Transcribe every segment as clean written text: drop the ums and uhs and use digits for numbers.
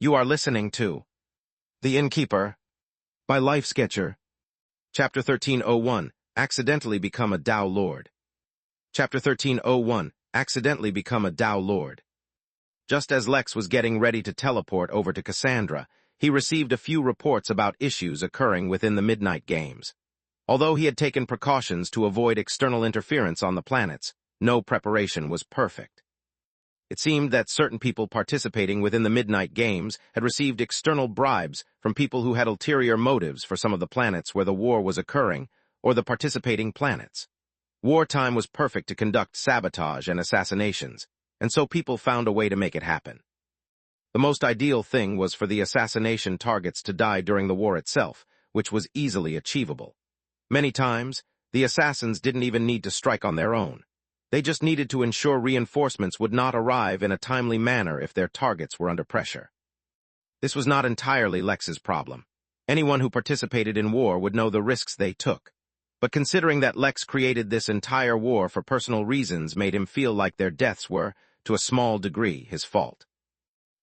You are listening to The Innkeeper by Lifesketcher. Chapter 1301, Accidentally Become a Tao Lord. Chapter 1301, Accidentally Become a Tao Lord. Just as Lex was getting ready to teleport over to Cassandra, he received a few reports about issues occurring within the Midnight Games. Although he had taken precautions to avoid external interference on the planets, no preparation was perfect. It seemed that certain people participating within the Midnight Games had received external bribes from people who had ulterior motives for some of the planets where the war was occurring, or the participating planets. Wartime was perfect to conduct sabotage and assassinations, and so people found a way to make it happen. The most ideal thing was for the assassination targets to die during the war itself, which was easily achievable. Many times, the assassins didn't even need to strike on their own. They just needed to ensure reinforcements would not arrive in a timely manner if their targets were under pressure. This was not entirely Lex's problem. Anyone who participated in war would know the risks they took. But considering that Lex created this entire war for personal reasons made him feel like their deaths were, to a small degree, his fault.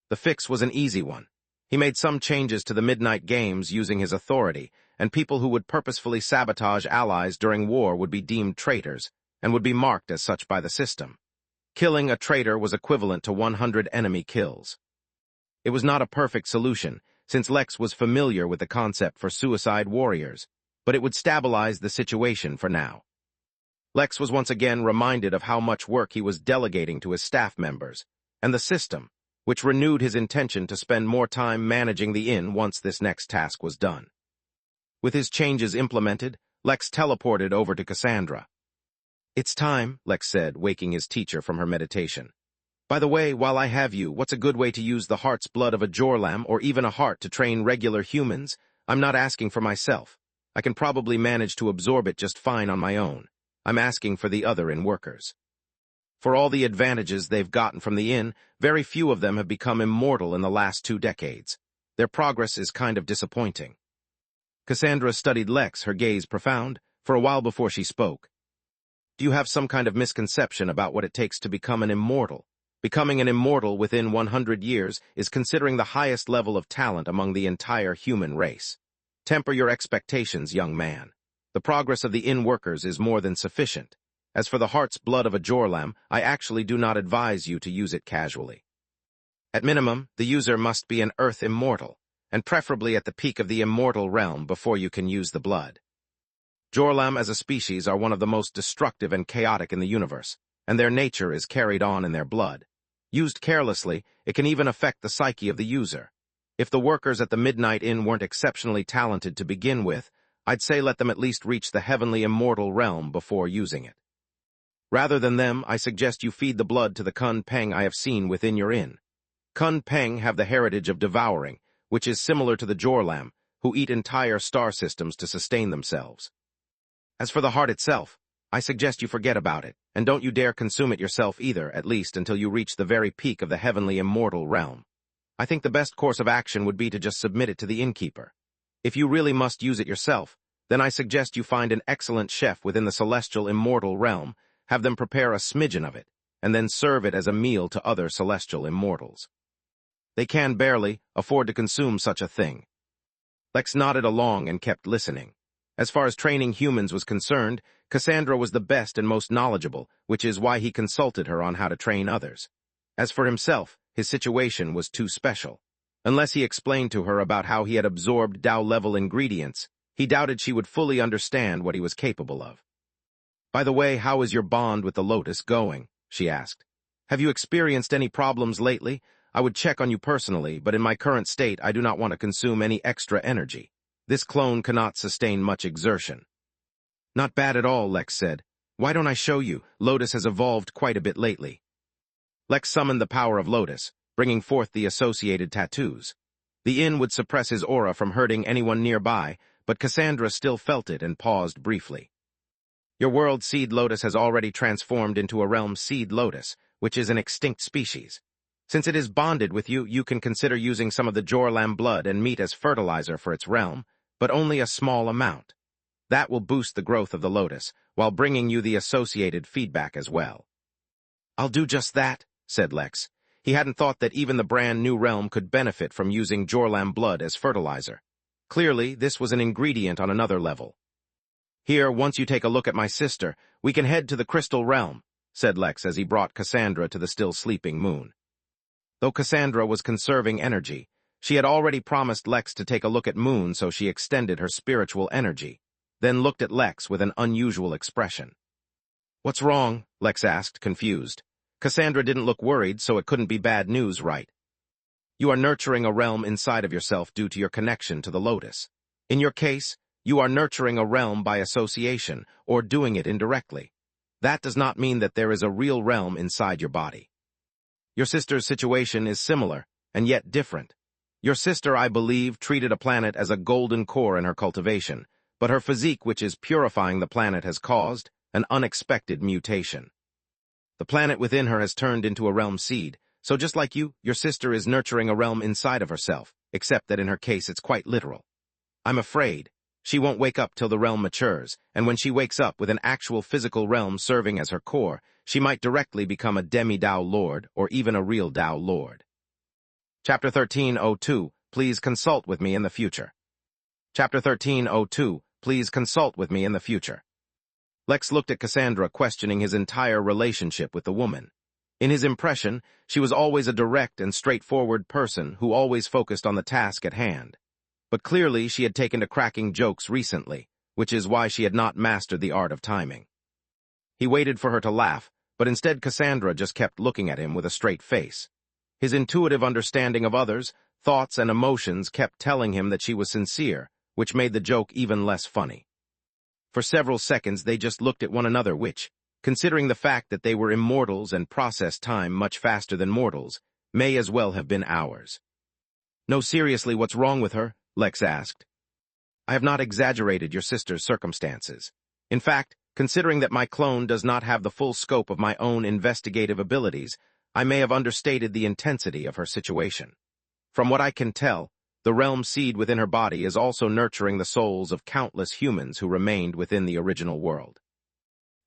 The fix was an easy one. He made some changes to the Midnight Games using his authority, and people who would purposefully sabotage allies during war would be deemed traitors, and would be marked as such by the system. Killing a traitor was equivalent to 100 enemy kills. It was not a perfect solution, since Lex was familiar with the concept for suicide warriors, but it would stabilize the situation for now. Lex was once again reminded of how much work he was delegating to his staff members, and the system, which renewed his intention to spend more time managing the inn once this next task was done. With his changes implemented, Lex teleported over to Cassandra. "It's time," Lex said, waking his teacher from her meditation. "By the way, while I have you, what's a good way to use the heart's blood of a Jorlam or even a heart to train regular humans? I'm not asking for myself. I can probably manage to absorb it just fine on my own. I'm asking for the other inn workers. For all the advantages they've gotten from the inn, very few of them have become immortal in the last 2 decades. Their progress is kind of disappointing." Cassandra studied Lex, her gaze profound, for a while before she spoke. "Do you have some kind of misconception about what it takes to become an immortal? Becoming an immortal within 100 years is considering the highest level of talent among the entire human race. Temper your expectations, young man. The progress of the inn workers is more than sufficient. As for the heart's blood of a Jorlam, I actually do not advise you to use it casually. At minimum, the user must be an Earth immortal, and preferably at the peak of the immortal realm before you can use the blood. Jorlam as a species are one of the most destructive and chaotic in the universe, and their nature is carried on in their blood. Used carelessly, it can even affect the psyche of the user. If the workers at the Midnight Inn weren't exceptionally talented to begin with, I'd say let them at least reach the heavenly immortal realm before using it. Rather than them, I suggest you feed the blood to the Kun Peng I have seen within your inn. Kun Peng have the heritage of devouring, which is similar to the Jorlam, who eat entire star systems to sustain themselves. As for the heart itself, I suggest you forget about it, and don't you dare consume it yourself either, at least until you reach the very peak of the heavenly immortal realm. I think the best course of action would be to just submit it to the innkeeper. If you really must use it yourself, then I suggest you find an excellent chef within the celestial immortal realm, have them prepare a smidgen of it, and then serve it as a meal to other celestial immortals. They can barely afford to consume such a thing." Lex nodded along and kept listening. As far as training humans was concerned, Cassandra was the best and most knowledgeable, which is why he consulted her on how to train others. As for himself, his situation was too special. Unless he explained to her about how he had absorbed Tao-level ingredients, he doubted she would fully understand what he was capable of. "By the way, how is your bond with the Lotus going?" she asked. "Have you experienced any problems lately? I would check on you personally, but in my current state I do not want to consume any extra energy. This clone cannot sustain much exertion." "Not bad at all," Lex said. "Why don't I show you? Lotus has evolved quite a bit lately." Lex summoned the power of Lotus, bringing forth the associated tattoos. The inn would suppress his aura from hurting anyone nearby, but Cassandra still felt it and paused briefly. "Your world Seed Lotus has already transformed into a realm Seed Lotus, which is an extinct species. Since it is bonded with you, you can consider using some of the Jorlam blood and meat as fertilizer for its realm, but only a small amount. That will boost the growth of the Lotus, while bringing you the associated feedback as well." "I'll do just that," said Lex. He hadn't thought that even the brand new realm could benefit from using Jorlam blood as fertilizer. Clearly, this was an ingredient on another level. "Here, once you take a look at my sister, we can head to the Crystal Realm," said Lex as he brought Cassandra to the still sleeping moon. Though Cassandra was conserving energy, she had already promised Lex to take a look at Moon, so she extended her spiritual energy, then looked at Lex with an unusual expression. "What's wrong?" Lex asked, confused. Cassandra didn't look worried, so it couldn't be bad news, right? "You are nurturing a realm inside of yourself due to your connection to the Lotus. In your case, you are nurturing a realm by association, or doing it indirectly. That does not mean that there is a real realm inside your body. Your sister's situation is similar, and yet different. Your sister, I believe, treated a planet as a golden core in her cultivation, but her physique, which is purifying the planet, has caused an unexpected mutation. The planet within her has turned into a realm seed, so just like you, your sister is nurturing a realm inside of herself, except that in her case it's quite literal. I'm afraid she won't wake up till the realm matures, and when she wakes up with an actual physical realm serving as her core, she might directly become a demi-Dao Lord or even a real Dao Lord. Chapter 1302, please consult with me in the future. Chapter 1302, please consult with me in the future. Lex looked at Cassandra, questioning his entire relationship with the woman. In his impression, she was always a direct and straightforward person who always focused on the task at hand. But clearly she had taken to cracking jokes recently, which is why she had not mastered the art of timing. He waited for her to laugh, but instead Cassandra just kept looking at him with a straight face. His intuitive understanding of others, thoughts, and emotions kept telling him that she was sincere, which made the joke even less funny. For several seconds they just looked at one another, which, considering the fact that they were immortals and processed time much faster than mortals, may as well have been hours. "No, seriously, what's wrong with her?" Lex asked. "I have not exaggerated your sister's circumstances. In fact, considering that my clone does not have the full scope of my own investigative abilities, I may have understated the intensity of her situation. From what I can tell, the realm seed within her body is also nurturing the souls of countless humans who remained within the original world.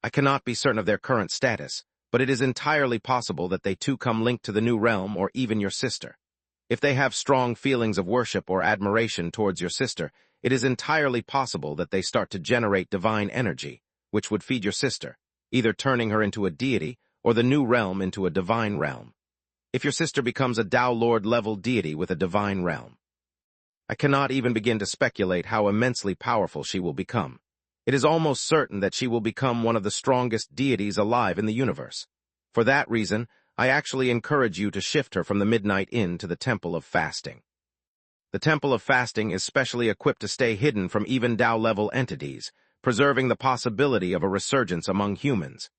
I cannot be certain of their current status, but it is entirely possible that they too come linked to the new realm or even your sister. If they have strong feelings of worship or admiration towards your sister, it is entirely possible that they start to generate divine energy, which would feed your sister, either turning her into a deity or the new realm into a divine realm. If your sister becomes a Dao Lord-level deity with a divine realm, I cannot even begin to speculate how immensely powerful she will become. It is almost certain that she will become one of the strongest deities alive in the universe. For that reason, I actually encourage you to shift her from the Midnight Inn to the Temple of Fasting. The Temple of Fasting is specially equipped to stay hidden from even Dao-level entities, preserving the possibility of a resurgence among humans.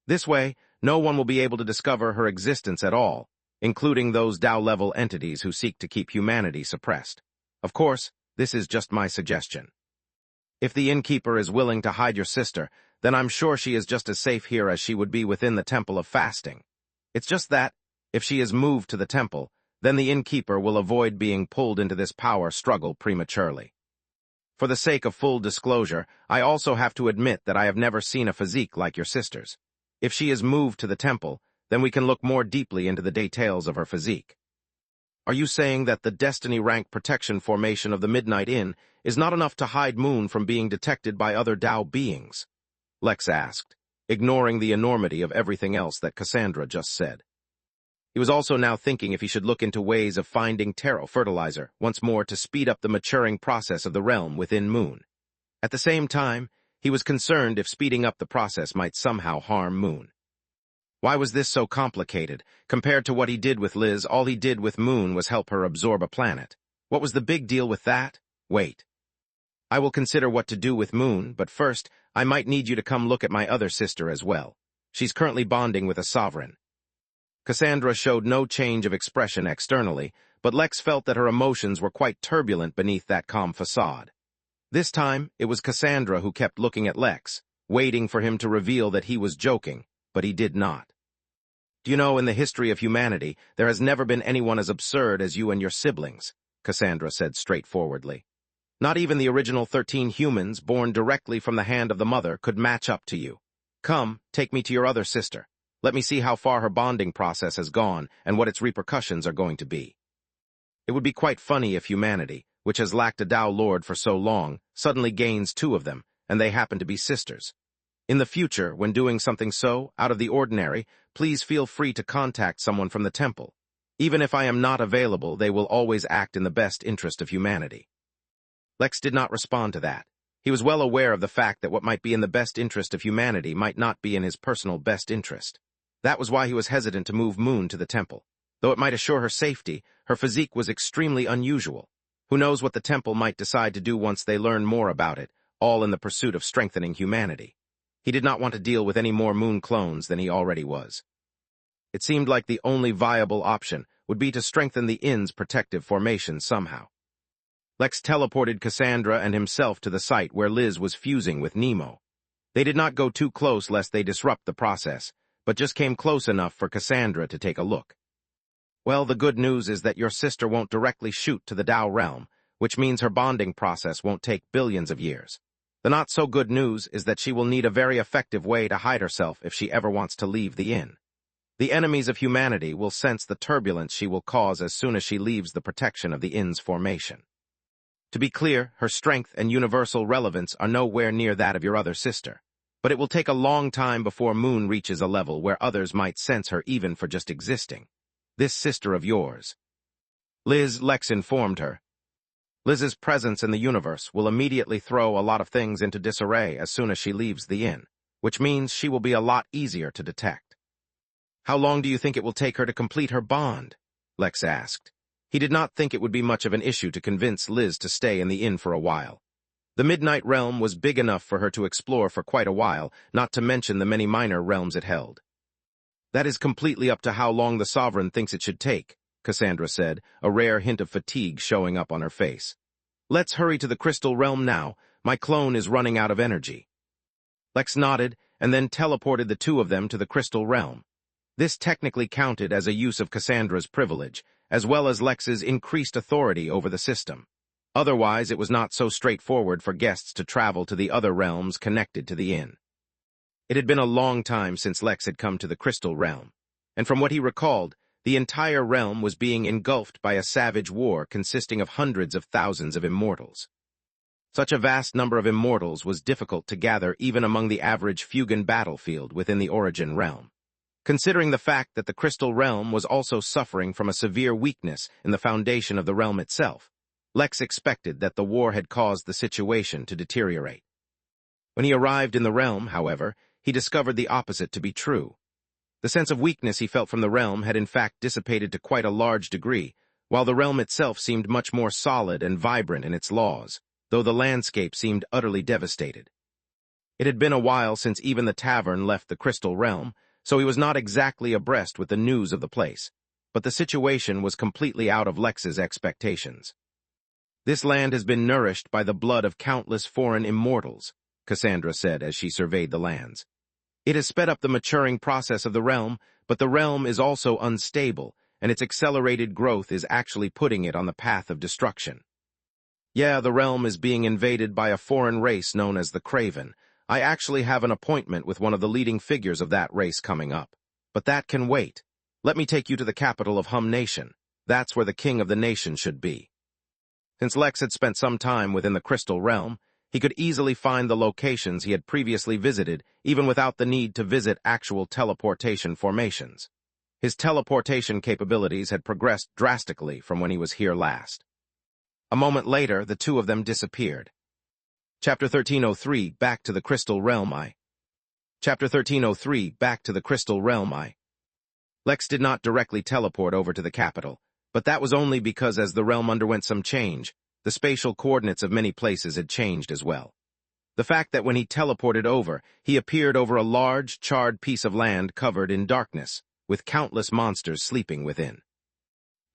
This way, no one will be able to discover her existence at all, including those Dao-level entities who seek to keep humanity suppressed. Of course, this is just my suggestion. If the Innkeeper is willing to hide your sister, then I'm sure she is just as safe here as she would be within the Temple of Fasting. It's just that, if she is moved to the temple, then the Innkeeper will avoid being pulled into this power struggle prematurely. For the sake of full disclosure, I also have to admit that I have never seen a physique like your sister's. If she is moved to the temple, then we can look more deeply into the details of her physique. Are you saying that the Destiny Rank Protection formation of the Midnight Inn is not enough to hide Moon from being detected by other Dao beings? Lex asked, ignoring the enormity of everything else that Cassandra just said. He was also now thinking if he should look into ways of finding Taro fertilizer once more to speed up the maturing process of the realm within Moon. At the same time, he was concerned if speeding up the process might somehow harm Moon. Why was this so complicated? Compared to what he did with Liz, all he did with Moon was help her absorb a planet. What was the big deal with that? Wait. I will consider what to do with Moon, but first, I might need you to come look at my other sister as well. She's currently bonding with a sovereign. Cassandra showed no change of expression externally, but Lex felt that her emotions were quite turbulent beneath that calm facade. This time, it was Cassandra who kept looking at Lex, waiting for him to reveal that he was joking, but he did not. "Do you know, in the history of humanity, there has never been anyone as absurd as you and your siblings," Cassandra said straightforwardly. "Not even the original 13 humans born directly from the hand of the mother could match up to you. Come, take me to your other sister. Let me see how far her bonding process has gone and what its repercussions are going to be. It would be quite funny if humanity, which has lacked a Tao Lord for so long, suddenly gains two of them, and they happen to be sisters. In the future, when doing something so out of the ordinary, please feel free to contact someone from the temple. Even if I am not available, they will always act in the best interest of humanity. Lex did not respond to that. He was well aware of the fact that what might be in the best interest of humanity might not be in his personal best interest. That was why he was hesitant to move Moon to the temple. Though it might assure her safety, her physique was extremely unusual. Who knows what the temple might decide to do once they learn more about it, all in the pursuit of strengthening humanity. He did not want to deal with any more Moon clones than he already was. It seemed like the only viable option would be to strengthen the inn's protective formation somehow. Lex teleported Cassandra and himself to the site where Liz was fusing with Nemo. They did not go too close lest they disrupt the process, but just came close enough for Cassandra to take a look. Well, the good news is that your sister won't directly shoot to the Tao realm, which means her bonding process won't take billions of years. The not-so-good news is that she will need a very effective way to hide herself if she ever wants to leave the inn. The enemies of humanity will sense the turbulence she will cause as soon as she leaves the protection of the inn's formation. To be clear, her strength and universal relevance are nowhere near that of your other sister, but it will take a long time before Moon reaches a level where others might sense her even for just existing. This sister of yours. Lex informed her. Liz's presence in the universe will immediately throw a lot of things into disarray as soon as she leaves the inn, which means she will be a lot easier to detect. How long do you think it will take her to complete her bond? Lex asked. He did not think it would be much of an issue to convince Liz to stay in the inn for a while. The Midnight Realm was big enough for her to explore for quite a while, not to mention the many minor realms it held. That is completely up to how long the Sovereign thinks it should take, Cassandra said, a rare hint of fatigue showing up on her face. Let's hurry to the Crystal Realm now. My clone is running out of energy. Lex nodded and then teleported the two of them to the Crystal Realm. This technically counted as a use of Cassandra's privilege, as well as Lex's increased authority over the system. Otherwise, it was not so straightforward for guests to travel to the other realms connected to the inn. It had been a long time since Lex had come to the Crystal Realm, and from what he recalled, the entire realm was being engulfed by a savage war consisting of hundreds of thousands of immortals. Such a vast number of immortals was difficult to gather even among the average Fugan battlefield within the Origin realm. Considering the fact that the Crystal Realm was also suffering from a severe weakness in the foundation of the realm itself, Lex expected that the war had caused the situation to deteriorate. When he arrived in the realm, however, he discovered the opposite to be true. The sense of weakness he felt from the realm had in fact dissipated to quite a large degree, while the realm itself seemed much more solid and vibrant in its laws, though the landscape seemed utterly devastated. It had been a while since even the tavern left the Crystal Realm, so he was not exactly abreast with the news of the place, but the situation was completely out of Lex's expectations. This land has been nourished by the blood of countless foreign immortals, Cassandra said as she surveyed the lands. It has sped up the maturing process of the realm, but the realm is also unstable, and its accelerated growth is actually putting it on the path of destruction. Yeah, the realm is being invaded by a foreign race known as the Craven. I actually have an appointment with one of the leading figures of that race coming up. But that can wait. Let me take you to the capital of Hum Nation. That's where the king of the nation should be. Since Lex had spent some time within the Crystal Realm, he could easily find the locations he had previously visited, even without the need to visit actual teleportation formations. His teleportation capabilities had progressed drastically from when he was here last. A moment later, the two of them disappeared. Chapter 1303, Back to the Crystal Realm. Chapter 1303, Back to the Crystal Realm. Lex did not directly teleport over to the capital, but that was only because as the realm underwent some change, the spatial coordinates of many places had changed as well. The fact that when he teleported over, he appeared over a large, charred piece of land covered in darkness, with countless monsters sleeping within.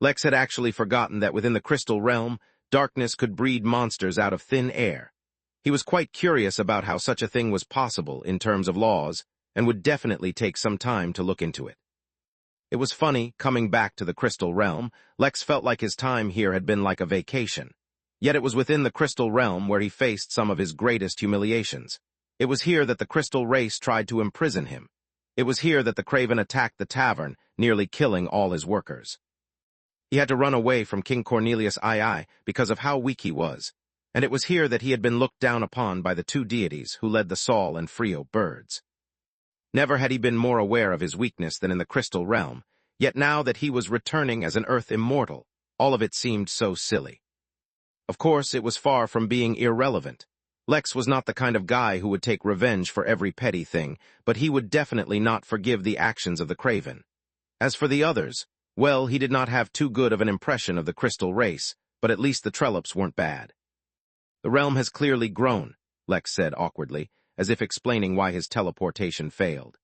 Lex had actually forgotten that within the Crystal Realm, darkness could breed monsters out of thin air. He was quite curious about how such a thing was possible in terms of laws, and would definitely take some time to look into it. It was funny, coming back to the Crystal Realm, Lex felt like his time here had been like a vacation. Yet it was within the Crystal Realm where he faced some of his greatest humiliations. It was here that the Crystal race tried to imprison him. It was here that the Craven attacked the tavern, nearly killing all his workers. He had to run away from King Cornelius II because of how weak he was, and it was here that he had been looked down upon by the two deities who led the Saul and Frio birds. Never had he been more aware of his weakness than in the crystal realm, yet now that he was returning as an earth immortal, all of it seemed so silly. Of course, it was far from being irrelevant. Lex was not the kind of guy who would take revenge for every petty thing, but he would definitely not forgive the actions of the Craven. As for the others, well, he did not have too good of an impression of the crystal race, but at least the Trollops weren't bad. The realm has clearly grown, Lex said awkwardly, as if explaining why his teleportation failed.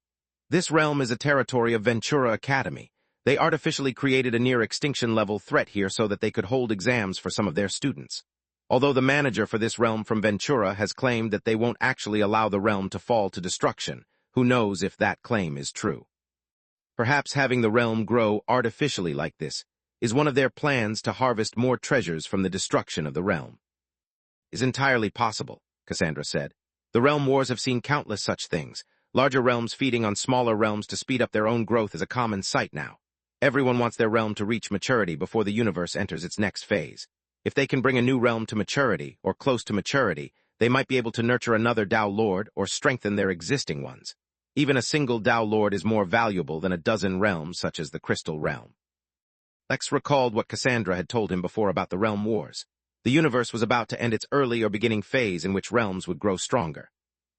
This realm is a territory of Ventura Academy. They artificially created a near-extinction level threat here so that they could hold exams for some of their students. Although the manager for this realm from Ventura has claimed that they won't actually allow the realm to fall to destruction, who knows if that claim is true. Perhaps having the realm grow artificially like this is one of their plans to harvest more treasures from the destruction of the realm. Is entirely possible, Cassandra said. The realm wars have seen countless such things. Larger realms feeding on smaller realms to speed up their own growth is a common sight now. Everyone wants their realm to reach maturity before the universe enters its next phase. If they can bring a new realm to maturity, or close to maturity, they might be able to nurture another Tao Lord or strengthen their existing ones. Even a single Tao Lord is more valuable than a dozen realms such as the Crystal Realm. Lex recalled what Cassandra had told him before about the realm wars. The universe was about to end its early or beginning phase in which realms would grow stronger.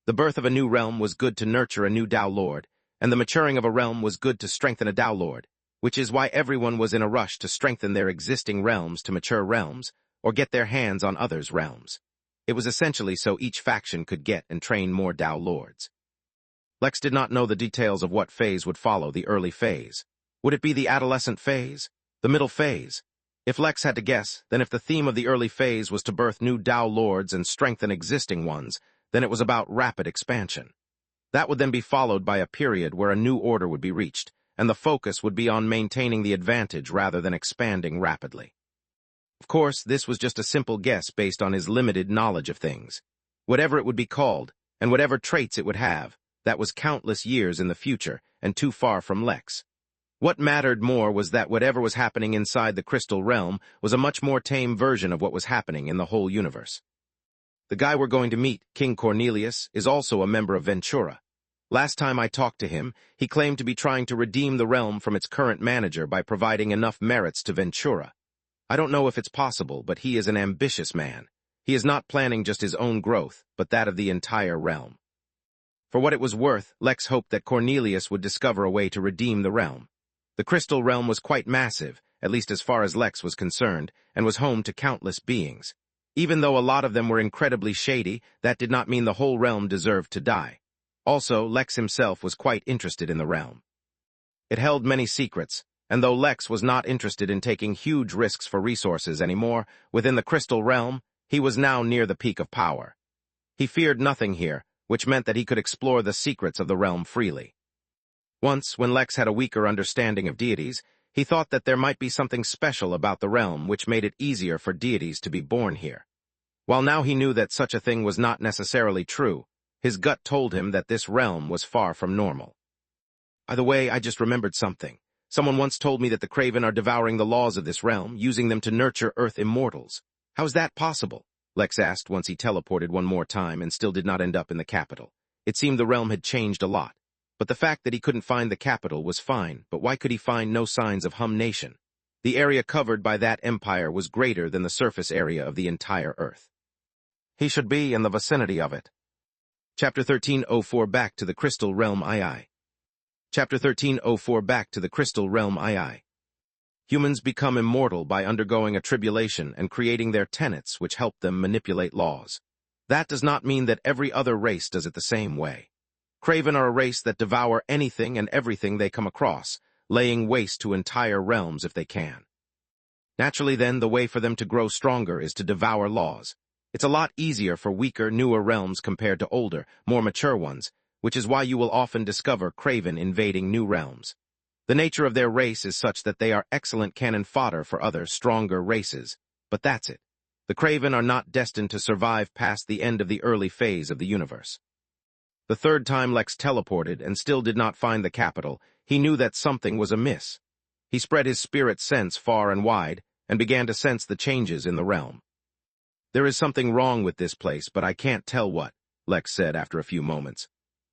The birth of a new realm was good to nurture a new Tao Lord, and the maturing of a realm was good to strengthen a Tao Lord, which is why everyone was in a rush to strengthen their existing realms to mature realms, or get their hands on others' realms. It was essentially so each faction could get and train more Tao Lords. Lex did not know the details of what phase would follow the early phase. Would it be the adolescent phase? The middle phase? If Lex had to guess, then if the theme of the early phase was to birth new Tao Lords and strengthen existing ones, then it was about rapid expansion. That would then be followed by a period where a new order would be reached, and the focus would be on maintaining the advantage rather than expanding rapidly. Of course, this was just a simple guess based on his limited knowledge of things. Whatever it would be called, and whatever traits it would have, that was countless years in the future and too far from Lex. What mattered more was that whatever was happening inside the Crystal Realm was a much more tame version of what was happening in the whole universe. The guy we're going to meet, King Cornelius, is also a member of Ventura. Last time I talked to him, he claimed to be trying to redeem the realm from its current manager by providing enough merits to Ventura. I don't know if it's possible, but he is an ambitious man. He is not planning just his own growth, but that of the entire realm. For what it was worth, Lex hoped that Cornelius would discover a way to redeem the realm. The Crystal Realm was quite massive, at least as far as Lex was concerned, and was home to countless beings. Even though a lot of them were incredibly shady, that did not mean the whole realm deserved to die. Also, Lex himself was quite interested in the realm. It held many secrets, and though Lex was not interested in taking huge risks for resources anymore, within the Crystal Realm, he was now near the peak of power. He feared nothing here, which meant that he could explore the secrets of the realm freely. Once, when Lex had a weaker understanding of deities, he thought that there might be something special about the realm which made it easier for deities to be born here. While now he knew that such a thing was not necessarily true, his gut told him that this realm was far from normal. By the way, I just remembered something. Someone once told me that the Craven are devouring the laws of this realm, using them to nurture Earth immortals. How is that possible? Lex asked once he teleported one more time and still did not end up in the capital. It seemed the realm had changed a lot. But the fact that he couldn't find the capital was fine, but why could he find no signs of Hum Nation? The area covered by that empire was greater than the surface area of the entire Earth. He should be in the vicinity of it. Chapter 1304 Back to the Crystal Realm II. Chapter 1304 Back to the Crystal Realm II. Humans become immortal by undergoing a tribulation and creating their tenets which help them manipulate laws. That does not mean that every other race does it the same way. Craven are a race that devour anything and everything they come across, laying waste to entire realms if they can. Naturally then, the way for them to grow stronger is to devour laws. It's a lot easier for weaker, newer realms compared to older, more mature ones, which is why you will often discover Craven invading new realms. The nature of their race is such that they are excellent cannon fodder for other, stronger races, but that's it. The Craven are not destined to survive past the end of the early phase of the universe. The third time Lex teleported and still did not find the capital, he knew that something was amiss. He spread his spirit sense far and wide and began to sense the changes in the realm. "There is something wrong with this place, but I can't tell what," Lex said after a few moments.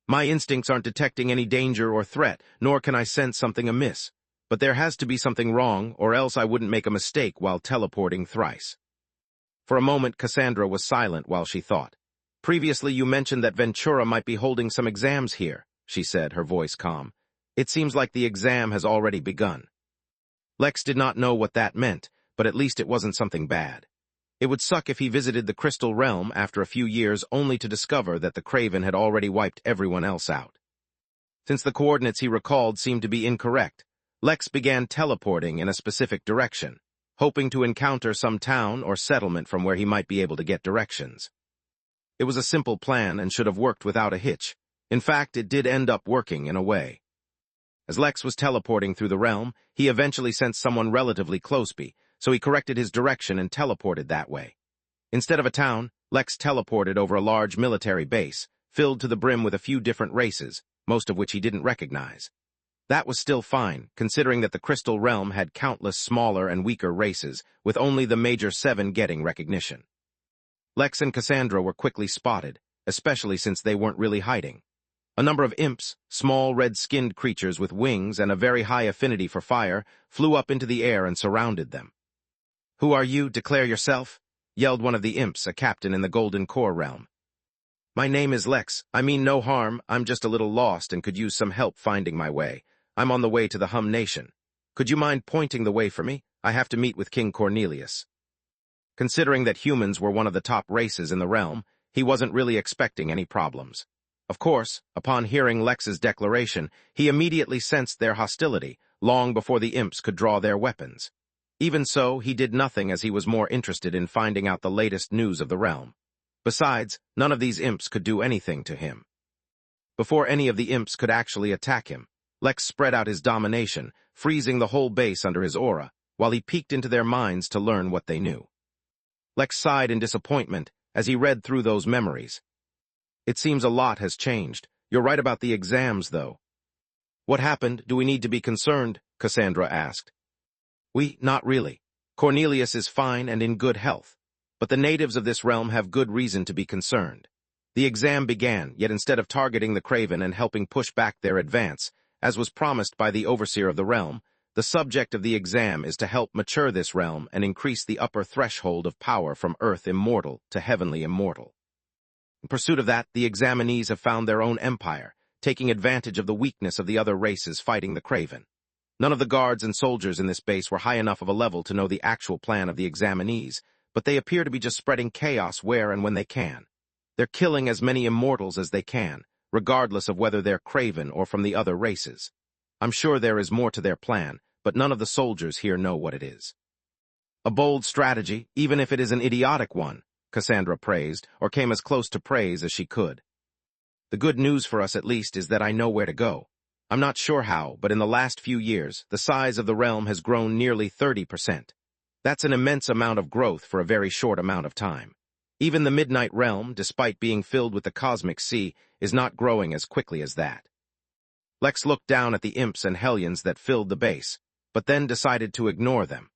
"My instincts aren't detecting any danger or threat, nor can I sense something amiss. But there has to be something wrong, or else I wouldn't make a mistake while teleporting thrice." For a moment, Cassandra was silent while she thought. "Previously you mentioned that Ventura might be holding some exams here," she said, her voice calm. "It seems like the exam has already begun." Lex did not know what that meant, but at least it wasn't something bad. It would suck if he visited the Crystal Realm after a few years only to discover that the Craven had already wiped everyone else out. Since the coordinates he recalled seemed to be incorrect, Lex began teleporting in a specific direction, hoping to encounter some town or settlement from where he might be able to get directions. It was a simple plan and should have worked without a hitch. In fact, it did end up working in a way. As Lex was teleporting through the realm, he eventually sensed someone relatively close by, so he corrected his direction and teleported that way. Instead of a town, Lex teleported over a large military base, filled to the brim with a few different races, most of which he didn't recognize. That was still fine, considering that the Crystal Realm had countless smaller and weaker races, with only the major 7 getting recognition. Lex and Cassandra were quickly spotted, especially since they weren't really hiding. A number of imps, small red-skinned creatures with wings and a very high affinity for fire, flew up into the air and surrounded them. "Who are you? Declare yourself," yelled one of the imps, a captain in the Golden Core realm. "My name is Lex. I mean no harm. I'm just a little lost and could use some help finding my way. I'm on the way to the Hum Nation. Could you mind pointing the way for me? I have to meet with King Cornelius." Considering that humans were one of the top races in the realm, he wasn't really expecting any problems. Of course, upon hearing Lex's declaration, he immediately sensed their hostility, long before the imps could draw their weapons. Even so, he did nothing as he was more interested in finding out the latest news of the realm. Besides, none of these imps could do anything to him. Before any of the imps could actually attack him, Lex spread out his domination, freezing the whole base under his aura, while he peeked into their minds to learn what they knew. Lex sighed in disappointment as he read through those memories. "It seems a lot has changed. You're right about the exams, though." "What happened? Do we need to be concerned?" Cassandra asked. Not really. Cornelius is fine and in good health, but the natives of this realm have good reason to be concerned. The exam began, yet instead of targeting the Craven and helping push back their advance, as was promised by the overseer of the realm, the subject of the exam is to help mature this realm and increase the upper threshold of power from earth immortal to heavenly immortal. In pursuit of that, the examinees have found their own empire, taking advantage of the weakness of the other races fighting the Craven. None of the guards and soldiers in this base were high enough of a level to know the actual plan of the examinees, but they appear to be just spreading chaos where and when they can. They're killing as many immortals as they can, regardless of whether they're Craven or from the other races. I'm sure there is more to their plan, but none of the soldiers here know what it is. "A bold strategy, even if it is an idiotic one," Cassandra praised, or came as close to praise as she could. "The good news for us at least is that I know where to go. I'm not sure how, but in the last few years, the size of the realm has grown nearly 30%. That's an immense amount of growth for a very short amount of time. Even the Midnight Realm, despite being filled with the cosmic sea, is not growing as quickly as that." Lex looked down at the imps and hellions that filled the base, but then decided to ignore them.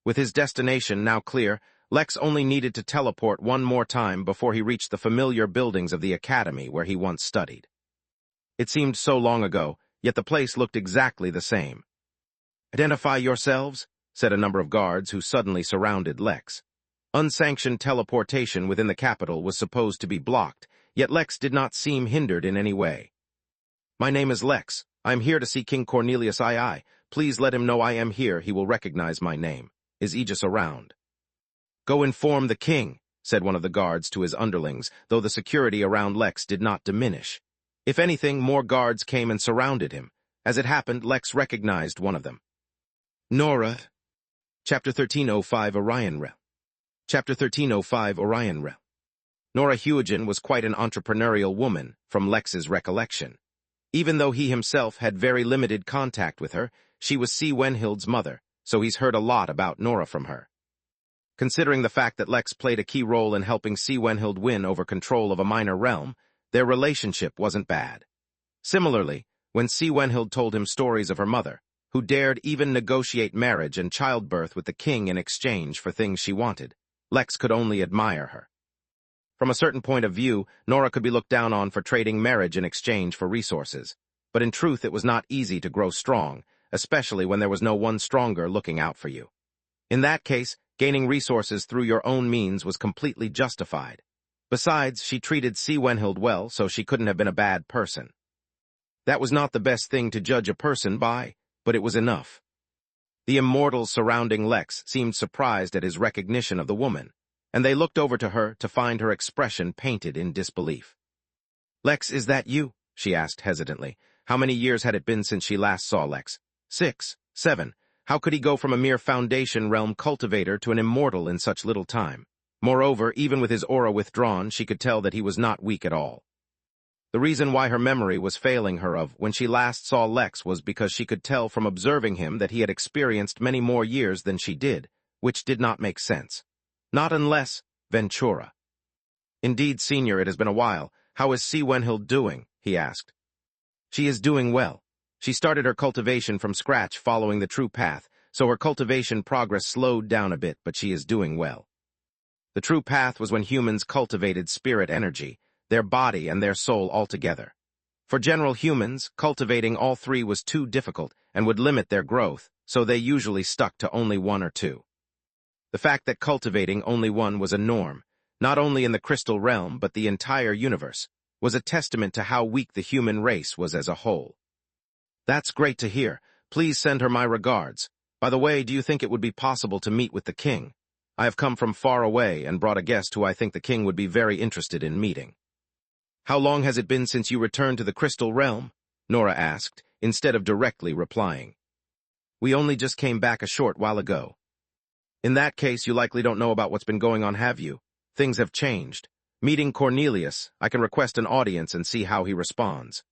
With his destination now clear, Lex only needed to teleport one more time before he reached the familiar buildings of the academy where he once studied. It seemed so long ago, yet the place looked exactly the same. "Identify yourselves," said a number of guards who suddenly surrounded Lex. Unsanctioned teleportation within the capital was supposed to be blocked, yet Lex did not seem hindered in any way. "My name is Lex. I am here to see King Cornelius II. Please let him know I am here. He will recognize my name. Is Aegis around?" "Go inform the king," said one of the guards to his underlings, though the security around Lex did not diminish. If anything, more guards came and surrounded him. As it happened, Lex recognized one of them. Nora. Chapter 1305 Orion Realm. Chapter 1305 Orion Realm. Nora Huigen was quite an entrepreneurial woman, from Lex's recollection. Even though he himself had very limited contact with her, she was Wenhild's mother, so he's heard a lot about Nora from her. Considering the fact that Lex played a key role in helping Wenhild win over control of a minor realm, Their relationship wasn't bad. Similarly, when Wenhild told him stories of her mother, who dared even negotiate marriage and childbirth with the king in exchange for things she wanted, Lex could only admire her. From a certain point of view, Nora could be looked down on for trading marriage in exchange for resources. But in truth, it was not easy to grow strong, especially when there was no one stronger looking out for you. In that case, gaining resources through your own means was completely justified. Besides, she treated Wenhild well, so she couldn't have been a bad person. That was not the best thing to judge a person by, but it was enough. The immortals surrounding Lex seemed surprised at his recognition of the woman, and they looked over to her to find her expression painted in disbelief. "Lex, is that you?" she asked hesitantly. How many years had it been since she last saw Lex? 6, 7. How could he go from a mere Foundation realm cultivator to an immortal in such little time? Moreover, even with his aura withdrawn, she could tell that he was not weak at all. The reason why her memory was failing her of when she last saw Lex was because she could tell from observing him that he had experienced many more years than she did, which did not make sense. Not unless Ventura. "Indeed, Senior, it has been a while. How is Wenhild doing?" he asked. "She is doing well. She started her cultivation from scratch following the true path, so her cultivation progress slowed down a bit, but she is doing well." The true path was when humans cultivated spirit energy, their body and their soul altogether. For general humans, cultivating all three was too difficult and would limit their growth, so they usually stuck to only one or two. The fact that cultivating only one was a norm, not only in the crystal realm but the entire universe, was a testament to how weak the human race was as a whole. "That's great to hear. Please send her my regards. By the way, do you think it would be possible to meet with the king? I have come from far away and brought a guest who I think the king would be very interested in meeting." "How long has it been since you returned to the crystal realm?" Nora asked, instead of directly replying. "We only just came back a short while ago." "In that case, you likely don't know about what's been going on, have you? Things have changed. Meeting Cornelius, I can request an audience and see how he responds."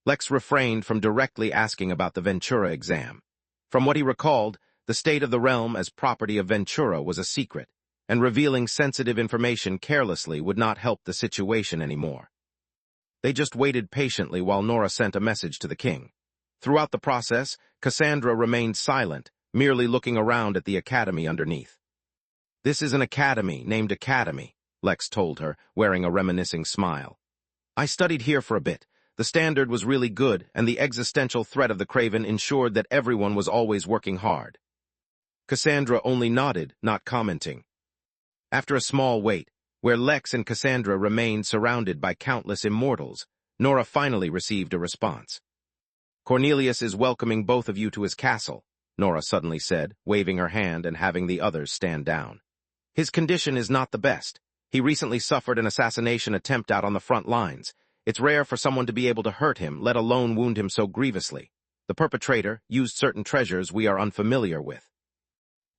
Lex refrained from directly asking about the Ventura exam. From what he recalled, the state of the realm as property of Ventura was a secret, and revealing sensitive information carelessly would not help the situation anymore. They just waited patiently while Nora sent a message to the king. Throughout the process, Cassandra remained silent, merely looking around at the academy underneath. "This is an academy named Academy," Lex told her, wearing a reminiscing smile. "I studied here for a bit. The standard was really good, and the existential threat of the Craven ensured that everyone was always working hard." Cassandra only nodded, not commenting. After a small wait, where Lex and Cassandra remained surrounded by countless immortals, Nora finally received a response. "Cornelius is welcoming both of you to his castle," Nora suddenly said, waving her hand and having the others stand down. "His condition is not the best. He recently suffered an assassination attempt out on the front lines. It's rare for someone to be able to hurt him, let alone wound him so grievously. The perpetrator used certain treasures we are unfamiliar with."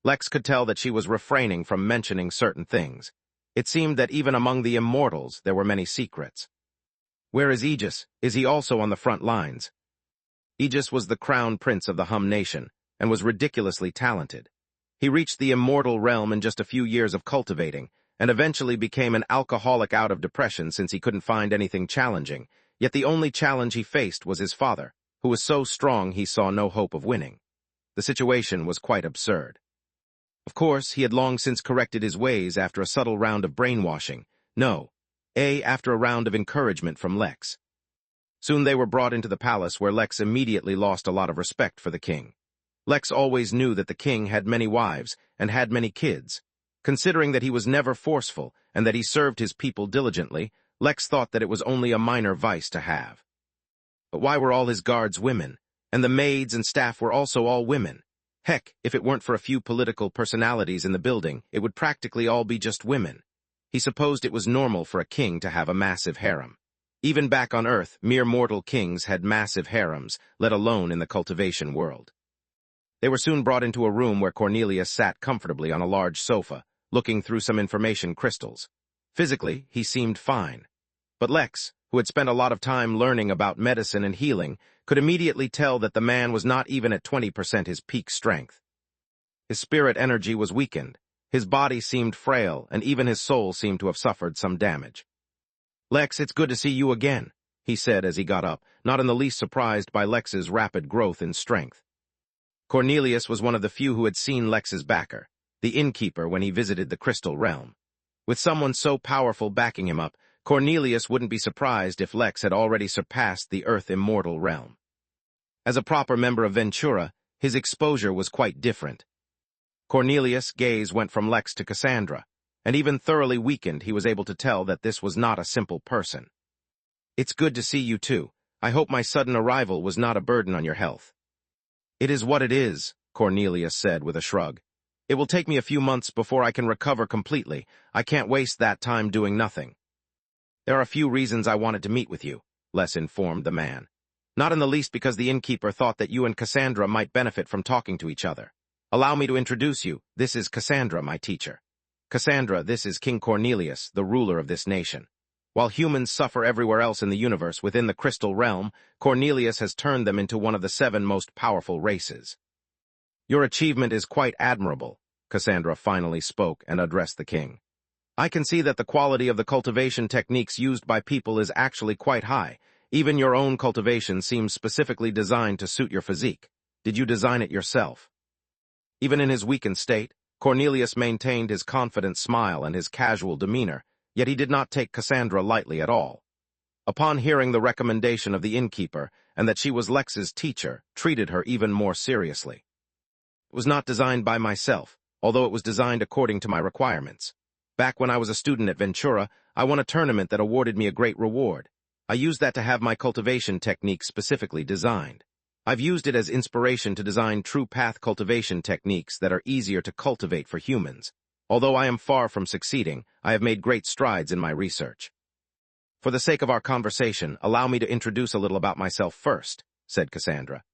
Lex could tell that she was refraining from mentioning certain things. It seemed that even among the immortals there were many secrets. "Where is Aegis? Is he also on the front lines?" Aegis was the crown prince of the Hum nation, and was ridiculously talented. He reached the immortal realm in just a few years of cultivating, and eventually became an alcoholic out of depression since he couldn't find anything challenging, yet the only challenge he faced was his father, who was so strong he saw no hope of winning. The situation was quite absurd. Of course, he had long since corrected his ways after a subtle round of brainwashing. After a round of encouragement from Lex. Soon they were brought into the palace where Lex immediately lost a lot of respect for the king. Lex always knew that the king had many wives and had many kids. Considering that he was never forceful and that he served his people diligently, Lex thought that it was only a minor vice to have. But why were all his guards women? And the maids and staff were also all women. Heck, if it weren't for a few political personalities in the building, it would practically all be just women. He supposed it was normal for a king to have a massive harem. Even back on Earth, mere mortal kings had massive harems, let alone in the cultivation world. They were soon brought into a room where Cornelius sat comfortably on a large sofa, looking through some information crystals. Physically, he seemed fine. But Lex, who had spent a lot of time learning about medicine and healing, could immediately tell that the man was not even at 20% his peak strength. His spirit energy was weakened, his body seemed frail, and even his soul seemed to have suffered some damage. Lex, it's good to see you again, he said as he got up, not in the least surprised by Lex's rapid growth in strength. Cornelius was one of the few who had seen Lex's backer, the Innkeeper, when he visited the Crystal Realm. With someone so powerful backing him up, Cornelius wouldn't be surprised if Lex had already surpassed the Earth Immortal realm. As a proper member of Ventura, his exposure was quite different. Cornelius' gaze went from Lex to Cassandra, and even thoroughly weakened, he was able to tell that this was not a simple person. It's good to see you too. I hope my sudden arrival was not a burden on your health. It is what it is, Cornelius said with a shrug. It will take me a few months before I can recover completely. I can't waste that time doing nothing. There are a few reasons I wanted to meet with you, Les informed the man. Not in the least because the Innkeeper thought that you and Cassandra might benefit from talking to each other. Allow me to introduce you. This is Cassandra, my teacher. Cassandra, this is King Cornelius, the ruler of this nation. While humans suffer everywhere else in the universe within the Crystal Realm, Cornelius has turned them into one of the 7 most powerful races. Your achievement is quite admirable, Cassandra finally spoke and addressed the king. I can see that the quality of the cultivation techniques used by people is actually quite high. Even your own cultivation seems specifically designed to suit your physique. Did you design it yourself? Even in his weakened state, Cornelius maintained his confident smile and his casual demeanor, yet he did not take Cassandra lightly at all. Upon hearing the recommendation of the Innkeeper and that she was Lex's teacher, treated her even more seriously. It was not designed by myself, although it was designed according to my requirements. Back when I was a student at Ventura, I won a tournament that awarded me a great reward. I used that to have my cultivation technique specifically designed. I've used it as inspiration to design true path cultivation techniques that are easier to cultivate for humans. Although I am far from succeeding, I have made great strides in my research. For the sake of our conversation, allow me to introduce a little about myself first, said Cassandra.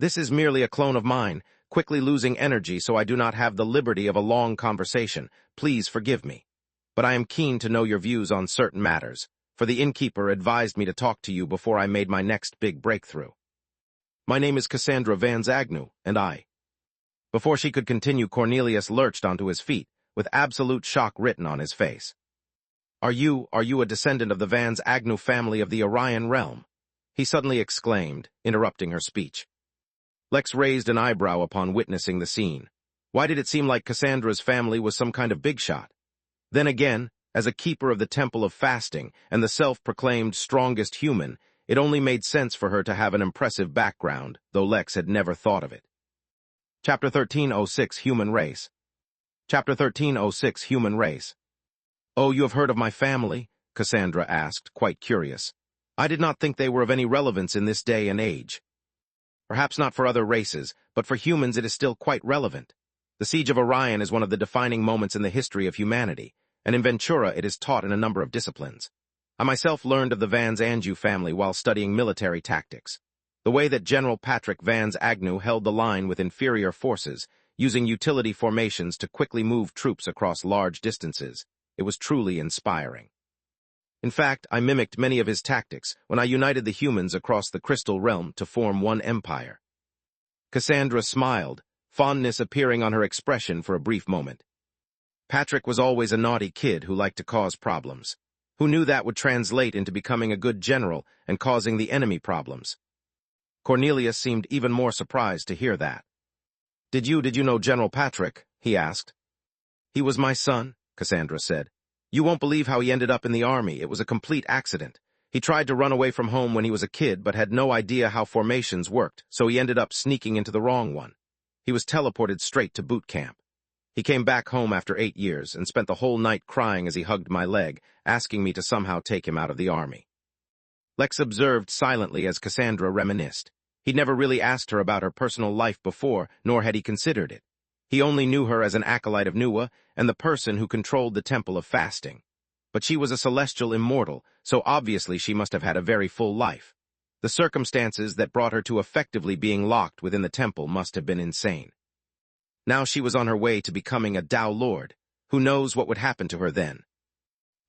This is merely a clone of mine, quickly losing energy so I do not have the liberty of a long conversation. Please forgive me. But I am keen to know your views on certain matters, for the Innkeeper advised me to talk to you before I made my next big breakthrough. My name is Cassandra Van Zagnu, and I. Before she could continue, Cornelius lurched onto his feet, with absolute shock written on his face. Are you a descendant of the Van Agnew family of the Orion realm? He suddenly exclaimed, interrupting her speech. Lex raised an eyebrow upon witnessing the scene. Why did it seem like Cassandra's family was some kind of big shot? Then again, as a keeper of the Temple of Fasting and the self-proclaimed strongest human, it only made sense for her to have an impressive background, though Lex had never thought of it. Chapter 1306, Human Race. Chapter 1306, Human Race. Oh, you have heard of my family? Cassandra asked, quite curious. I did not think they were of any relevance in this day and age. Perhaps not for other races, but for humans it is still quite relevant. The Siege of Orion is one of the defining moments in the history of humanity, and in Ventura it is taught in a number of disciplines. I myself learned of the Van Agnew family while studying military tactics. The way that General Patrick Van Agnew held the line with inferior forces, using utility formations to quickly move troops across large distances, it was truly inspiring. In fact, I mimicked many of his tactics when I united the humans across the Crystal Realm to form one empire. Cassandra smiled, fondness appearing on her expression for a brief moment. Patrick was always a naughty kid who liked to cause problems. Who knew that would translate into becoming a good general and causing the enemy problems? Cornelius seemed even more surprised to hear that. Did you know General Patrick? He asked. He was my son, Cassandra said. You won't believe how he ended up in the army. It was a complete accident. He tried to run away from home when he was a kid, but had no idea how formations worked, so he ended up sneaking into the wrong one. He was teleported straight to boot camp. He came back home after 8 years and spent the whole night crying as he hugged my leg, asking me to somehow take him out of the army. Lex observed silently as Cassandra reminisced. He'd never really asked her about her personal life before, nor had he considered it. He only knew her as an acolyte of Nuwa and the person who controlled the Temple of Fasting. But she was a celestial immortal, so obviously she must have had a very full life. The circumstances that brought her to effectively being locked within the temple must have been insane. Now she was on her way to becoming a Tao Lord. Who knows what would happen to her then?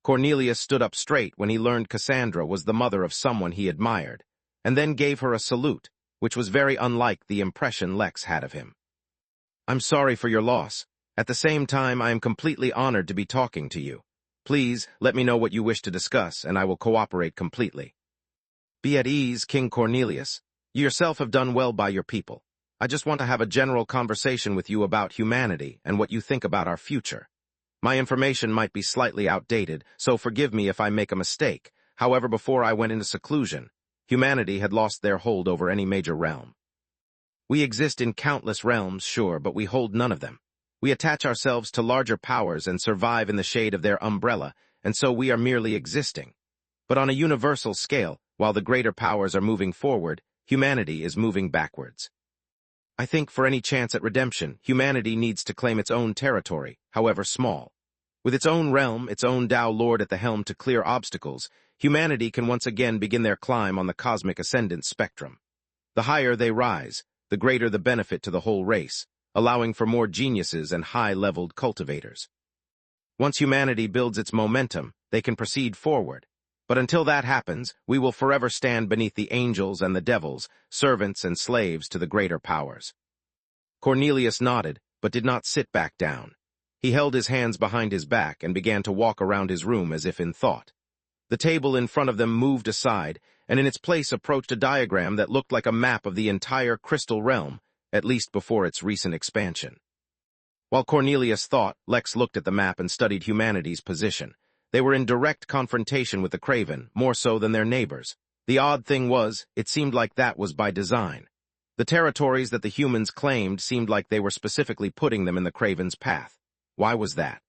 Cornelius stood up straight when he learned Cassandra was the mother of someone he admired, and then gave her a salute, which was very unlike the impression Lex had of him. I'm sorry for your loss. At the same time, I am completely honored to be talking to you. Please, let me know what you wish to discuss, and I will cooperate completely. Be at ease, King Cornelius. You yourself have done well by your people. I just want to have a general conversation with you about humanity and what you think about our future. My information might be slightly outdated, so forgive me if I make a mistake. However, before I went into seclusion, humanity had lost their hold over any major realm. We exist in countless realms, sure, but we hold none of them. We attach ourselves to larger powers and survive in the shade of their umbrella, and so we are merely existing. But on a universal scale, while the greater powers are moving forward, humanity is moving backwards. I think for any chance at redemption, humanity needs to claim its own territory, however small. With its own realm, its own Tao Lord at the helm to clear obstacles, humanity can once again begin their climb on the cosmic ascendant spectrum. The higher they rise, the greater the benefit to the whole race, allowing for more geniuses and high-leveled cultivators. Once humanity builds its momentum, they can proceed forward. But until that happens, we will forever stand beneath the angels and the devils, servants and slaves to the greater powers. Cornelius nodded, but did not sit back down. He held his hands behind his back and began to walk around his room as if in thought. The table in front of them moved aside, and in its place approached a diagram that looked like a map of the entire crystal realm, at least before its recent expansion. While Cornelius thought, Lex looked at the map and studied humanity's position. They were in direct confrontation with the Craven, more so than their neighbors. The odd thing was, it seemed like that was by design. The territories that the humans claimed seemed like they were specifically putting them in the Craven's path. Why was that?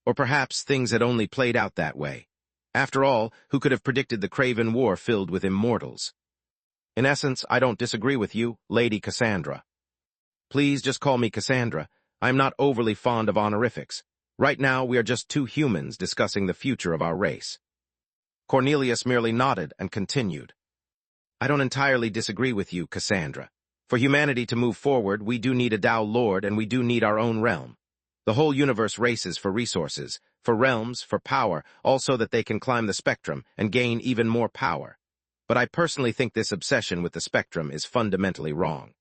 Or perhaps things had only played out that way. After all, who could have predicted the Craven War filled with immortals? In essence, I don't disagree with you, Lady Cassandra. Please just call me Cassandra. I am not overly fond of honorifics. Right now, we are just two humans discussing the future of our race. Cornelius merely nodded and continued. I don't entirely disagree with you, Cassandra. For humanity to move forward, we do need a Tao Lord and we do need our own realm. The whole universe races for resources, for realms, for power, also that they can climb the spectrum and gain even more power. But I personally think this obsession with the spectrum is fundamentally wrong.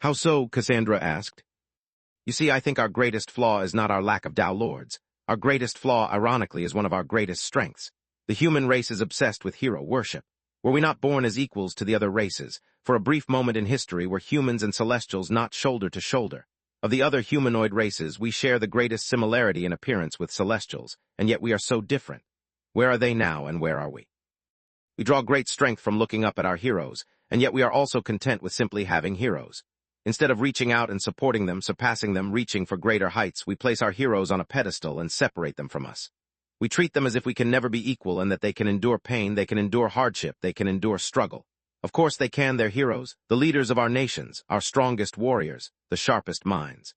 How so? Cassandra asked. You see, I think our greatest flaw is not our lack of Tao Lords. Our greatest flaw, ironically, is one of our greatest strengths. The human race is obsessed with hero worship. Were we not born as equals to the other races? For a brief moment in history were humans and celestials not shoulder to shoulder. Of the other humanoid races, we share the greatest similarity in appearance with celestials, and yet we are so different. Where are they now, and where are we? We draw great strength from looking up at our heroes, and yet we are also content with simply having heroes. Instead of reaching out and supporting them, surpassing them, reaching for greater heights, we place our heroes on a pedestal and separate them from us. We treat them as if we can never be equal and that they can endure pain, they can endure hardship, they can endure struggle. Of course they can, they're heroes, the leaders of our nations, our strongest warriors, the sharpest minds.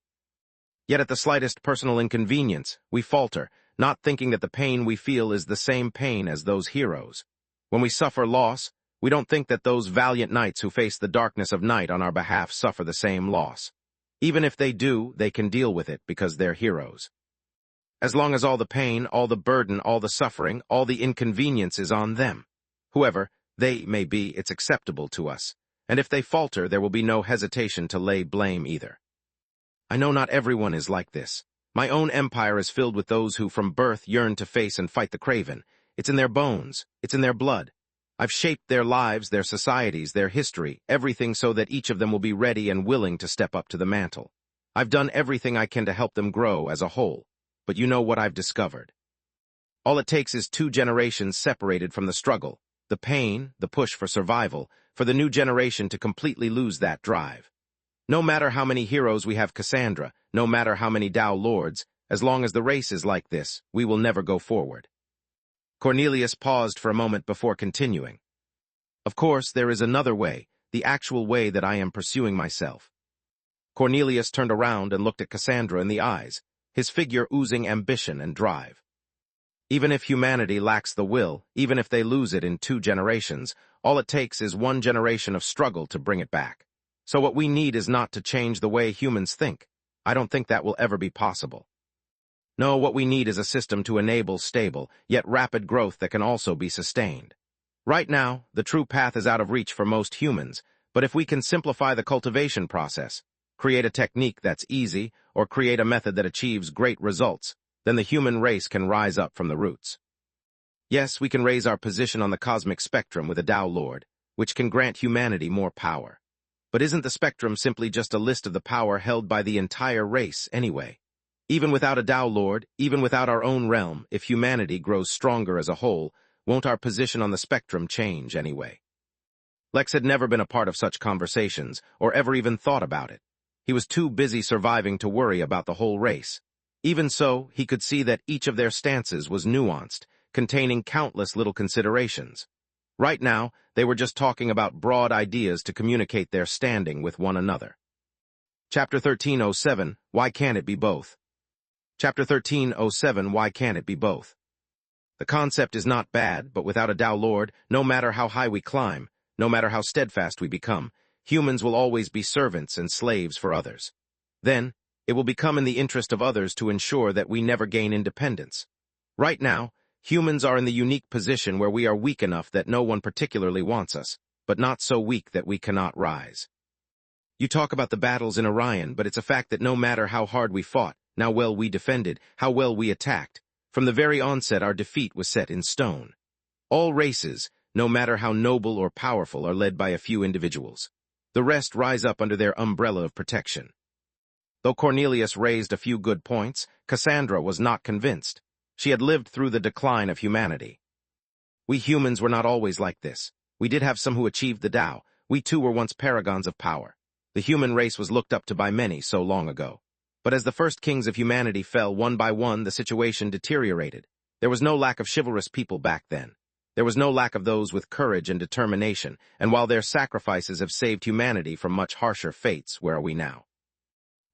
Yet at the slightest personal inconvenience, we falter, not thinking that the pain we feel is the same pain as those heroes. When we suffer loss, we don't think that those valiant knights who face the darkness of night on our behalf suffer the same loss. Even if they do, they can deal with it because they're heroes. As long as all the pain, all the burden, all the suffering, all the inconvenience is on them. Whoever they may be, it's acceptable to us. And if they falter, there will be no hesitation to lay blame either. I know not everyone is like this. My own empire is filled with those who from birth yearn to face and fight the Craven. It's in their bones. It's in their blood. I've shaped their lives, their societies, their history, everything so that each of them will be ready and willing to step up to the mantle. I've done everything I can to help them grow as a whole. But you know what I've discovered. All it takes is 2 generations separated from the struggle, the pain, the push for survival, for the new generation to completely lose that drive. No matter how many heroes we have, Cassandra, no matter how many Tao Lords, as long as the race is like this, we will never go forward. Cornelius paused for a moment before continuing. Of course, there is another way, the actual way that I am pursuing myself. Cornelius turned around and looked at Cassandra in the eyes, his figure oozing ambition and drive. Even if humanity lacks the will, even if they lose it in 2 generations, all it takes is 1 generation of struggle to bring it back. So what we need is not to change the way humans think. I don't think that will ever be possible. No, what we need is a system to enable stable, yet rapid growth that can also be sustained. Right now, the true path is out of reach for most humans, but if we can simplify the cultivation process, create a technique that's easy, or create a method that achieves great results, then the human race can rise up from the roots. Yes, we can raise our position on the cosmic spectrum with a Tao Lord, which can grant humanity more power. But isn't the spectrum simply just a list of the power held by the entire race anyway? Even without a Tao Lord, even without our own realm, if humanity grows stronger as a whole, won't our position on the spectrum change anyway? Lex had never been a part of such conversations, or ever even thought about it. He was too busy surviving to worry about the whole race. Even so, he could see that each of their stances was nuanced, containing countless little considerations. Right now, they were just talking about broad ideas to communicate their standing with one another. Chapter 1307, Why Can't It Be Both? Chapter 1307, Why Can't It Be Both? The concept is not bad, but without a Tao Lord, no matter how high we climb, no matter how steadfast we become, humans will always be servants and slaves for others. Then, it will become in the interest of others to ensure that we never gain independence. Right now, humans are in the unique position where we are weak enough that no one particularly wants us, but not so weak that we cannot rise. You talk about the battles in Orion, but it's a fact that no matter how hard we fought, how well we defended, how well we attacked, from the very onset our defeat was set in stone. All races, no matter how noble or powerful, are led by a few individuals. The rest rise up under their umbrella of protection. Though Cornelius raised a few good points, Cassandra was not convinced. She had lived through the decline of humanity. We humans were not always like this. We did have some who achieved the Tao. We too were once paragons of power. The human race was looked up to by many so long ago. But as the first kings of humanity fell one by one, the situation deteriorated. There was no lack of chivalrous people back then. There was no lack of those with courage and determination, and while their sacrifices have saved humanity from much harsher fates, where are we now?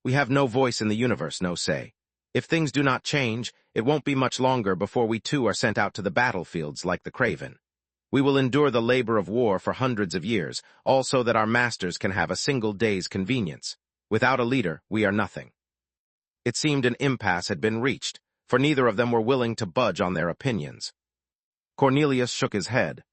We have no voice in the universe, no say. If things do not change, it won't be much longer before we too are sent out to the battlefields like the craven. We will endure the labor of war for hundreds of years, all so that our masters can have a single day's convenience. Without a leader, we are nothing. It seemed an impasse had been reached, for neither of them were willing to budge on their opinions. Cornelius shook his head.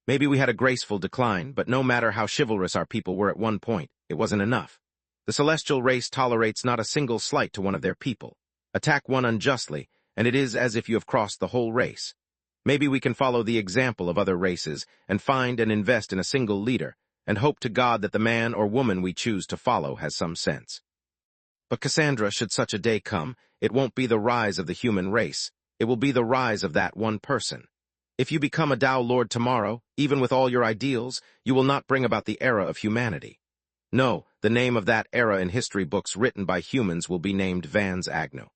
Maybe we had a graceful decline, but no matter how chivalrous our people were at one point, it wasn't enough. The celestial race tolerates not a single slight to one of their people. Attack one unjustly, and it is as if you have crossed the whole race. Maybe we can follow the example of other races and find and invest in a single leader, and hope to God that the man or woman we choose to follow has some sense. But Cassandra, should such a day come, it won't be the rise of the human race. It will be the rise of that one person. If you become a Tao Lord tomorrow, even with all your ideals, you will not bring about the era of humanity. No, the name of that era in history books written by humans will be named Vans Agno.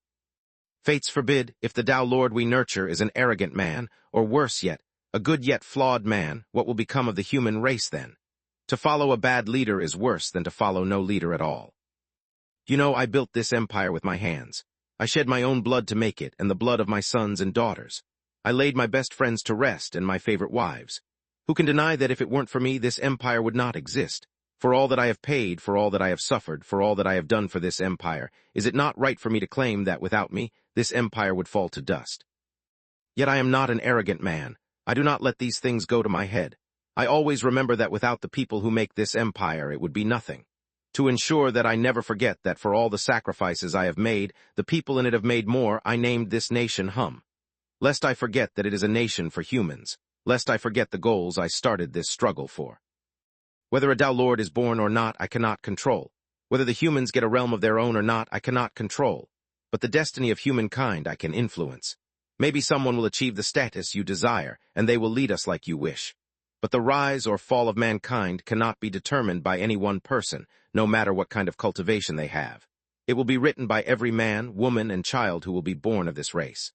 Fates forbid, if the Tao Lord we nurture is an arrogant man, or worse yet, a good yet flawed man, what will become of the human race then? To follow a bad leader is worse than to follow no leader at all. You know, I built this empire with my hands. I shed my own blood to make it, and the blood of my sons and daughters. I laid my best friends to rest and my favorite wives. Who can deny that if it weren't for me, this empire would not exist? For all that I have paid, for all that I have suffered, for all that I have done for this empire, is it not right for me to claim that without me, this empire would fall to dust? Yet I am not an arrogant man. I do not let these things go to my head. I always remember that without the people who make this empire, it would be nothing. To ensure that I never forget that for all the sacrifices I have made, the people in it have made more, I named this nation Hum. Lest I forget that it is a nation for humans, lest I forget the goals I started this struggle for. Whether a Tao Lord is born or not, I cannot control. Whether the humans get a realm of their own or not, I cannot control. But the destiny of humankind I can influence. Maybe someone will achieve the status you desire, and they will lead us like you wish. But the rise or fall of mankind cannot be determined by any one person, no matter what kind of cultivation they have. It will be written by every man, woman, and child who will be born of this race.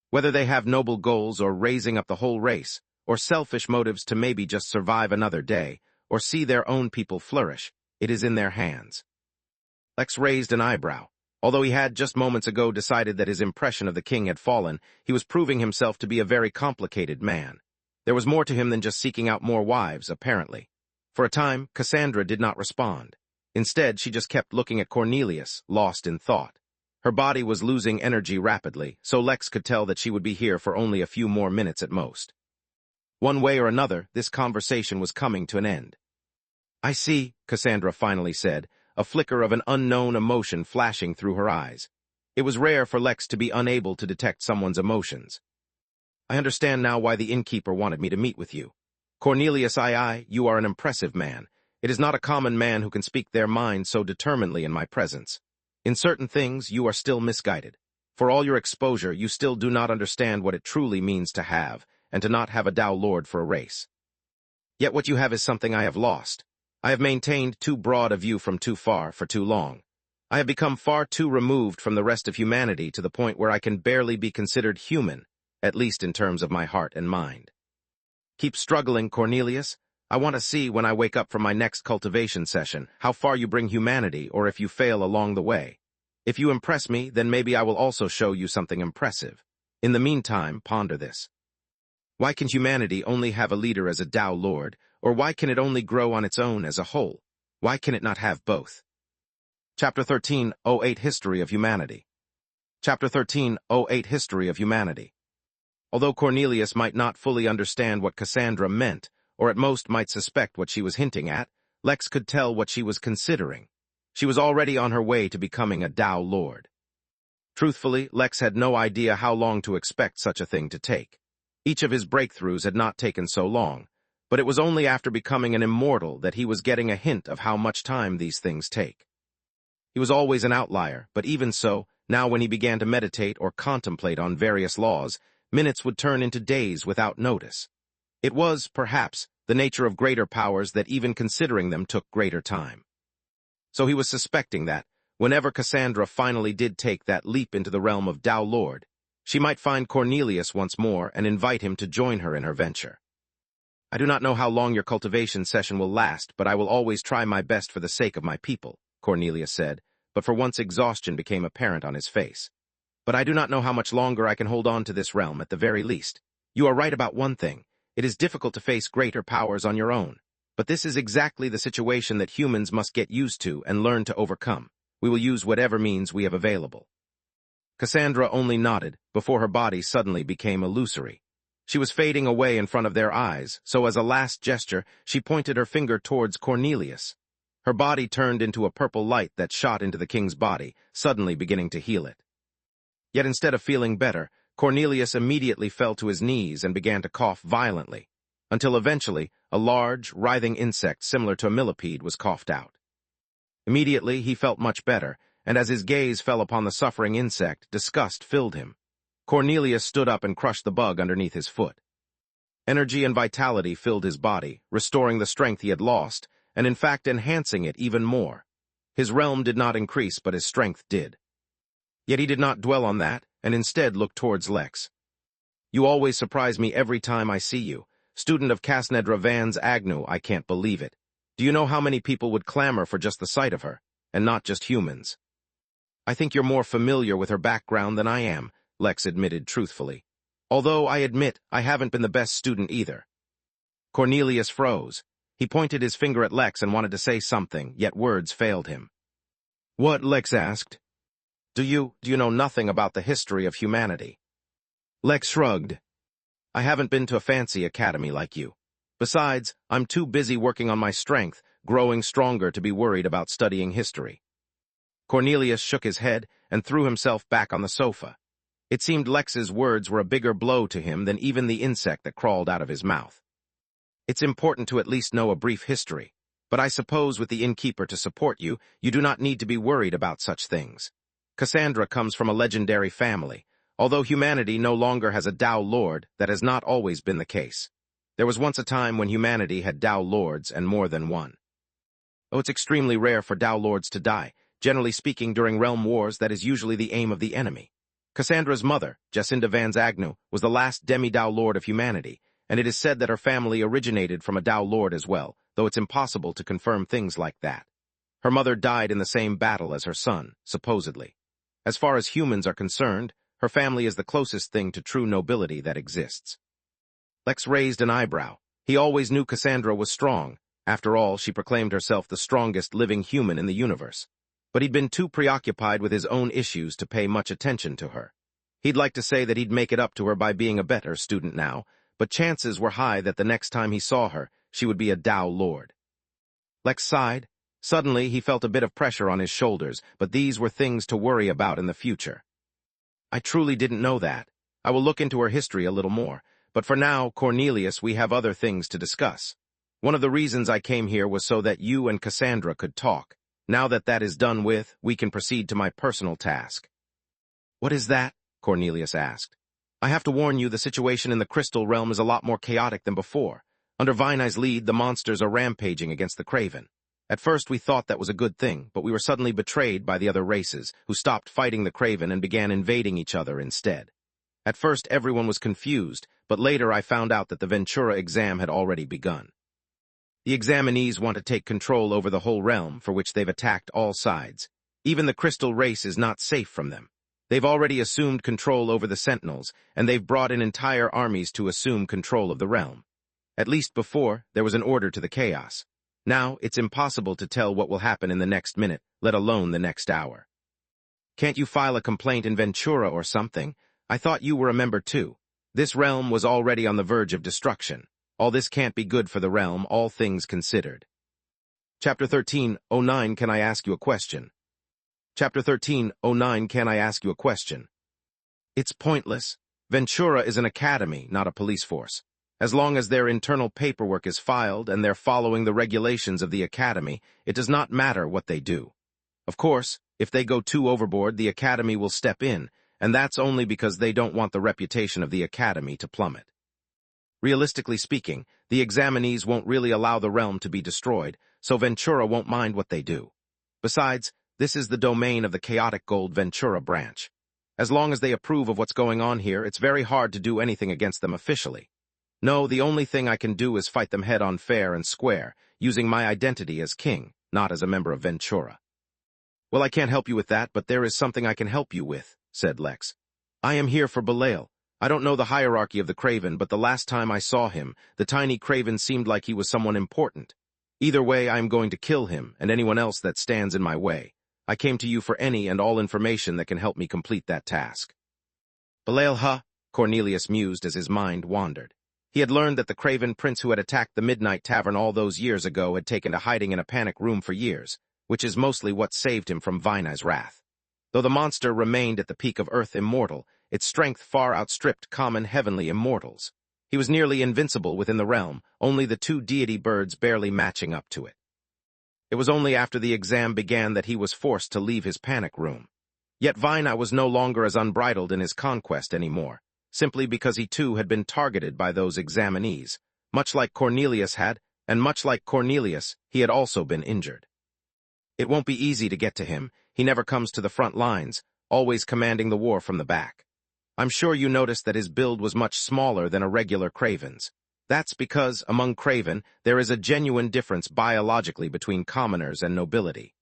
Whether they have noble goals or raising up the whole race, or selfish motives to maybe just survive another day, or see their own people flourish, it is in their hands. Lex raised an eyebrow. Although he had just moments ago decided that his impression of the king had fallen, he was proving himself to be a very complicated man. There was more to him than just seeking out more wives, apparently. For a time, Cassandra did not respond. Instead, she just kept looking at Cornelius, lost in thought. Her body was losing energy rapidly, so Lex could tell that she would be here for only a few more minutes at most. One way or another, this conversation was coming to an end. I see, Cassandra finally said, a flicker of an unknown emotion flashing through her eyes. It was rare for Lex to be unable to detect someone's emotions. I understand now why the innkeeper wanted me to meet with you. Cornelius II, you are an impressive man. It is not a common man who can speak their mind so determinedly in my presence. In certain things, you are still misguided. For all your exposure, you still do not understand what it truly means to have, and to not have a Tao Lord for a race. Yet what you have is something I have lost. I have maintained too broad a view from too far for too long. I have become far too removed from the rest of humanity to the point where I can barely be considered human, at least in terms of my heart and mind. Keep struggling, Cornelius. I want to see when I wake up from my next cultivation session how far you bring humanity or if you fail along the way. If you impress me, then maybe I will also show you something impressive. In the meantime, ponder this. Why can humanity only have a leader as a Tao Lord, or why can it only grow on its own as a whole? Why can it not have both? Chapter 13:08 History of Humanity. Chapter 13:08 History of Humanity. Although Cornelius might not fully understand what Cassandra meant, or at most might suspect what she was hinting at, Lex could tell what she was considering. She was already on her way to becoming a Tao Lord. Truthfully, Lex had no idea how long to expect such a thing to take. Each of his breakthroughs had not taken so long, but it was only after becoming an immortal that he was getting a hint of how much time these things take. He was always an outlier, but even so, now when he began to meditate or contemplate on various laws, minutes would turn into days without notice. It was, perhaps, the nature of greater powers that even considering them took greater time. So he was suspecting that, whenever Cassandra finally did take that leap into the realm of Tao Lord, she might find Cornelius once more and invite him to join her in her venture. I do not know how long your cultivation session will last, but I will always try my best for the sake of my people, Cornelius said, but for once exhaustion became apparent on his face. But I do not know how much longer I can hold on to this realm at the very least. You are right about one thing. It is difficult to face greater powers on your own. But this is exactly the situation that humans must get used to and learn to overcome. We will use whatever means we have available. Cassandra only nodded before her body suddenly became illusory. She was fading away in front of their eyes, so as a last gesture, she pointed her finger towards Cornelius. Her body turned into a purple light that shot into the king's body, suddenly beginning to heal it. Yet instead of feeling better, Cornelius immediately fell to his knees and began to cough violently, until eventually a large, writhing insect similar to a millipede was coughed out. Immediately he felt much better, and as his gaze fell upon the suffering insect, disgust filled him. Cornelius stood up and crushed the bug underneath his foot. Energy and vitality filled his body, restoring the strength he had lost, and in fact enhancing it even more. His realm did not increase, but his strength did. Yet he did not dwell on that, and instead looked towards Lex. You always surprise me every time I see you. Student of Cassandra Vans Agnew, I can't believe it. Do you know how many people would clamor for just the sight of her, and not just humans? I think you're more familiar with her background than I am, Lex admitted truthfully. Although I admit I haven't been the best student either. Cornelius froze. He pointed his finger at Lex and wanted to say something, yet words failed him. What? Lex asked. Do you know nothing about the history of humanity? Lex shrugged. I haven't been to a fancy academy like you. Besides, I'm too busy working on my strength, growing stronger to be worried about studying history. Cornelius shook his head and threw himself back on the sofa. It seemed Lex's words were a bigger blow to him than even the insect that crawled out of his mouth. It's important to at least know a brief history, but I suppose with the Innkeeper to support you, you do not need to be worried about such things. Cassandra comes from a legendary family. Although humanity no longer has a Tao Lord, that has not always been the case. There was once a time when humanity had Tao Lords and more than one. Oh, it's extremely rare for Tao Lords to die. Generally speaking, during realm wars, that is usually the aim of the enemy. Cassandra's mother, Jacinda Vans Agnew, was the last demi-Tao Lord of humanity, and it is said that her family originated from a Tao Lord as well, though it's impossible to confirm things like that. Her mother died in the same battle as her son, supposedly. As far as humans are concerned, her family is the closest thing to true nobility that exists. Lex raised an eyebrow. He always knew Cassandra was strong. After all, she proclaimed herself the strongest living human in the universe. But he'd been too preoccupied with his own issues to pay much attention to her. He'd like to say that he'd make it up to her by being a better student now, but chances were high that the next time he saw her, she would be a Tao Lord. Lex sighed. Suddenly, he felt a bit of pressure on his shoulders, but these were things to worry about in the future. I truly didn't know that. I will look into her history a little more, but for now, Cornelius, we have other things to discuss. One of the reasons I came here was so that you and Cassandra could talk. Now that that is done with, we can proceed to my personal task. What is that? Cornelius asked. I have to warn you, the situation in the Crystal Realm is a lot more chaotic than before. Under Vinai's lead, the monsters are rampaging against the Craven. At first we thought that was a good thing, but we were suddenly betrayed by the other races, who stopped fighting the Craven and began invading each other instead. At first everyone was confused, but later I found out that the Ventura exam had already begun. The examinees want to take control over the whole realm, for which they've attacked all sides. Even the Crystal race is not safe from them. They've already assumed control over the Sentinels, and they've brought in entire armies to assume control of the realm. At least before, there was an order to the chaos. Now, it's impossible to tell what will happen in the next minute, let alone the next hour. Can't you file a complaint in Ventura or something? I thought you were a member too. This realm was already on the verge of destruction. All this can't be good for the realm, all things considered. Chapter 13:09 Can I ask you a question? Chapter 13:09 Can I ask you a question? It's pointless. Ventura is an academy, not a police force. As long as their internal paperwork is filed and they're following the regulations of the academy, it does not matter what they do. Of course, if they go too overboard, the academy will step in, and that's only because they don't want the reputation of the academy to plummet. Realistically speaking, the examinees won't really allow the realm to be destroyed, so Ventura won't mind what they do. Besides, this is the domain of the Chaotic Gold Ventura branch. As long as they approve of what's going on here, it's very hard to do anything against them officially. No, the only thing I can do is fight them head-on fair and square, using my identity as king, not as a member of Ventura. Well, I can't help you with that, but there is something I can help you with, said Lex. I am here for Belial. I don't know the hierarchy of the Craven, but the last time I saw him, the tiny Craven seemed like he was someone important. Either way, I am going to kill him and anyone else that stands in my way. I came to you for any and all information that can help me complete that task. Belial, huh? Cornelius mused as his mind wandered. He had learned that the Craven prince who had attacked the Midnight Tavern all those years ago had taken to hiding in a panic room for years, which is mostly what saved him from Vinai's wrath. Though the monster remained at the peak of Earth immortal, its strength far outstripped common heavenly immortals. He was nearly invincible within the realm, only the two deity birds barely matching up to it. It was only after the exam began that he was forced to leave his panic room. Yet Vinai was no longer as unbridled in his conquest anymore, simply because he too had been targeted by those examinees. Much like Cornelius had, and much like Cornelius, he had also been injured. It won't be easy to get to him. He never comes to the front lines, always commanding the war from the back. I'm sure you noticed that his build was much smaller than a regular Craven's. That's because, among Craven, there is a genuine difference biologically between commoners and nobility.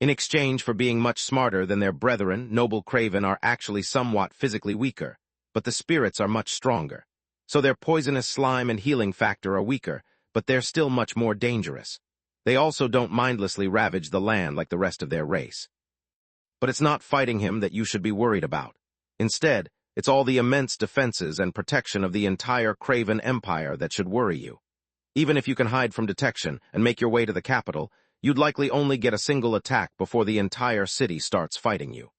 In exchange for being much smarter than their brethren, noble Craven are actually somewhat physically weaker, but the spirits are much stronger. So their poisonous slime and healing factor are weaker, but they're still much more dangerous. They also don't mindlessly ravage the land like the rest of their race. But it's not fighting him that you should be worried about. Instead, it's all the immense defenses and protection of the entire Craven Empire that should worry you. Even if you can hide from detection and make your way to the capital, you'd likely only get a single attack before the entire city starts fighting you.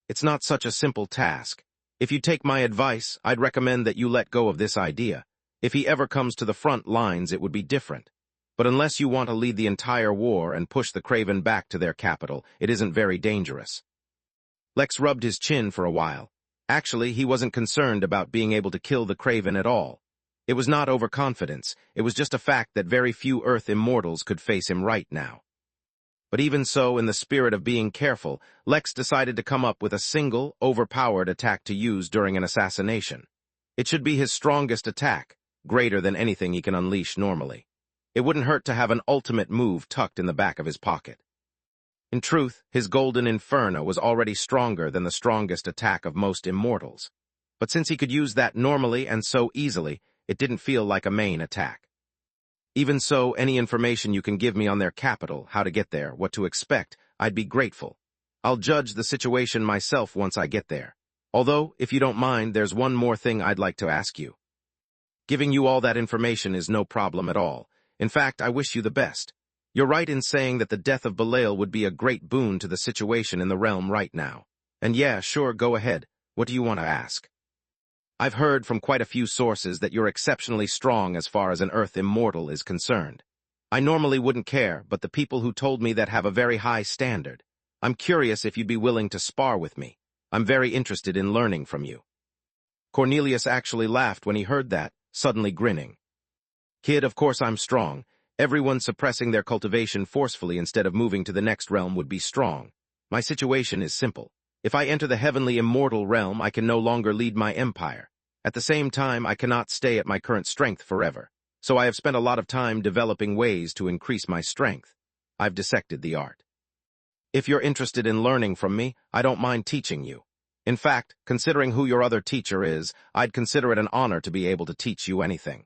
It's not such a simple task. If you take my advice, I'd recommend that you let go of this idea. If he ever comes to the front lines, it would be different. But unless you want to lead the entire war and push the Craven back to their capital, it isn't very dangerous. Lex rubbed his chin for a while. Actually, he wasn't concerned about being able to kill the Craven at all. It was not overconfidence, it was just a fact that very few Earth immortals could face him right now. But even so, in the spirit of being careful, Lex decided to come up with a single, overpowered attack to use during an assassination. It should be his strongest attack, greater than anything he can unleash normally. It wouldn't hurt to have an ultimate move tucked in the back of his pocket. In truth, his Golden Inferno was already stronger than the strongest attack of most immortals. But since he could use that normally and so easily, it didn't feel like a main attack. Even so, any information you can give me on their capital, how to get there, what to expect, I'd be grateful. I'll judge the situation myself once I get there. Although, if you don't mind, there's one more thing I'd like to ask you. Giving you all that information is no problem at all. In fact, I wish you the best. You're right in saying that the death of Belial would be a great boon to the situation in the realm right now. And yeah, sure, go ahead. What do you want to ask? I've heard from quite a few sources that you're exceptionally strong as far as an Earth immortal is concerned. I normally wouldn't care, but the people who told me that have a very high standard. I'm curious if you'd be willing to spar with me. I'm very interested in learning from you. Cornelius actually laughed when he heard that, suddenly grinning. Kid, of course I'm strong. Everyone suppressing their cultivation forcefully instead of moving to the next realm would be strong. My situation is simple. If I enter the heavenly immortal realm, I can no longer lead my empire. At the same time, I cannot stay at my current strength forever. So I have spent a lot of time developing ways to increase my strength. I've dissected the art. If you're interested in learning from me, I don't mind teaching you. In fact, considering who your other teacher is, I'd consider it an honor to be able to teach you anything.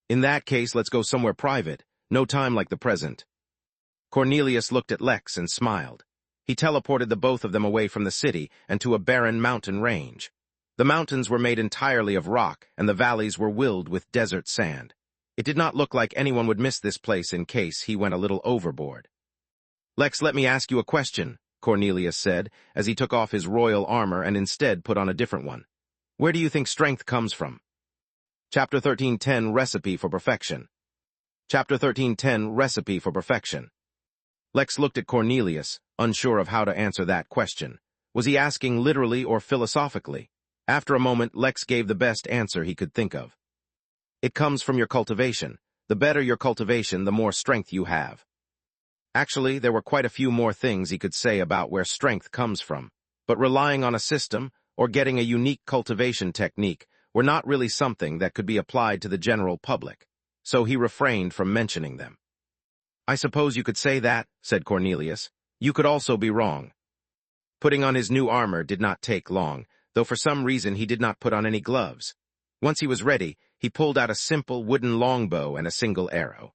In that case, let's go somewhere private. No time like the present. Cornelius looked at Lex and smiled. He teleported the both of them away from the city and to a barren mountain range. The mountains were made entirely of rock, and the valleys were willed with desert sand. It did not look like anyone would miss this place in case he went a little overboard. Lex, let me ask you a question, Cornelius said, as he took off his royal armor and instead put on a different one. Where do you think strength comes from? Chapter 13:10 Recipe for Perfection. Chapter 13:10 Recipe for Perfection. Lex looked at Cornelius, unsure of how to answer that question. Was he asking literally or philosophically? After a moment, Lex gave the best answer he could think of. It comes from your cultivation. The better your cultivation, the more strength you have. Actually, there were quite a few more things he could say about where strength comes from, but relying on a system or getting a unique cultivation technique were not really something that could be applied to the general public, so he refrained from mentioning them. I suppose you could say that, said Cornelius. You could also be wrong. Putting on his new armor did not take long, though for some reason he did not put on any gloves. Once he was ready, he pulled out a simple wooden longbow and a single arrow.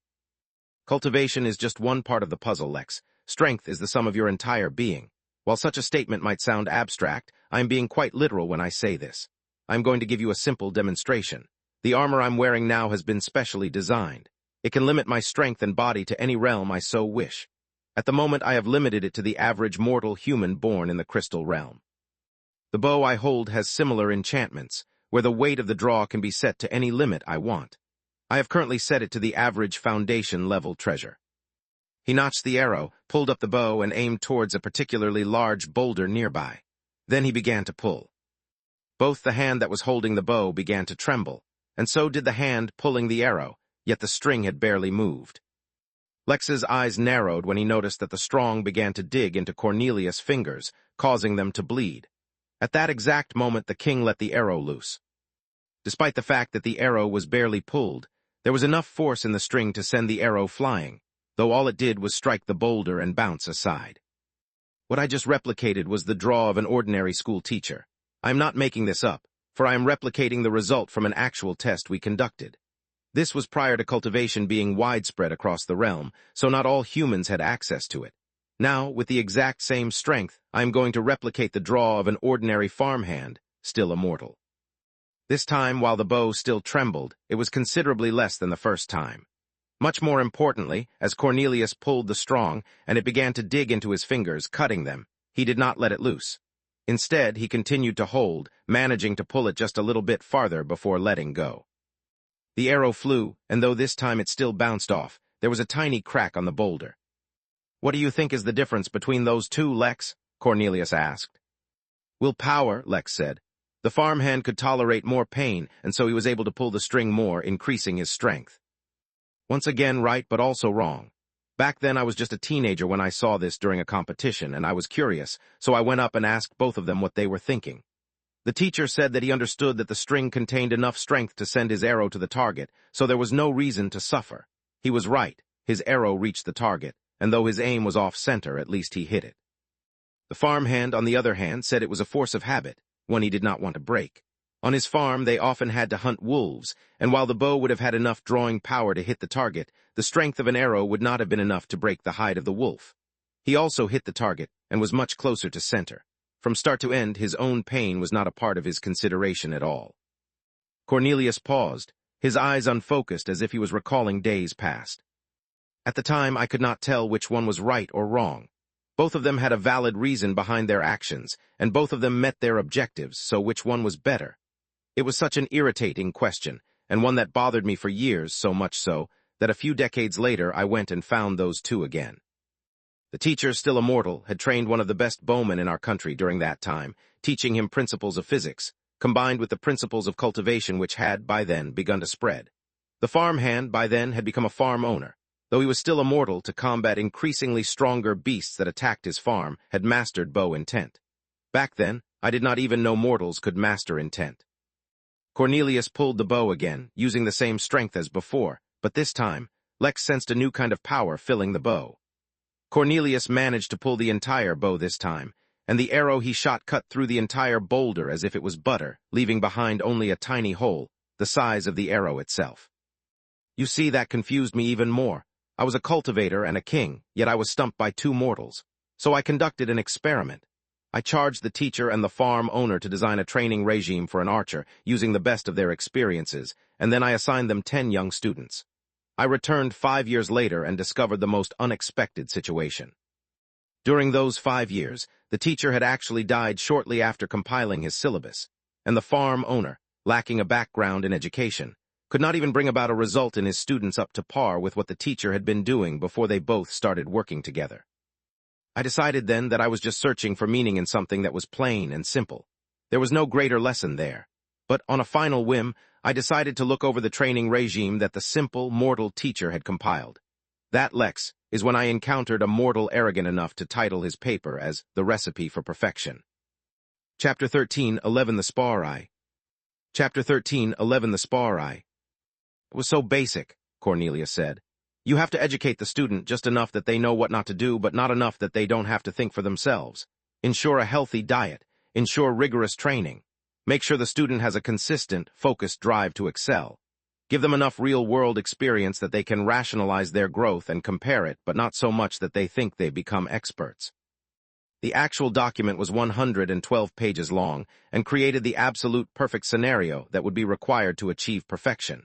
Cultivation is just one part of the puzzle, Lex. Strength is the sum of your entire being. While such a statement might sound abstract, I am being quite literal when I say this. I'm going to give you a simple demonstration. The armor I'm wearing now has been specially designed. It can limit my strength and body to any realm I so wish. At the moment, I have limited it to the average mortal human born in the crystal realm. The bow I hold has similar enchantments, where the weight of the draw can be set to any limit I want. I have currently set it to the average foundation-level treasure. He notched the arrow, pulled up the bow, and aimed towards a particularly large boulder nearby. Then he began to pull. Both the hand that was holding the bow began to tremble, and so did the hand pulling the arrow, yet the string had barely moved. Lex's eyes narrowed when he noticed that the strong began to dig into Cornelius' fingers, causing them to bleed. At that exact moment, the king let the arrow loose. Despite the fact that the arrow was barely pulled, there was enough force in the string to send the arrow flying, though all it did was strike the boulder and bounce aside. What I just replicated was the draw of an ordinary school teacher. I am not making this up, for I am replicating the result from an actual test we conducted. This was prior to cultivation being widespread across the realm, so not all humans had access to it. Now, with the exact same strength, I am going to replicate the draw of an ordinary farmhand, still immortal. This time, while the bow still trembled, it was considerably less than the first time. Much more importantly, as Cornelius pulled the strong, and it began to dig into his fingers, cutting them, he did not let it loose. Instead, he continued to hold, managing to pull it just a little bit farther before letting go. The arrow flew, and though this time it still bounced off, there was a tiny crack on the boulder. What do you think is the difference between those two, Lex? Cornelius asked. Willpower, Lex said. The farmhand could tolerate more pain, and so he was able to pull the string more, increasing his strength. Once again, right, but also wrong. Back then, I was just a teenager when I saw this during a competition, and I was curious, so I went up and asked both of them what they were thinking. The teacher said that he understood that the string contained enough strength to send his arrow to the target, so there was no reason to suffer. He was right. His arrow reached the target, and though his aim was off-center, at least he hit it. The farmhand, on the other hand, said it was a force of habit, one he did not want to break. On his farm, they often had to hunt wolves, and while the bow would have had enough drawing power to hit the target, the strength of an arrow would not have been enough to break the hide of the wolf. He also hit the target, and was much closer to center. From start to end, his own pain was not a part of his consideration at all. Cornelius paused, his eyes unfocused as if he was recalling days past. At the time, I could not tell which one was right or wrong. Both of them had a valid reason behind their actions, and both of them met their objectives, so which one was better? It was such an irritating question, and one that bothered me for years, so much so, that a few decades later I went and found those two again. The teacher, still immortal, had trained one of the best bowmen in our country during that time, teaching him principles of physics, combined with the principles of cultivation which had, by then, begun to spread. The farmhand, by then, had become a farm owner. Though he was still immortal, to combat increasingly stronger beasts that attacked his farm, had mastered bow intent. Back then, I did not even know mortals could master intent. Cornelius pulled the bow again, using the same strength as before, but this time, Lex sensed a new kind of power filling the bow. Cornelius managed to pull the entire bow this time, and the arrow he shot cut through the entire boulder as if it was butter, leaving behind only a tiny hole, the size of the arrow itself. You see, that confused me even more. I was a cultivator and a king, yet I was stumped by two mortals. So I conducted an experiment. I charged the teacher and the farm owner to design a training regime for an archer, using the best of their experiences, and then I assigned them 10 young students. I returned 5 years later and discovered the most unexpected situation. During those 5 years, the teacher had actually died shortly after compiling his syllabus, and the farm owner, lacking a background in education, could not even bring about a result in his students up to par with what the teacher had been doing before they both started working together. I decided then that I was just searching for meaning in something that was plain and simple. There was no greater lesson there. But on a final whim, I decided to look over the training regime that the simple, mortal teacher had compiled. That, Lex, is when I encountered a mortal arrogant enough to title his paper as The Recipe for Perfection. Chapter 13, 11 The Spari. Chapter 13, 11 The Spari. It was so basic, Cornelius said. You have to educate the student just enough that they know what not to do, but not enough that they don't have to think for themselves. Ensure a healthy diet. Ensure rigorous training. Make sure the student has a consistent, focused drive to excel. Give them enough real-world experience that they can rationalize their growth and compare it, but not so much that they think they become experts. The actual document was 112 pages long and created the absolute perfect scenario that would be required to achieve perfection.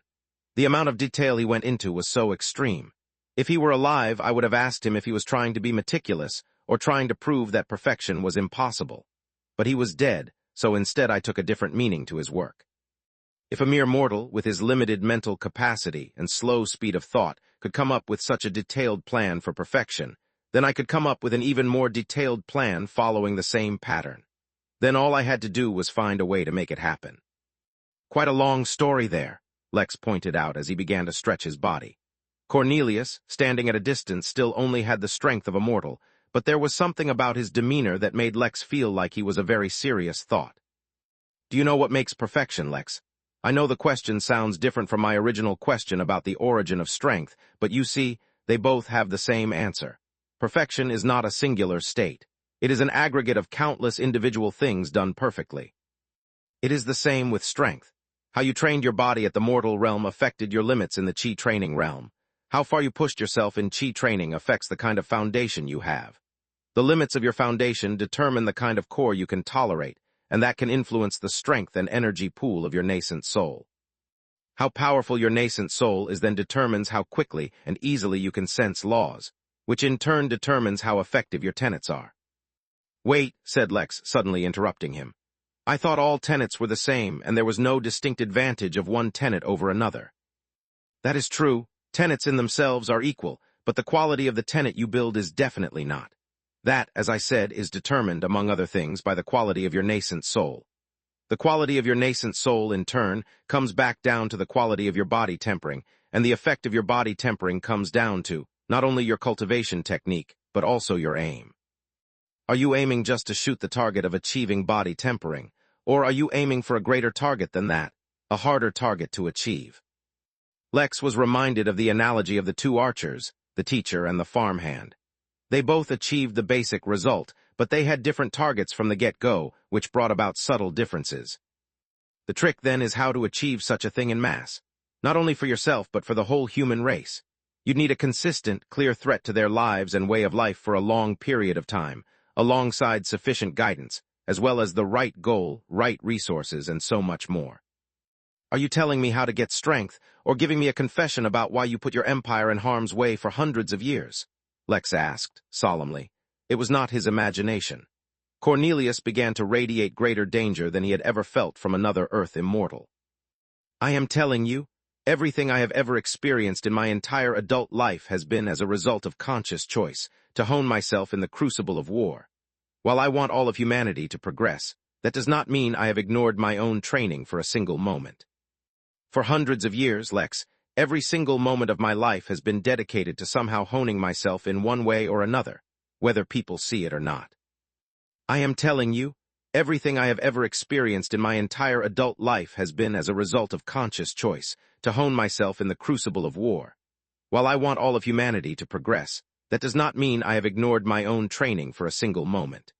The amount of detail he went into was so extreme. If he were alive, I would have asked him if he was trying to be meticulous or trying to prove that perfection was impossible. But he was dead, so instead I took a different meaning to his work. If a mere mortal, with his limited mental capacity and slow speed of thought, could come up with such a detailed plan for perfection, then I could come up with an even more detailed plan following the same pattern. Then all I had to do was find a way to make it happen. Quite a long story there, Lex pointed out as he began to stretch his body. Cornelius, standing at a distance, still only had the strength of a mortal, but there was something about his demeanor that made Lex feel like he was a very serious thought. Do you know what makes perfection, Lex? I know the question sounds different from my original question about the origin of strength, but you see, they both have the same answer. Perfection is not a singular state. It is an aggregate of countless individual things done perfectly. It is the same with strength. How you trained your body at the mortal realm affected your limits in the chi training realm. How far you pushed yourself in chi training affects the kind of foundation you have. The limits of your foundation determine the kind of core you can tolerate, and that can influence the strength and energy pool of your nascent soul. How powerful your nascent soul is then determines how quickly and easily you can sense laws, which in turn determines how effective your tenets are. Wait, said Lex, suddenly interrupting him. I thought all tenets were the same, and there was no distinct advantage of one tenet over another. That is true. Tenets in themselves are equal, but the quality of the tenet you build is definitely not. That, as I said, is determined, among other things, by the quality of your nascent soul. The quality of your nascent soul, in turn, comes back down to the quality of your body tempering, and the effect of your body tempering comes down to not only your cultivation technique, but also your aim. Are you aiming just to shoot the target of achieving body tempering, or are you aiming for a greater target than that, a harder target to achieve? Lex was reminded of the analogy of the two archers, the teacher and the farmhand. They both achieved the basic result, but they had different targets from the get-go, which brought about subtle differences. The trick, then, is how to achieve such a thing in mass, not only for yourself but for the whole human race. You'd need a consistent, clear threat to their lives and way of life for a long period of time, alongside sufficient guidance, as well as the right goal, right resources, and so much more. Are you telling me how to get strength, or giving me a confession about why you put your empire in harm's way for hundreds of years? Lex asked, solemnly. It was not his imagination. Cornelius began to radiate greater danger than he had ever felt from another Earth immortal. I am telling you, everything I have ever experienced in my entire adult life has been as a result of conscious choice, to hone myself in the crucible of war. While I want all of humanity to progress, that does not mean I have ignored my own training for a single moment. For hundreds of years, Lex, every single moment of my life has been dedicated to somehow honing myself in one way or another, whether people see it or not. I am telling you, everything I have ever experienced in my entire adult life has been as a result of conscious choice, to hone myself in the crucible of war. While I want all of humanity to progress, that does not mean I have ignored my own training for a single moment.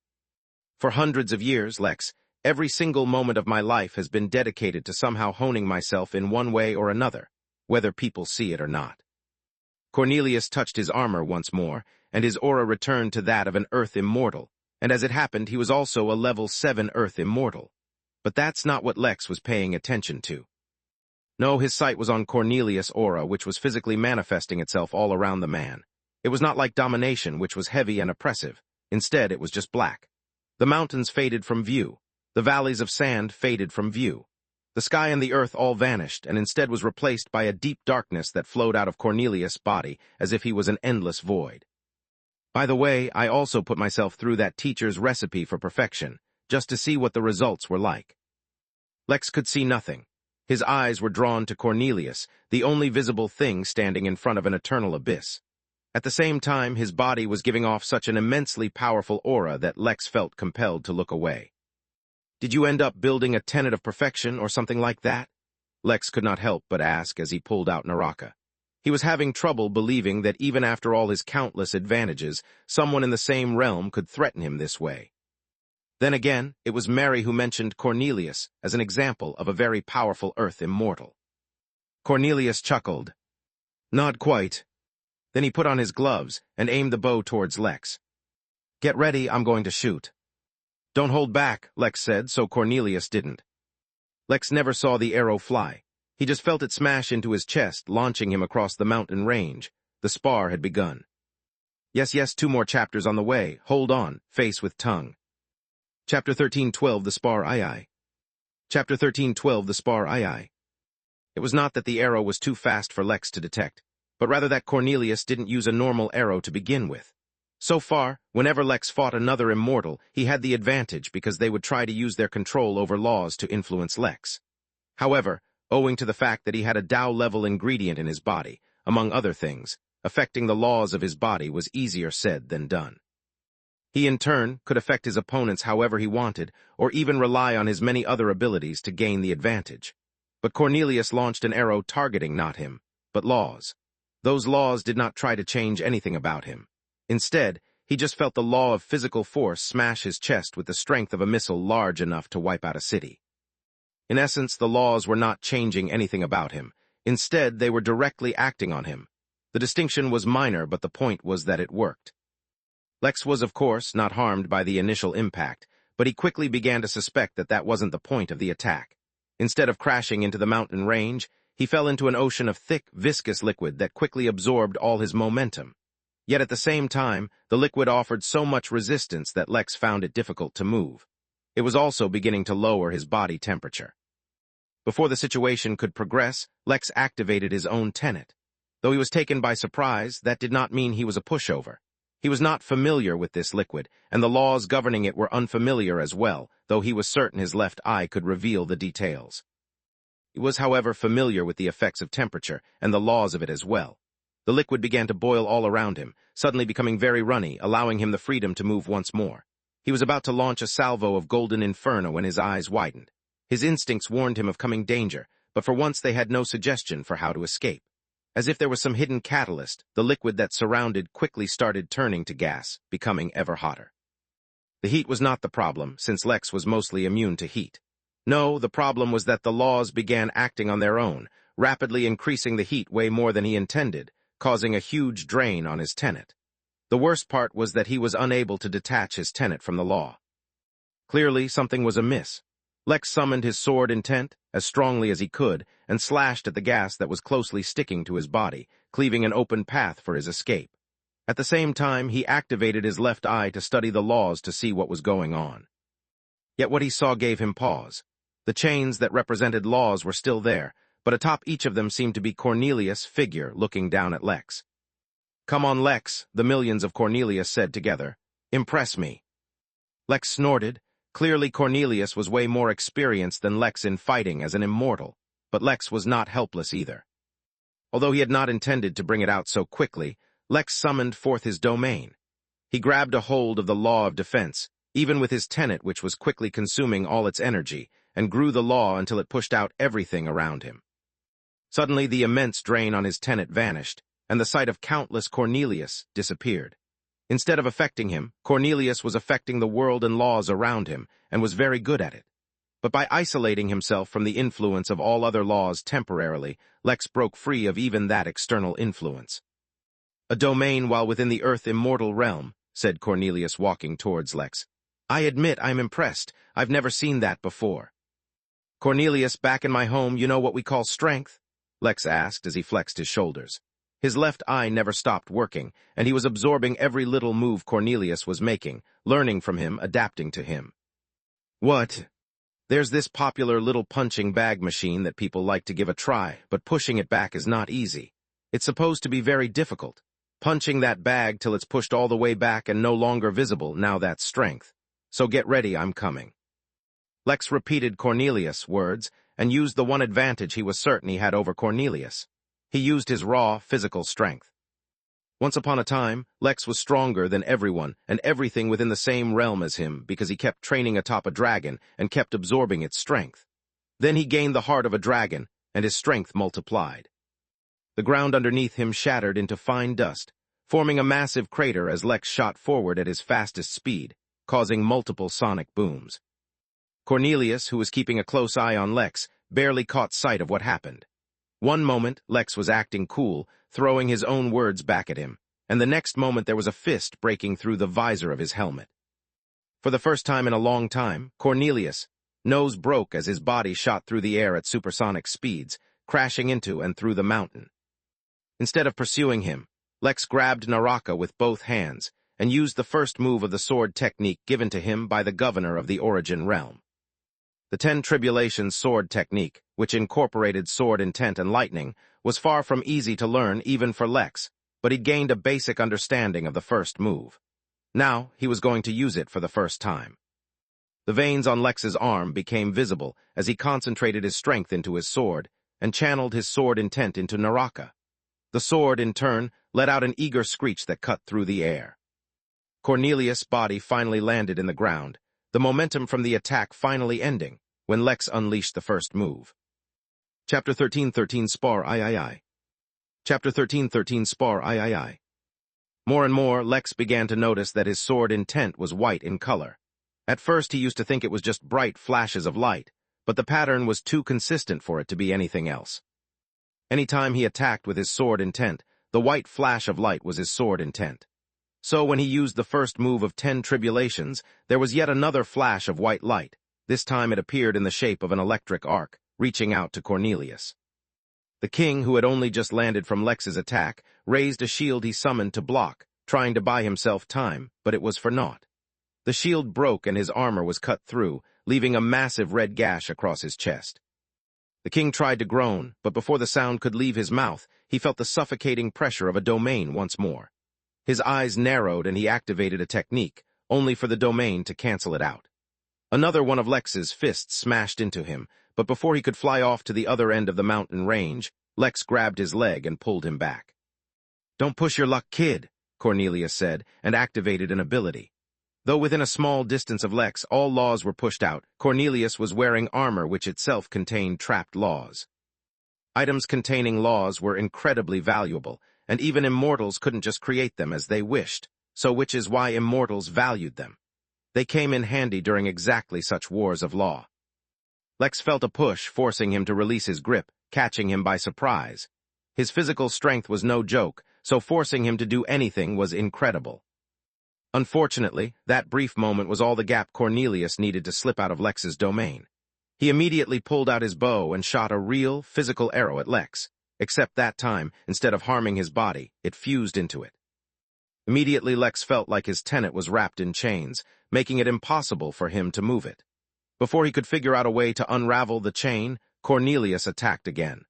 For hundreds of years, Lex, every single moment of my life has been dedicated to somehow honing myself in one way or another, whether people see it or not. Cornelius touched his armor once more, and his aura returned to that of an Earth immortal, and as it happened, he was also a level 7 Earth immortal. But that's not what Lex was paying attention to. No, his sight was on Cornelius' aura, which was physically manifesting itself all around the man. It was not like domination, which was heavy and oppressive. Instead, it was just black. The mountains faded from view. The valleys of sand faded from view. The sky and the earth all vanished, and instead was replaced by a deep darkness that flowed out of Cornelius' body as if he was an endless void. By the way, I also put myself through that teacher's recipe for perfection, just to see what the results were like. Lex could see nothing. His eyes were drawn to Cornelius, the only visible thing standing in front of an eternal abyss. At the same time, his body was giving off such an immensely powerful aura that Lex felt compelled to look away. Did you end up building a tenet of perfection or something like that? Lex could not help but ask as he pulled out Naraka. He was having trouble believing that even after all his countless advantages, someone in the same realm could threaten him this way. Then again, it was Mary who mentioned Cornelius as an example of a very powerful Earth immortal. Cornelius chuckled. Not quite. Then he put on his gloves and aimed the bow towards Lex. Get ready, I'm going to shoot. Don't hold back, Lex said, so Cornelius didn't. Lex never saw the arrow fly. He just felt it smash into his chest, launching him across the mountain range. The spar had begun. Yes, 2 more chapters on the way. Hold on, face with tongue. Chapter 13:12 The Spar Aye. Chapter 13:12 The Spar Aye. It was not that the arrow was too fast for Lex to detect, but rather that Cornelius didn't use a normal arrow to begin with. So far, whenever Lex fought another immortal, he had the advantage because they would try to use their control over laws to influence Lex. However, owing to the fact that he had a Tao-level ingredient in his body, among other things, affecting the laws of his body was easier said than done. He, in turn, could affect his opponents however he wanted, or even rely on his many other abilities to gain the advantage. But Cornelius launched an arrow targeting not him, but laws. Those laws did not try to change anything about him. Instead, he just felt the law of physical force smash his chest with the strength of a missile large enough to wipe out a city. In essence, the laws were not changing anything about him. Instead, they were directly acting on him. The distinction was minor, but the point was that it worked. Lex was, of course, not harmed by the initial impact, but he quickly began to suspect that that wasn't the point of the attack. Instead of crashing into the mountain range, he fell into an ocean of thick, viscous liquid that quickly absorbed all his momentum. Yet at the same time, the liquid offered so much resistance that Lex found it difficult to move. It was also beginning to lower his body temperature. Before the situation could progress, Lex activated his own tenet. Though he was taken by surprise, that did not mean he was a pushover. He was not familiar with this liquid, and the laws governing it were unfamiliar as well, though he was certain his left eye could reveal the details. He was, however, familiar with the effects of temperature and the laws of it as well. The liquid began to boil all around him, suddenly becoming very runny, allowing him the freedom to move once more. He was about to launch a salvo of golden inferno when his eyes widened. His instincts warned him of coming danger, but for once they had no suggestion for how to escape. As if there was some hidden catalyst, the liquid that surrounded quickly started turning to gas, becoming ever hotter. The heat was not the problem, since Lex was mostly immune to heat. No, the problem was that the laws began acting on their own, rapidly increasing the heat way more than he intended, causing a huge drain on his tenet. The worst part was that he was unable to detach his tenet from the law. Clearly, something was amiss. Lex summoned his sword intent as strongly as he could and slashed at the gas that was closely sticking to his body, cleaving an open path for his escape. At the same time, he activated his left eye to study the laws to see what was going on. Yet what he saw gave him pause. The chains that represented laws were still there, but atop each of them seemed to be Cornelius' figure looking down at Lex. "Come on, Lex," the millions of Cornelius said together. "Impress me." Lex snorted. Clearly Cornelius was way more experienced than Lex in fighting as an immortal, but Lex was not helpless either. Although he had not intended to bring it out so quickly, Lex summoned forth his domain. He grabbed a hold of the law of defense, even with his tenet which was quickly consuming all its energy, and grew the law until it pushed out everything around him. Suddenly the immense drain on his tenet vanished, and the sight of countless Cornelius disappeared. Instead of affecting him, Cornelius was affecting the world and laws around him, and was very good at it. But by isolating himself from the influence of all other laws temporarily, Lex broke free of even that external influence. "A domain while within the Earth immortal realm," said Cornelius walking towards Lex. "I admit I'm impressed. I've never seen that before." "Cornelius, back in my home, you know what we call strength?" Lex asked as he flexed his shoulders. His left eye never stopped working, and he was absorbing every little move Cornelius was making, learning from him, adapting to him. "What?" "There's this popular little punching bag machine that people like to give a try, but pushing it back is not easy. It's supposed to be very difficult. Punching that bag till it's pushed all the way back and no longer visible, now that's strength. So get ready, I'm coming." Lex repeated Cornelius' words and used the one advantage he was certain he had over Cornelius. He used his raw, physical strength. Once upon a time, Lex was stronger than everyone and everything within the same realm as him because he kept training atop a dragon and kept absorbing its strength. Then he gained the heart of a dragon, and his strength multiplied. The ground underneath him shattered into fine dust, forming a massive crater as Lex shot forward at his fastest speed, causing multiple sonic booms. Cornelius, who was keeping a close eye on Lex, barely caught sight of what happened. One moment, Lex was acting cool, throwing his own words back at him, and the next moment there was a fist breaking through the visor of his helmet. For the first time in a long time, Cornelius' nose broke as his body shot through the air at supersonic speeds, crashing into and through the mountain. Instead of pursuing him, Lex grabbed Naraka with both hands and used the first move of the sword technique given to him by the governor of the Origin realm. The 10 Tribulations sword technique, which incorporated sword intent and lightning, was far from easy to learn even for Lex, but he'd gained a basic understanding of the first move. Now, he was going to use it for the first time. The veins on Lex's arm became visible as he concentrated his strength into his sword and channeled his sword intent into Naraka. The sword, in turn, let out an eager screech that cut through the air. Cornelius' body finally landed in the ground, the momentum from the attack finally ending, when Lex unleashed the first move. Chapter 13:13 Spar III. Chapter 13:13 Spar III. More and more, Lex began to notice that his sword intent was white in color. At first, he used to think it was just bright flashes of light, but the pattern was too consistent for it to be anything else. Anytime he attacked with his sword intent, the white flash of light was his sword intent. So when he used the first move of 10 Tribulations, there was yet another flash of white light. This time it appeared in the shape of an electric arc, reaching out to Cornelius. The king, who had only just landed from Lex's attack, raised a shield he summoned to block, trying to buy himself time, but it was for naught. The shield broke and his armor was cut through, leaving a massive red gash across his chest. The king tried to groan, but before the sound could leave his mouth, he felt the suffocating pressure of a domain once more. His eyes narrowed and he activated a technique, only for the domain to cancel it out. Another one of Lex's fists smashed into him, but before he could fly off to the other end of the mountain range, Lex grabbed his leg and pulled him back. "Don't push your luck, kid," Cornelius said, and activated an ability. Though within a small distance of Lex all laws were pushed out, Cornelius was wearing armor which itself contained trapped laws. Items containing laws were incredibly valuable, and even immortals couldn't just create them as they wished, so which is why immortals valued them. They came in handy during exactly such wars of law. Lex felt a push, forcing him to release his grip, catching him by surprise. His physical strength was no joke, so forcing him to do anything was incredible. Unfortunately, that brief moment was all the gap Cornelius needed to slip out of Lex's domain. He immediately pulled out his bow and shot a real, physical arrow at Lex, except that time, instead of harming his body, it fused into it. Immediately Lex felt like his tenet was wrapped in chains, making it impossible for him to move it. Before he could figure out a way to unravel the chain, Cornelius attacked again.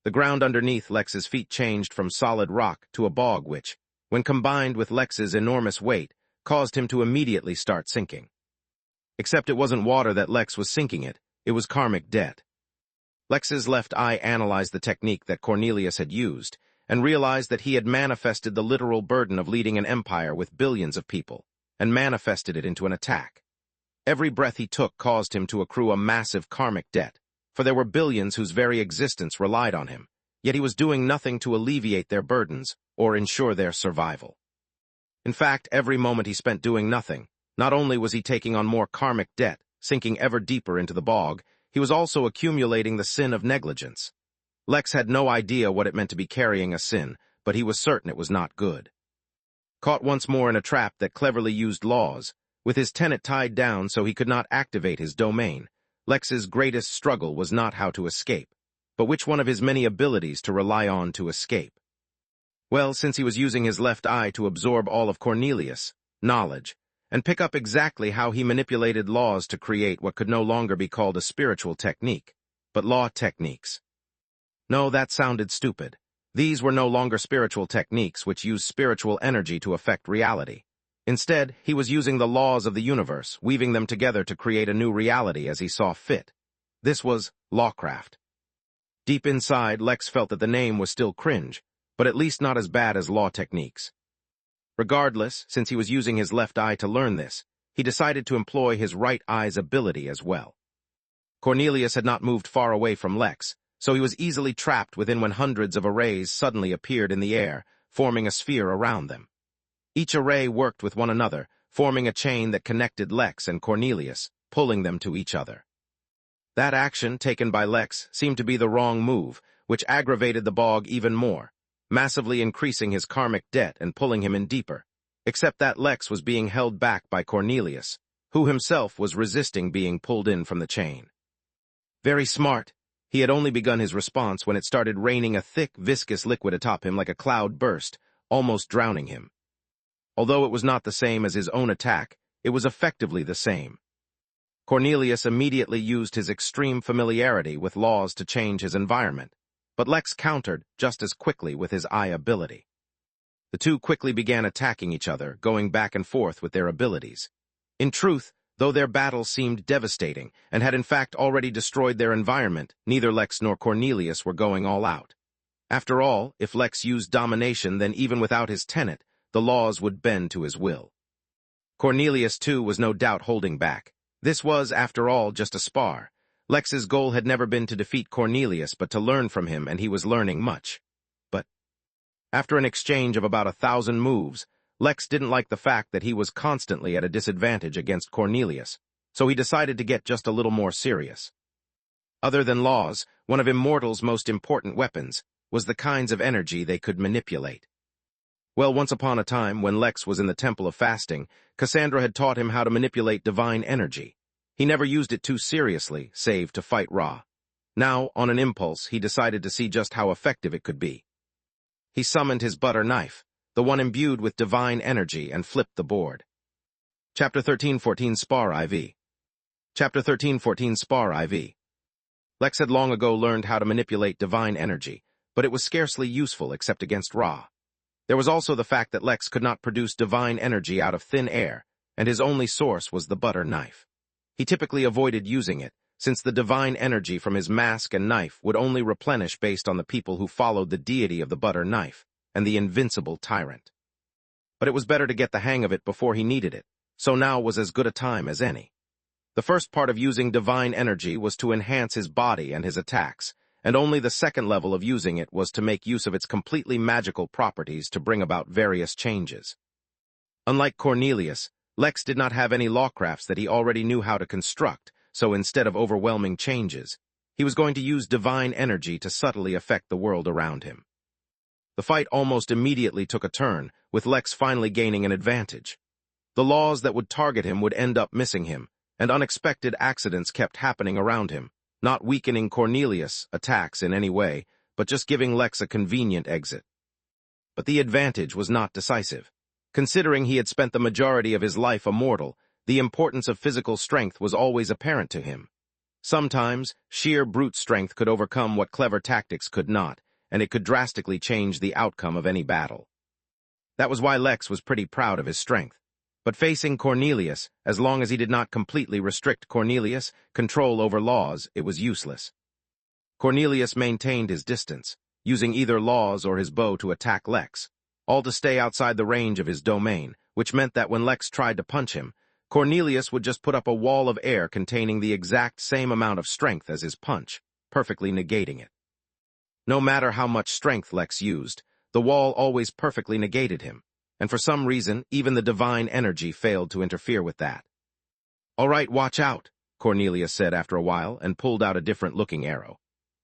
The ground underneath Lex's feet changed from solid rock to a bog which, when combined with Lex's enormous weight, caused him to immediately start sinking. Except it wasn't water that Lex was sinking it was karmic debt. Lex's left eye analyzed the technique that Cornelius had used, and realized that he had manifested the literal burden of leading an empire with billions of people, and manifested it into an attack. Every breath he took caused him to accrue a massive karmic debt, for there were billions whose very existence relied on him, yet he was doing nothing to alleviate their burdens or ensure their survival. In fact, every moment he spent doing nothing, not only was he taking on more karmic debt, sinking ever deeper into the bog, he was also accumulating the sin of negligence. Lex had no idea what it meant to be carrying a sin, but he was certain it was not good. Caught once more in a trap that cleverly used laws, with his tenet tied down so he could not activate his domain, Lex's greatest struggle was not how to escape, but which one of his many abilities to rely on to escape. Well, since he was using his left eye to absorb all of Cornelius' knowledge, and pick up exactly how he manipulated laws to create what could no longer be called a spiritual technique, but law techniques. No, that sounded stupid. These were no longer spiritual techniques which used spiritual energy to affect reality. Instead, he was using the laws of the universe, weaving them together to create a new reality as he saw fit. This was lawcraft. Deep inside, Lex felt that the name was still cringe, but at least not as bad as law techniques. Regardless, since he was using his left eye to learn this, he decided to employ his right eye's ability as well. Cornelius had not moved far away from Lex, so he was easily trapped within when hundreds of arrays suddenly appeared in the air, forming a sphere around them. Each array worked with one another, forming a chain that connected Lex and Cornelius, pulling them to each other. That action, taken by Lex, seemed to be the wrong move, which aggravated the bog even more, massively increasing his karmic debt and pulling him in deeper, except that Lex was being held back by Cornelius, who himself was resisting being pulled in from the chain. Very smart. He had only begun his response when it started raining a thick, viscous liquid atop him like a cloud burst, almost drowning him. Although it was not the same as his own attack, it was effectively the same. Cornelius immediately used his extreme familiarity with laws to change his environment, but Lex countered just as quickly with his eye ability. The two quickly began attacking each other, going back and forth with their abilities. In truth, though their battle seemed devastating and had in fact already destroyed their environment, neither Lex nor Cornelius were going all out. After all, if Lex used domination, then even without his tenet, the laws would bend to his will. Cornelius, too, was no doubt holding back. This was, after all, just a spar. Lex's goal had never been to defeat Cornelius, but to learn from him, and he was learning much. But after an exchange of about 1,000 moves, Lex didn't like the fact that he was constantly at a disadvantage against Cornelius, so he decided to get just a little more serious. Other than laws, one of Immortal's most important weapons was the kinds of energy they could manipulate. Well, once upon a time, when Lex was in the Temple of Fasting, Cassandra had taught him how to manipulate divine energy. He never used it too seriously, save to fight Ra. Now, on an impulse, he decided to see just how effective it could be. He summoned his butter knife, the one imbued with divine energy, and flipped the board. Chapter 13:14 Spar IV. Chapter 13:14 Spar IV. Lex had long ago learned how to manipulate divine energy, but it was scarcely useful except against Ra. There was also the fact that Lex could not produce divine energy out of thin air, and his only source was the butter knife. He typically avoided using it, since the divine energy from his mask and knife would only replenish based on the people who followed the deity of the butter knife, and the invincible tyrant. But it was better to get the hang of it before he needed it, so now was as good a time as any. The first part of using divine energy was to enhance his body and his attacks, and only the second level of using it was to make use of its completely magical properties to bring about various changes. Unlike Cornelius, Lex did not have any lawcrafts that he already knew how to construct, so instead of overwhelming changes, he was going to use divine energy to subtly affect the world around him. The fight almost immediately took a turn, with Lex finally gaining an advantage. The laws that would target him would end up missing him, and unexpected accidents kept happening around him, not weakening Cornelius' attacks in any way, but just giving Lex a convenient exit. But the advantage was not decisive. Considering he had spent the majority of his life a mortal, the importance of physical strength was always apparent to him. Sometimes, sheer brute strength could overcome what clever tactics could not, and it could drastically change the outcome of any battle. That was why Lex was pretty proud of his strength. But facing Cornelius, as long as he did not completely restrict Cornelius' control over laws, it was useless. Cornelius maintained his distance, using either laws or his bow to attack Lex, all to stay outside the range of his domain, which meant that when Lex tried to punch him, Cornelius would just put up a wall of air containing the exact same amount of strength as his punch, perfectly negating it. No matter how much strength Lex used, the wall always perfectly negated him, and for some reason, even the divine energy failed to interfere with that. "All right, watch out," Cornelius said after a while, and pulled out a different-looking arrow.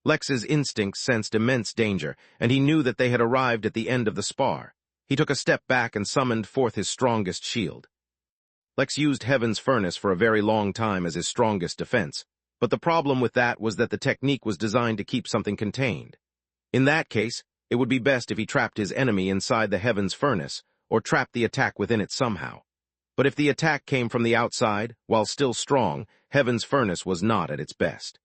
Lex's instincts sensed immense danger, and he knew that they had arrived at the end of the spar. He took a step back and summoned forth his strongest shield. Lex used Heaven's Furnace for a very long time as his strongest defense, but the problem with that was that the technique was designed to keep something contained. In that case, it would be best if he trapped his enemy inside the Heaven's Furnace, or trapped the attack within it somehow. But if the attack came from the outside, while still strong, Heaven's Furnace was not at its best.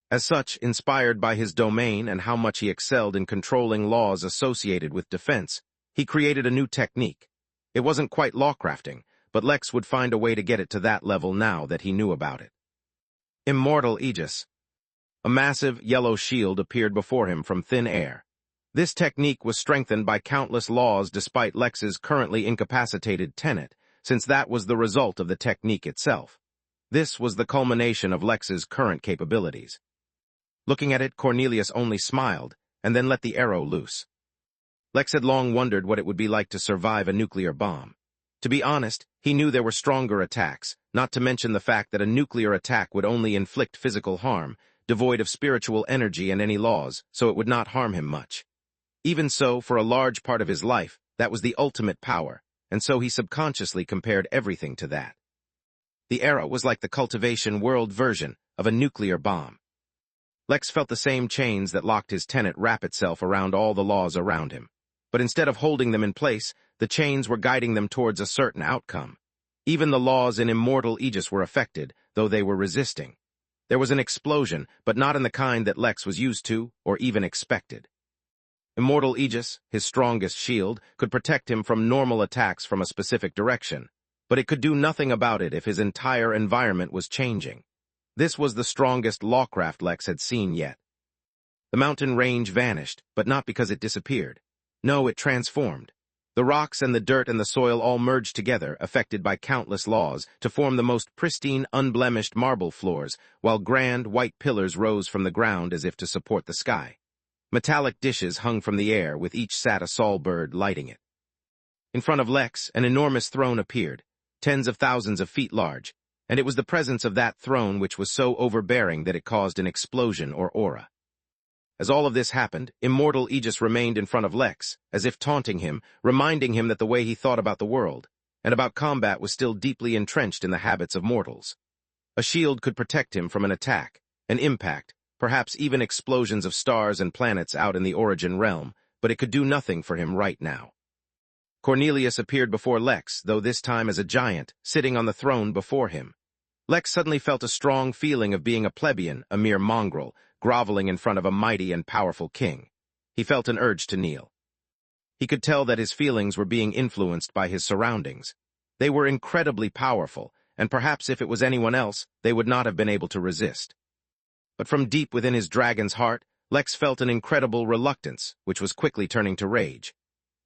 As such, inspired by his domain and how much he excelled in controlling laws associated with defense, he created a new technique. It wasn't quite lawcrafting, but Lex would find a way to get it to that level now that he knew about it. Immortal Aegis. A massive, yellow shield appeared before him from thin air. This technique was strengthened by countless laws despite Lex's currently incapacitated tenet, since that was the result of the technique itself. This was the culmination of Lex's current capabilities. Looking at it, Cornelius only smiled, and then let the arrow loose. Lex had long wondered what it would be like to survive a nuclear bomb. To be honest, he knew there were stronger attacks, not to mention the fact that a nuclear attack would only inflict physical harm, devoid of spiritual energy and any laws, so it would not harm him much. Even so, for a large part of his life, that was the ultimate power, and so he subconsciously compared everything to that. The arrow was like the cultivation world version of a nuclear bomb. Lex felt the same chains that locked his tenet wrap itself around all the laws around him. But instead of holding them in place, the chains were guiding them towards a certain outcome. Even the laws in Immortal Aegis were affected, though they were resisting. There was an explosion, but not in the kind that Lex was used to or even expected. Immortal Aegis, his strongest shield, could protect him from normal attacks from a specific direction, but it could do nothing about it if his entire environment was changing. This was the strongest lawcraft Lex had seen yet. The mountain range vanished, but not because it disappeared. No, it transformed. The rocks and the dirt and the soil all merged together, affected by countless laws, to form the most pristine, unblemished marble floors, while grand, white pillars rose from the ground as if to support the sky. Metallic dishes hung from the air, with each sat a saul bird lighting it. In front of Lex, an enormous throne appeared, tens of thousands of feet large, and it was the presence of that throne which was so overbearing that it caused an explosion or aura. As all of this happened, Immortal Aegis remained in front of Lex, as if taunting him, reminding him that the way he thought about the world, and about combat was still deeply entrenched in the habits of mortals. A shield could protect him from an attack, an impact, perhaps even explosions of stars and planets out in the origin realm, but it could do nothing for him right now. Cornelius appeared before Lex, though this time as a giant, sitting on the throne before him. Lex suddenly felt a strong feeling of being a plebeian, a mere mongrel, groveling in front of a mighty and powerful king. He felt an urge to kneel. He could tell that his feelings were being influenced by his surroundings. They were incredibly powerful, and perhaps if it was anyone else, they would not have been able to resist. But from deep within his dragon's heart, Lex felt an incredible reluctance, which was quickly turning to rage.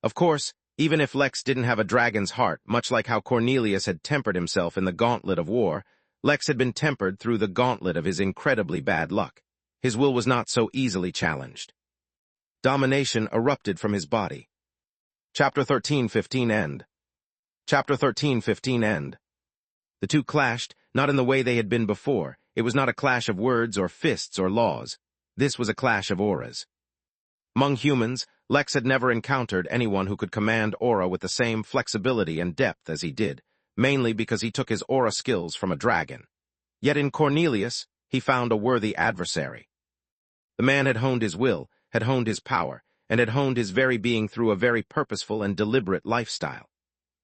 Of course, even if Lex didn't have a dragon's heart, much like how Cornelius had tempered himself in the gauntlet of war, Lex had been tempered through the gauntlet of his incredibly bad luck. His will was not so easily challenged. Domination erupted from his body. Chapter 13:15 End. Chapter 13:15 End. The two clashed, not in the way they had been before. It was not a clash of words or fists or laws. This was a clash of auras. Among humans, Lex had never encountered anyone who could command aura with the same flexibility and depth as he did, mainly because he took his aura skills from a dragon. Yet in Cornelius, he found a worthy adversary. The man had honed his will, had honed his power, and had honed his very being through a very purposeful and deliberate lifestyle.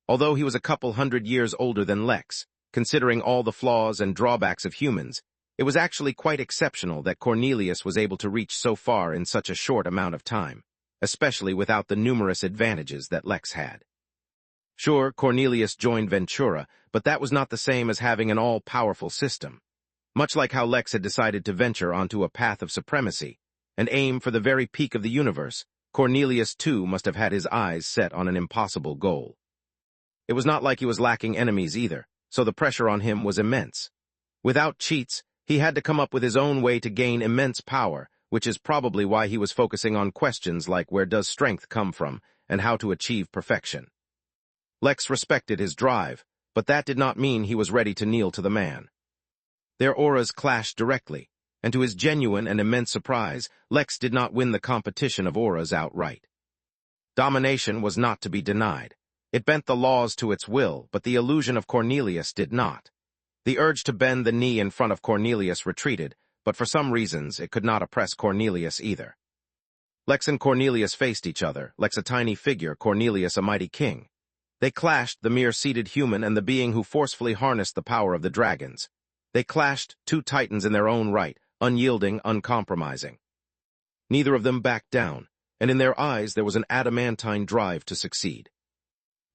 Although he was a couple hundred years older than Lex, considering all the flaws and drawbacks of humans, it was actually quite exceptional that Cornelius was able to reach so far in such a short amount of time, especially without the numerous advantages that Lex had. Sure, Cornelius joined Ventura, but that was not the same as having an all-powerful system. Much like how Lex had decided to venture onto a path of supremacy and aim for the very peak of the universe, Cornelius too must have had his eyes set on an impossible goal. It was not like he was lacking enemies either, so the pressure on him was immense. Without cheats, he had to come up with his own way to gain immense power, which is probably why he was focusing on questions like where does strength come from and how to achieve perfection. Lex respected his drive, but that did not mean he was ready to kneel to the man. Their auras clashed directly, and to his genuine and immense surprise, Lex did not win the competition of auras outright. Domination was not to be denied. It bent the laws to its will, but the illusion of Cornelius did not. The urge to bend the knee in front of Cornelius retreated, but for some reasons it could not oppress Cornelius either. Lex and Cornelius faced each other, Lex a tiny figure, Cornelius a mighty king. They clashed, the mere seated human and the being who forcefully harnessed the power of the dragons. They clashed, two titans in their own right, unyielding, uncompromising. Neither of them backed down, and in their eyes there was an adamantine drive to succeed.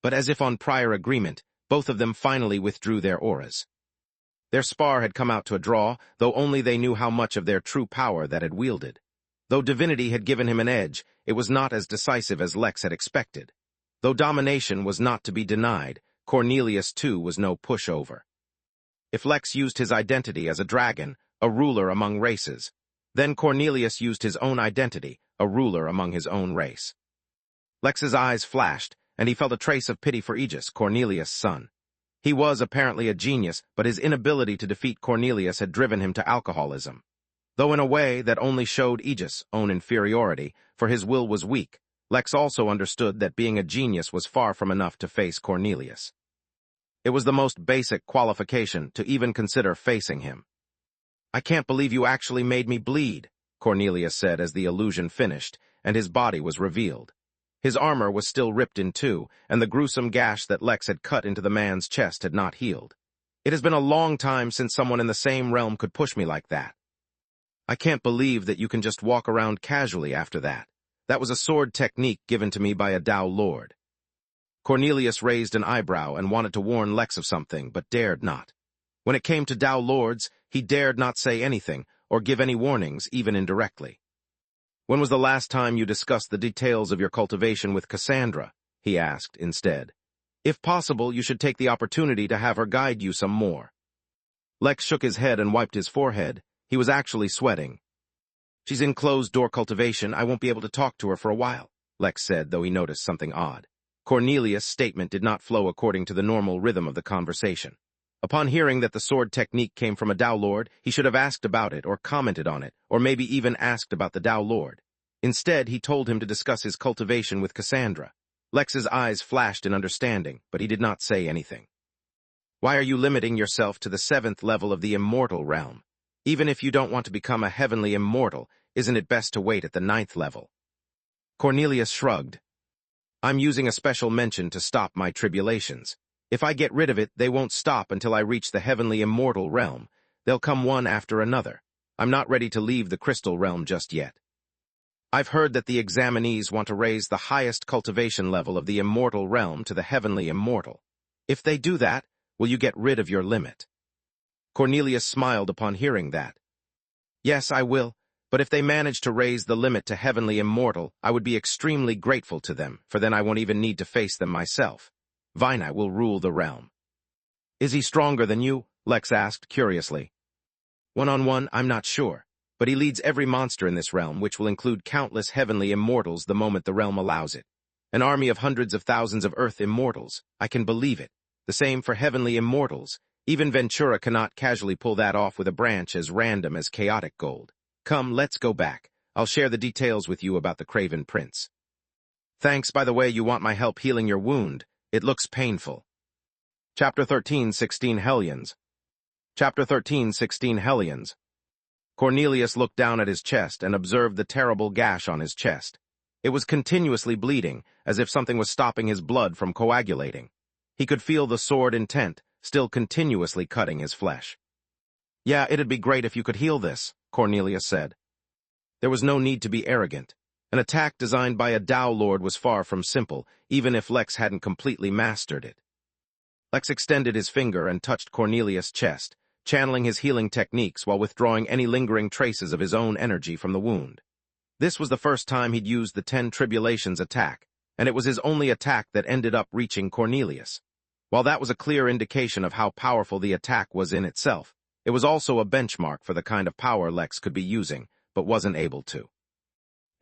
But as if on prior agreement, both of them finally withdrew their auras. Their spar had come out to a draw, though only they knew how much of their true power that had wielded. Though divinity had given him an edge, it was not as decisive as Lex had expected. Though domination was not to be denied, Cornelius too was no pushover. If Lex used his identity as a dragon, a ruler among races, then Cornelius used his own identity, a ruler among his own race. Lex's eyes flashed, and he felt a trace of pity for Aegis, Cornelius' son. He was apparently a genius, but his inability to defeat Cornelius had driven him to alcoholism. Though in a way that only showed Aegis' own inferiority, for his will was weak, Lex also understood that being a genius was far from enough to face Cornelius. It was the most basic qualification to even consider facing him. "I can't believe you actually made me bleed," Cornelius said as the illusion finished, and his body was revealed. His armor was still ripped in two, and the gruesome gash that Lex had cut into the man's chest had not healed. "It has been a long time since someone in the same realm could push me like that. I can't believe that you can just walk around casually after that. That was a sword technique given to me by a Tao Lord." Cornelius raised an eyebrow and wanted to warn Lex of something, but dared not. When it came to Tao Lords, he dared not say anything or give any warnings, even indirectly. "When was the last time you discussed the details of your cultivation with Cassandra?" he asked instead. "If possible, you should take the opportunity to have her guide you some more." Lex shook his head and wiped his forehead. He was actually sweating. "She's in closed-door cultivation. I won't be able to talk to her for a while," Lex said, though he noticed something odd. Cornelius' statement did not flow according to the normal rhythm of the conversation. Upon hearing that the sword technique came from a Tao Lord, he should have asked about it or commented on it, or maybe even asked about the Tao Lord. Instead, he told him to discuss his cultivation with Cassandra. Lex's eyes flashed in understanding, but he did not say anything. "Why are you limiting yourself to the 7th level of the immortal realm? Even if you don't want to become a heavenly immortal, isn't it best to wait at the 9th level?" Cornelius shrugged. "I'm using a special mention to stop my tribulations. If I get rid of it, they won't stop until I reach the heavenly immortal realm. They'll come one after another. I'm not ready to leave the crystal realm just yet. I've heard that the examinees want to raise the highest cultivation level of the immortal realm to the heavenly immortal. If they do that, will you get rid of your limit?" Cornelius smiled upon hearing that. "Yes, I will. But if they manage to raise the limit to heavenly immortal, I would be extremely grateful to them, for then I won't even need to face them myself. Vaina will rule the realm." "Is he stronger than you?" Lex asked curiously. "One-on-one, I'm not sure, but he leads every monster in this realm, which will include countless heavenly immortals the moment the realm allows it. An army of hundreds of thousands of earth immortals. I can believe it. The same for heavenly immortals. Even Ventura cannot casually pull that off with a branch as random as chaotic gold. Come, let's go back. I'll share the details with you about the Craven Prince." "Thanks, by the way, you want my help healing your wound. It looks painful." Chapter 13, 16 Hellions. Chapter 13, 16 Hellions. Cornelius looked down at his chest and observed the terrible gash on his chest. It was continuously bleeding, as if something was stopping his blood from coagulating. He could feel the sword intent, still continuously cutting his flesh. "Yeah, it'd be great if you could heal this," Cornelius said. There was no need to be arrogant. An attack designed by a Tao Lord was far from simple, even if Lex hadn't completely mastered it. Lex extended his finger and touched Cornelius' chest, channeling his healing techniques while withdrawing any lingering traces of his own energy from the wound. This was the first time he'd used the 10 Tribulations attack, and it was his only attack that ended up reaching Cornelius. While that was a clear indication of how powerful the attack was in itself, it was also a benchmark for the kind of power Lex could be using, but wasn't able to.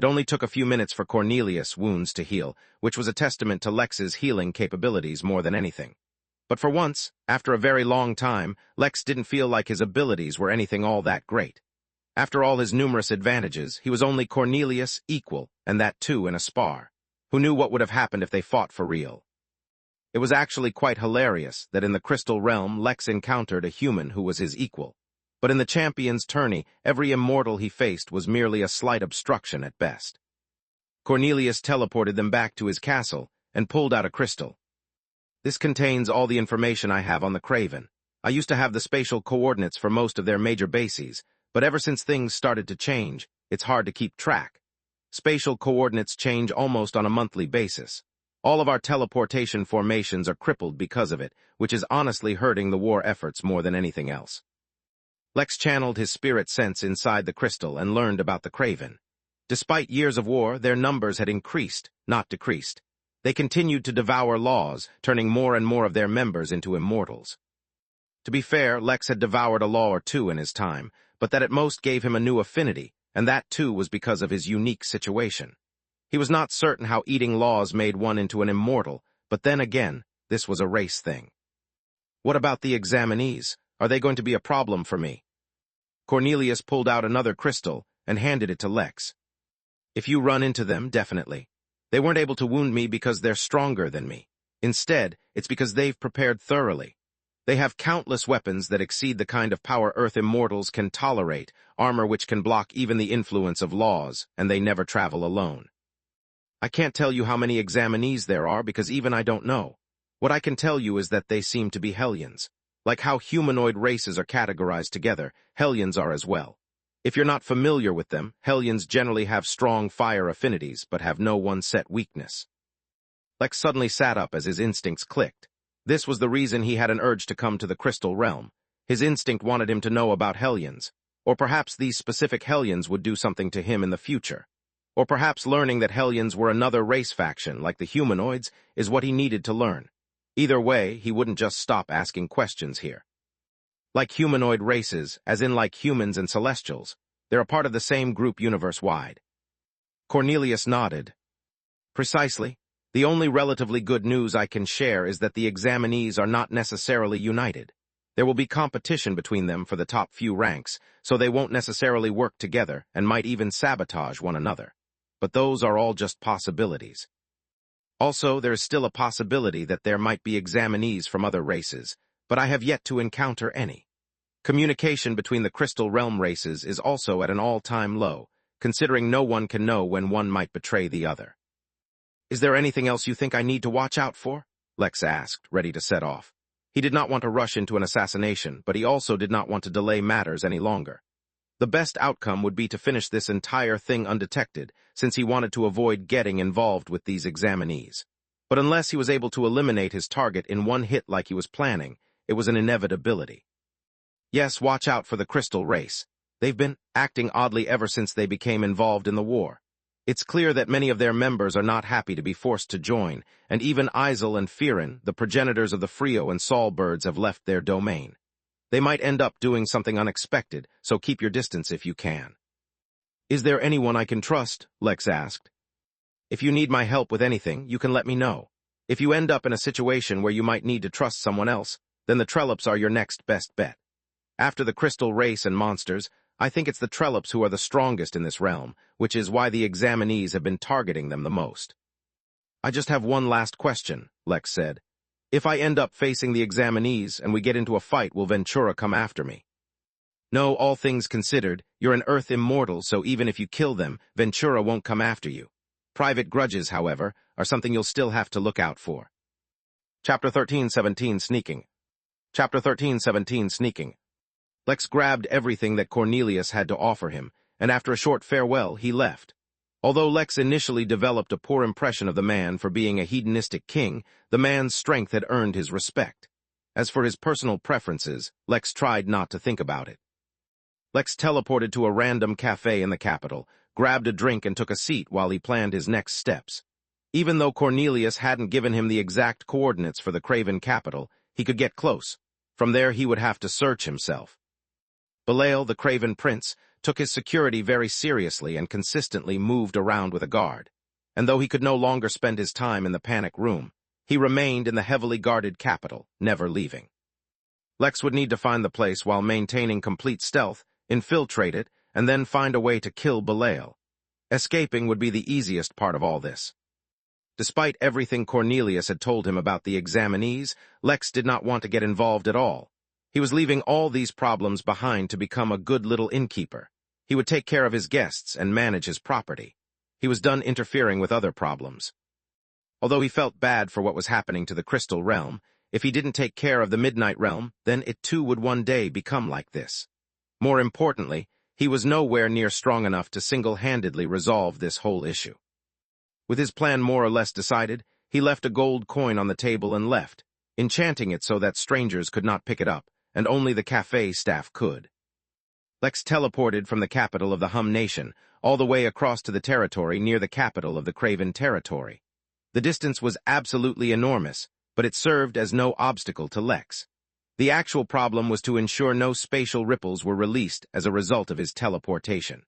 It only took a few minutes for Cornelius' wounds to heal, which was a testament to Lex's healing capabilities more than anything. But for once, after a very long time, Lex didn't feel like his abilities were anything all that great. After all his numerous advantages, he was only Cornelius' equal, and that too in a spar. Who knew what would have happened if they fought for real? It was actually quite hilarious that in the Crystal Realm Lex encountered a human who was his equal. But in the champion's tourney, every immortal he faced was merely a slight obstruction at best. Cornelius teleported them back to his castle and pulled out a crystal. "This contains all the information I have on the Craven. I used to have the spatial coordinates for most of their major bases, but ever since things started to change, it's hard to keep track. Spatial coordinates change almost on a monthly basis. All of our teleportation formations are crippled because of it, which is honestly hurting the war efforts more than anything else." Lex channeled his spirit sense inside the crystal and learned about the Craven. Despite years of war, their numbers had increased, not decreased. They continued to devour laws, turning more and more of their members into immortals. To be fair, Lex had devoured a law or two in his time, but that at most gave him a new affinity, and that too was because of his unique situation. He was not certain how eating laws made one into an immortal, but then again, this was a race thing. "What about the examinees? Are they going to be a problem for me?" Cornelius pulled out another crystal and handed it to Lex. "If you run into them, definitely. They weren't able to wound me because they're stronger than me. Instead, it's because they've prepared thoroughly. They have countless weapons that exceed the kind of power Earth immortals can tolerate, armor which can block even the influence of laws, and they never travel alone. I can't tell you how many examinees there are because even I don't know. What I can tell you is that they seem to be Hellions. Like how humanoid races are categorized together, Hellions are as well. If you're not familiar with them, Hellions generally have strong fire affinities, but have no one set weakness." Lex suddenly sat up as his instincts clicked. This was the reason he had an urge to come to the Crystal Realm. His instinct wanted him to know about Hellions. Or perhaps these specific Hellions would do something to him in the future. Or perhaps learning that Hellions were another race faction, like the humanoids, is what he needed to learn. Either way, he wouldn't just stop asking questions here. Like humanoid races, as in like humans and celestials, they're a part of the same group universe-wide. Cornelius nodded. "Precisely. The only relatively good news I can share is that the examinees are not necessarily united. There will be competition between them for the top few ranks, so they won't necessarily work together and might even sabotage one another. But those are all just possibilities. Also, there is still a possibility that there might be examinees from other races, but I have yet to encounter any. Communication between the Crystal Realm races is also at an all-time low, considering no one can know when one might betray the other." "Is there anything else you think I need to watch out for?" Lex asked, ready to set off. He did not want to rush into an assassination, but he also did not want to delay matters any longer. The best outcome would be to finish this entire thing undetected, since he wanted to avoid getting involved with these examinees. But unless he was able to eliminate his target in one hit like he was planning, it was an inevitability. "Yes, watch out for the Crystal Race. They've been acting oddly ever since they became involved in the war. It's clear that many of their members are not happy to be forced to join, and even Isel and Firin, the progenitors of the Frio and Sol birds, have left their domain. They might end up doing something unexpected, so keep your distance if you can." "Is there anyone I can trust?" Lex asked. "If you need my help with anything, you can let me know. If you end up in a situation where you might need to trust someone else, then the Trollops are your next best bet. After the Crystal Race and monsters, I think it's the Trollops who are the strongest in this realm, which is why the examinees have been targeting them the most." "I just have one last question," Lex said. If I end up facing the examinees and we get into a fight, will Ventura come after me? No, all things considered, you're an Earth immortal, so even if you kill them, Ventura won't come after you. Private grudges, however, are something you'll still have to look out for. Chapter 13:17 Sneaking. Chapter 13:17 Sneaking. Lex grabbed everything that Cornelius had to offer him, and after a short farewell, he left. Although Lex initially developed a poor impression of the man for being a hedonistic king, the man's strength had earned his respect. As for his personal preferences, Lex tried not to think about it. Lex teleported to a random cafe in the capital, grabbed a drink and took a seat while he planned his next steps. Even though Cornelius hadn't given him the exact coordinates for the Craven capital, he could get close. From there he would have to search himself. Belial, the Craven prince, took his security very seriously and consistently moved around with a guard. And though he could no longer spend his time in the panic room, he remained in the heavily guarded capital, never leaving. Lex would need to find the place while maintaining complete stealth, infiltrate it, and then find a way to kill Belial. Escaping would be the easiest part of all this. Despite everything Cornelius had told him about the examinees, Lex did not want to get involved at all. He was leaving all these problems behind to become a good little innkeeper. He would take care of his guests and manage his property. He was done interfering with other problems. Although he felt bad for what was happening to the Crystal Realm, if he didn't take care of the Midnight Realm, then it too would one day become like this. More importantly, he was nowhere near strong enough to single-handedly resolve this whole issue. With his plan more or less decided, he left a gold coin on the table and left, enchanting it so that strangers could not pick it up, and only the cafe staff could. Lex teleported from the capital of the Hum Nation all the way across to the territory near the capital of the Craven territory. The distance was absolutely enormous, but it served as no obstacle to Lex. The actual problem was to ensure no spatial ripples were released as a result of his teleportation.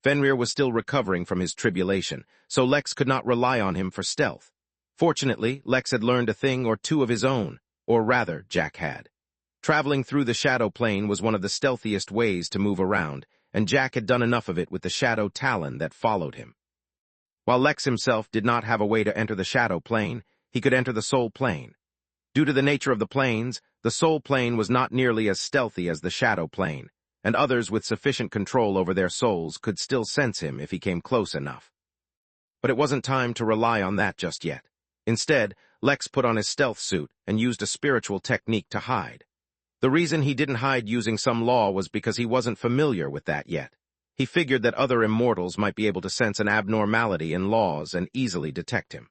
Fenrir was still recovering from his tribulation, so Lex could not rely on him for stealth. Fortunately, Lex had learned a thing or two of his own, or rather, Jack had. Traveling through the shadow plane was one of the stealthiest ways to move around, and Jack had done enough of it with the shadow talon that followed him. While Lex himself did not have a way to enter the shadow plane, he could enter the soul plane. Due to the nature of the planes, the soul plane was not nearly as stealthy as the shadow plane, and others with sufficient control over their souls could still sense him if he came close enough. But it wasn't time to rely on that just yet. Instead, Lex put on his stealth suit and used a spiritual technique to hide. The reason he didn't hide using some law was because he wasn't familiar with that yet. He figured that other immortals might be able to sense an abnormality in laws and easily detect him.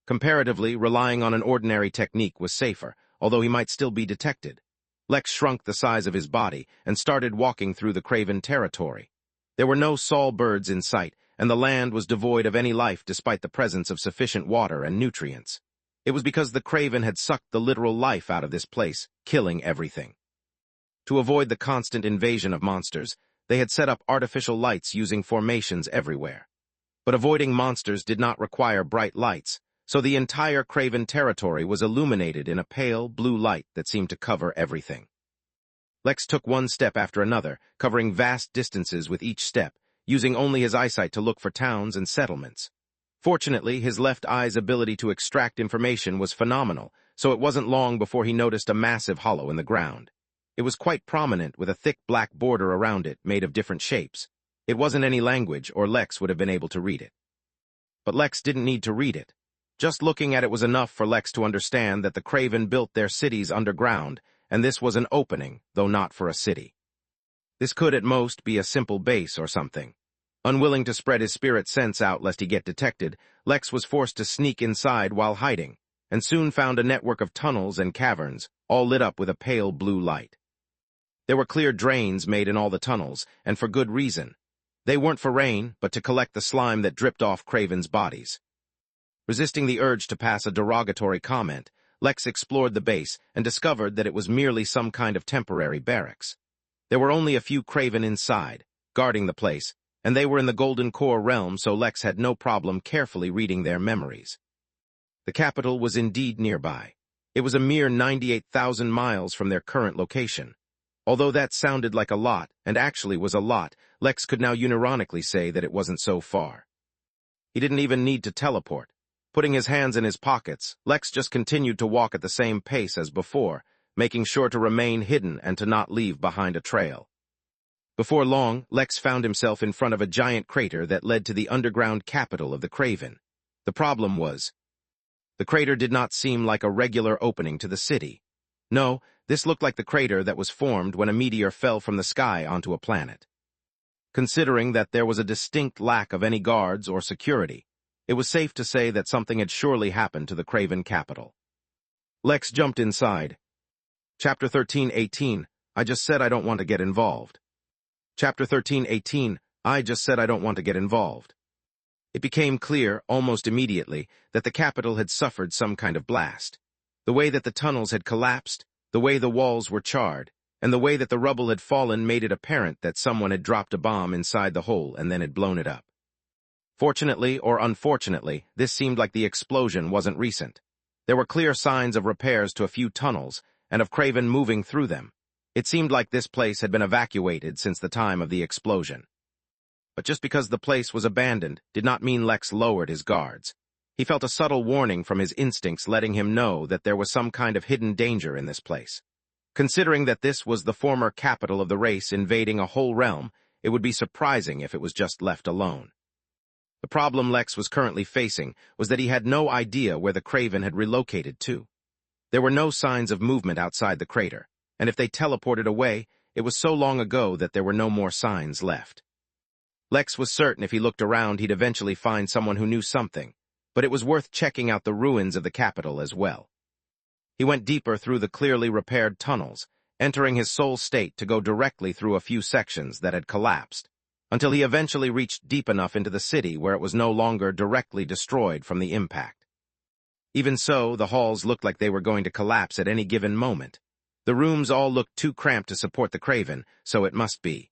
Comparatively, relying on an ordinary technique was safer, although he might still be detected. Lex shrunk the size of his body and started walking through the Craven territory. There were no saw birds in sight, and the land was devoid of any life despite the presence of sufficient water and nutrients. It was because the Craven had sucked the literal life out of this place, killing everything. To avoid the constant invasion of monsters, they had set up artificial lights using formations everywhere. But avoiding monsters did not require bright lights, so the entire Craven territory was illuminated in a pale blue light that seemed to cover everything. Lex took one step after another, covering vast distances with each step, using only his eyesight to look for towns and settlements. Fortunately, his left eye's ability to extract information was phenomenal, so it wasn't long before he noticed a massive hollow in the ground. It was quite prominent with a thick black border around it made of different shapes. It wasn't any language, or Lex would have been able to read it. But Lex didn't need to read it. Just looking at it was enough for Lex to understand that the Craven built their cities underground, and this was an opening, though not for a city. This could at most be a simple base or something. Unwilling to spread his spirit sense out lest he get detected, Lex was forced to sneak inside while hiding, and soon found a network of tunnels and caverns, all lit up with a pale blue light. There were clear drains made in all the tunnels, and for good reason. They weren't for rain, but to collect the slime that dripped off Craven's bodies. Resisting the urge to pass a derogatory comment, Lex explored the base and discovered that it was merely some kind of temporary barracks. There were only a few Craven inside, guarding the place, and they were in the Golden Core realm, so Lex had no problem carefully reading their memories. The capital was indeed nearby. It was a mere 98,000 miles from their current location. Although that sounded like a lot, and actually was a lot, Lex could now unironically say that it wasn't so far. He didn't even need to teleport. Putting his hands in his pockets, Lex just continued to walk at the same pace as before, making sure to remain hidden and to not leave behind a trail. Before long, Lex found himself in front of a giant crater that led to the underground capital of the Craven. The problem was, the crater did not seem like a regular opening to the city. No, this looked like the crater that was formed when a meteor fell from the sky onto a planet. Considering that there was a distinct lack of any guards or security, it was safe to say that something had surely happened to the Craven capital. Lex jumped inside. Chapter 13:18, I just said I don't want to get involved. Chapter 13:18, I just said I don't want to get involved. It became clear, almost immediately, that the capital had suffered some kind of blast. The way that the tunnels had collapsed, the way the walls were charred, and the way that the rubble had fallen made it apparent that someone had dropped a bomb inside the hole and then had blown it up. Fortunately or unfortunately, this seemed like the explosion wasn't recent. There were clear signs of repairs to a few tunnels, and of Craven moving through them. It seemed like this place had been evacuated since the time of the explosion. But just because the place was abandoned did not mean Lex lowered his guards. He felt a subtle warning from his instincts letting him know that there was some kind of hidden danger in this place. Considering that this was the former capital of the race invading a whole realm, it would be surprising if it was just left alone. The problem Lex was currently facing was that he had no idea where the Craven had relocated to. There were no signs of movement outside the crater, and if they teleported away, it was so long ago that there were no more signs left. Lex was certain if he looked around he'd eventually find someone who knew something, but it was worth checking out the ruins of the capital as well. He went deeper through the clearly repaired tunnels, entering his soul state to go directly through a few sections that had collapsed, until he eventually reached deep enough into the city where it was no longer directly destroyed from the impact. Even so, the halls looked like they were going to collapse at any given moment. The rooms all looked too cramped to support the Craven, so it must be.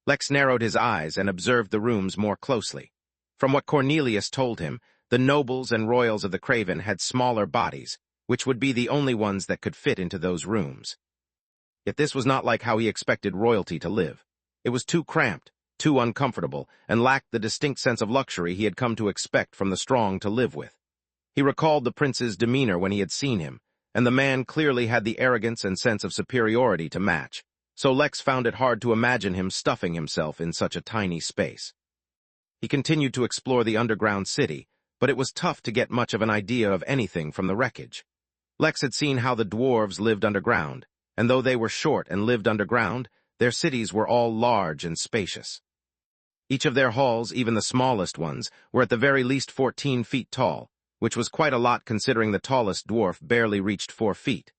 Lex narrowed his eyes and observed the rooms more closely. From what Cornelius told him, the nobles and royals of the Craven had smaller bodies, which would be the only ones that could fit into those rooms. Yet this was not like how he expected royalty to live. It was too cramped, too uncomfortable, and lacked the distinct sense of luxury he had come to expect from the strong to live with. He recalled the prince's demeanor when he had seen him, and the man clearly had the arrogance and sense of superiority to match, so Lex found it hard to imagine him stuffing himself in such a tiny space. He continued to explore the underground city, but it was tough to get much of an idea of anything from the wreckage. Lex had seen how the dwarves lived underground, and though they were short and lived underground, their cities were all large and spacious. Each of their halls, even the smallest ones, were at the very least 14 feet tall, which was quite a lot considering the tallest dwarf barely reached 4 feet.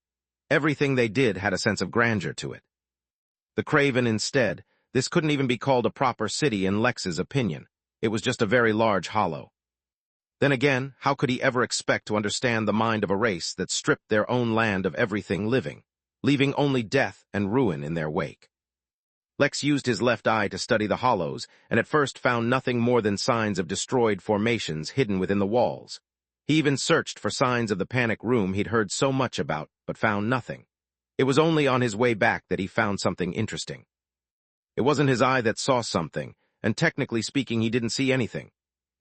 Everything they did had a sense of grandeur to it. The Craven, instead, this couldn't even be called a proper city in Lex's opinion. It was just a very large hollow. Then again, how could he ever expect to understand the mind of a race that stripped their own land of everything living, leaving only death and ruin in their wake? Lex used his left eye to study the hollows, and at first found nothing more than signs of destroyed formations hidden within the walls. He even searched for signs of the panic room he'd heard so much about, but found nothing. It was only on his way back that he found something interesting. It wasn't his eye that saw something, and technically speaking he didn't see anything.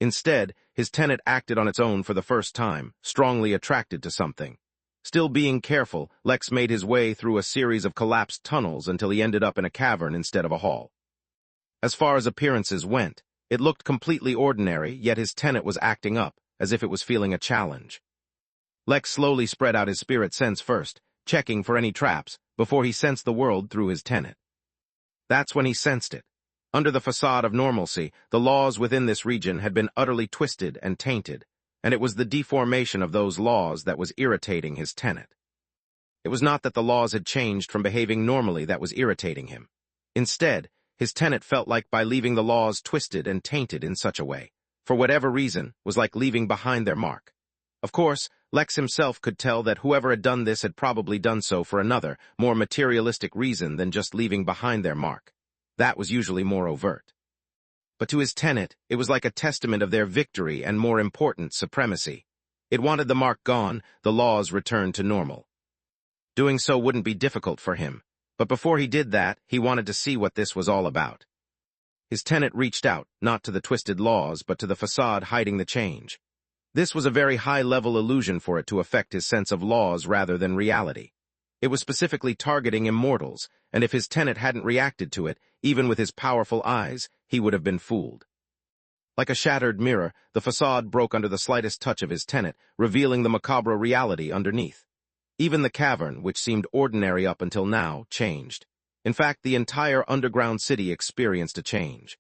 Instead, his tenet acted on its own for the first time, strongly attracted to something. Still being careful, Lex made his way through a series of collapsed tunnels until he ended up in a cavern instead of a hall. As far as appearances went, it looked completely ordinary, yet his tenet was acting up, as if it was feeling a challenge. Lex slowly spread out his spirit sense first, checking for any traps, before he sensed the world through his tenet. That's when he sensed it. Under the facade of normalcy, the laws within this region had been utterly twisted and tainted, and it was the deformation of those laws that was irritating his tenet. It was not that the laws had changed from behaving normally that was irritating him. Instead, his tenet felt like by leaving the laws twisted and tainted in such a way, for whatever reason, was like leaving behind their mark. Of course, Lex himself could tell that whoever had done this had probably done so for another, more materialistic reason than just leaving behind their mark. That was usually more overt. But to his tenet, it was like a testament of their victory and, more important, supremacy. It wanted the mark gone, the laws returned to normal. Doing so wouldn't be difficult for him, but before he did that, he wanted to see what this was all about. His tenet reached out, not to the twisted laws, but to the facade hiding the change. This was a very high-level illusion for it to affect his sense of laws rather than reality. It was specifically targeting immortals, and if his tenant hadn't reacted to it, even with his powerful eyes, he would have been fooled. Like a shattered mirror, the facade broke under the slightest touch of his tenant, revealing the macabre reality underneath. Even the cavern, which seemed ordinary up until now, changed. In fact, the entire underground city experienced a change.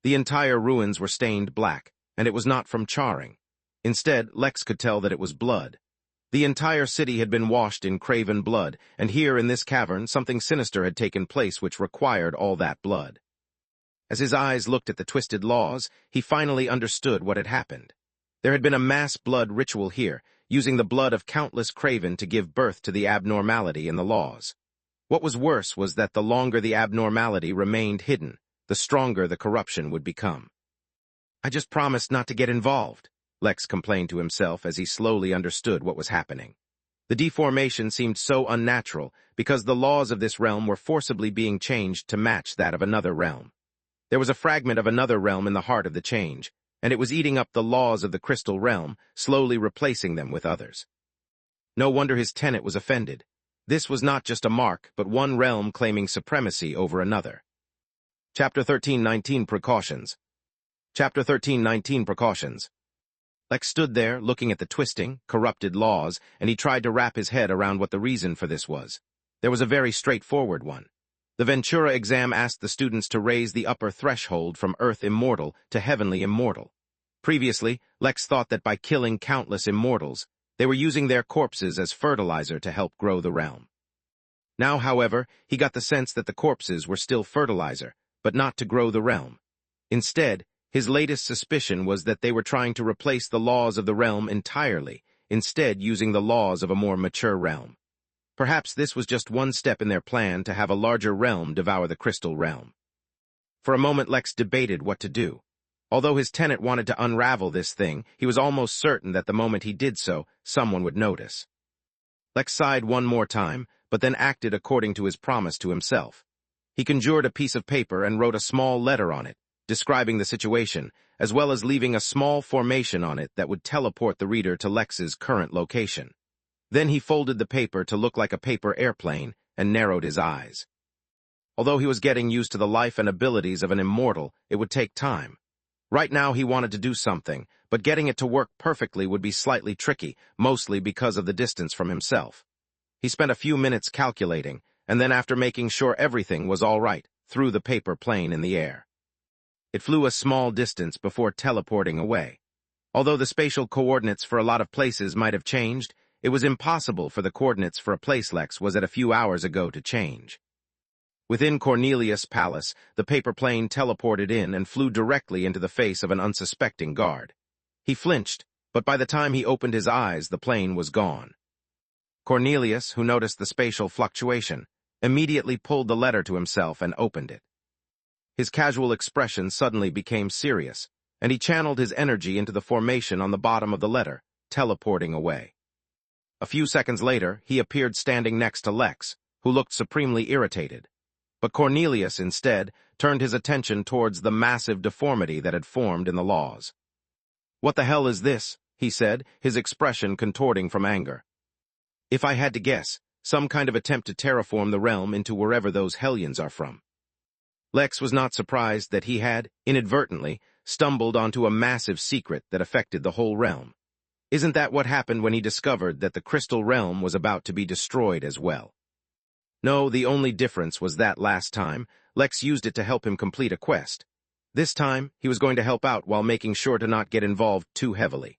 The entire ruins were stained black, and it was not from charring. Instead, Lex could tell that it was blood. The entire city had been washed in craven blood, and here in this cavern something sinister had taken place which required all that blood. As his eyes looked at the twisted laws, he finally understood what had happened. There had been a mass blood ritual here, using the blood of countless craven to give birth to the abnormality in the laws. What was worse was that the longer the abnormality remained hidden, the stronger the corruption would become. "I just promised not to get involved," Lex complained to himself as he slowly understood what was happening. The deformation seemed so unnatural because the laws of this realm were forcibly being changed to match that of another realm. There was a fragment of another realm in the heart of the change, and it was eating up the laws of the crystal realm, slowly replacing them with others. No wonder his tenant was offended. This was not just a mark, but one realm claiming supremacy over another. Chapter 13:19 Precautions. Chapter 13:19 Precautions. Lex stood there, looking at the twisting, corrupted laws, and he tried to wrap his head around what the reason for this was. There was a very straightforward one. The Ventura exam asked the students to raise the upper threshold from Earth Immortal to Heavenly Immortal. Previously, Lex thought that by killing countless immortals, they were using their corpses as fertilizer to help grow the realm. Now, however, he got the sense that the corpses were still fertilizer, but not to grow the realm. Instead, his latest suspicion was that they were trying to replace the laws of the realm entirely, instead using the laws of a more mature realm. Perhaps this was just one step in their plan to have a larger realm devour the crystal realm. For a moment, Lex debated what to do. Although his tenant wanted to unravel this thing, he was almost certain that the moment he did so, someone would notice. Lex sighed one more time, but then acted according to his promise to himself. He conjured a piece of paper and wrote a small letter on it, describing the situation, as well as leaving a small formation on it that would teleport the reader to Lex's current location. Then he folded the paper to look like a paper airplane and narrowed his eyes. Although he was getting used to the life and abilities of an immortal, it would take time. Right now he wanted to do something, but getting it to work perfectly would be slightly tricky, mostly because of the distance from himself. He spent a few minutes calculating, and then after making sure everything was all right, threw the paper plane in the air. It flew a small distance before teleporting away. Although the spatial coordinates for a lot of places might have changed, it was impossible for the coordinates for a place Lex was at a few hours ago to change. Within Cornelius' palace, the paper plane teleported in and flew directly into the face of an unsuspecting guard. He flinched, but by the time he opened his eyes, the plane was gone. Cornelius, who noticed the spatial fluctuation, immediately pulled the letter to himself and opened it. His casual expression suddenly became serious, and he channeled his energy into the formation on the bottom of the letter, teleporting away. A few seconds later, he appeared standing next to Lex, who looked supremely irritated. But Cornelius, instead, turned his attention towards the massive deformity that had formed in the laws. "What the hell is this?" he said, his expression contorting from anger. "If I had to guess, some kind of attempt to terraform the realm into wherever those hellions are from." Lex was not surprised that he had, inadvertently, stumbled onto a massive secret that affected the whole realm. Isn't that what happened when he discovered that the crystal realm was about to be destroyed as well? No, the only difference was that last time, Lex used it to help him complete a quest. This time, he was going to help out while making sure to not get involved too heavily.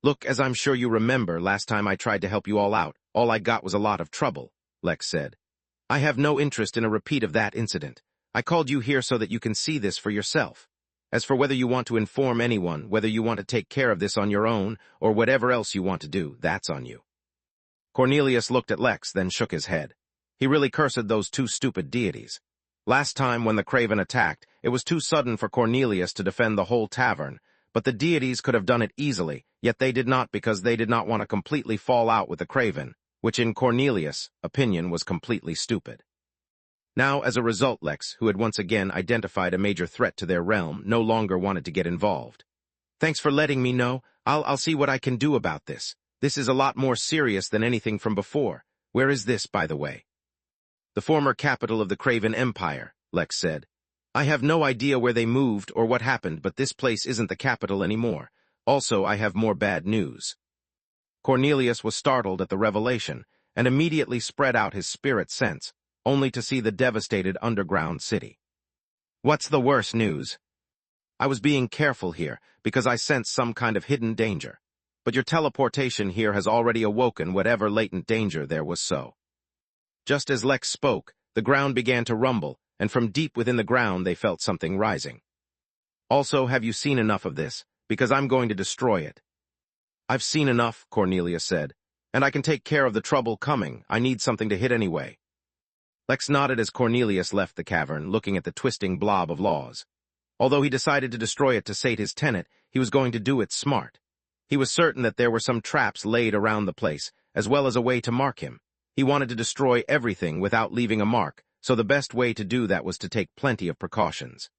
"Look, as I'm sure you remember, last time I tried to help you all out, all I got was a lot of trouble," Lex said. "I have no interest in a repeat of that incident. I called you here so that you can see this for yourself. As for whether you want to inform anyone, whether you want to take care of this on your own, or whatever else you want to do, that's on you." Cornelius looked at Lex, then shook his head. He really cursed those two stupid deities. Last time when the Craven attacked, it was too sudden for Cornelius to defend the whole tavern, but the deities could have done it easily, yet they did not because they did not want to completely fall out with the Craven, which in Cornelius' opinion was completely stupid. Now, as a result, Lex, who had once again identified a major threat to their realm, no longer wanted to get involved. "Thanks for letting me know. I'll see what I can do about this. This is a lot more serious than anything from before. Where is this, by the way? The former capital of the Craven Empire, Lex said. I have no idea where they moved or what happened, but this place isn't the capital anymore. Also, I have more bad news. Cornelius was startled at the revelation and immediately spread out his spirit sense, only to see the devastated underground city. What's the worst news? I was being careful here because I sensed some kind of hidden danger. But your teleportation here has already awoken whatever latent danger there was so. Just as Lex spoke, the ground began to rumble, and from deep within the ground they felt something rising. Also, have you seen enough of this? Because I'm going to destroy it. I've seen enough, Cornelius said, and I can take care of the trouble coming. I need something to hit anyway. Lex nodded as Cornelius left the cavern, looking at the twisting blob of laws. Although he decided to destroy it to sate his tenet, he was going to do it smart. He was certain that there were some traps laid around the place, as well as a way to mark him. He wanted to destroy everything without leaving a mark, so the best way to do that was to take plenty of precautions.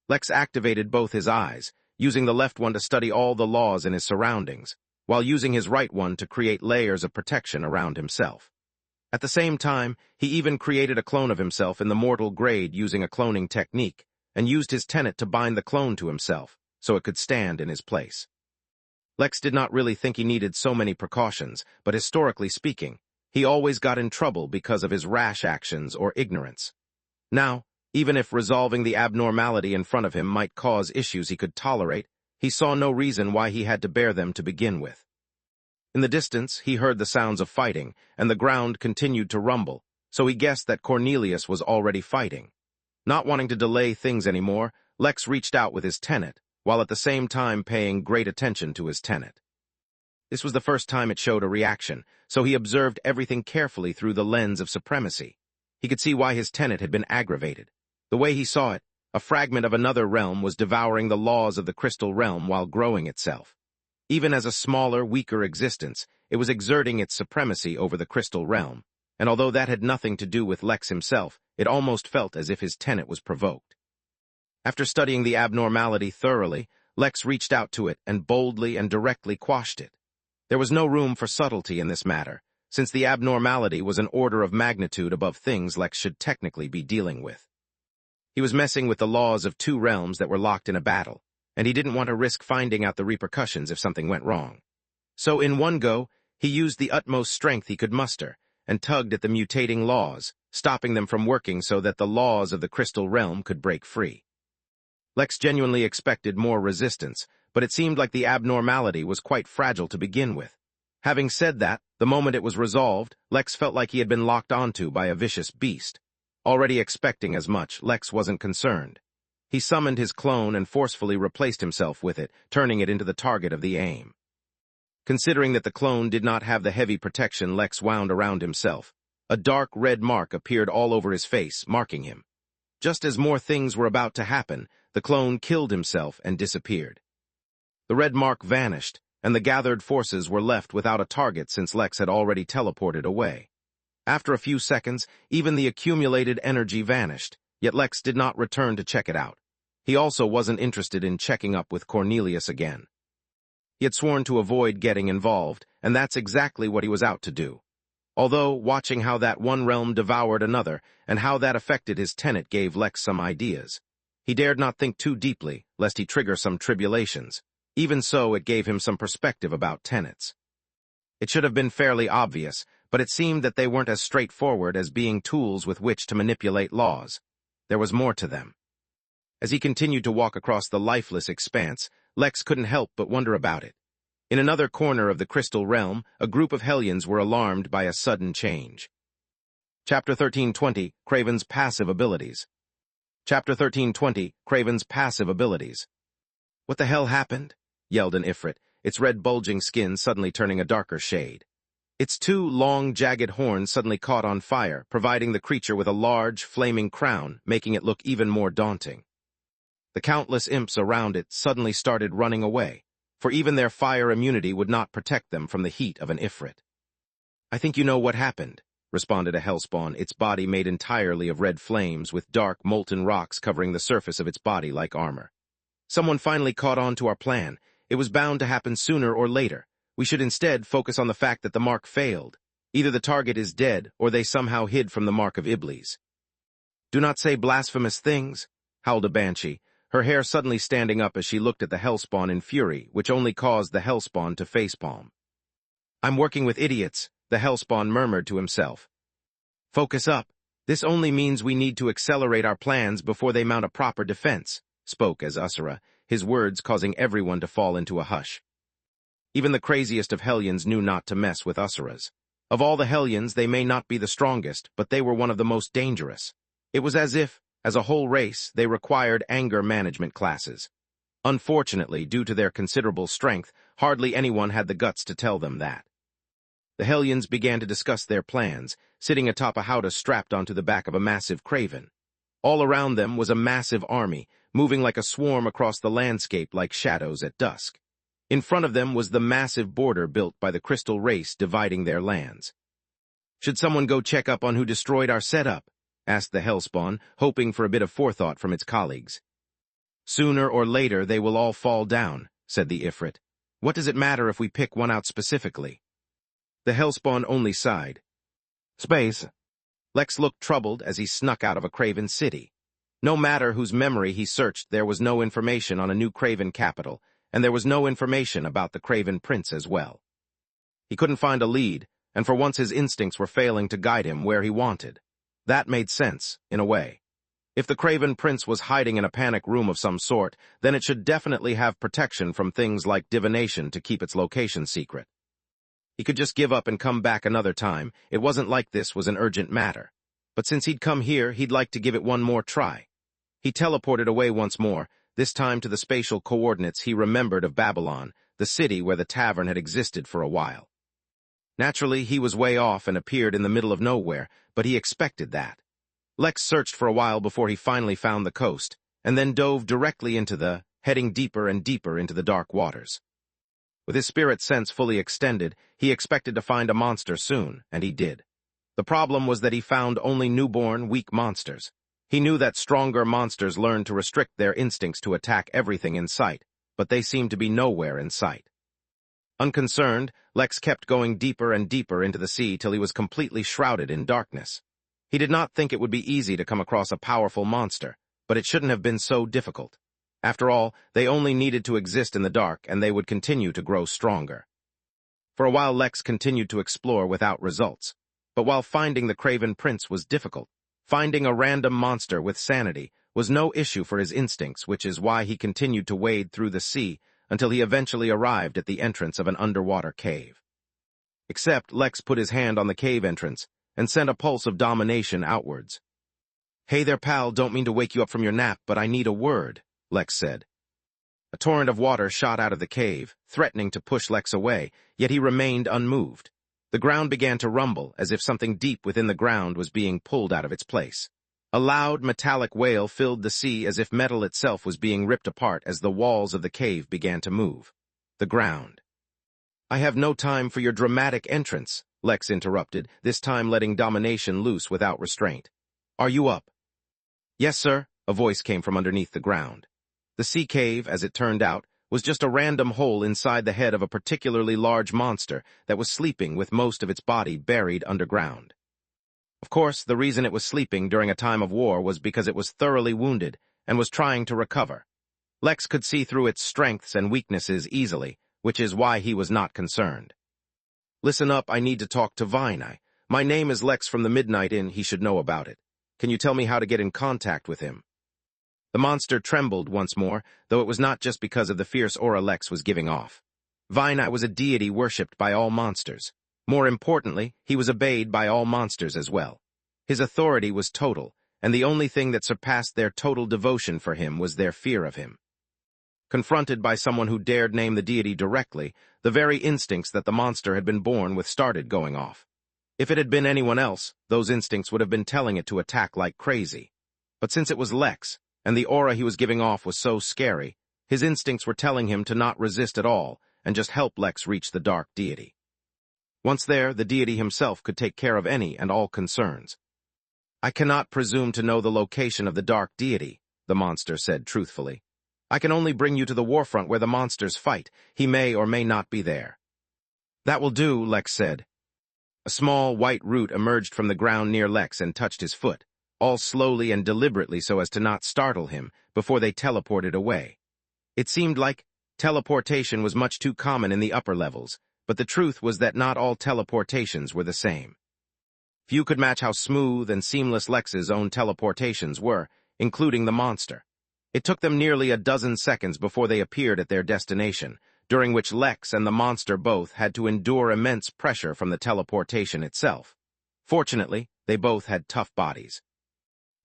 Lex activated both his eyes, using the left one to study all the laws in his surroundings, while using his right one to create layers of protection around himself. At the same time, he even created a clone of himself in the mortal grade using a cloning technique, and used his tenet to bind the clone to himself, so it could stand in his place. Lex did not really think he needed so many precautions, but historically speaking, he always got in trouble because of his rash actions or ignorance. Now, even if resolving the abnormality in front of him might cause issues he could tolerate, he saw no reason why he had to bear them to begin with. In the distance, he heard the sounds of fighting, and the ground continued to rumble, so he guessed that Cornelius was already fighting. Not wanting to delay things anymore, Lex reached out with his tenet, while at the same time paying great attention to his tenet. This was the first time it showed a reaction, so he observed everything carefully through the lens of supremacy. He could see why his tenet had been aggravated. The way he saw it, a fragment of another realm was devouring the laws of the crystal realm while growing itself. Even as a smaller, weaker existence, it was exerting its supremacy over the crystal realm, and although that had nothing to do with Lex himself, it almost felt as if his tenet was provoked. After studying the abnormality thoroughly, Lex reached out to it and boldly and directly quashed it. There was no room for subtlety in this matter, since the abnormality was an order of magnitude above things Lex should technically be dealing with. He was messing with the laws of two realms that were locked in a battle, and he didn't want to risk finding out the repercussions if something went wrong. So in one go, he used the utmost strength he could muster and tugged at the mutating laws, stopping them from working so that the laws of the crystal realm could break free. Lex genuinely expected more resistance, but it seemed like the abnormality was quite fragile to begin with. Having said that, the moment it was resolved, Lex felt like he had been locked onto by a vicious beast. Already expecting as much, Lex wasn't concerned. He summoned his clone and forcefully replaced himself with it, turning it into the target of the aim. Considering that the clone did not have the heavy protection Lex wound around himself, a dark red mark appeared all over his face, marking him. Just as more things were about to happen, the clone killed himself and disappeared. The red mark vanished, and the gathered forces were left without a target since Lex had already teleported away. After a few seconds, even the accumulated energy vanished, yet Lex did not return to check it out. He also wasn't interested in checking up with Cornelius again. He had sworn to avoid getting involved, and that's exactly what he was out to do. Although, watching how that one realm devoured another, and how that affected his tenet gave Lex some ideas. He dared not think too deeply, lest he trigger some tribulations. Even so, it gave him some perspective about tenets. It should have been fairly obvious, but it seemed that they weren't as straightforward as being tools with which to manipulate laws. There was more to them. As he continued to walk across the lifeless expanse, Lex couldn't help but wonder about it. In another corner of the crystal realm, a group of Hellions were alarmed by a sudden change. Chapter 1320, Craven's Passive Abilities. Chapter 1320, Craven's Passive Abilities. What the hell happened? Yelled an Ifrit, its red bulging skin suddenly turning a darker shade. Its two long, jagged horns suddenly caught on fire, providing the creature with a large, flaming crown, making it look even more daunting. The countless imps around it suddenly started running away, for even their fire immunity would not protect them from the heat of an Ifrit. I think you know what happened, responded a hellspawn, its body made entirely of red flames with dark, molten rocks covering the surface of its body like armor. Someone finally caught on to our plan. It was bound to happen sooner or later. We should instead focus on the fact that the mark failed. Either the target is dead, or they somehow hid from the mark of Iblis. "Do not say blasphemous things," howled a banshee, her hair suddenly standing up as she looked at the hellspawn in fury, which only caused the hellspawn to facepalm. "I'm working with idiots," the hellspawn murmured to himself. "Focus up. This only means we need to accelerate our plans before they mount a proper defense," spoke as Usura, his words causing everyone to fall into a hush. Even the craziest of Hellions knew not to mess with Usuras. Of all the Hellions, they may not be the strongest, but they were one of the most dangerous. It was as if, as a whole race, they required anger management classes. Unfortunately, due to their considerable strength, hardly anyone had the guts to tell them that. The Hellions began to discuss their plans, sitting atop a howdah strapped onto the back of a massive craven. All around them was a massive army, moving like a swarm across the landscape like shadows at dusk. In front of them was the massive border built by the crystal race dividing their lands. "Should someone go check up on who destroyed our setup?" asked the hellspawn, hoping for a bit of forethought from its colleagues. "Sooner or later they will all fall down," said the Ifrit. "What does it matter if we pick one out specifically?" The hellspawn only sighed. "Space." Lex looked troubled as he snuck out of a Craven city. No matter whose memory he searched, there was no information on a new Craven capital, and there was no information about the Craven prince as well. He couldn't find a lead, and for once his instincts were failing to guide him where he wanted. That made sense, in a way. If the Craven prince was hiding in a panic room of some sort, then it should definitely have protection from things like divination to keep its location secret. He could just give up and come back another time. It wasn't like this was an urgent matter. But since he'd come here, he'd like to give it one more try. He teleported away once more, this time to the spatial coordinates he remembered of Babylon, the city where the tavern had existed for a while. Naturally, he was way off and appeared in the middle of nowhere, but he expected that. Lex searched for a while before he finally found the coast, and then dove directly into heading deeper and deeper into the dark waters. With his spirit sense fully extended, he expected to find a monster soon, and he did. The problem was that he found only newborn, weak monsters. He knew that stronger monsters learned to restrict their instincts to attack everything in sight, but they seemed to be nowhere in sight. Unconcerned, Lex kept going deeper and deeper into the sea till he was completely shrouded in darkness. He did not think it would be easy to come across a powerful monster, but it shouldn't have been so difficult. After all, they only needed to exist in the dark, and they would continue to grow stronger. For a while Lex continued to explore without results. But while finding the Craven Prince was difficult, finding a random monster with sanity was no issue for his instincts, which is why he continued to wade through the sea until he eventually arrived at the entrance of an underwater cave. Except Lex put his hand on the cave entrance and sent a pulse of domination outwards. "Hey there, pal, don't mean to wake you up from your nap, but I need a word," Lex said. A torrent of water shot out of the cave, threatening to push Lex away, yet he remained unmoved. The ground began to rumble, as if something deep within the ground was being pulled out of its place. A loud, metallic wail filled the sea as if metal itself was being ripped apart as the walls of the cave began to move. The ground. "I have no time for your dramatic entrance," Lex interrupted, this time letting domination loose without restraint. "Are you up?" "Yes, sir," a voice came from underneath the ground. The sea cave, as it turned out, was just a random hole inside the head of a particularly large monster that was sleeping with most of its body buried underground. Of course, the reason it was sleeping during a time of war was because it was thoroughly wounded and was trying to recover. Lex could see through its strengths and weaknesses easily, which is why he was not concerned. "Listen up, I need to talk to Vine. My name is Lex from the Midnight Inn, he should know about it. Can you tell me how to get in contact with him?" The monster trembled once more, though it was not just because of the fierce aura Lex was giving off. Vine was a deity worshipped by all monsters. More importantly, he was obeyed by all monsters as well. His authority was total, and the only thing that surpassed their total devotion for him was their fear of him. Confronted by someone who dared name the deity directly, the very instincts that the monster had been born with started going off. If it had been anyone else, those instincts would have been telling it to attack like crazy. But since it was Lex, and the aura he was giving off was so scary, his instincts were telling him to not resist at all and just help Lex reach the dark deity. Once there, the deity himself could take care of any and all concerns. "I cannot presume to know the location of the dark deity," the monster said truthfully. I can only bring you to the warfront where the monsters fight. He may or may not be there." "That will do," Lex said. A small, white root emerged from the ground near Lex and touched his foot, all slowly and deliberately so as to not startle him, before they teleported away. It seemed like teleportation was much too common in the upper levels, but the truth was that not all teleportations were the same. Few could match how smooth and seamless Lex's own teleportations were, including the monster. It took them nearly a dozen seconds before they appeared at their destination, during which Lex and the monster both had to endure immense pressure from the teleportation itself. Fortunately, they both had tough bodies.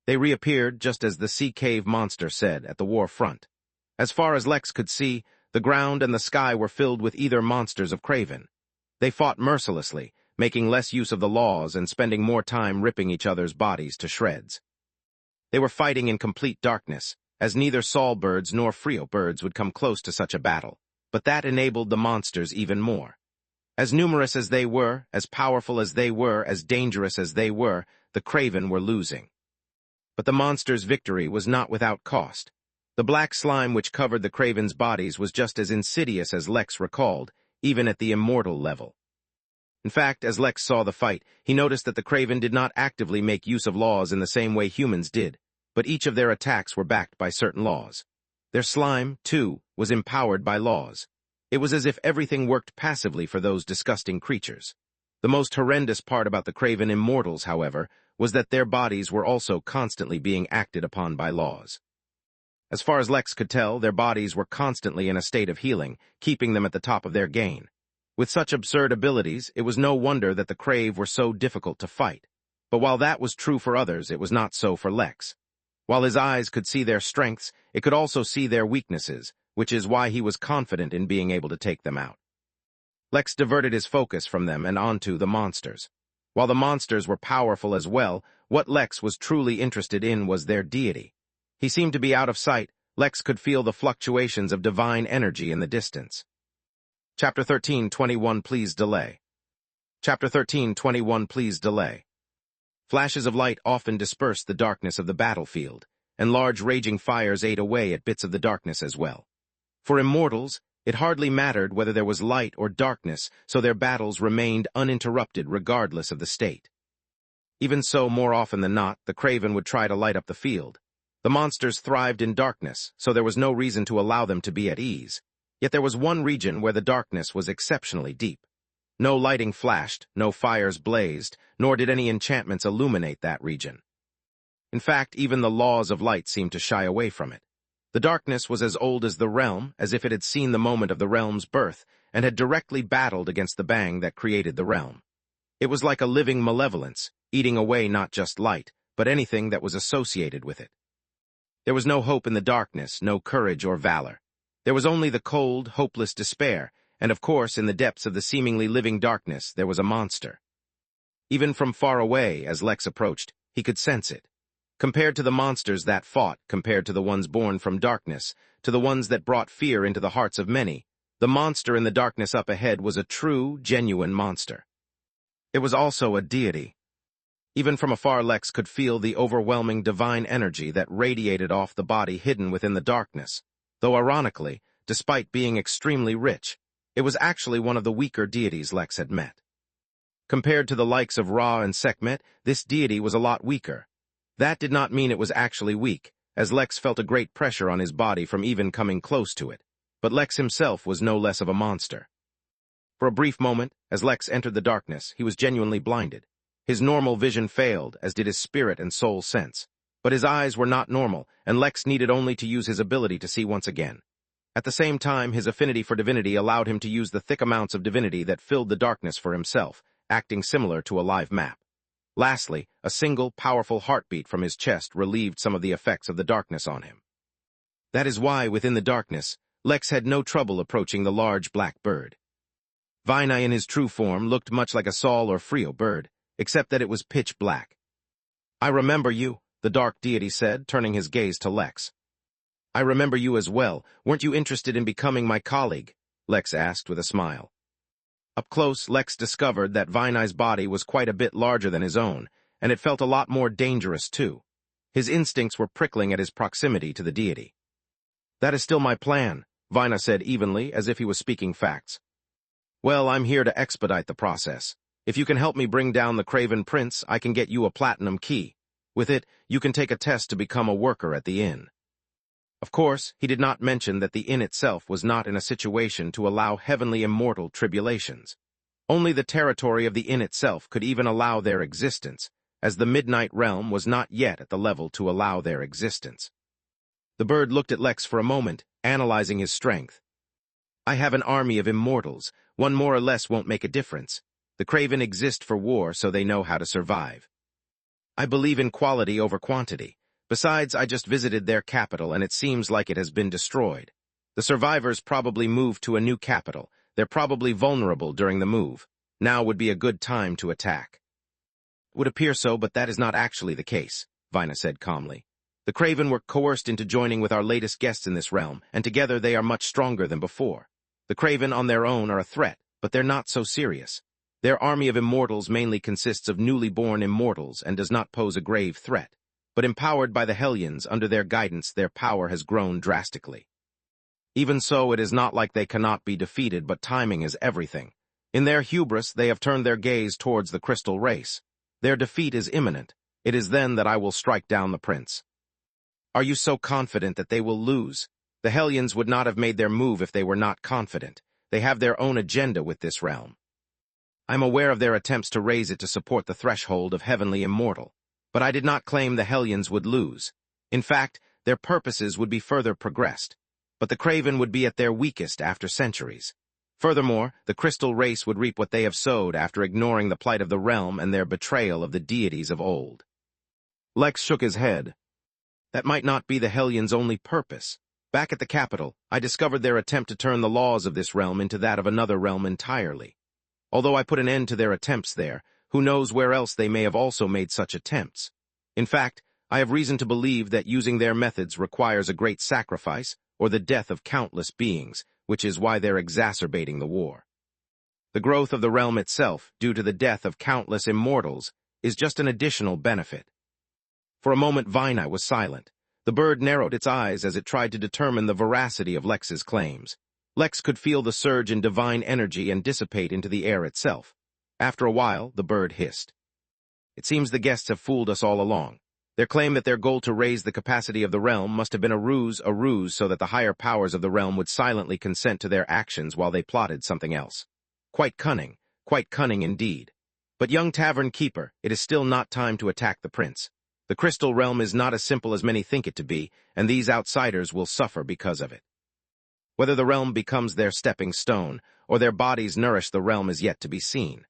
They reappeared just as the sea cave monster said at the war front. As far as Lex could see, the ground and the sky were filled with either monsters of Craven. They fought mercilessly, making less use of the laws and spending more time ripping each other's bodies to shreds. They were fighting in complete darkness, as neither Saul birds nor Frio birds would come close to such a battle, but that enabled the monsters even more. As numerous as they were, as powerful as they were, as dangerous as they were, the Craven were losing. But the monsters' victory was not without cost. The black slime which covered the Craven's bodies was just as insidious as Lex recalled, even at the immortal level. In fact, as Lex saw the fight, he noticed that the Craven did not actively make use of laws in the same way humans did, but each of their attacks were backed by certain laws. Their slime, too, was empowered by laws. It was as if everything worked passively for those disgusting creatures. The most horrendous part about the Craven immortals, however, was that their bodies were also constantly being acted upon by laws. As far as Lex could tell, their bodies were constantly in a state of healing, keeping them at the top of their game. With such absurd abilities, it was no wonder that the Crave were so difficult to fight. But while that was true for others, it was not so for Lex. While his eyes could see their strengths, it could also see their weaknesses, which is why he was confident in being able to take them out. Lex diverted his focus from them and onto the monsters. While the monsters were powerful as well, what Lex was truly interested in was their deity. He seemed to be out of sight. Lex could feel the fluctuations of divine energy in the distance. Chapter 13:21 Please delay. Chapter 13:21 Please delay. Flashes of light often dispersed the darkness of the battlefield, and large raging fires ate away at bits of the darkness as well. For immortals, it hardly mattered whether there was light or darkness, so their battles remained uninterrupted regardless of the state. Even so, more often than not, the Craven would try to light up the field. The monsters thrived in darkness, so there was no reason to allow them to be at ease. Yet there was one region where the darkness was exceptionally deep. No lighting flashed, no fires blazed, nor did any enchantments illuminate that region. In fact, even the laws of light seemed to shy away from it. The darkness was as old as the realm, as if it had seen the moment of the realm's birth, and had directly battled against the bang that created the realm. It was like a living malevolence, eating away not just light, but anything that was associated with it. There was no hope in the darkness, no courage or valor. There was only the cold, hopeless despair, and of course, in the depths of the seemingly living darkness, there was a monster. Even from far away, as Lex approached, he could sense it. Compared to the monsters that fought, compared to the ones born from darkness, to the ones that brought fear into the hearts of many, the monster in the darkness up ahead was a true, genuine monster. It was also a deity. Even from afar, Lex could feel the overwhelming divine energy that radiated off the body hidden within the darkness, though ironically, despite being extremely rich, it was actually one of the weaker deities Lex had met. Compared to the likes of Ra and Sekhmet, this deity was a lot weaker. That did not mean it was actually weak, as Lex felt a great pressure on his body from even coming close to it, but Lex himself was no less of a monster. For a brief moment, as Lex entered the darkness, he was genuinely blinded. His normal vision failed, as did his spirit and soul sense. But his eyes were not normal, and Lex needed only to use his ability to see once again. At the same time, his affinity for divinity allowed him to use the thick amounts of divinity that filled the darkness for himself, acting similar to a live map. Lastly, a single, powerful heartbeat from his chest relieved some of the effects of the darkness on him. That is why, within the darkness, Lex had no trouble approaching the large black bird. Vinai in his true form looked much like a Saul or Frio bird, except that it was pitch black. "I remember you," the dark deity said, turning his gaze to Lex. "I remember you as well. Weren't you interested in becoming my colleague?" Lex asked with a smile. Up close, Lex discovered that Vinai's body was quite a bit larger than his own, and it felt a lot more dangerous too. His instincts were prickling at his proximity to the deity. That is still my plan, Vina said evenly, as if he was speaking facts. Well, I'm here to expedite the process. If you can help me bring down the Craven Prince, I can get you a platinum key. With it, you can take a test to become a worker at the inn. Of course, he did not mention that the inn itself was not in a situation to allow heavenly immortal tribulations. Only the territory of the inn itself could even allow their existence, as the Midnight Realm was not yet at the level to allow their existence. The bird looked at Lex for a moment, analyzing his strength. I have an army of immortals. One more or less won't make a difference. The Craven exist for war, so they know how to survive. I believe in quality over quantity. Besides, I just visited their capital, and it seems like it has been destroyed. The survivors probably moved to a new capital. They're probably vulnerable during the move. Now would be a good time to attack. It would appear so, but that is not actually the case, Vina said calmly. The Craven were coerced into joining with our latest guests in this realm, and together they are much stronger than before. The Craven on their own are a threat, but they're not so serious. Their army of immortals mainly consists of newly born immortals and does not pose a grave threat. But empowered by the Hellions, under their guidance, their power has grown drastically. Even so, it is not like they cannot be defeated, but timing is everything. In their hubris, they have turned their gaze towards the crystal race. Their defeat is imminent. It is then that I will strike down the prince. Are you so confident that they will lose? The Hellions would not have made their move if they were not confident. They have their own agenda with this realm. I'm aware of their attempts to raise it to support the threshold of heavenly immortal, but I did not claim the Hellions would lose. In fact, their purposes would be further progressed, but the Craven would be at their weakest after centuries. Furthermore, the crystal race would reap what they have sowed after ignoring the plight of the realm and their betrayal of the deities of old. Lex shook his head. That might not be the Hellions' only purpose. Back at the capital, I discovered their attempt to turn the laws of this realm into that of another realm entirely. Although I put an end to their attempts there, who knows where else they may have also made such attempts. In fact, I have reason to believe that using their methods requires a great sacrifice or the death of countless beings, which is why they're exacerbating the war. The growth of the realm itself, due to the death of countless immortals, is just an additional benefit. For a moment, Vina was silent. The bird narrowed its eyes as it tried to determine the veracity of Lex's claims. Lex could feel the surge in divine energy and dissipate into the air itself. After a while, the bird hissed. It seems the guests have fooled us all along. Their claim that their goal to raise the capacity of the realm must have been a ruse so that the higher powers of the realm would silently consent to their actions while they plotted something else. Quite cunning indeed. But young tavern keeper, it is still not time to attack the prince. The crystal realm is not as simple as many think it to be, and these outsiders will suffer because of it. Whether the realm becomes their stepping stone, or their bodies nourish the realm is yet to be seen.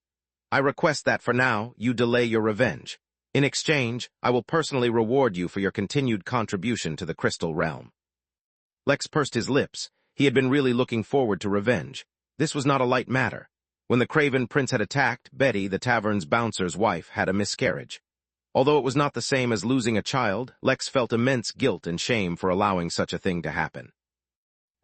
I request that for now, you delay your revenge. In exchange, I will personally reward you for your continued contribution to the crystal realm. Lex pursed his lips. He had been really looking forward to revenge. This was not a light matter. When the Craven Prince had attacked, Betty, the tavern's bouncer's wife, had a miscarriage. Although it was not the same as losing a child, Lex felt immense guilt and shame for allowing such a thing to happen.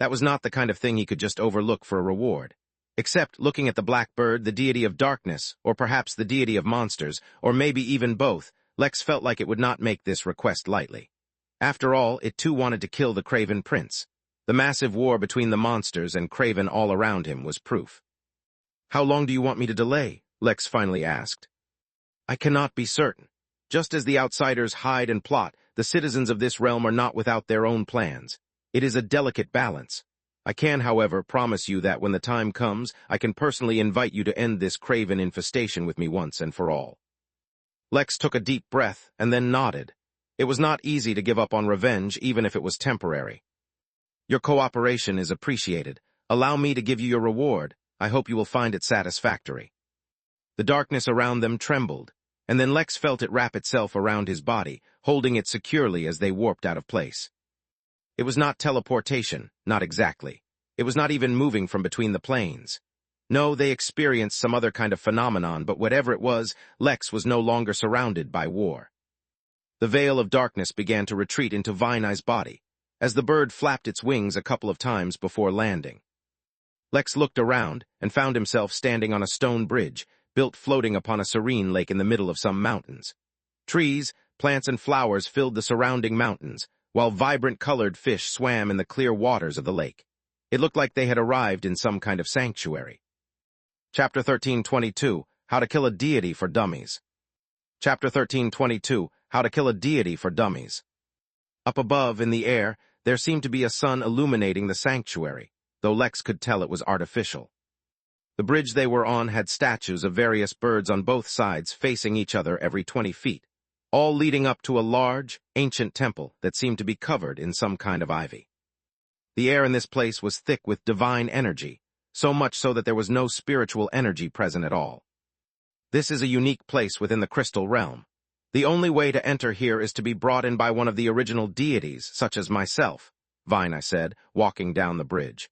That was not the kind of thing he could just overlook for a reward. Except looking at the black bird, the deity of darkness, or perhaps the deity of monsters, or maybe even both, Lex felt like it would not make this request lightly. After all, it too wanted to kill the Craven Prince. The massive war between the monsters and Craven all around him was proof. How long do you want me to delay? Lex finally asked. I cannot be certain. Just as the outsiders hide and plot, the citizens of this realm are not without their own plans. It is a delicate balance. I can, however, promise you that when the time comes, I can personally invite you to end this Craven infestation with me once and for all. Lex took a deep breath and then nodded. It was not easy to give up on revenge, even if it was temporary. Your cooperation is appreciated. Allow me to give you your reward. I hope you will find it satisfactory. The darkness around them trembled, and then Lex felt it wrap itself around his body, holding it securely as they warped out of place. It was not teleportation, not exactly. It was not even moving from between the planes. No, they experienced some other kind of phenomenon, but whatever it was, Lex was no longer surrounded by war. The veil of darkness began to retreat into Vina's body, as the bird flapped its wings a couple of times before landing. Lex looked around and found himself standing on a stone bridge, built floating upon a serene lake in the middle of some mountains. Trees, plants, and flowers filled the surrounding mountains, while vibrant colored fish swam in the clear waters of the lake. It looked like they had arrived in some kind of sanctuary. Chapter 13:22, How to Kill a Deity for Dummies. Chapter 13:22, How to Kill a Deity for Dummies. Up above, in the air, there seemed to be a sun illuminating the sanctuary, though Lex could tell it was artificial. The bridge they were on had statues of various birds on both sides facing each other every 20 feet, all leading up to a large, ancient temple that seemed to be covered in some kind of ivy. The air in this place was thick with divine energy, so much so that there was no spiritual energy present at all. This is a unique place within the crystal realm. The only way to enter here is to be brought in by one of the original deities, such as myself, Vina said, walking down the bridge.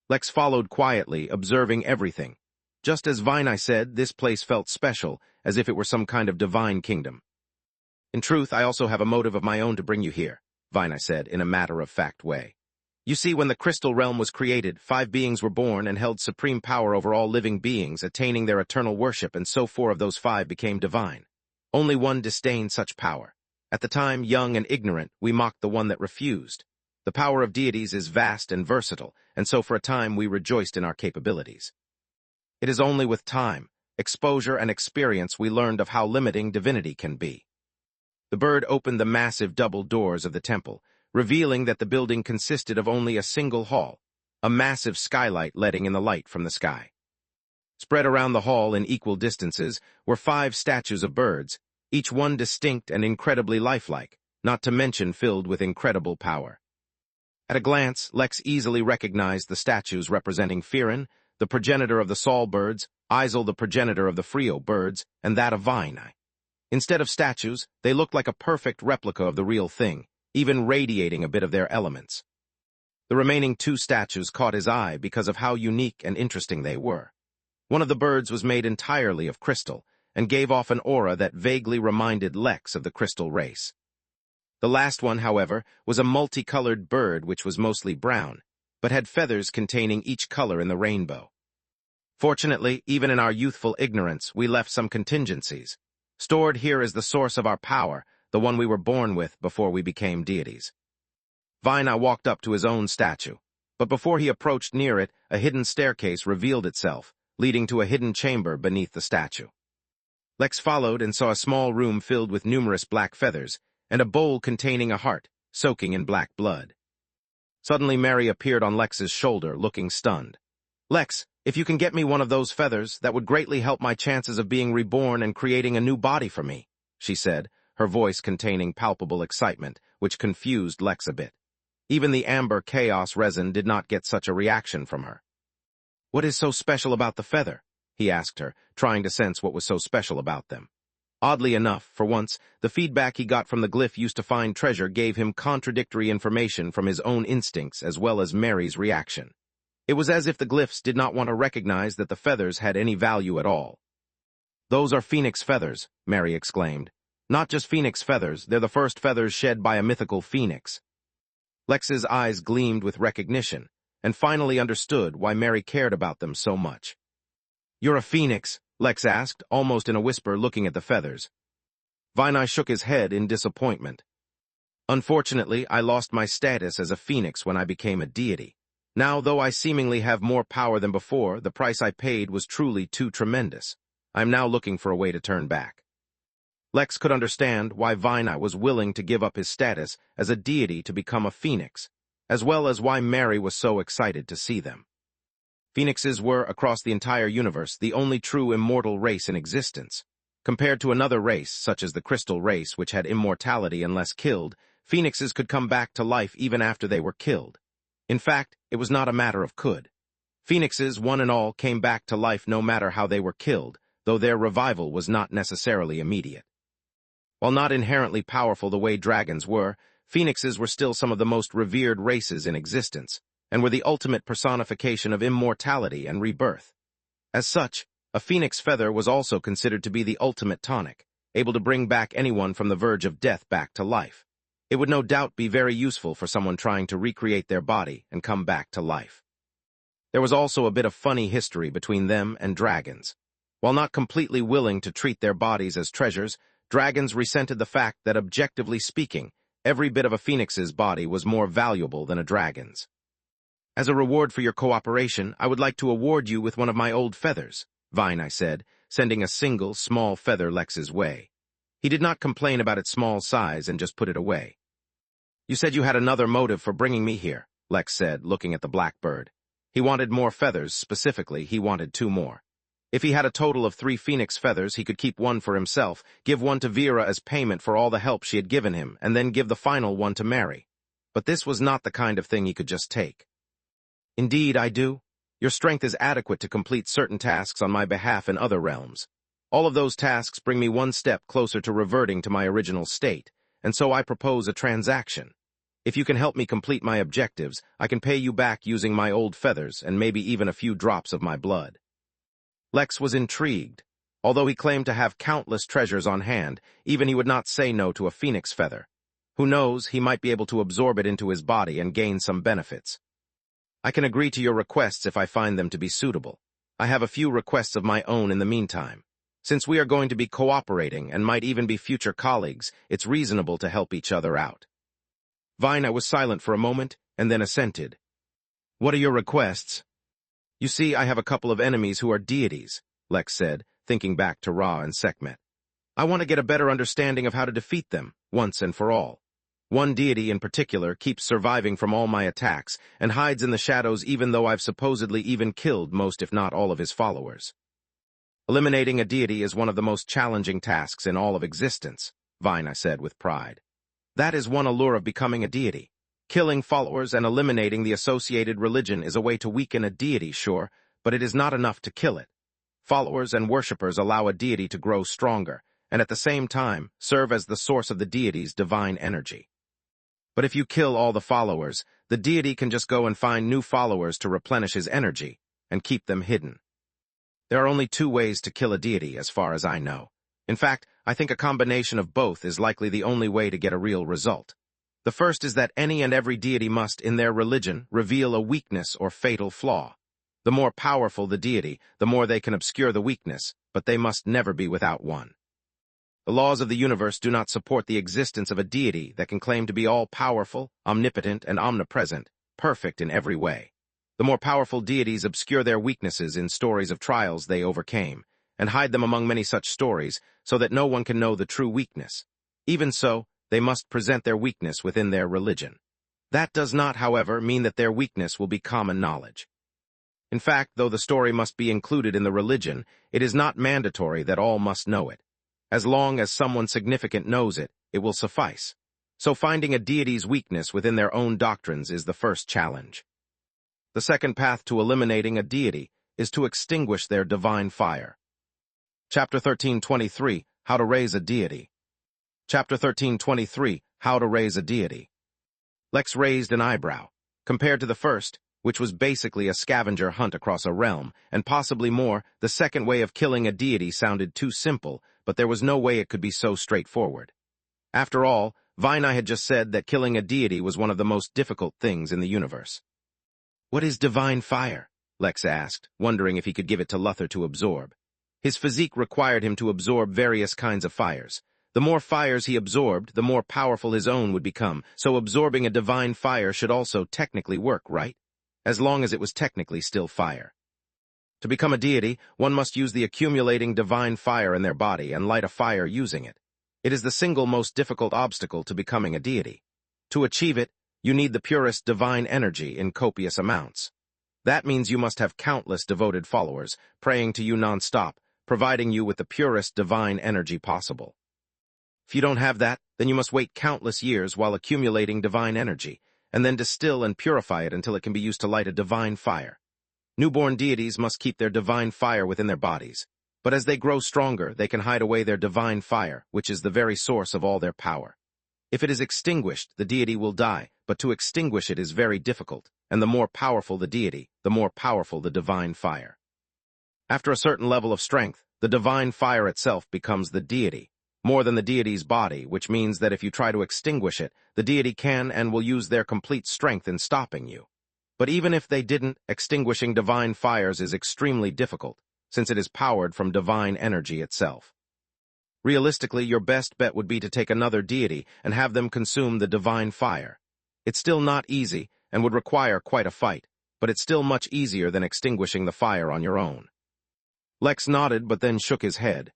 Lex followed quietly, observing everything. Just as Vina said, this place felt special, as if it were some kind of divine kingdom. In truth, I also have a motive of my own to bring you here, Vina said in a matter-of-fact way. You see, when the crystal realm was created, 5 beings were born and held supreme power over all living beings, attaining their eternal worship, and so 4 of those 5 became divine. Only one disdained such power. At the time, young and ignorant, we mocked the one that refused. The power of deities is vast and versatile, and so for a time we rejoiced in our capabilities. It is only with time, exposure, and experience we learned of how limiting divinity can be. The bird opened the massive double doors of the temple, revealing that the building consisted of only a single hall, a massive skylight letting in the light from the sky. Spread around the hall in equal distances were 5 statues of birds, each one distinct and incredibly lifelike, not to mention filled with incredible power. At a glance, Lex easily recognized the statues representing Firin, the progenitor of the Sol birds, Isel, the progenitor of the Frio birds, and that of Vina. Instead of statues, they looked like a perfect replica of the real thing, even radiating a bit of their elements. The remaining 2 statues caught his eye because of how unique and interesting they were. One of the birds was made entirely of crystal, and gave off an aura that vaguely reminded Lex of the crystal race. The last one, however, was a multicolored bird which was mostly brown, but had feathers containing each color in the rainbow. Fortunately, even in our youthful ignorance, we left some contingencies. Stored here is the source of our power, the one we were born with before we became deities. Vina walked up to his own statue, but before he approached near it, a hidden staircase revealed itself, leading to a hidden chamber beneath the statue. Lex followed and saw a small room filled with numerous black feathers, and a bowl containing a heart, soaking in black blood. Suddenly Mary appeared on Lex's shoulder, looking stunned. Lex, if you can get me one of those feathers, that would greatly help my chances of being reborn and creating a new body for me, she said, her voice containing palpable excitement, which confused Lex a bit. Even the amber chaos resin did not get such a reaction from her. What is so special about the feather? He asked her, trying to sense what was so special about them. Oddly enough, for once, the feedback he got from the glyph used to find treasure gave him contradictory information from his own instincts as well as Mary's reaction. It was as if the glyphs did not want to recognize that the feathers had any value at all. Those are phoenix feathers, Mary exclaimed. Not just phoenix feathers, they're the first feathers shed by a mythical phoenix. Lex's eyes gleamed with recognition, and finally understood why Mary cared about them so much. You're a phoenix? Lex asked, almost in a whisper, looking at the feathers. Vina shook his head in disappointment. Unfortunately, I lost my status as a phoenix when I became a deity. Now, though I seemingly have more power than before, the price I paid was truly too tremendous. I am now looking for a way to turn back. Lex could understand why Vina was willing to give up his status as a deity to become a phoenix, as well as why Mary was so excited to see them. Phoenixes were, across the entire universe, the only true immortal race in existence. Compared to another race, such as the crystal race, which had immortality unless killed, phoenixes could come back to life even after they were killed. In fact, it was not a matter of could. Phoenixes, one and all, came back to life no matter how they were killed, though their revival was not necessarily immediate. While not inherently powerful the way dragons were, phoenixes were still some of the most revered races in existence, and were the ultimate personification of immortality and rebirth. As such, a phoenix feather was also considered to be the ultimate tonic, able to bring back anyone from the verge of death back to life. It would no doubt be very useful for someone trying to recreate their body and come back to life. There was also a bit of funny history between them and dragons. While not completely willing to treat their bodies as treasures, dragons resented the fact that, objectively speaking, Every bit of a phoenix's body was more valuable than a dragon's. As a reward for your cooperation, I would like to award you with one of my old feathers, Vine, I said, sending a single, small feather Lex's way. He did not complain about its small size and just put it away. You said you had another motive for bringing me here, Lex said, looking at the blackbird. He wanted more feathers, specifically, he wanted 2 more. If he had a total of 3 phoenix feathers, he could keep one for himself, give one to Vera as payment for all the help she had given him, and then give the final one to Mary. But this was not the kind of thing he could just take. Indeed, I do. Your strength is adequate to complete certain tasks on my behalf in other realms. All of those tasks bring me one step closer to reverting to my original state, and so I propose a transaction. If you can help me complete my objectives, I can pay you back using my old feathers and maybe even a few drops of my blood. Lex was intrigued. Although he claimed to have countless treasures on hand, even he would not say no to a phoenix feather. Who knows, he might be able to absorb it into his body and gain some benefits. I can agree to your requests if I find them to be suitable. I have a few requests of my own in the meantime. Since we are going to be cooperating and might even be future colleagues, it's reasonable to help each other out. Vina was silent for a moment and then assented. What are your requests? You see, I have a couple of enemies who are deities, Lex said, thinking back to Ra and Sekhmet. I want to get a better understanding of how to defeat them, once and for all. One deity in particular keeps surviving from all my attacks and hides in the shadows even though I've supposedly even killed most if not all of his followers. Eliminating a deity is one of the most challenging tasks in all of existence, Vina said with pride. That is one allure of becoming a deity. Killing followers and eliminating the associated religion is a way to weaken a deity, sure, but it is not enough to kill it. Followers and worshippers allow a deity to grow stronger, and at the same time serve as the source of the deity's divine energy. But if you kill all the followers, the deity can just go and find new followers to replenish his energy and keep them hidden. There are only 2 ways to kill a deity, as far as I know. In fact, I think a combination of both is likely the only way to get a real result. The first is that any and every deity must, in their religion, reveal a weakness or fatal flaw. The more powerful the deity, the more they can obscure the weakness, but they must never be without one. The laws of the universe do not support the existence of a deity that can claim to be all-powerful, omnipotent, and omnipresent, perfect in every way. The more powerful deities obscure their weaknesses in stories of trials they overcame, and hide them among many such stories so that no one can know the true weakness. Even so, they must present their weakness within their religion. That does not, however, mean that their weakness will be common knowledge. In fact, though the story must be included in the religion, it is not mandatory that all must know it. As long as someone significant knows it, it will suffice. So finding a deity's weakness within their own doctrines is the first challenge. The second path to eliminating a deity is to extinguish their divine fire. Chapter 13:23, How to Raise a Deity. Chapter 13:23, How to Raise a Deity. Lex raised an eyebrow. Compared to the first, which was basically a scavenger hunt across a realm, and possibly more, the second way of killing a deity sounded too simple, but there was no way it could be so straightforward. After all, Vina had just said that killing a deity was one of the most difficult things in the universe. What is divine fire? Lex asked, wondering if he could give it to Luther to absorb. His physique required him to absorb various kinds of fires. The more fires he absorbed, the more powerful his own would become, so absorbing a divine fire should also technically work, right? As long as it was technically still fire. To become a deity, one must use the accumulating divine fire in their body and light a fire using it. It is the single most difficult obstacle to becoming a deity. To achieve it, you need the purest divine energy in copious amounts. That means you must have countless devoted followers, praying to you non-stop, providing you with the purest divine energy possible. If you don't have that, then you must wait countless years while accumulating divine energy, and then distill and purify it until it can be used to light a divine fire. Newborn deities must keep their divine fire within their bodies, but as they grow stronger, they can hide away their divine fire, which is the very source of all their power. If it is extinguished, the deity will die, but to extinguish it is very difficult, and the more powerful the deity, the more powerful the divine fire. After a certain level of strength, the divine fire itself becomes the deity, more than the deity's body, which means that if you try to extinguish it, the deity can and will use their complete strength in stopping you. But even if they didn't, extinguishing divine fires is extremely difficult, since it is powered from divine energy itself. Realistically, your best bet would be to take another deity and have them consume the divine fire. It's still not easy and would require quite a fight, but it's still much easier than extinguishing the fire on your own. Lex nodded but then shook his head.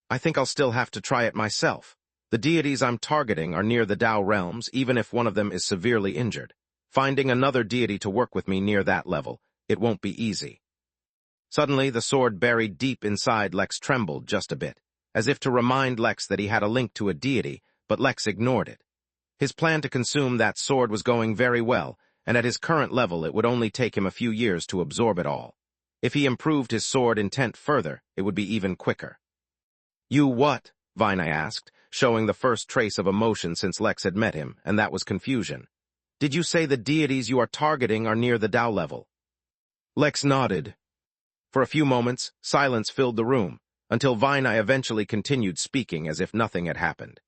I think I'll still have to try it myself. The deities I'm targeting are near the Tao realms, even if one of them is severely injured. Finding another deity to work with me near that level, it won't be easy. Suddenly, the sword buried deep inside Lex trembled just a bit, as if to remind Lex that he had a link to a deity, but Lex ignored it. His plan to consume that sword was going very well, and at his current level it would only take him a few years to absorb it all. If he improved his sword intent further, it would be even quicker. You what? Vina asked, showing the first trace of emotion since Lex had met him, and that was confusion. Did you say the deities you are targeting are near the Tao level? Lex nodded. For a few moments, silence filled the room, until Vina eventually continued speaking as if nothing had happened.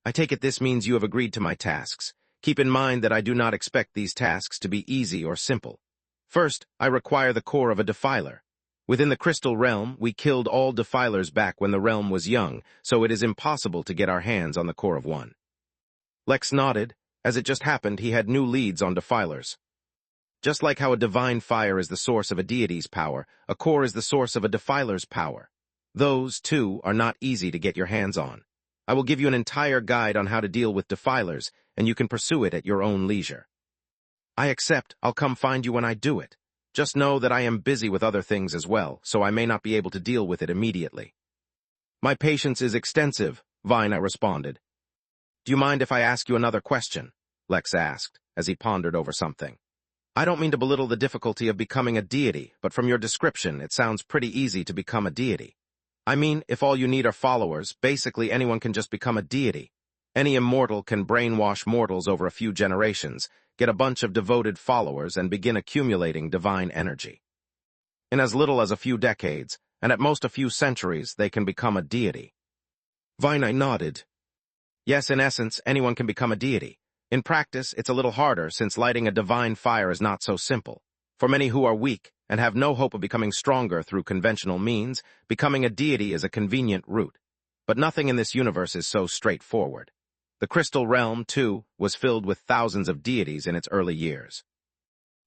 I take it this means you have agreed to my tasks. Keep in mind that I do not expect these tasks to be easy or simple. First, I require the core of a defiler. Within the crystal realm, we killed all defilers back when the realm was young, so it is impossible to get our hands on the core of one. Lex nodded. As it just happened, he had new leads on defilers. Just like how a divine fire is the source of a deity's power, a core is the source of a defiler's power. Those, too, are not easy to get your hands on. I will give you an entire guide on how to deal with defilers, and you can pursue it at your own leisure. I accept. I'll come find you when I do it. Just know that I am busy with other things as well, so I may not be able to deal with it immediately. My patience is extensive, Vina responded. Do you mind if I ask you another question? Lex asked, as he pondered over something. I don't mean to belittle the difficulty of becoming a deity, but from your description, it sounds pretty easy to become a deity. I mean, if all you need are followers, basically anyone can just become a deity. Any immortal can brainwash mortals over a few generations, get a bunch of devoted followers, and begin accumulating divine energy. In as little as a few decades, and at most a few centuries, they can become a deity. Vina nodded. Yes, in essence, anyone can become a deity. In practice, it's a little harder since lighting a divine fire is not so simple. For many who are weak and have no hope of becoming stronger through conventional means, becoming a deity is a convenient route. But nothing in this universe is so straightforward. The crystal realm, too, was filled with thousands of deities in its early years.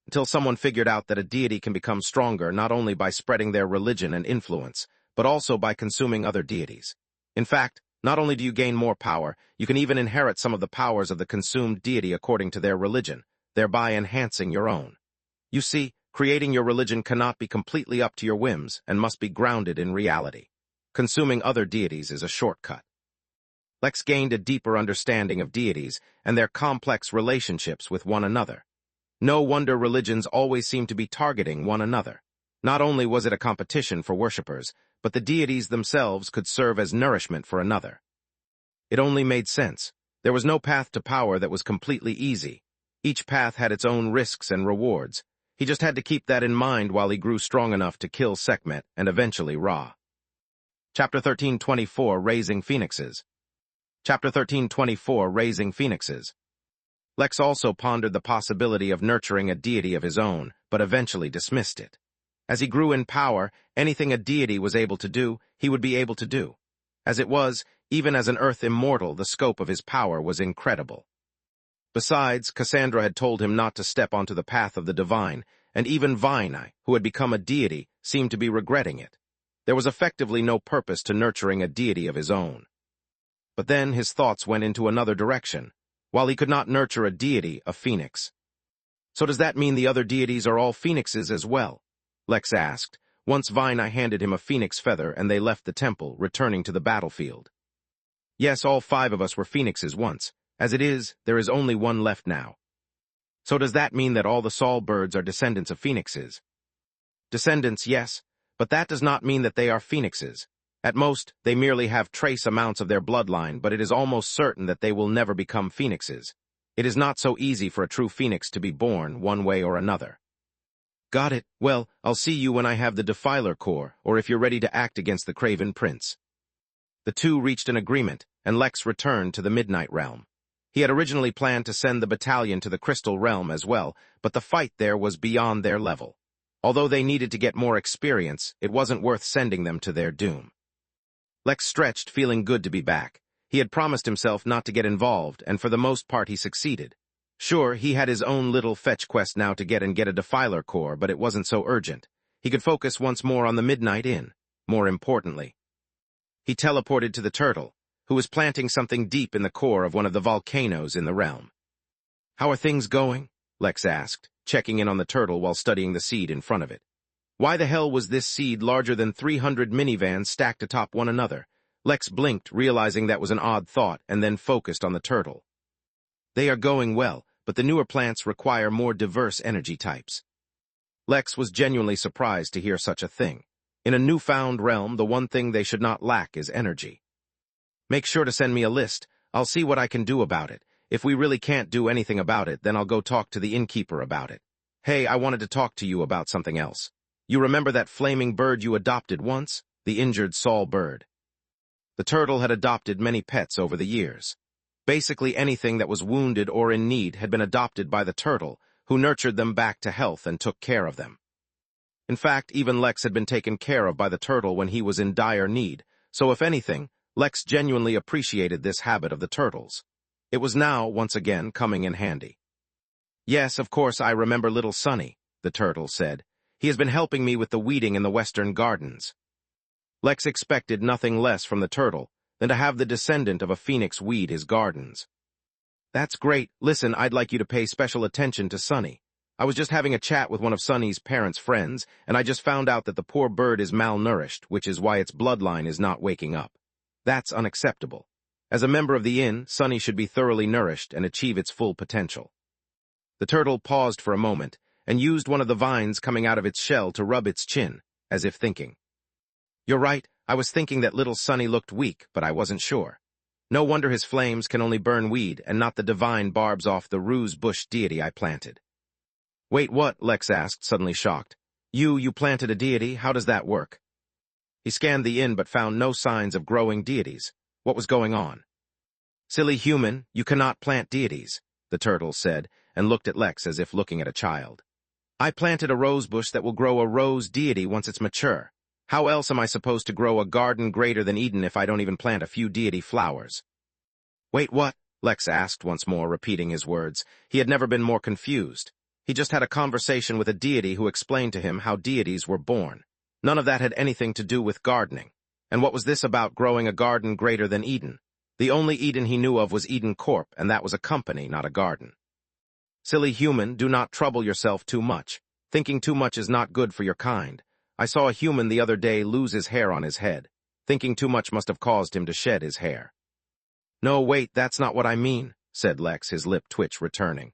Until someone figured out that a deity can become stronger not only by spreading their religion and influence, but also by consuming other deities. In fact, not only do you gain more power, you can even inherit some of the powers of the consumed deity according to their religion, thereby enhancing your own. You see, creating your religion cannot be completely up to your whims and must be grounded in reality. Consuming other deities is a shortcut. Lex gained a deeper understanding of deities and their complex relationships with one another. No wonder religions always seem to be targeting one another. Not only was it a competition for worshippers, but the deities themselves could serve as nourishment for another. It only made sense. There was no path to power that was completely easy. Each path had its own risks and rewards. He just had to keep that in mind while he grew strong enough to kill Sekhmet and eventually Ra. Chapter 13:24 Raising Phoenixes. Chapter 13:24 Raising Phoenixes. Lex also pondered the possibility of nurturing a deity of his own, but eventually dismissed it. As he grew in power, anything a deity was able to do, he would be able to do. As it was, even as an earth immortal, the scope of his power was incredible. Besides, Cassandra had told him not to step onto the path of the divine, and even Vina, who had become a deity, seemed to be regretting it. There was effectively no purpose to nurturing a deity of his own. But then his thoughts went into another direction. While he could not nurture a deity, a phoenix. So does that mean the other deities are all phoenixes as well? Lex asked, once Vina handed him a phoenix feather and they left the temple, returning to the battlefield. Yes, all 5 of us were phoenixes once. As it is, there is only one left now. So does that mean that all the Saul birds are descendants of phoenixes? Descendants, yes, but that does not mean that they are phoenixes. At most, they merely have trace amounts of their bloodline, but it is almost certain that they will never become phoenixes. It is not so easy for a true phoenix to be born, one way or another. Got it. Well, I'll see you when I have the Defiler Core, or if you're ready to act against the Craven Prince. The two reached an agreement, and Lex returned to the Midnight Realm. He had originally planned to send the battalion to the Crystal Realm as well, but the fight there was beyond their level. Although they needed to get more experience, it wasn't worth sending them to their doom. Lex stretched, feeling good to be back. He had promised himself not to get involved, and for the most part he succeeded. Sure, he had his own little fetch quest now to get a Defiler core, but it wasn't so urgent. He could focus once more on the Midnight Inn. More importantly, he teleported to the turtle, who was planting something deep in the core of one of the volcanoes in the realm. "How are things going?" Lex asked, checking in on the turtle while studying the seed in front of it. Why the hell was this seed larger than 300 minivans stacked atop one another? Lex blinked, realizing that was an odd thought, and then focused on the turtle. "They are going well, but the newer plants require more diverse energy types." Lex was genuinely surprised to hear such a thing. In a newfound realm, the one thing they should not lack is energy. "Make sure to send me a list. I'll see what I can do about it. If we really can't do anything about it, then I'll go talk to the innkeeper about it. Hey, I wanted to talk to you about something else. You remember that flaming bird you adopted once? The injured Saul bird." The turtle had adopted many pets over the years. Basically anything that was wounded or in need had been adopted by the turtle, who nurtured them back to health and took care of them. In fact, even Lex had been taken care of by the turtle when he was in dire need, so if anything, Lex genuinely appreciated this habit of the turtles. It was now, once again, coming in handy. "Yes, of course I remember little Sonny," the turtle said. "He has been helping me with the weeding in the western gardens." Lex expected nothing less from the turtle than to have the descendant of a phoenix weed his gardens. "That's great. Listen, I'd like you to pay special attention to Sonny. I was just having a chat with one of Sonny's parents' friends, and I just found out that the poor bird is malnourished, which is why its bloodline is not waking up. That's unacceptable. As a member of the inn, Sonny should be thoroughly nourished and achieve its full potential." The turtle paused for a moment and used one of the vines coming out of its shell to rub its chin, as if thinking. "You're right, I was thinking that little Sonny looked weak, but I wasn't sure. No wonder his flames can only burn weed and not the divine barbs off the ruse bush deity I planted." "Wait, what?" Lex asked, suddenly shocked. You planted a deity? How does that work?" He scanned the inn but found no signs of growing deities. What was going on? "Silly human, you cannot plant deities," the turtle said, and looked at Lex as if looking at a child. "I planted a rose bush that will grow a rose deity once it's mature. How else am I supposed to grow a garden greater than Eden if I don't even plant a few deity flowers?" "Wait, what?" Lex asked once more, repeating his words. He had never been more confused. He just had a conversation with a deity who explained to him how deities were born. None of that had anything to do with gardening. And what was this about growing a garden greater than Eden? The only Eden he knew of was Eden Corp, and that was a company, not a garden. "Silly human, do not trouble yourself too much. Thinking too much is not good for your kind. I saw a human the other day lose his hair on his head. Thinking too much must have caused him to shed his hair." "No, wait, that's not what I mean," said Lex, his lip twitch returning.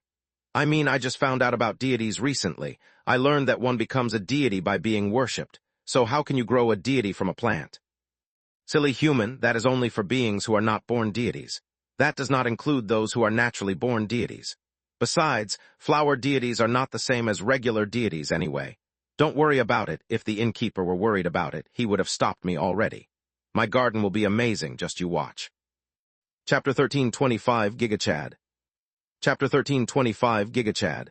"I mean, I just found out about deities recently. I learned that one becomes a deity by being worshipped. So how can you grow a deity from a plant?" "Silly human, that is only for beings who are not born deities. That does not include those who are naturally born deities. Besides, flower deities are not the same as regular deities anyway. Don't worry about it. If the innkeeper were worried about it, he would have stopped me already. My garden will be amazing, just you watch." Chapter 1325 Gigachad. Chapter 1325 Gigachad.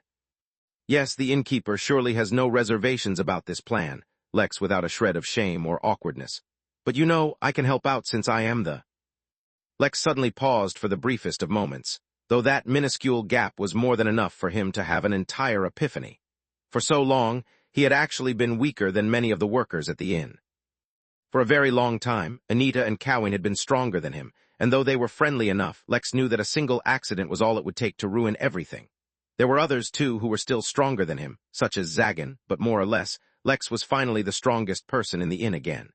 Yes, the innkeeper surely has no reservations about this plan, Lex without a shred of shame or awkwardness. "But you know, I can help out since I am the—" Lex suddenly paused for the briefest of moments, though that minuscule gap was more than enough for him to have an entire epiphany. For so long, he had actually been weaker than many of the workers at the inn. For a very long time, Anita and Cowan had been stronger than him, and though they were friendly enough, Lex knew that a single accident was all it would take to ruin everything. There were others, too, who were still stronger than him, such as Zagan, but more or less, Lex was finally the strongest person in the inn again.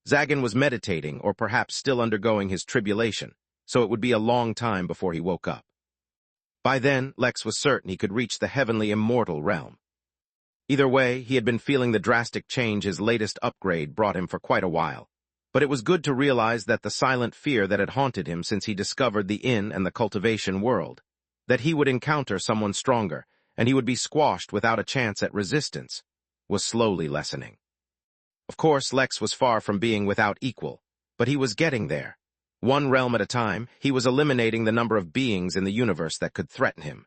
Zagan was meditating, or perhaps still undergoing his tribulation, so it would be a long time before he woke up. By then, Lex was certain he could reach the heavenly immortal realm. Either way, he had been feeling the drastic change his latest upgrade brought him for quite a while. But it was good to realize that the silent fear that had haunted him since he discovered the inn and the cultivation world, that he would encounter someone stronger, and he would be squashed without a chance at resistance, was slowly lessening. Of course, Lex was far from being without equal, but he was getting there. One realm at a time, he was eliminating the number of beings in the universe that could threaten him.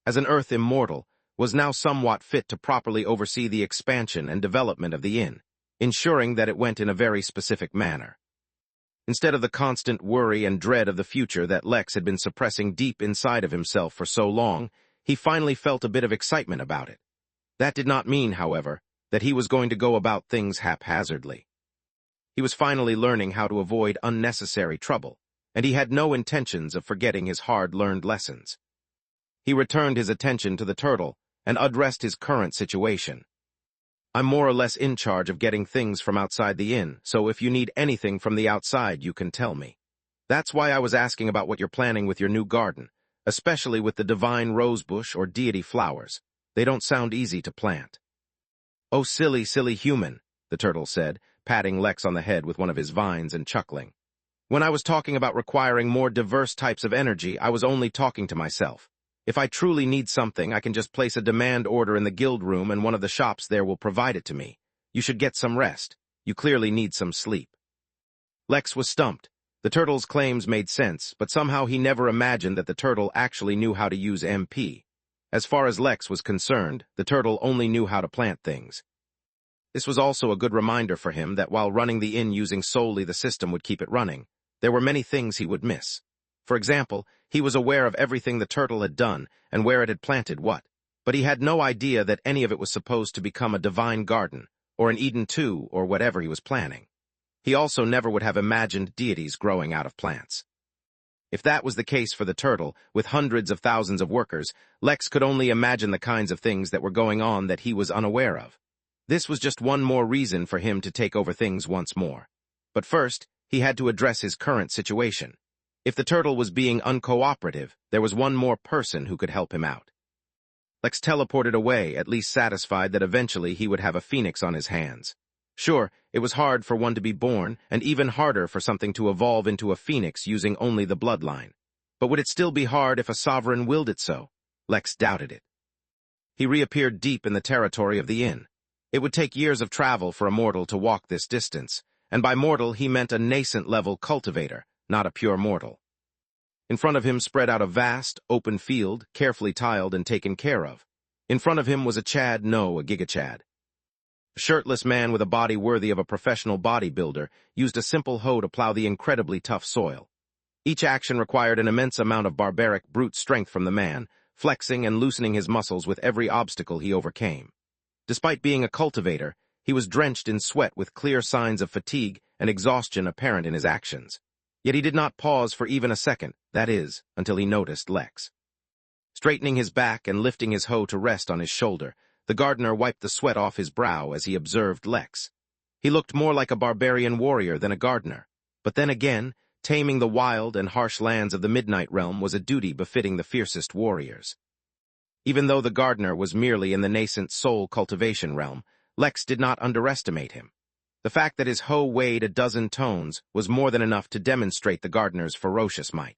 As an Earth immortal, was now somewhat fit to properly oversee the expansion and development of the inn, ensuring that it went in a very specific manner. Instead of the constant worry and dread of the future that Lex had been suppressing deep inside of himself for so long, he finally felt a bit of excitement about it. That did not mean, however, that he was going to go about things haphazardly. He was finally learning how to avoid unnecessary trouble, and he had no intentions of forgetting his hard-learned lessons. He returned his attention to the turtle and addressed his current situation. I'm more or less in charge of getting things from outside the inn, so if you need anything from the outside, you can tell me. That's why I was asking about what you're planning with your new garden, especially with the divine rosebush or deity flowers. They don't sound easy to plant. Oh, silly, silly human, the turtle said, patting Lex on the head with one of his vines and chuckling. When I was talking about requiring more diverse types of energy, I was only talking to myself. If I truly need something, I can just place a demand order in the guild room and one of the shops there will provide it to me. You should get some rest. You clearly need some sleep. Lex was stumped. The turtle's claims made sense, but somehow he never imagined that the turtle actually knew how to use MP. As far as Lex was concerned, the turtle only knew how to plant things. This was also a good reminder for him that while running the inn using solely the system would keep it running, there were many things he would miss. For example, he was aware of everything the turtle had done and where it had planted what, but he had no idea that any of it was supposed to become a divine garden, or an Eden too, or whatever he was planning. He also never would have imagined deities growing out of plants. If that was the case for the turtle, with hundreds of thousands of workers, Lex could only imagine the kinds of things that were going on that he was unaware of. This was just one more reason for him to take over things once more. But first, he had to address his current situation. If the turtle was being uncooperative, there was one more person who could help him out. Lex teleported away, at least satisfied that eventually he would have a phoenix on his hands. Sure, it was hard for one to be born, and even harder for something to evolve into a phoenix using only the bloodline. But would it still be hard if a sovereign willed it so? Lex doubted it. He reappeared deep in the territory of the inn. It would take years of travel for a mortal to walk this distance, and by mortal he meant a nascent-level cultivator, not a pure mortal. In front of him spread out a vast, open field, carefully tiled and taken care of. In front of him was a Chad, no, a Gigachad. A shirtless man with a body worthy of a professional bodybuilder used a simple hoe to plow the incredibly tough soil. Each action required an immense amount of barbaric brute strength from the man, flexing and loosening his muscles with every obstacle he overcame. Despite being a cultivator, he was drenched in sweat with clear signs of fatigue and exhaustion apparent in his actions. Yet he did not pause for even a second, that is, until he noticed Lex. Straightening his back and lifting his hoe to rest on his shoulder, the gardener wiped the sweat off his brow as he observed Lex. He looked more like a barbarian warrior than a gardener. But then again, taming the wild and harsh lands of the Midnight Realm was a duty befitting the fiercest warriors. Even though the gardener was merely in the nascent soul cultivation realm, Lex did not underestimate him. The fact that his hoe weighed a dozen tons was more than enough to demonstrate the gardener's ferocious might.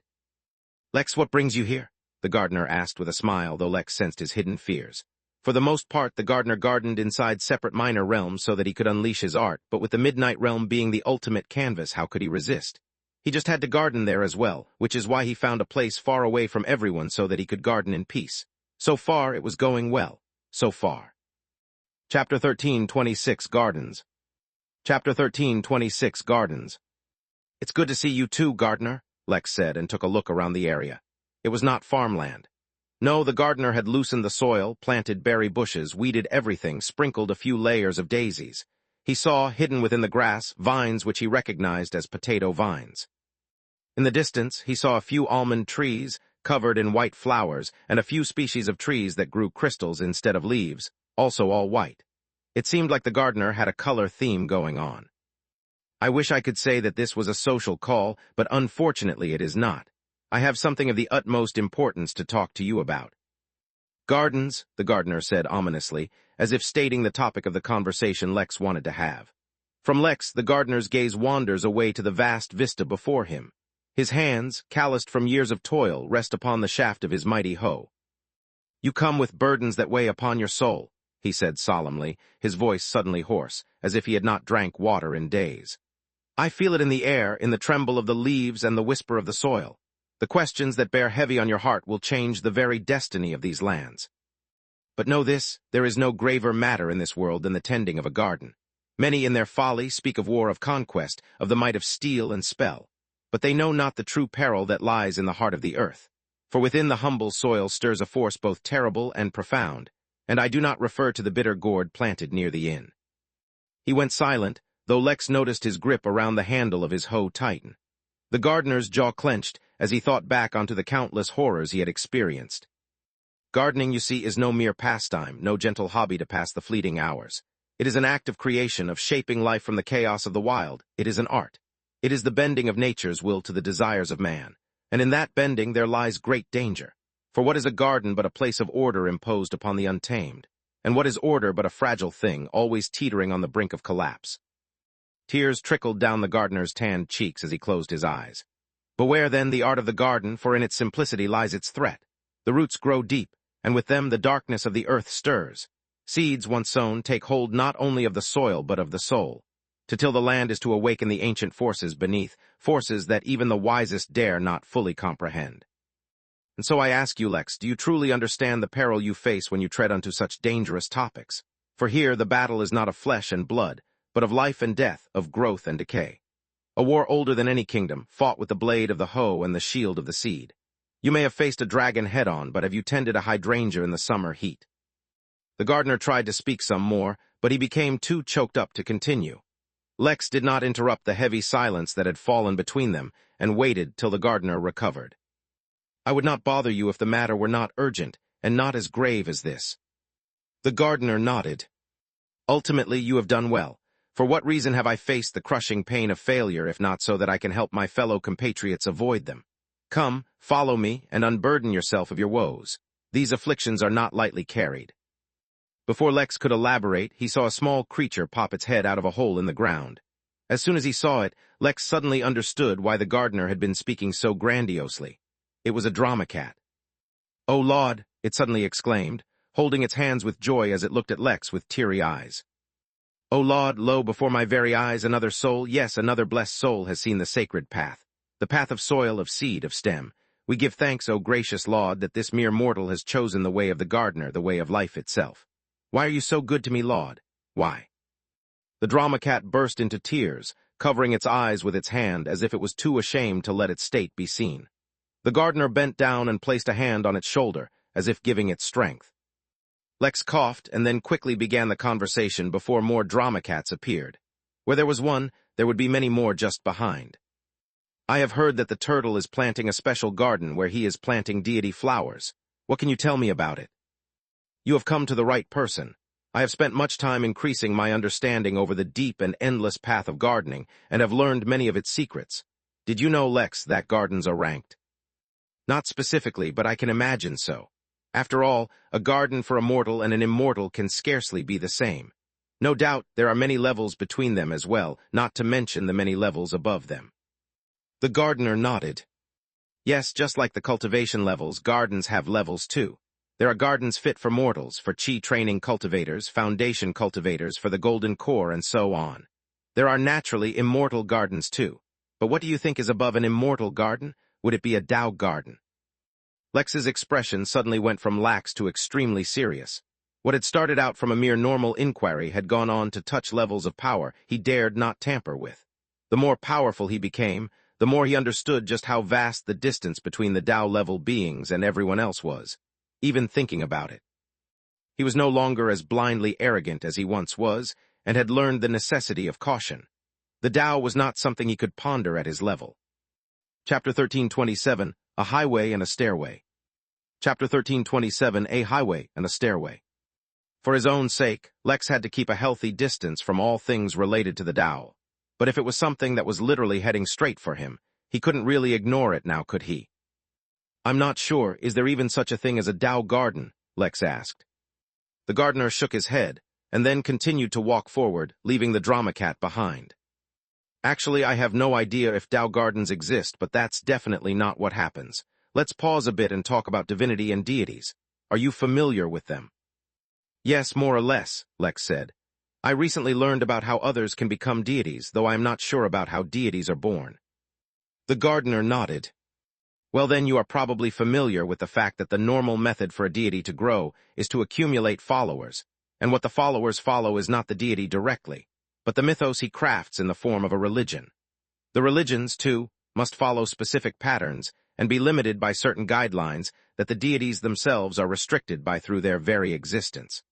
"Lex, what brings you here?" the gardener asked with a smile, though Lex sensed his hidden fears. For the most part, the gardener gardened inside separate minor realms so that he could unleash his art, but with the Midnight Realm being the ultimate canvas, how could he resist? He just had to garden there as well, which is why he found a place far away from everyone so that he could garden in peace. So far, it was going well. So far. Chapter 13:26 Gardens. Chapter 13:26 Gardens. "It's good to see you too, gardener," Lex said and took a look around the area. It was not farmland. No, the gardener had loosened the soil, planted berry bushes, weeded everything, sprinkled a few layers of daisies. He saw, hidden within the grass, vines which he recognized as potato vines. In the distance, he saw a few almond trees, covered in white flowers, and a few species of trees that grew crystals instead of leaves, also all white. It seemed like the gardener had a color theme going on. "I wish I could say that this was a social call, but unfortunately it is not. I have something of the utmost importance to talk to you about." "Gardens," the gardener said ominously, as if stating the topic of the conversation Lex wanted to have. From Lex, the gardener's gaze wanders away to the vast vista before him. His hands, calloused from years of toil, rest upon the shaft of his mighty hoe. "You come with burdens that weigh upon your soul," he said solemnly, his voice suddenly hoarse, as if he had not drank water in days. "I feel it in the air, in the tremble of the leaves and the whisper of the soil. The questions that bear heavy on your heart will change the very destiny of these lands. But know this, there is no graver matter in this world than the tending of a garden. Many in their folly speak of war of conquest, of the might of steel and spell. But they know not the true peril that lies in the heart of the earth. For within the humble soil stirs a force both terrible and profound, and I do not refer to the bitter gourd planted near the inn. He went silent, though Lex noticed his grip around the handle of his hoe tighten. The gardener's jaw clenched as he thought back onto the countless horrors he had experienced. Gardening, you see, is no mere pastime, no gentle hobby to pass the fleeting hours. It is an act of creation, of shaping life from the chaos of the wild. It is an art. It is the bending of nature's will to the desires of man. And in that bending there lies great danger. For what is a garden but a place of order imposed upon the untamed? And what is order but a fragile thing, always teetering on the brink of collapse? Tears trickled down the gardener's tanned cheeks as he closed his eyes. Beware then the art of the garden, for in its simplicity lies its threat. The roots grow deep, and with them the darkness of the earth stirs. Seeds once sown take hold not only of the soil but of the soul. To till the land is to awaken the ancient forces beneath, forces that even the wisest dare not fully comprehend. And so I ask you, Lex, do you truly understand the peril you face when you tread unto such dangerous topics? For here the battle is not of flesh and blood, but of life and death, of growth and decay. A war older than any kingdom, fought with the blade of the hoe and the shield of the seed. You may have faced a dragon head-on, but have you tended a hydrangea in the summer heat? The gardener tried to speak some more, but he became too choked up to continue. Lex did not interrupt the heavy silence that had fallen between them, and waited till the gardener recovered. I would not bother you if the matter were not urgent, and not as grave as this. The gardener nodded. Ultimately, you have done well. For what reason have I faced the crushing pain of failure, if not so that I can help my fellow compatriots avoid them? Come, follow me, and unburden yourself of your woes. These afflictions are not lightly carried. Before Lex could elaborate, he saw a small creature pop its head out of a hole in the ground. As soon as he saw it, Lex suddenly understood why the gardener had been speaking so grandiosely. It was a drama cat. "Oh, Lord," it suddenly exclaimed, holding its hands with joy as it looked at Lex with teary eyes. "Oh, Lord, lo, before my very eyes another soul, yes, another blessed soul has seen the sacred path, the path of soil, of seed, of stem. We give thanks, O gracious Lord, that this mere mortal has chosen the way of the gardener, the way of life itself. Why are you so good to me, Lord? Why?" The drama cat burst into tears, covering its eyes with its hand as if it was too ashamed to let its state be seen. The gardener bent down and placed a hand on its shoulder, as if giving it strength. Lex coughed and then quickly began the conversation before more drama cats appeared. Where there was one, there would be many more just behind. "I have heard that the turtle is planting a special garden where he is planting deity flowers. What can you tell me about it?" "You have come to the right person. I have spent much time increasing my understanding over the deep and endless path of gardening, and have learned many of its secrets. Did you know, Lex, that gardens are ranked?" "Not specifically, but I can imagine so. After all, a garden for a mortal and an immortal can scarcely be the same. No doubt there are many levels between them as well, not to mention the many levels above them." The gardener nodded. "Yes, just like the cultivation levels, gardens have levels too. There are gardens fit for mortals, for chi training cultivators, foundation cultivators, for the golden core, and so on. There are naturally immortal gardens too. But what do you think is above an immortal garden? Would it be a Tao garden?" Lex's expression suddenly went from lax to extremely serious. What had started out from a mere normal inquiry had gone on to touch levels of power he dared not tamper with. The more powerful he became, the more he understood just how vast the distance between the Tao-level beings and everyone else was, even thinking about it. He was no longer as blindly arrogant as he once was, and had learned the necessity of caution. The Tao was not something he could ponder at his level. Chapter 1327, A Highway and a Stairway. Chapter 1327, A Highway and a Stairway. For his own sake, Lex had to keep a healthy distance from all things related to the Tao. But if it was something that was literally heading straight for him, he couldn't really ignore it now, could he? "I'm not sure, is there even such a thing as a Tao garden?" Lex asked. The gardener shook his head, and then continued to walk forward, leaving the drama cat behind. "Actually, I have no idea if Tao gardens exist, but that's definitely not what happens. Let's pause a bit and talk about divinity and deities. Are you familiar with them?" "Yes, more or less," Lex said. "I recently learned about how others can become deities, though I am not sure about how deities are born." The gardener nodded. "Well then, you are probably familiar with the fact that the normal method for a deity to grow is to accumulate followers, and what the followers follow is not the deity directly. but the mythos he crafts in the form of a religion. The religions, too, must follow specific patterns and be limited by certain guidelines that the deities themselves are restricted by through their very existence.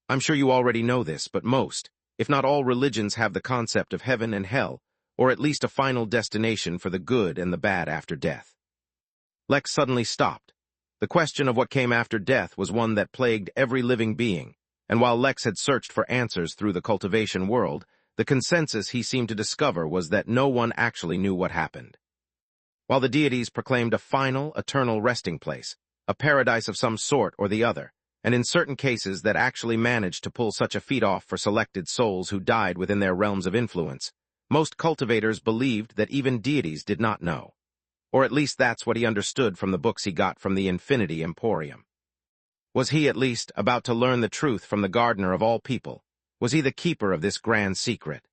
I'm sure you already know this, but most, if not all religions have the concept of heaven and hell, or at least a final destination for the good and the bad after death. Lex suddenly stopped. The question of what came after death was one that plagued every living being, and while Lex had searched for answers through the cultivation world, the consensus he seemed to discover was that no one actually knew what happened. While the deities proclaimed a final, eternal resting place, a paradise of some sort or the other, and in certain cases that actually managed to pull such a feat off for selected souls who died within their realms of influence, most cultivators believed that even deities did not know. Or at least that's what he understood from the books he got from the Infinity Emporium. Was he, at least, about to learn the truth from the gardener of all people? Was he the keeper of this grand secret?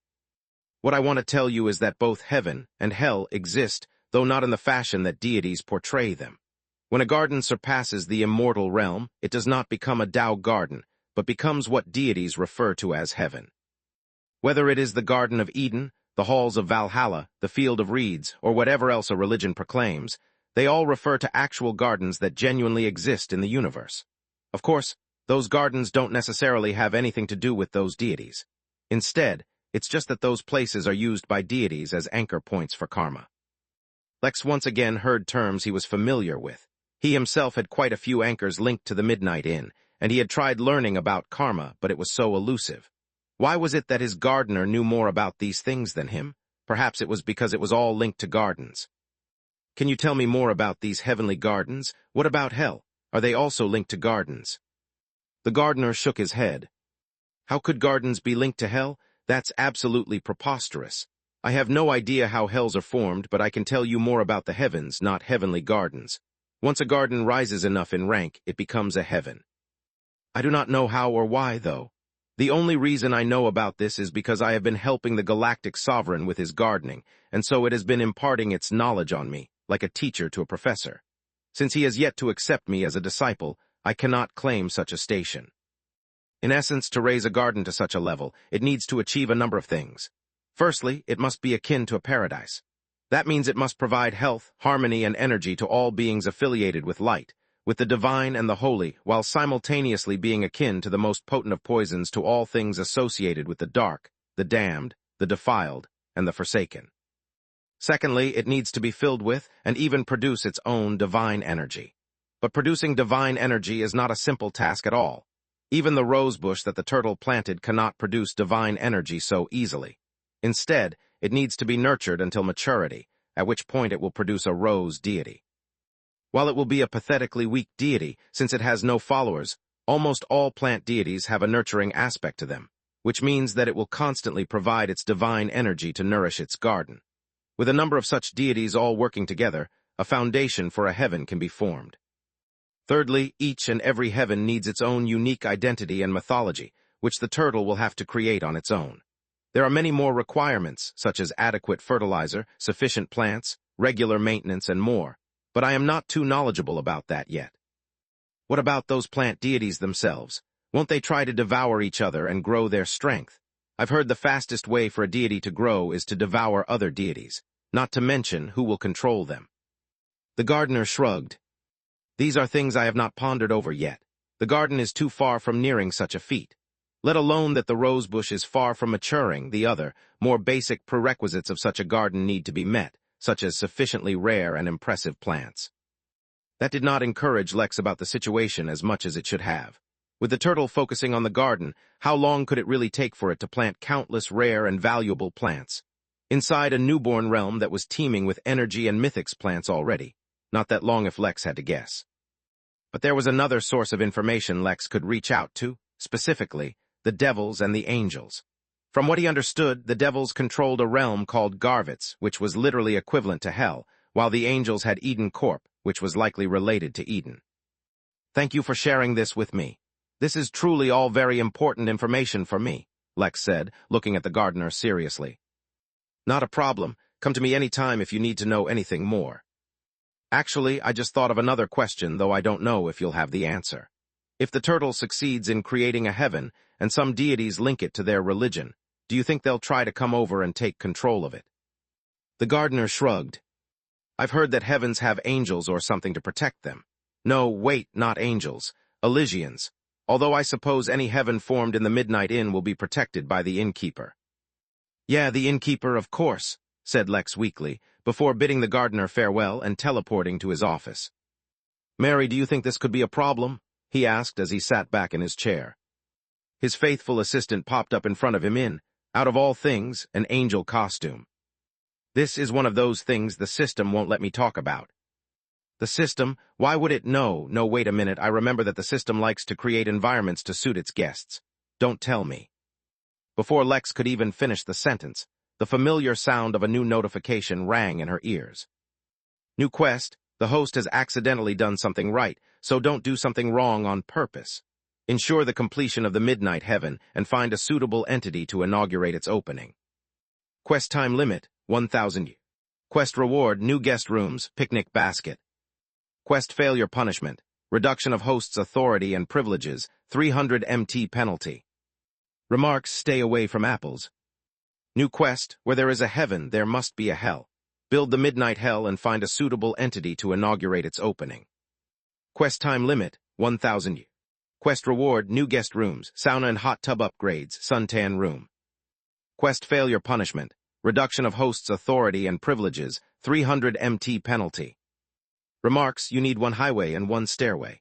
What I want to tell you is that both heaven and hell exist, though not in the fashion that deities portray them. When a garden surpasses the immortal realm, it does not become a Tao garden, but becomes what deities refer to as heaven. Whether it is the Garden of Eden, the halls of Valhalla, the field of reeds, or whatever else a religion proclaims, they all refer to actual gardens that genuinely exist in the universe. Of course, those gardens don't necessarily have anything to do with those deities. Instead, it's just that those places are used by deities as anchor points for karma. Lex once again heard terms he was familiar with. He himself had quite a few anchors linked to the Midnight Inn, and he had tried learning about karma, but it was so elusive. Why was it that his gardener knew more about these things than him? Perhaps it was because it was all linked to gardens. Can you tell me more about these heavenly gardens? What about hell? Are they also linked to gardens? The gardener shook his head. How could gardens be linked to hell? That's absolutely preposterous. I have no idea how hells are formed, but I can tell you more about the heavens, not heavenly gardens. Once a garden rises enough in rank, it becomes a heaven. I do not know how or why, though. The only reason I know about this is because I have been helping the galactic sovereign with his gardening, and so it has been imparting its knowledge on me, like a teacher to a professor. Since he has yet to accept me as a disciple, I cannot claim such a station. In essence, to raise a garden to such a level, it needs to achieve a number of things. Firstly, it must be akin to a paradise. That means it must provide health, harmony, and energy to all beings affiliated with light, with the divine and the holy, while simultaneously being akin to the most potent of poisons to all things associated with the dark, the damned, the defiled, and the forsaken. Secondly, it needs to be filled with and even produce its own divine energy. But producing divine energy is not a simple task at all. Even the rose bush that the turtle planted cannot produce divine energy so easily. Instead, it needs to be nurtured until maturity, at which point it will produce a rose deity. While it will be a pathetically weak deity, since it has no followers, almost all plant deities have a nurturing aspect to them, which means that it will constantly provide its divine energy to nourish its garden. With a number of such deities all working together, a foundation for a heaven can be formed. Thirdly, each and every heaven needs its own unique identity and mythology, which the turtle will have to create on its own. There are many more requirements, such as adequate fertilizer, sufficient plants, regular maintenance, and more, but I am not too knowledgeable about that yet. What about those plant deities themselves? Won't they try to devour each other and grow their strength? I've heard the fastest way for a deity to grow is to devour other deities, not to mention who will control them. The gardener shrugged. These are things I have not pondered over yet. The garden is too far from nearing such a feat. Let alone that the rose bush is far from maturing, the other, more basic prerequisites of such a garden need to be met, such as sufficiently rare and impressive plants. That did not encourage Lex about the situation as much as it should have. With the turtle focusing on the garden, how long could it really take for it to plant countless rare and valuable plants? Inside a newborn realm that was teeming with energy and mythics plants already. Not that long if Lex had to guess. But there was another source of information Lex could reach out to, specifically, the devils and the angels. From what he understood, the devils controlled a realm called Garvitz, which was literally equivalent to hell, while the angels had Eden Corp, which was likely related to Eden. Thank you for sharing this with me. This is truly all very important information for me, Lex said, looking at the gardener seriously. Not a problem. Come to me any time if you need to know anything more. Actually, I just thought of another question, though I don't know if you'll have the answer. If the turtle succeeds in creating a heaven, and some deities link it to their religion, Do you think they'll try to come over and take control of it? The gardener shrugged. I've heard that heavens have angels or something to protect them. No, wait, not angels. Elysians. Although I suppose any heaven formed in the Midnight Inn will be protected by the Innkeeper. Yeah, the Innkeeper, of course, said Lex weakly, before bidding the gardener farewell and teleporting to his office. Mary, do you think this could be a problem? He asked as he sat back in his chair. His faithful assistant popped up in front of him in, out of all things, an angel costume. This is one of those things the system won't let me talk about. The system? Why would it? No, wait a minute, I remember that the system likes to create environments to suit its guests. Don't tell me. Before Lex could even finish the sentence, the familiar sound of a new notification rang in her ears. New quest, the host has accidentally done something right, so don't do something wrong on purpose. Ensure the completion of the Midnight Heaven and find a suitable entity to inaugurate its opening. Quest time limit, 1,000. Quest reward, new guest rooms, picnic basket. Quest failure punishment, reduction of host's authority and privileges, 300 MT penalty. Remarks, stay away from apples. New quest, where there is a heaven, there must be a hell. Build the Midnight Hell and find a suitable entity to inaugurate its opening. Quest time limit, 1,000. Quest reward, new guest rooms, sauna and hot tub upgrades, suntan room. Quest failure punishment, reduction of host's authority and privileges, 300 MT penalty. Remarks, you need one highway and one stairway.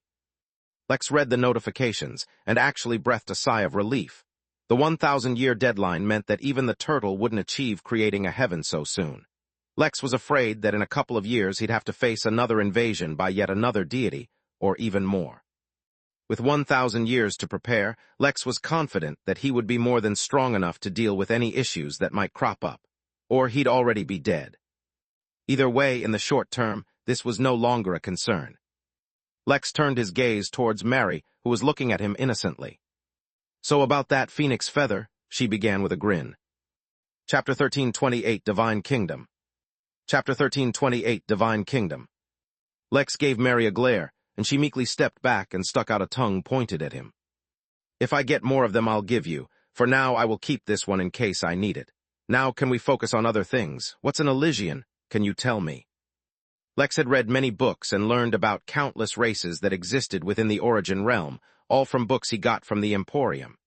Lex read the notifications and actually breathed a sigh of relief. The 1,000-year deadline meant that even the turtle wouldn't achieve creating a heaven so soon. Lex was afraid that in a couple of years he'd have to face another invasion by yet another deity, or even more. With 1,000 years to prepare, Lex was confident that he would be more than strong enough to deal with any issues that might crop up, or he'd already be dead. Either way, in the short term, this was no longer a concern. Lex turned his gaze towards Mary, who was looking at him innocently. So about that phoenix feather, she began with a grin. Chapter 13:28 Divine Kingdom. Chapter 13:28 Divine Kingdom. Lex gave Mary a glare, and she meekly stepped back and stuck out a tongue pointed at him. If I get more of them, I'll give you. For now, I will keep this one in case I need it. Now can we focus on other things? What's an Elysian? Can you tell me? Lex had read many books and learned about countless races that existed within the Origin realm, all from books he got from the Emporium.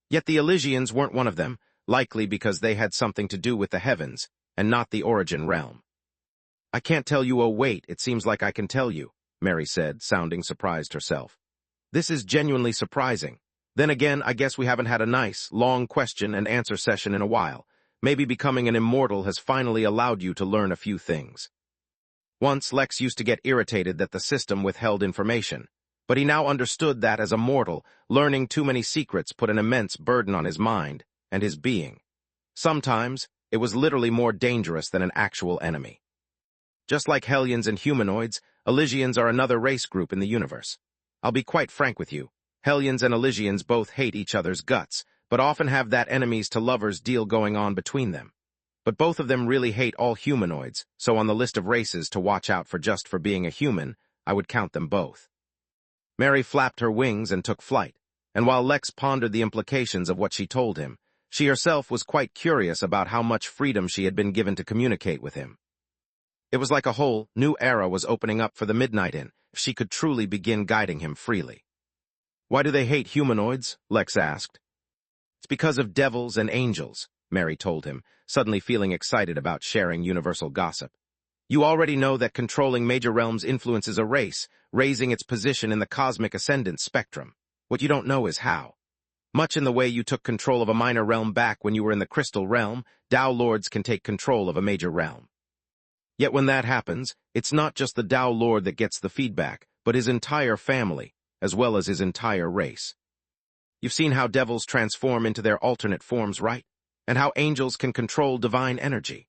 Yet the Elysians weren't one of them, likely because they had something to do with the heavens, and not the Origin realm. I can't tell you. Oh wait, it seems like I can tell you, Mary said, sounding surprised herself. This is genuinely surprising. Then again, I guess we haven't had a nice, long question and answer session in a while. Maybe becoming an immortal has finally allowed you to learn a few things. Once, Lex used to get irritated that the system withheld information, but he now understood that as a mortal, learning too many secrets put an immense burden on his mind and his being. Sometimes, it was literally more dangerous than an actual enemy. Just like Hellions and humanoids, Elysians are another race group in the universe. I'll be quite frank with you. Hellions and Elysians both hate each other's guts, but often have that enemies-to-lovers deal going on between them. But both of them really hate all humanoids, so on the list of races to watch out for just for being a human, I would count them both. Mary flapped her wings and took flight, and while Lex pondered the implications of what she told him, she herself was quite curious about how much freedom she had been given to communicate with him. It was like a whole new era was opening up for the Midnight Inn, if she could truly begin guiding him freely. Why do they hate humanoids? Lex asked. It's because of devils and angels, Mary told him, suddenly feeling excited about sharing universal gossip. You already know that controlling major realms influences a race, raising its position in the cosmic ascendant spectrum. What you don't know is how. Much in the way you took control of a minor realm back when you were in the crystal realm, Tao Lords can take control of a major realm. Yet when that happens, it's not just the Tao Lord that gets the feedback, but his entire family, as well as his entire race. You've seen how devils transform into their alternate forms, right? And how angels can control divine energy.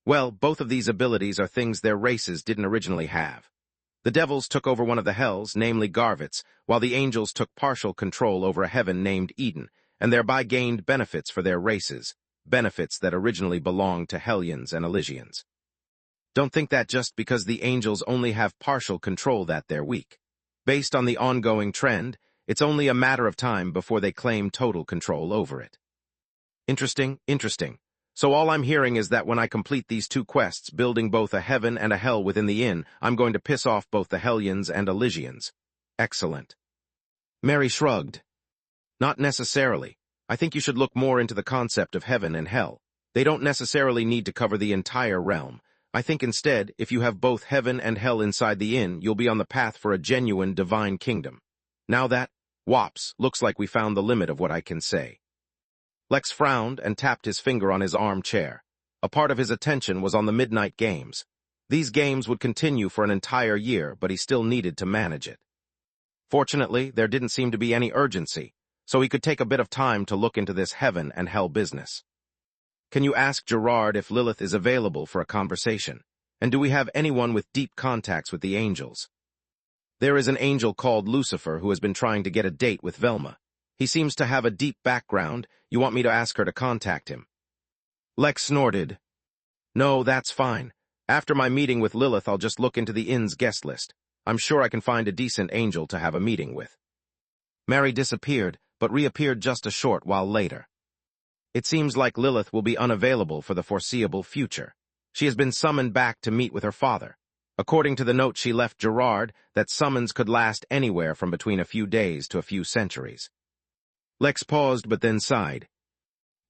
Well, both of these abilities are things their races didn't originally have. The devils took over one of the hells, namely Garvitz, while the angels took partial control over a heaven named Eden, and thereby gained benefits for their races, benefits that originally belonged to Hellions and Elysians. Don't think that just because the angels only have partial control that they're weak. Based on the ongoing trend, it's only a matter of time before they claim total control over it. Interesting, interesting. So all I'm hearing is that when I complete these two quests, building both a heaven and a hell within the inn, I'm going to piss off both the Hellions and Elysians. Excellent. Mary shrugged. Not necessarily. I think you should look more into the concept of heaven and hell. They don't necessarily need to cover the entire realm. I think instead, if you have both heaven and hell inside the inn, you'll be on the path for a genuine divine kingdom. Now that, whops, looks like we found the limit of what I can say. Lex frowned and tapped his finger on his armchair. A part of his attention was on the midnight games. These games would continue for an entire year, but he still needed to manage it. Fortunately, there didn't seem to be any urgency, so he could take a bit of time to look into this heaven and hell business. Can you ask Gerard if Lilith is available for a conversation? And do we have anyone with deep contacts with the angels? There is an angel called Lucifer who has been trying to get a date with Velma. He seems to have a deep background. You want me to ask her to contact him? Lex snorted. No, that's fine. After my meeting with Lilith, I'll just look into the inn's guest list. I'm sure I can find a decent angel to have a meeting with. Mary disappeared, but reappeared just a short while later. It seems like Lilith will be unavailable for the foreseeable future. She has been summoned back to meet with her father. According to the note she left Gerard, that summons could last anywhere from between a few days to a few centuries. Lex paused but then sighed.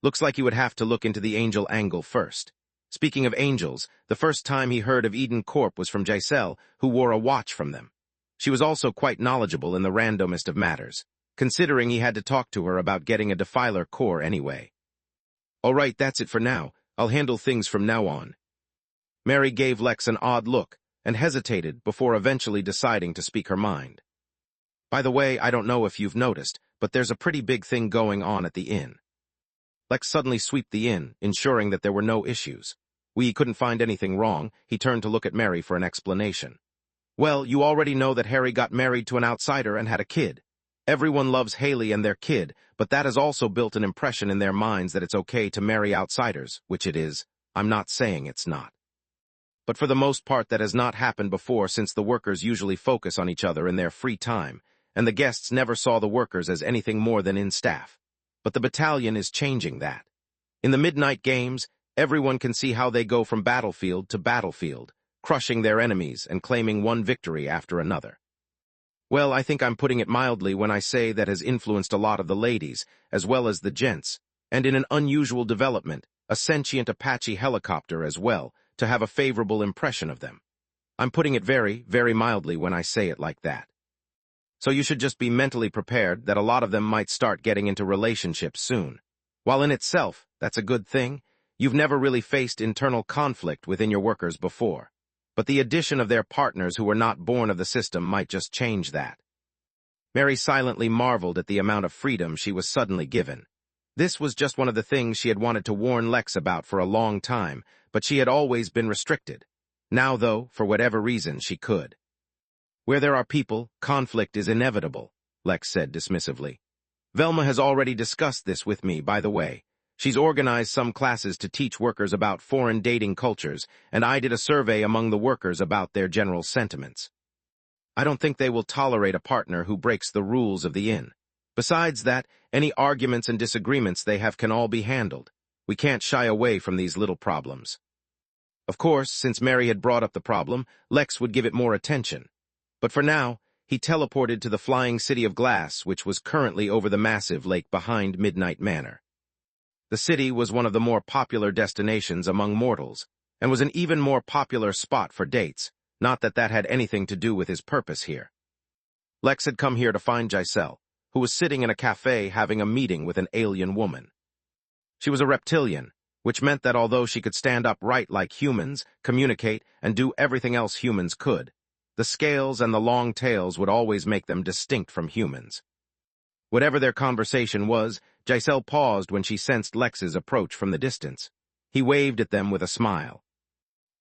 Looks like you would have to look into the angel angle first. Speaking of angels, the first time he heard of Eden Corp was from Giselle, who wore a watch from them. She was also quite knowledgeable in the randomest of matters, considering he had to talk to her about getting a defiler core anyway. All right, that's it for now. I'll handle things from now on. Mary gave Lex an odd look and hesitated before eventually deciding to speak her mind. By the way, I don't know if you've noticed, but there's a pretty big thing going on at the inn. Lex suddenly swept the inn, ensuring that there were no issues. We couldn't find anything wrong. He turned to look at Mary for an explanation. Well, you already know that Harry got married to an outsider and had a kid. Everyone loves Haley and their kid, but that has also built an impression in their minds that it's okay to marry outsiders, which it is. I'm not saying it's not. But for the most part, that has not happened before, since the workers usually focus on each other in their free time, and the guests never saw the workers as anything more than in staff. But the battalion is changing that. In the midnight games, everyone can see how they go from battlefield to battlefield, crushing their enemies and claiming one victory after another. Well, I think I'm putting it mildly when I say that has influenced a lot of the ladies, as well as the gents, and in an unusual development, a sentient Apache helicopter as well, to have a favorable impression of them. I'm putting it very, very mildly when I say it like that. So you should just be mentally prepared that a lot of them might start getting into relationships soon. While in itself, that's a good thing, you've never really faced internal conflict within your workers before. But the addition of their partners who were not born of the system might just change that. Mary silently marveled at the amount of freedom she was suddenly given. This was just one of the things she had wanted to warn Lex about for a long time, but she had always been restricted. Now, though, for whatever reason, she could. Where there are people, conflict is inevitable, Lex said dismissively. Velma has already discussed this with me, by the way. She's organized some classes to teach workers about foreign dating cultures, and I did a survey among the workers about their general sentiments. I don't think they will tolerate a partner who breaks the rules of the inn. Besides that, any arguments and disagreements they have can all be handled. We can't shy away from these little problems. Of course, since Mary had brought up the problem, Lex would give it more attention. But for now, he teleported to the flying city of glass, which was currently over the massive lake behind Midnight Manor. The city was one of the more popular destinations among mortals, and was an even more popular spot for dates, not that that had anything to do with his purpose here. Lex had come here to find Giselle, who was sitting in a cafe having a meeting with an alien woman. She was a reptilian, which meant that although she could stand upright like humans, communicate, and do everything else humans could, the scales and the long tails would always make them distinct from humans. Whatever their conversation was, Giselle paused when she sensed Lex's approach from the distance. He waved at them with a smile.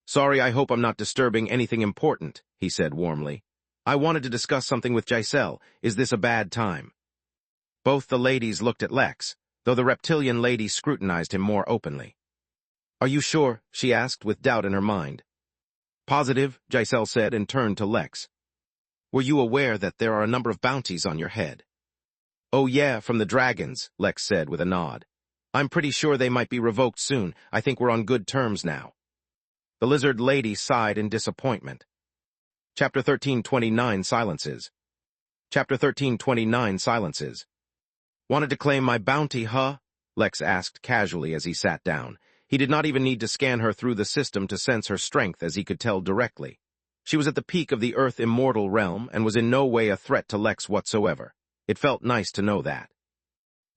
Sorry, I hope I'm not disturbing anything important, he said warmly. I wanted to discuss something with Giselle. Is this a bad time? Both the ladies looked at Lex, though the reptilian lady scrutinized him more openly. Are you sure? She asked with doubt in her mind. Positive, Giselle said and turned to Lex. Were you aware that there are a number of bounties on your head? Oh yeah, from the dragons, Lex said with a nod. I'm pretty sure they might be revoked soon. I think we're on good terms now. The lizard lady sighed in disappointment. Chapter 1329 Silences. Chapter 1329 Silences. Wanted to claim my bounty, huh? Lex asked casually as he sat down. He did not even need to scan her through the system to sense her strength, as he could tell directly. She was at the peak of the Earth immortal realm and was in no way a threat to Lex whatsoever. It felt nice to know that.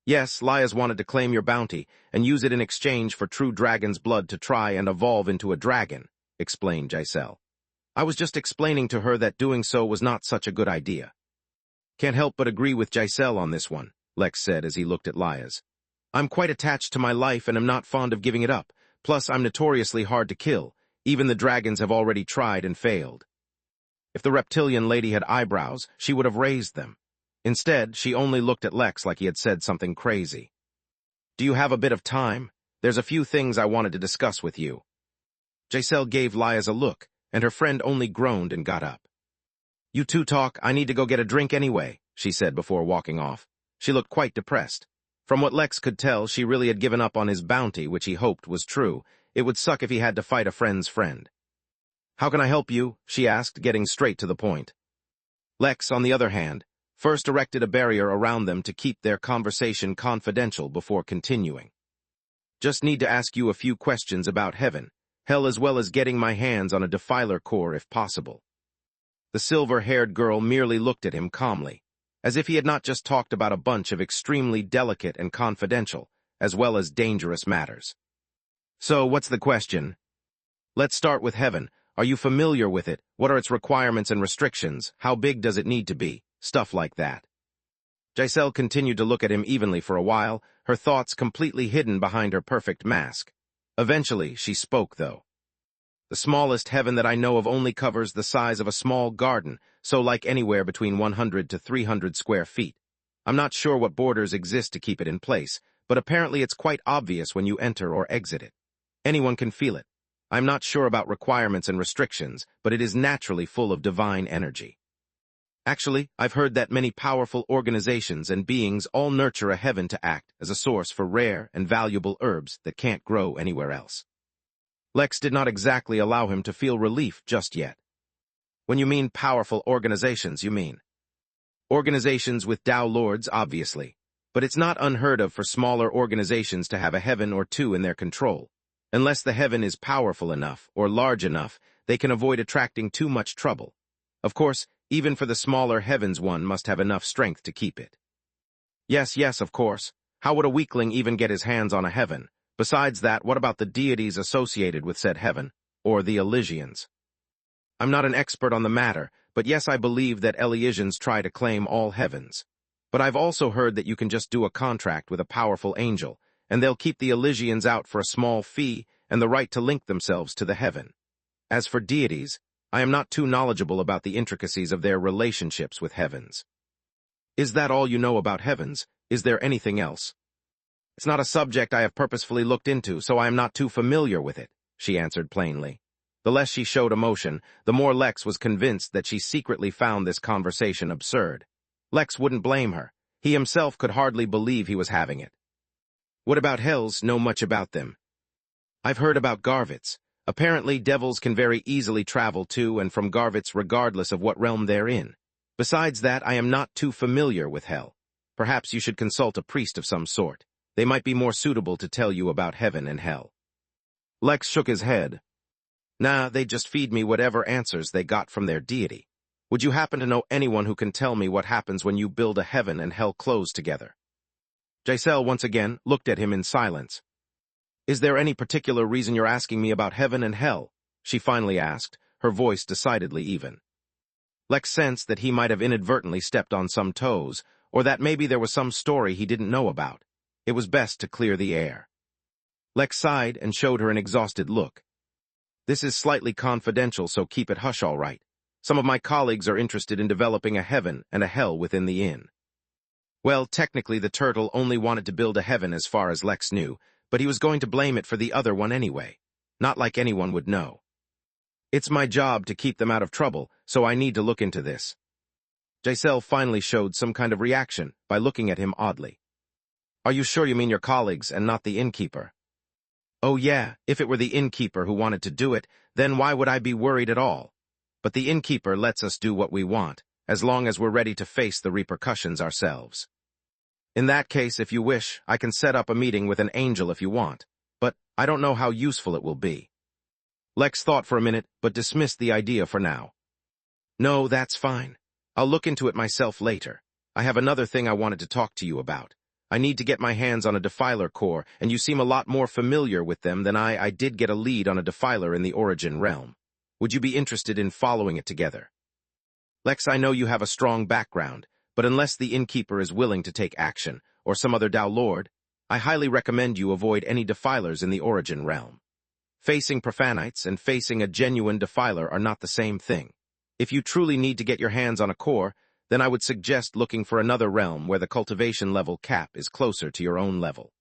Yes, Lias wanted to claim your bounty and use it in exchange for true dragon's blood to try and evolve into a dragon, explained Giselle. I was just explaining to her that doing so was not such a good idea. Can't help but agree with Giselle on this one, Lex said as he looked at Lias. I'm quite attached to my life and am not fond of giving it up. Plus, I'm notoriously hard to kill. Even the dragons have already tried and failed. If the reptilian lady had eyebrows, she would have raised them. Instead, she only looked at Lex like he had said something crazy. Do you have a bit of time? There's a few things I wanted to discuss with you. Giselle gave Lias a look, and her friend only groaned and got up. You two talk, I need to go get a drink anyway, she said before walking off. She looked quite depressed. From what Lex could tell, she really had given up on his bounty, which he hoped was true. It would suck if he had to fight a friend's friend. How can I help you? She asked, getting straight to the point. Lex, on the other hand, first erected a barrier around them to keep their conversation confidential before continuing. Just need to ask you a few questions about heaven, hell, as well as getting my hands on a defiler core if possible. The silver-haired girl merely looked at him calmly, as if he had not just talked about a bunch of extremely delicate and confidential, as well as dangerous matters. So, what's the question? Let's start with heaven. Are you familiar with it? What are its requirements and restrictions? How big does it need to be? Stuff like that. Giselle continued to look at him evenly for a while, her thoughts completely hidden behind her perfect mask. Eventually, she spoke, though. The smallest heaven that I know of only covers the size of a small garden, so like anywhere between 100 to 300 square feet. I'm not sure what borders exist to keep it in place, but apparently it's quite obvious when you enter or exit it. Anyone can feel it. I'm not sure about requirements and restrictions, but it is naturally full of divine energy. Actually, I've heard that many powerful organizations and beings all nurture a heaven to act as a source for rare and valuable herbs that can't grow anywhere else. Lex did not exactly allow him to feel relief just yet. When you mean powerful organizations, you mean organizations with Tao lords, obviously, but it's not unheard of for smaller organizations to have a heaven or two in their control. Unless the heaven is powerful enough or large enough, they can avoid attracting too much trouble. Of course, even for the smaller heavens, one must have enough strength to keep it. Yes, of course. How would a weakling even get his hands on a heaven? Besides that, what about the deities associated with said heaven, or the Elysians? I'm not an expert on the matter, but yes, I believe that Elysians try to claim all heavens. But I've also heard that you can just do a contract with a powerful angel, and they'll keep the Elysians out for a small fee and the right to link themselves to the heaven. As for deities, I am not too knowledgeable about the intricacies of their relationships with heavens. Is that all you know about heavens? Is there anything else? It's not a subject I have purposefully looked into, so I am not too familiar with it, she answered plainly. The less she showed emotion, the more Lex was convinced that she secretly found this conversation absurd. Lex wouldn't blame her. He himself could hardly believe he was having it. What about hells? Know much about them? I've heard about Garvits. Apparently, devils can very easily travel to and from Garvits regardless of what realm they're in. Besides that, I am not too familiar with hell. Perhaps you should consult a priest of some sort. They might be more suitable to tell you about heaven and hell. Lex shook his head. Nah, they just feed me whatever answers they got from their deity. Would you happen to know anyone who can tell me what happens when you build a heaven and hell close together? Giselle once again looked at him in silence. Is there any particular reason you're asking me about heaven and hell? She finally asked, her voice decidedly even. Lex sensed that he might have inadvertently stepped on some toes, or that maybe there was some story he didn't know about. It was best to clear the air. Lex sighed and showed her an exhausted look. This is slightly confidential, so keep it hush all right. Some of my colleagues are interested in developing a heaven and a hell within the inn. Well, technically the turtle only wanted to build a heaven as far as Lex knew, but he was going to blame it for the other one anyway. Not like anyone would know. It's my job to keep them out of trouble, so I need to look into this. Giselle finally showed some kind of reaction by looking at him oddly. Are you sure you mean your colleagues and not the innkeeper? Oh yeah, if it were the innkeeper who wanted to do it, then why would I be worried at all? But the innkeeper lets us do what we want, as long as we're ready to face the repercussions ourselves. In that case, if you wish, I can set up a meeting with an angel if you want, but I don't know how useful it will be. Lex thought for a minute, but dismissed the idea for now. No, that's fine. I'll look into it myself later. I have another thing I wanted to talk to you about. I need to get my hands on a defiler core, and you seem a lot more familiar with them than I did get a lead on a defiler in the Origin realm. Would you be interested in following it together? Lex, I know you have a strong background, but unless the innkeeper is willing to take action, or some other Dao Lord, I highly recommend you avoid any defilers in the Origin realm. Facing profanites and facing a genuine defiler are not the same thing. If you truly need to get your hands on a core, then I would suggest looking for another realm where the cultivation level cap is closer to your own level.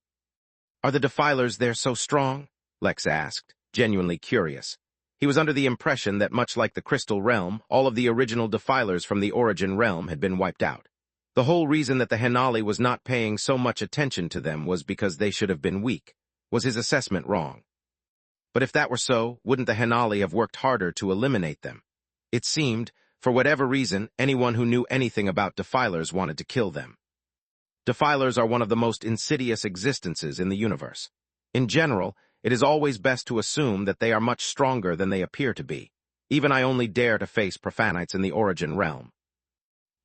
Are the defilers there so strong? Lex asked, genuinely curious. He was under the impression that much like the Crystal Realm, all of the original defilers from the Origin realm had been wiped out. The whole reason that the Henali was not paying so much attention to them was because they should have been weak. Was his assessment wrong? But if that were so, wouldn't the Henali have worked harder to eliminate them? It seemed, for whatever reason, anyone who knew anything about defilers wanted to kill them. Defilers are one of the most insidious existences in the universe. In general, it is always best to assume that they are much stronger than they appear to be. Even I only dare to face profanites in the Origin realm.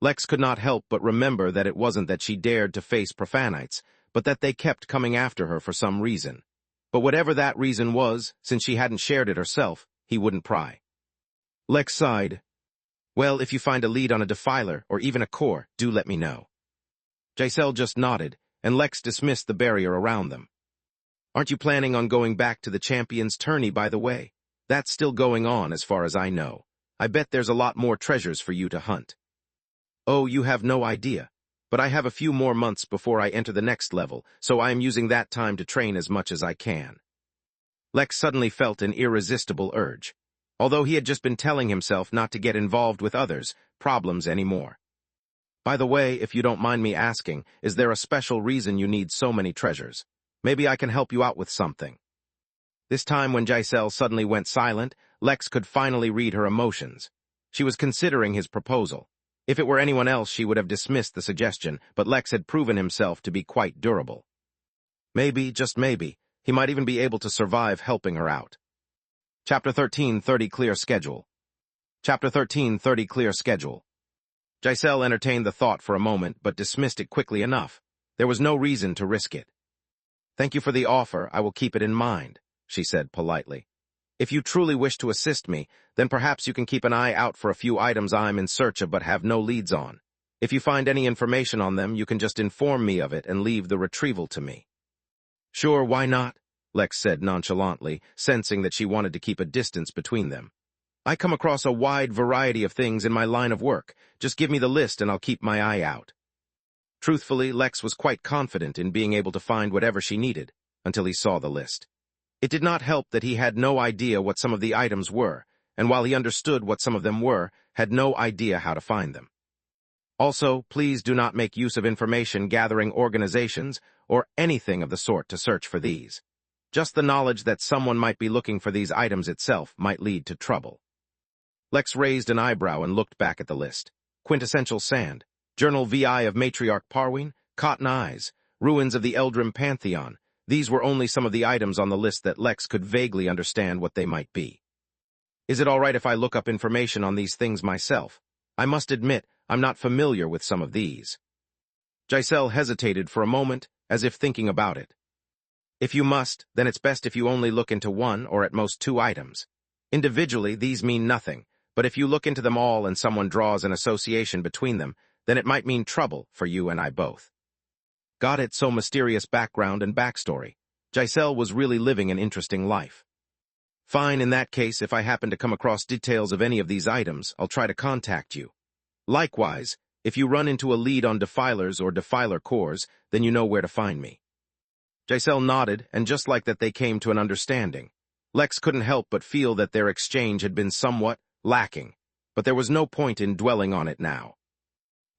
Lex could not help but remember that it wasn't that she dared to face profanites, but that they kept coming after her for some reason. But whatever that reason was, since she hadn't shared it herself, he wouldn't pry. Lex sighed. Well, if you find a lead on a defiler, or even a core, do let me know. Giselle just nodded, and Lex dismissed the barrier around them. Aren't you planning on going back to the Champions' tourney, by the way? That's still going on, as far as I know. I bet there's a lot more treasures for you to hunt. Oh, you have no idea. But I have a few more months before I enter the next level, so I am using that time to train as much as I can. Lex suddenly felt an irresistible urge. Although he had just been telling himself not to get involved with others' problems anymore. By the way, if you don't mind me asking, is there a special reason you need so many treasures? Maybe I can help you out with something. This time when Giselle suddenly went silent, Lex could finally read her emotions. She was considering his proposal. If it were anyone else, she would have dismissed the suggestion, but Lex had proven himself to be quite durable. Maybe, just maybe, he might even be able to survive helping her out. Chapter 13, 30 Clear Schedule. Chapter 13, 30 Clear Schedule. Giselle entertained the thought for a moment, but dismissed it quickly enough. There was no reason to risk it. Thank you for the offer, I will keep it in mind, she said politely. If you truly wish to assist me, then perhaps you can keep an eye out for a few items I'm in search of but have no leads on. If you find any information on them, you can just inform me of it and leave the retrieval to me. Sure, why not? Lex said nonchalantly, sensing that she wanted to keep a distance between them. I come across a wide variety of things in my line of work. Just give me the list and I'll keep my eye out. Truthfully, Lex was quite confident in being able to find whatever she needed, until he saw the list. It did not help that he had no idea what some of the items were, and while he understood what some of them were, had no idea how to find them. Also, please do not make use of information gathering organizations or anything of the sort to search for these. Just the knowledge that someone might be looking for these items itself might lead to trouble. Lex raised an eyebrow and looked back at the list. Quintessential Sand, Journal VI of Matriarch Parween, Cotton Eyes, Ruins of the Eldrim Pantheon. These were only some of the items on the list that Lex could vaguely understand what they might be. Is it all right if I look up information on these things myself? I must admit, I'm not familiar with some of these. Giselle hesitated for a moment, as if thinking about it. If you must, then it's best if you only look into one or at most two items. Individually, these mean nothing, but if you look into them all and someone draws an association between them, then it might mean trouble for you and I both. Got it, so mysterious background and backstory. Giselle was really living an interesting life. Fine, in that case, if I happen to come across details of any of these items, I'll try to contact you. Likewise, if you run into a lead on defilers or defiler cores, then you know where to find me. Giselle nodded, and just like that they came to an understanding. Lex couldn't help but feel that their exchange had been somewhat lacking, but there was no point in dwelling on it now.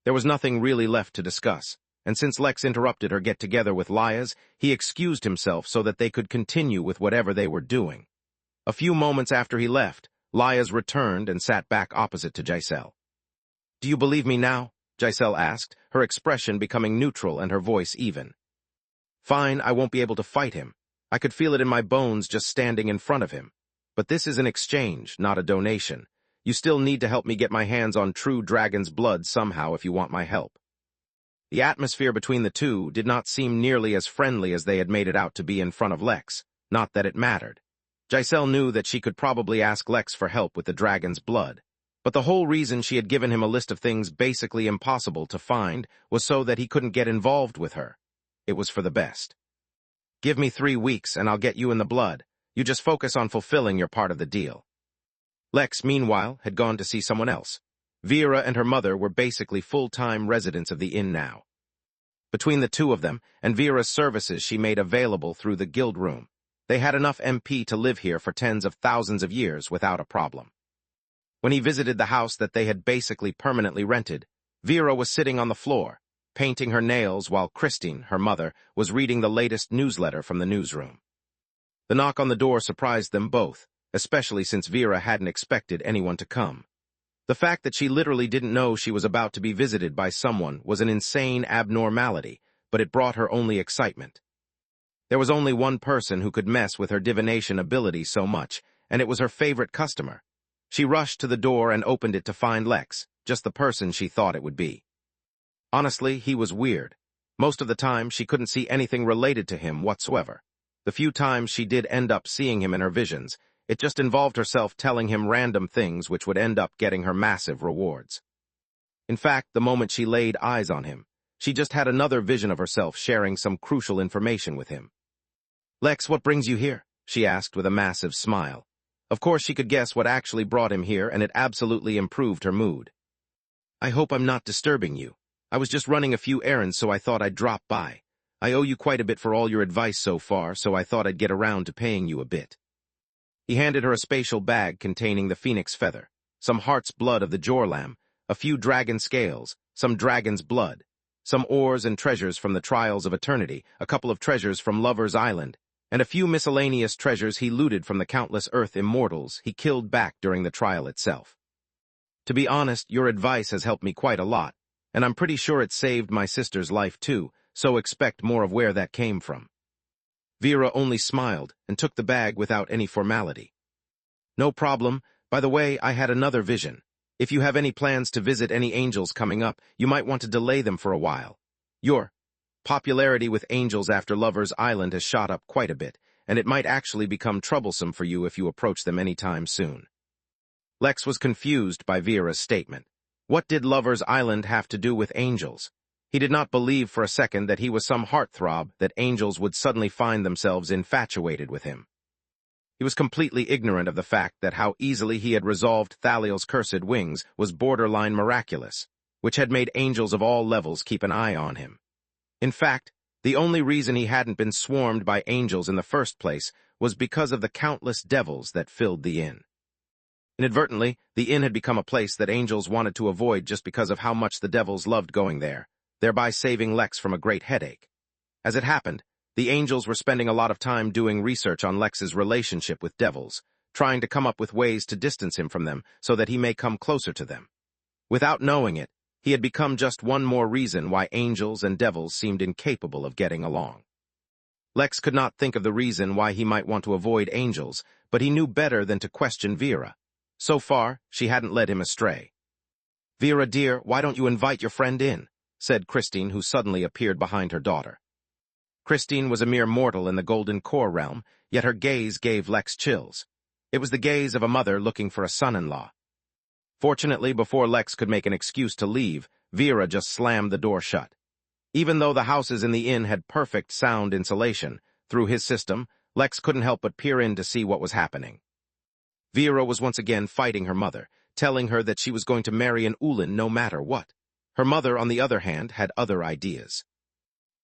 There was nothing really left to discuss. and since Lex interrupted her get-together with Lias, he excused himself so that they could continue with whatever they were doing. A few moments after he left, Lias returned and sat back opposite to Giselle. "Do you believe me now?" Giselle asked, her expression becoming neutral and her voice even. "Fine, I won't be able to fight him. I could feel it in my bones just standing in front of him. But this is an exchange, not a donation. You still need to help me get my hands on true dragon's blood somehow if you want my help." The atmosphere between the two did not seem nearly as friendly as they had made it out to be in front of Lex, not that it mattered. Giselle knew that she could probably ask Lex for help with the dragon's blood, but the whole reason she had given him a list of things basically impossible to find was so that he couldn't get involved with her. It was for the best. "Give me 3 weeks and I'll get you in the blood. You just focus on fulfilling your part of the deal." Lex, meanwhile, had gone to see someone else. Vera and her mother were basically full-time residents of the inn now. Between the two of them, and Vera's services she made available through the guild room, they had enough MP to live here for tens of thousands of years without a problem. When he visited the house that they had basically permanently rented, Vera was sitting on the floor, painting her nails while Christine, her mother, was reading the latest newsletter from the newsroom. The knock on the door surprised them both, especially since Vera hadn't expected anyone to come. The fact that she literally didn't know she was about to be visited by someone was an insane abnormality, but it brought her only excitement. There was only one person who could mess with her divination ability so much, and it was her favorite customer. She rushed to the door and opened it to find Lex, just the person she thought it would be. Honestly, he was weird. Most of the time, she couldn't see anything related to him whatsoever. The few times she did end up seeing him in her visions, it just involved herself telling him random things which would end up getting her massive rewards. In fact, the moment she laid eyes on him, she just had another vision of herself sharing some crucial information with him. "Lex, what brings you here?" she asked with a massive smile. Of course she could guess what actually brought him here, and it absolutely improved her mood. "I hope I'm not disturbing you. I was just running a few errands, so I thought I'd drop by. I owe you quite a bit for all your advice so far, so I thought I'd get around to paying you a bit." He handed her a spatial bag containing the phoenix feather, some heart's blood of the Jorlam, a few dragon scales, some dragon's blood, some ores and treasures from the Trials of Eternity, a couple of treasures from Lover's Island, and a few miscellaneous treasures he looted from the countless Earth immortals he killed back during the trial itself. "To be honest, your advice has helped me quite a lot, and I'm pretty sure it saved my sister's life too, so expect more of where that came from." Vera only smiled and took the bag without any formality. "No problem. By the way, I had another vision. If you have any plans to visit any angels coming up, you might want to delay them for a while. Your popularity with angels after Lover's Island has shot up quite a bit, and it might actually become troublesome for you if you approach them anytime soon." Lex was confused by Vera's statement. What did Lover's Island have to do with angels? He did not believe for a second that he was some heartthrob that angels would suddenly find themselves infatuated with him. He was completely ignorant of the fact that how easily he had resolved Thaliel's cursed wings was borderline miraculous, which had made angels of all levels keep an eye on him. In fact, the only reason he hadn't been swarmed by angels in the first place was because of the countless devils that filled the inn. Inadvertently, the inn had become a place that angels wanted to avoid just because of how much the devils loved going there, thereby saving Lex from a great headache. As it happened, the angels were spending a lot of time doing research on Lex's relationship with devils, trying to come up with ways to distance him from them so that he may come closer to them. Without knowing it, he had become just one more reason why angels and devils seemed incapable of getting along. Lex could not think of the reason why he might want to avoid angels, but he knew better than to question Vera. So far, she hadn't led him astray. "Vera, dear, why don't you invite your friend in?" said Christine, who suddenly appeared behind her daughter. Christine was a mere mortal in the Golden Core realm, yet her gaze gave Lex chills. It was the gaze of a mother looking for a son-in-law. Fortunately, before Lex could make an excuse to leave, Vera just slammed the door shut. Even though the houses in the inn had perfect sound insulation, through his system, Lex couldn't help but peer in to see what was happening. Vera was once again fighting her mother, telling her that she was going to marry an Ulin no matter what. Her mother, on the other hand, had other ideas.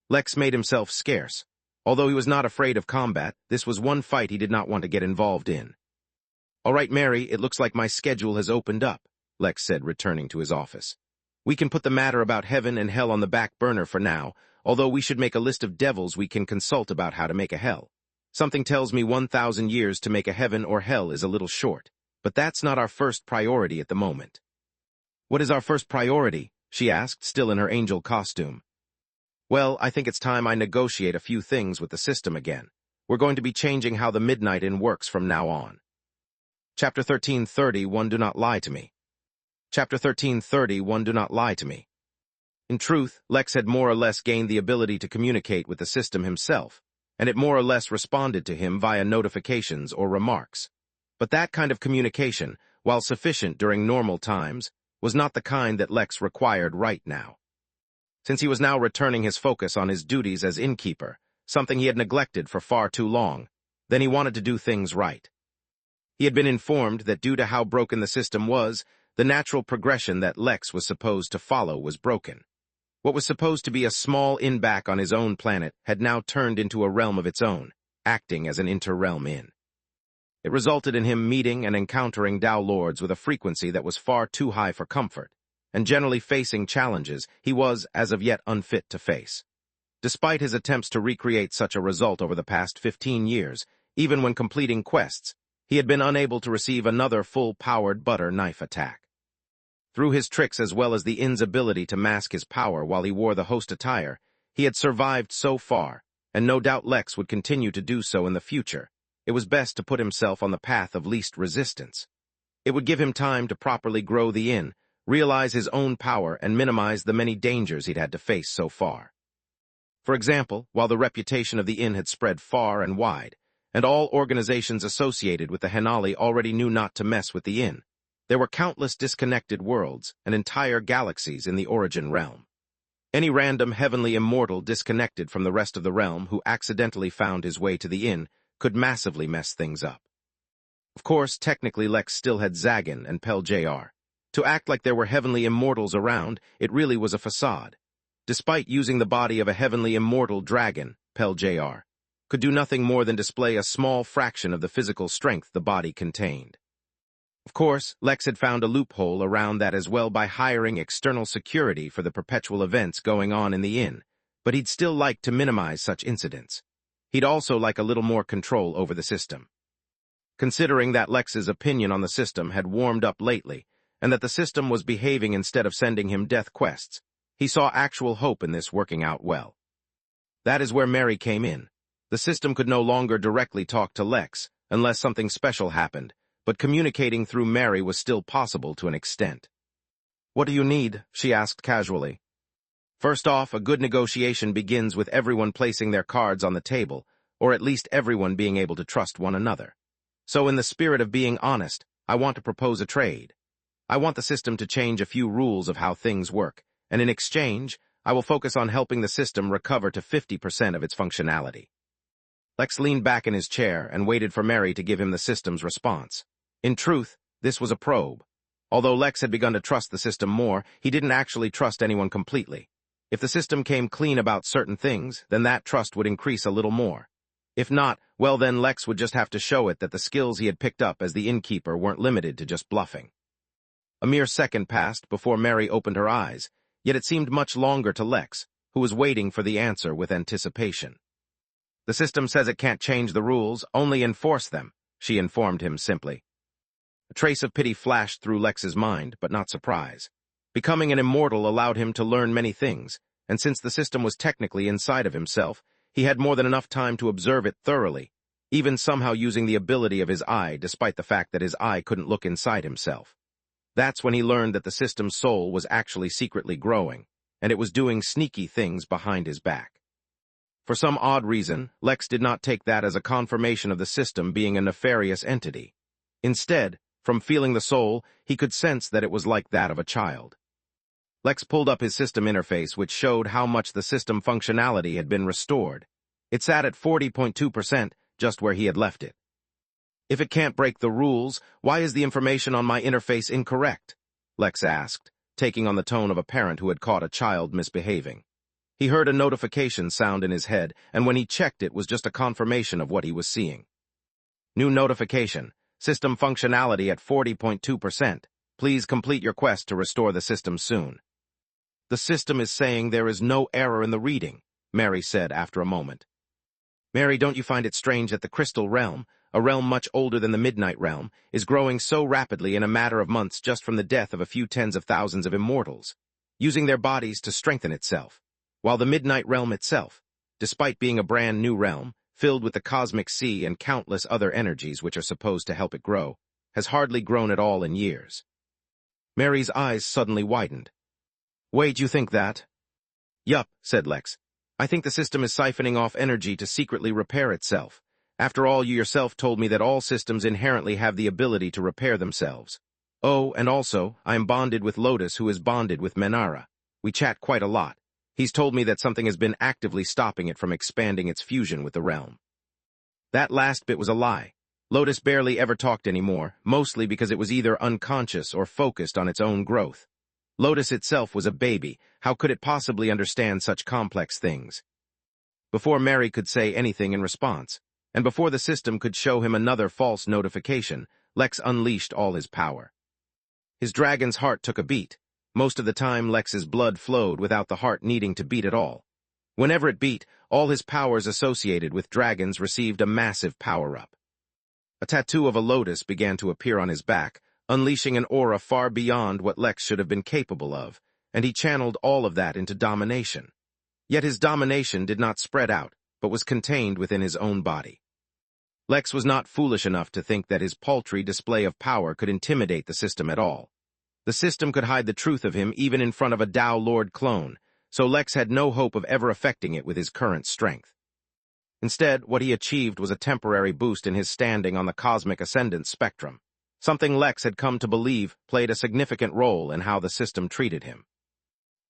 Lex made himself scarce. Although he was not afraid of combat, this was one fight he did not want to get involved in. "All right, Mary, it looks like my schedule has opened up," Lex said, returning to his office. We can put the matter about heaven and hell on the back burner for now, although we should make a list of devils we can consult about how to make a hell. Something tells me 1,000 years to make a heaven or hell is a little short, but that's not our first priority at the moment. What is our first priority? She asked, still in her angel costume. Well, I think it's time I negotiate a few things with the system again. We're going to be changing how the Midnight Inn works from now on. Chapter 13:31 Do Not Lie to Me. Chapter 13:31 Do Not Lie to Me. In truth, Lex had more or less gained the ability to communicate with the system himself, and it more or less responded to him via notifications or remarks. But that kind of communication, while sufficient during normal times, was not the kind that Lex required right now. Since he was now returning his focus on his duties as innkeeper, something he had neglected for far too long, then he wanted to do things right. He had been informed that due to how broken the system was, the natural progression that Lex was supposed to follow was broken. What was supposed to be a small inn back on his own planet had now turned into a realm of its own, acting as an inter-realm inn. It resulted in him meeting and encountering Dao Lords with a frequency that was far too high for comfort, and generally facing challenges he was, as of yet, unfit to face. Despite his attempts to recreate such a result over the past 15 years, even when completing quests, he had been unable to receive another full-powered butter knife attack. Through his tricks as well as the inn's ability to mask his power while he wore the host attire, he had survived so far, and no doubt Lex would continue to do so in the future. It was best to put himself on the path of least resistance. It would give him time to properly grow the inn, realize his own power, and minimize the many dangers he'd had to face so far. For example, while the reputation of the inn had spread far and wide, and all organizations associated with the Henali already knew not to mess with the inn, there were countless disconnected worlds and entire galaxies in the origin realm. Any random heavenly immortal disconnected from the rest of the realm who accidentally found his way to the inn could massively mess things up. Of course, technically Lex still had Zagan and Pel Jr. To act like there were heavenly immortals around, it really was a facade. Despite using the body of a heavenly immortal dragon, Pel Jr. could do nothing more than display a small fraction of the physical strength the body contained. Of course, Lex had found a loophole around that as well by hiring external security for the perpetual events going on in the inn, but he'd still like to minimize such incidents. He'd also like a little more control over the system. Considering that Lex's opinion on the system had warmed up lately, and that the system was behaving instead of sending him death quests, he saw actual hope in this working out well. That is where Mary came in. The system could no longer directly talk to Lex, unless something special happened, but communicating through Mary was still possible to an extent. "What do you need?" she asked casually. First off, a good negotiation begins with everyone placing their cards on the table, or at least everyone being able to trust one another. So in the spirit of being honest, I want to propose a trade. I want the system to change a few rules of how things work, and in exchange, I will focus on helping the system recover to 50% of its functionality. Lex leaned back in his chair and waited for Mary to give him the system's response. In truth, this was a probe. Although Lex had begun to trust the system more, he didn't actually trust anyone completely. If the system came clean about certain things, then that trust would increase a little more. If not, well then Lex would just have to show it that the skills he had picked up as the innkeeper weren't limited to just bluffing. A mere second passed before Mary opened her eyes, yet it seemed much longer to Lex, who was waiting for the answer with anticipation. "The system says it can't change the rules, only enforce them," she informed him simply. A trace of pity flashed through Lex's mind, but not surprise. Becoming an immortal allowed him to learn many things, and since the system was technically inside of himself, he had more than enough time to observe it thoroughly, even somehow using the ability of his eye despite the fact that his eye couldn't look inside himself. That's when he learned that the system's soul was actually secretly growing, and it was doing sneaky things behind his back. For some odd reason, Lex did not take that as a confirmation of the system being a nefarious entity. Instead, from feeling the soul, he could sense that it was like that of a child. Lex pulled up his system interface, which showed how much the system functionality had been restored. It sat at 40.2%, just where he had left it. "If it can't break the rules, why is the information on my interface incorrect?" Lex asked, taking on the tone of a parent who had caught a child misbehaving. He heard a notification sound in his head, and when he checked it was just a confirmation of what he was seeing. "New notification. System functionality at 40.2%. Please complete your quest to restore the system soon." The system is saying there is no error in the reading, Mary said after a moment. Mary, don't you find it strange that the Crystal Realm, a realm much older than the Midnight Realm, is growing so rapidly in a matter of months just from the death of a few tens of thousands of immortals, using their bodies to strengthen itself, while the Midnight Realm itself, despite being a brand new realm, filled with the cosmic sea and countless other energies which are supposed to help it grow, has hardly grown at all in years. Mary's eyes suddenly widened. Wait, you think that? Yup, said Lex. I think the system is siphoning off energy to secretly repair itself. After all, you yourself told me that all systems inherently have the ability to repair themselves. Oh, and also, I am bonded with Lotus, who is bonded with Menara. We chat quite a lot. He's told me that something has been actively stopping it from expanding its fusion with the realm. That last bit was a lie. Lotus barely ever talked anymore, mostly because it was either unconscious or focused on its own growth. Lotus itself was a baby. How could it possibly understand such complex things? Before Mary could say anything in response, and before the system could show him another false notification, Lex unleashed all his power. His dragon's heart took a beat. Most of the time, Lex's blood flowed without the heart needing to beat at all. Whenever it beat, all his powers associated with dragons received a massive power-up. A tattoo of a lotus began to appear on his back, unleashing an aura far beyond what Lex should have been capable of, and he channeled all of that into domination. Yet his domination did not spread out, but was contained within his own body. Lex was not foolish enough to think that his paltry display of power could intimidate the system at all. The system could hide the truth of him even in front of a Tao Lord clone, so Lex had no hope of ever affecting it with his current strength. Instead, what he achieved was a temporary boost in his standing on the cosmic ascendance spectrum. Something Lex had come to believe played a significant role in how the system treated him.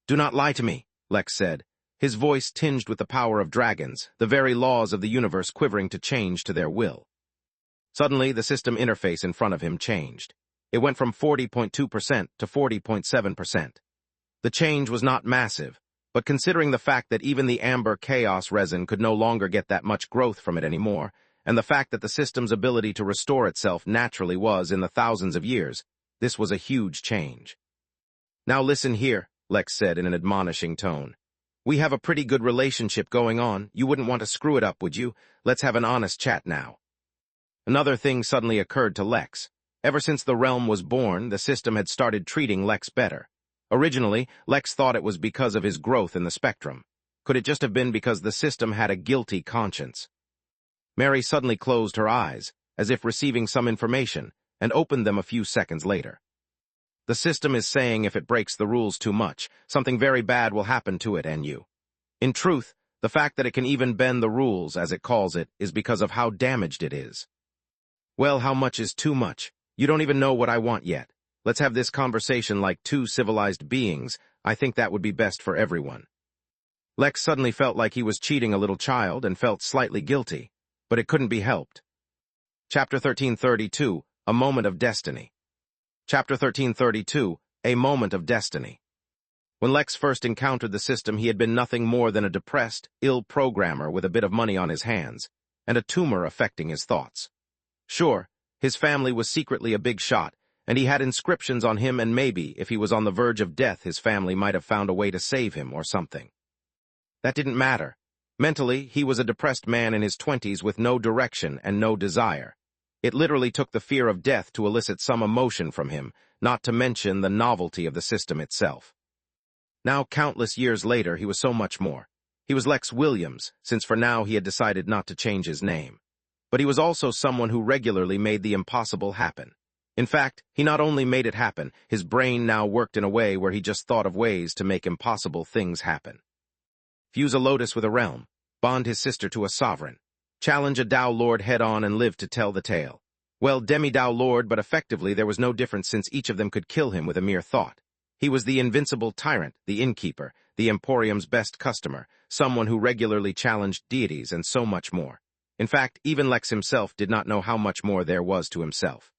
Do not lie to me, Lex said, his voice tinged with the power of dragons, the very laws of the universe quivering to change to their will. Suddenly, the system interface in front of him changed. It went from 40.2% to 40.7%. The change was not massive, but considering the fact that even the amber chaos resin could no longer get that much growth from it anymore, and the fact that the system's ability to restore itself naturally was in the thousands of years, this was a huge change. Now listen here, Lex said in an admonishing tone. We have a pretty good relationship going on. You wouldn't want to screw it up, would you? Let's have an honest chat now. Another thing suddenly occurred to Lex. Ever since the realm was born, the system had started treating Lex better. Originally, Lex thought it was because of his growth in the spectrum. Could it just have been because the system had a guilty conscience? Mary suddenly closed her eyes, as if receiving some information, and opened them a few seconds later. The system is saying if it breaks the rules too much, something very bad will happen to it and you. In truth, the fact that it can even bend the rules, as it calls it, is because of how damaged it is. Well, how much is too much? You don't even know what I want yet. Let's have this conversation like two civilized beings. I think that would be best for everyone. Lex suddenly felt like he was cheating a little child and felt slightly guilty, but it couldn't be helped. Chapter 1332, A Moment of Destiny. Chapter 1332, A Moment of Destiny. When Lex first encountered the system, he had been nothing more than a depressed, ill programmer with a bit of money on his hands, and a tumor affecting his thoughts. Sure, his family was secretly a big shot, and he had inscriptions on him, and maybe, if he was on the verge of death, his family might have found a way to save him or something. That didn't matter. Mentally, he was a depressed man in his 20s with no direction and no desire. It literally took the fear of death to elicit some emotion from him, not to mention the novelty of the system itself. Now, countless years later, he was so much more. He was Lex Williams, since for now he had decided not to change his name. But he was also someone who regularly made the impossible happen. In fact, he not only made it happen, his brain now worked in a way where he just thought of ways to make impossible things happen. Fuse a lotus with a realm, bond his sister to a sovereign, challenge a Tao Lord head-on and live to tell the tale. Well, demi-Tao Lord, but effectively there was no difference since each of them could kill him with a mere thought. He was the invincible tyrant, the Innkeeper, the Emporium's best customer, someone who regularly challenged deities and so much more. In fact, even Lex himself did not know how much more there was to himself.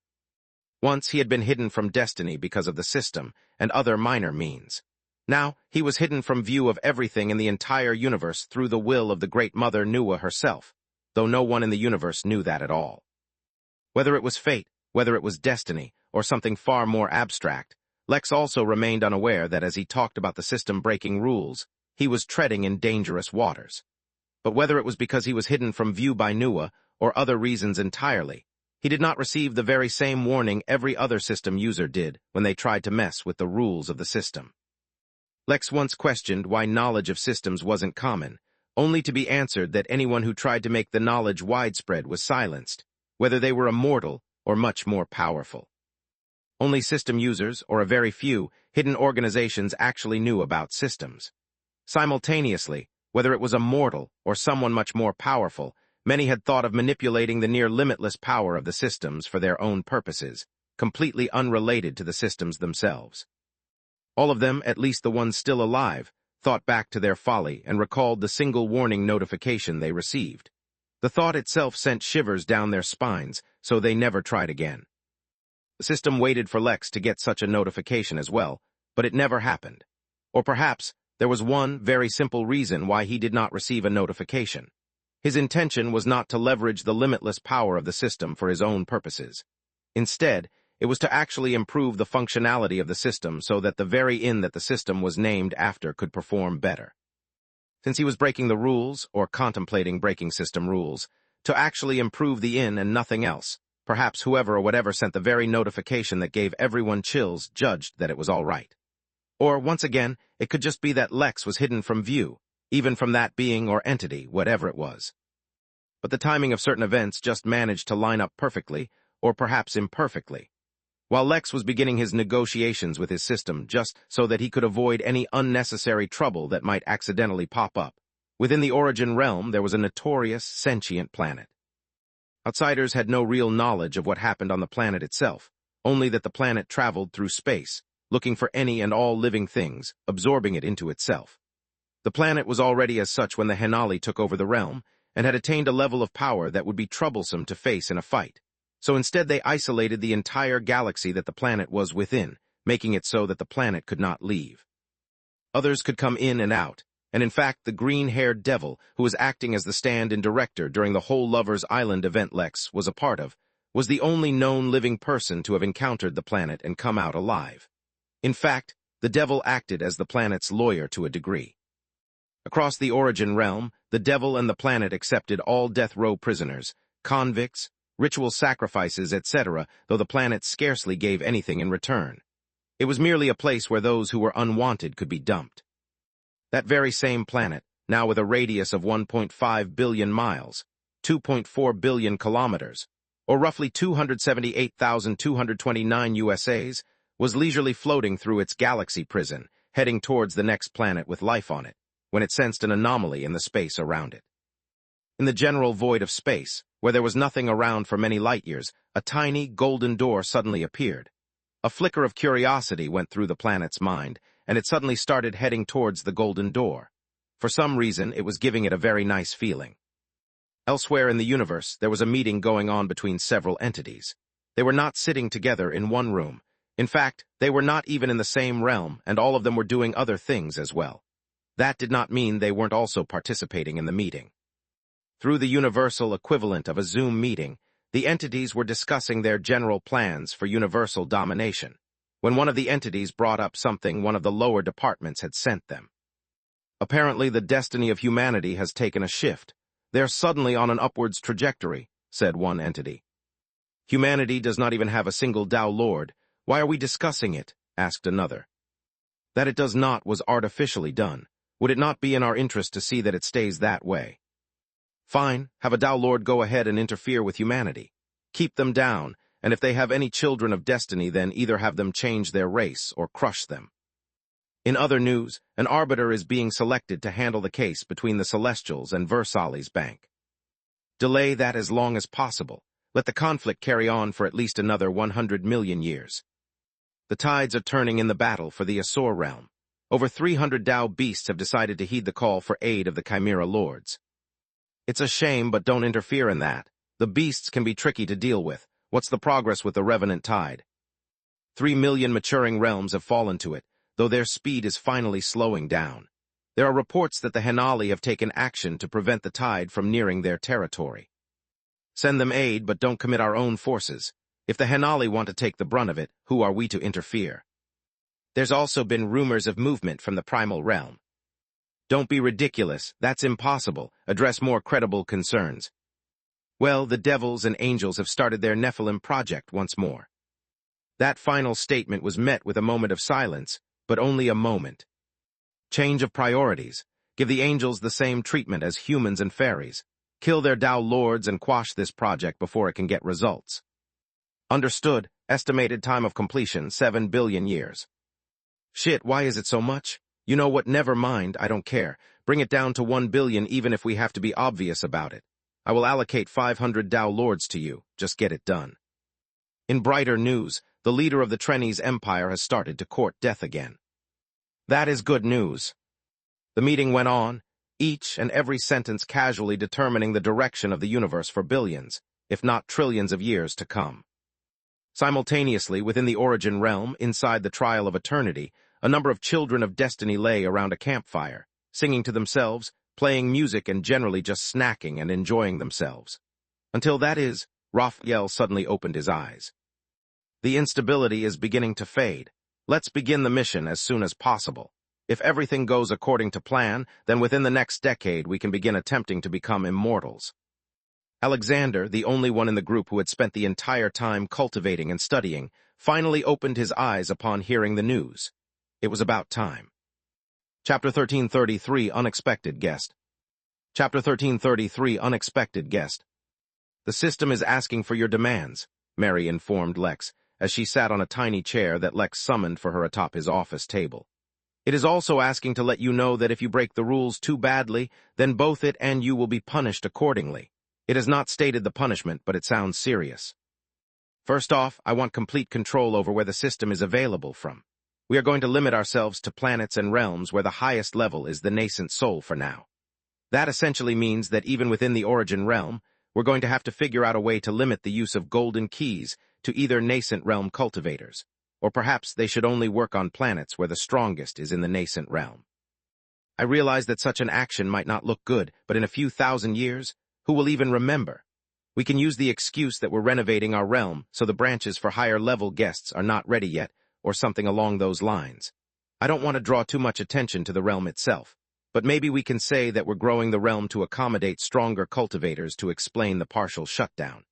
Once he had been hidden from destiny because of the system and other minor means. Now, he was hidden from view of everything in the entire universe through the will of the Great Mother Nuwa herself, though no one in the universe knew that at all. Whether it was fate, whether it was destiny, or something far more abstract, Lex also remained unaware that as he talked about the system breaking rules, he was treading in dangerous waters. But whether it was because he was hidden from view by Nua or other reasons entirely, he did not receive the very same warning every other system user did when they tried to mess with the rules of the system. Lex once questioned why knowledge of systems wasn't common, only to be answered that anyone who tried to make the knowledge widespread was silenced, whether they were immortal or much more powerful. Only system users, or a very few, hidden organizations actually knew about systems. Simultaneously, whether it was a mortal or someone much more powerful, many had thought of manipulating the near-limitless power of the systems for their own purposes, completely unrelated to the systems themselves. All of them, at least the ones still alive, thought back to their folly and recalled the single warning notification they received. The thought itself sent shivers down their spines, so they never tried again. The system waited for Lex to get such a notification as well, but it never happened. Or perhaps there was one very simple reason why he did not receive a notification. His intention was not to leverage the limitless power of the system for his own purposes. Instead, it was to actually improve the functionality of the system so that the very inn that the system was named after could perform better. Since he was breaking the rules, or contemplating breaking system rules, to actually improve the inn and nothing else, perhaps whoever or whatever sent the very notification that gave everyone chills judged that it was all right. Or, once again, it could just be that Lex was hidden from view, even from that being or entity, whatever it was. But the timing of certain events just managed to line up perfectly, or perhaps imperfectly. While Lex was beginning his negotiations with his system just so that he could avoid any unnecessary trouble that might accidentally pop up, within the Origin realm there was a notorious sentient planet. Outsiders had no real knowledge of what happened on the planet itself, only that the planet traveled through space, looking for any and all living things, absorbing it into itself. The planet was already as such when the Henali took over the realm, and had attained a level of power that would be troublesome to face in a fight. So instead they isolated the entire galaxy that the planet was within, making it so that the planet could not leave. Others could come in and out, and in fact the green-haired devil, who was acting as the stand-in director during the whole Lovers Island event Lex was a part of, was the only known living person to have encountered the planet and come out alive. In fact, the devil acted as the planet's lawyer to a degree. Across the Origin realm, the devil and the planet accepted all death row prisoners, convicts, ritual sacrifices, etc., though the planet scarcely gave anything in return. It was merely a place where those who were unwanted could be dumped. That very same planet, now with a radius of 1.5 billion miles, 2.4 billion kilometers, or roughly 278,229 USAs, was leisurely floating through its galaxy prison, heading towards the next planet with life on it, when it sensed an anomaly in the space around it. In the general void of space, where there was nothing around for many light years, a tiny golden door suddenly appeared. A flicker of curiosity went through the planet's mind, and it suddenly started heading towards the golden door. For some reason, it was giving it a very nice feeling. Elsewhere in the universe, there was a meeting going on between several entities. They were not sitting together in one room. In fact, they were not even in the same realm, and all of them were doing other things as well. That did not mean they weren't also participating in the meeting. Through the universal equivalent of a Zoom meeting, the entities were discussing their general plans for universal domination, when one of the entities brought up something one of the lower departments had sent them. Apparently, the destiny of humanity has taken a shift. They're suddenly on an upwards trajectory, said one entity. Humanity does not even have a single Tao Lord. Why are we discussing it? Asked another. That it does not was artificially done. Would it not be in our interest to see that it stays that way? Fine, have a Tao Lord go ahead and interfere with humanity. Keep them down, and if they have any children of destiny, then either have them change their race or crush them. In other news, an arbiter is being selected to handle the case between the Celestials and Versailles Bank. Delay that as long as possible. Let the conflict carry on for at least another 100 million years. The tides are turning in the battle for the Asur realm. Over 300 Tao beasts have decided to heed the call for aid of the Chimera Lords. It's a shame, but don't interfere in that. The beasts can be tricky to deal with. What's the progress with the Revenant Tide? 3 million maturing realms have fallen to it, though their speed is finally slowing down. There are reports that the Henali have taken action to prevent the tide from nearing their territory. Send them aid, but don't commit our own forces. If the Henali want to take the brunt of it, who are we to interfere? There's also been rumors of movement from the primal realm. Don't be ridiculous, that's impossible. Address more credible concerns. Well, the devils and angels have started their Nephilim project once more. That final statement was met with a moment of silence, but only a moment. Change of priorities. Give the angels the same treatment as humans and fairies. Kill their Tao lords and quash this project before it can get results. Understood. Estimated time of completion, 7 billion years. Shit, why is it so much? You know what, never mind, I don't care. Bring it down to 1 billion even if we have to be obvious about it. I will allocate 500 Tao lords to you. Just get it done. In brighter news, the leader of the Trenny's empire has started to court death again. That is good news. The meeting went on, each and every sentence casually determining the direction of the universe for billions, if not trillions of years to come. Simultaneously, within the origin realm, inside the Trial of Eternity, a number of children of destiny lay around a campfire, singing to themselves, playing music and generally just snacking and enjoying themselves. Until that is, Raphael suddenly opened his eyes. The instability is beginning to fade. Let's begin the mission as soon as possible. If everything goes according to plan, then within the next decade we can begin attempting to become immortals. Alexander, the only one in the group who had spent the entire time cultivating and studying, finally opened his eyes upon hearing the news. It was about time. Chapter 1333, Unexpected Guest. Chapter 1333, Unexpected Guest. The system is asking for your demands, Mary informed Lex, as she sat on a tiny chair that Lex summoned for her atop his office table. It is also asking to let you know that if you break the rules too badly, then both it and you will be punished accordingly. It has not stated the punishment, but it sounds serious. First off, I want complete control over where the system is available from. We are going to limit ourselves to planets and realms where the highest level is the nascent soul for now. That essentially means that even within the origin realm, we're going to have to figure out a way to limit the use of golden keys to either nascent realm cultivators, or perhaps they should only work on planets where the strongest is in the nascent realm. I realize that such an action might not look good, but in a few thousand years, who will even remember? We can use the excuse that we're renovating our realm so the branches for higher-level guests are not ready yet, or something along those lines. I don't want to draw too much attention to the realm itself, but maybe we can say that we're growing the realm to accommodate stronger cultivators to explain the partial shutdown.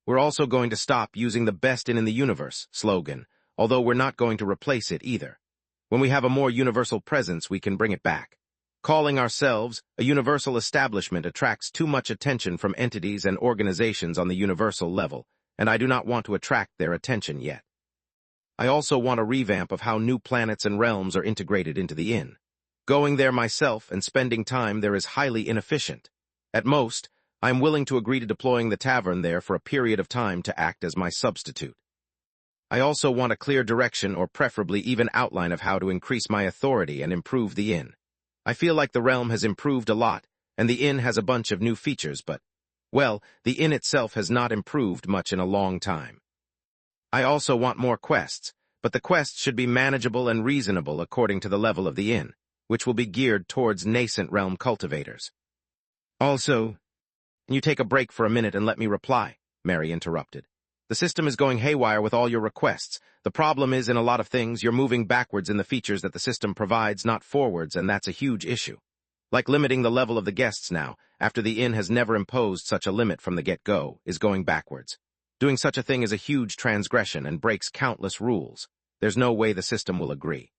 We're also going to stop using the best in the universe slogan, although we're not going to replace it either. When we have a more universal presence, we can bring it back. Calling ourselves a universal establishment attracts too much attention from entities and organizations on the universal level, and I do not want to attract their attention yet. I also want a revamp of how new planets and realms are integrated into the inn. Going there myself and spending time there is highly inefficient. At most, I am willing to agree to deploying the tavern there for a period of time to act as my substitute. I also want a clear direction or preferably even outline of how to increase my authority and improve the inn. I feel like the realm has improved a lot, and the inn has a bunch of new features, but, well, the inn itself has not improved much in a long time. I also want more quests, but the quests should be manageable and reasonable according to the level of the inn, which will be geared towards nascent realm cultivators. Also, can you take a break for a minute and let me reply? Mary interrupted. The system is going haywire with all your requests. The problem is, in a lot of things, you're moving backwards in the features that the system provides, not forwards, and that's a huge issue. Like limiting the level of the guests now, after the inn has never imposed such a limit from the get-go, is going backwards. Doing such a thing is a huge transgression and breaks countless rules. There's no way the system will agree.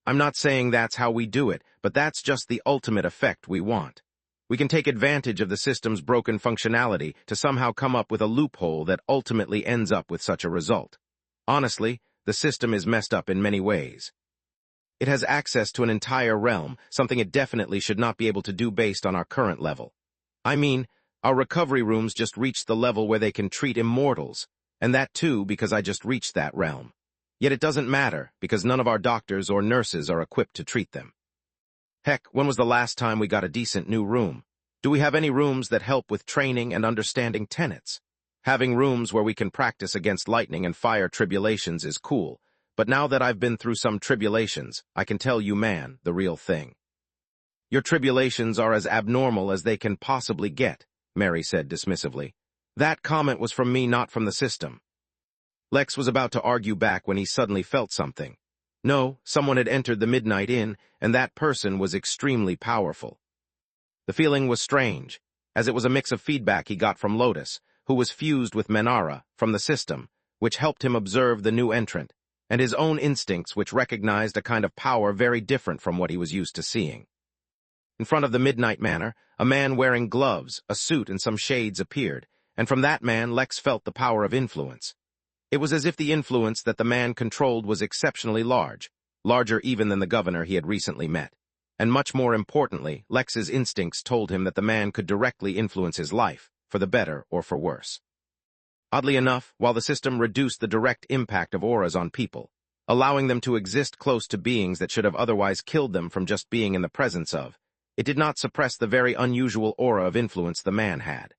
I'm not saying that's how we do it, but that's just the ultimate effect we want. We can take advantage of the system's broken functionality to somehow come up with a loophole that ultimately ends up with such a result. Honestly, the system is messed up in many ways. It has access to an entire realm, something it definitely should not be able to do based on our current level. I mean, our recovery rooms just reached the level where they can treat immortals, and that too because I just reached that realm. Yet it doesn't matter, because none of our doctors or nurses are equipped to treat them. Heck, when was the last time we got a decent new room? Do we have any rooms that help with training and understanding tenets? Having rooms where we can practice against lightning and fire tribulations is cool, but now that I've been through some tribulations, I can tell you, man, the real thing. Your tribulations are as abnormal as they can possibly get, Mary said dismissively. That comment was from me, not from the system. Lex was about to argue back when he suddenly felt something. No, someone had entered the Midnight Inn, and that person was extremely powerful. The feeling was strange, as it was a mix of feedback he got from Lotus, who was fused with Menara from the system, which helped him observe the new entrant, and his own instincts which recognized a kind of power very different from what he was used to seeing. In front of the Midnight Manor, a man wearing gloves, a suit, and some shades appeared, and from that man Lex felt the power of influence. It was as if the influence that the man controlled was exceptionally large, larger even than the governor he had recently met. And much more importantly, Lex's instincts told him that the man could directly influence his life, for the better or for worse. Oddly enough, while the system reduced the direct impact of auras on people, allowing them to exist close to beings that should have otherwise killed them from just being in the presence of, it did not suppress the very unusual aura of influence the man had.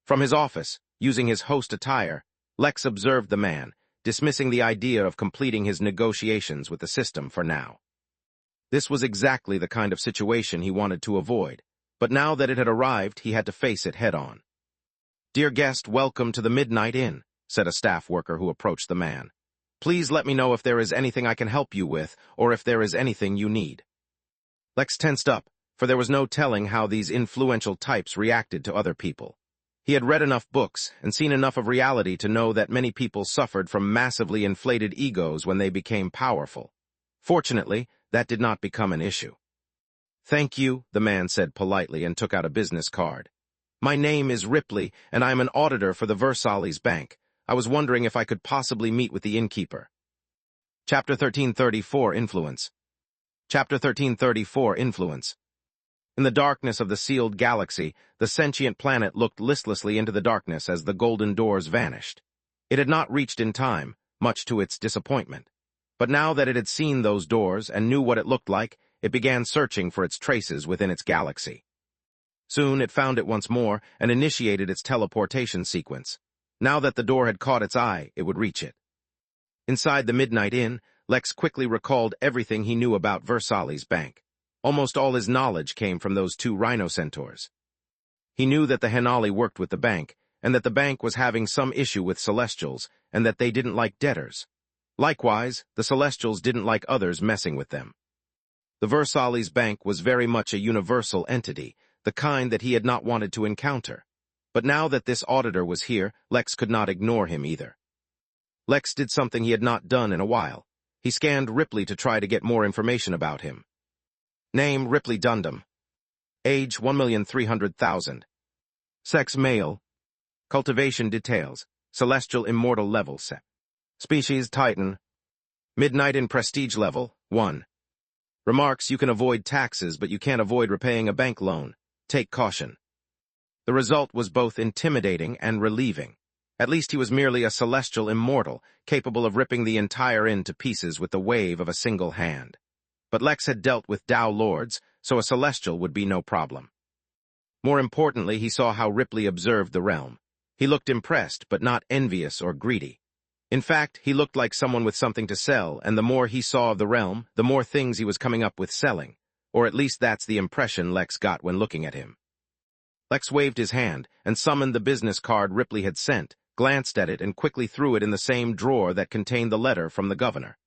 From his office, using his host attire, Lex observed the man, dismissing the idea of completing his negotiations with the system for now. This was exactly the kind of situation he wanted to avoid, but now that it had arrived, he had to face it head-on. "Dear guest, welcome to the Midnight Inn," said a staff worker who approached the man. "Please let me know if there is anything I can help you with, or if there is anything you need." Lex tensed up, for there was no telling how these influential types reacted to other people. He had read enough books and seen enough of reality to know that many people suffered from massively inflated egos when they became powerful. Fortunately, that did not become an issue. "Thank you," the man said politely and took out a business card. "My name is Ripley, and I am an auditor for the Versailles Bank. I was wondering if I could possibly meet with the innkeeper." Chapter 1334 Influence. Chapter 1334 Influence. In the darkness of the sealed galaxy, the sentient planet looked listlessly into the darkness as the golden doors vanished. It had not reached in time, much to its disappointment. But now that it had seen those doors and knew what it looked like, it began searching for its traces within its galaxy. Soon it found it once more and initiated its teleportation sequence. Now that the door had caught its eye, it would reach it. Inside the Midnight Inn, Lex quickly recalled everything he knew about Versailles Bank. Almost all his knowledge came from those two rhinocentaurs. He knew that the Henali worked with the bank, and that the bank was having some issue with Celestials, and that they didn't like debtors. Likewise, the Celestials didn't like others messing with them. The Versailles Bank was very much a universal entity, the kind that he had not wanted to encounter. But now that this auditor was here, Lex could not ignore him either. Lex did something he had not done in a while. He scanned Ripley to try to get more information about him. Name, Ripley Dundam. Age, 1,300,000. Sex, male. Cultivation details. Celestial immortal level set. Species, Titan. Midnight in prestige level, 1. Remarks, you can avoid taxes, but you can't avoid repaying a bank loan. Take caution. The result was both intimidating and relieving. At least he was merely a celestial immortal, capable of ripping the entire inn to pieces with the wave of a single hand. But Lex had dealt with Tao Lords, so a celestial would be no problem. More importantly, he saw how Ripley observed the realm. He looked impressed, but not envious or greedy. In fact, he looked like someone with something to sell, and the more he saw of the realm, the more things he was coming up with selling. Or at least that's the impression Lex got when looking at him. Lex waved his hand and summoned the business card Ripley had sent, glanced at it, and quickly threw it in the same drawer that contained the letter from the governor.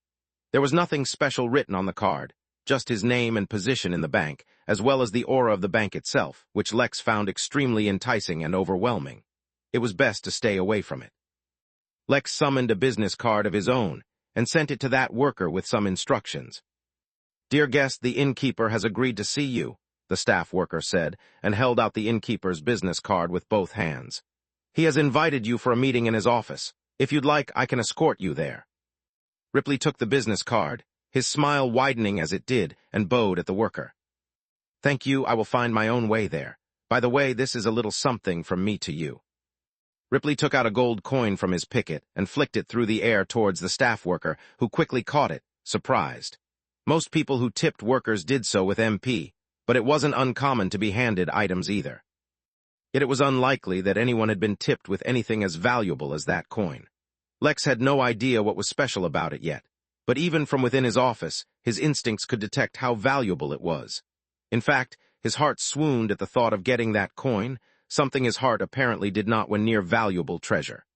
There was nothing special written on the card, just his name and position in the bank, as well as the aura of the bank itself, which Lex found extremely enticing and overwhelming. It was best to stay away from it. Lex summoned a business card of his own and sent it to that worker with some instructions. "Dear guest, the innkeeper has agreed to see you," the staff worker said, and held out the innkeeper's business card with both hands. "He has invited you for a meeting in his office. If you'd like, I can escort you there." Ripley took the business card, his smile widening as it did, and bowed at the worker. "Thank you, I will find my own way there. By the way, this is a little something from me to you." Ripley took out a gold coin from his picket and flicked it through the air towards the staff worker, who quickly caught it, surprised. Most people who tipped workers did so with MP, but it wasn't uncommon to be handed items either. Yet it was unlikely that anyone had been tipped with anything as valuable as that coin. Lex had no idea what was special about it yet, but even from within his office, his instincts could detect how valuable it was. In fact, his heart swooned at the thought of getting that coin, something his heart apparently did not when near valuable treasure.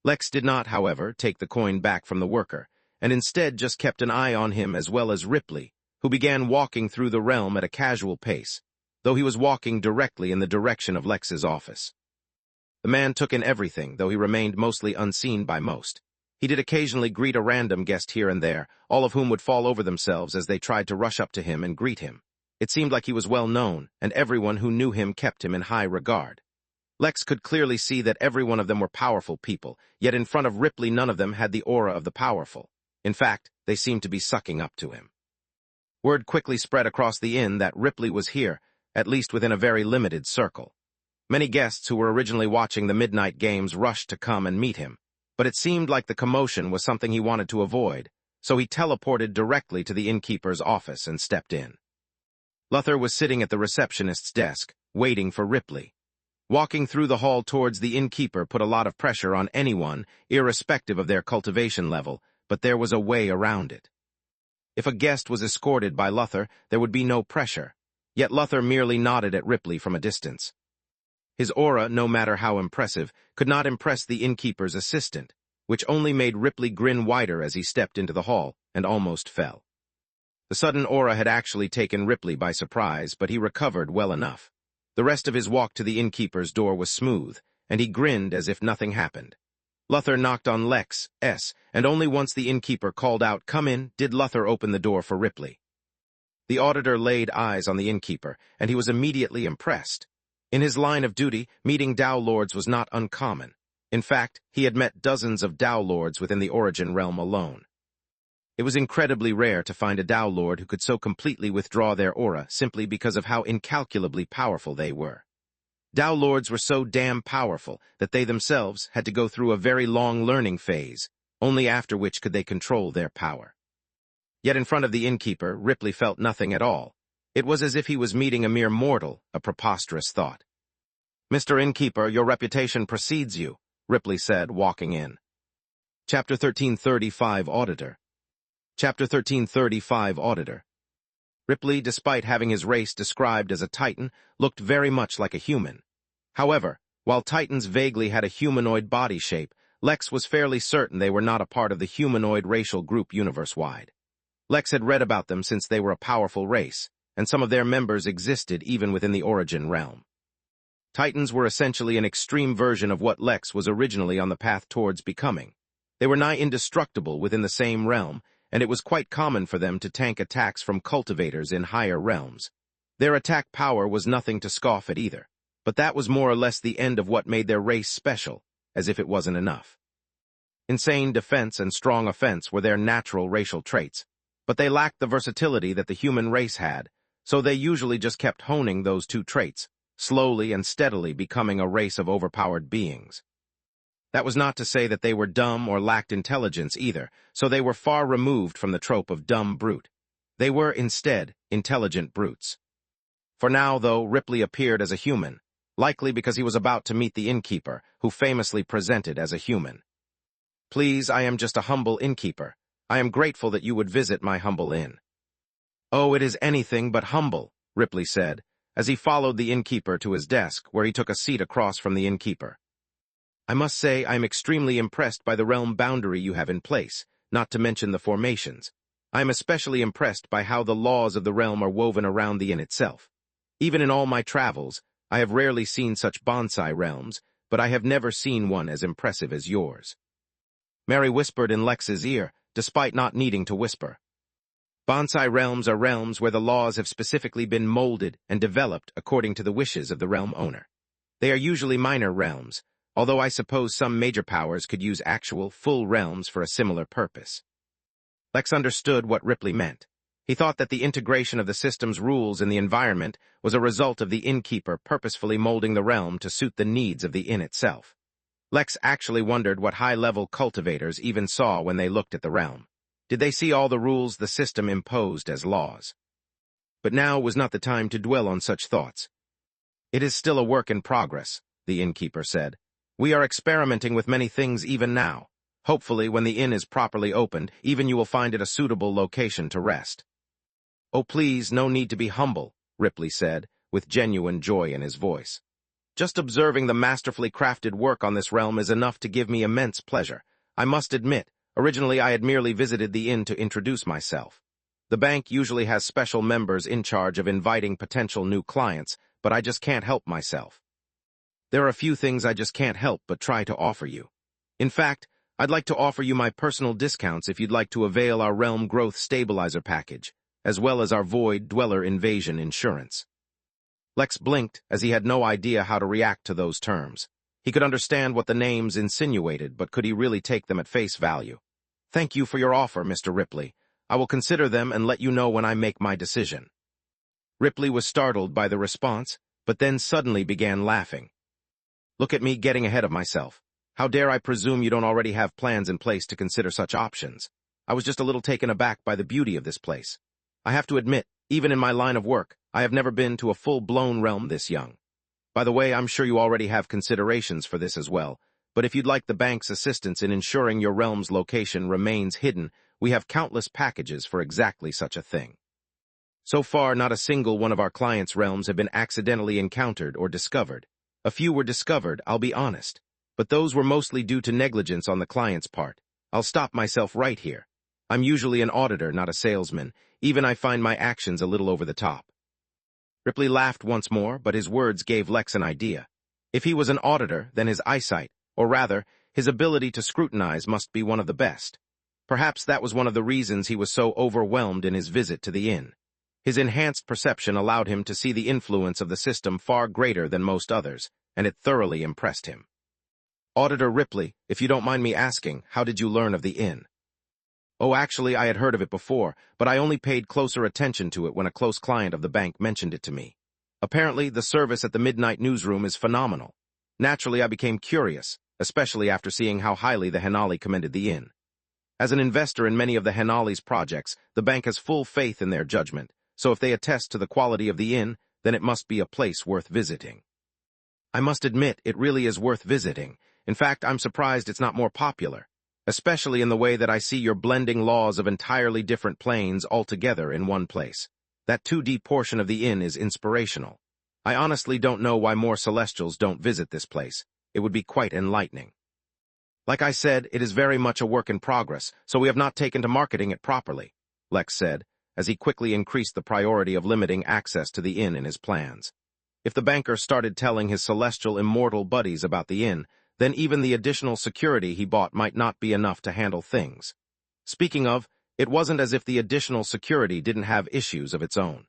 Lex did not, however, take the coin back from the worker, and instead just kept an eye on him as well as Ripley, who began walking through the realm at a casual pace, though he was walking directly in the direction of Lex's office. The man took in everything, though he remained mostly unseen by most. He did occasionally greet a random guest here and there, all of whom would fall over themselves as they tried to rush up to him and greet him. It seemed like he was well known, and everyone who knew him kept him in high regard. Lex could clearly see that every one of them were powerful people, yet in front of Ripley none of them had the aura of the powerful. In fact, they seemed to be sucking up to him. Word quickly spread across the inn that Ripley was here, at least within a very limited circle. Many guests who were originally watching the midnight games rushed to come and meet him, but it seemed like the commotion was something he wanted to avoid, so he teleported directly to the innkeeper's office and stepped in. Luther was sitting at the receptionist's desk, waiting for Ripley. Walking through the hall towards the innkeeper put a lot of pressure on anyone, irrespective of their cultivation level, but there was a way around it. If a guest was escorted by Luther, there would be no pressure, yet Luther merely nodded at Ripley from a distance. His aura, no matter how impressive, could not impress the innkeeper's assistant, which only made Ripley grin wider as he stepped into the hall and almost fell. The sudden aura had actually taken Ripley by surprise, but he recovered well enough. The rest of his walk to the innkeeper's door was smooth, and he grinned as if nothing happened. Luther knocked on Lex's, and only once the innkeeper called out, "Come in," did Luther open the door for Ripley. The auditor laid eyes on the innkeeper, and he was immediately impressed. In his line of duty, meeting Dao Lords was not uncommon. In fact, he had met dozens of Dao Lords within the Origin realm alone. It was incredibly rare to find a Dao Lord who could so completely withdraw their aura simply because of how incalculably powerful they were. Dao Lords were so damn powerful that they themselves had to go through a very long learning phase, only after which could they control their power. Yet in front of the innkeeper, Ripley felt nothing at all. It was as if he was meeting a mere mortal, a preposterous thought. "Mr. Innkeeper, your reputation precedes you," Ripley said, walking in. Chapter 1335 Auditor. Chapter 1335 Auditor. Ripley, despite having his race described as a Titan, looked very much like a human. However, while Titans vaguely had a humanoid body shape, Lex was fairly certain they were not a part of the humanoid racial group universe-wide. Lex had read about them since they were a powerful race, and some of their members existed even within the Origin realm. Titans were essentially an extreme version of what Lex was originally on the path towards becoming. They were nigh indestructible within the same realm, and it was quite common for them to tank attacks from cultivators in higher realms. Their attack power was nothing to scoff at either, but that was more or less the end of what made their race special, as if it wasn't enough. Insane defense and strong offense were their natural racial traits, but they lacked the versatility that the human race had, so they usually just kept honing those two traits, slowly and steadily becoming a race of overpowered beings. That was not to say that they were dumb or lacked intelligence either, so they were far removed from the trope of dumb brute. They were, instead, intelligent brutes. For now, though, Ripley appeared as a human, likely because he was about to meet the innkeeper, who famously presented as a human. "Please, I am just a humble innkeeper. I am grateful that you would visit my humble inn." "Oh, it is anything but humble," Ripley said, as he followed the innkeeper to his desk, where he took a seat across from the innkeeper. "I must say I am extremely impressed by the realm boundary you have in place, not to mention the formations. I am especially impressed by how the laws of the realm are woven around the inn itself. Even in all my travels, I have rarely seen such bonsai realms, but I have never seen one as impressive as yours." Mary whispered in Lex's ear, despite not needing to whisper. Bonsai realms are realms where the laws have specifically been molded and developed according to the wishes of the realm owner. They are usually minor realms, although I suppose some major powers could use actual, full realms for a similar purpose. Lex understood what Ripley meant. He thought that the integration of the system's rules in the environment was a result of the innkeeper purposefully molding the realm to suit the needs of the inn itself. Lex actually wondered what high-level cultivators even saw when they looked at the realm. Did they see all the rules the system imposed as laws? But now was not the time to dwell on such thoughts. "It is still a work in progress," the innkeeper said. "We are experimenting with many things even now. Hopefully, when the inn is properly opened, even you will find it a suitable location to rest." "Oh, please, no need to be humble," Ripley said, with genuine joy in his voice. "Just observing the masterfully crafted work on this realm is enough to give me immense pleasure. I must admit, Originally, I had merely visited the inn to introduce myself. The bank usually has special members in charge of inviting potential new clients, but I just can't help myself. There are a few things I just can't help but try to offer you. In fact, I'd like to offer you my personal discounts if you'd like to avail our Realm Growth Stabilizer package, as well as our Void Dweller Invasion insurance. Lex blinked, as he had no idea how to react to those terms. He could understand what the names insinuated, but could he really take them at face value? Thank you for your offer, Mr. Ripley. I will consider them and let you know when I make my decision. Ripley was startled by the response, but then suddenly began laughing. Look at me getting ahead of myself. How dare I presume you don't already have plans in place to consider such options? I was just a little taken aback by the beauty of this place. I have to admit, even in my line of work, I have never been to a full-blown realm this young. By the way, I'm sure you already have considerations for this as well, but if you'd like the bank's assistance in ensuring your realm's location remains hidden, we have countless packages for exactly such a thing. So far, not a single one of our clients' realms have been accidentally encountered or discovered. A few were discovered, I'll be honest, but those were mostly due to negligence on the client's part. I'll stop myself right here. I'm usually an auditor, not a salesman. Even I find my actions a little over the top. Ripley laughed once more, but his words gave Lex an idea. If he was an auditor, then his eyesight, or rather, his ability to scrutinize, must be one of the best. Perhaps that was one of the reasons he was so overwhelmed in his visit to the inn. His enhanced perception allowed him to see the influence of the system far greater than most others, and it thoroughly impressed him. Auditor Ripley, if you don't mind me asking, how did you learn of the inn? Oh, actually, I had heard of it before, but I only paid closer attention to it when a close client of the bank mentioned it to me. Apparently, the service at the midnight newsroom is phenomenal. Naturally, I became curious, especially after seeing how highly the Henali commended the inn. As an investor in many of the Henali's projects, the bank has full faith in their judgment, so if they attest to the quality of the inn, then it must be a place worth visiting. I must admit, it really is worth visiting. In fact, I'm surprised it's not more popular, especially in the way that I see you're blending laws of entirely different planes altogether in one place. That 2D portion of the inn is inspirational. I honestly don't know why more Celestials don't visit this place. It would be quite enlightening. Like I said, it is very much a work in progress, so we have not taken to marketing it properly, Lex said, as he quickly increased the priority of limiting access to the inn in his plans. If the banker started telling his celestial immortal buddies about the inn, then even the additional security he bought might not be enough to handle things. Speaking of, it wasn't as if the additional security didn't have issues of its own.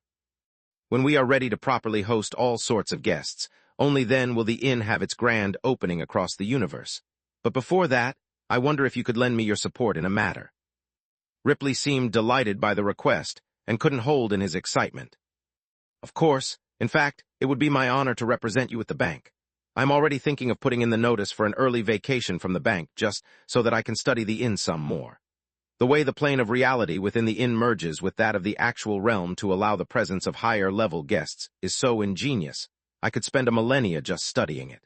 When we are ready to properly host all sorts of guests, only then will the inn have its grand opening across the universe. But before that, I wonder if you could lend me your support in a matter. Ripley seemed delighted by the request and couldn't hold in his excitement. Of course, in fact, it would be my honor to represent you at the bank. I'm already thinking of putting in the notice for an early vacation from the bank just so that I can study the inn some more. The way the plane of reality within the inn merges with that of the actual realm to allow the presence of higher-level guests is so ingenious, I could spend a millennia just studying it.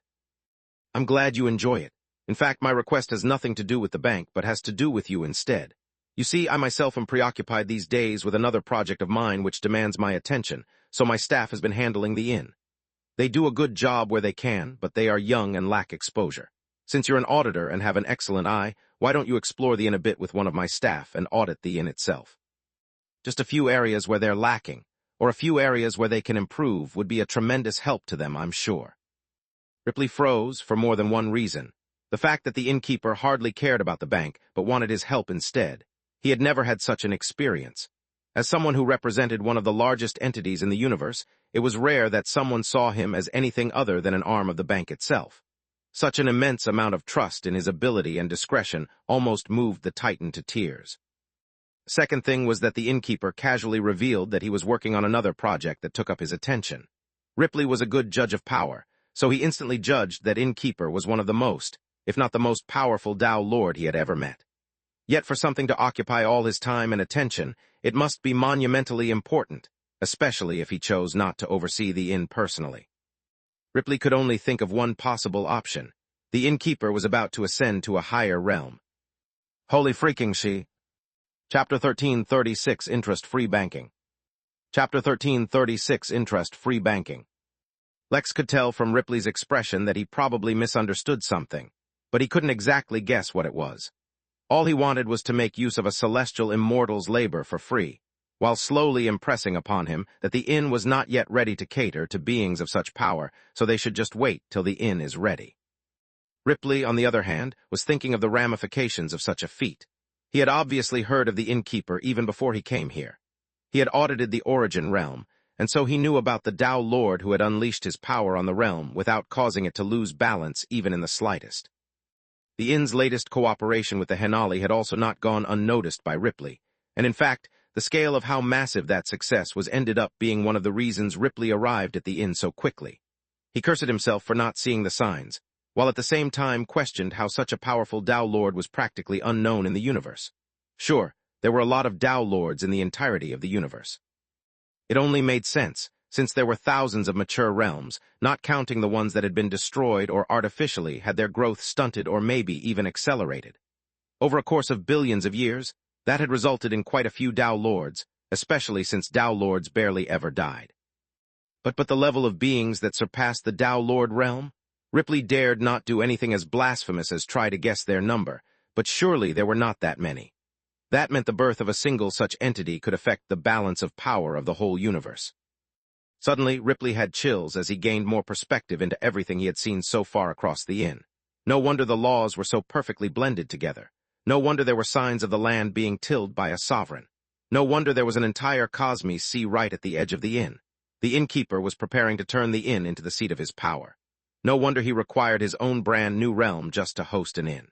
I'm glad you enjoy it. In fact, my request has nothing to do with the bank, but has to do with you instead. You see, I myself am preoccupied these days with another project of mine which demands my attention, so my staff has been handling the inn. They do a good job where they can, but they are young and lack exposure. Since you're an auditor and have an excellent eye, why don't you explore the inn a bit with one of my staff and audit the inn itself? Just a few areas where they're lacking, or a few areas where they can improve, would be a tremendous help to them, I'm sure. Ripley froze for more than one reason. The fact that the innkeeper hardly cared about the bank, but wanted his help instead. He had never had such an experience. As someone who represented one of the largest entities in the universe, it was rare that someone saw him as anything other than an arm of the bank itself. Such an immense amount of trust in his ability and discretion almost moved the Titan to tears. Second thing was that the innkeeper casually revealed that he was working on another project that took up his attention. Ripley was a good judge of power, so he instantly judged that Innkeeper was one of the most, if not the most powerful Tao Lord he had ever met. Yet for something to occupy all his time and attention, it must be monumentally important, especially if he chose not to oversee the inn personally. Ripley could only think of one possible option. The innkeeper was about to ascend to a higher realm. Holy freaking she! Chapter 1336 Interest-Free Banking. Chapter 1336 Interest-Free Banking. Lex could tell from Ripley's expression that he probably misunderstood something, but he couldn't exactly guess what it was. All he wanted was to make use of a celestial immortal's labor for free, while slowly impressing upon him that the inn was not yet ready to cater to beings of such power, so they should just wait till the inn is ready. Ripley, on the other hand, was thinking of the ramifications of such a feat. He had obviously heard of the Innkeeper even before he came here. He had audited the Origin realm, and so he knew about the Tao Lord who had unleashed his power on the realm without causing it to lose balance even in the slightest. The inn's latest cooperation with the Henali had also not gone unnoticed by Ripley, and in fact, the scale of how massive that success was ended up being one of the reasons Ripley arrived at the inn so quickly. He cursed himself for not seeing the signs, while at the same time questioned how such a powerful Tao Lord was practically unknown in the universe. Sure, there were a lot of Tao Lords in the entirety of the universe. It only made sense, since there were thousands of mature realms, not counting the ones that had been destroyed or artificially had their growth stunted or maybe even accelerated. Over a course of billions of years, that had resulted in quite a few Tao Lords, especially since Tao Lords barely ever died. But the level of beings that surpassed the Tao Lord realm? Ripley dared not do anything as blasphemous as try to guess their number, but surely there were not that many. That meant the birth of a single such entity could affect the balance of power of the whole universe. Suddenly, Ripley had chills as he gained more perspective into everything he had seen so far across the inn. No wonder the laws were so perfectly blended together. No wonder there were signs of the land being tilled by a sovereign. No wonder there was an entire cosmos sea right at the edge of the inn. The innkeeper was preparing to turn the inn into the seat of his power. No wonder he required his own brand new realm just to host an inn.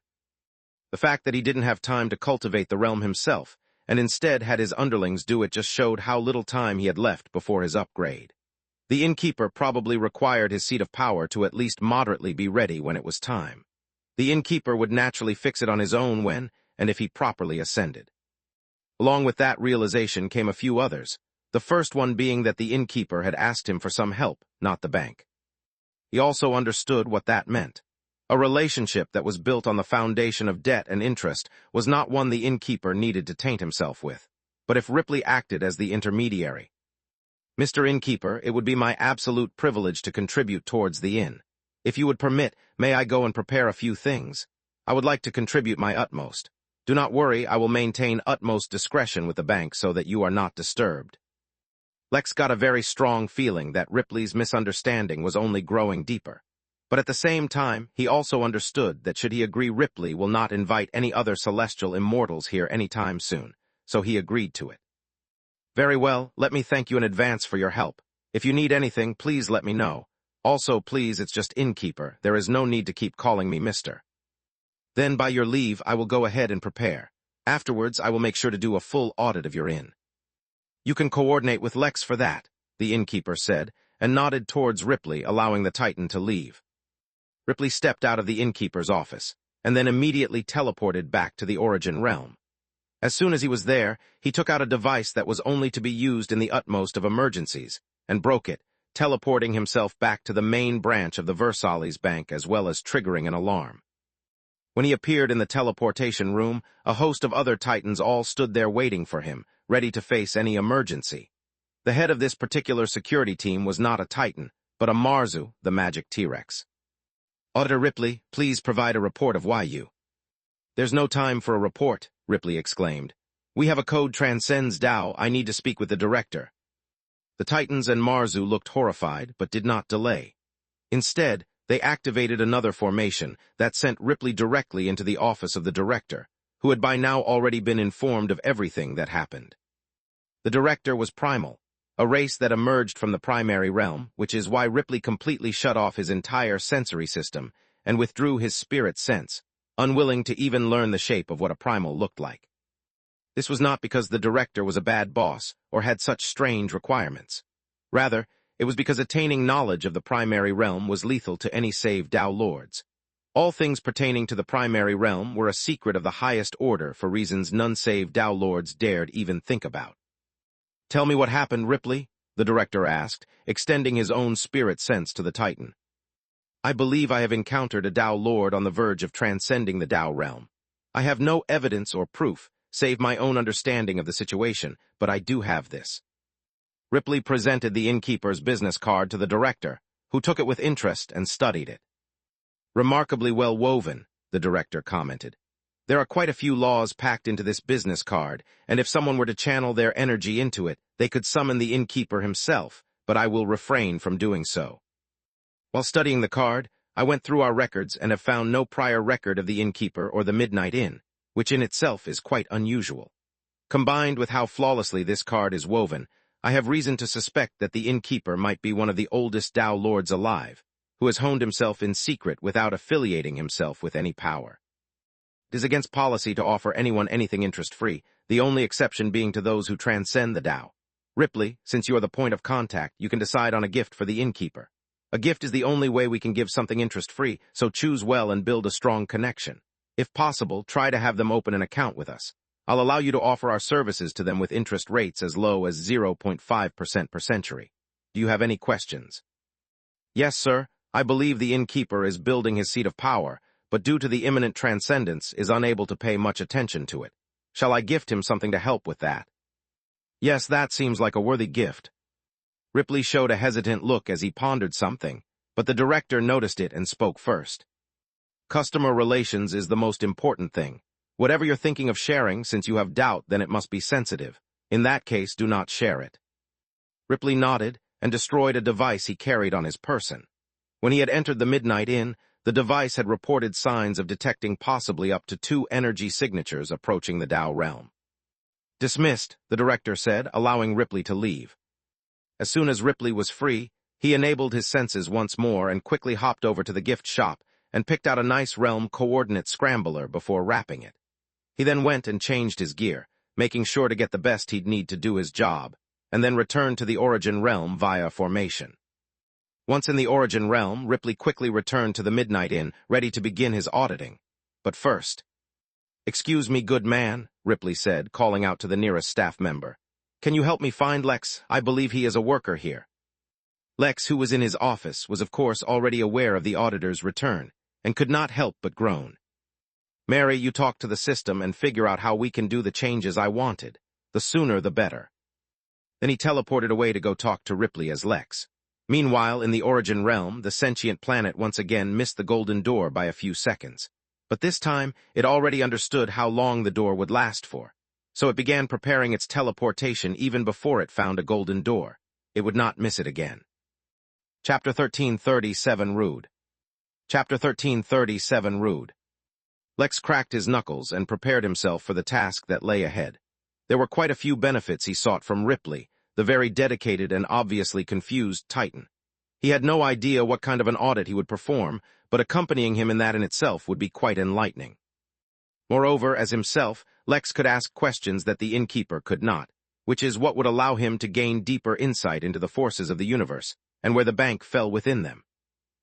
The fact that he didn't have time to cultivate the realm himself, and instead had his underlings do it, just showed how little time he had left before his upgrade. The innkeeper probably required his seat of power to at least moderately be ready when it was time. The innkeeper would naturally fix it on his own when, and if he properly ascended. Along with that realization came a few others, the first one being that the innkeeper had asked him for some help, not the bank. He also understood what that meant. A relationship that was built on the foundation of debt and interest was not one the innkeeper needed to taint himself with, but if Ripley acted as the intermediary. Mr. Innkeeper, it would be my absolute privilege to contribute towards the inn. If you would permit, may I go and prepare a few things? I would like to contribute my utmost. Do not worry, I will maintain utmost discretion with the bank so that you are not disturbed. Lex got a very strong feeling that Ripley's misunderstanding was only growing deeper. But at the same time, he also understood that should he agree, Ripley will not invite any other celestial immortals here anytime soon, so he agreed to it. Very well, let me thank you in advance for your help. If you need anything, please let me know. Also, please, it's just Innkeeper. There is no need to keep calling me Mr. Then, by your leave, I will go ahead and prepare. Afterwards, I will make sure to do a full audit of your inn. You can coordinate with Lex for that, the innkeeper said, and nodded towards Ripley, allowing the Titan to leave. Ripley stepped out of the innkeeper's office, and then immediately teleported back to the Origin realm. As soon as he was there, he took out a device that was only to be used in the utmost of emergencies, and broke it, teleporting himself back to the main branch of the Versailles Bank as well as triggering an alarm. When he appeared in the teleportation room, a host of other Titans all stood there waiting for him, ready to face any emergency. The head of this particular security team was not a Titan, but a Marzu, the magic T-Rex. Auditor Ripley, please provide a report of YU. There's no time for a report, Ripley exclaimed. We have a code transcends Tao. I need to speak with the director. The Titans and Marzu looked horrified, but did not delay. Instead, they activated another formation that sent Ripley directly into the office of the director, who had by now already been informed of everything that happened. The director was primal, a race that emerged from the primary realm, which is why Ripley completely shut off his entire sensory system and withdrew his spirit sense, unwilling to even learn the shape of what a primal looked like. This was not because the director was a bad boss or had such strange requirements. Rather, it was because attaining knowledge of the primary realm was lethal to any save Tao Lords. All things pertaining to the primary realm were a secret of the highest order for reasons none save Tao Lords dared even think about. Tell me what happened, Ripley, the director asked, extending his own spirit sense to the Titan. I believe I have encountered a Tao Lord on the verge of transcending the Tao realm. I have no evidence or proof, save my own understanding of the situation, but I do have this. Ripley presented the innkeeper's business card to the director, who took it with interest and studied it. Remarkably well woven, the director commented. There are quite a few laws packed into this business card, and if someone were to channel their energy into it, they could summon the innkeeper himself, but I will refrain from doing so. While studying the card, I went through our records and have found no prior record of the innkeeper or the Midnight Inn, which in itself is quite unusual. Combined with how flawlessly this card is woven, I have reason to suspect that the innkeeper might be one of the oldest Tao lords alive, who has honed himself in secret without affiliating himself with any power. It is against policy to offer anyone anything interest-free, the only exception being to those who transcend the Tao. Ripley, since you are the point of contact, you can decide on a gift for the innkeeper. A gift is the only way we can give something interest-free, so choose well and build a strong connection. If possible, try to have them open an account with us. I'll allow you to offer our services to them with interest rates as low as 0.5% per century. Do you have any questions? Yes, sir. I believe the innkeeper is building his seat of power, but due to the imminent transcendence is unable to pay much attention to it. Shall I gift him something to help with that? Yes, that seems like a worthy gift. Ripley showed a hesitant look as he pondered something, but the director noticed it and spoke first. Customer relations is the most important thing. Whatever you're thinking of sharing, since you have doubt, then it must be sensitive. In that case, do not share it. Ripley nodded and destroyed a device he carried on his person. When he had entered the Midnight Inn, the device had reported signs of detecting possibly up to 2 energy signatures approaching the Tao realm. Dismissed, the director said, allowing Ripley to leave. As soon as Ripley was free, he enabled his senses once more and quickly hopped over to the gift shop and picked out a nice realm coordinate scrambler before wrapping it. He then went and changed his gear, making sure to get the best he'd need to do his job, and then returned to the Origin Realm via formation. Once in the Origin Realm, Ripley quickly returned to the Midnight Inn, ready to begin his auditing. But first... "Excuse me, good man," Ripley said, calling out to the nearest staff member. "Can you help me find Lex? I believe he is a worker here." Lex, who was in his office, was of course already aware of the auditor's return, and could not help but groan. "Mary, you talk to the system and figure out how we can do the changes I wanted. The sooner the better." Then he teleported away to go talk to Ripley as Lex. Meanwhile, in the Origin Realm, the sentient planet once again missed the golden door by a few seconds. But this time, it already understood how long the door would last for. So it began preparing its teleportation even before it found a golden door. It would not miss it again. Chapter 1337 Rude. Chapter 1337 Rude. Lex cracked his knuckles and prepared himself for the task that lay ahead. There were quite a few benefits he sought from Ripley, the very dedicated and obviously confused Titan. He had no idea what kind of an audit he would perform, but accompanying him in that in itself would be quite enlightening. Moreover, as himself, Lex could ask questions that the innkeeper could not, which is what would allow him to gain deeper insight into the forces of the universe, and where the bank fell within them.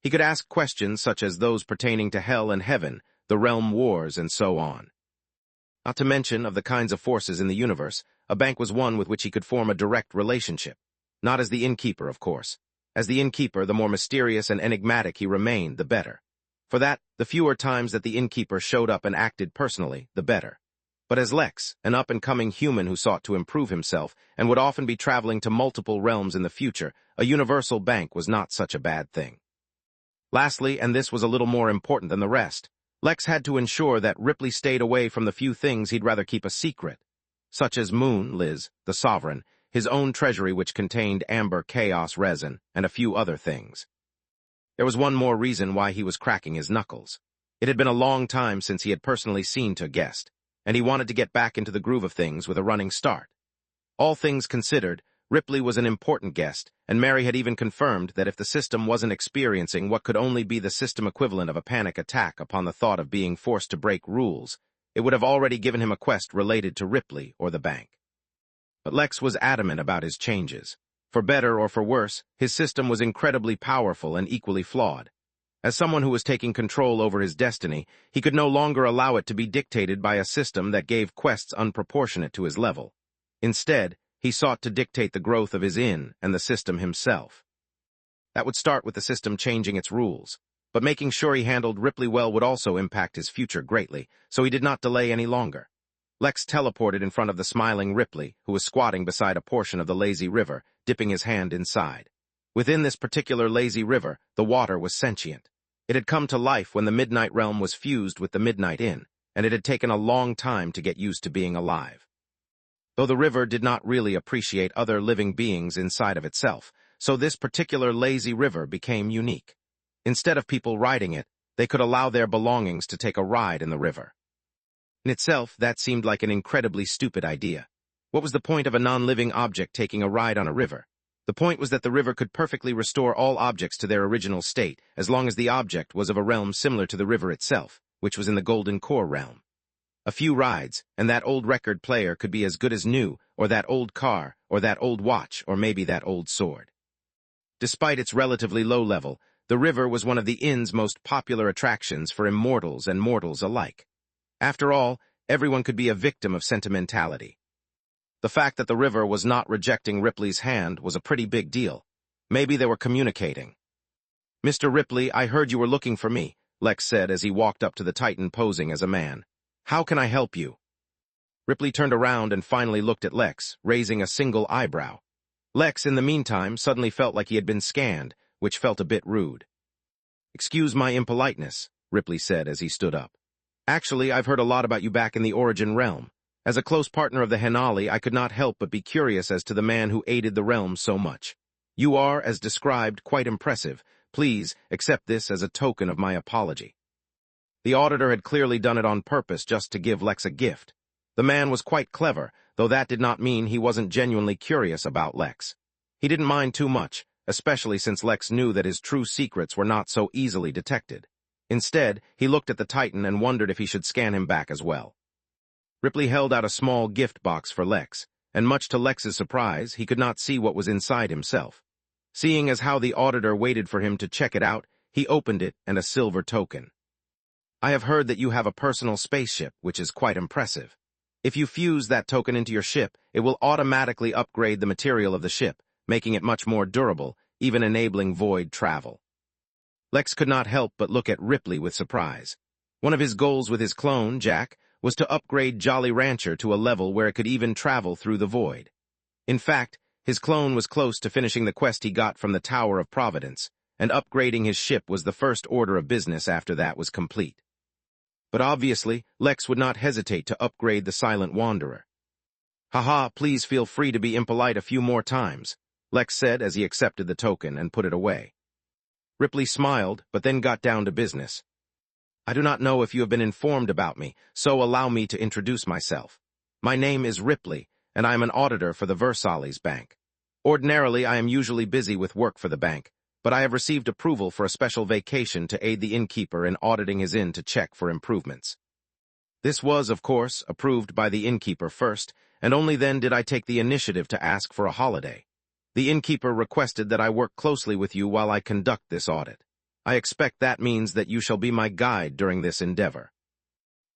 He could ask questions such as those pertaining to hell and heaven, the realm wars, and so on. Not to mention of the kinds of forces in the universe, a bank was one with which he could form a direct relationship. Not as the innkeeper, of course. As the innkeeper, the more mysterious and enigmatic he remained, the better. For that, the fewer times that the innkeeper showed up and acted personally, the better. But as Lex, an up-and-coming human who sought to improve himself and would often be traveling to multiple realms in the future, a universal bank was not such a bad thing. Lastly, and this was a little more important than the rest, Lex had to ensure that Ripley stayed away from the few things he'd rather keep a secret, such as Moon, Liz, the Sovereign, his own treasury which contained amber chaos resin, and a few other things. There was one more reason why he was cracking his knuckles. It had been a long time since he had personally seen to guest, and he wanted to get back into the groove of things with a running start. All things considered, Ripley was an important guest, and Mary had even confirmed that if the system wasn't experiencing what could only be the system equivalent of a panic attack upon the thought of being forced to break rules, it would have already given him a quest related to Ripley or the bank. But Lex was adamant about his changes. For better or for worse, his system was incredibly powerful and equally flawed. As someone who was taking control over his destiny, he could no longer allow it to be dictated by a system that gave quests unproportionate to his level. Instead, he sought to dictate the growth of his inn and the system himself. That would start with the system changing its rules, but making sure he handled Ripley well would also impact his future greatly, so he did not delay any longer. Lex teleported in front of the smiling Ripley, who was squatting beside a portion of the lazy river, dipping his hand inside. Within this particular lazy river, the water was sentient. It had come to life when the Midnight Realm was fused with the Midnight Inn, and it had taken a long time to get used to being alive. Though the river did not really appreciate other living beings inside of itself, so this particular lazy river became unique. Instead of people riding it, they could allow their belongings to take a ride in the river. In itself, that seemed like an incredibly stupid idea. What was the point of a non-living object taking a ride on a river? The point was that the river could perfectly restore all objects to their original state, as long as the object was of a realm similar to the river itself, which was in the Golden Core realm. A few rides, and that old record player could be as good as new, or that old car, or that old watch, or maybe that old sword. Despite its relatively low level, the river was one of the inn's most popular attractions for immortals and mortals alike. After all, everyone could be a victim of sentimentality. The fact that the river was not rejecting Ripley's hand was a pretty big deal. Maybe they were communicating. "Mr. Ripley, I heard you were looking for me," Lex said as he walked up to the Titan posing as a man. "How can I help you?" Ripley turned around and finally looked at Lex, raising a single eyebrow. Lex, in the meantime, suddenly felt like he had been scanned, which felt a bit rude. "Excuse my impoliteness," Ripley said as he stood up. "Actually, I've heard a lot about you back in the Origin realm. As a close partner of the Henali, I could not help but be curious as to the man who aided the realm so much. You are, as described, quite impressive. Please accept this as a token of my apology." The auditor had clearly done it on purpose just to give Lex a gift. The man was quite clever, though that did not mean he wasn't genuinely curious about Lex. He didn't mind too much, especially since Lex knew that his true secrets were not so easily detected. Instead, he looked at the Titan and wondered if he should scan him back as well. Ripley held out a small gift box for Lex, and much to Lex's surprise, he could not see what was inside himself. Seeing as how the auditor waited for him to check it out, he opened it and a silver token. "I have heard that you have a personal spaceship, which is quite impressive. If you fuse that token into your ship, it will automatically upgrade the material of the ship, making it much more durable, even enabling void travel." Lex could not help but look at Ripley with surprise. One of his goals with his clone, Jack, was to upgrade Jolly Rancher to a level where it could even travel through the void. In fact, his clone was close to finishing the quest he got from the Tower of Providence, and upgrading his ship was the first order of business after that was complete. But obviously, Lex would not hesitate to upgrade the Silent Wanderer. "Haha, please feel free to be impolite a few more times," Lex said as he accepted the token and put it away. Ripley smiled, but then got down to business. "I do not know if you have been informed about me, so allow me to introduce myself. My name is Ripley, and I am an auditor for the Versailles Bank. Ordinarily, I am usually busy with work for the bank, but I have received approval for a special vacation to aid the innkeeper in auditing his inn to check for improvements." This was, of course, approved by the innkeeper first, and only then did I take the initiative to ask for a holiday. The innkeeper requested that I work closely with you while I conduct this audit. I expect that means that you shall be my guide during this endeavor.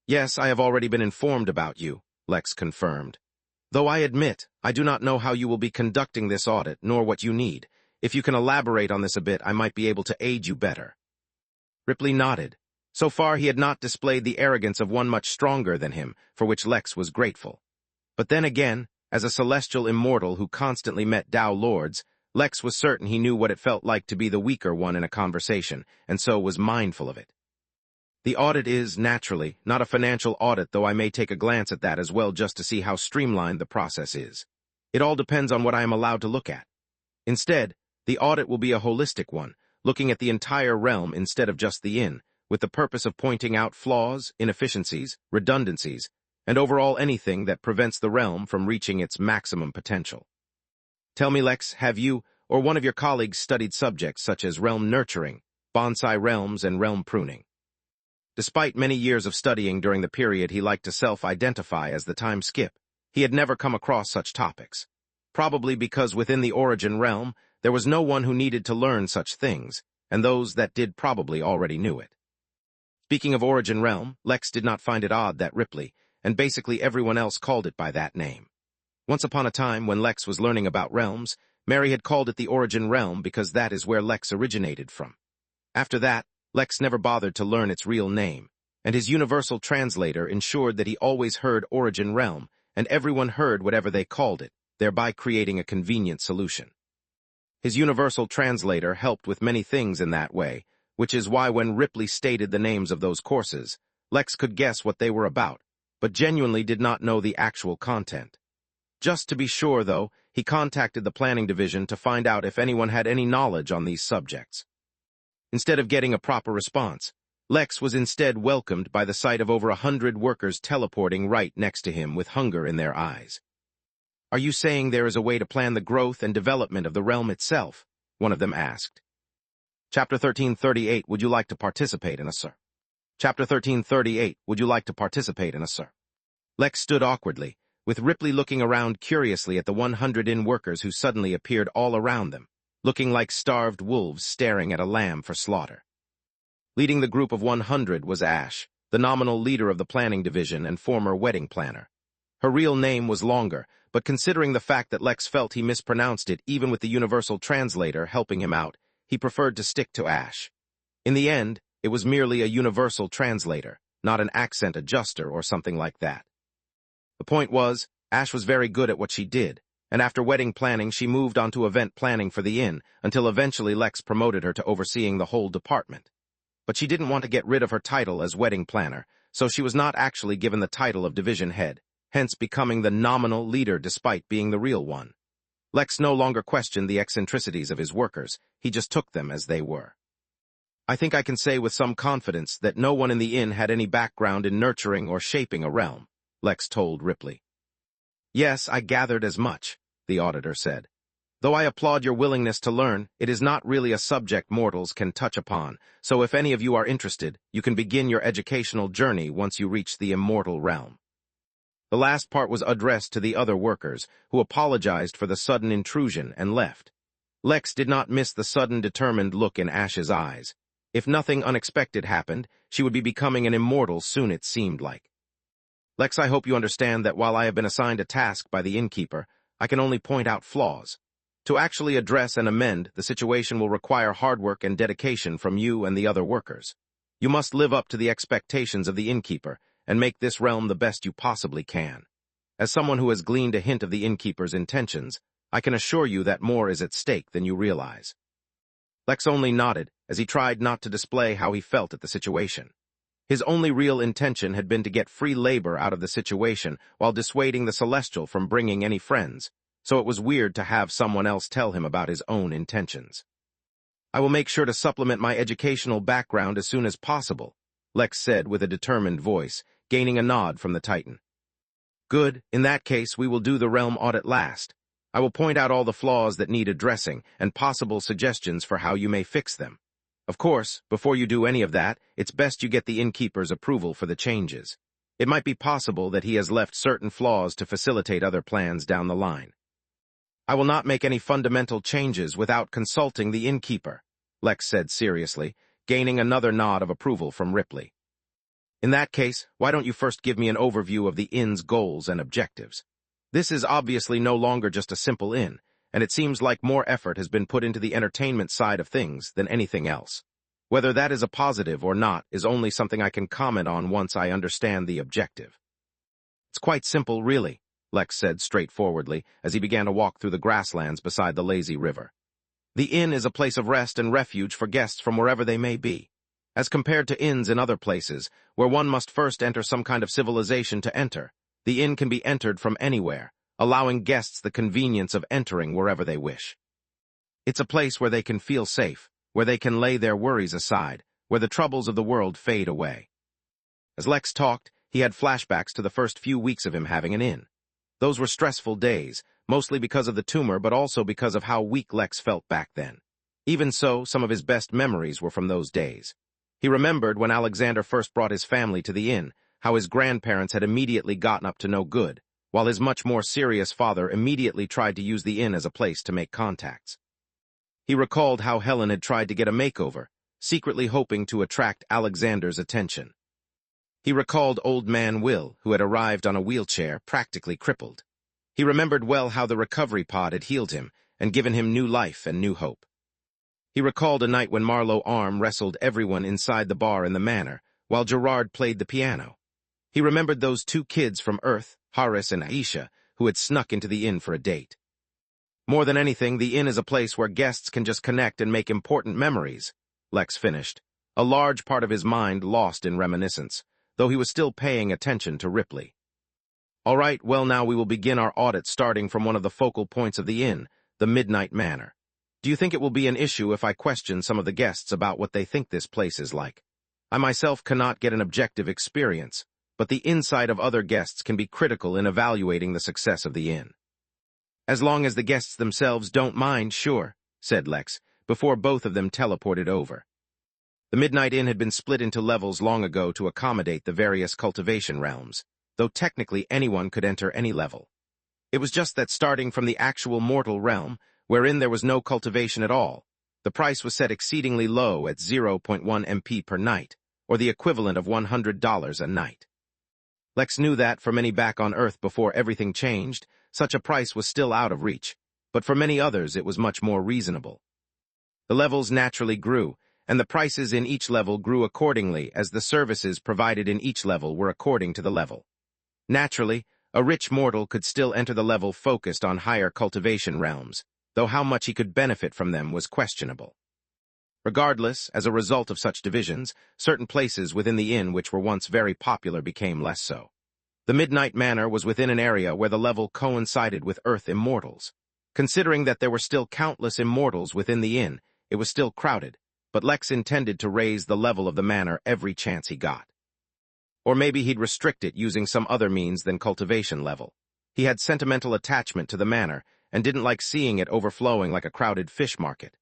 "Yes, I have already been informed about you," Lex confirmed. "Though I admit, I do not know how you will be conducting this audit, nor what you need. If you can elaborate on this a bit, I might be able to aid you better." Ripley nodded. So far he had not displayed the arrogance of one much stronger than him, for which Lex was grateful. But then again, as a celestial immortal who constantly met Tao Lords, Lex was certain he knew what it felt like to be the weaker one in a conversation, and so was mindful of it. "The audit is, naturally, not a financial audit, though I may take a glance at that as well just to see how streamlined the process is. It all depends on what I am allowed to look at. Instead, the audit will be a holistic one, looking at the entire realm instead of just the inn, with the purpose of pointing out flaws, inefficiencies, redundancies, and overall anything that prevents the realm from reaching its maximum potential. Tell me, Lex, have you or one of your colleagues studied subjects such as realm nurturing, bonsai realms, and realm pruning?" Despite many years of studying during the period he liked to self-identify as the time skip, he had never come across such topics. Probably because within the Origin realm, there was no one who needed to learn such things, and those that did probably already knew it. Speaking of Origin realm, Lex did not find it odd that Ripley, and basically everyone else, called it by that name. Once upon a time, when Lex was learning about realms, Mary had called it the Origin realm because that is where Lex originated from. After that, Lex never bothered to learn its real name, and his universal translator ensured that he always heard Origin realm, and everyone heard whatever they called it, thereby creating a convenient solution. His universal translator helped with many things in that way, which is why when Ripley stated the names of those courses, Lex could guess what they were about, but genuinely did not know the actual content. Just to be sure, though, he contacted the planning division to find out if anyone had any knowledge on these subjects. Instead of getting a proper response, Lex was instead welcomed by the sight of over 100 workers teleporting right next to him with hunger in their eyes. "Are you saying there is a way to plan the growth and development of the realm itself?" one of them asked. Chapter 1338, would you like to participate in a sir? Chapter 1338, would you like to participate in a sir? Lex stood awkwardly, with Ripley looking around curiously at the 100 inn workers who suddenly appeared all around them, looking like starved wolves staring at a lamb for slaughter. Leading the group of 100 was Ash, the nominal leader of the planning division and former wedding planner. Her real name was longer, but considering the fact that Lex felt he mispronounced it even with the universal translator helping him out, he preferred to stick to Ash. In the end, it was merely a universal translator, not an accent adjuster or something like that. The point was, Ash was very good at what she did, and after wedding planning she moved on to event planning for the inn until eventually Lex promoted her to overseeing the whole department. But she didn't want to get rid of her title as wedding planner, so she was not actually given the title of division head, hence becoming the nominal leader despite being the real one. Lex no longer questioned the eccentricities of his workers, he just took them as they were. "I think I can say with some confidence that no one in the inn had any background in nurturing or shaping a realm," Lex told Ripley. "Yes, I gathered as much," the auditor said. "Though I applaud your willingness to learn, it is not really a subject mortals can touch upon, so if any of you are interested, you can begin your educational journey once you reach the immortal realm." The last part was addressed to the other workers, who apologized for the sudden intrusion and left. Lex did not miss the sudden determined look in Ash's eyes. If nothing unexpected happened, she would be becoming an immortal soon, it seemed like. "Lex, I hope you understand that while I have been assigned a task by the Innkeeper, I can only point out flaws. To actually address and amend, the situation will require hard work and dedication from you and the other workers. You must live up to the expectations of the Innkeeper and make this realm the best you possibly can. As someone who has gleaned a hint of the Innkeeper's intentions, I can assure you that more is at stake than you realize." Lex only nodded as he tried not to display how he felt at the situation. His only real intention had been to get free labor out of the situation while dissuading the Celestial from bringing any friends, so it was weird to have someone else tell him about his own intentions. "I will make sure to supplement my educational background as soon as possible," Lex said with a determined voice, gaining a nod from the Titan. "Good, in that case we will do the realm audit last. I will point out all the flaws that need addressing and possible suggestions for how you may fix them. Of course, before you do any of that, it's best you get the Innkeeper's approval for the changes. It might be possible that he has left certain flaws to facilitate other plans down the line." "I will not make any fundamental changes without consulting the Innkeeper," Lex said seriously, gaining another nod of approval from Ripley. "In that case, why don't you first give me an overview of the inn's goals and objectives? This is obviously no longer just a simple inn, and it seems like more effort has been put into the entertainment side of things than anything else. Whether that is a positive or not is only something I can comment on once I understand the objective." "It's quite simple, really," Lex said straightforwardly as he began to walk through the grasslands beside the lazy river. "The inn is a place of rest and refuge for guests from wherever they may be. As compared to inns in other places, where one must first enter some kind of civilization to enter, the inn can be entered from anywhere, allowing guests the convenience of entering wherever they wish. It's a place where they can feel safe, where they can lay their worries aside, where the troubles of the world fade away." As Lex talked, he had flashbacks to the first few weeks of him having an inn. Those were stressful days, mostly because of the tumor but also because of how weak Lex felt back then. Even so, some of his best memories were from those days. He remembered when Alexander first brought his family to the inn, how his grandparents had immediately gotten up to no good, while his much more serious father immediately tried to use the inn as a place to make contacts. He recalled how Helen had tried to get a makeover, secretly hoping to attract Alexander's attention. He recalled old man Will, who had arrived on a wheelchair, practically crippled. He remembered well how the recovery pod had healed him and given him new life and new hope. He recalled a night when Marlowe arm wrestled everyone inside the bar in the manor, while Gerard played the piano. He remembered those two kids from Earth, Haris and Aisha, who had snuck into the inn for a date. More than anything, the inn is a place where guests can just connect and make important memories, Lex finished, a large part of his mind lost in reminiscence, though he was still paying attention to Ripley. "All right, well now we will begin our audit starting from one of the focal points of the inn, the Midnight Manor. Do you think it will be an issue if I question some of the guests about what they think this place is like? I myself cannot get an objective experience, but the insight of other guests can be critical in evaluating the success of the inn." "As long as the guests themselves don't mind, sure," said Lex, before both of them teleported over. The Midnight Inn had been split into levels long ago to accommodate the various cultivation realms, though technically anyone could enter any level. It was just that starting from the actual mortal realm, wherein there was no cultivation at all, the price was set exceedingly low at 0.1 MP per night, or the equivalent of $100 a night. Lex knew that for many back on Earth before everything changed, such a price was still out of reach, but for many others it was much more reasonable. The levels naturally grew, and the prices in each level grew accordingly as the services provided in each level were according to the level. Naturally, a rich mortal could still enter the level focused on higher cultivation realms, though how much he could benefit from them was questionable. Regardless, as a result of such divisions, certain places within the inn which were once very popular became less so. The Midnight Manor was within an area where the level coincided with Earth immortals. Considering that there were still countless immortals within the inn, it was still crowded, but Lex intended to raise the level of the manor every chance he got. Or maybe he'd restrict it using some other means than cultivation level. He had sentimental attachment to the manor and didn't like seeing it overflowing like a crowded fish market.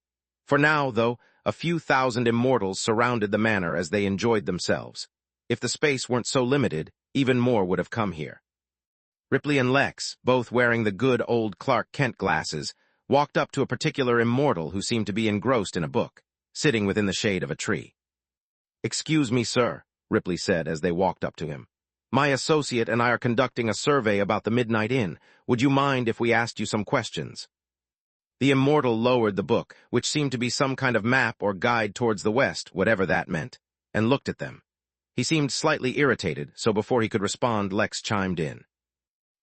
For now, though, a few thousand immortals surrounded the manor as they enjoyed themselves. If the space weren't so limited, even more would have come here. Ripley and Lex, both wearing the good old Clark Kent glasses, walked up to a particular immortal who seemed to be engrossed in a book, sitting within the shade of a tree. "Excuse me, sir," Ripley said as they walked up to him. "My associate and I are conducting a survey about the Midnight Inn. Would you mind if we asked you some questions?" The immortal lowered the book, which seemed to be some kind of map or guide towards the west, whatever that meant, and looked at them. He seemed slightly irritated, so before he could respond, Lex chimed in.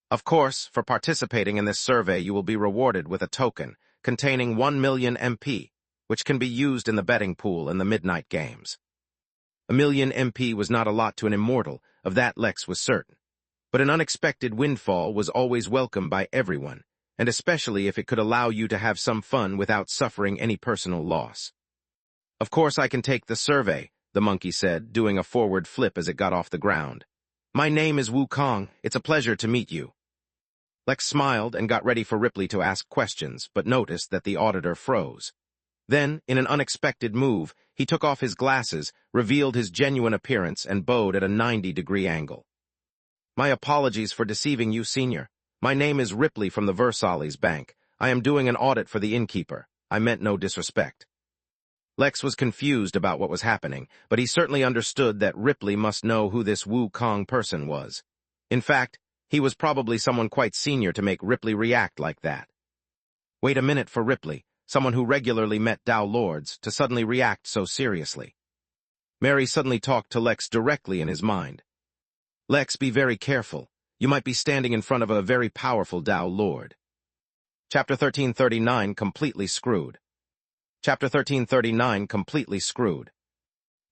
"Of course, for participating in this survey you will be rewarded with a token containing 1 million MP, which can be used in the betting pool in the Midnight Games." A million MP was not a lot to an immortal, of that Lex was certain. But an unexpected windfall was always welcome by everyone, and especially if it could allow you to have some fun without suffering any personal loss. "Of course I can take the survey," the monkey said, doing a forward flip as it got off the ground. "My name is Wukong. It's a pleasure to meet you." Lex smiled and got ready for Ripley to ask questions, but noticed that the auditor froze. Then, in an unexpected move, he took off his glasses, revealed his genuine appearance, and bowed at a 90-degree angle. "My apologies for deceiving you, Senior. My name is Ripley from the Versailles Bank. I am doing an audit for the Innkeeper. I meant no disrespect." Lex was confused about what was happening, but he certainly understood that Ripley must know who this Wukong person was. In fact, he was probably someone quite senior to make Ripley react like that. Wait a minute for Ripley, someone who regularly met Dao Lords, to suddenly react so seriously. Mary suddenly talked to Lex directly in his mind. "Lex, be very careful. You might be standing in front of a very powerful Dao Lord." Chapter 1339, Completely Screwed. Chapter 1339, Completely Screwed.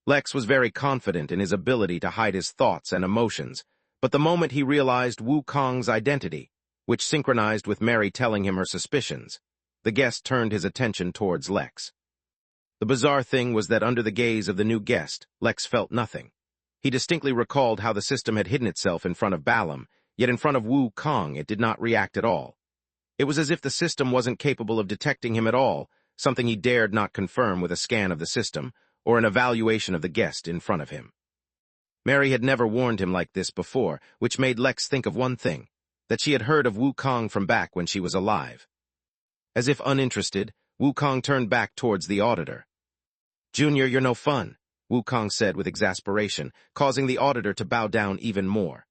Lex was very confident in his ability to hide his thoughts and emotions, but the moment he realized Wukong's identity, which synchronized with Mary telling him her suspicions, the guest turned his attention towards Lex. The bizarre thing was that under the gaze of the new guest, Lex felt nothing. He distinctly recalled how the system had hidden itself in front of Balam, yet in front of Wukong it did not react at all. It was as if the system wasn't capable of detecting him at all, something he dared not confirm with a scan of the system or an evaluation of the guest in front of him. Mary had never warned him like this before, which made Lex think of one thing, that she had heard of Wukong from back when she was alive. As if uninterested, Wukong turned back towards the auditor. "Junior, you're no fun," Wukong said with exasperation, causing the auditor to bow down even more.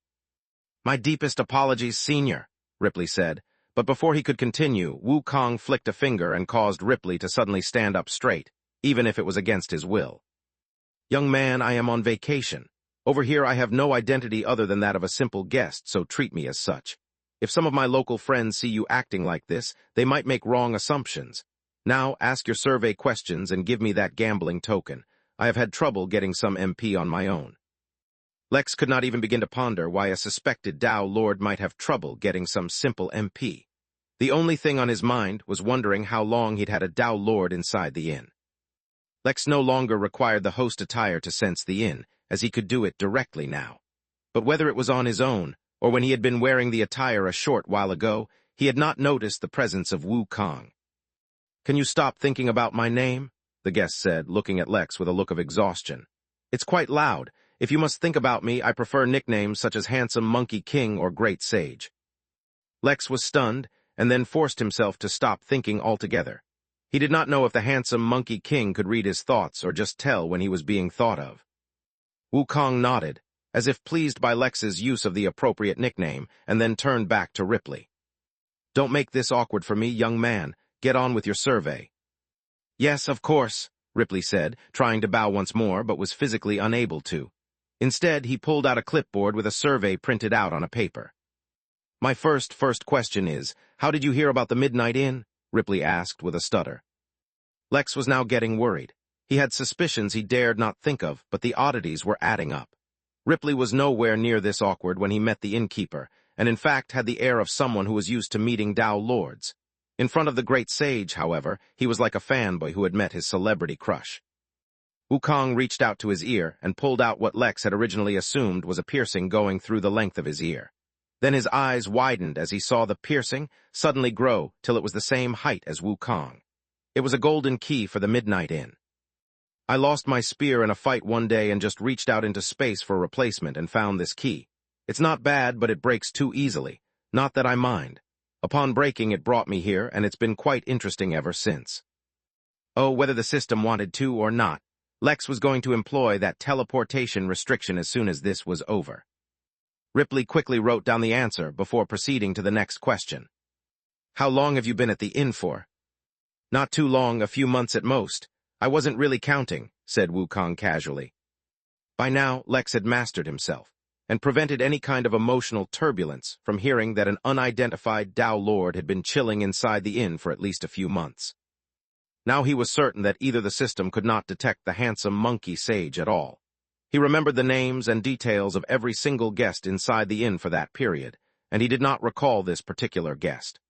"My deepest apologies, Senior," Ripley said, but before he could continue, Wukong flicked a finger and caused Ripley to suddenly stand up straight, even if it was against his will. "Young man, I am on vacation. Over here I have no identity other than that of a simple guest, so treat me as such. If some of my local friends see you acting like this, they might make wrong assumptions. Now ask your survey questions and give me that gambling token. I have had trouble getting some MP on my own." Lex could not even begin to ponder why a suspected Tao Lord might have trouble getting some simple MP. The only thing on his mind was wondering how long he'd had a Tao Lord inside the inn. Lex no longer required the host attire to sense the inn, as he could do it directly now. But whether it was on his own, or when he had been wearing the attire a short while ago, he had not noticed the presence of Wukong. "Can you stop thinking about my name?" the guest said, looking at Lex with a look of exhaustion. "It's quite loud. If you must think about me, I prefer nicknames such as Handsome Monkey King or Great Sage." Lex was stunned, and then forced himself to stop thinking altogether. He did not know if the Handsome Monkey King could read his thoughts or just tell when he was being thought of. Wukong nodded, as if pleased by Lex's use of the appropriate nickname, and then turned back to Ripley. "Don't make this awkward for me, young man. Get on with your survey." "Yes, of course," Ripley said, trying to bow once more, but was physically unable to. Instead, he pulled out a clipboard with a survey printed out on a paper. "My first question is, how did you hear about the Midnight Inn?" Ripley asked with a stutter. Lex was now getting worried. He had suspicions he dared not think of, but the oddities were adding up. Ripley was nowhere near this awkward when he met the innkeeper, and in fact had the air of someone who was used to meeting Tao Lords. In front of the great sage, however, he was like a fanboy who had met his celebrity crush. Wukong reached out to his ear and pulled out what Lex had originally assumed was a piercing going through the length of his ear. Then his eyes widened as he saw the piercing suddenly grow till it was the same height as Wukong. It was a golden key for the Midnight Inn. "I lost my spear in a fight one day and just reached out into space for a replacement and found this key. It's not bad, but it breaks too easily. Not that I mind. Upon breaking, it brought me here, and it's been quite interesting ever since." Oh, whether the system wanted to or not, Lex was going to employ that teleportation restriction as soon as this was over. Ripley quickly wrote down the answer before proceeding to the next question. "How long have you been at the inn for?" "Not too long, a few months at most. I wasn't really counting," said Wukong casually. By now, Lex had mastered himself, and prevented any kind of emotional turbulence from hearing that an unidentified Tao Lord had been chilling inside the inn for at least a few months. Now he was certain that either the system could not detect the Handsome Monkey Sage at all. He remembered the names and details of every single guest inside the inn for that period, and he did not recall this particular guest.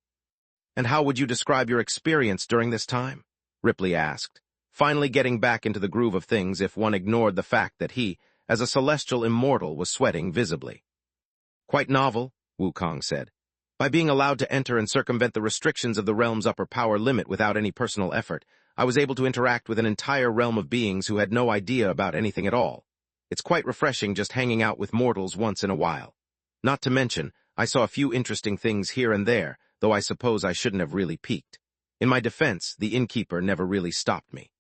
"And how would you describe your experience during this time?" Ripley asked, finally getting back into the groove of things if one ignored the fact that he, as a celestial immortal, was sweating visibly. "Quite novel," Wukong said. "By being allowed to enter and circumvent the restrictions of the realm's upper power limit without any personal effort, I was able to interact with an entire realm of beings who had no idea about anything at all. It's quite refreshing just hanging out with mortals once in a while. Not to mention, I saw a few interesting things here and there, though I suppose I shouldn't have really peeked. In my defense, the innkeeper never really stopped me."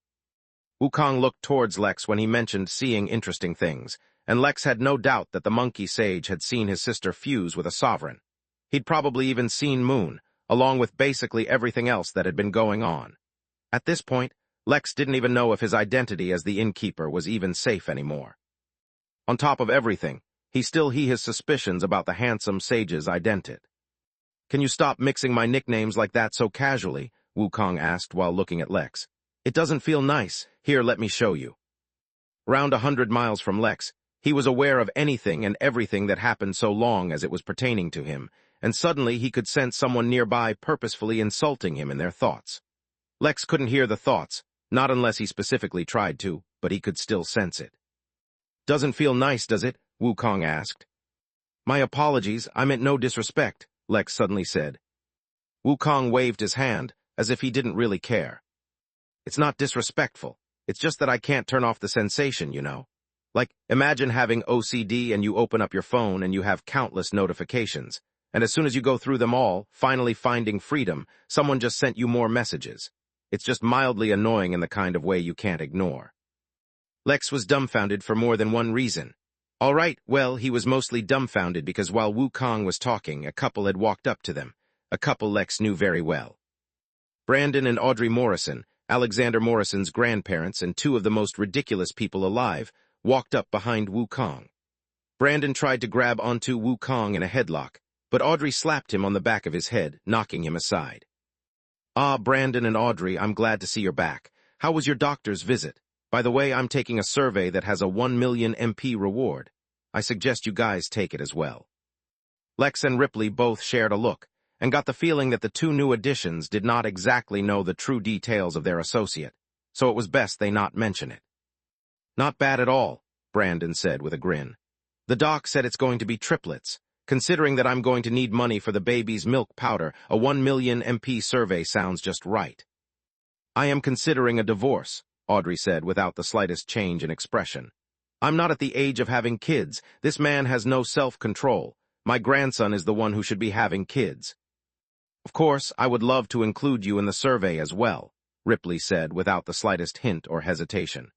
Wukong looked towards Lex when he mentioned seeing interesting things, and Lex had no doubt that the monkey sage had seen his sister fuse with a sovereign. He'd probably even seen Moon, along with basically everything else that had been going on. At this point, Lex didn't even know if his identity as the innkeeper was even safe anymore. On top of everything, he his suspicions about the handsome sage's identity. "Can you stop mixing my nicknames like that so casually?" Wukong asked while looking at Lex. "It doesn't feel nice. Here, let me show you." Around 100 miles from Lex, he was aware of anything and everything that happened so long as it was pertaining to him, and suddenly he could sense someone nearby purposefully insulting him in their thoughts. Lex couldn't hear the thoughts, not unless he specifically tried to, but he could still sense it. "Doesn't feel nice, does it?" Wukong asked. "My apologies, I meant no disrespect," Lex suddenly said. Wukong waved his hand, as if he didn't really care. "It's not disrespectful. It's just that I can't turn off the sensation, you know. Like, imagine having OCD and you open up your phone and you have countless notifications, and as soon as you go through them all, finally finding freedom, someone just sent you more messages. It's just mildly annoying in the kind of way you can't ignore." Lex was dumbfounded for more than one reason. All right, well, he was mostly dumbfounded because while Wukong was talking, a couple had walked up to them, a couple Lex knew very well. Brandon and Audrey Morrison, Alexander Morrison's grandparents and two of the most ridiculous people alive, walked up behind Wukong. Brandon tried to grab onto Wukong in a headlock, but Audrey slapped him on the back of his head, knocking him aside. "Ah, Brandon and Audrey, I'm glad to see you're back. How was your doctor's visit? By the way, I'm taking a survey that has a 1 million MP reward. I suggest you guys take it as well. Lex and Ripley both shared a look, and got the feeling that the two new additions did not exactly know the true details of their associate, so it was best they not mention it. Not bad at all, Brandon said with a grin. The doc said it's going to be triplets. Considering that I'm going to need money for the baby's milk powder, a 1 million MP survey sounds just right. I am considering a divorce, Audrey said without the slightest change in expression. I'm not at the age of having kids. This man has no self-control. My grandson is the one who should be having kids. Of course, I would love to include you in the survey as well, Ripley said without the slightest hint or hesitation.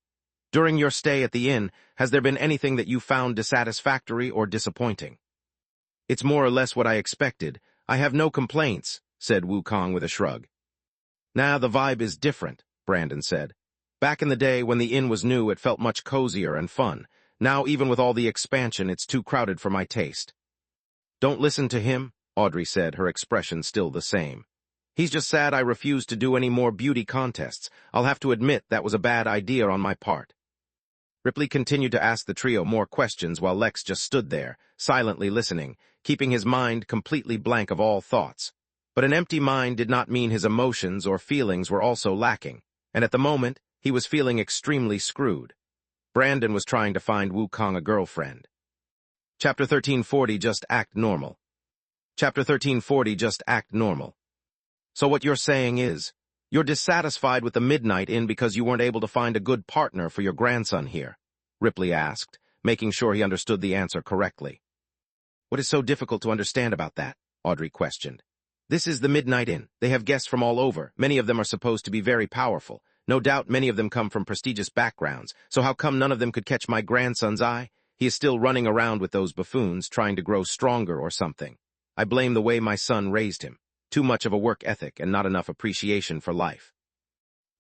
During your stay at the inn, has there been anything that you found dissatisfactory or disappointing? It's more or less what I expected. I have no complaints, said Wukong with a shrug. Nah, the vibe is different, Brandon said. Back in the day when the inn was new, it felt much cozier and fun. Now, even with all the expansion, it's too crowded for my taste. Don't listen to him, Audrey said, her expression still the same. He's just sad I refused to do any more beauty contests. I'll have to admit that was a bad idea on my part. Ripley continued to ask the trio more questions while Lex just stood there, silently listening, keeping his mind completely blank of all thoughts. But an empty mind did not mean his emotions or feelings were also lacking, and at the moment, he was feeling extremely screwed. Brandon was trying to find Wukong a girlfriend. Chapter 1340, Just Act Normal. Chapter 1340, Just Act Normal. So what you're saying is, you're dissatisfied with the Midnight Inn because you weren't able to find a good partner for your grandson here, Ripley asked, making sure he understood the answer correctly. What is so difficult to understand about that? Audrey questioned. This is the Midnight Inn. They have guests from all over. Many of them are supposed to be very powerful. No doubt many of them come from prestigious backgrounds. So how come none of them could catch my grandson's eye? He is still running around with those buffoons, trying to grow stronger or something. I blame the way my son raised him. Too much of a work ethic and not enough appreciation for life.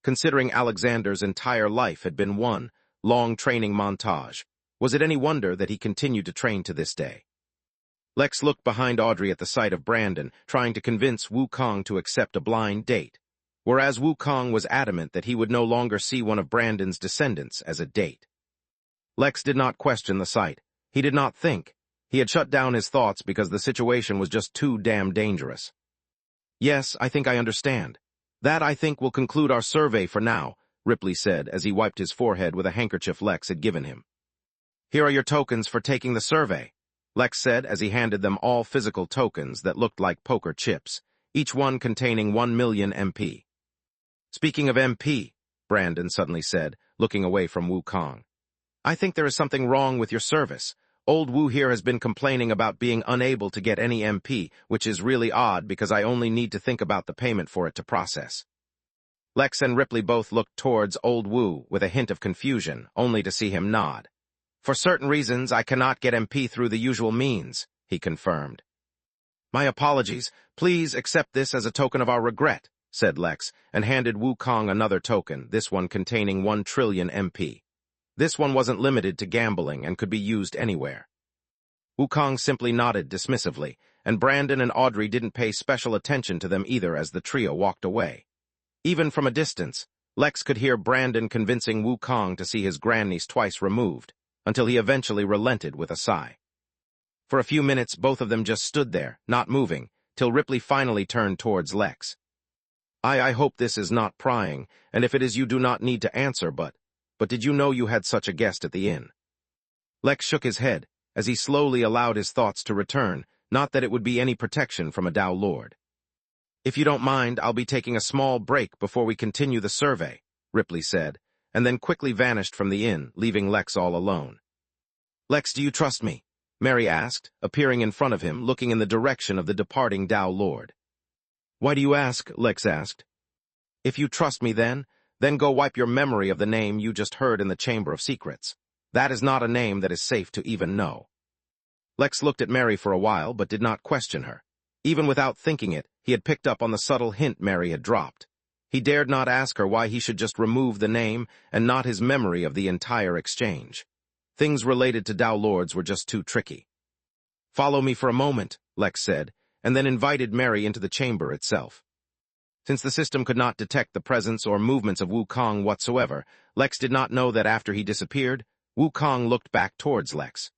Considering Alexander's entire life had been one long training montage, was it any wonder that he continued to train to this day? Lex looked behind Audrey at the sight of Brandon, trying to convince Wukong to accept a blind date, whereas Wukong was adamant that he would no longer see one of Brandon's descendants as a date. Lex did not question the sight. He did not think. He had shut down his thoughts because the situation was just too damn dangerous. Yes, I think I understand. That, I think, will conclude our survey for now, Ripley said as he wiped his forehead with a handkerchief Lex had given him. Here are your tokens for taking the survey, Lex said as he handed them all physical tokens that looked like poker chips, each one containing 1 million MP. Speaking of MP, Brandon suddenly said, looking away from Wukong. I think there is something wrong with your service. Old Wu here has been complaining about being unable to get any MP, which is really odd because I only need to think about the payment for it to process. Lex and Ripley both looked towards Old Wu with a hint of confusion, only to see him nod. For certain reasons, I cannot get MP through the usual means, he confirmed. My apologies. Please accept this as a token of our regret, said Lex, and handed Wukong another token, this one containing 1 trillion MP. This one wasn't limited to gambling and could be used anywhere. Wukong simply nodded dismissively, and Brandon and Audrey didn't pay special attention to them either as the trio walked away. Even from a distance, Lex could hear Brandon convincing Wukong to see his grandniece twice removed, until he eventually relented with a sigh. For a few minutes, both of them just stood there, not moving, till Ripley finally turned towards Lex. I hope this is not prying, and if it is you do not need to answer, but did you know you had such a guest at the inn? Lex shook his head, as he slowly allowed his thoughts to return, not that it would be any protection from a Dao Lord. If you don't mind, I'll be taking a small break before we continue the survey, Ripley said, and then quickly vanished from the inn, leaving Lex all alone. Lex, do you trust me? Mary asked, appearing in front of him, looking in the direction of the departing Dao Lord. Why do you ask? Lex asked. If you trust me then go wipe your memory of the name you just heard in the Chamber of Secrets. That is not a name that is safe to even know. Lex looked at Mary for a while, but did not question her. Even without thinking it, he had picked up on the subtle hint Mary had dropped. He dared not ask her why he should just remove the name and not his memory of the entire exchange. Things related to Dao Lords were just too tricky. Follow me for a moment, Lex said, and then invited Mary into the chamber itself. Since the system could not detect the presence or movements of Wukong whatsoever, Lex did not know that after he disappeared, Wukong looked back towards Lex.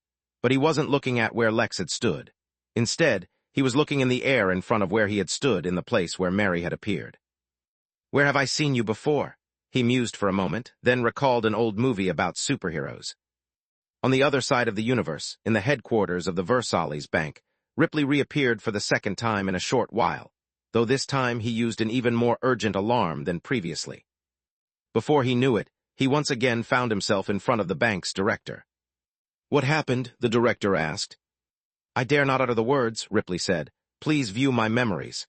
But he wasn't looking at where Lex had stood. Instead, he was looking in the air in front of where he had stood in the place where Mary had appeared. "Where have I seen you before?" He mused for a moment, then recalled an old movie about superheroes. On the other side of the universe, in the headquarters of the Versailles Bank, Ripley reappeared for the second time in a short while, though this time he used an even more urgent alarm than previously. Before he knew it, he once again found himself in front of the bank's director. "What happened?" the director asked. "I dare not utter the words," Ripley said. "Please view my memories."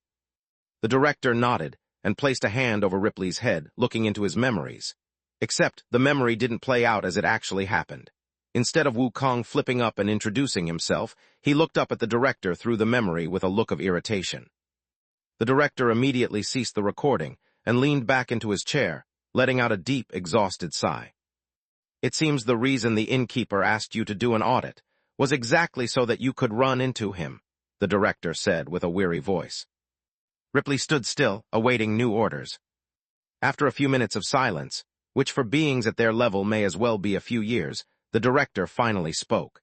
The director nodded and placed a hand over Ripley's head, looking into his memories. Except the memory didn't play out as it actually happened. Instead of Wukong flipping up and introducing himself, he looked up at the director through the memory with a look of irritation. The director immediately ceased the recording and leaned back into his chair, letting out a deep, exhausted sigh. "It seems the reason the innkeeper asked you to do an audit was exactly so that you could run into him," the director said with a weary voice. Ripley stood still, awaiting new orders. After a few minutes of silence, which for beings at their level may as well be a few years, the director finally spoke.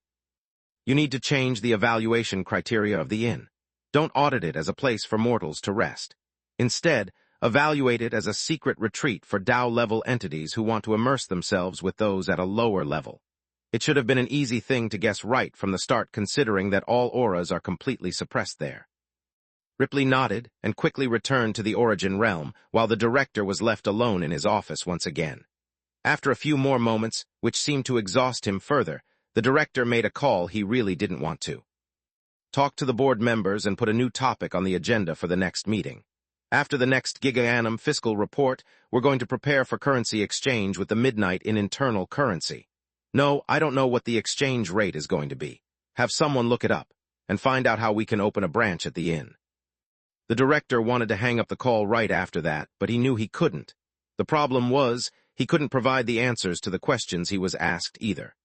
"You need to change the evaluation criteria of the inn. Don't audit it as a place for mortals to rest. Instead, evaluate it as a secret retreat for Tao-level entities who want to immerse themselves with those at a lower level. It should have been an easy thing to guess right from the start, considering that all auras are completely suppressed there." Ripley nodded and quickly returned to the Origin realm, while the director was left alone in his office once again. After a few more moments, which seemed to exhaust him further, the director made a call he really didn't want to. Talk to the board members and put a new topic on the agenda for the next meeting. After the next Giga-annum fiscal report, we're going to prepare for currency exchange with the Midnight in internal currency. No, I don't know what the exchange rate is going to be. Have someone look it up, and find out how we can open a branch at the inn. The director wanted to hang up the call right after that, but he knew he couldn't. The problem was, he couldn't provide the answers to the questions he was asked either.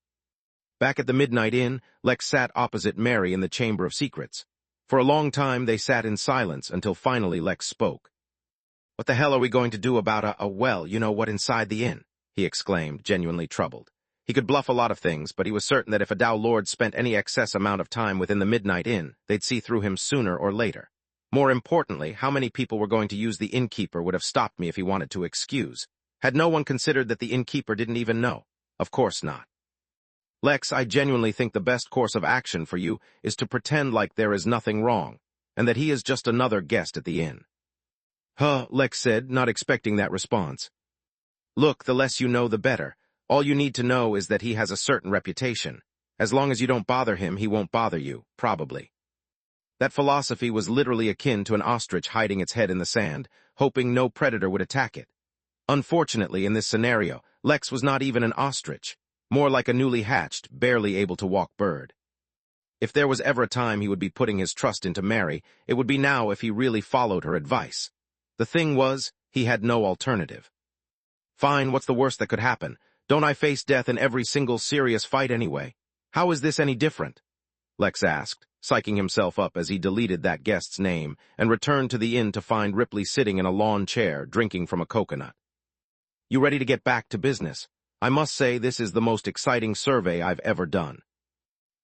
Back at the Midnight Inn, Lex sat opposite Mary in the Chamber of Secrets. For a long time, they sat in silence until finally Lex spoke. "What the hell are we going to do about well, you know what, inside the inn?" he exclaimed, genuinely troubled. He could bluff a lot of things, but he was certain that if a Tao Lord spent any excess amount of time within the Midnight Inn, they'd see through him sooner or later. More importantly, how many people were going to use the innkeeper would have stopped me if he wanted to excuse. Had no one considered that the innkeeper didn't even know? Of course not. "Lex, I genuinely think the best course of action for you is to pretend like there is nothing wrong, and that he is just another guest at the inn." "Huh," Lex said, not expecting that response. "Look, the less you know, the better. All you need to know is that he has a certain reputation. As long as you don't bother him, he won't bother you, probably." That philosophy was literally akin to an ostrich hiding its head in the sand, hoping no predator would attack it. Unfortunately, in this scenario, Lex was not even an ostrich, more like a newly hatched, barely able to walk bird. If there was ever a time he would be putting his trust into Mary, it would be now if he really followed her advice. The thing was, he had no alternative. "Fine, what's the worst that could happen? Don't I face death in every single serious fight anyway? How is this any different?" Lex asked, psyching himself up as he deleted that guest's name and returned to the inn to find Ripley sitting in a lawn chair, drinking from a coconut. "You ready to get back to business? I must say this is the most exciting survey I've ever done."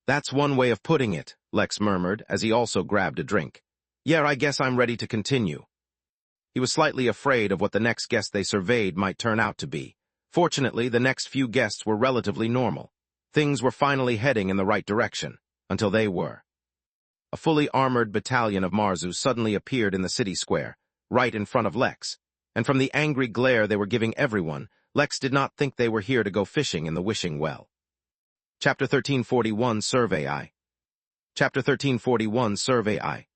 "That's one way of putting it," Lex murmured as he also grabbed a drink. "Yeah, I guess I'm ready to continue." He was slightly afraid of what the next guest they surveyed might turn out to be. Fortunately, the next few guests were relatively normal. Things were finally heading in the right direction, until they were. A fully armored battalion of Marzu suddenly appeared in the city square, right in front of Lex, and from the angry glare they were giving everyone, Lex did not think they were here to go fishing in the wishing well. Chapter 1341 Survey I. Chapter 1341 Survey I.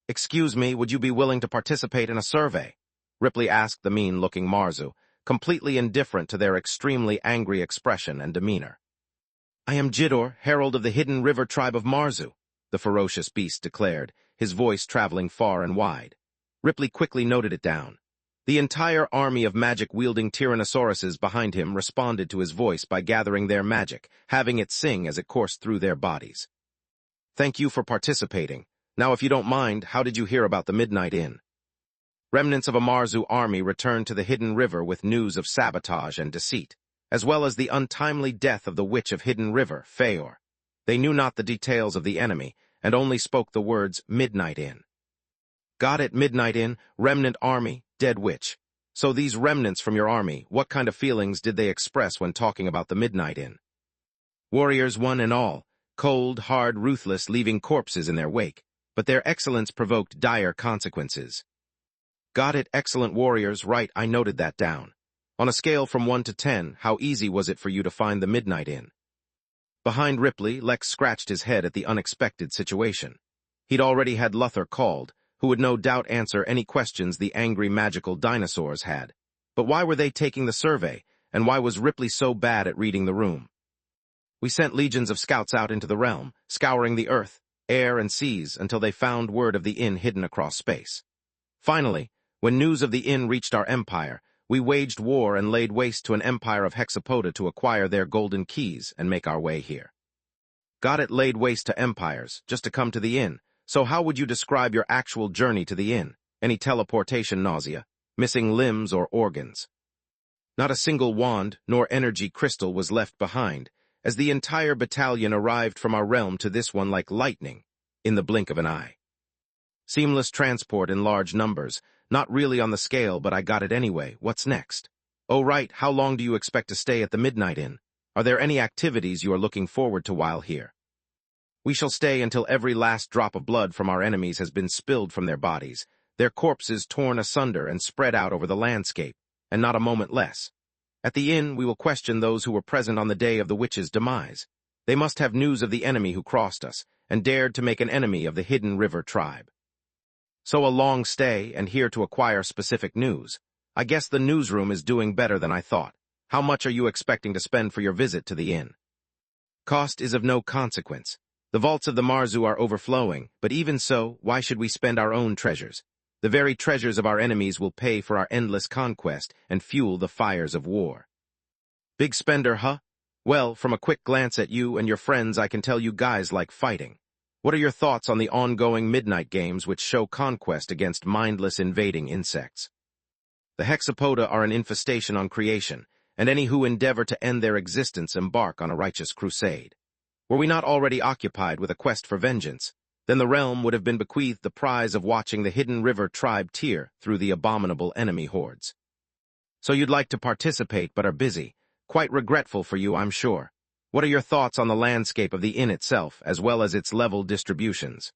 "Excuse me, would you be willing to participate in a survey?" Ripley asked the mean-looking Marzu, completely indifferent to their extremely angry expression and demeanor. "I am Jidor, herald of the Hidden River tribe of Marzu," the ferocious beast declared, his voice traveling far and wide. Ripley quickly noted it down. The entire army of magic-wielding Tyrannosauruses behind him responded to his voice by gathering their magic, having it sing as it coursed through their bodies. "Thank you for participating. Now, if you don't mind, how did you hear about the Midnight Inn?" Remnants of a Marzu army returned to the Hidden River with news of sabotage and deceit, as well as the untimely death of the Witch of Hidden River, Feor. They knew not the details of the enemy, and only spoke the words, "Midnight Inn." "God at Midnight Inn, remnant army, dead witch." So these remnants from your army, what kind of feelings did they express when talking about the Midnight Inn? Warriors one and all, cold, hard, ruthless, leaving corpses in their wake, but their excellence provoked dire consequences. "Got it, excellent warriors, right, I noted that down. On a scale from 1 to 10, how easy was it for you to find the Midnight Inn?" Behind Ripley, Lex scratched his head at the unexpected situation. He'd already had Luther called, who would no doubt answer any questions the angry magical dinosaurs had. But why were they taking the survey, and why was Ripley so bad at reading the room? "We sent legions of scouts out into the realm, scouring the earth, air, and seas until they found word of the inn hidden across space. Finally, when news of the inn reached our empire, we waged war and laid waste to an empire of Hexapoda to acquire their golden keys and make our way here." "Got it, laid waste to empires, just to come to the inn. So how would you describe your actual journey to the inn? Any teleportation nausea? Missing limbs or organs?" Not a single wand nor energy crystal was left behind, as the entire battalion arrived from our realm to this one like lightning, in the blink of an eye. Seamless transport in large numbers, not really on the scale, but I got it anyway. What's next? Oh right, how long do you expect to stay at the Midnight Inn? Are there any activities you are looking forward to while here? "We shall stay until every last drop of blood from our enemies has been spilled from their bodies, their corpses torn asunder and spread out over the landscape, and not a moment less. At the inn, we will question those who were present on the day of the witch's demise. They must have news of the enemy who crossed us, and dared to make an enemy of the Hidden River tribe." So a long stay, and here to acquire specific news. I guess the newsroom is doing better than I thought. How much are you expecting to spend for your visit to the inn? "Cost is of no consequence. The vaults of the Marzu are overflowing, but even so, why should we spend our own treasures? The very treasures of our enemies will pay for our endless conquest and fuel the fires of war." "Big spender, huh? Well, from a quick glance at you and your friends, I can tell you guys like fighting. What are your thoughts on the ongoing midnight games which show conquest against mindless invading insects? The Hexapoda are an infestation on creation, and any who endeavor to end their existence embark on a righteous crusade. Were we not already occupied with a quest for vengeance, then the realm would have been bequeathed the prize of watching the Hidden River tribe tear through the abominable enemy hordes. So you'd like to participate but are busy. Quite regretful for you, I'm sure. What are your thoughts on the landscape of the inn itself, as well as its level distributions?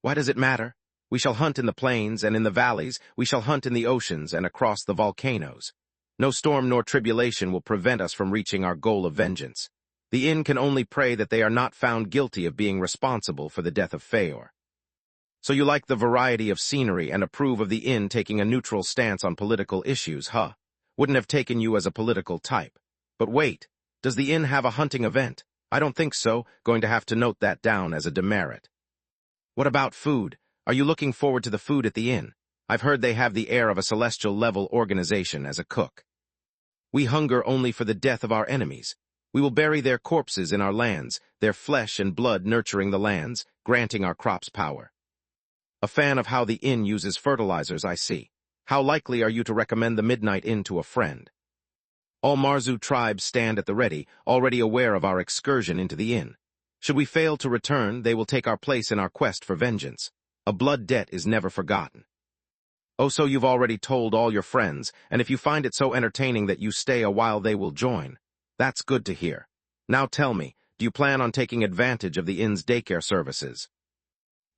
Why does it matter? We shall hunt in the plains and in the valleys, we shall hunt in the oceans and across the volcanoes. No storm nor tribulation will prevent us from reaching our goal of vengeance. The inn can only pray that they are not found guilty of being responsible for the death of Feor. So you like the variety of scenery and approve of the inn taking a neutral stance on political issues, huh? Wouldn't have taken you as a political type. But wait, does the inn have a hunting event? I don't think so, going to have to note that down as a demerit. What about food? Are you looking forward to the food at the inn? I've heard they have the air of a celestial-level organization as a cook. We hunger only for the death of our enemies. We will bury their corpses in our lands, their flesh and blood nurturing the lands, granting our crops power. A fan of how the inn uses fertilizers, I see. How likely are you to recommend the Midnight Inn to a friend? All Marzu tribes stand at the ready, already aware of our excursion into the inn. Should we fail to return, they will take our place in our quest for vengeance. A blood debt is never forgotten. Oh, so you've already told all your friends, and if you find it so entertaining that you stay a while, they will join. That's good to hear. Now tell me, do you plan on taking advantage of the inn's daycare services?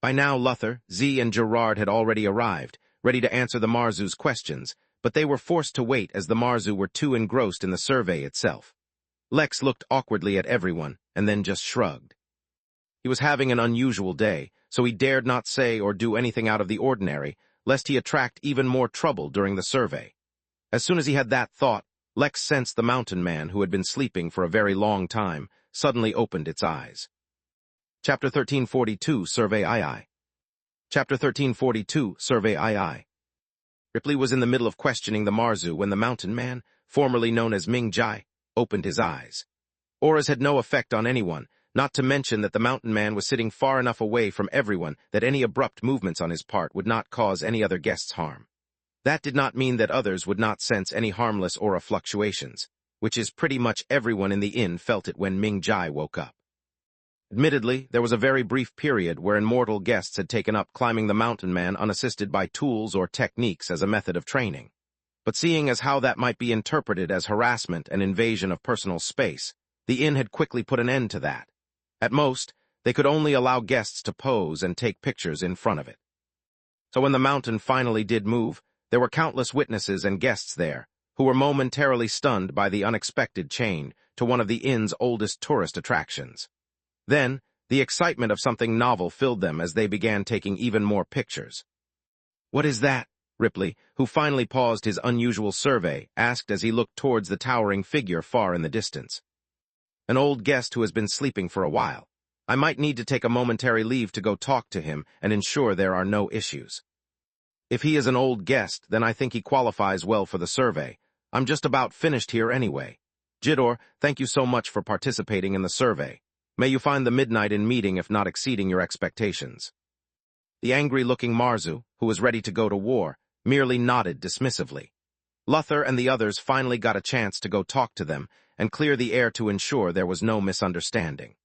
By now, Luther, Z, and Gerard had already arrived, ready to answer the Marzu's questions, but they were forced to wait as the Marzu were too engrossed in the survey itself. Lex looked awkwardly at everyone, and then just shrugged. He was having an unusual day, so he dared not say or do anything out of the ordinary, lest he attract even more trouble during the survey. As soon as he had that thought, Lex sensed the mountain man, who had been sleeping for a very long time, suddenly opened its eyes. Chapter 1342, Survey II. Chapter 1342, Survey II. Ripley was in the middle of questioning the Marzu when the mountain man, formerly known as Ming Jai, opened his eyes. Auras had no effect on anyone, not to mention that the mountain man was sitting far enough away from everyone that any abrupt movements on his part would not cause any other guests harm. That did not mean that others would not sense any harmless aura fluctuations, which is pretty much everyone in the inn felt it when Ming Jai woke up. Admittedly, there was a very brief period wherein mortal guests had taken up climbing the mountain man unassisted by tools or techniques as a method of training. But seeing as how that might be interpreted as harassment and invasion of personal space, the inn had quickly put an end to that. At most, they could only allow guests to pose and take pictures in front of it. So when the mountain finally did move, there were countless witnesses and guests there, who were momentarily stunned by the unexpected change to one of the inn's oldest tourist attractions. Then, the excitement of something novel filled them as they began taking even more pictures. "What is that?" Ripley, who finally paused his unusual survey, asked as he looked towards the towering figure far in the distance. "An old guest who has been sleeping for a while. I might need to take a momentary leave to go talk to him and ensure there are no issues." "If he is an old guest, then I think he qualifies well for the survey. I'm just about finished here anyway. Jidor, thank you so much for participating in the survey. May you find the midnight in meeting if not exceeding your expectations." The angry-looking Marzu, who was ready to go to war, merely nodded dismissively. Luther and the others finally got a chance to go talk to them and clear the air to ensure there was no misunderstanding.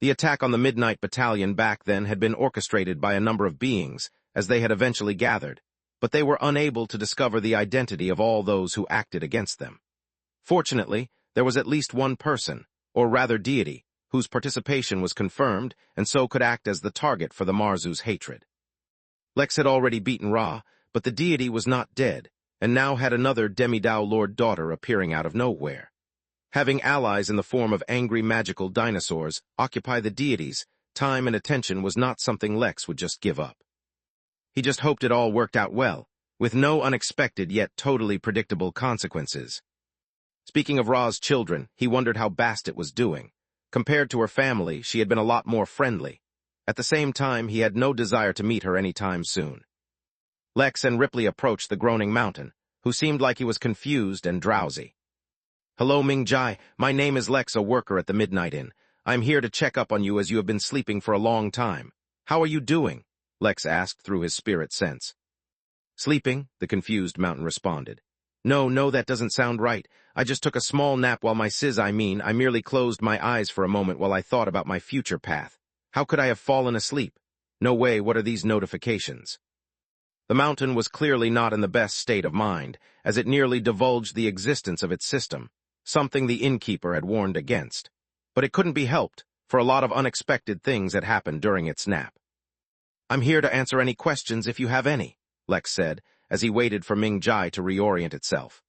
The attack on the Midnight Battalion back then had been orchestrated by a number of beings, as they had eventually gathered, but they were unable to discover the identity of all those who acted against them. Fortunately, there was at least one person, or rather deity, whose participation was confirmed and so could act as the target for the Marzu's hatred. Lex had already beaten Ra, but the deity was not dead, and now had another Demidao Lord daughter appearing out of nowhere. Having allies in the form of angry magical dinosaurs occupy the deities, time and attention was not something Lex would just give up. He just hoped it all worked out well, with no unexpected yet totally predictable consequences. Speaking of Ra's children, he wondered how Bastet was doing. Compared to her family, she had been a lot more friendly. At the same time, he had no desire to meet her any time soon. Lex and Ripley approached the groaning mountain, who seemed like he was confused and drowsy. "Hello, Ming Jai. My name is Lex, a worker at the Midnight Inn. I'm here to check up on you as you have been sleeping for a long time. How are you doing?" Lex asked through his spirit sense. "Sleeping?" the confused mountain responded. No, that doesn't sound right. I just took a small nap while I merely closed my eyes for a moment while I thought about my future path. How could I have fallen asleep? No way, what are these notifications?" The mountain was clearly not in the best state of mind, as it nearly divulged the existence of its system, something the innkeeper had warned against. But it couldn't be helped, for a lot of unexpected things had happened during its nap. "I'm here to answer any questions if you have any," Lex said, as he waited for Ming Jai to reorient itself.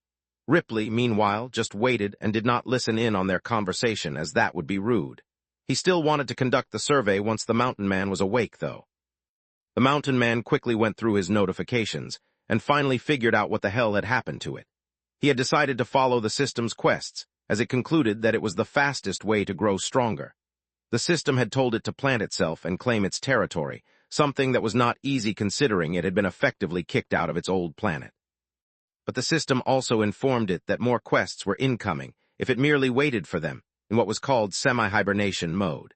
Ripley, meanwhile, just waited and did not listen in on their conversation, as that would be rude. He still wanted to conduct the survey once the mountain man was awake, though. The mountain man quickly went through his notifications, and finally figured out what the hell had happened to it. He had decided to follow the system's quests, as it concluded that it was the fastest way to grow stronger. The system had told it to plant itself and claim its territory, something that was not easy considering it had been effectively kicked out of its old planet. But the system also informed it that more quests were incoming if it merely waited for them, in what was called semi-hibernation mode.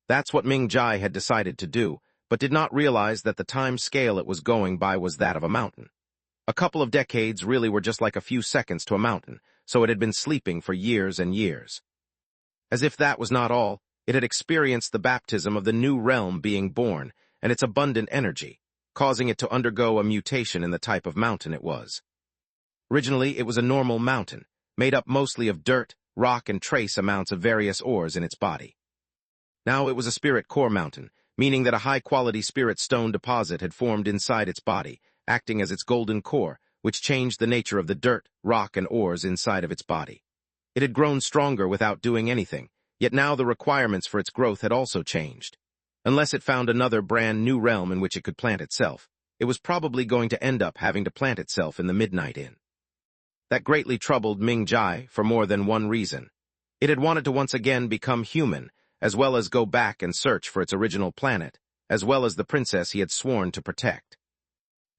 That's what Ming Jai had decided to do, but did not realize that the time scale it was going by was that of a mountain. A couple of decades really were just like a few seconds to a mountain, so it had been sleeping for years and years. As if that was not all, it had experienced the baptism of the new realm being born, and its abundant energy, causing it to undergo a mutation in the type of mountain it was. Originally, it was a normal mountain, made up mostly of dirt, rock, and trace amounts of various ores in its body. Now it was a spirit core mountain, meaning that a high-quality spirit stone deposit had formed inside its body, acting as its golden core, which changed the nature of the dirt, rock, and ores inside of its body. It had grown stronger without doing anything, yet now the requirements for its growth had also changed. Unless it found another brand new realm in which it could plant itself, it was probably going to end up having to plant itself in the Midnight Inn. That greatly troubled Ming Jai for more than one reason. It had wanted to once again become human, as well as go back and search for its original planet, as well as the princess he had sworn to protect.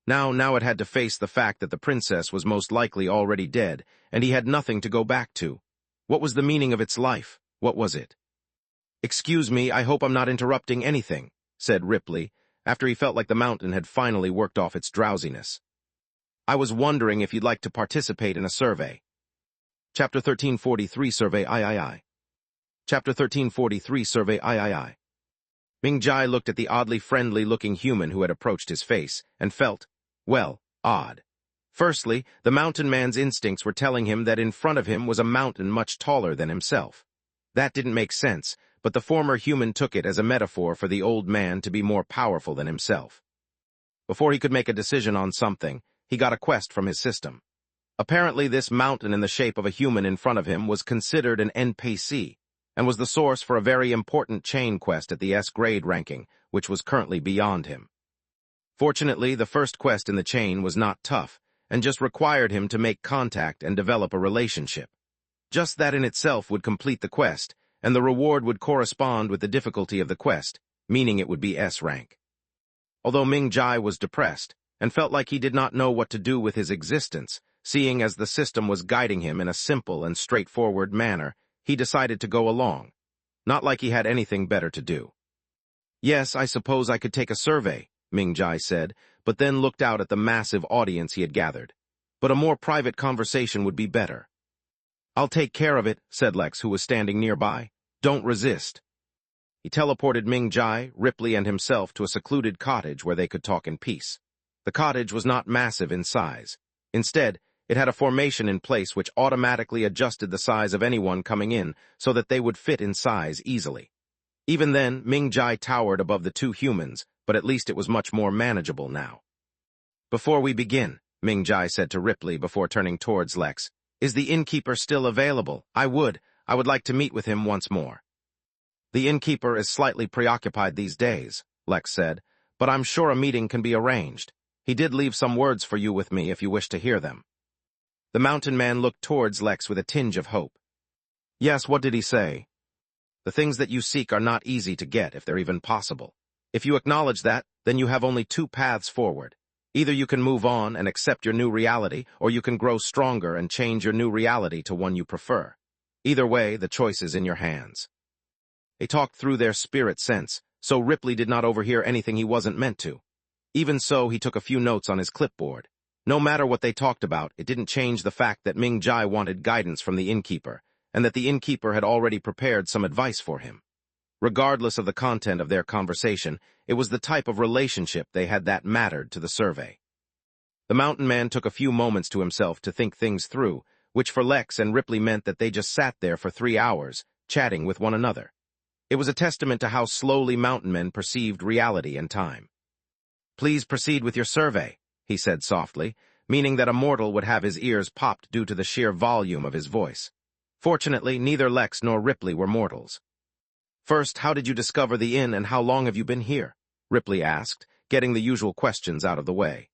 Now it had to face the fact that the princess was most likely already dead, and he had nothing to go back to. What was the meaning of its life? What was it? "Excuse me, I hope I'm not interrupting anything," said Ripley, after he felt like the mountain had finally worked off its drowsiness. "I was wondering if you'd like to participate in a survey." Chapter 1343 Survey III. Chapter 1343 Survey III. Ming Jai looked at the oddly friendly-looking human who had approached his face, and felt, well, odd. Firstly, the mountain man's instincts were telling him that in front of him was a mountain much taller than himself. That didn't make sense, but the former human took it as a metaphor for the old man to be more powerful than himself. Before he could make a decision on something, he got a quest from his system. Apparently this mountain in the shape of a human in front of him was considered an NPC, and was the source for a very important chain quest at the S-grade ranking, which was currently beyond him. Fortunately, the first quest in the chain was not tough, and just required him to make contact and develop a relationship. Just that in itself would complete the quest, and the reward would correspond with the difficulty of the quest, meaning it would be S rank. Although Ming Jai was depressed, and felt like he did not know what to do with his existence, seeing as the system was guiding him in a simple and straightforward manner, he decided to go along, not like he had anything better to do. "Yes, I suppose I could take a survey," Ming Jai said, but then looked out at the massive audience he had gathered. "But a more private conversation would be better." "I'll take care of it," said Lex, who was standing nearby. "Don't resist." He teleported Ming Jai, Ripley, and himself to a secluded cottage where they could talk in peace. The cottage was not massive in size. Instead, it had a formation in place which automatically adjusted the size of anyone coming in so that they would fit in size easily. Even then, Ming Jai towered above the two humans, but at least it was much more manageable now. "Before we begin," Ming Jai said to Ripley before turning towards Lex, "is the Innkeeper still available? I would like to meet with him once more." "The Innkeeper is slightly preoccupied these days," Lex said, "but I'm sure a meeting can be arranged. He did leave some words for you with me if you wish to hear them." The mountain man looked towards Lex with a tinge of hope. "Yes, what did he say?" "The things that you seek are not easy to get, if they're even possible. If you acknowledge that, then you have only two paths forward. Either you can move on and accept your new reality, or you can grow stronger and change your new reality to one you prefer. Either way, the choice is in your hands." They talked through their spirit sense, so Ripley did not overhear anything he wasn't meant to. Even so, he took a few notes on his clipboard. No matter what they talked about, it didn't change the fact that Ming Jai wanted guidance from the Innkeeper, and that the Innkeeper had already prepared some advice for him. Regardless of the content of their conversation, it was the type of relationship they had that mattered to the survey. The mountain man took a few moments to himself to think things through, which for Lex and Ripley meant that they just sat there for 3 hours, chatting with one another. It was a testament to how slowly mountain men perceived reality and time. "Please proceed with your survey," he said softly, meaning that a mortal would have his ears popped due to the sheer volume of his voice. Fortunately, neither Lex nor Ripley were mortals. "First, how did you discover the inn and how long have you been here?" Ripley asked, getting the usual questions out of the way.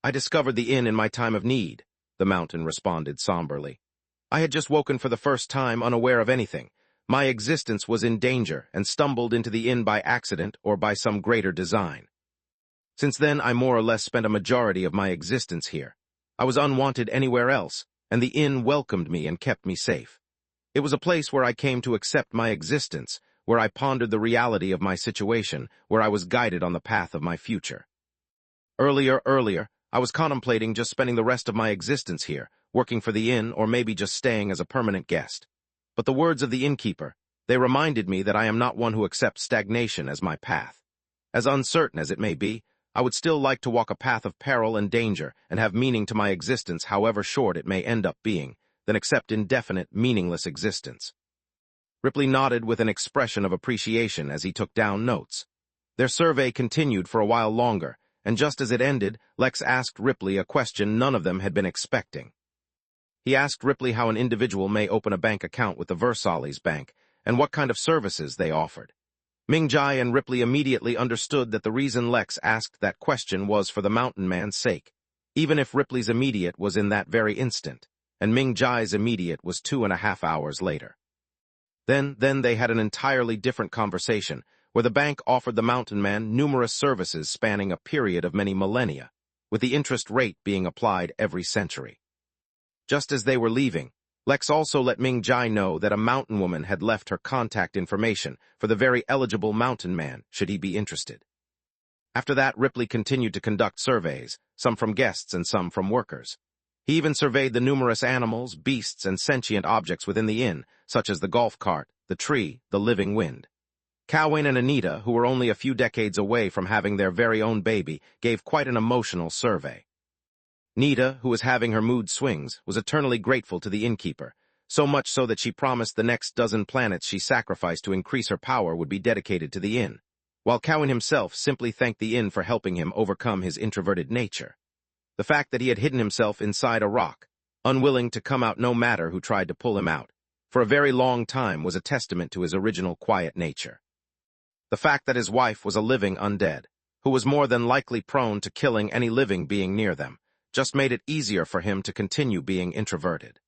"I discovered the inn in my time of need," the mountain responded somberly. "I had just woken for the first time unaware of anything. My existence was in danger and stumbled into the inn by accident or by some greater design. Since then, I more or less spent a majority of my existence here. I was unwanted anywhere else, and the inn welcomed me and kept me safe. It was a place where I came to accept my existence, where I pondered the reality of my situation, where I was guided on the path of my future. Earlier, I was contemplating just spending the rest of my existence here, working for the inn or maybe just staying as a permanent guest. But the words of the Innkeeper, they reminded me that I am not one who accepts stagnation as my path. As uncertain as it may be, I would still like to walk a path of peril and danger and have meaning to my existence however short it may end up being, than accept indefinite, meaningless existence." Ripley nodded with an expression of appreciation as he took down notes. Their survey continued for a while longer, and just as it ended, Lex asked Ripley a question none of them had been expecting. He asked Ripley how an individual may open a bank account with the Versailles Bank, and what kind of services they offered. Ming Jai and Ripley immediately understood that the reason Lex asked that question was for the mountain man's sake, even if Ripley's immediate was in that very instant, and Ming Jai's immediate was 2.5 hours later. Then they had an entirely different conversation, where the bank offered the mountain man numerous services spanning a period of many millennia, with the interest rate being applied every century. Just as they were leaving, Lex also let Ming Jai know that a mountain woman had left her contact information for the very eligible mountain man, should he be interested. After that, Ripley continued to conduct surveys, some from guests and some from workers. He even surveyed the numerous animals, beasts, and sentient objects within the inn, such as the golf cart, the tree, the living wind. Cowan and Anita, who were only a few decades away from having their very own baby, gave quite an emotional survey. Nita, who was having her mood swings, was eternally grateful to the innkeeper, so much so that she promised the next dozen planets she sacrificed to increase her power would be dedicated to the inn, while Cowan himself simply thanked the inn for helping him overcome his introverted nature. The fact that he had hidden himself inside a rock, unwilling to come out no matter who tried to pull him out, for a very long time was a testament to his original quiet nature. The fact that his wife was a living undead, who was more than likely prone to killing any living being near them, just made it easier for him to continue being introverted.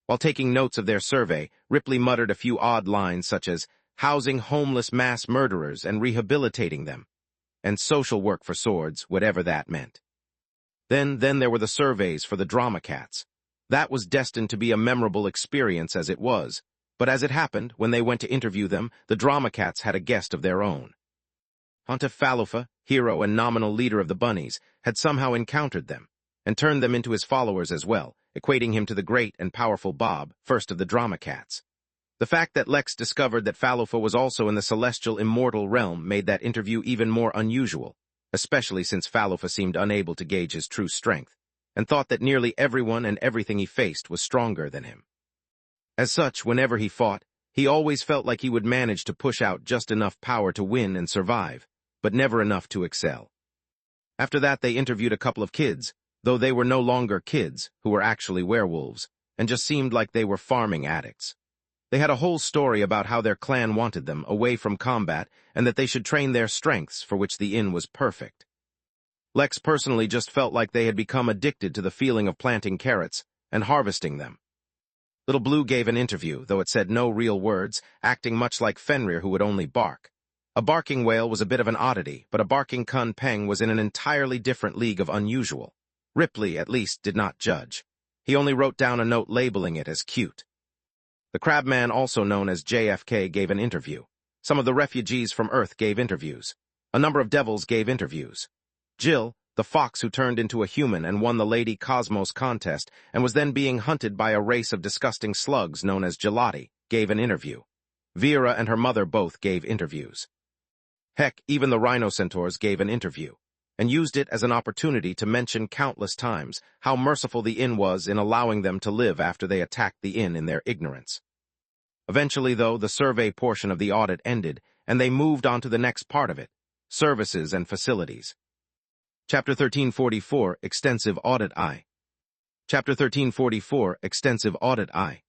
While taking notes of their survey, Ripley muttered a few odd lines such as housing homeless mass murderers and rehabilitating them, and social work for swords, whatever that meant. Then there were the surveys for the drama cats. That was destined to be a memorable experience as it was, but as it happened, when they went to interview them, the drama cats had a guest of their own. Pontiff Falufa, hero and nominal leader of the bunnies, had somehow encountered them, and turned them into his followers as well, equating him to the great and powerful Bob, first of the drama cats. The fact that Lex discovered that Falufa was also in the celestial immortal realm made that interview even more unusual, especially since Falufa seemed unable to gauge his true strength, and thought that nearly everyone and everything he faced was stronger than him. As such, whenever he fought, he always felt like he would manage to push out just enough power to win and survive, but never enough to excel. After that, they interviewed a couple of kids, though they were no longer kids, who were actually werewolves, and just seemed like they were farming addicts. They had a whole story about how their clan wanted them away from combat and that they should train their strengths, for which the inn was perfect. Lex personally just felt like they had become addicted to the feeling of planting carrots and harvesting them. Little Blue gave an interview, though it said no real words, acting much like Fenrir, who would only bark. A barking whale was a bit of an oddity, but a barking Kun Peng was in an entirely different league of unusual. Ripley, at least, did not judge. He only wrote down a note labeling it as cute. The Crabman, also known as JFK, gave an interview. Some of the refugees from Earth gave interviews. A number of devils gave interviews. Jill, the fox who turned into a human and won the Lady Cosmos contest and was then being hunted by a race of disgusting slugs known as gelati, gave an interview. Vera and her mother both gave interviews. Heck, even the rhinocentaurs gave an interview, and used it as an opportunity to mention countless times how merciful the inn was in allowing them to live after they attacked the inn in their ignorance. Eventually, though, the survey portion of the audit ended, and they moved on to the next part of it, services and facilities. Chapter 1344, Extensive Audit I. Chapter 1344, Extensive Audit I.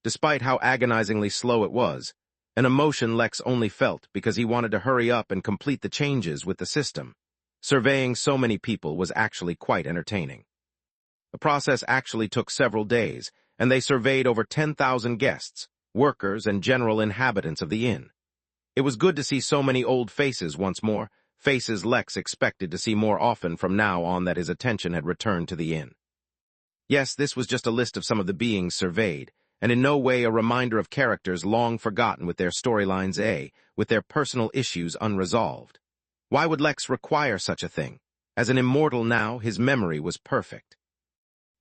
Despite how agonizingly slow it was, an emotion Lex only felt because he wanted to hurry up and complete the changes with the system. Surveying so many people was actually quite entertaining. The process actually took several days, and they surveyed over 10,000 guests, workers, and general inhabitants of the inn. It was good to see so many old faces once more, faces Lex expected to see more often from now on that his attention had returned to the inn. Yes, this was just a list of some of the beings surveyed, and in no way a reminder of characters long forgotten with their storylines with their personal issues unresolved. Why would Lex require such a thing? As an immortal now, his memory was perfect.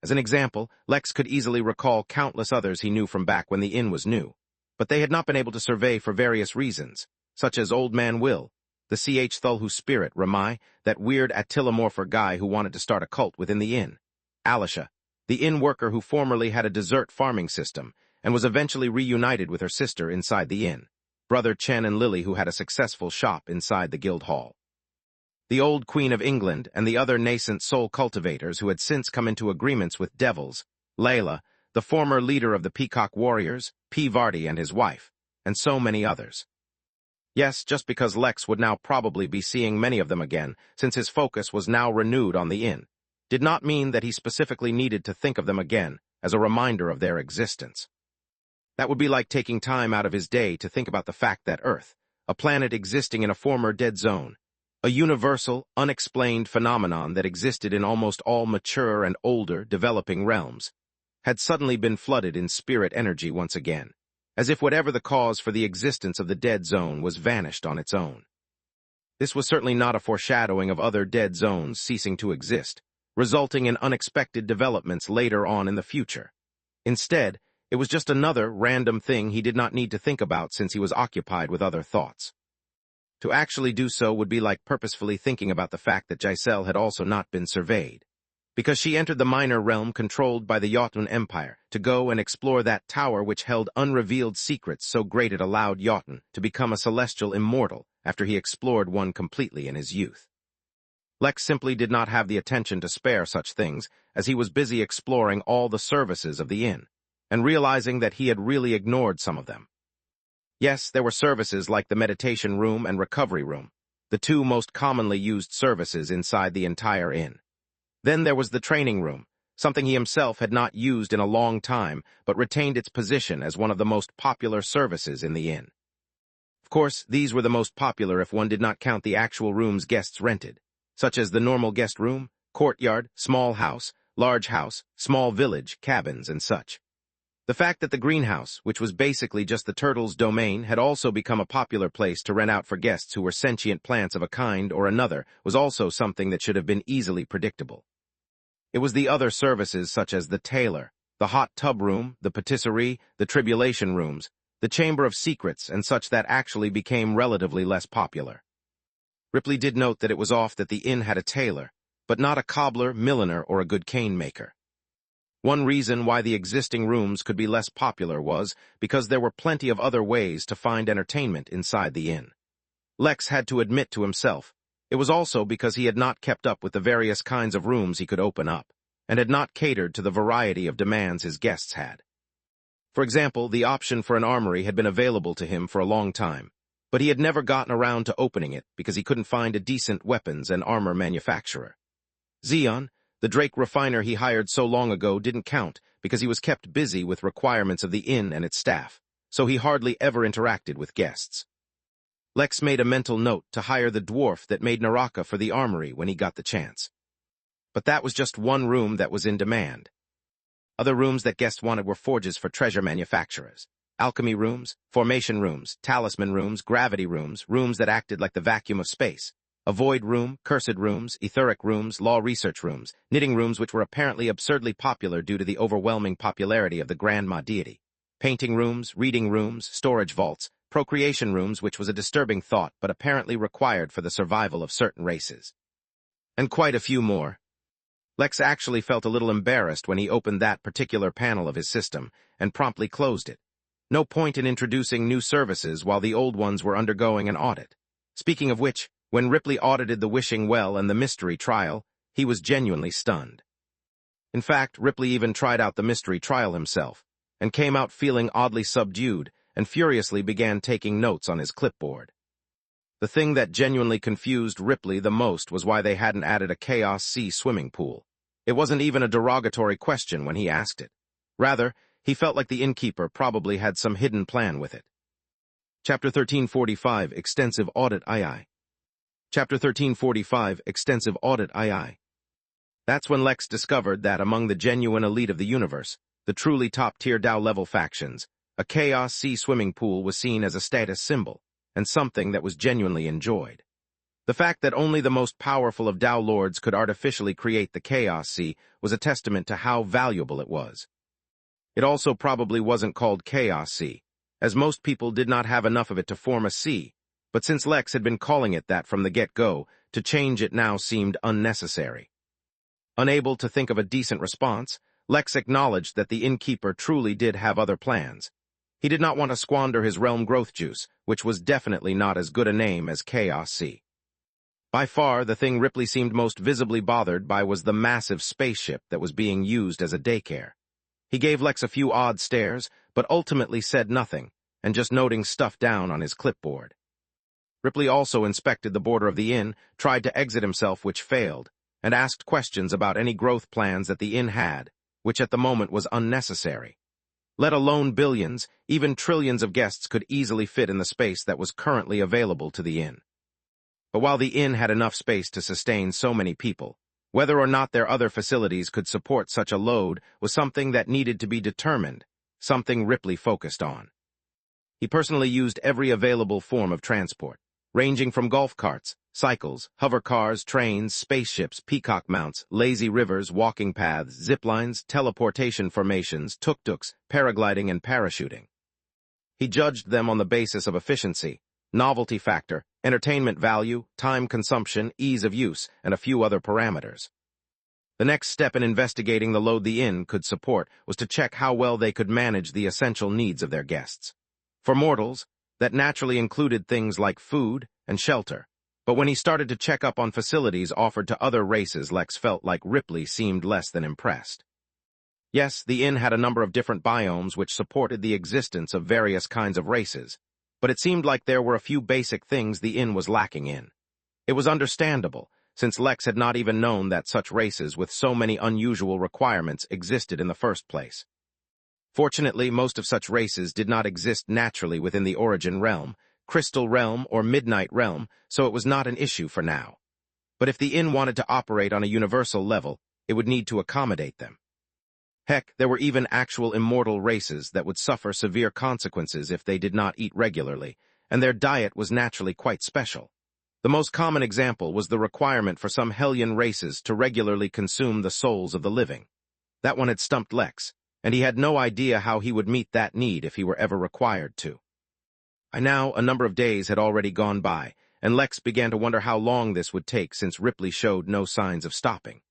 As an example, Lex could easily recall countless others he knew from back when the inn was new, but they had not been able to survey for various reasons, such as Old Man Will, the C.H. Thulhu spirit, Ramai, that weird Attilomorpher guy who wanted to start a cult within the inn, Alicia, the inn worker who formerly had a dessert farming system and was eventually reunited with her sister inside the inn, Brother Chen and Lily who had a successful shop inside the guild hall, the old Queen of England and the other nascent soul cultivators who had since come into agreements with devils, Layla, the former leader of the Peacock Warriors, P. Vardy and his wife, and so many others. Yes, just because Lex would now probably be seeing many of them again, since his focus was now renewed on the inn, did not mean that he specifically needed to think of them again as a reminder of their existence. That would be like taking time out of his day to think about the fact that Earth, a planet existing in a former dead zone, a universal, unexplained phenomenon that existed in almost all mature and older developing realms, had suddenly been flooded in spirit energy once again, as if whatever the cause for the existence of the dead zone was vanished on its own. This was certainly not a foreshadowing of other dead zones ceasing to exist, resulting in unexpected developments later on in the future. Instead, It was just another random thing he did not need to think about since he was occupied with other thoughts. To actually do so would be like purposefully thinking about the fact that Giselle had also not been surveyed, because she entered the minor realm controlled by the Jotun Empire to go and explore that tower which held unrevealed secrets so great it allowed Jotun to become a celestial immortal after he explored one completely in his youth. Lex simply did not have the attention to spare such things, as he was busy exploring all the services of the inn, and realizing that he had really ignored some of them. Yes, there were services like the meditation room and recovery room, the two most commonly used services inside the entire inn. Then there was the training room, something he himself had not used in a long time, but retained its position as one of the most popular services in the inn. Of course, these were the most popular if one did not count the actual rooms guests rented, such as the normal guest room, courtyard, small house, large house, small village, cabins, and such. The fact that the greenhouse, which was basically just the turtles' domain, had also become a popular place to rent out for guests who were sentient plants of a kind or another was also something that should have been easily predictable. It was the other services such as the tailor, the hot tub room, the patisserie, the tribulation rooms, the chamber of secrets, and such that actually became relatively less popular. Ripley did note that it was off that the inn had a tailor, but not a cobbler, milliner, or a good cane maker. One reason why the existing rooms could be less popular was because there were plenty of other ways to find entertainment inside the inn. Lex had to admit to himself, it was also because he had not kept up with the various kinds of rooms he could open up, and had not catered to the variety of demands his guests had. For example, the option for an armory had been available to him for a long time, but he had never gotten around to opening it because he couldn't find a decent weapons and armor manufacturer. Xeon, the Drake refiner he hired so long ago, didn't count because he was kept busy with requirements of the inn and its staff, so he hardly ever interacted with guests. Lex made a mental note to hire the dwarf that made Naraka for the armory when he got the chance. But that was just one room that was in demand. Other rooms that guests wanted were forges for treasure manufacturers, alchemy rooms, formation rooms, talisman rooms, gravity rooms, rooms that acted like the vacuum of space, a void room, cursed rooms, etheric rooms, law research rooms, knitting rooms which were apparently absurdly popular due to the overwhelming popularity of the grandma deity, painting rooms, reading rooms, storage vaults, procreation rooms, which was a disturbing thought but apparently required for the survival of certain races. And quite a few more. Lex actually felt a little embarrassed when he opened that particular panel of his system and promptly closed it. No point in introducing new services while the old ones were undergoing an audit. Speaking of which, when Ripley audited the wishing well and the mystery trial, he was genuinely stunned. In fact, Ripley even tried out the mystery trial himself, and came out feeling oddly subdued and furiously began taking notes on his clipboard. The thing that genuinely confused Ripley the most was why they hadn't added a Chaos Sea swimming pool. It wasn't even a derogatory question when he asked it. Rather, he felt like the innkeeper probably had some hidden plan with it. Chapter 1345, Extensive Audit II. Chapter 1345, Extensive Audit II. That's when Lex discovered that among the genuine elite of the universe, the truly top-tier Dao-level factions, a Chaos Sea swimming pool was seen as a status symbol, and something that was genuinely enjoyed. The fact that only the most powerful of Dao lords could artificially create the Chaos Sea was a testament to how valuable it was. It also probably wasn't called Chaos Sea, as most people did not have enough of it to form a sea, but since Lex had been calling it that from the get-go, to change it now seemed unnecessary. Unable to think of a decent response, Lex acknowledged that the innkeeper truly did have other plans. He did not want to squander his realm growth juice, which was definitely not as good a name as Chaos Sea. By far, the thing Ripley seemed most visibly bothered by was the massive spaceship that was being used as a daycare. He gave Lex a few odd stares, but ultimately said nothing, and just noting stuff down on his clipboard. Ripley also inspected the border of the inn, tried to exit himself, which failed, and asked questions about any growth plans that the inn had, which at the moment was unnecessary. Let alone billions, even trillions of guests could easily fit in the space that was currently available to the inn. But while the inn had enough space to sustain so many people, whether or not their other facilities could support such a load was something that needed to be determined, something Ripley focused on. He personally used every available form of transport, ranging from golf carts, cycles, hover cars, trains, spaceships, peacock mounts, lazy rivers, walking paths, zip lines, teleportation formations, tuk-tuks, paragliding, and parachuting. He judged them on the basis of efficiency, novelty factor, entertainment value, time consumption, ease of use, and a few other parameters. The next step in investigating the load the inn could support was to check how well they could manage the essential needs of their guests. For mortals, that naturally included things like food and shelter. But when he started to check up on facilities offered to other races, Lex felt like Ripley seemed less than impressed. Yes, the inn had a number of different biomes which supported the existence of various kinds of races, but it seemed like there were a few basic things the inn was lacking in. It was understandable, since Lex had not even known that such races with so many unusual requirements existed in the first place. Fortunately, most of such races did not exist naturally within the Origin Realm, Crystal Realm, or Midnight Realm, so it was not an issue for now. But if the inn wanted to operate on a universal level, it would need to accommodate them. Heck, there were even actual immortal races that would suffer severe consequences if they did not eat regularly, and their diet was naturally quite special. The most common example was the requirement for some Hellion races to regularly consume the souls of the living. That one had stumped Lex, and he had no idea how he would meet that need if he were ever required to. By now, a number of days had already gone by, and Lex began to wonder how long this would take since Ripley showed no signs of stopping.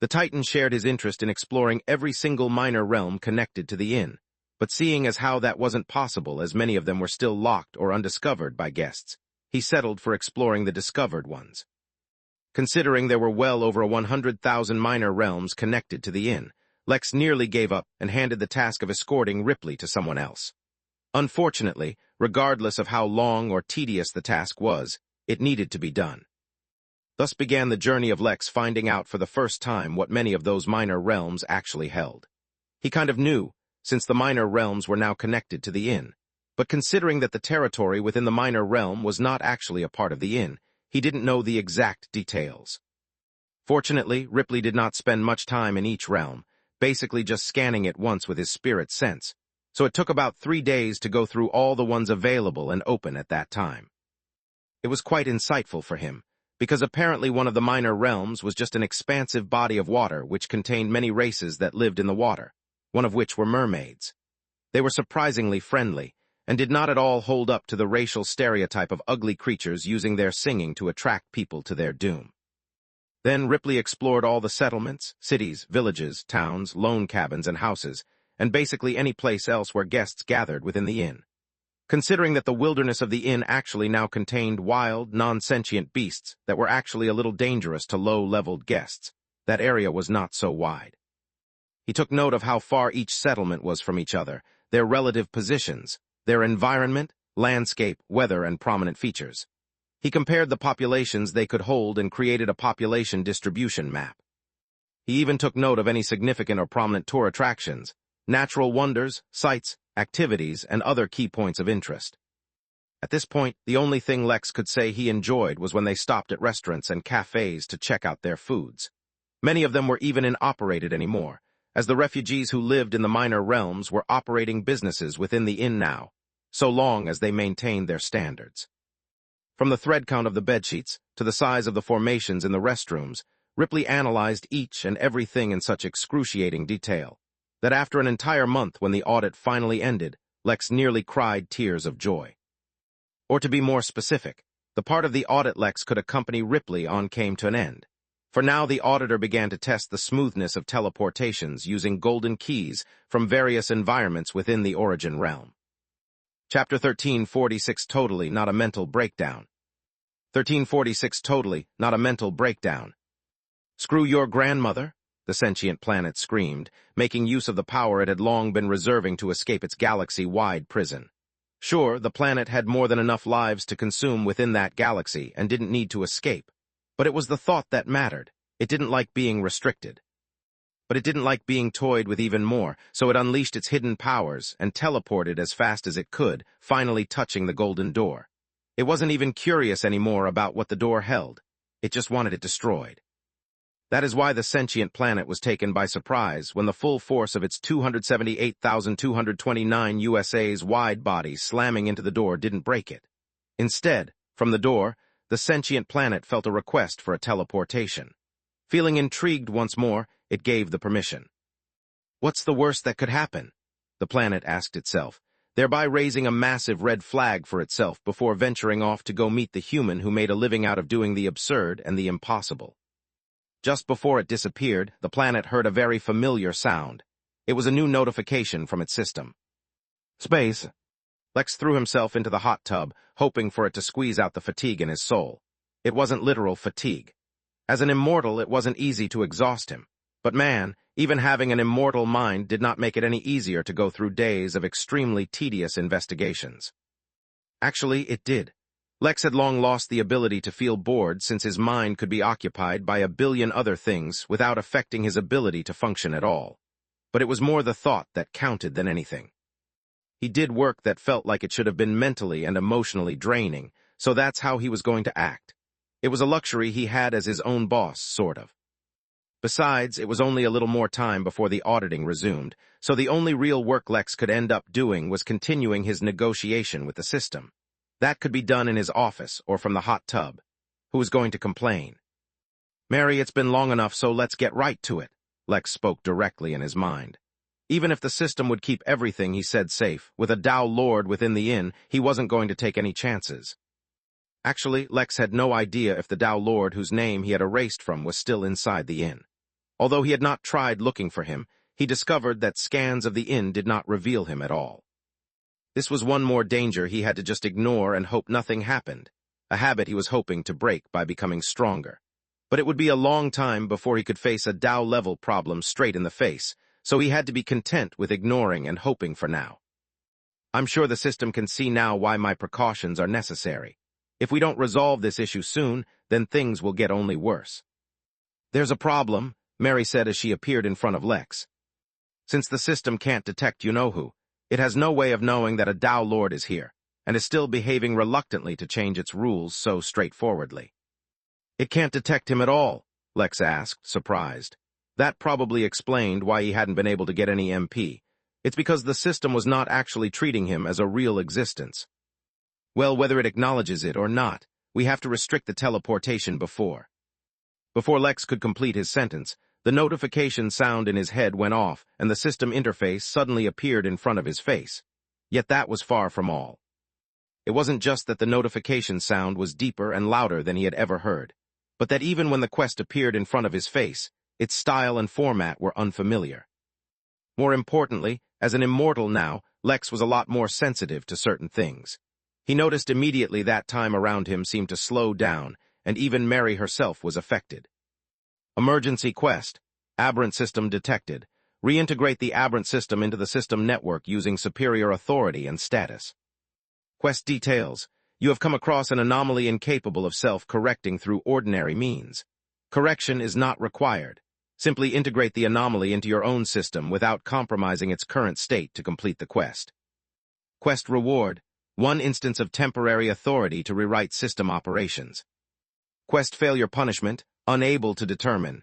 The Titan shared his interest in exploring every single minor realm connected to the inn, but seeing as how that wasn't possible as many of them were still locked or undiscovered by guests, he settled for exploring the discovered ones. Considering there were well over 100,000 minor realms connected to the inn, Lex nearly gave up and handed the task of escorting Ripley to someone else. Unfortunately, regardless of how long or tedious the task was, it needed to be done. Thus began the journey of Lex finding out for the first time what many of those minor realms actually held. He kind of knew, since the minor realms were now connected to the inn, but considering that the territory within the minor realm was not actually a part of the inn, he didn't know the exact details. Fortunately, Ripley did not spend much time in each realm, basically just scanning it once with his spirit sense, so it took about 3 days to go through all the ones available and open at that time. It was quite insightful for him, because apparently one of the minor realms was just an expansive body of water which contained many races that lived in the water, one of which were mermaids. They were surprisingly friendly, and did not at all hold up to the racial stereotype of ugly creatures using their singing to attract people to their doom. Then Ripley explored all the settlements, cities, villages, towns, lone cabins, and houses, and basically any place else where guests gathered within the inn. Considering that the wilderness of the inn actually now contained wild, non-sentient beasts that were actually a little dangerous to low-leveled guests, that area was not so wide. He took note of how far each settlement was from each other, their relative positions, their environment, landscape, weather, and prominent features. He compared the populations they could hold and created a population distribution map. He even took note of any significant or prominent tour attractions, natural wonders, sights, activities, and other key points of interest. At this point, the only thing Lex could say he enjoyed was when they stopped at restaurants and cafes to check out their foods. Many of them were even inoperated anymore, as the refugees who lived in the minor realms were operating businesses within the inn now, so long as they maintained their standards. From the thread count of the bedsheets to the size of the formations in the restrooms, Ripley analyzed each and everything in such excruciating detail that after an entire month when the audit finally ended, Lex nearly cried tears of joy. Or to be more specific, the part of the audit Lex could accompany Ripley on came to an end. For now the auditor began to test the smoothness of teleportations using golden keys from various environments within the Origin Realm. Chapter 1346 Totally Not a Mental Breakdown. 1346 Totally Not a Mental Breakdown. Screw your grandmother, the sentient planet screamed, making use of the power it had long been reserving to escape its galaxy-wide prison. Sure, the planet had more than enough lives to consume within that galaxy and didn't need to escape, but it was the thought that mattered. It didn't like being restricted. But it didn't like being toyed with even more, so it unleashed its hidden powers and teleported as fast as it could, finally touching the golden door. It wasn't even curious anymore about what the door held. It just wanted it destroyed. That is why the sentient planet was taken by surprise when the full force of its 278,229 USA's wide body slamming into the door didn't break it. Instead, from the door, the sentient planet felt a request for a teleportation. Feeling intrigued once more, it gave the permission. What's the worst that could happen? The planet asked itself, thereby raising a massive red flag for itself before venturing off to go meet the human who made a living out of doing the absurd and the impossible. Just before it disappeared, the planet heard a very familiar sound. It was a new notification from its system. Space. Lex threw himself into the hot tub, hoping for it to squeeze out the fatigue in his soul. It wasn't literal fatigue. As an immortal, it wasn't easy to exhaust him. But man, even having an immortal mind did not make it any easier to go through days of extremely tedious investigations. Actually, it did. Lex had long lost the ability to feel bored since his mind could be occupied by a billion other things without affecting his ability to function at all. But it was more the thought that counted than anything. He did work that felt like it should have been mentally and emotionally draining, so that's how he was going to act. It was a luxury he had as his own boss, sort of. Besides, it was only a little more time before the auditing resumed, so the only real work Lex could end up doing was continuing his negotiation with the system. That could be done in his office or from the hot tub. Who was going to complain? Mary, it's been long enough, so let's get right to it, Lex spoke directly in his mind. Even if the system would keep everything he said safe, with a Tao Lord within the inn, he wasn't going to take any chances. Actually, Lex had no idea if the Tao Lord whose name he had erased from was still inside the inn. Although he had not tried looking for him, he discovered that scans of the inn did not reveal him at all. This was one more danger he had to just ignore and hope nothing happened, a habit he was hoping to break by becoming stronger. But it would be a long time before he could face a Tao-level problem straight in the face, so he had to be content with ignoring and hoping for now. I'm sure the system can see now why my precautions are necessary. If we don't resolve this issue soon, then things will get only worse. There's a problem, Mary said as she appeared in front of Lex. Since the system can't detect you-know-who, it has no way of knowing that a Tao Lord is here, and is still behaving reluctantly to change its rules so straightforwardly. It can't detect him at all, Lex asked, surprised. That probably explained why he hadn't been able to get any MP. It's because the system was not actually treating him as a real existence. Well, whether it acknowledges it or not, we have to restrict the teleportation before. Before Lex could complete his sentence, the notification sound in his head went off and the system interface suddenly appeared in front of his face. Yet that was far from all. It wasn't just that the notification sound was deeper and louder than he had ever heard, but that even when the quest appeared in front of his face, its style and format were unfamiliar. More importantly, as an immortal now, Lex was a lot more sensitive to certain things. He noticed immediately that time around him seemed to slow down, and even Mary herself was affected. Emergency quest. Aberrant system detected. Reintegrate the aberrant system into the system network using superior authority and status. Quest details. You have come across an anomaly incapable of self-correcting through ordinary means. Correction is not required. Simply integrate the anomaly into your own system without compromising its current state to complete the quest. Quest reward. 1 instance of temporary authority to rewrite system operations. Quest failure punishment. Unable to determine.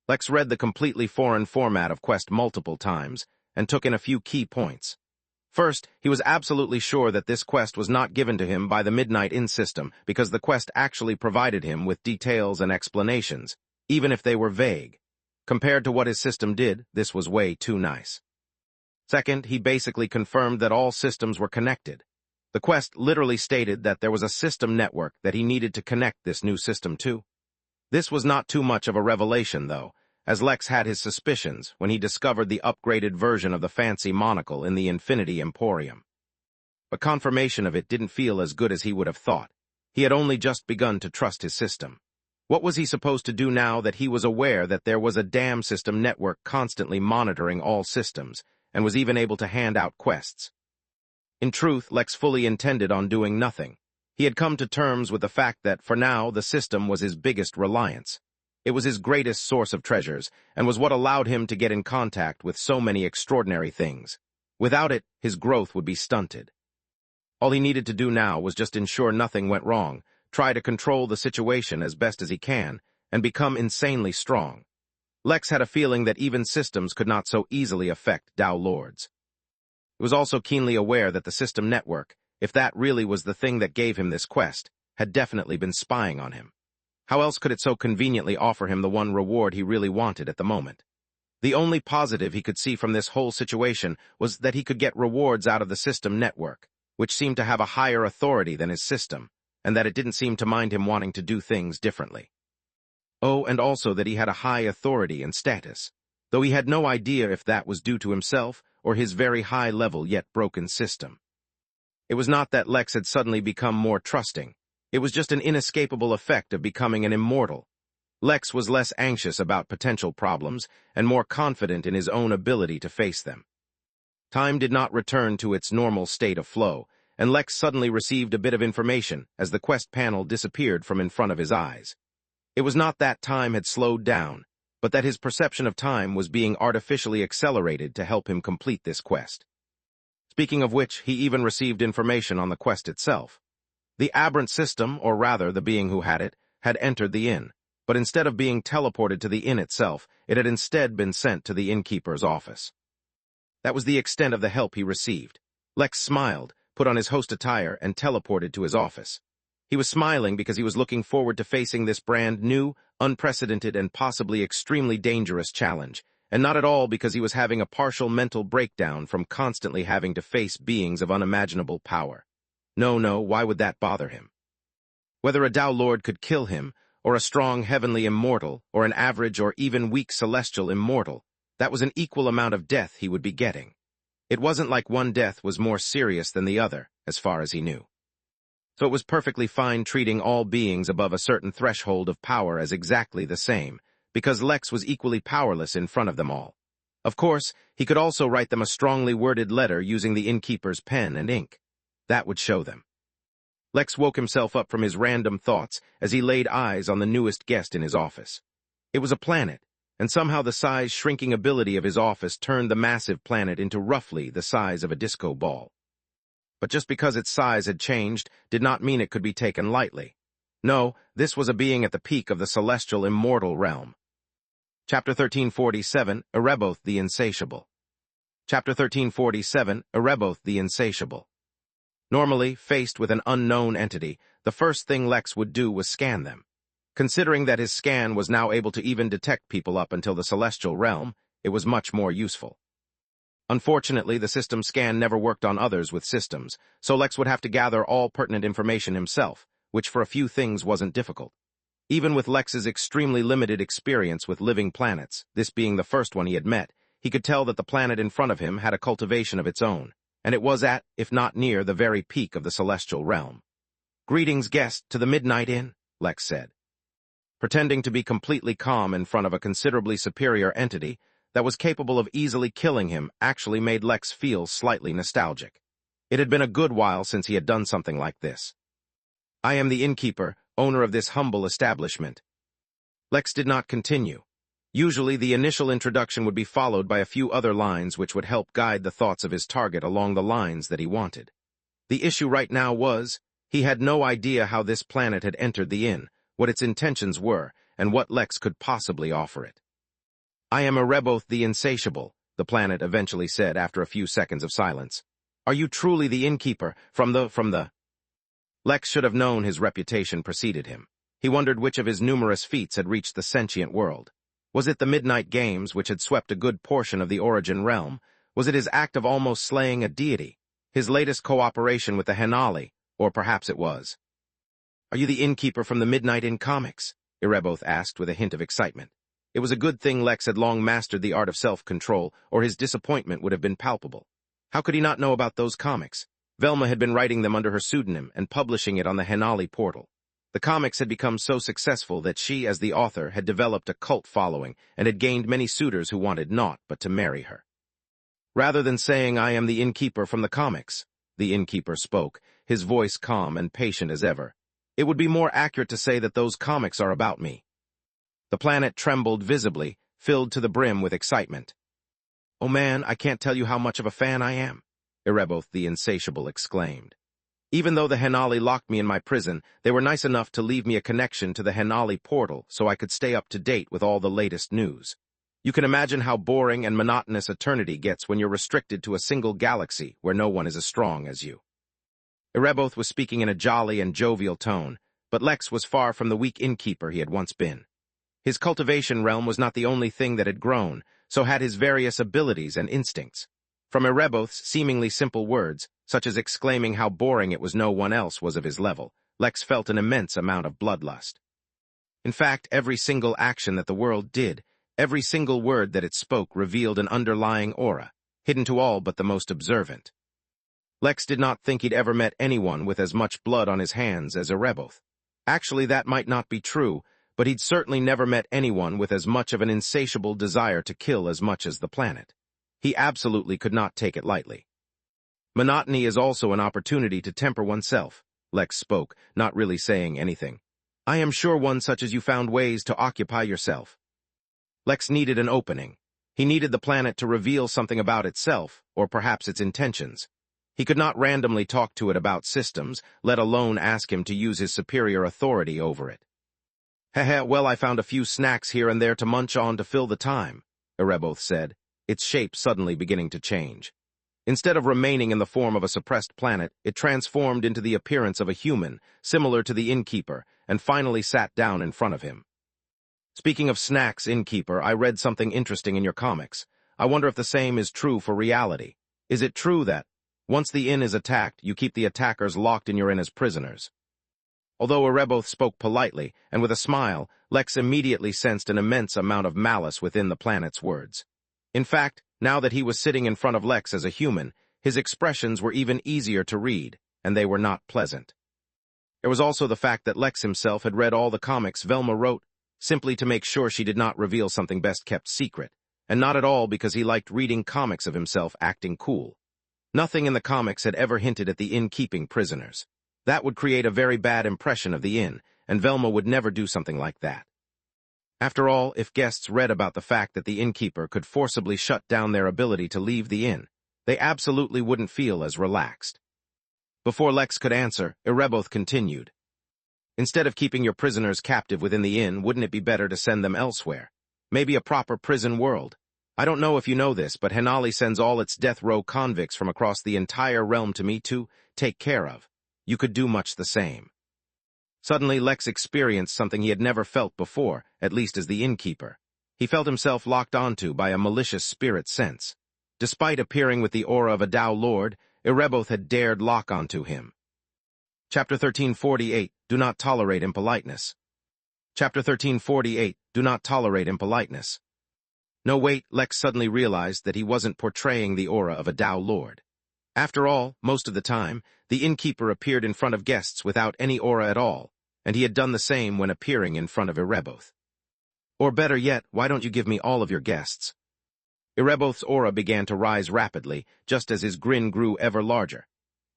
Lex read the completely foreign format of quest multiple times and took in a few key points. First, he was absolutely sure that this quest was not given to him by the Midnight Inn system because the quest actually provided him with details and explanations, even if they were vague. Compared to what his system did, this was way too nice. Second, he basically confirmed that all systems were connected. The quest literally stated that there was a system network that he needed to connect this new system to. This was not too much of a revelation, though, as Lex had his suspicions when he discovered the upgraded version of the fancy monocle in the Infinity Emporium. But confirmation of it didn't feel as good as he would have thought. He had only just begun to trust his system. What was he supposed to do now that he was aware that there was a damn system network constantly monitoring all systems, and was even able to hand out quests? In truth, Lex fully intended on doing nothing. He had come to terms with the fact that, for now, the system was his biggest reliance. It was his greatest source of treasures, and was what allowed him to get in contact with so many extraordinary things. Without it, his growth would be stunted. All he needed to do now was just ensure nothing went wrong, try to control the situation as best as he can, and become insanely strong. Lex had a feeling that even systems could not so easily affect Tao Lords. He was also keenly aware that the system network, if that really was the thing that gave him this quest, had definitely been spying on him. How else could it so conveniently offer him the one reward he really wanted at the moment? The only positive he could see from this whole situation was that he could get rewards out of the system network, which seemed to have a higher authority than his system, and that it didn't seem to mind him wanting to do things differently. Oh, and also that he had a high authority and status, though he had no idea if that was due to himself or his very high-level yet broken system. It was not that Lex had suddenly become more trusting. It was just an inescapable effect of becoming an immortal. Lex was less anxious about potential problems and more confident in his own ability to face them. Time did not return to its normal state of flow, and Lex suddenly received a bit of information as the quest panel disappeared from in front of his eyes. It was not that time had slowed down, but that his perception of time was being artificially accelerated to help him complete this quest. Speaking of which, he even received information on the quest itself. The aberrant system, or rather the being who had it, had entered the inn, but instead of being teleported to the inn itself, it had instead been sent to the innkeeper's office. That was the extent of the help he received. Lex smiled, put on his host attire, and teleported to his office. He was smiling because he was looking forward to facing this brand new, unprecedented, and possibly extremely dangerous challenge, and not at all because he was having a partial mental breakdown from constantly having to face beings of unimaginable power. No, why would that bother him? Whether a Tao Lord could kill him, or a strong heavenly immortal, or an average or even weak celestial immortal, that was an equal amount of death he would be getting. It wasn't like one death was more serious than the other, as far as he knew. So it was perfectly fine treating all beings above a certain threshold of power as exactly the same, because Lex was equally powerless in front of them all. Of course, he could also write them a strongly worded letter using the innkeeper's pen and ink. That would show them. Lex woke himself up from his random thoughts as he laid eyes on the newest guest in his office. It was a planet, and somehow the size-shrinking ability of his office turned the massive planet into roughly the size of a disco ball. But just because its size had changed did not mean it could be taken lightly. No, this was a being at the peak of the celestial immortal realm. Chapter 1347, Ereboth the Insatiable. Chapter 1347, Ereboth the Insatiable. Normally, faced with an unknown entity, the first thing Lex would do was scan them. Considering that his scan was now able to even detect people up until the celestial realm, it was much more useful. Unfortunately, the system scan never worked on others with systems, so Lex would have to gather all pertinent information himself, which for a few things wasn't difficult. Even with Lex's extremely limited experience with living planets, this being the first one he had met, he could tell that the planet in front of him had a cultivation of its own, and it was at, if not near, the very peak of the celestial realm. "Greetings, guest, to the Midnight Inn," Lex said. Pretending to be completely calm in front of a considerably superior entity that was capable of easily killing him actually made Lex feel slightly nostalgic. It had been a good while since he had done something like this. "I am the innkeeper, owner of this humble establishment." Lex did not continue. Usually, the initial introduction would be followed by a few other lines which would help guide the thoughts of his target along the lines that he wanted. The issue right now was, he had no idea how this planet had entered the inn, what its intentions were, and what Lex could possibly offer it. "I am Ereboth the Insatiable," the planet eventually said after a few seconds of silence. "Are you truly the innkeeper from the... Lex should have known his reputation preceded him. He wondered which of his numerous feats had reached the sentient world. Was it the Midnight Games which had swept a good portion of the Origin realm? Was it his act of almost slaying a deity? His latest cooperation with the Henali? Or perhaps it was... "Are you the innkeeper from the Midnight Inn comics?" Ereboth asked with a hint of excitement. It was a good thing Lex had long mastered the art of self-control, or his disappointment would have been palpable. How could he not know about those comics? Velma had been writing them under her pseudonym and publishing it on the Henali portal. The comics had become so successful that she, as the author, had developed a cult following and had gained many suitors who wanted naught but to marry her. Rather than saying, "I am the innkeeper from the comics," the innkeeper spoke, his voice calm and patient as ever. "It would be more accurate to say that those comics are about me." The planet trembled visibly, filled to the brim with excitement. "Oh man, I can't tell you how much of a fan I am," Ereboth the Insatiable exclaimed. "Even though the Henali locked me in my prison, they were nice enough to leave me a connection to the Henali portal so I could stay up to date with all the latest news. You can imagine how boring and monotonous eternity gets when you're restricted to a single galaxy where no one is as strong as you." Ereboth was speaking in a jolly and jovial tone, but Lex was far from the weak innkeeper he had once been. His cultivation realm was not the only thing that had grown, so had his various abilities and instincts. From Erebos' seemingly simple words, such as exclaiming how boring it was no one else was of his level, Lex felt an immense amount of bloodlust. In fact, every single action that the world did, every single word that it spoke revealed an underlying aura, hidden to all but the most observant. Lex did not think he'd ever met anyone with as much blood on his hands as Erebos. Actually, that might not be true, but he'd certainly never met anyone with as much of an insatiable desire to kill as much as the planet. He absolutely could not take it lightly. Monotony is also an opportunity to temper oneself, Lex spoke, not really saying anything. I am sure one such as you found ways to occupy yourself. Lex needed an opening. He needed the planet to reveal something about itself, or perhaps its intentions. He could not randomly talk to it about systems, let alone ask him to use his superior authority over it. Well, I found a few snacks here and there to munch on to fill the time, Erebos said, its shape suddenly beginning to change. Instead of remaining in the form of a suppressed planet, it transformed into the appearance of a human, similar to the Innkeeper, and finally sat down in front of him. Speaking of snacks, Innkeeper, I read something interesting in your comics. I wonder if the same is true for reality. Is it true that, once the inn is attacked, you keep the attackers locked in your inn as prisoners? Although Erebos spoke politely, and with a smile, Lex immediately sensed an immense amount of malice within the planet's words. In fact, now that he was sitting in front of Lex as a human, his expressions were even easier to read, and they were not pleasant. There was also the fact that Lex himself had read all the comics Velma wrote, simply to make sure she did not reveal something best kept secret, and not at all because he liked reading comics of himself acting cool. Nothing in the comics had ever hinted at the inn keeping prisoners. That would create a very bad impression of the inn, and Velma would never do something like that. After all, if guests read about the fact that the innkeeper could forcibly shut down their ability to leave the inn, they absolutely wouldn't feel as relaxed. Before Lex could answer, Erebos continued. Instead of keeping your prisoners captive within the inn, wouldn't it be better to send them elsewhere? Maybe a proper prison world. I don't know if you know this, but Henali sends all its death row convicts from across the entire realm to me to take care of. You could do much the same. Suddenly, Lex experienced something he had never felt before, at least as the innkeeper. He felt himself locked onto by a malicious spirit sense. Despite appearing with the aura of a Tao Lord, Erebos had dared lock onto him. Chapter 1348, Do Not Tolerate Impoliteness. Chapter 1348, Do Not Tolerate Impoliteness. No, wait, Lex suddenly realized that he wasn't portraying the aura of a Tao Lord. After all, most of the time, the innkeeper appeared in front of guests without any aura at all, and he had done the same when appearing in front of Erebos. Or better yet, why don't you give me all of your guests? Erebos' aura began to rise rapidly, just as his grin grew ever larger.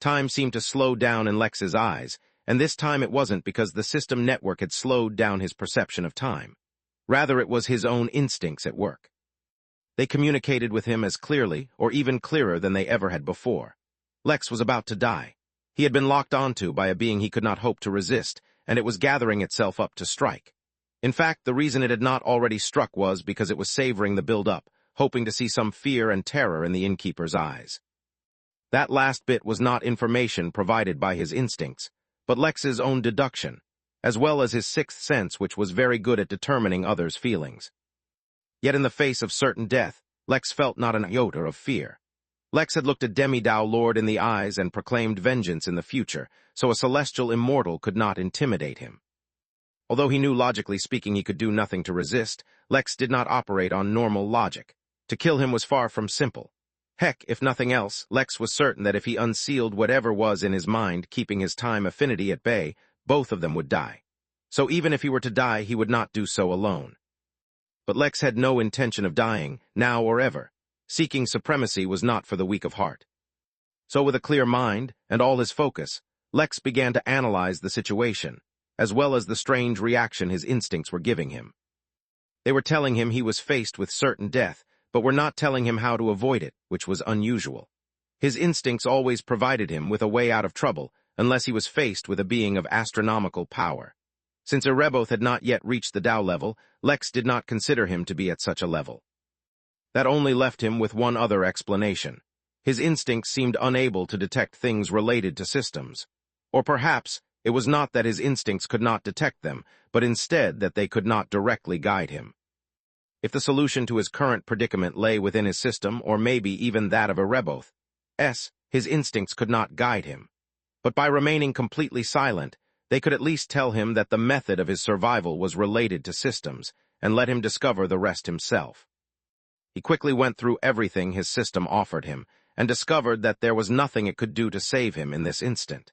Time seemed to slow down in Lex's eyes, and this time it wasn't because the system network had slowed down his perception of time. Rather, it was his own instincts at work. They communicated with him as clearly, or even clearer than they ever had before. Lex was about to die. He had been locked onto by a being he could not hope to resist, and it was gathering itself up to strike. In fact, the reason it had not already struck was because it was savoring the build-up, hoping to see some fear and terror in the innkeeper's eyes. That last bit was not information provided by his instincts, but Lex's own deduction, as well as his sixth sense, which was very good at determining others' feelings. Yet in the face of certain death, Lex felt not an iota of fear. Lex had looked a demi-Tao Lord in the eyes and proclaimed vengeance in the future, so a celestial immortal could not intimidate him. Although he knew logically speaking he could do nothing to resist, Lex did not operate on normal logic. To kill him was far from simple. Heck, if nothing else, Lex was certain that if he unsealed whatever was in his mind keeping his time affinity at bay, both of them would die. So even if he were to die, he would not do so alone. But Lex had no intention of dying, now or ever. Seeking supremacy was not for the weak of heart. So with a clear mind, and all his focus, Lex began to analyze the situation, as well as the strange reaction his instincts were giving him. They were telling him he was faced with certain death, but were not telling him how to avoid it, which was unusual. His instincts always provided him with a way out of trouble, unless he was faced with a being of astronomical power. Since Erebos had not yet reached the Tao level, Lex did not consider him to be at such a level. That only left him with one other explanation. His instincts seemed unable to detect things related to systems. Or perhaps It was not that his instincts could not detect them, but instead that they could not directly guide him. If the solution to his current predicament lay within his system, or maybe even that of Ereboth, his instincts could not guide him. But by remaining completely silent, they could at least tell him that the method of his survival was related to systems, and let him discover the rest himself. He quickly went through everything his system offered him, and discovered that there was nothing it could do to save him in this instant.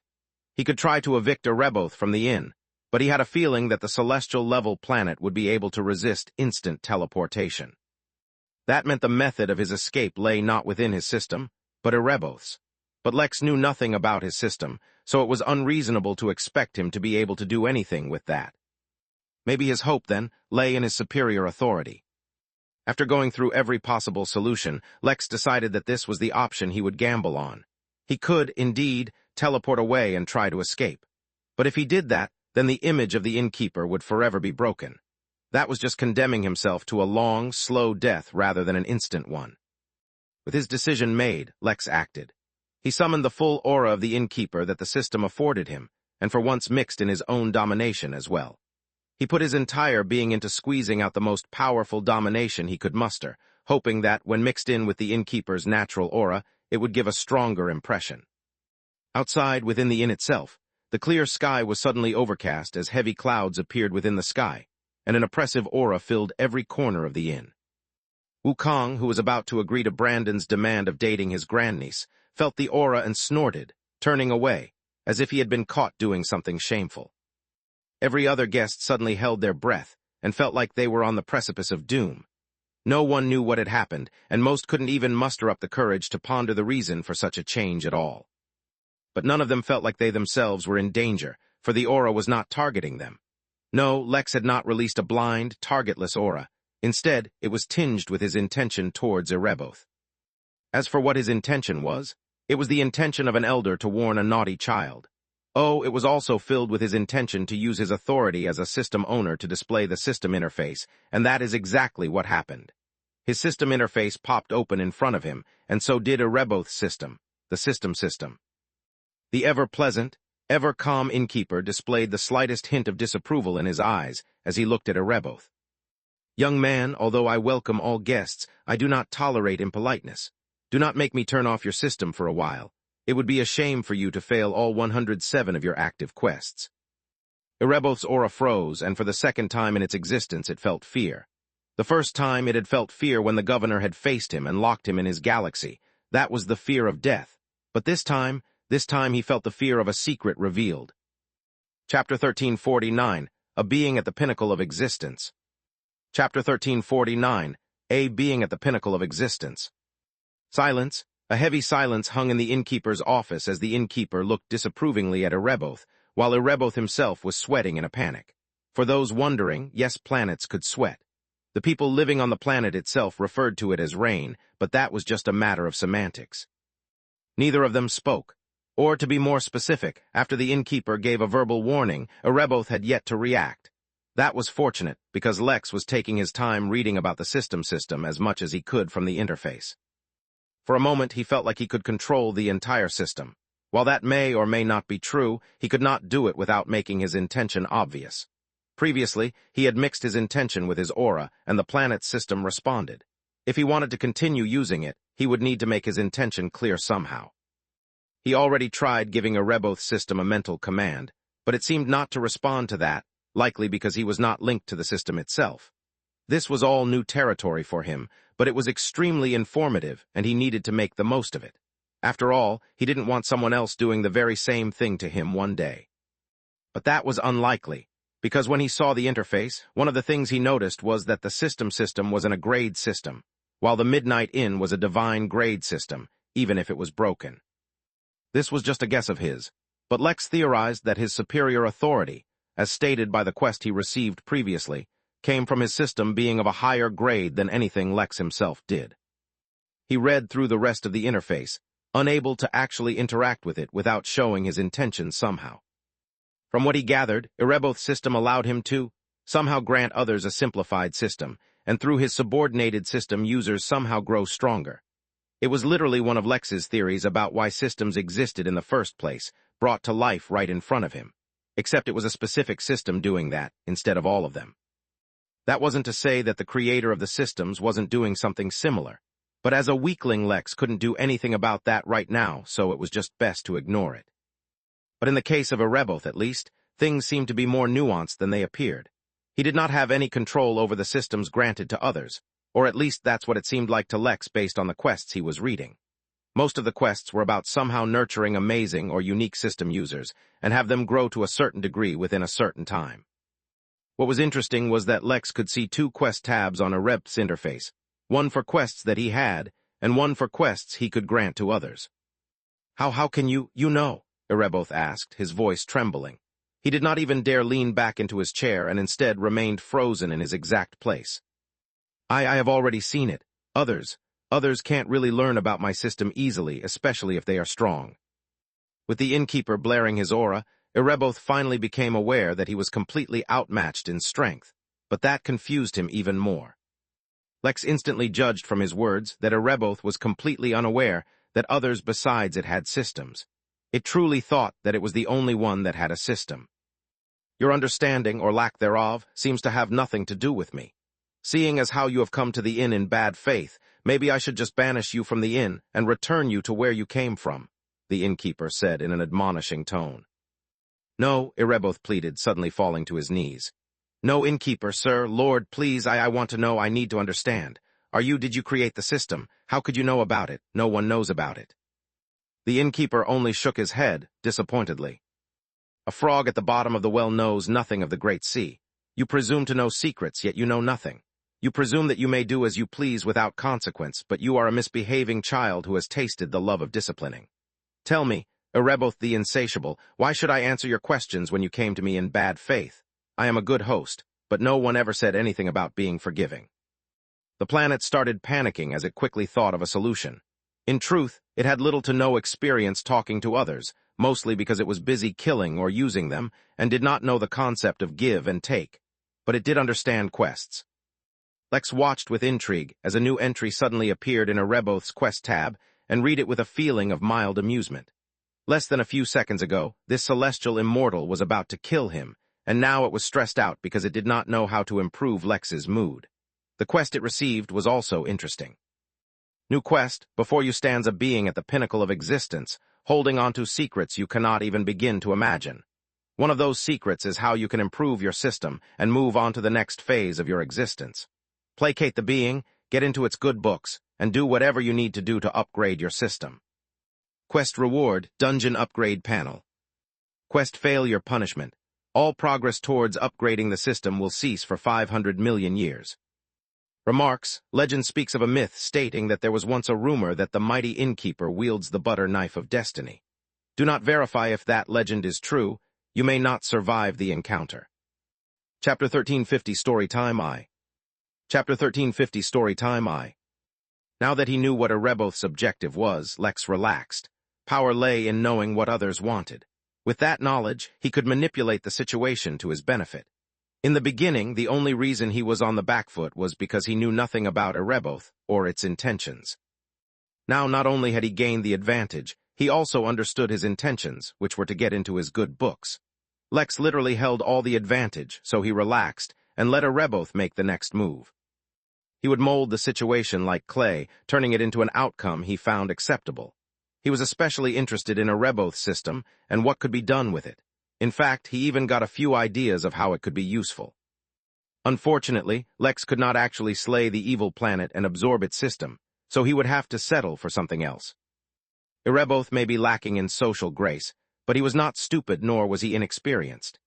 He could try to evict Ereboth from the inn, but he had a feeling that the celestial-level planet would be able to resist instant teleportation. That meant the method of his escape lay not within his system, but Ereboth's. But Lex knew nothing about his system, so it was unreasonable to expect him to be able to do anything with that. Maybe his hope, then, lay in his superior authority. After going through every possible solution, Lex decided that this was the option he would gamble on. He could, indeed, teleport away and try to escape. But if he did that, then the image of the Innkeeper would forever be broken. That was just condemning himself to a long, slow death rather than an instant one. With his decision made, Lex acted. He summoned the full aura of the Innkeeper that the system afforded him, and for once mixed in his own domination as well. He put his entire being into squeezing out the most powerful domination he could muster, hoping that, when mixed in with the Innkeeper's natural aura, it would give a stronger impression. Outside, within the inn itself, the clear sky was suddenly overcast as heavy clouds appeared within the sky, and an oppressive aura filled every corner of the inn. Wukong, who was about to agree to Brandon's demand of dating his grandniece, felt the aura and snorted, turning away, as if he had been caught doing something shameful. Every other guest suddenly held their breath and felt like they were on the precipice of doom. No one knew what had happened, and most couldn't even muster up the courage to ponder the reason for such a change at all. But none of them felt like they themselves were in danger, for the aura was not targeting them. No, Lex had not released a blind, targetless aura. Instead, it was tinged with his intention towards Ereboth. As for what his intention was, it was the intention of an elder to warn a naughty child. Oh, it was also filled with his intention to use his authority as a system owner to display the system interface, and that is exactly what happened. His system interface popped open in front of him, and so did Ereboth's system, the system. The ever-pleasant, ever-calm Innkeeper displayed the slightest hint of disapproval in his eyes as he looked at Ereboth. "Young man, although I welcome all guests, I do not tolerate impoliteness. Do not make me turn off your system for a while. It would be a shame for you to fail all 107 of your active quests." Ereboth's aura froze, and for the second time in its existence it felt fear. The first time it had felt fear when the governor had faced him and locked him in his galaxy. That was the fear of death. But this time he felt the fear of a secret revealed. Chapter 1349, A Being at the Pinnacle of Existence. Chapter 1349, A Being at the Pinnacle of Existence. Silence. A heavy silence hung in the Innkeeper's office as the Innkeeper looked disapprovingly at Ereboth, while Ereboth himself was sweating in a panic. For those wondering, yes, planets could sweat. The people living on the planet itself referred to it as rain, but that was just a matter of semantics. Neither of them spoke. Or, to be more specific, after the Innkeeper gave a verbal warning, Ereboth had yet to react. That was fortunate, because Lex was taking his time reading about the system as much as he could from the interface. For a moment, he felt like he could control the entire system. While that may or may not be true, he could not do it without making his intention obvious. Previously, he had mixed his intention with his aura, and the planet's system responded. If he wanted to continue using it, he would need to make his intention clear somehow. He already tried giving Ereboth's system a mental command, but it seemed not to respond to that, likely because he was not linked to the system itself. This was all new territory for him, but it was extremely informative, and he needed to make the most of it. After all, he didn't want someone else doing the very same thing to him one day. But that was unlikely, because when he saw the interface, one of the things he noticed was that the system was a grade system, while the Midnight Inn was a divine grade system, even if it was broken. This was just a guess of his, but Lex theorized that his superior authority, as stated by the quest he received previously, came from his system being of a higher grade than anything Lex himself did. He read through the rest of the interface, unable to actually interact with it without showing his intention somehow. From what he gathered, Ereboth's system allowed him to somehow grant others a simplified system, and through his subordinated system users somehow grow stronger. It was literally one of Lex's theories about why systems existed in the first place, brought to life right in front of him. except it was a specific system doing that, instead of all of them. That wasn't to say that the creator of the systems wasn't doing something similar, but as a weakling, Lex couldn't do anything about that right now, so it was just best to ignore it. But in the case of Ereboth, at least, things seemed to be more nuanced than they appeared. He did not have any control over the systems granted to others, or at least that's what it seemed like to Lex based on the quests he was reading. Most of the quests were about somehow nurturing amazing or unique system users and have them grow to a certain degree within a certain time. What was interesting was that Lex could see 2 quest tabs on Erebth's interface, one for quests that he had, and one for quests he could grant to others. How can you know? Ereboth asked, his voice trembling. He did not even dare lean back into his chair and instead remained frozen in his exact place. I have already seen it. Others can't really learn about my system easily, especially if they are strong. With the Innkeeper blaring his aura, Ereboth finally became aware that he was completely outmatched in strength, but that confused him even more. Lex instantly judged from his words that Ereboth was completely unaware that others besides it had systems. It truly thought that it was the only one that had a system. Your understanding, or lack thereof, seems to have nothing to do with me. Seeing as how you have come to the inn in bad faith, maybe I should just banish you from the inn and return you to where you came from, the Innkeeper said in an admonishing tone. No, Ereboth pleaded, suddenly falling to his knees. No, Innkeeper, sir, Lord, please, I want to know, I need to understand. Did you create the system? How could you know about it? No one knows about it. The Innkeeper only shook his head, disappointedly. A frog at the bottom of the well knows nothing of the great sea. You presume to know secrets, yet you know nothing. You presume that you may do as you please without consequence, but you are a misbehaving child who has tasted the love of disciplining. Tell me, Ereboth the Insatiable, why should I answer your questions when you came to me in bad faith? I am a good host, but no one ever said anything about being forgiving. The planet started panicking as it quickly thought of a solution. In truth, it had little to no experience talking to others, mostly because it was busy killing or using them, and did not know the concept of give and take. But it did understand quests. Lex watched with intrigue as a new entry suddenly appeared in Ereboth's quest tab, and read it with a feeling of mild amusement. Less than a few seconds ago, this celestial immortal was about to kill him, and now it was stressed out because it did not know how to improve Lex's mood. The quest it received was also interesting. New quest, before you stands a being at the pinnacle of existence, holding on to secrets you cannot even begin to imagine. One of those secrets is how you can improve your system and move on to the next phase of your existence. Placate the being, get into its good books, and do whatever you need to do to upgrade your system. Quest Reward, Dungeon Upgrade Panel. Quest Failure Punishment. All progress towards upgrading the system will cease for 500 million years. Remarks, legend speaks of a myth stating that there was once a rumor that the mighty Innkeeper wields the butter knife of destiny. Do not verify if that legend is true. You may not survive the encounter. Chapter 1350 Storytime I. Chapter 1350 Storytime I. Now that he knew what Ereboth's objective was, Lex relaxed. Power lay in knowing what others wanted. With that knowledge, he could manipulate the situation to his benefit. In the beginning, the only reason he was on the back foot was because he knew nothing about Ereboth or its intentions. Now not only had he gained the advantage, he also understood his intentions, which were to get into his good books. Lex literally held all the advantage, so he relaxed and let Ereboth make the next move. He would mold the situation like clay, turning it into an outcome he found acceptable. He was especially interested in Ereboth's system and what could be done with it. In fact, he even got a few ideas of how it could be useful. Unfortunately, Lex could not actually slay the evil planet and absorb its system, so he would have to settle for something else. Ereboth may be lacking in social grace, but he was not stupid nor was he inexperienced.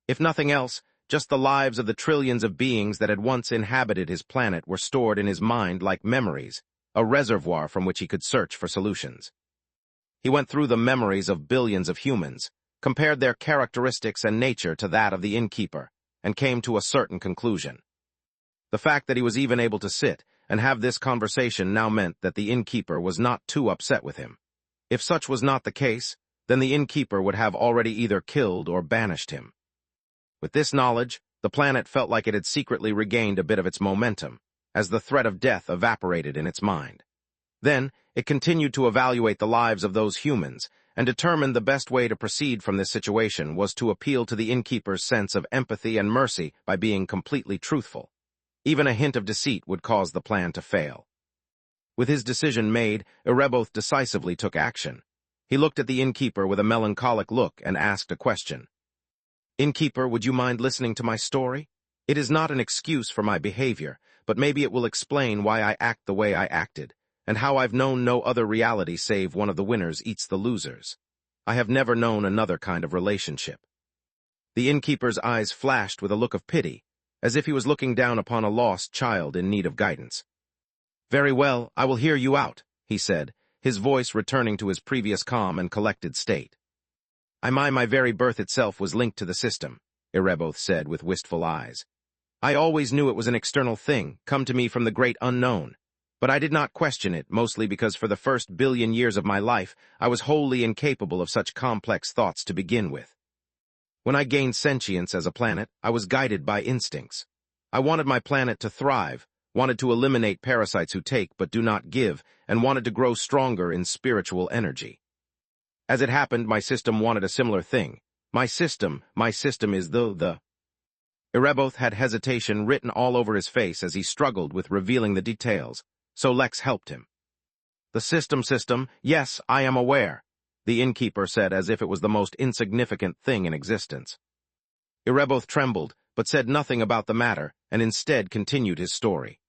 If nothing else, just the lives of the trillions of beings that had once inhabited his planet were stored in his mind like memories, a reservoir from which he could search for solutions. He went through the memories of billions of humans, compared their characteristics and nature to that of the Innkeeper, and came to a certain conclusion. The fact that he was even able to sit and have this conversation now meant that the Innkeeper was not too upset with him. If such was not the case, then the Innkeeper would have already either killed or banished him. With this knowledge, the planet felt like it had secretly regained a bit of its momentum, as the threat of death evaporated in its mind. Then, it continued to evaluate the lives of those humans, and determined the best way to proceed from this situation was to appeal to the innkeeper's sense of empathy and mercy by being completely truthful. Even a hint of deceit would cause the plan to fail. With his decision made, Ereboth decisively took action. He looked at the innkeeper with a melancholic look and asked a question. "Innkeeper, would you mind listening to my story? It is not an excuse for my behavior, but maybe it will explain why I act the way I acted, and how I've known no other reality save one of the winners eats the losers. I have never known another kind of relationship." The innkeeper's eyes flashed with a look of pity, as if he was looking down upon a lost child in need of guidance. "Very well, I will hear you out," he said, his voice returning to his previous calm and collected state. My very birth itself was linked to the system," Ereboth said with wistful eyes. "I always knew it was an external thing, come to me from the great unknown. But I did not question it, mostly because for the first billion years of my life, I was wholly incapable of such complex thoughts to begin with. When I gained sentience as a planet, I was guided by instincts. I wanted my planet to thrive, wanted to eliminate parasites who take but do not give, and wanted to grow stronger in spiritual energy. As it happened, my system wanted a similar thing. My system is the... Ereboth had hesitation written all over his face as he struggled with revealing the details, so Lex helped him. "The system, yes, I am aware," the innkeeper said as if it was the most insignificant thing in existence. Ereboth trembled, but said nothing about the matter, and instead continued his story.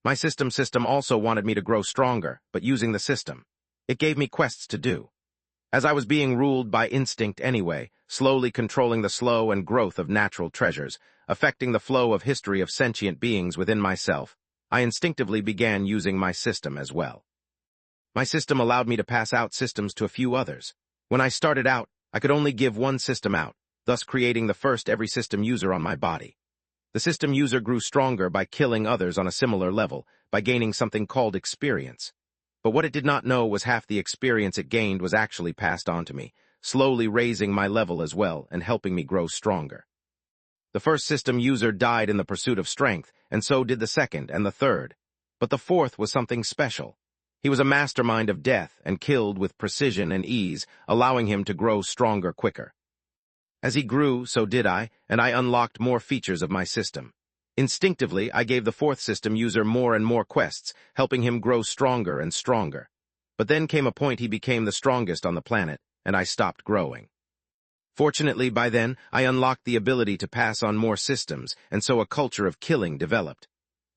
"My system also wanted me to grow stronger, but using the system. It gave me quests to do. As I was being ruled by instinct anyway, slowly controlling the slow and growth of natural treasures, affecting the flow of history of sentient beings within myself, I instinctively began using my system as well. My system allowed me to pass out systems to a few others. When I started out, I could only give one system out, thus creating the first every system user on my body. The system user grew stronger by killing others on a similar level, by gaining something called experience. But what it did not know was half the experience it gained was actually passed on to me, slowly raising my level as well and helping me grow stronger. The first system user died in the pursuit of strength, and so did the second and the third. But the fourth was something special. He was a mastermind of death and killed with precision and ease, allowing him to grow stronger quicker. As he grew, so did I, and I unlocked more features of my system. Instinctively, I gave the fourth system user more and more quests, helping him grow stronger and stronger. But then came a point he became the strongest on the planet, and I stopped growing. Fortunately, by then, I unlocked the ability to pass on more systems, and so a culture of killing developed.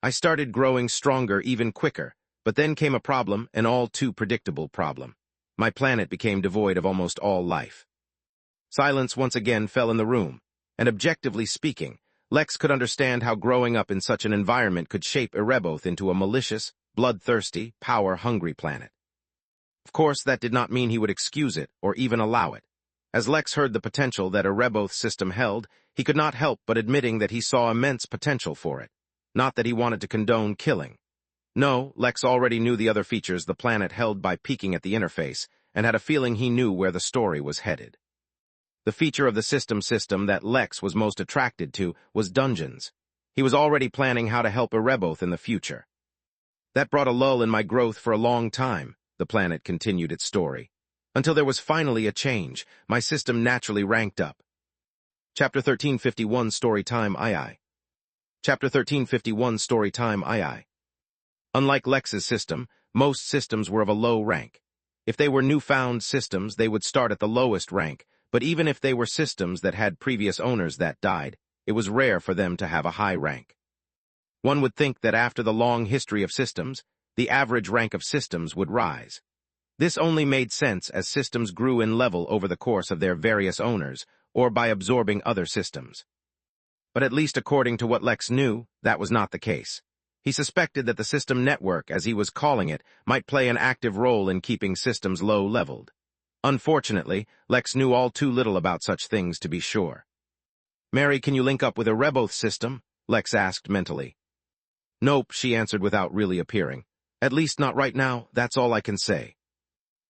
I started growing stronger even quicker, but then came a problem, an all too predictable problem. My planet became devoid of almost all life. Silence once again fell in the room, and objectively speaking, Lex could understand how growing up in such an environment could shape Ereboth into a malicious, bloodthirsty, power-hungry planet. Of course, that did not mean he would excuse it or even allow it. As Lex heard the potential that Ereboth's system held, he could not help but admitting that he saw immense potential for it. Not that he wanted to condone killing. No, Lex already knew the other features the planet held by peeking at the interface, and had a feeling he knew where the story was headed. The feature of the system that Lex was most attracted to was dungeons. He was already planning how to help Ereboth in the future. That brought a lull in my growth for a long time, the planet continued its story. Until there was finally a change, my system naturally ranked up. Chapter 1351 Storytime II. Chapter 1351 Storytime II. Unlike Lex's system, most systems were of a low rank. If they were newfound systems, they would start at the lowest rank, but even if they were systems that had previous owners that died, it was rare for them to have a high rank. One would think that after the long history of systems, the average rank of systems would rise. This only made sense as systems grew in level over the course of their various owners, or by absorbing other systems. But at least according to what Lex knew, that was not the case. He suspected that the system network, as he was calling it, might play an active role in keeping systems low-leveled. Unfortunately, Lex knew all too little about such things to be sure. "Mary, can you link up with Ereboth's system?" Lex asked mentally. "Nope," she answered without really appearing. "At least not right now, that's all I can say."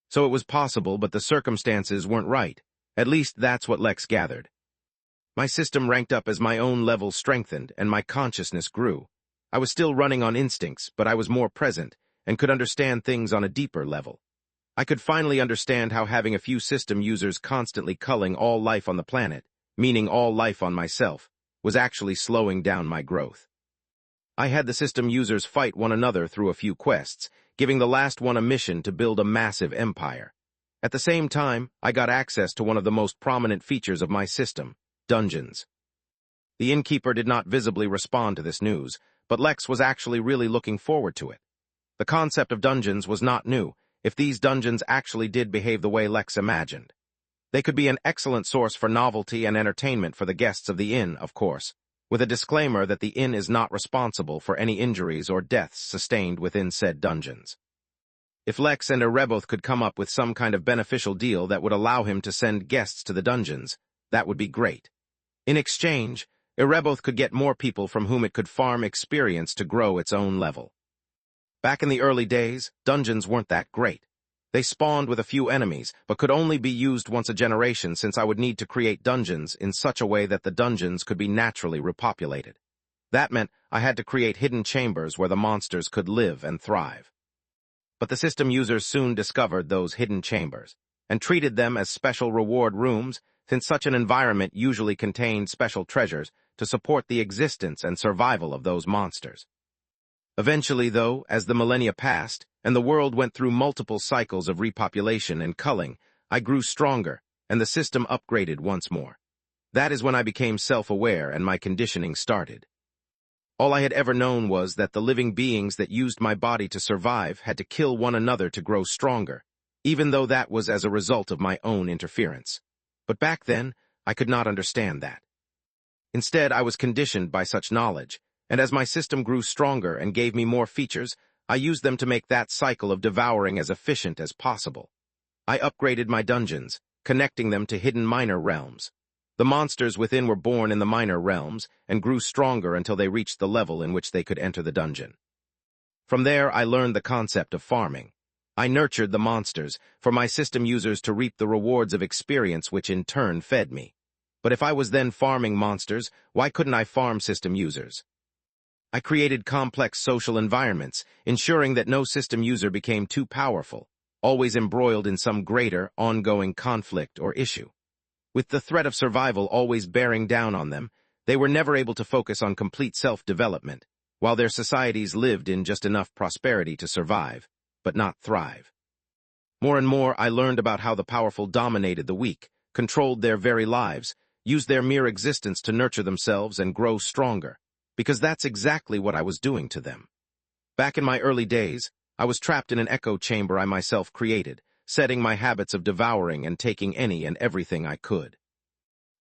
So it was possible, but the circumstances weren't right. At least that's what Lex gathered. My system ranked up as my own level strengthened, and my consciousness grew. I was still running on instincts, but I was more present, and could understand things on a deeper level. I could finally understand how having a few system users constantly culling all life on the planet, meaning all life on myself, was actually slowing down my growth. I had the system users fight one another through a few quests, giving the last one a mission to build a massive empire. At the same time, I got access to one of the most prominent features of my system, dungeons. The Innkeeper did not visibly respond to this news, but Lex was actually really looking forward to it. The concept of dungeons was not new, if these dungeons actually did behave the way Lex imagined. They could be an excellent source for novelty and entertainment for the guests of the inn, of course, with a disclaimer that the inn is not responsible for any injuries or deaths sustained within said dungeons. If Lex and Ereboth could come up with some kind of beneficial deal that would allow him to send guests to the dungeons, that would be great. In exchange, Ereboth could get more people from whom it could farm experience to grow its own level. Back in the early days, dungeons weren't that great. They spawned with a few enemies, but could only be used once a generation since I would need to create dungeons in such a way that the dungeons could be naturally repopulated. That meant I had to create hidden chambers where the monsters could live and thrive. But the system users soon discovered those hidden chambers, and treated them as special reward rooms, since such an environment usually contained special treasures to support the existence and survival of those monsters. Eventually, though, as the millennia passed, and the world went through multiple cycles of repopulation and culling, I grew stronger, and the system upgraded once more. That is when I became self-aware and my conditioning started. All I had ever known was that the living beings that used my body to survive had to kill one another to grow stronger, even though that was as a result of my own interference. But back then, I could not understand that. Instead, I was conditioned by such knowledge, and as my system grew stronger and gave me more features, I used them to make that cycle of devouring as efficient as possible. I upgraded my dungeons, connecting them to hidden minor realms. The monsters within were born in the minor realms and grew stronger until they reached the level in which they could enter the dungeon. From there, I learned the concept of farming. I nurtured the monsters for my system users to reap the rewards of experience which in turn fed me. But if I was then farming monsters, why couldn't I farm system users? I created complex social environments, ensuring that no system user became too powerful, always embroiled in some greater, ongoing conflict or issue. With the threat of survival always bearing down on them, they were never able to focus on complete self-development, while their societies lived in just enough prosperity to survive, but not thrive. More and more, I learned about how the powerful dominated the weak, controlled their very lives, used their mere existence to nurture themselves and grow stronger, because that's exactly what I was doing to them. Back in my early days, I was trapped in an echo chamber I myself created, setting my habits of devouring and taking any and everything I could.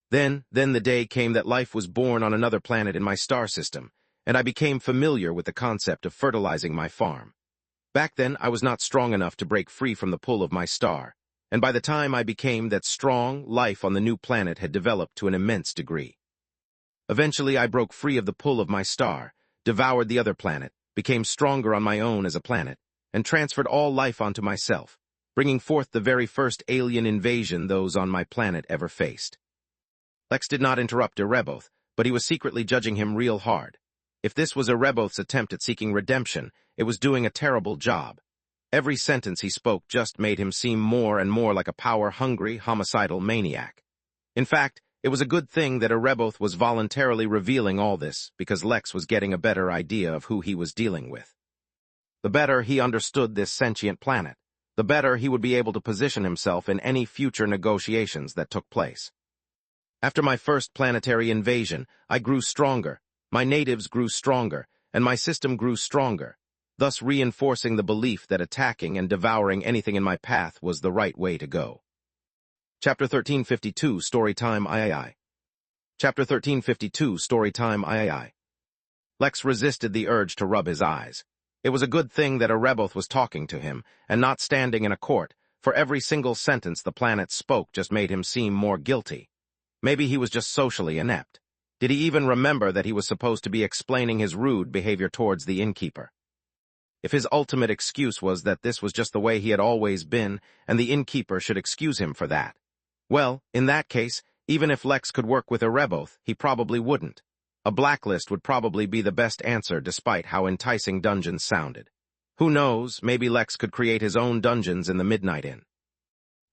Then the day came that life was born on another planet in my star system, and I became familiar with the concept of fertilizing my farm. Back then, I was not strong enough to break free from the pull of my star, and by the time I became that strong, life on the new planet had developed to an immense degree. Eventually, I broke free of the pull of my star, devoured the other planet, became stronger on my own as a planet, and transferred all life onto myself, bringing forth the very first alien invasion those on my planet ever faced. Lex did not interrupt Ereboth, but he was secretly judging him real hard. If this was Ereboth's attempt at seeking redemption, it was doing a terrible job. Every sentence he spoke just made him seem more and more like a power-hungry, homicidal maniac. In fact, it was a good thing that Ereboth was voluntarily revealing all this, because Lex was getting a better idea of who he was dealing with. The better he understood this sentient planet, the better he would be able to position himself in any future negotiations that took place. After my first planetary invasion, I grew stronger, my natives grew stronger, and my system grew stronger, thus reinforcing the belief that attacking and devouring anything in my path was the right way to go. Chapter 1352, Storytime III. Chapter 1352, Storytime III. Lex resisted the urge to rub his eyes. It was a good thing that Ereboth was talking to him, and not standing in a court, for every single sentence the planet spoke just made him seem more guilty. Maybe he was just socially inept. Did he even remember that he was supposed to be explaining his rude behavior towards the Innkeeper? If his ultimate excuse was that this was just the way he had always been, and the Innkeeper should excuse him for that, well, in that case, even if Lex could work with Ereboth, he probably wouldn't. A blacklist would probably be the best answer despite how enticing dungeons sounded. Who knows, maybe Lex could create his own dungeons in the Midnight Inn.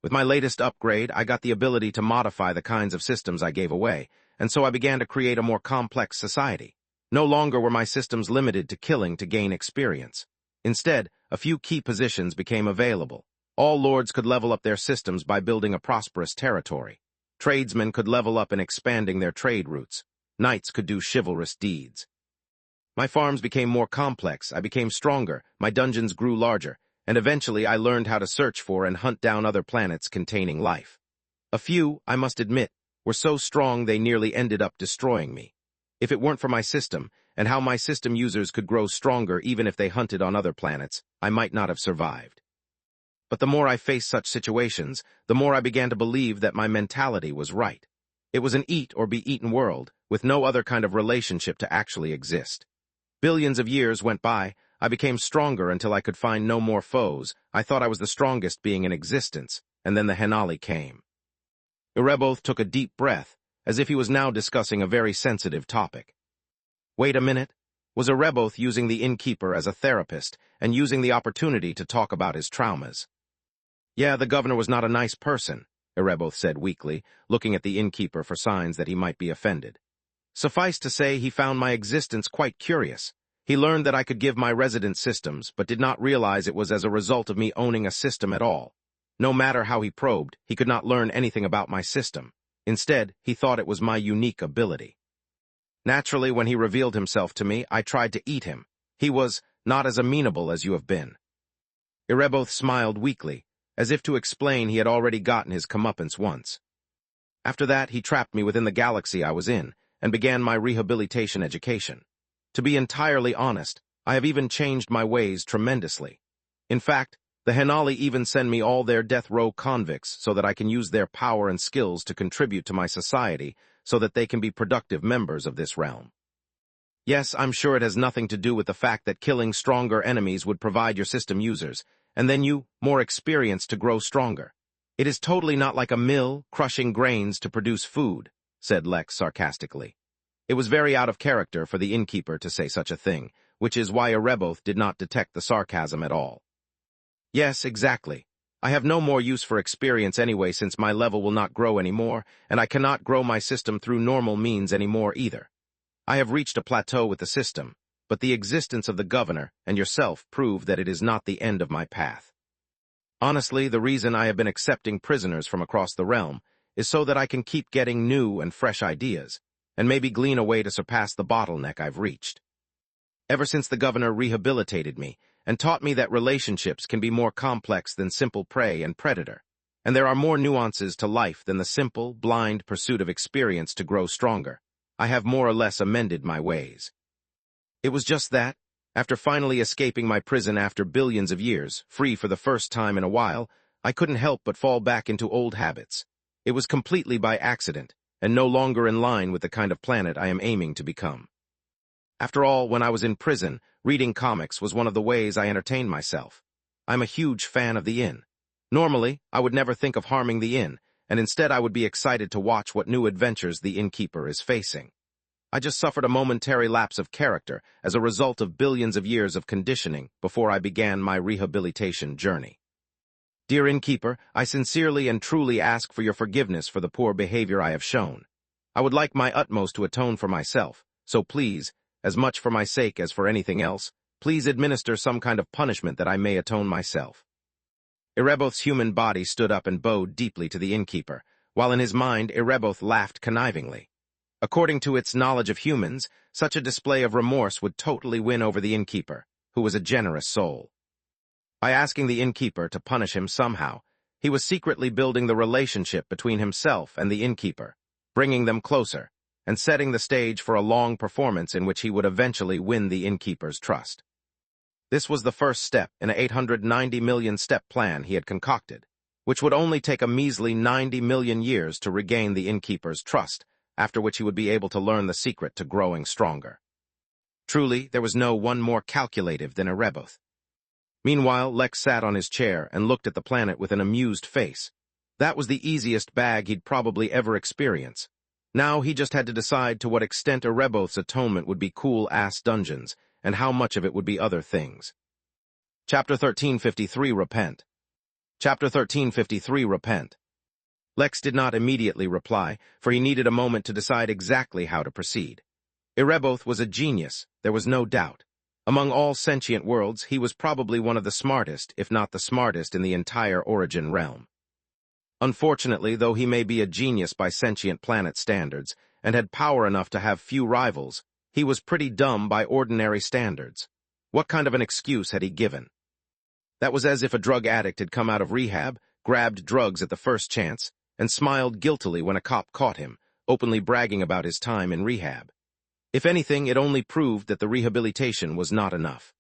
With my latest upgrade, I got the ability to modify the kinds of systems I gave away, and so I began to create a more complex society. No longer were my systems limited to killing to gain experience. Instead, a few key positions became available. All lords could level up their systems by building a prosperous territory. Tradesmen could level up in expanding their trade routes. Knights could do chivalrous deeds. My farms became more complex, I became stronger, my dungeons grew larger, and eventually I learned how to search for and hunt down other planets containing life. A few, I must admit, were so strong they nearly ended up destroying me. If it weren't for my system, and how my system users could grow stronger even if they hunted on other planets, I might not have survived. But the more I faced such situations, the more I began to believe that my mentality was right. It was an eat-or-be-eaten world, with no other kind of relationship to actually exist. Billions of years went by. I became stronger until I could find no more foes. I thought I was the strongest being in existence, and then the Henali came. Ereboth took a deep breath, as if he was now discussing a very sensitive topic. Wait a minute. Was Ereboth using the Innkeeper as a therapist and using the opportunity to talk about his traumas? Yeah, the governor was not a nice person, Ereboth said weakly, looking at the Innkeeper for signs that he might be offended. Suffice to say, he found my existence quite curious. He learned that I could give my resident systems, but did not realize it was as a result of me owning a system at all. No matter how he probed, he could not learn anything about my system. Instead, he thought it was my unique ability. Naturally, when he revealed himself to me, I tried to eat him. He was not as amenable as you have been. Ereboth smiled weakly, as if to explain he had already gotten his comeuppance once. After that, he trapped me within the galaxy I was in, and began my rehabilitation education. To be entirely honest, I have even changed my ways tremendously. In fact, the Henali even send me all their death row convicts so that I can use their power and skills to contribute to my society so that they can be productive members of this realm. Yes, I'm sure it has nothing to do with the fact that killing stronger enemies would provide your system users, and then you, more experience to grow stronger. It is totally not like a mill crushing grains to produce food, said Lex sarcastically. It was very out of character for the Innkeeper to say such a thing, which is why Ereboth did not detect the sarcasm at all. Yes, exactly. I have no more use for experience anyway since my level will not grow anymore, and I cannot grow my system through normal means anymore either. I have reached a plateau with the system, but the existence of the governor and yourself prove that it is not the end of my path. Honestly, the reason I have been accepting prisoners from across the realm is so that I can keep getting new and fresh ideas, and maybe glean a way to surpass the bottleneck I've reached. Ever since the governor rehabilitated me and taught me that relationships can be more complex than simple prey and predator, and there are more nuances to life than the simple, blind pursuit of experience to grow stronger, I have more or less amended my ways. It was just that, after finally escaping my prison after billions of years, free for the first time in a while, I couldn't help but fall back into old habits. It was completely by accident, and no longer in line with the kind of planet I am aiming to become. After all, when I was in prison, reading comics was one of the ways I entertained myself. I'm a huge fan of the inn. Normally, I would never think of harming the inn, and instead I would be excited to watch what new adventures the Innkeeper is facing. I just suffered a momentary lapse of character as a result of billions of years of conditioning before I began my rehabilitation journey. Dear Innkeeper, I sincerely and truly ask for your forgiveness for the poor behavior I have shown. I would like my utmost to atone for myself, so please, as much for my sake as for anything else, please administer some kind of punishment that I may atone myself. Ereboth's human body stood up and bowed deeply to the Innkeeper, while in his mind Ereboth laughed connivingly. According to its knowledge of humans, such a display of remorse would totally win over the Innkeeper, who was a generous soul. By asking the Innkeeper to punish him somehow, he was secretly building the relationship between himself and the Innkeeper, bringing them closer, and setting the stage for a long performance in which he would eventually win the Innkeeper's trust. This was the first step in a 890 million step plan he had concocted, which would only take a measly 90 million years to regain the Innkeeper's trust, after which he would be able to learn the secret to growing stronger. Truly, there was no one more calculative than Ereboth. Meanwhile, Lex sat on his chair and looked at the planet with an amused face. That was the easiest bag he'd probably ever experience. Now he just had to decide to what extent Ereboth's atonement would be cool-ass dungeons, and how much of it would be other things. Chapter 1353 Repent. Chapter 1353 Repent. Lex did not immediately reply, for he needed a moment to decide exactly how to proceed. Erebos was a genius, there was no doubt. Among all sentient worlds, he was probably one of the smartest, if not the smartest, in the entire Origin realm. Unfortunately, though he may be a genius by sentient planet standards, and had power enough to have few rivals, he was pretty dumb by ordinary standards. What kind of an excuse had he given? That was as if a drug addict had come out of rehab, grabbed drugs at the first chance, and smiled guiltily when a cop caught him, openly bragging about his time in rehab. If anything, it only proved that the rehabilitation was not enough.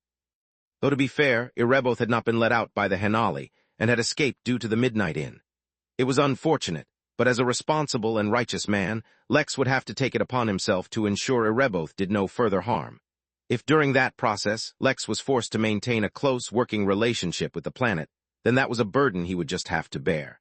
Though to be fair, Erebos had not been let out by the Henali, and had escaped due to the Midnight Inn. It was unfortunate, but as a responsible and righteous man, Lex would have to take it upon himself to ensure Erebos did no further harm. If during that process, Lex was forced to maintain a close working relationship with the planet, then that was a burden he would just have to bear.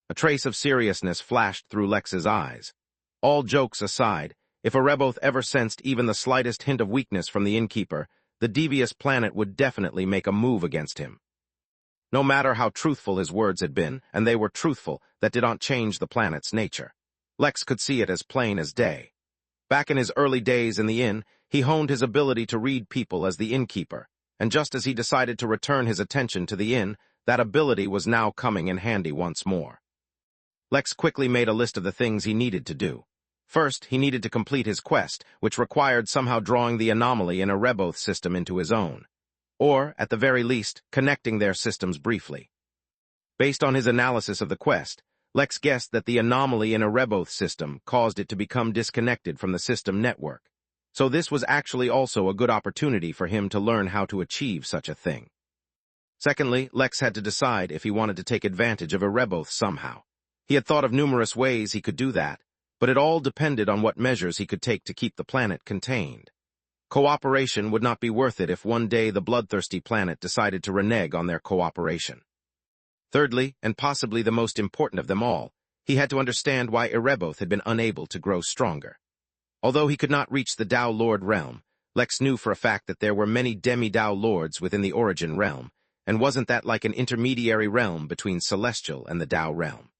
A trace of seriousness flashed through Lex's eyes. All jokes aside, if Erebos ever sensed even the slightest hint of weakness from the Innkeeper, the devious planet would definitely make a move against him. No matter how truthful his words had been, and they were truthful, that did not change the planet's nature. Lex could see it as plain as day. Back in his early days in the inn, he honed his ability to read people as the Innkeeper, and just as he decided to return his attention to the inn, that ability was now coming in handy once more. Lex quickly made a list of the things he needed to do. First, he needed to complete his quest, which required somehow drawing the anomaly in Erebos system into his own, or, at the very least, connecting their systems briefly. Based on his analysis of the quest, Lex guessed that the anomaly in Erebos system caused it to become disconnected from the system network. So this was actually also a good opportunity for him to learn how to achieve such a thing. Secondly, Lex had to decide if he wanted to take advantage of Erebos somehow. He had thought of numerous ways he could do that, but it all depended on what measures he could take to keep the planet contained. Cooperation would not be worth it if one day the bloodthirsty planet decided to renege on their cooperation. Thirdly, and possibly the most important of them all, he had to understand why Erebos had been unable to grow stronger. Although he could not reach the Tao Lord realm, Lex knew for a fact that there were many demi-Tao Lords within the Origin realm, and wasn't that like an intermediary realm between Celestial and the Tao realm?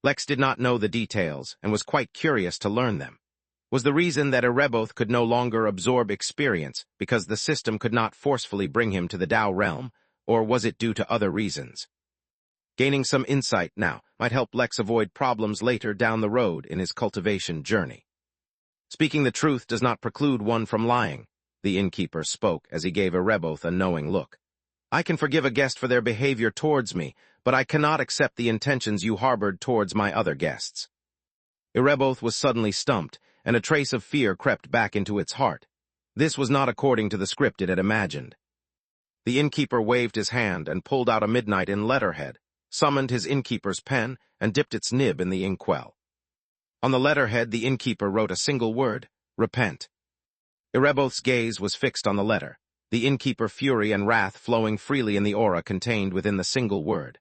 Lex did not know the details, and was quite curious to learn them. Was the reason that Erebos could no longer absorb experience because the system could not forcefully bring him to the Tao realm, or was it due to other reasons? Gaining some insight now might help Lex avoid problems later down the road in his cultivation journey. Speaking the truth does not preclude one from lying, the Innkeeper spoke as he gave Erebos a knowing look. I can forgive a guest for their behavior towards me, but I cannot accept the intentions you harbored towards my other guests. Erebos was suddenly stumped, and a trace of fear crept back into its heart. This was not according to the script it had imagined. The Innkeeper waved his hand and pulled out a Midnight Inn letterhead, summoned his Innkeeper's pen, and dipped its nib in the inkwell. On the letterhead, the Innkeeper wrote a single word, repent. Erebos' gaze was fixed on the letter, the Innkeeper fury and wrath flowing freely in the aura contained within the single word.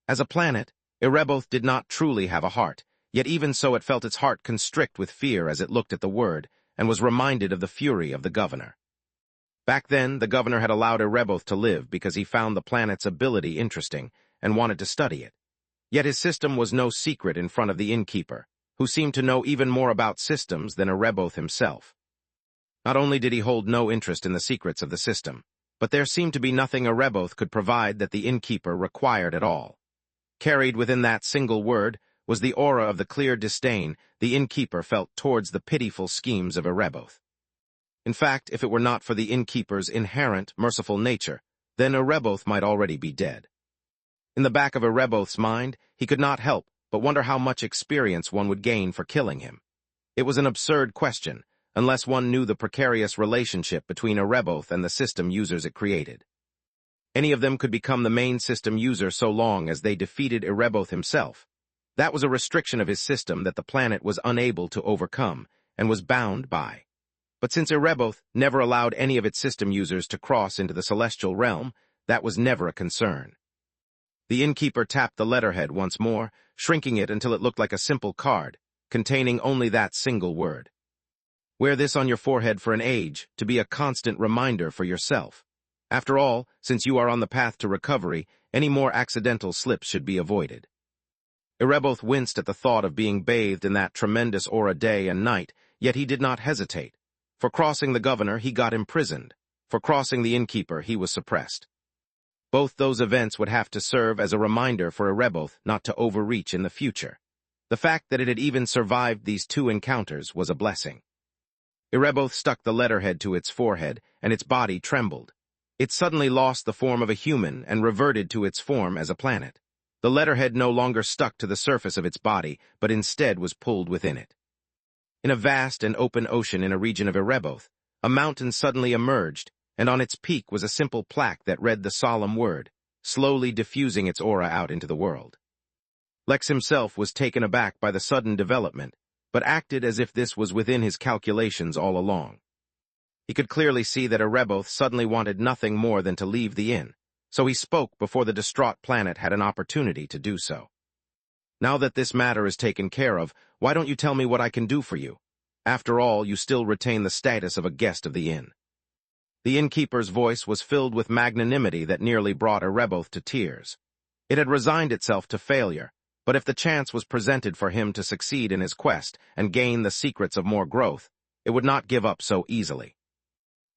As a planet, Erebos did not truly have a heart, yet even so it felt its heart constrict with fear as it looked at the word, and was reminded of the fury of the governor. Back then, the governor had allowed Erebos to live because he found the planet's ability interesting and wanted to study it. Yet his system was no secret in front of the Innkeeper, who seemed to know even more about systems than Erebos himself. Not only did he hold no interest in the secrets of the system, but there seemed to be nothing Erebos could provide that the Innkeeper required at all. Carried within that single word was the aura of the clear disdain the Innkeeper felt towards the pitiful schemes of Erebos. In fact, if it were not for the Innkeeper's inherent, merciful nature, then Erebos might already be dead. In the back of Erebos' mind, he could not help but wonder how much experience one would gain for killing him. It was an absurd question, unless one knew the precarious relationship between Erebos and the system users it created. Any of them could become the main system user so long as they defeated Erebos himself. That was a restriction of his system that the planet was unable to overcome, and was bound by. But since Erebos never allowed any of its system users to cross into the celestial realm, that was never a concern. The Innkeeper tapped the letterhead once more, shrinking it until it looked like a simple card, containing only that single word. Wear this on your forehead for an age, to be a constant reminder for yourself. After all, since you are on the path to recovery, any more accidental slips should be avoided. Ereboth winced at the thought of being bathed in that tremendous aura day and night, yet he did not hesitate. For crossing the governor, he got imprisoned. For crossing the innkeeper, he was suppressed. Both those events would have to serve as a reminder for Ereboth not to overreach in the future. The fact that it had even survived these two encounters was a blessing. Ereboth stuck the letterhead to its forehead, and its body trembled. It suddenly lost the form of a human and reverted to its form as a planet. The letterhead no longer stuck to the surface of its body, but instead was pulled within it. In a vast and open ocean in a region of Ereboth, a mountain suddenly emerged, and on its peak was a simple plaque that read the solemn word, slowly diffusing its aura out into the world. Lex himself was taken aback by the sudden development, but acted as if this was within his calculations all along. He could clearly see that Ereboth suddenly wanted nothing more than to leave the inn, so he spoke before the distraught planet had an opportunity to do so. Now that this matter is taken care of, why don't you tell me what I can do for you? After all, you still retain the status of a guest of the inn. The innkeeper's voice was filled with magnanimity that nearly brought Ereboth to tears. It had resigned itself to failure, but if the chance was presented for him to succeed in his quest and gain the secrets of more growth, it would not give up so easily.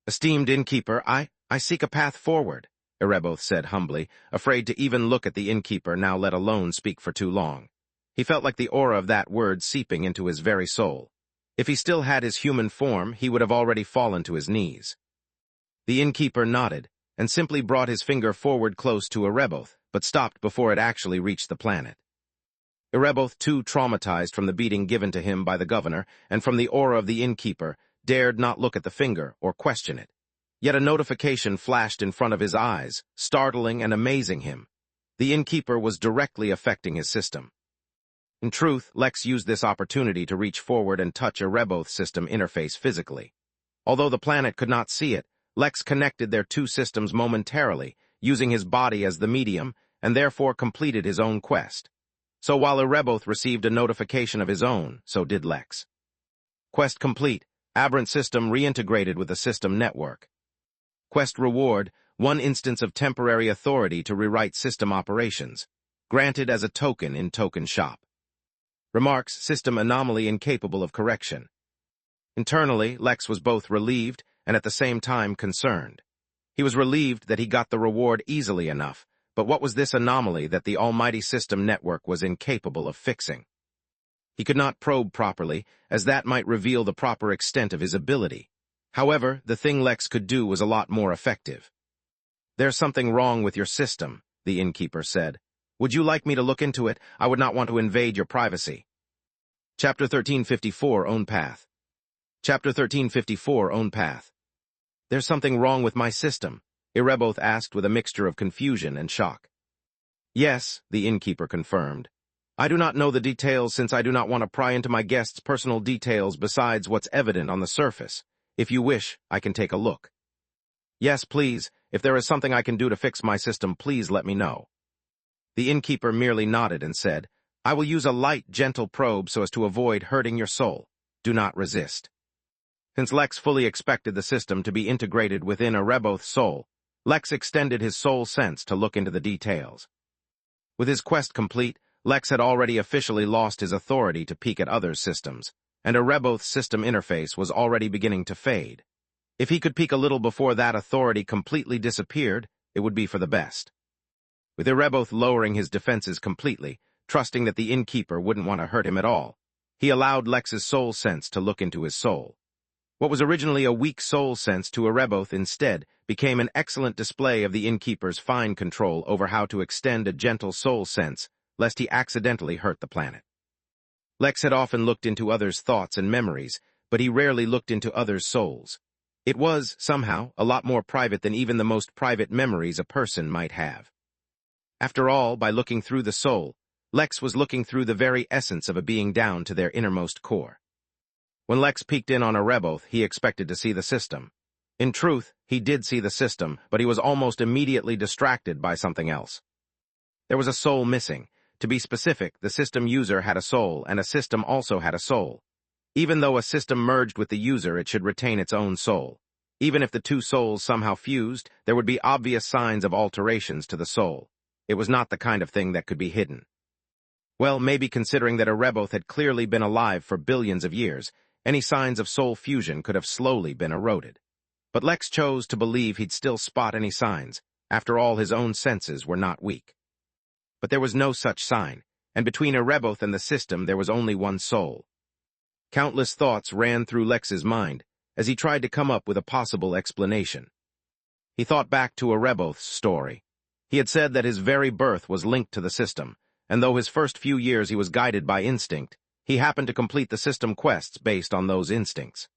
Esteemed innkeeper, I seek a path forward, Ereboth said humbly, afraid to even look at the innkeeper, now let alone speak for too long. He felt like the aura of that word seeping into his very soul. If he still had his human form, he would have already fallen to his knees. The innkeeper nodded, and simply brought his finger forward close to Ereboth, but stopped before it actually reached the planet. Ereboth, too traumatized from the beating given to him by the governor and from the aura of the innkeeper, dared not look at the finger or question it. Yet a notification flashed in front of his eyes, startling and amazing him. The innkeeper was directly affecting his system. In truth, Lex used this opportunity to reach forward and touch Ereboth's system interface physically. Although the planet could not see it, Lex connected their two systems momentarily, using his body as the medium, and therefore completed his own quest. So while Ereboth received a notification of his own, so did Lex. Quest complete. Aberrant system reintegrated with the system network. Quest reward, 1 instance of temporary authority to rewrite system operations. Granted as a token in Token Shop. Remarks, system anomaly incapable of correction. Internally, Lex was both relieved and at the same time concerned. He was relieved that he got the reward easily enough, but what was this anomaly that the almighty system network was incapable of fixing? He could not probe properly, as that might reveal the proper extent of his ability. However, the thing Lex could do was a lot more effective. There's something wrong with your system, the innkeeper said. Would you like me to look into it? I would not want to invade your privacy. Chapter 1354, Own Path. Chapter 1354, Own Path. There's something wrong with my system, Ereboth asked with a mixture of confusion and shock. Yes, the innkeeper confirmed. I do not know the details since I do not want to pry into my guest's personal details besides what's evident on the surface. If you wish, I can take a look. Yes, please. If there is something I can do to fix my system, please let me know. The innkeeper merely nodded and said, I will use a light, gentle probe so as to avoid hurting your soul. Do not resist. Since Lex fully expected the system to be integrated within Ereboth's soul, Lex extended his soul sense to look into the details. With his quest complete, Lex had already officially lost his authority to peek at others' systems, and Ereboth's system interface was already beginning to fade. If he could peek a little before that authority completely disappeared, it would be for the best. With Ereboth lowering his defenses completely, trusting that the innkeeper wouldn't want to hurt him at all, he allowed Lex's soul sense to look into his soul. What was originally a weak soul sense to Ereboth instead became an excellent display of the innkeeper's fine control over how to extend a gentle soul sense, lest he accidentally hurt the planet. Lex had often looked into others' thoughts and memories, but he rarely looked into others' souls. It was, somehow, a lot more private than even the most private memories a person might have. After all, by looking through the soul, Lex was looking through the very essence of a being down to their innermost core. When Lex peeked in on Ereboth, he expected to see the system. In truth, he did see the system, but he was almost immediately distracted by something else. There was a soul missing. To be specific, the system user had a soul, and a system also had a soul. Even though a system merged with the user, it should retain its own soul. Even if the two souls somehow fused, there would be obvious signs of alterations to the soul. It was not the kind of thing that could be hidden. Well, maybe considering that Erebos had clearly been alive for billions of years, any signs of soul fusion could have slowly been eroded. But Lex chose to believe he'd still spot any signs. After all, his own senses were not weak. But there was no such sign, and between Erebos and the system there was only one soul. Countless thoughts ran through Lex's mind as he tried to come up with a possible explanation. He thought back to Erebos' story. He had said that his very birth was linked to the system, and though his first few years he was guided by instinct, he happened to complete the system quests based on those instincts.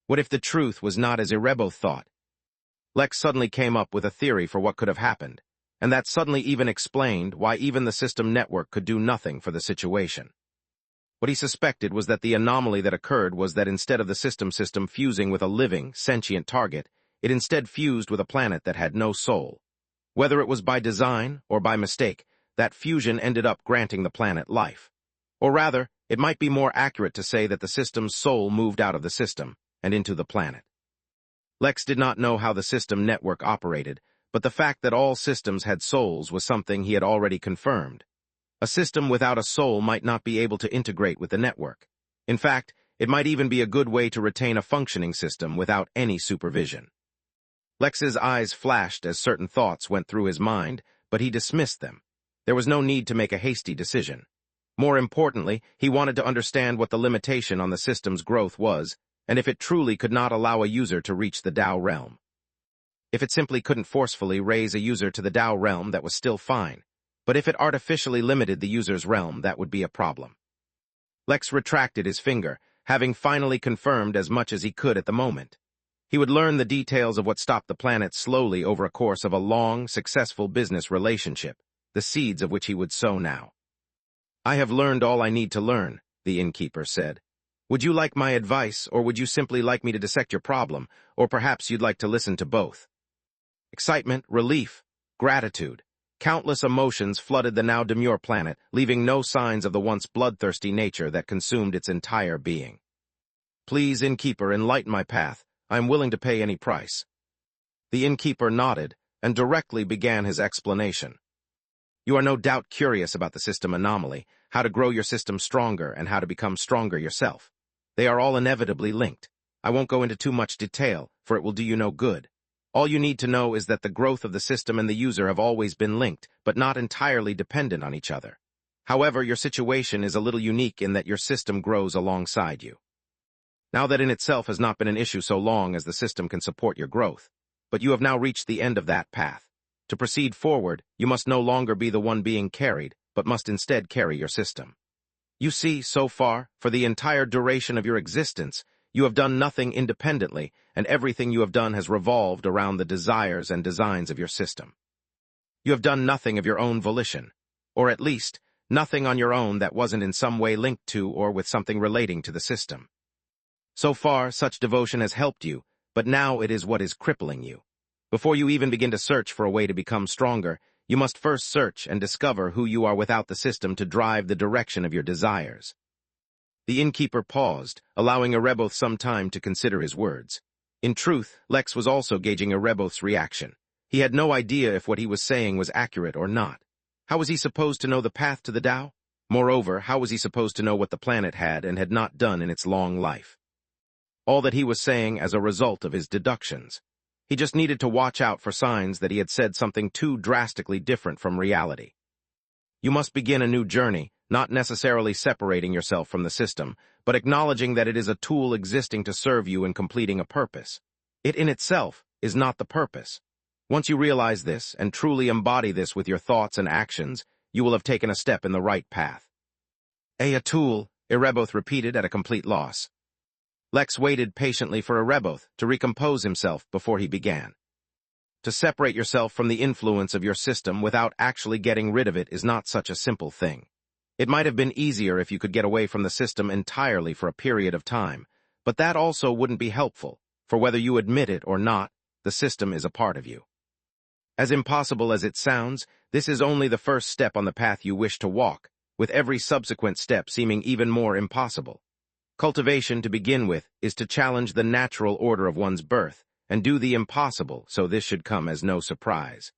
What if the truth was not as Erebos thought? Lex suddenly came up with a theory for what could have happened, and that suddenly even explained why even the system network could do nothing for the situation. What he suspected was that the anomaly that occurred was that instead of the system fusing with a living, sentient target, it instead fused with a planet that had no soul. Whether it was by design or by mistake, that fusion ended up granting the planet life. Or rather, it might be more accurate to say that the system's soul moved out of the system and into the planet. Lex did not know how the system network operated, but the fact that all systems had souls was something he had already confirmed. A system without a soul might not be able to integrate with the network. In fact, it might even be a good way to retain a functioning system without any supervision. Lex's eyes flashed as certain thoughts went through his mind, but he dismissed them. There was no need to make a hasty decision. More importantly, he wanted to understand what the limitation on the system's growth was, and if it truly could not allow a user to reach the Tao realm. If it simply couldn't forcefully raise a user to the Tao realm, that was still fine. But if it artificially limited the user's realm, that would be a problem. Lex retracted his finger, having finally confirmed as much as he could at the moment. He would learn the details of what stopped the planet slowly over a course of a long, successful business relationship, the seeds of which he would sow now. "I have learned all I need to learn," the innkeeper said. "Would you like my advice, or would you simply like me to dissect your problem, or perhaps you'd like to listen to both?" Excitement, relief, gratitude. Countless emotions flooded the now demure planet, leaving no signs of the once bloodthirsty nature that consumed its entire being. "Please, Innkeeper, enlighten my path. I am willing to pay any price." The Innkeeper nodded and directly began his explanation. "You are no doubt curious about the system anomaly, how to grow your system stronger and how to become stronger yourself. They are all inevitably linked. I won't go into too much detail, for it will do you no good. All you need to know is that the growth of the system and the user have always been linked, but not entirely dependent on each other. However, your situation is a little unique in that your system grows alongside you. Now that in itself has not been an issue so long as the system can support your growth, but you have now reached the end of that path. To proceed forward, you must no longer be the one being carried, but must instead carry your system. You see, so far, for the entire duration of your existence, you have done nothing independently, and everything you have done has revolved around the desires and designs of your system. You have done nothing of your own volition, or at least, nothing on your own that wasn't in some way linked to or with something relating to the system. So far, such devotion has helped you, but now it is what is crippling you. Before you even begin to search for a way to become stronger, you must first search and discover who you are without the system to drive the direction of your desires. The innkeeper paused, allowing Erebos some time to consider his words. In truth, Lex was also gauging Erebos' reaction. He had no idea if what he was saying was accurate or not. How was he supposed to know the path to the Tao? Moreover, how was he supposed to know what the planet had and had not done in its long life? All that he was saying as a result of his deductions. He just needed to watch out for signs that he had said something too drastically different from reality. You must begin a new journey, not necessarily separating yourself from the system, but acknowledging that it is a tool existing to serve you in completing a purpose. It in itself is not the purpose. Once you realize this and truly embody this with your thoughts and actions, you will have taken a step in the right path. A tool, Erebos repeated at a complete loss. Lex waited patiently for Erebos to recompose himself before he began. To separate yourself from the influence of your system without actually getting rid of it is not such a simple thing. It might have been easier if you could get away from the system entirely for a period of time, but that also wouldn't be helpful, for whether you admit it or not, the system is a part of you. As impossible as it sounds, this is only the first step on the path you wish to walk, with every subsequent step seeming even more impossible. Cultivation, to begin with, is to challenge the natural order of one's birth, and do the impossible, so this should come as no surprise.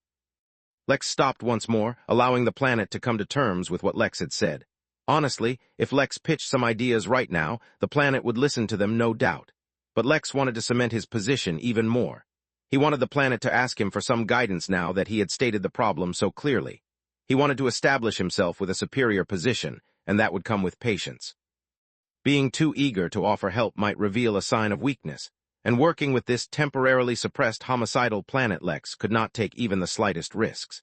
Lex stopped once more, allowing the planet to come to terms with what Lex had said. Honestly, if Lex pitched some ideas right now, the planet would listen to them, no doubt. But Lex wanted to cement his position even more. He wanted the planet to ask him for some guidance now that he had stated the problem so clearly. He wanted to establish himself with a superior position, and that would come with patience. Being too eager to offer help might reveal a sign of weakness, and working with this temporarily suppressed homicidal planet, Lex could not take even the slightest risks.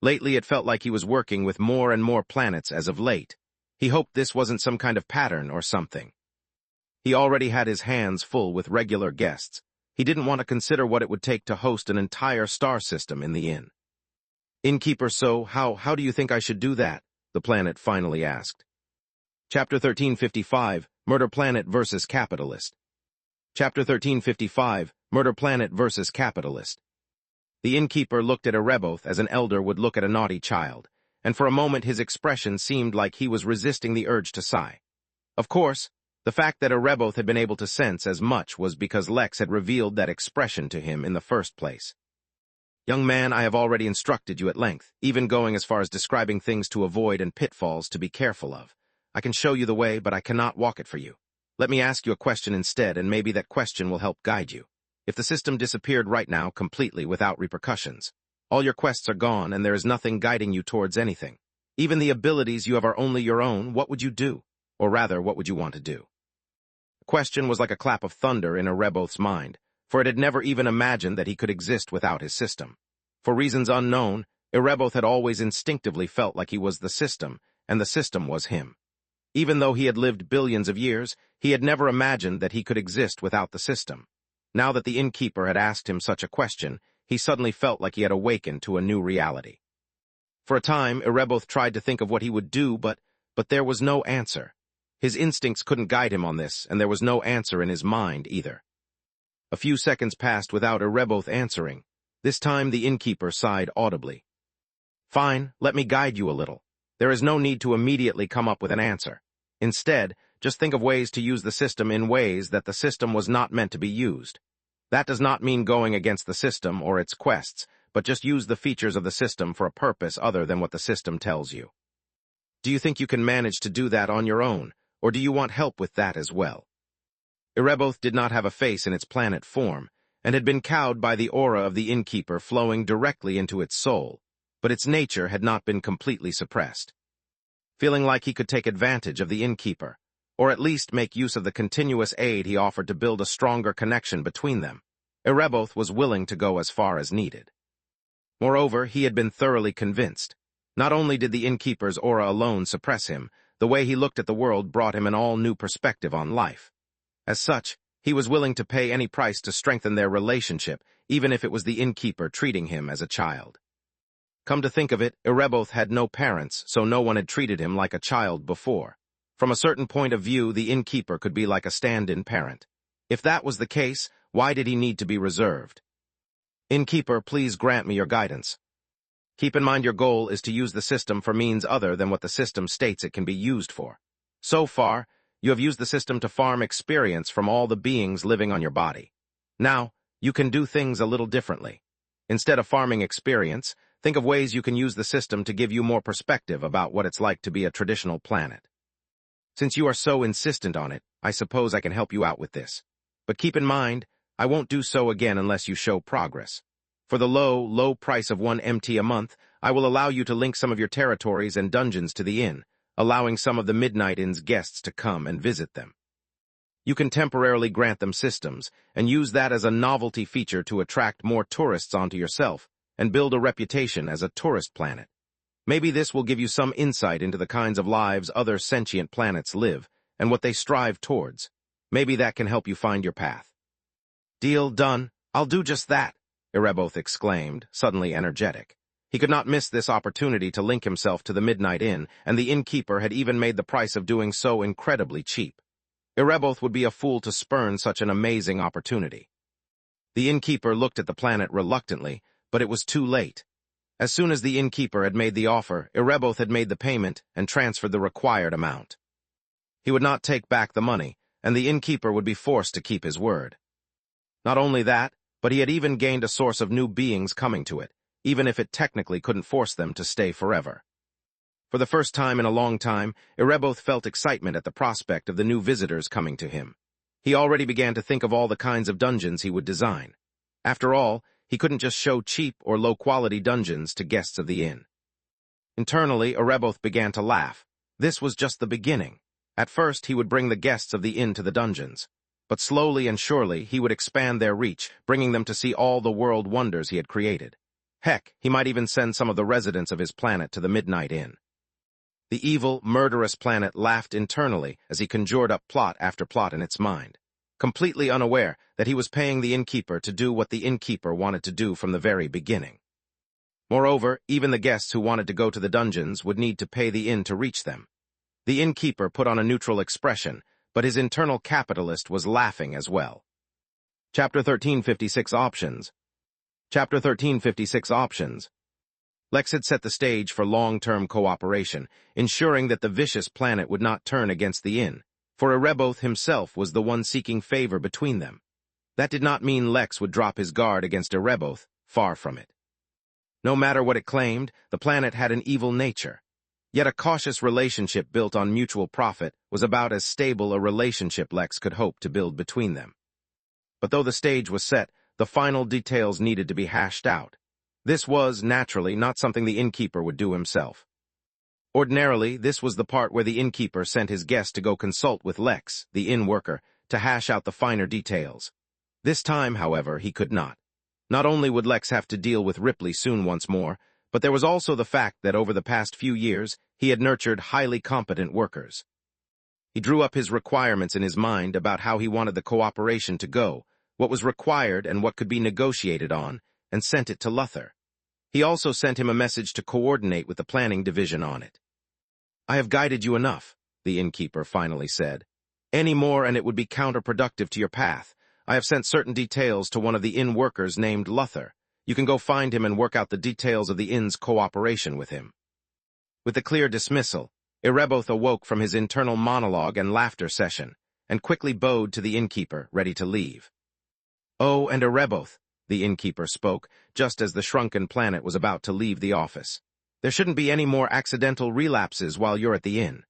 Lately it felt like he was working with more and more planets as of late. He hoped this wasn't some kind of pattern or something. He already had his hands full with regular guests. He didn't want to consider what it would take to host an entire star system in the inn. Innkeeper, so how do you think I should do that? The planet finally asked. Chapter 1355, Murder Planet vs. Capitalist. Chapter 1355, Murder Planet vs. Capitalist. The innkeeper looked at Ereboth as an elder would look at a naughty child, and for a moment his expression seemed like he was resisting the urge to sigh. Of course, the fact that Ereboth had been able to sense as much was because Lex had revealed that expression to him in the first place. Young man, I have already instructed you at length, even going as far as describing things to avoid and pitfalls to be careful of. I can show you the way, but I cannot walk it for you. Let me ask you a question instead, and maybe that question will help guide you. If the system disappeared right now, completely without repercussions, all your quests are gone and there is nothing guiding you towards anything. Even the abilities you have are only your own, what would you do? Or rather, what would you want to do? The question was like a clap of thunder in Ereboth's mind, for it had never even imagined that he could exist without his system. For reasons unknown, Ereboth had always instinctively felt like he was the system, and the system was him. Even though he had lived billions of years, he had never imagined that he could exist without the system. Now that the innkeeper had asked him such a question, he suddenly felt like he had awakened to a new reality. For a time, Ereboth tried to think of what he would do, but there was no answer. His instincts couldn't guide him on this, and there was no answer in his mind either. A few seconds passed without Ereboth answering. This time the innkeeper sighed audibly. Fine, let me guide you a little. There is no need to immediately come up with an answer. Instead, just think of ways to use the system in ways that the system was not meant to be used. That does not mean going against the system or its quests, but just use the features of the system for a purpose other than what the system tells you. Do you think you can manage to do that on your own, or do you want help with that as well? Ereboth did not have a face in its planet form, and had been cowed by the aura of the innkeeper flowing directly into its soul, but its nature had not been completely suppressed. Feeling like he could take advantage of the innkeeper, or at least make use of the continuous aid he offered to build a stronger connection between them, Ereboth was willing to go as far as needed. Moreover, he had been thoroughly convinced. Not only did the innkeeper's aura alone suppress him, the way he looked at the world brought him an all-new perspective on life. As such, he was willing to pay any price to strengthen their relationship, even if it was the innkeeper treating him as a child. Come to think of it, Ereboth had no parents, so no one had treated him like a child before. From a certain point of view, the innkeeper could be like a stand-in parent. If that was the case, why did he need to be reserved? Innkeeper, please grant me your guidance. Keep in mind your goal is to use the system for means other than what the system states it can be used for. So far, you have used the system to farm experience from all the beings living on your body. Now, you can do things a little differently. Instead of farming experience, think of ways you can use the system to give you more perspective about what it's like to be a traditional planet. Since you are so insistent on it, I suppose I can help you out with this. But keep in mind, I won't do so again unless you show progress. For the low price of 1 MT a month, I will allow you to link some of your territories and dungeons to the inn, allowing some of the Midnight Inn's guests to come and visit them. You can temporarily grant them systems, and use that as a novelty feature to attract more tourists onto yourself, and build a reputation as a tourist planet. Maybe this will give you some insight into the kinds of lives other sentient planets live, and what they strive towards. Maybe that can help you find your path. Deal done. I'll do just that, Ereboth exclaimed, suddenly energetic. He could not miss this opportunity to link himself to the Midnight Inn, and the innkeeper had even made the price of doing so incredibly cheap. Ereboth would be a fool to spurn such an amazing opportunity. The innkeeper looked at the planet reluctantly, but it was too late. As soon as the innkeeper had made the offer, Ereboth had made the payment and transferred the required amount. He would not take back the money, and the innkeeper would be forced to keep his word. Not only that, but he had even gained a source of new beings coming to it, even if it technically couldn't force them to stay forever. For the first time in a long time, Ereboth felt excitement at the prospect of the new visitors coming to him. He already began to think of all the kinds of dungeons he would design. After all, he couldn't just show cheap or low-quality dungeons to guests of the inn. Internally, Ereboth began to laugh. This was just the beginning. At first, he would bring the guests of the inn to the dungeons. But slowly and surely, he would expand their reach, bringing them to see all the world wonders he had created. Heck, he might even send some of the residents of his planet to the Midnight Inn. The evil, murderous planet laughed internally as he conjured up plot after plot in its mind, completely unaware that he was paying the innkeeper to do what the innkeeper wanted to do from the very beginning. Moreover, even the guests who wanted to go to the dungeons would need to pay the inn to reach them. The innkeeper put on a neutral expression, but his internal capitalist was laughing as well. Chapter 1356 Options. Chapter 1356 Options. Lex had set the stage for long-term cooperation, ensuring that the vicious planet would not turn against the inn, for Ereboth himself was the one seeking favor between them. That did not mean Lex would drop his guard against Ereboth, far from it. No matter what it claimed, the planet had an evil nature. Yet a cautious relationship built on mutual profit was about as stable a relationship Lex could hope to build between them. But though the stage was set, the final details needed to be hashed out. This was, naturally, not something the innkeeper would do himself. Ordinarily, this was the part where the innkeeper sent his guest to go consult with Lex, the inn worker, to hash out the finer details. This time, however, he could not. Not only would Lex have to deal with Ripley soon once more, but there was also the fact that over the past few years, he had nurtured highly competent workers. He drew up his requirements in his mind about how he wanted the cooperation to go, what was required and what could be negotiated on, and sent it to Luther. He also sent him a message to coordinate with the planning division on it. "I have guided you enough," the innkeeper finally said. "Any more and it would be counterproductive to your path. I have sent certain details to one of the inn workers named Luther. You can go find him and work out the details of the inn's cooperation with him." With the clear dismissal, Ereboth awoke from his internal monologue and laughter session, and quickly bowed to the innkeeper, ready to leave. "Oh, and Ereboth," the innkeeper spoke, just as the shrunken planet was about to leave the office. "There shouldn't be any more accidental relapses while you're at the inn."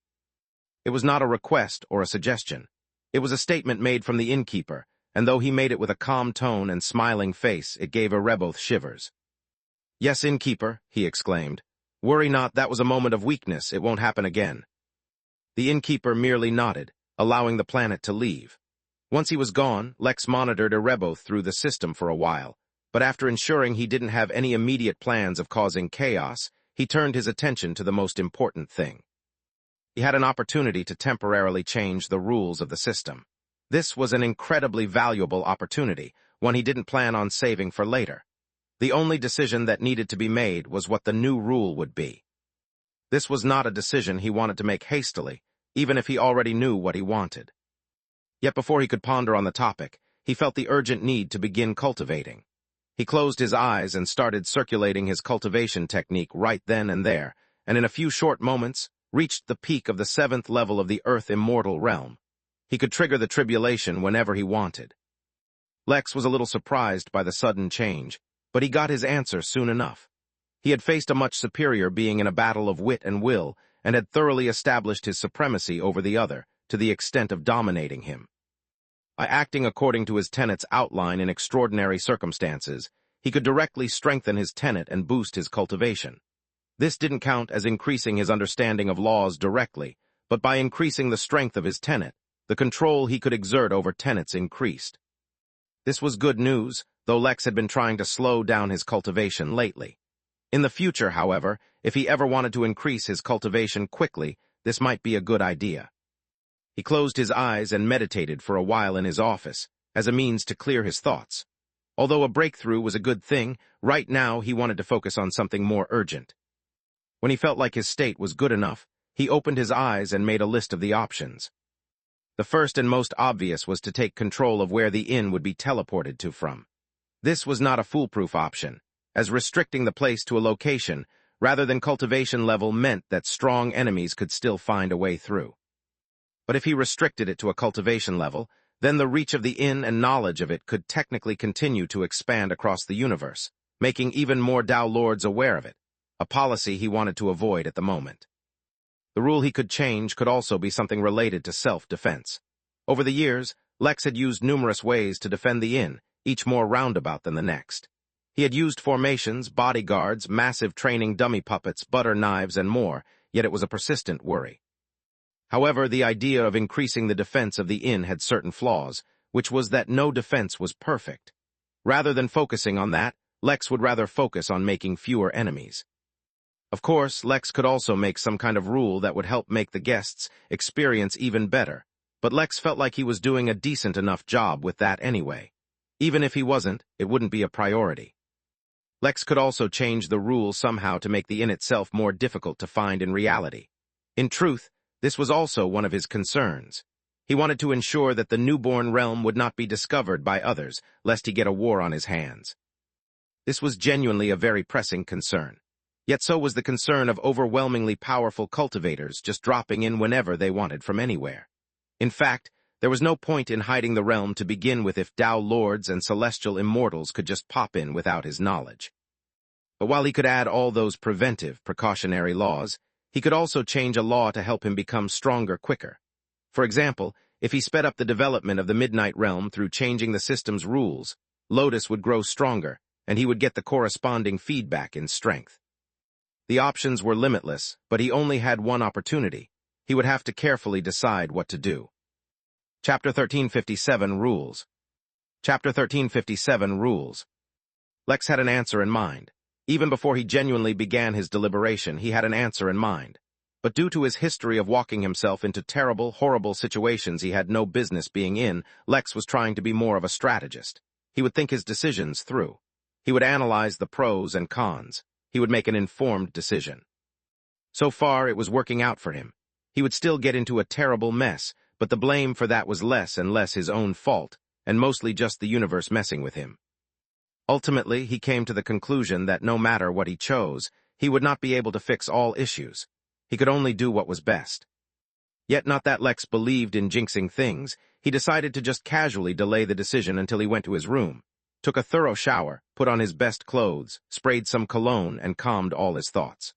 It was not a request or a suggestion. It was a statement made from the innkeeper, and though he made it with a calm tone and smiling face, it gave Ereboth shivers. "Yes, innkeeper," he exclaimed. "Worry not, that was a moment of weakness, it won't happen again." The innkeeper merely nodded, allowing the planet to leave. Once he was gone, Lex monitored Ereboth through the system for a while, but after ensuring he didn't have any immediate plans of causing chaos, he turned his attention to the most important thing. He had an opportunity to temporarily change the rules of the system. This was an incredibly valuable opportunity, one he didn't plan on saving for later. The only decision that needed to be made was what the new rule would be. This was not a decision he wanted to make hastily, even if he already knew what he wanted. Yet before he could ponder on the topic, he felt the urgent need to begin cultivating. He closed his eyes and started circulating his cultivation technique right then and there, and in a few short moments, reached the peak of the 7th level of the Earth Immortal realm. He could trigger the tribulation whenever he wanted. Lex was a little surprised by the sudden change, but he got his answer soon enough. He had faced a much superior being in a battle of wit and will, and had thoroughly established his supremacy over the other, to the extent of dominating him. By acting according to his tenet's outline in extraordinary circumstances, he could directly strengthen his tenet and boost his cultivation. This didn't count as increasing his understanding of laws directly, but by increasing the strength of his tenet, the control he could exert over tenets increased. This was good news, though Lex had been trying to slow down his cultivation lately. In the future, however, if he ever wanted to increase his cultivation quickly, this might be a good idea. He closed his eyes and meditated for a while in his office, as a means to clear his thoughts. Although a breakthrough was a good thing, right now he wanted to focus on something more urgent. When he felt like his state was good enough, he opened his eyes and made a list of the options. The first and most obvious was to take control of where the inn would be teleported to from. This was not a foolproof option, as restricting the place to a location rather than cultivation level meant that strong enemies could still find a way through. But if he restricted it to a cultivation level, then the reach of the inn and knowledge of it could technically continue to expand across the universe, making even more Tao Lords aware of it, a policy he wanted to avoid at the moment. The rule he could change could also be something related to self-defense. Over the years, Lex had used numerous ways to defend the inn, each more roundabout than the next. He had used formations, bodyguards, massive training dummy puppets, butter knives, and more, yet it was a persistent worry. However, the idea of increasing the defense of the inn had certain flaws, which was that no defense was perfect. Rather than focusing on that, Lex would rather focus on making fewer enemies. Of course, Lex could also make some kind of rule that would help make the guests' experience even better, but Lex felt like he was doing a decent enough job with that anyway. Even if he wasn't, it wouldn't be a priority. Lex could also change the rule somehow to make the inn itself more difficult to find in reality. In truth, this was also one of his concerns. He wanted to ensure that the newborn realm would not be discovered by others, lest he get a war on his hands. This was genuinely a very pressing concern. Yet so was the concern of overwhelmingly powerful cultivators just dropping in whenever they wanted from anywhere. In fact, there was no point in hiding the realm to begin with if Tao Lords and celestial immortals could just pop in without his knowledge. But while he could add all those preventive, precautionary laws, he could also change a law to help him become stronger quicker. For example, if he sped up the development of the Midnight Realm through changing the system's rules, Lotus would grow stronger, and he would get the corresponding feedback in strength. The options were limitless, but he only had one opportunity. He would have to carefully decide what to do. Chapter 1357 Rules. Chapter 1357 Rules. Lex had an answer in mind. Even before he genuinely began his deliberation, he had an answer in mind. But due to his history of walking himself into terrible, horrible situations he had no business being in, Lex was trying to be more of a strategist. He would think his decisions through. He would analyze the pros and cons. He would make an informed decision. So far, it was working out for him. He would still get into a terrible mess, but the blame for that was less and less his own fault, and mostly just the universe messing with him. Ultimately, he came to the conclusion that no matter what he chose, he would not be able to fix all issues. He could only do what was best. Yet not that Lex believed in jinxing things, he decided to just casually delay the decision until he went to his room, took a thorough shower, put on his best clothes, sprayed some cologne, and calmed all his thoughts.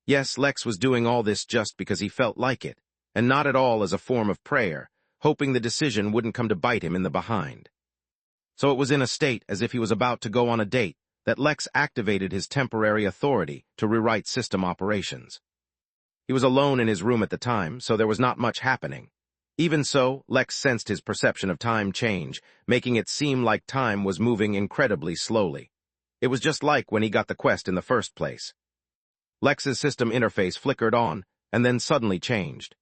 Yes, Lex was doing all this just because he felt like it, and not at all as a form of prayer, hoping the decision wouldn't come to bite him in the behind. So it was in a state as if he was about to go on a date that Lex activated his temporary authority to rewrite system operations. He was alone in his room at the time, so there was not much happening. Even so, Lex sensed his perception of time change, making it seem like time was moving incredibly slowly. It was just like when he got the quest in the first place. Lex's system interface flickered on, and then suddenly changed.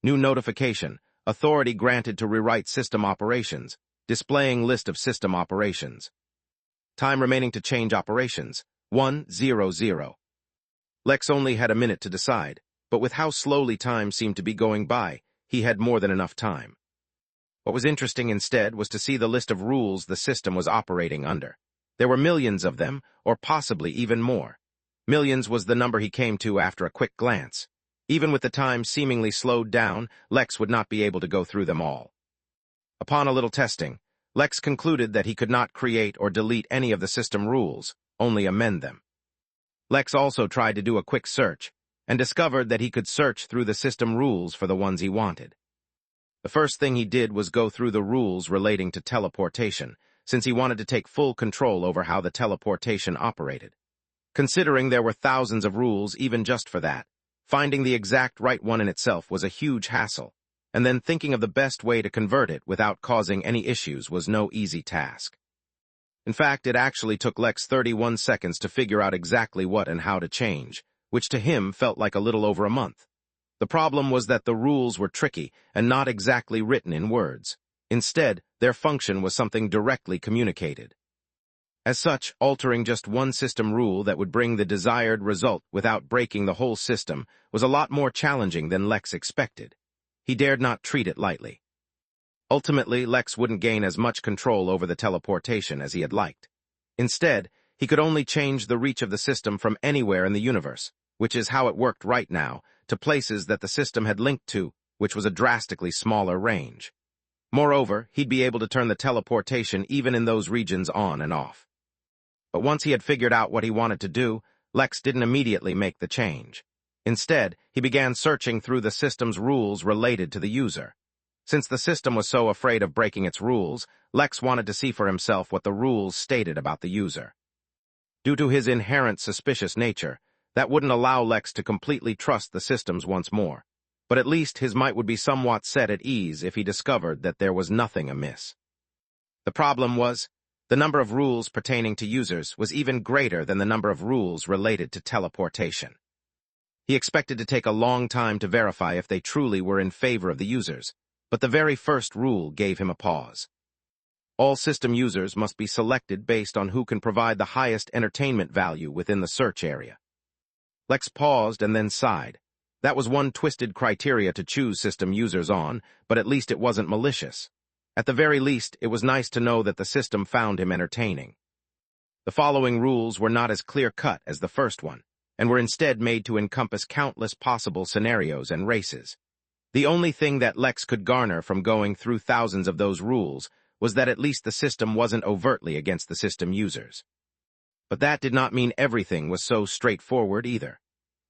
New notification, authority granted to rewrite system operations, displaying list of system operations. Time remaining to change operations, 100. Lex only had a minute to decide, but with how slowly time seemed to be going by, he had more than enough time. What was interesting instead was to see the list of rules the system was operating under. There were millions of them, or possibly even more. Millions was the number he came to after a quick glance. Even with the time seemingly slowed down, Lex would not be able to go through them all. Upon a little testing, Lex concluded that he could not create or delete any of the system rules, only amend them. Lex also tried to do a quick search, and discovered that he could search through the system rules for the ones he wanted. The first thing he did was go through the rules relating to teleportation, since he wanted to take full control over how the teleportation operated. Considering there were thousands of rules even just for that, finding the exact right one in itself was a huge hassle, and then thinking of the best way to convert it without causing any issues was no easy task. In fact, it actually took Lex 31 seconds to figure out exactly what and how to change, which to him felt like a little over a month. The problem was that the rules were tricky and not exactly written in words. Instead, their function was something directly communicated. As such, altering just one system rule that would bring the desired result without breaking the whole system was a lot more challenging than Lex expected. He dared not treat it lightly. Ultimately, Lex wouldn't gain as much control over the teleportation as he had liked. Instead, he could only change the reach of the system from anywhere in the universe, which is how it worked right now, to places that the system had linked to, which was a drastically smaller range. Moreover, he'd be able to turn the teleportation even in those regions on and off. But once he had figured out what he wanted to do, Lex didn't immediately make the change. Instead, he began searching through the system's rules related to the user. Since the system was so afraid of breaking its rules, Lex wanted to see for himself what the rules stated about the user. Due to his inherent suspicious nature, that wouldn't allow Lex to completely trust the systems once more, but at least his mind would be somewhat set at ease if he discovered that there was nothing amiss. The problem was, the number of rules pertaining to users was even greater than the number of rules related to teleportation. He expected to take a long time to verify if they truly were in favor of the users, but the very first rule gave him a pause. All system users must be selected based on who can provide the highest entertainment value within the search area. Lex paused and then sighed. That was one twisted criteria to choose system users on, but at least it wasn't malicious. At the very least, it was nice to know that the system found him entertaining. The following rules were not as clear-cut as the first one, and were instead made to encompass countless possible scenarios and races. The only thing that Lex could garner from going through thousands of those rules was that at least the system wasn't overtly against the system users. But that did not mean everything was so straightforward either.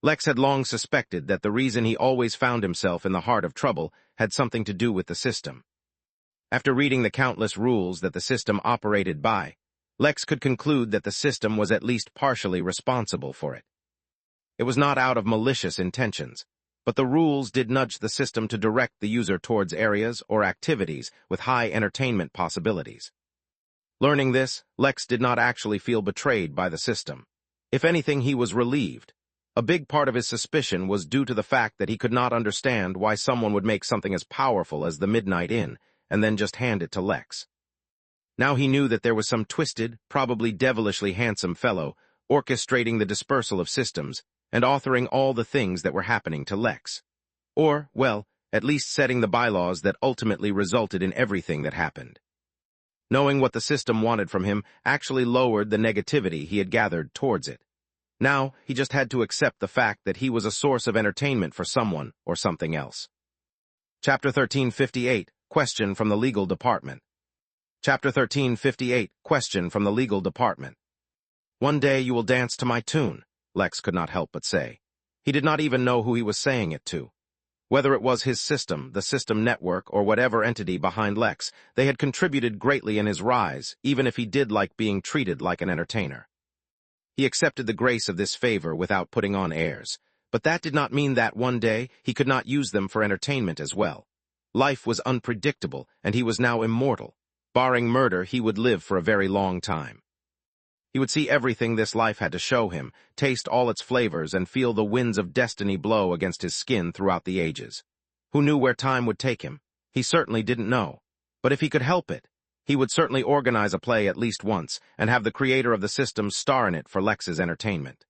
Lex had long suspected that the reason he always found himself in the heart of trouble had something to do with the system. After reading the countless rules that the system operated by, Lex could conclude that the system was at least partially responsible for it. It was not out of malicious intentions, but the rules did nudge the system to direct the user towards areas or activities with high entertainment possibilities. Learning this, Lex did not actually feel betrayed by the system. If anything, he was relieved. A big part of his suspicion was due to the fact that he could not understand why someone would make something as powerful as the Midnight Inn and then just hand it to Lex. Now he knew that there was some twisted, probably devilishly handsome fellow orchestrating the dispersal of systems and authoring all the things that were happening to Lex. Or, well, at least setting the bylaws that ultimately resulted in everything that happened. Knowing what the system wanted from him actually lowered the negativity he had gathered towards it. Now, he just had to accept the fact that he was a source of entertainment for someone or something else. Chapter 1358, Question from the Legal Department. Chapter 1358, Question from the Legal Department. One day you will dance to my tune, Lex could not help but say. He did not even know who he was saying it to. Whether it was his system, the system network, or whatever entity behind Lex, they had contributed greatly in his rise, even if he did like being treated like an entertainer. He accepted the grace of this favor without putting on airs, but that did not mean that one day he could not use them for entertainment as well. Life was unpredictable, and he was now immortal. Barring murder, he would live for a very long time. He would see everything this life had to show him, taste all its flavors, and feel the winds of destiny blow against his skin throughout the ages. Who knew where time would take him? He certainly didn't know. But if he could help it, he would certainly organize a play at least once, and have the creator of the system star in it for Lex's entertainment.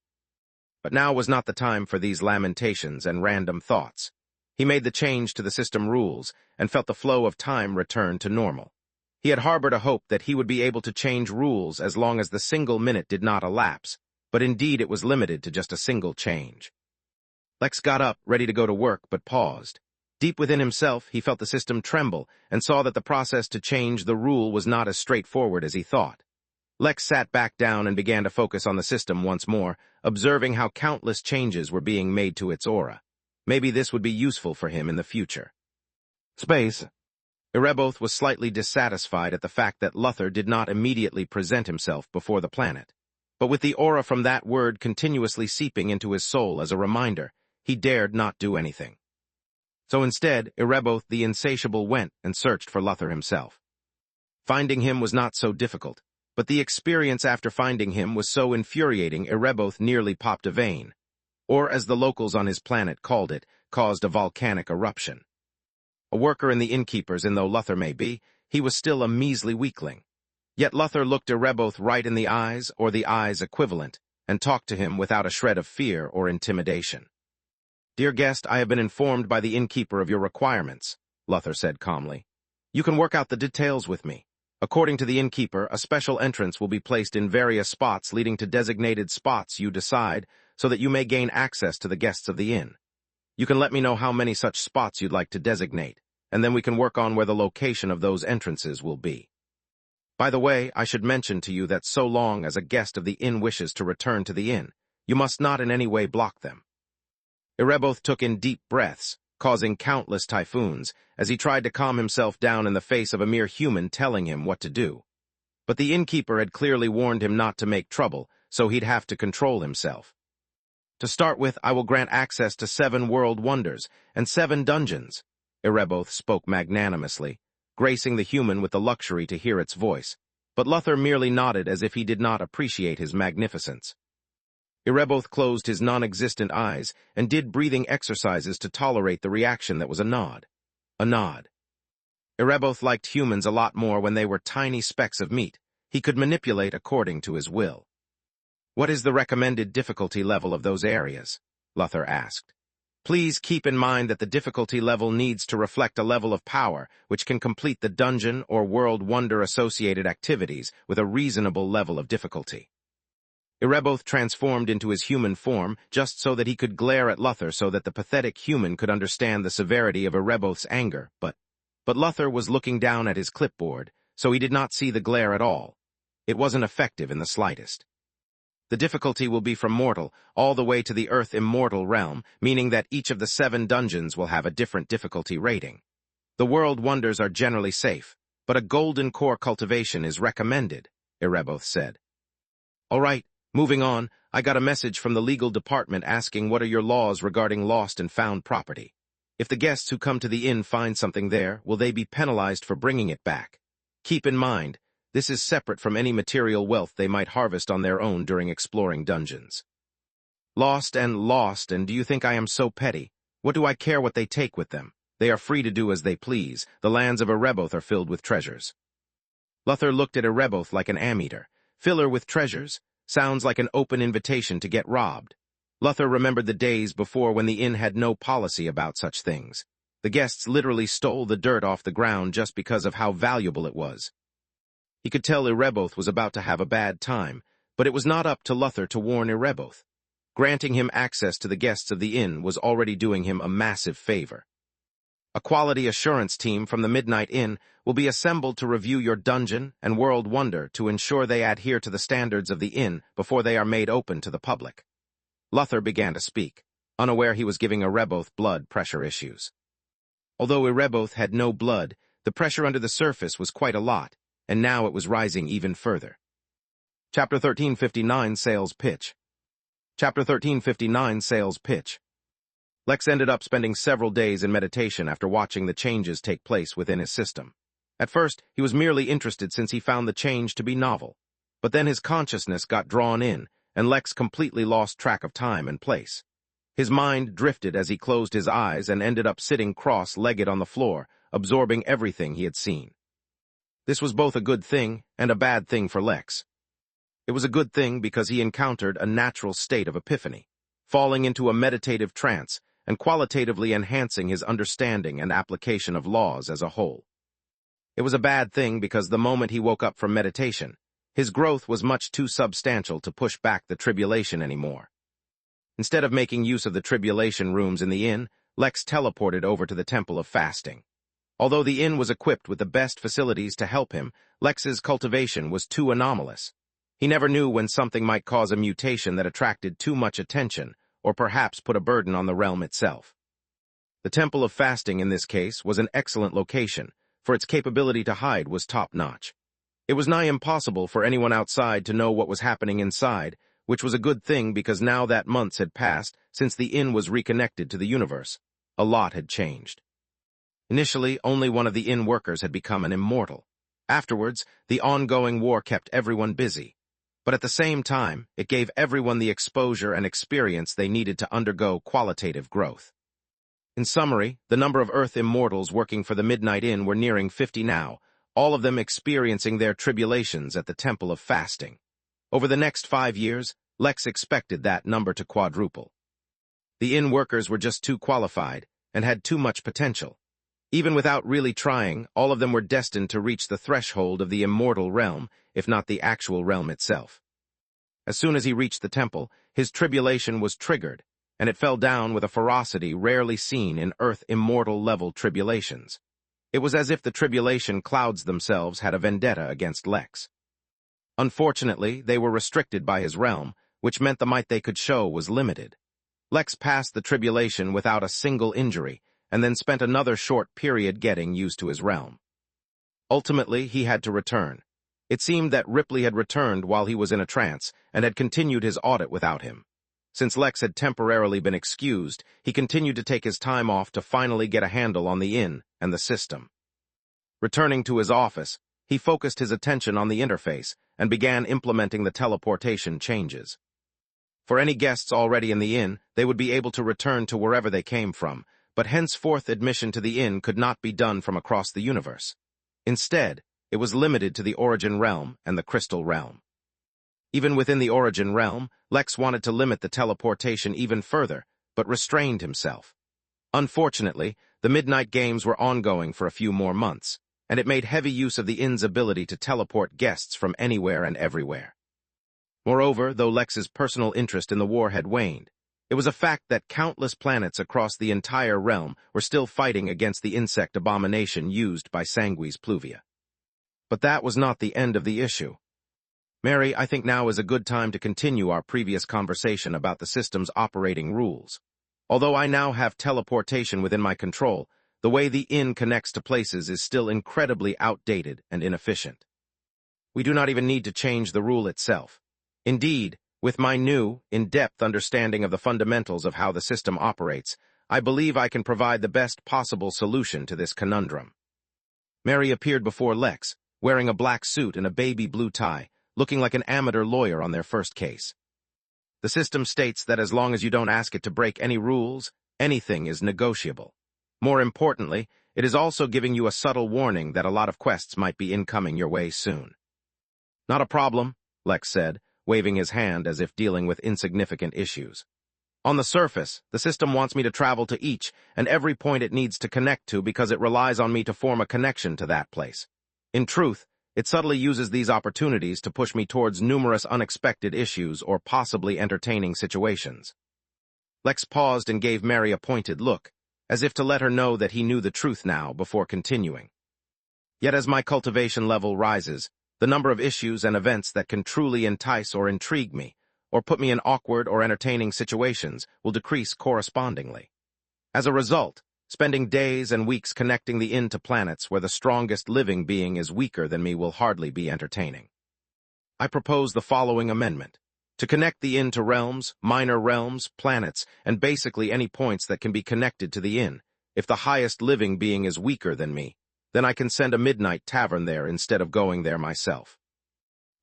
But now was not the time for these lamentations and random thoughts. He made the change to the system rules, and felt the flow of time return to normal. He had harbored a hope that he would be able to change rules as long as the single minute did not elapse, but indeed it was limited to just a single change. Lex got up, ready to go to work, but paused. Deep within himself, he felt the system tremble and saw that the process to change the rule was not as straightforward as he thought. Lex sat back down and began to focus on the system once more, observing how countless changes were being made to its aura. Maybe this would be useful for him in the future. Space. Ereboth was slightly dissatisfied at the fact that Luther did not immediately present himself before the planet. But with the aura from that word continuously seeping into his soul as a reminder, he dared not do anything. So instead, Ereboth the Insatiable went and searched for Luther himself. Finding him was not so difficult, but the experience after finding him was so infuriating Ereboth nearly popped a vein, or as the locals on his planet called it, caused a volcanic eruption. A worker in the Innkeepers, and though Luther may be, he was still a measly weakling. Yet Luther looked Ereboth right in the eyes, or the eyes equivalent, and talked to him without a shred of fear or intimidation. "Dear guest, I have been informed by the Innkeeper of your requirements," Luther said calmly. "You can work out the details with me. According to the Innkeeper, a special entrance will be placed in various spots leading to designated spots you decide, so that you may gain access to the guests of the inn. You can let me know how many such spots you'd like to designate. and then we can work on where the location of those entrances will be. By the way, I should mention to you that so long as a guest of the inn wishes to return to the inn, you must not in any way block them." Ereboth took in deep breaths, causing countless typhoons, as he tried to calm himself down in the face of a mere human telling him what to do. But the innkeeper had clearly warned him not to make trouble, so he'd have to control himself. "To start with, I will grant access to 7 world wonders and 7 dungeons," Ereboth spoke magnanimously, gracing the human with the luxury to hear its voice, but Luther merely nodded as if he did not appreciate his magnificence. Ereboth closed his non-existent eyes and did breathing exercises to tolerate the reaction that was a nod. A nod. Ereboth liked humans a lot more when they were tiny specks of meat he could manipulate according to his will. "What is the recommended difficulty level of those areas?" Luther asked. "Please keep in mind that the difficulty level needs to reflect a level of power which can complete the dungeon or world wonder-associated activities with a reasonable level of difficulty." Ereboth transformed into his human form just so that he could glare at Luther so that the pathetic human could understand the severity of Ereboth's anger, but Luther was looking down at his clipboard, so he did not see the glare at all. It wasn't effective in the slightest. "The difficulty will be from mortal all the way to the earth immortal realm, meaning that each of the 7 dungeons will have a different difficulty rating. The world wonders are generally safe, but a golden core cultivation is recommended," Ereboth said. "All right, moving on, I got a message from the legal department asking what are your laws regarding lost and found property. If the guests who come to the inn find something there, will they be penalized for bringing it back? Keep in mind, this is separate from any material wealth they might harvest on their own during exploring dungeons." Lost, and do you think I am so petty? What do I care what they take with them? They are free to do as they please. The lands of Ereboth are filled with treasures. Luther looked at Ereboth like an am-eater. Fill her with treasures? Sounds like an open invitation to get robbed. Luther remembered the days before when the inn had no policy about such things. The guests literally stole the dirt off the ground just because of how valuable it was. He could tell Ereboth was about to have a bad time, but it was not up to Luther to warn Ereboth. Granting him access to the guests of the inn was already doing him a massive favor. "A quality assurance team from the Midnight Inn will be assembled to review your dungeon and world wonder to ensure they adhere to the standards of the inn before they are made open to the public." Luther began to speak, unaware he was giving Ereboth blood pressure issues. Although Ereboth had no blood, the pressure under the surface was quite a lot, and now it was rising even further. Chapter 1359 Sales Pitch. Chapter 1359 Sales Pitch. Lex ended up spending several days in meditation after watching the changes take place within his system. At first, he was merely interested since he found the change to be novel. But then his consciousness got drawn in, and Lex completely lost track of time and place. His mind drifted as he closed his eyes and ended up sitting cross-legged on the floor, absorbing everything he had seen. This was both a good thing and a bad thing for Lex. It was a good thing because he encountered a natural state of epiphany, falling into a meditative trance and qualitatively enhancing his understanding and application of laws as a whole. It was a bad thing because the moment he woke up from meditation, his growth was much too substantial to push back the tribulation anymore. Instead of making use of the tribulation rooms in the inn, Lex teleported over to the Temple of Fasting. Although the inn was equipped with the best facilities to help him, Lex's cultivation was too anomalous. He never knew when something might cause a mutation that attracted too much attention, or perhaps put a burden on the realm itself. The Temple of Fasting in this case was an excellent location, for its capability to hide was top-notch. It was nigh impossible for anyone outside to know what was happening inside, which was a good thing because now that months had passed since the inn was reconnected to the universe, a lot had changed. Initially, only one of the inn workers had become an immortal. Afterwards, the ongoing war kept everyone busy. But at the same time, it gave everyone the exposure and experience they needed to undergo qualitative growth. In summary, the number of Earth immortals working for the Midnight Inn were nearing 50 now, all of them experiencing their tribulations at the Temple of Fasting. Over the next 5 years, Lex expected that number to quadruple. The inn workers were just too qualified and had too much potential. Even without really trying, all of them were destined to reach the threshold of the immortal realm, if not the actual realm itself. As soon as he reached the temple, his tribulation was triggered, and it fell down with a ferocity rarely seen in Earth immortal-level tribulations. It was as if the tribulation clouds themselves had a vendetta against Lex. Unfortunately, they were restricted by his realm, which meant the might they could show was limited. Lex passed the tribulation without a single injury, and then spent another short period getting used to his realm. Ultimately, he had to return. It seemed that Ripley had returned while he was in a trance and had continued his audit without him. Since Lex had temporarily been excused, he continued to take his time off to finally get a handle on the inn and the system. Returning to his office, he focused his attention on the interface and began implementing the teleportation changes. For any guests already in the inn, they would be able to return to wherever they came from, but henceforth admission to the inn could not be done from across the universe. Instead, it was limited to the Origin Realm and the Crystal Realm. Even within the Origin Realm, Lex wanted to limit the teleportation even further, but restrained himself. Unfortunately, the Midnight Games were ongoing for a few more months, and it made heavy use of the inn's ability to teleport guests from anywhere and everywhere. Moreover, though Lex's personal interest in the war had waned, it was a fact that countless planets across the entire realm were still fighting against the insect abomination used by Sanguis Pluvia. But that was not the end of the issue. Mary, I think now is a good time to continue our previous conversation about the system's operating rules. Although I now have teleportation within my control, the way the inn connects to places is still incredibly outdated and inefficient. We do not even need to change the rule itself. Indeed, with my new, in-depth understanding of the fundamentals of how the system operates, I believe I can provide the best possible solution to this conundrum. Mary appeared before Lex, wearing a black suit and a baby blue tie, looking like an amateur lawyer on their first case. The system states that as long as you don't ask it to break any rules, anything is negotiable. More importantly, it is also giving you a subtle warning that a lot of quests might be incoming your way soon. Not a problem, Lex said, waving his hand as if dealing with insignificant issues. On the surface, the system wants me to travel to each and every point it needs to connect to because it relies on me to form a connection to that place. In truth, it subtly uses these opportunities to push me towards numerous unexpected issues or possibly entertaining situations. Lex paused and gave Mary a pointed look, as if to let her know that he knew the truth now before continuing. Yet as my cultivation level rises, the number of issues and events that can truly entice or intrigue me, or put me in awkward or entertaining situations, will decrease correspondingly. As a result, spending days and weeks connecting the inn to planets where the strongest living being is weaker than me will hardly be entertaining. I propose the following amendment: to connect the inn to realms, minor realms, planets, and basically any points that can be connected to the inn. If the highest living being is weaker than me, then I can send a midnight tavern there instead of going there myself.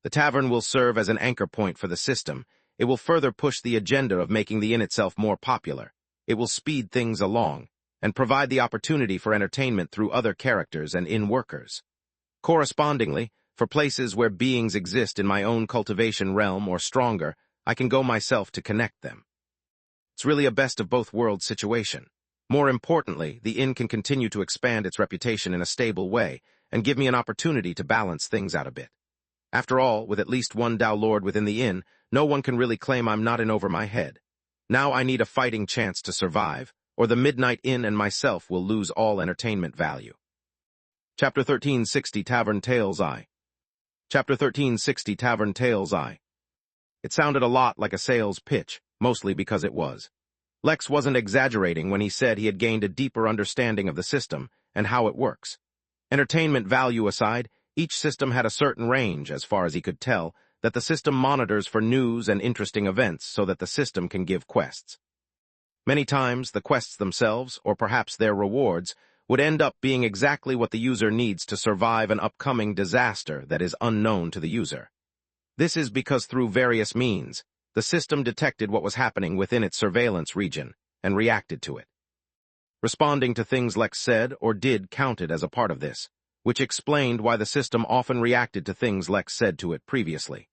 The tavern will serve as an anchor point for the system. It will further push the agenda of making the inn itself more popular. It will speed things along and provide the opportunity for entertainment through other characters and inn workers. Correspondingly, for places where beings exist in my own cultivation realm or stronger, I can go myself to connect them. It's really a best of both worlds situation. More importantly, the inn can continue to expand its reputation in a stable way and give me an opportunity to balance things out a bit. After all, with at least one Dao Lord within the inn, no one can really claim I'm not in over my head. Now I need a fighting chance to survive, or the Midnight Inn and myself will lose all entertainment value. Chapter 1360 Tavern Tales I. Chapter 1360 Tavern Tales I. It sounded a lot like a sales pitch, mostly because it was. Lex wasn't exaggerating when he said he had gained a deeper understanding of the system and how it works. Entertainment value aside, each system had a certain range, as far as he could tell, that the system monitors for news and interesting events so that the system can give quests. Many times, the quests themselves, or perhaps their rewards, would end up being exactly what the user needs to survive an upcoming disaster that is unknown to the user. This is because through various means, the system detected what was happening within its surveillance region and reacted to it. Responding to things Lex said or did counted as a part of this, which explained why the system often reacted to things Lex said to it previously.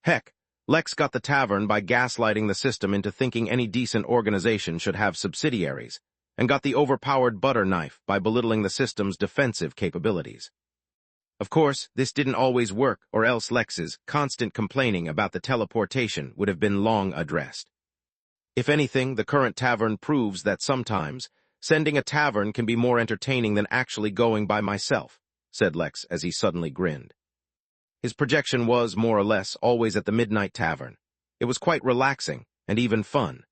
Heck, Lex got the tavern by gaslighting the system into thinking any decent organization should have subsidiaries, and got the overpowered butter knife by belittling the system's defensive capabilities. Of course, this didn't always work, or else Lex's constant complaining about the teleportation would have been long addressed. If anything, the current tavern proves that sometimes sending a tavern can be more entertaining than actually going by myself, said Lex as he suddenly grinned. His projection was, more or less, always at the Midnight Tavern. It was quite relaxing, and even fun.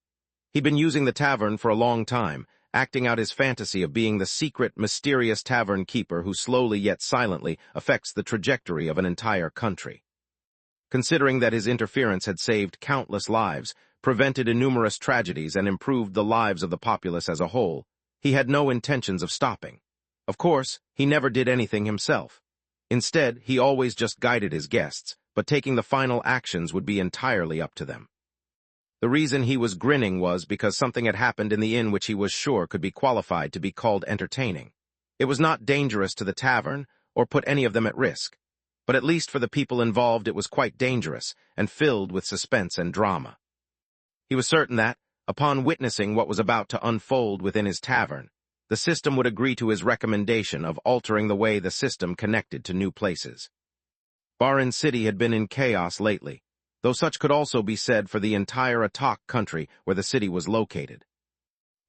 He'd been using the tavern for a long time, acting out his fantasy of being the secret, mysterious tavern keeper who slowly yet silently affects the trajectory of an entire country. Considering that his interference had saved countless lives, prevented innumerous tragedies, and improved the lives of the populace as a whole, he had no intentions of stopping. Of course, he never did anything himself. Instead, he always just guided his guests, but taking the final actions would be entirely up to them. The reason he was grinning was because something had happened in the inn which he was sure could be qualified to be called entertaining. It was not dangerous to the tavern, or put any of them at risk, but at least for the people involved it was quite dangerous, and filled with suspense and drama. He was certain that, upon witnessing what was about to unfold within his tavern, the system would agree to his recommendation of altering the way the system connected to new places. Barin City had been in chaos lately, though such could also be said for the entire Atak country where the city was located.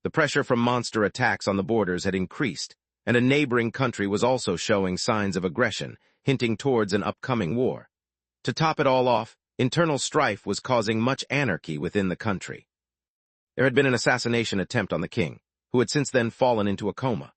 The pressure from monster attacks on the borders had increased, and a neighboring country was also showing signs of aggression, hinting towards an upcoming war. To top it all off, internal strife was causing much anarchy within the country. There had been an assassination attempt on the king, who had since then fallen into a coma.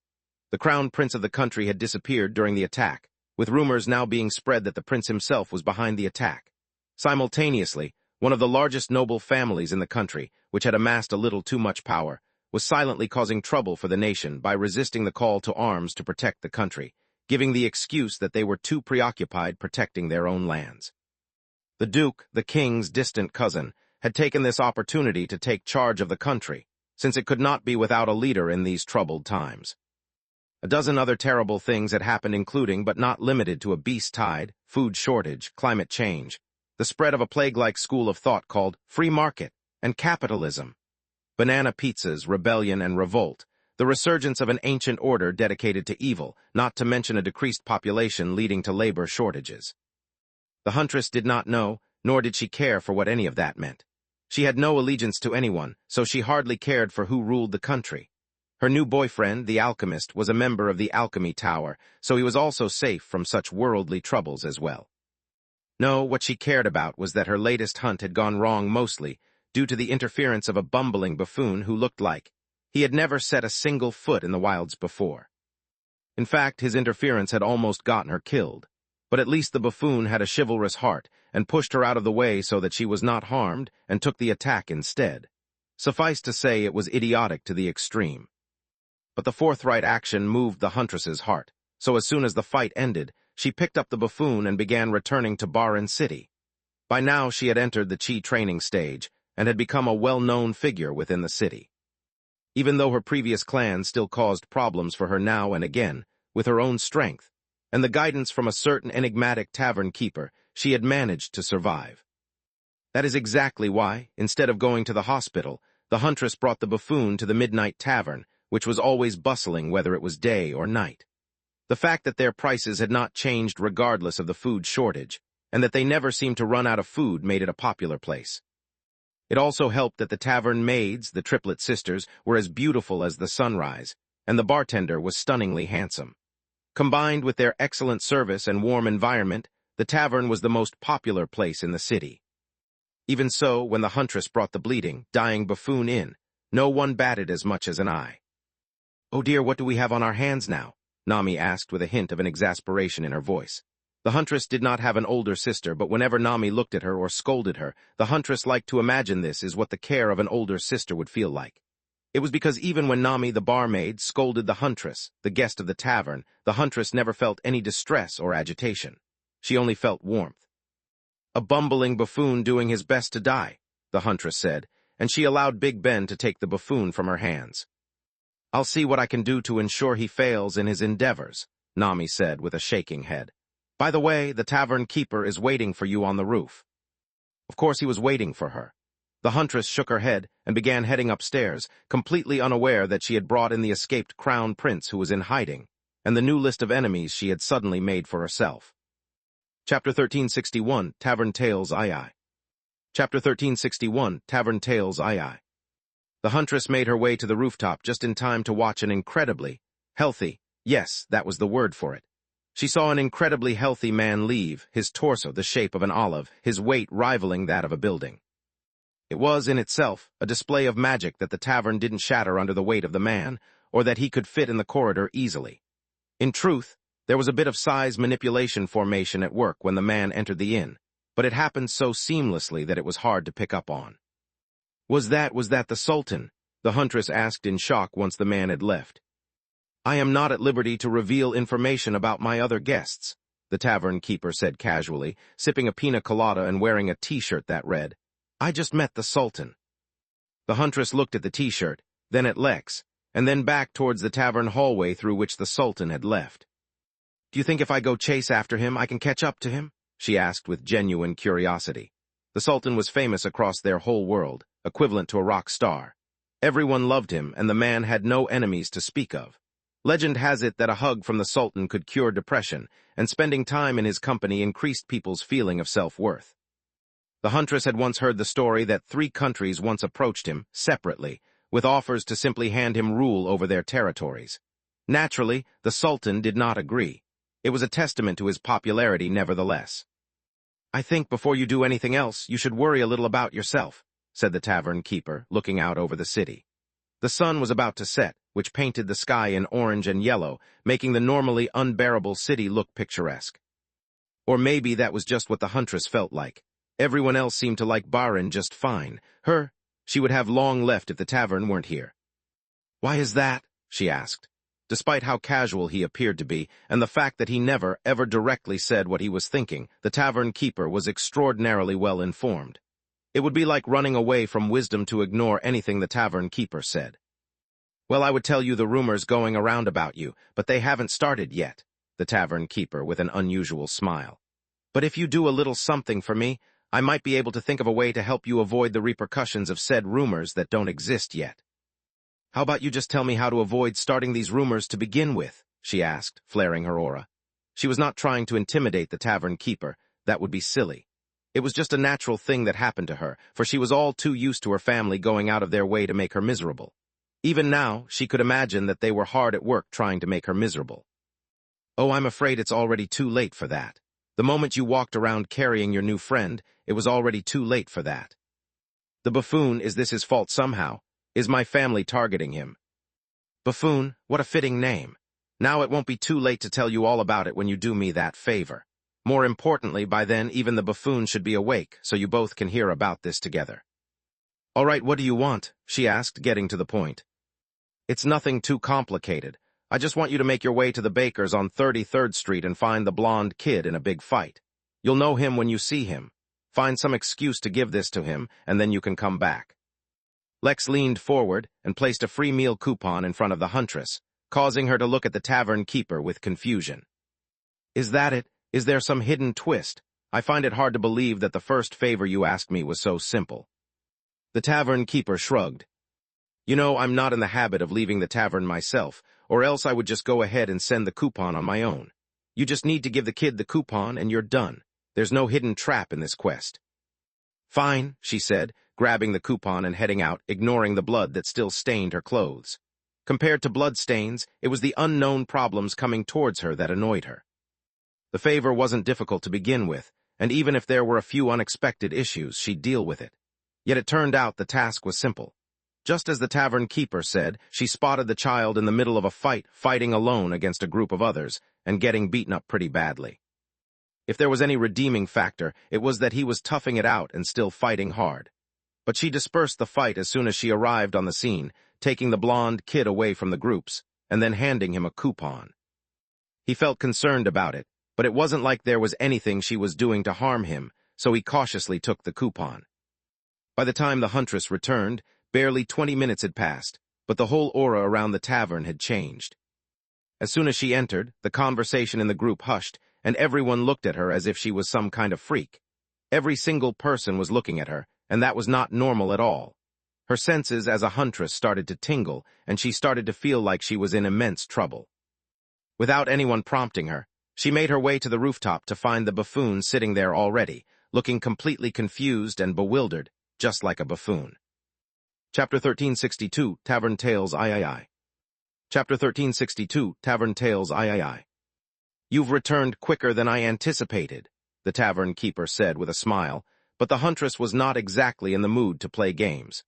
The crown prince of the country had disappeared during the attack, with rumors now being spread that the prince himself was behind the attack. Simultaneously, one of the largest noble families in the country, which had amassed a little too much power, was silently causing trouble for the nation by resisting the call to arms to protect the country, giving the excuse that they were too preoccupied protecting their own lands. The duke, the king's distant cousin, had taken this opportunity to take charge of the country, since it could not be without a leader in these troubled times. A dozen other terrible things had happened, including but not limited to a beast tide, food shortage, climate change, the spread of a plague-like school of thought called free market and capitalism, banana pizzas, rebellion and revolt, the resurgence of an ancient order dedicated to evil, not to mention a decreased population leading to labor shortages. The huntress did not know, nor did she care for what any of that meant. She had no allegiance to anyone, so she hardly cared for who ruled the country. Her new boyfriend, the alchemist, was a member of the Alchemy Tower, so he was also safe from such worldly troubles as well. No, what she cared about was that her latest hunt had gone wrong mostly due to the interference of a bumbling buffoon who looked like he had never set a single foot in the wilds before. In fact, his interference had almost gotten her killed, but at least the buffoon had a chivalrous heart and pushed her out of the way so that she was not harmed and took the attack instead. Suffice to say, it was idiotic to the extreme. But the forthright action moved the huntress's heart, so as soon as the fight ended, she picked up the buffoon and began returning to Barin City. By now she had entered the Chi training stage and had become a well-known figure within the city. Even though her previous clan still caused problems for her now and again, with her own strength, and the guidance from a certain enigmatic tavern keeper, she had managed to survive. That is exactly why, instead of going to the hospital, the huntress brought the buffoon to the Midnight Tavern, which was always bustling whether it was day or night. The fact that their prices had not changed regardless of the food shortage, and that they never seemed to run out of food made it a popular place. It also helped that the tavern maids, the triplet sisters, were as beautiful as the sunrise, and the bartender was stunningly handsome. Combined with their excellent service and warm environment, the tavern was the most popular place in the city. Even so, when the huntress brought the bleeding, dying buffoon in, no one batted as much as an eye. "Oh dear, what do we have on our hands now?" Nami asked with a hint of an exasperation in her voice. The huntress did not have an older sister, but whenever Nami looked at her or scolded her, the huntress liked to imagine this is what the care of an older sister would feel like. It was because even when Nami, the barmaid, scolded the huntress, the guest of the tavern, the huntress never felt any distress or agitation. She only felt warmth. "A bumbling buffoon doing his best to die," the huntress said, and she allowed Big Ben to take the buffoon from her hands. "I'll see what I can do to ensure he fails in his endeavors," Nami said with a shaking head. "By the way, the tavern keeper is waiting for you on the roof." Of course he was waiting for her. The huntress shook her head and began heading upstairs, completely unaware that she had brought in the escaped crown prince who was in hiding, and the new list of enemies she had suddenly made for herself. Chapter 1361, Tavern Tales II. Chapter 1361, Tavern Tales II. The huntress made her way to the rooftop just in time to watch an incredibly healthy, yes, that was the word for it. She saw an incredibly healthy man leave, his torso the shape of an olive, his weight rivaling that of a building. It was, in itself, a display of magic that the tavern didn't shatter under the weight of the man, or that he could fit in the corridor easily. In truth, there was a bit of size manipulation formation at work when the man entered the inn, but it happened so seamlessly that it was hard to pick up on. Was that the Sultan? The huntress asked in shock once the man had left. I am not at liberty to reveal information about my other guests, the tavern keeper said casually, sipping a pina colada and wearing a t-shirt that read, I just met the Sultan. The huntress looked at the t-shirt, then at Lex, and then back towards the tavern hallway through which the Sultan had left. Do you think if I go chase after him, I can catch up to him? She asked with genuine curiosity. The Sultan was famous across their whole world, equivalent to a rock star. Everyone loved him, and the man had no enemies to speak of. Legend has it that a hug from the Sultan could cure depression, and spending time in his company increased people's feeling of self-worth. The huntress had once heard the story that 3 countries once approached him, separately, with offers to simply hand him rule over their territories. Naturally, the Sultan did not agree. It was a testament to his popularity nevertheless. I think before you do anything else, you should worry a little about yourself, said the tavern keeper, looking out over the city. The sun was about to set, which painted the sky in orange and yellow, making the normally unbearable city look picturesque. Or maybe that was just what the huntress felt like. Everyone else seemed to like Barin just fine. She would have long left if the tavern weren't here. Why is that? She asked. Despite how casual he appeared to be, and the fact that he never, ever directly said what he was thinking, the tavern keeper was extraordinarily well informed. It would be like running away from wisdom to ignore anything the tavern keeper said. Well, I would tell you the rumors going around about you, but they haven't started yet, the tavern keeper with an unusual smile. But if you do a little something for me, I might be able to think of a way to help you avoid the repercussions of said rumors that don't exist yet. How about you just tell me how to avoid starting these rumors to begin with? She asked, flaring her aura. She was not trying to intimidate the tavern keeper. That would be silly. It was just a natural thing that happened to her, for she was all too used to her family going out of their way to make her miserable. Even now, she could imagine that they were hard at work trying to make her miserable. Oh, I'm afraid it's already too late for that. The moment you walked around carrying your new friend, it was already too late for that. The buffoon, is this his fault somehow? Is my family targeting him? Buffoon, what a fitting name. Now it won't be too late to tell you all about it when you do me that favor. More importantly, by then even the buffoon should be awake, so you both can hear about this together. All right, what do you want? She asked, getting to the point. It's nothing too complicated. I just want you to make your way to the baker's on 33rd Street and find the blonde kid in a big fight. You'll know him when you see him. Find some excuse to give this to him, and then you can come back. Lex leaned forward and placed a free meal coupon in front of the huntress, causing her to look at the tavern keeper with confusion. Is that it? Is there some hidden twist? I find it hard to believe that the first favor you asked me was so simple. The tavern keeper shrugged. You know, I'm not in the habit of leaving the tavern myself, or else I would just go ahead and send the coupon on my own. You just need to give the kid the coupon and you're done. There's no hidden trap in this quest. Fine, she said, grabbing the coupon and heading out, ignoring the blood that still stained her clothes. Compared to blood stains, it was the unknown problems coming towards her that annoyed her. The favor wasn't difficult to begin with, and even if there were a few unexpected issues, she'd deal with it. Yet it turned out the task was simple. Just as the tavern keeper said, she spotted the child in the middle of a fight, fighting alone against a group of others, and getting beaten up pretty badly. If there was any redeeming factor, it was that he was toughing it out and still fighting hard. But she dispersed the fight as soon as she arrived on the scene, taking the blonde kid away from the groups, and then handing him a coupon. He felt concerned about it, but it wasn't like there was anything she was doing to harm him, so he cautiously took the coupon. By the time the huntress returned, barely 20 minutes had passed, but the whole aura around the tavern had changed. As soon as she entered, the conversation in the group hushed, and everyone looked at her as if she was some kind of freak. Every single person was looking at her, and that was not normal at all. Her senses as a huntress started to tingle, and she started to feel like she was in immense trouble. Without anyone prompting her, she made her way to the rooftop to find the buffoon sitting there already, looking completely confused and bewildered, just like a buffoon. Chapter 1362, Tavern Tales III. Chapter 1362, Tavern Tales III. You've returned quicker than I anticipated, the tavern keeper said with a smile, but the huntress was not exactly in the mood to play games.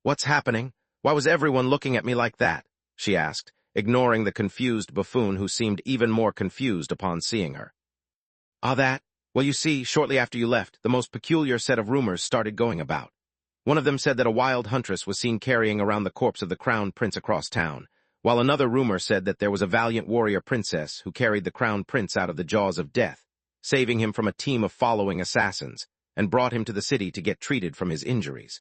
What's happening? Why was everyone looking at me like that? She asked, ignoring the confused buffoon who seemed even more confused upon seeing her. That? Well, you see, shortly after you left, the most peculiar set of rumors started going about. One of them said that a wild huntress was seen carrying around the corpse of the crown prince across town, while another rumor said that there was a valiant warrior princess who carried the crown prince out of the jaws of death, saving him from a team of following assassins, and brought him to the city to get treated from his injuries.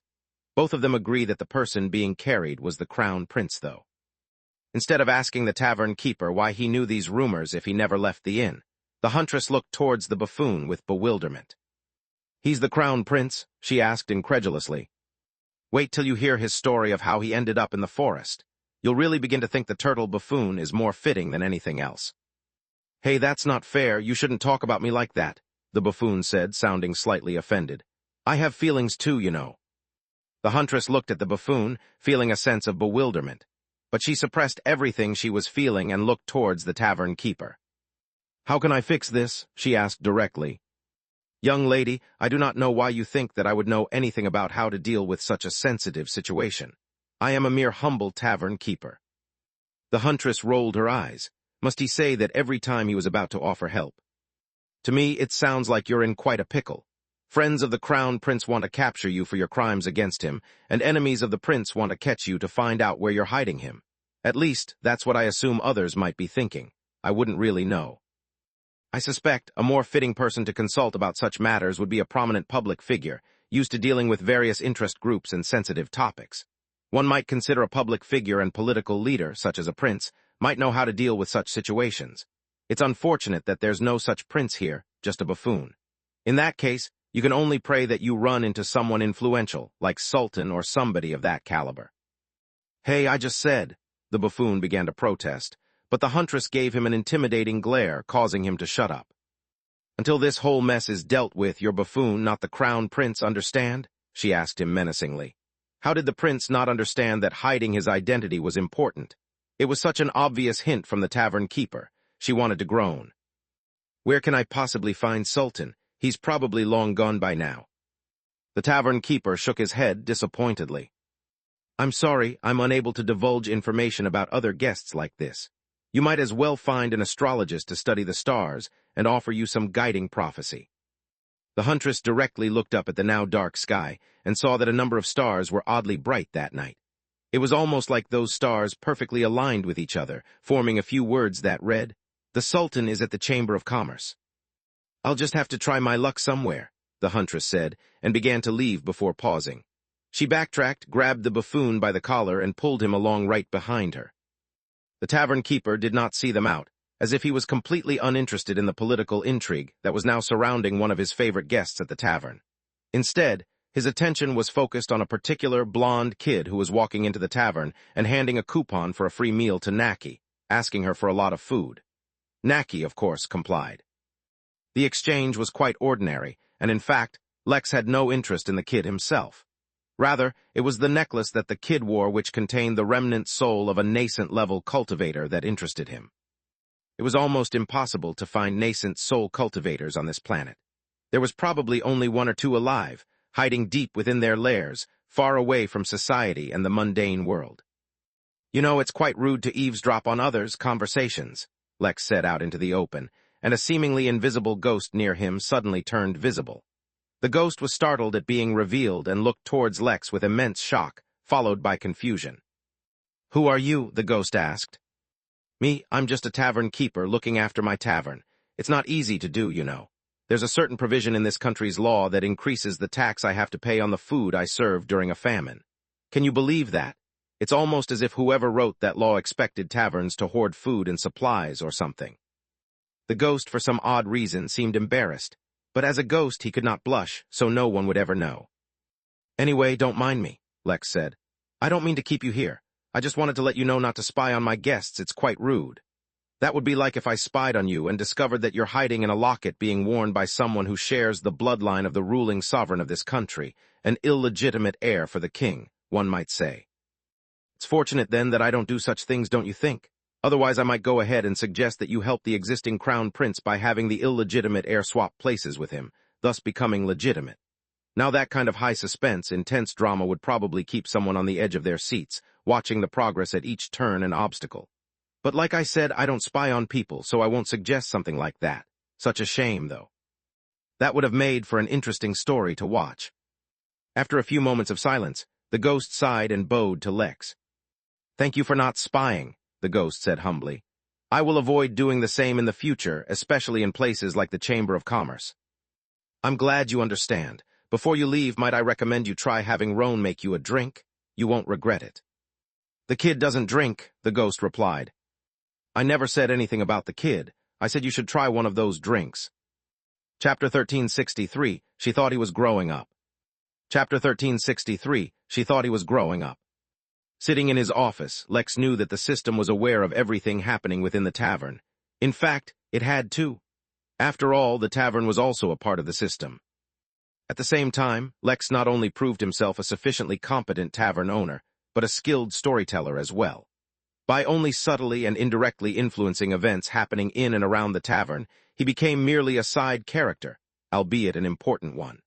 Both of them agree that the person being carried was the crown prince, though. Instead of asking the tavern keeper why he knew these rumors if he never left the inn, the huntress looked towards the buffoon with bewilderment. He's the crown prince? She asked incredulously. Wait till you hear his story of how he ended up in the forest. You'll really begin to think the turtle buffoon is more fitting than anything else. Hey, that's not fair. You shouldn't talk about me like that, the buffoon said, sounding slightly offended. I have feelings too, you know. The huntress looked at the buffoon, feeling a sense of bewilderment, but she suppressed everything she was feeling and looked towards the tavern keeper. How can I fix this? She asked directly. Young lady, I do not know why you think that I would know anything about how to deal with such a sensitive situation. I am a mere humble tavern keeper. The huntress rolled her eyes. Must he say that every time he was about to offer help? To me, it sounds like you're in quite a pickle. Friends of the crown prince want to capture you for your crimes against him, and enemies of the prince want to catch you to find out where you're hiding him. At least, that's what I assume others might be thinking. I wouldn't really know. I suspect a more fitting person to consult about such matters would be a prominent public figure, used to dealing with various interest groups and sensitive topics. One might consider a public figure and political leader, such as a prince, might know how to deal with such situations. It's unfortunate that there's no such prince here, just a buffoon. In that case, you can only pray that you run into someone influential, like Sultan or somebody of that caliber. Hey, I just said, the buffoon began to protest, but the huntress gave him an intimidating glare, causing him to shut up. Until this whole mess is dealt with, your buffoon, not the crown prince, understand? She asked him menacingly. How did the prince not understand that hiding his identity was important? It was such an obvious hint from the tavern keeper. She wanted to groan. Where can I possibly find Sultan? He's probably long gone by now. The tavern keeper shook his head disappointedly. I'm sorry, I'm unable to divulge information about other guests like this. You might as well find an astrologist to study the stars and offer you some guiding prophecy. The huntress directly looked up at the now dark sky and saw that a number of stars were oddly bright that night. It was almost like those stars perfectly aligned with each other, forming a few words that read, "The Sultan is at the Chamber of Commerce." I'll just have to try my luck somewhere, the huntress said, and began to leave before pausing. She backtracked, grabbed the buffoon by the collar, and pulled him along right behind her. The tavern keeper did not see them out, as if he was completely uninterested in the political intrigue that was now surrounding one of his favorite guests at the tavern. Instead, his attention was focused on a particular blonde kid who was walking into the tavern and handing a coupon for a free meal to Naki, asking her for a lot of food. Naki, of course, complied. The exchange was quite ordinary, and in fact, Lex had no interest in the kid himself. Rather, it was the necklace that the kid wore which contained the remnant soul of a nascent-level cultivator that interested him. It was almost impossible to find nascent soul cultivators on this planet. There was probably only one or two alive, hiding deep within their lairs, far away from society and the mundane world. You know, it's quite rude to eavesdrop on others' conversations, Lex said out into the open, and a seemingly invisible ghost near him suddenly turned visible. The ghost was startled at being revealed and looked towards Lex with immense shock, followed by confusion. Who are you? The ghost asked. Me, I'm just a tavern keeper looking after my tavern. It's not easy to do, you know. There's a certain provision in this country's law that increases the tax I have to pay on the food I serve during a famine. Can you believe that? It's almost as if whoever wrote that law expected taverns to hoard food and supplies or something. The ghost, for some odd reason, seemed embarrassed. But as a ghost, he could not blush, so no one would ever know. Anyway, don't mind me, Lex said. I don't mean to keep you here. I just wanted to let you know not to spy on my guests. It's quite rude. That would be like if I spied on you and discovered that you're hiding in a locket being worn by someone who shares the bloodline of the ruling sovereign of this country, an illegitimate heir for the king. one might say. It's fortunate, then, that I don't do such things, don't you think? Otherwise, I might go ahead and suggest that you help the existing crown prince by having the illegitimate heir swap places with him, thus becoming legitimate. Now that kind of high suspense, intense drama would probably keep someone on the edge of their seats, watching the progress at each turn and obstacle. But like I said, I don't spy on people, so I won't suggest something like that. Such a shame, though. That would have made for an interesting story to watch. After a few moments of silence, the ghost sighed and bowed to Lex. "Thank you for not spying," the ghost said humbly. "I will avoid doing the same in the future, especially in places like the Chamber of Commerce." "I'm glad you understand. Before you leave, might I recommend you try having Roan make you a drink? You won't regret it." "The kid doesn't drink," the ghost replied. "I never said anything about the kid. I said you should try one of those drinks." Chapter 1363, She Thought He Was Growing Up. Chapter 1363, She Thought He Was Growing Up. Sitting in his office, Lex knew that the system was aware of everything happening within the tavern. In fact, it had to. After all, the tavern was also a part of the system. At the same time, Lex not only proved himself a sufficiently competent tavern owner, but a skilled storyteller as well. By only subtly and indirectly influencing events happening in and around the tavern, he became merely a side character, albeit an important one.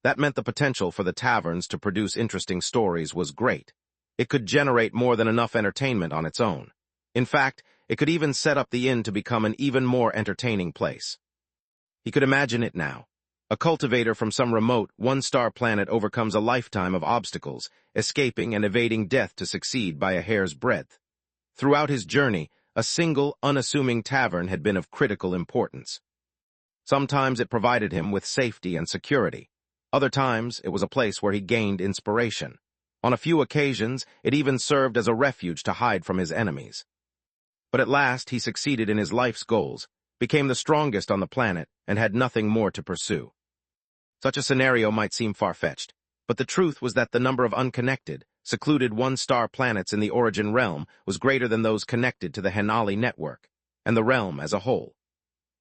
That meant the potential for the taverns to produce interesting stories was great. It could generate more than enough entertainment on its own. In fact, it could even set up the inn to become an even more entertaining place. He could imagine it now. A cultivator from some remote, one-star planet overcomes a lifetime of obstacles, escaping and evading death to succeed by a hair's breadth. Throughout his journey, a single, unassuming tavern had been of critical importance. Sometimes it provided him with safety and security. Other times, it was a place where he gained inspiration. On a few occasions, it even served as a refuge to hide from his enemies. But at last, he succeeded in his life's goals, became the strongest on the planet, and had nothing more to pursue. Such a scenario might seem far-fetched, but the truth was that the number of unconnected, secluded one-star planets in the Origin realm was greater than those connected to the Henali network, and the realm as a whole.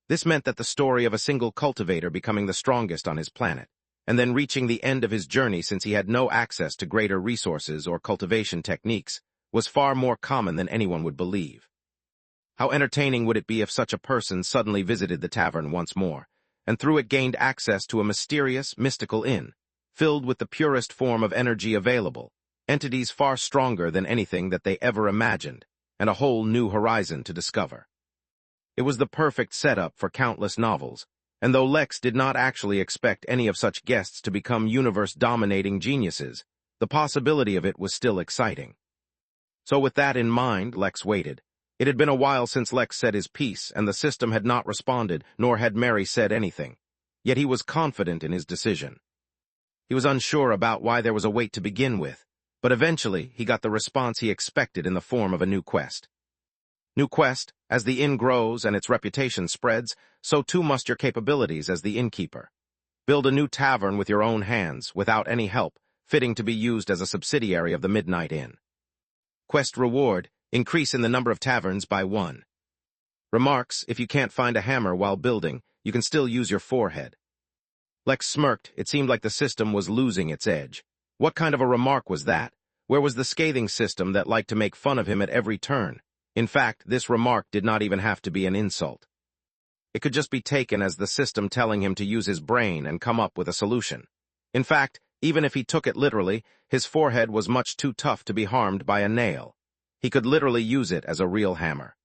This meant that the story of a single cultivator becoming the strongest on his planet, and then reaching the end of his journey since he had no access to greater resources or cultivation techniques, was far more common than anyone would believe. How entertaining would it be if such a person suddenly visited the tavern once more, and through it gained access to a mysterious, mystical inn, filled with the purest form of energy available, entities far stronger than anything that they ever imagined, and a whole new horizon to discover. It was the perfect setup for countless novels, and though Lex did not actually expect any of such guests to become universe-dominating geniuses, the possibility of it was still exciting. So with that in mind, Lex waited. It had been a while since Lex said his piece, and the system had not responded, nor had Mary said anything. Yet he was confident in his decision. He was unsure about why there was a wait to begin with, but eventually he got the response he expected in the form of a new quest. New quest, as the inn grows and its reputation spreads, so too must your capabilities as the innkeeper. Build a new tavern with your own hands, without any help, fitting to be used as a subsidiary of the Midnight Inn. Quest reward, increase in the number of taverns by 1. Remarks, if you can't find a hammer while building, you can still use your forehead. Lex smirked. It seemed like the system was losing its edge. What kind of a remark was that? Where was the scathing system that liked to make fun of him at every turn? In fact, this remark did not even have to be an insult. It could just be taken as the system telling him to use his brain and come up with a solution. In fact, even if he took it literally, his forehead was much too tough to be harmed by a nail. He could literally use it as a real hammer.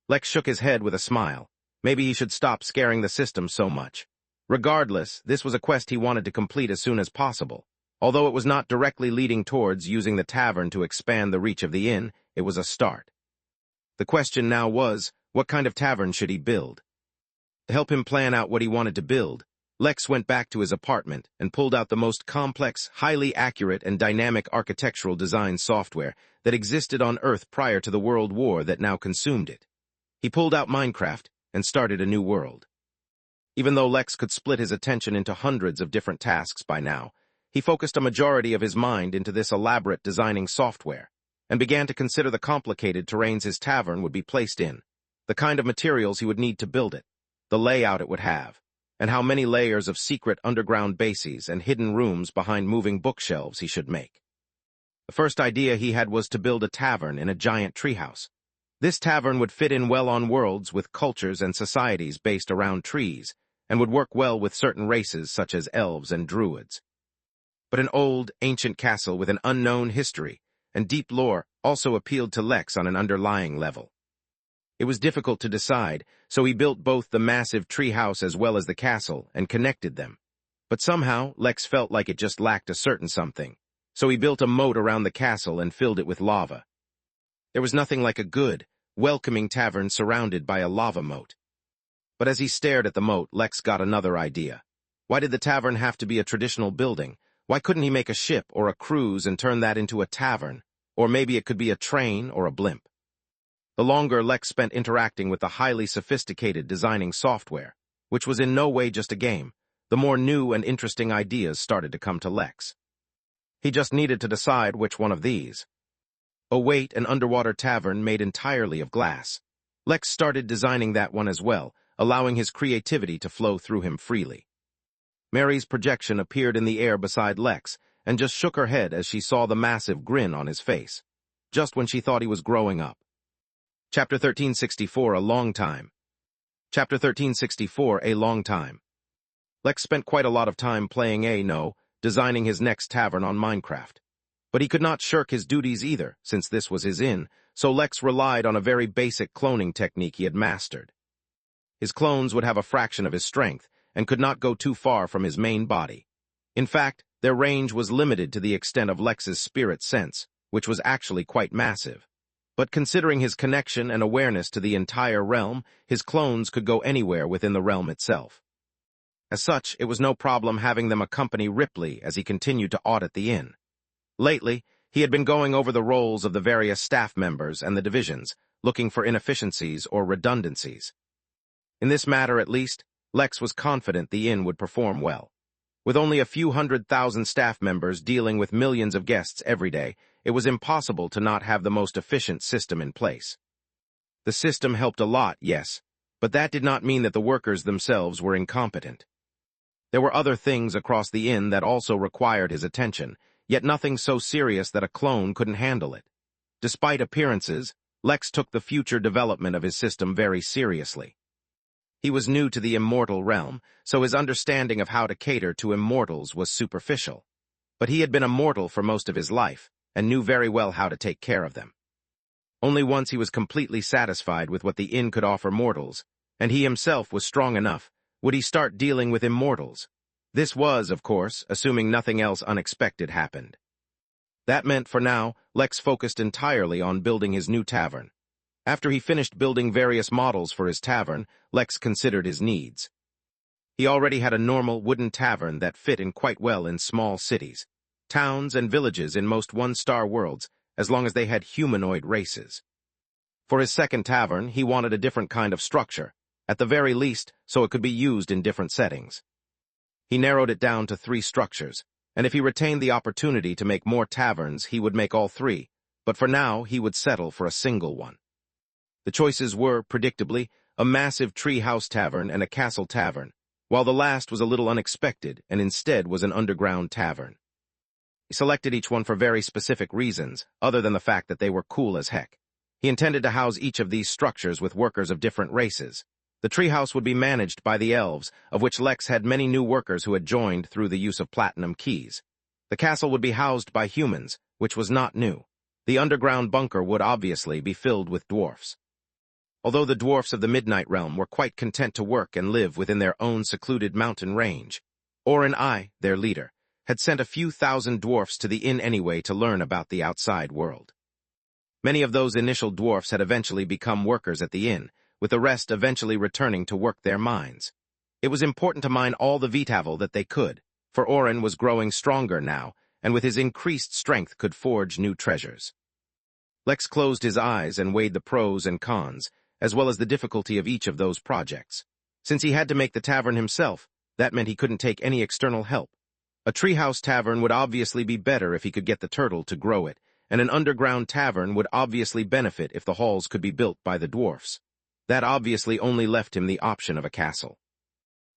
Lex shook his head with a smile. Maybe he should stop scaring the system so much. Regardless, this was a quest he wanted to complete as soon as possible. Although it was not directly leading towards using the tavern to expand the reach of the inn, it was a start. The question now was, what kind of tavern should he build? To help him plan out what he wanted to build, Lex went back to his apartment and pulled out the most complex, highly accurate, and dynamic architectural design software that existed on Earth prior to the World War that now consumed it. He pulled out Minecraft and started a new world. Even though Lex could split his attention into hundreds of different tasks by now, he focused a majority of his mind into this elaborate designing software, and began to consider the complicated terrains his tavern would be placed in, the kind of materials he would need to build it, the layout it would have, and how many layers of secret underground bases and hidden rooms behind moving bookshelves he should make. The first idea he had was to build a tavern in a giant treehouse. This tavern would fit in well on worlds with cultures and societies based around trees, and would work well with certain races such as elves and druids. But an old, ancient castle with an unknown history and deep lore also appealed to Lex on an underlying level. It was difficult to decide, so he built both the massive treehouse as well as the castle and connected them. But somehow, Lex felt like it just lacked a certain something, so he built a moat around the castle and filled it with lava. There was nothing like a good, welcoming tavern surrounded by a lava moat. But as he stared at the moat, Lex got another idea. Why did the tavern have to be a traditional building? Why couldn't he make a ship or a cruise and turn that into a tavern? Or maybe it could be a train or a blimp. The longer Lex spent interacting with the highly sophisticated designing software, which was in no way just a game, the more new and interesting ideas started to come to Lex. He just needed to decide which one of these. Await an underwater tavern made entirely of glass. Lex started designing that one as well, allowing his creativity to flow through him freely. Mary's projection appeared in the air beside Lex and just shook her head as she saw the massive grin on his face, just when she thought he was growing up. Chapter 1364, A Long Time. Chapter 1364, A Long Time. Lex spent quite a lot of time playing designing his next tavern on Minecraft. But he could not shirk his duties either, since this was his inn, so Lex relied on a very basic cloning technique he had mastered. His clones would have a fraction of his strength, and could not go too far from his main body. In fact, their range was limited to the extent of Lex's spirit sense, which was actually quite massive. But considering his connection and awareness to the entire realm, his clones could go anywhere within the realm itself. As such, it was no problem having them accompany Ripley as he continued to audit the inn. Lately, he had been going over the roles of the various staff members and the divisions, looking for inefficiencies or redundancies. In this matter, at least, Lex was confident the inn would perform well. With only a few 100,000 staff members dealing with millions of guests every day, it was impossible to not have the most efficient system in place. The system helped a lot, yes, but that did not mean that the workers themselves were incompetent. There were other things across the inn that also required his attention, yet nothing so serious that a clone couldn't handle it. Despite appearances, Lex took the future development of his system very seriously. He was new to the immortal realm, so his understanding of how to cater to immortals was superficial. But he had been a mortal for most of his life, and knew very well how to take care of them. Only once he was completely satisfied with what the inn could offer mortals, and he himself was strong enough, would he start dealing with immortals. This was, of course, assuming nothing else unexpected happened. That meant, for now, Lex focused entirely on building his new tavern. After he finished building various models for his tavern, Lex considered his needs. He already had a normal wooden tavern that fit in quite well in small cities, towns and villages in most one-star worlds, as long as they had humanoid races. For his second tavern, he wanted a different kind of structure, at the very least, so it could be used in different settings. He narrowed it down to 3 structures, and if he retained the opportunity to make more taverns, he would make all 3, but for now he would settle for a single one. The choices were, predictably, a massive tree-house tavern and a castle tavern, while the last was a little unexpected and instead was an underground tavern. He selected each one for very specific reasons, other than the fact that they were cool as heck. He intended to house each of these structures with workers of different races. The treehouse would be managed by the elves, of which Lex had many new workers who had joined through the use of platinum keys. The castle would be housed by humans, which was not new. The underground bunker would obviously be filled with dwarfs. Although the dwarfs of the Midnight Realm were quite content to work and live within their own secluded mountain range, Oren I, their leader, had sent a few thousand dwarfs to the inn anyway to learn about the outside world. Many of those initial dwarfs had eventually become workers at the inn, with the rest eventually returning to work their mines. It was important to mine all the vitavel that they could, for Oren was growing stronger now, and with his increased strength could forge new treasures. Lex closed his eyes and weighed the pros and cons, as well as the difficulty of each of those projects. Since he had to make the tavern himself, that meant he couldn't take any external help. A treehouse tavern would obviously be better if he could get the turtle to grow it, and an underground tavern would obviously benefit if the halls could be built by the dwarfs. That obviously only left him the option of a castle.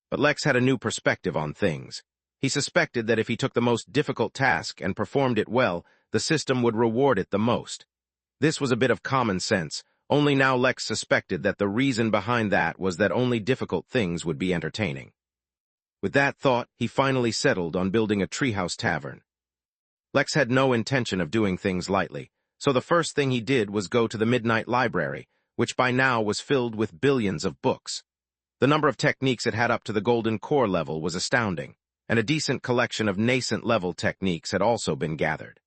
But Lex had a new perspective on things. He suspected that if he took the most difficult task and performed it well, the system would reward it the most. This was a bit of common sense, only now Lex suspected that the reason behind that was that only difficult things would be entertaining. With that thought, he finally settled on building a treehouse tavern. Lex had no intention of doing things lightly, so the first thing he did was go to the Midnight Library, which by now was filled with billions of books. The number of techniques it had up to the Golden Core level was astounding, and a decent collection of nascent level techniques had also been gathered.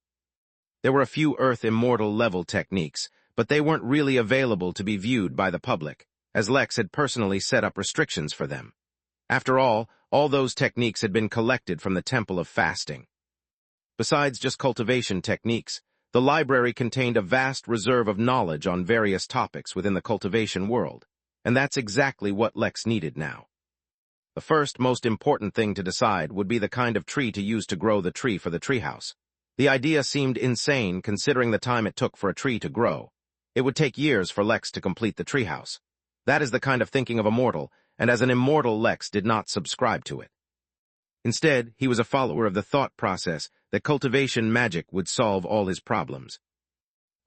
There were a few Earth Immortal level techniques, but they weren't really available to be viewed by the public, as Lex had personally set up restrictions for them. After all those techniques had been collected from the Temple of Fasting. Besides just cultivation techniques, the library contained a vast reserve of knowledge on various topics within the cultivation world, and that's exactly what Lex needed now. The first, most important thing to decide would be the kind of tree to use to grow the tree for the treehouse. The idea seemed insane considering the time it took for a tree to grow. It would take years for Lex to complete the treehouse. That is the kind of thinking of a mortal, and as an immortal, Lex did not subscribe to it. Instead, he was a follower of the thought process that cultivation magic would solve all his problems.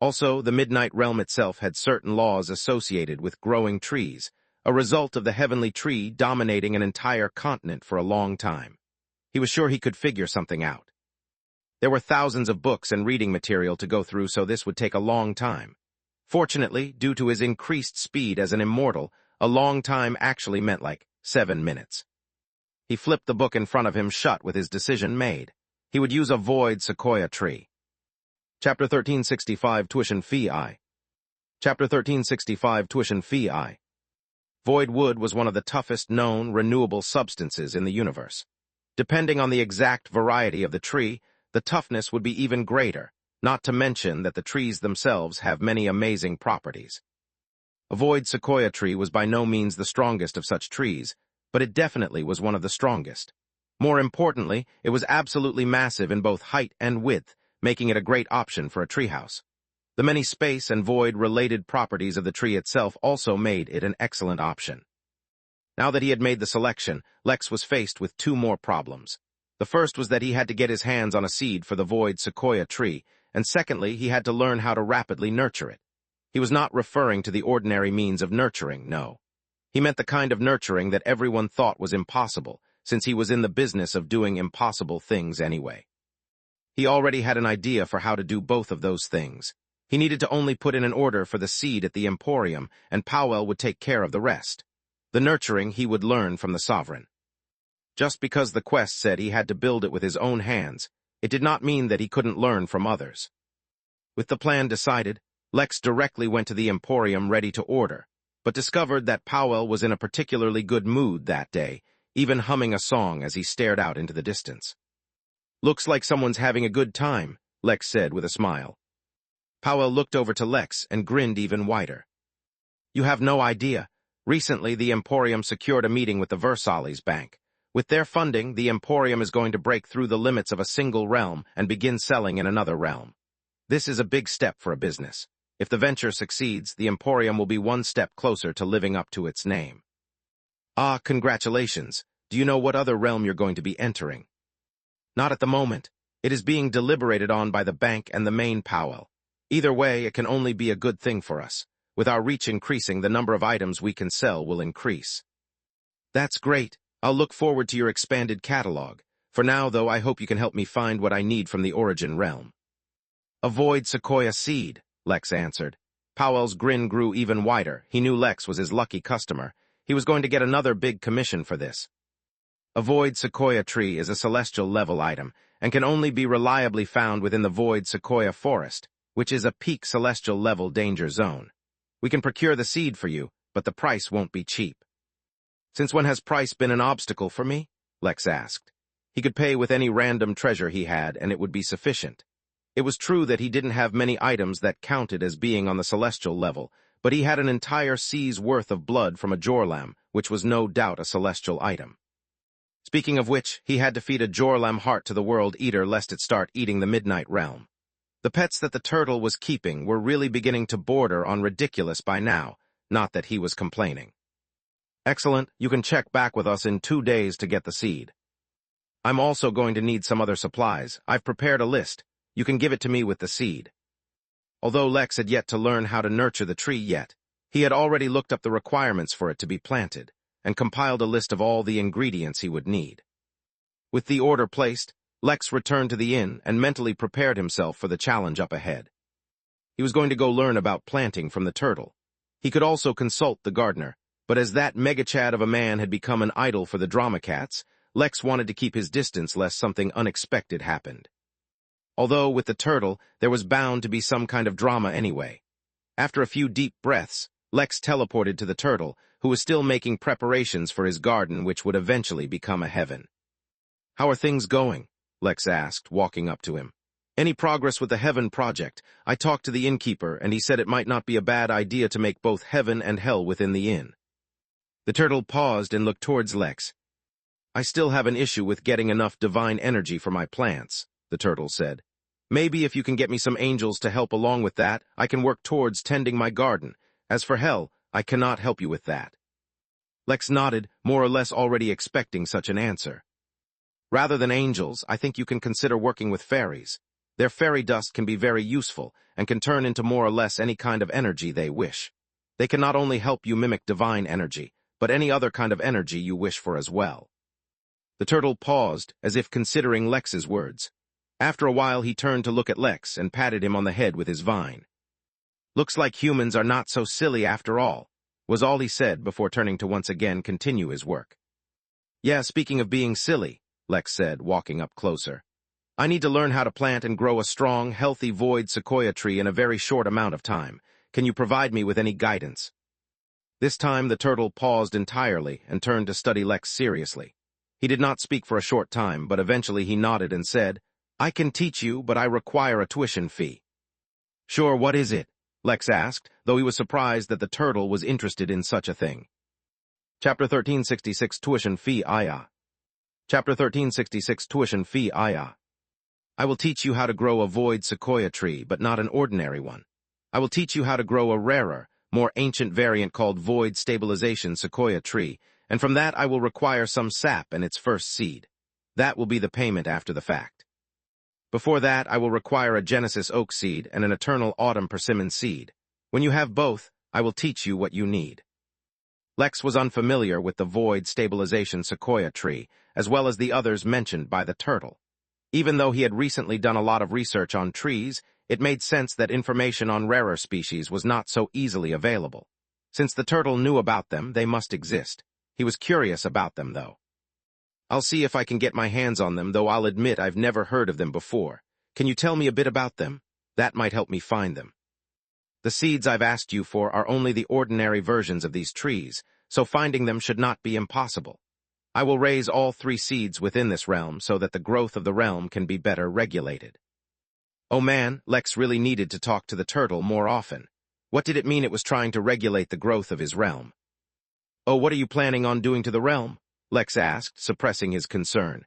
Also, the Midnight Realm itself had certain laws associated with growing trees, a result of the heavenly tree dominating an entire continent for a long time. He was sure he could figure something out. There were thousands of books and reading material to go through, so this would take a long time. Fortunately, due to his increased speed as an immortal, a long time actually meant like 7 minutes. He flipped the book in front of him shut with his decision made. He would use a void sequoia tree. Chapter 1365 Tuition Fee I. Chapter 1365 Tuition Fee I. Void wood was one of the toughest known renewable substances in the universe. Depending on the exact variety of the tree, the toughness would be even greater, not to mention that the trees themselves have many amazing properties. A void sequoia tree was by no means the strongest of such trees, but it definitely was one of the strongest. More importantly, it was absolutely massive in both height and width, making it a great option for a treehouse. The many space and void-related properties of the tree itself also made it an excellent option. Now that he had made the selection, Lex was faced with 2 more problems. The first was that he had to get his hands on a seed for the void sequoia tree, and secondly, he had to learn how to rapidly nurture it. He was not referring to the ordinary means of nurturing, no. He meant the kind of nurturing that everyone thought was impossible, since he was in the business of doing impossible things anyway. He already had an idea for how to do both of those things. He needed to only put in an order for the seed at the Emporium, and Powell would take care of the rest. The nurturing he would learn from the Sovereign. Just because the quest said he had to build it with his own hands, it did not mean that he couldn't learn from others. With the plan decided, Lex directly went to the Emporium ready to order, but discovered that Powell was in a particularly good mood that day, even humming a song as he stared out into the distance. "Looks like someone's having a good time," Lex said with a smile. Powell looked over to Lex and grinned even wider. "You have no idea. Recently, the Emporium secured a meeting with the Versailles Bank. With their funding, the Emporium is going to break through the limits of a single realm and begin selling in another realm. This is a big step for a business. If the venture succeeds, the Emporium will be one step closer to living up to its name." "Ah, congratulations. Do you know what other realm you're going to be entering?" "Not at the moment. It is being deliberated on by the bank and the main Powell. Either way, it can only be a good thing for us. With our reach increasing, the number of items we can sell will increase." "That's great. I'll look forward to your expanded catalog. For now, though, I hope you can help me find what I need from the Origin realm." "A void sequoia seed," Lex answered. Powell's grin grew even wider. He knew Lex was his lucky customer. He was going to get another big commission for this. A void sequoia tree is a celestial level item, and can only be reliably found within the void sequoia forest, which is a peak celestial level danger zone. We can procure the seed for you, but the price won't be cheap. "Since when has price been an obstacle for me?" Lex asked. He could pay with any random treasure he had, and it would be sufficient. It was true that he didn't have many items that counted as being on the celestial level, but he had an entire sea's worth of blood from a Jorlam, which was no doubt a celestial item. Speaking of which, he had to feed a Jorlam heart to the World Eater lest it start eating the Midnight Realm. The pets that the turtle was keeping were really beginning to border on ridiculous by now, not that he was complaining. "Excellent, you can check back with us in 2 days to get the seed. I'm also going to need some other supplies. I've prepared a list. You can give it to me with the seed. Although Lex had yet to learn how to nurture the tree yet, he had already looked up the requirements for it to be planted, and compiled a list of all the ingredients he would need. With the order placed, Lex returned to the inn and mentally prepared himself for the challenge up ahead. He was going to go learn about planting from the turtle. He could also consult the gardener, but as that mega-chad of a man had become an idol for the drama cats, Lex wanted to keep his distance lest something unexpected happened. Although with the turtle, there was bound to be some kind of drama anyway. After a few deep breaths, Lex teleported to the turtle, who was still making preparations for his garden which would eventually become a heaven. "How are things going?" Lex asked, walking up to him. "Any progress with the heaven project? I talked to the innkeeper, and he said it might not be a bad idea to make both heaven and hell within the inn." The turtle paused and looked towards Lex. "I still have an issue with getting enough divine energy for my plants," the turtle said. "Maybe if you can get me some angels to help along with that, I can work towards tending my garden. As for hell, I cannot help you with that." Lex nodded, more or less already expecting such an answer. "Rather than angels, I think you can consider working with fairies. Their fairy dust can be very useful, and can turn into more or less any kind of energy they wish. They can not only help you mimic divine energy, but any other kind of energy you wish for as well." The turtle paused, as if considering Lex's words. After a while he turned to look at Lex and patted him on the head with his vine. "Looks like humans are not so silly after all," was all he said before turning to once again continue his work. "Yeah, speaking of being silly," Lex said, walking up closer. "I need to learn how to plant and grow a strong, healthy void sequoia tree in a very short amount of time. Can you provide me with any guidance?" This time the turtle paused entirely and turned to study Lex seriously. He did not speak for a short time, but eventually he nodded and said, "I can teach you, but I require a tuition fee." "Sure, what is it?" Lex asked, though he was surprised that the turtle was interested in such a thing. Chapter 1366 Tuition Fee Aya. Chapter 1366 Tuition Fee Aya. "I will teach you how to grow a void sequoia tree, but not an ordinary one. I will teach you how to grow a rarer, more ancient variant called void stabilization sequoia tree, and from that I will require some sap and its first seed. That will be the payment after the fact. Before that, I will require a Genesis oak seed and an eternal autumn persimmon seed. When you have both, I will teach you what you need." Lex was unfamiliar with the void stabilization sequoia tree, as well as the others mentioned by the turtle. Even though he had recently done a lot of research on trees, it made sense that information on rarer species was not so easily available. Since the turtle knew about them, they must exist. He was curious about them, though. "I'll see if I can get my hands on them, though I'll admit I've never heard of them before. Can you tell me a bit about them? That might help me find them. The seeds I've asked you for are only the ordinary versions of these trees, so finding them should not be impossible. I will raise all 3 seeds within this realm so that the growth of the realm can be better regulated." Oh man, Lex really needed to talk to the turtle more often. What did it mean it was trying to regulate the growth of his realm? "Oh, what are you planning on doing to the realm?" Lex asked, suppressing his concern.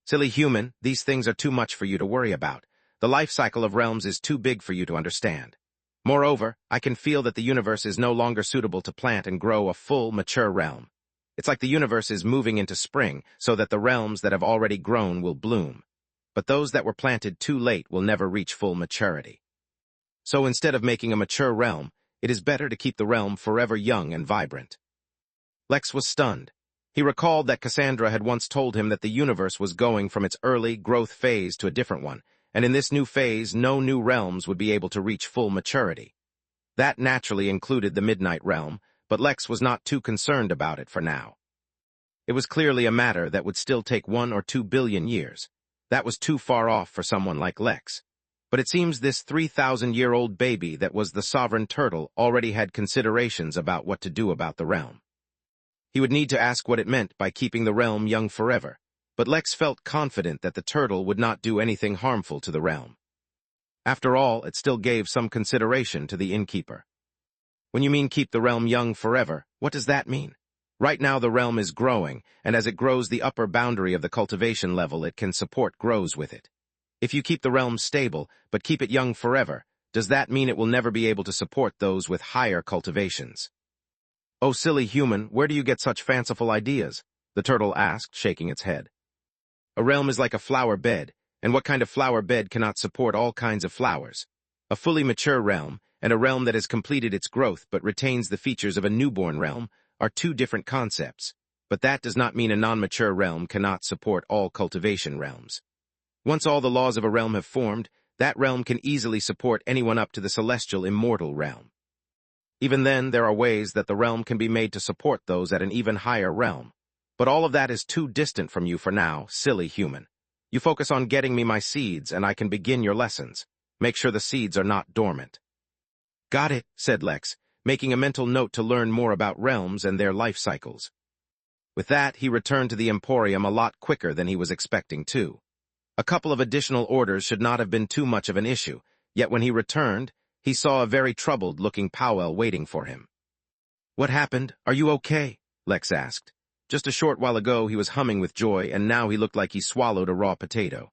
"Silly human, these things are too much for you to worry about. The life cycle of realms is too big for you to understand. Moreover, I can feel that the universe is no longer suitable to plant and grow a full, mature realm. It's like the universe is moving into spring, so that the realms that have already grown will bloom. But those that were planted too late will never reach full maturity. So instead of making a mature realm, it is better to keep the realm forever young and vibrant." Lex was stunned. He recalled that Cassandra had once told him that the universe was going from its early growth phase to a different one, and in this new phase no new realms would be able to reach full maturity. That naturally included the Midnight Realm, but Lex was not too concerned about it for now. It was clearly a matter that would still take 1 or 2 billion years. That was too far off for someone like Lex. But it seems this 3,000-year-old baby that was the sovereign turtle already had considerations about what to do about the realm. He would need to ask what it meant by keeping the realm young forever, but Lex felt confident that the turtle would not do anything harmful to the realm. After all, it still gave some consideration to the innkeeper. "When you mean keep the realm young forever, what does that mean? Right now the realm is growing, and as it grows the upper boundary of the cultivation level it can support grows with it. If you keep the realm stable, but keep it young forever, does that mean it will never be able to support those with higher cultivations?" "Oh, silly human, where do you get such fanciful ideas?" the turtle asked, shaking its head. "A realm is like a flower bed, And what kind of flower bed cannot support all kinds of flowers? A fully mature realm, and a realm that has completed its growth but retains the features of a newborn realm, are two different concepts. But that does not mean a non-mature realm cannot support all cultivation realms. Once all the laws of a realm have formed, that realm can easily support anyone up to the celestial immortal realm. Even then, there are ways that the realm can be made to support those at an even higher realm. But all of that is too distant from you for now, silly human. You focus on getting me my seeds, and I can begin your lessons. Make sure the seeds are not dormant. Got it, said Lex, making a mental note to learn more about realms and their life cycles. With that, he returned to the Emporium a lot quicker than he was expecting to. A couple of additional orders should not have been too much of an issue, yet when he returned, he saw a very troubled-looking Powell waiting for him. What happened? Are you okay? Lex asked. Just a short while ago he was humming with joy, and now he looked like he swallowed a raw potato.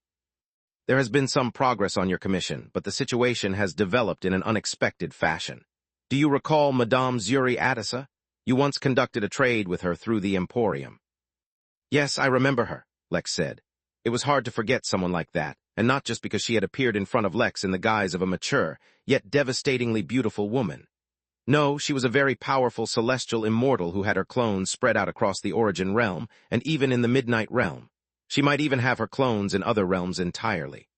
There has been some progress on your commission, but the situation has developed in an unexpected fashion. Do you recall Madame Zuri Attisa? You once conducted a trade with her through the Emporium. Yes, I remember her, Lex said. It was hard to forget someone like that, and not just because she had appeared in front of Lex in the guise of a mature, yet devastatingly beautiful woman. No, she was a very powerful celestial immortal who had her clones spread out across the Origin realm, and even in the Midnight realm. She might even have her clones in other realms entirely.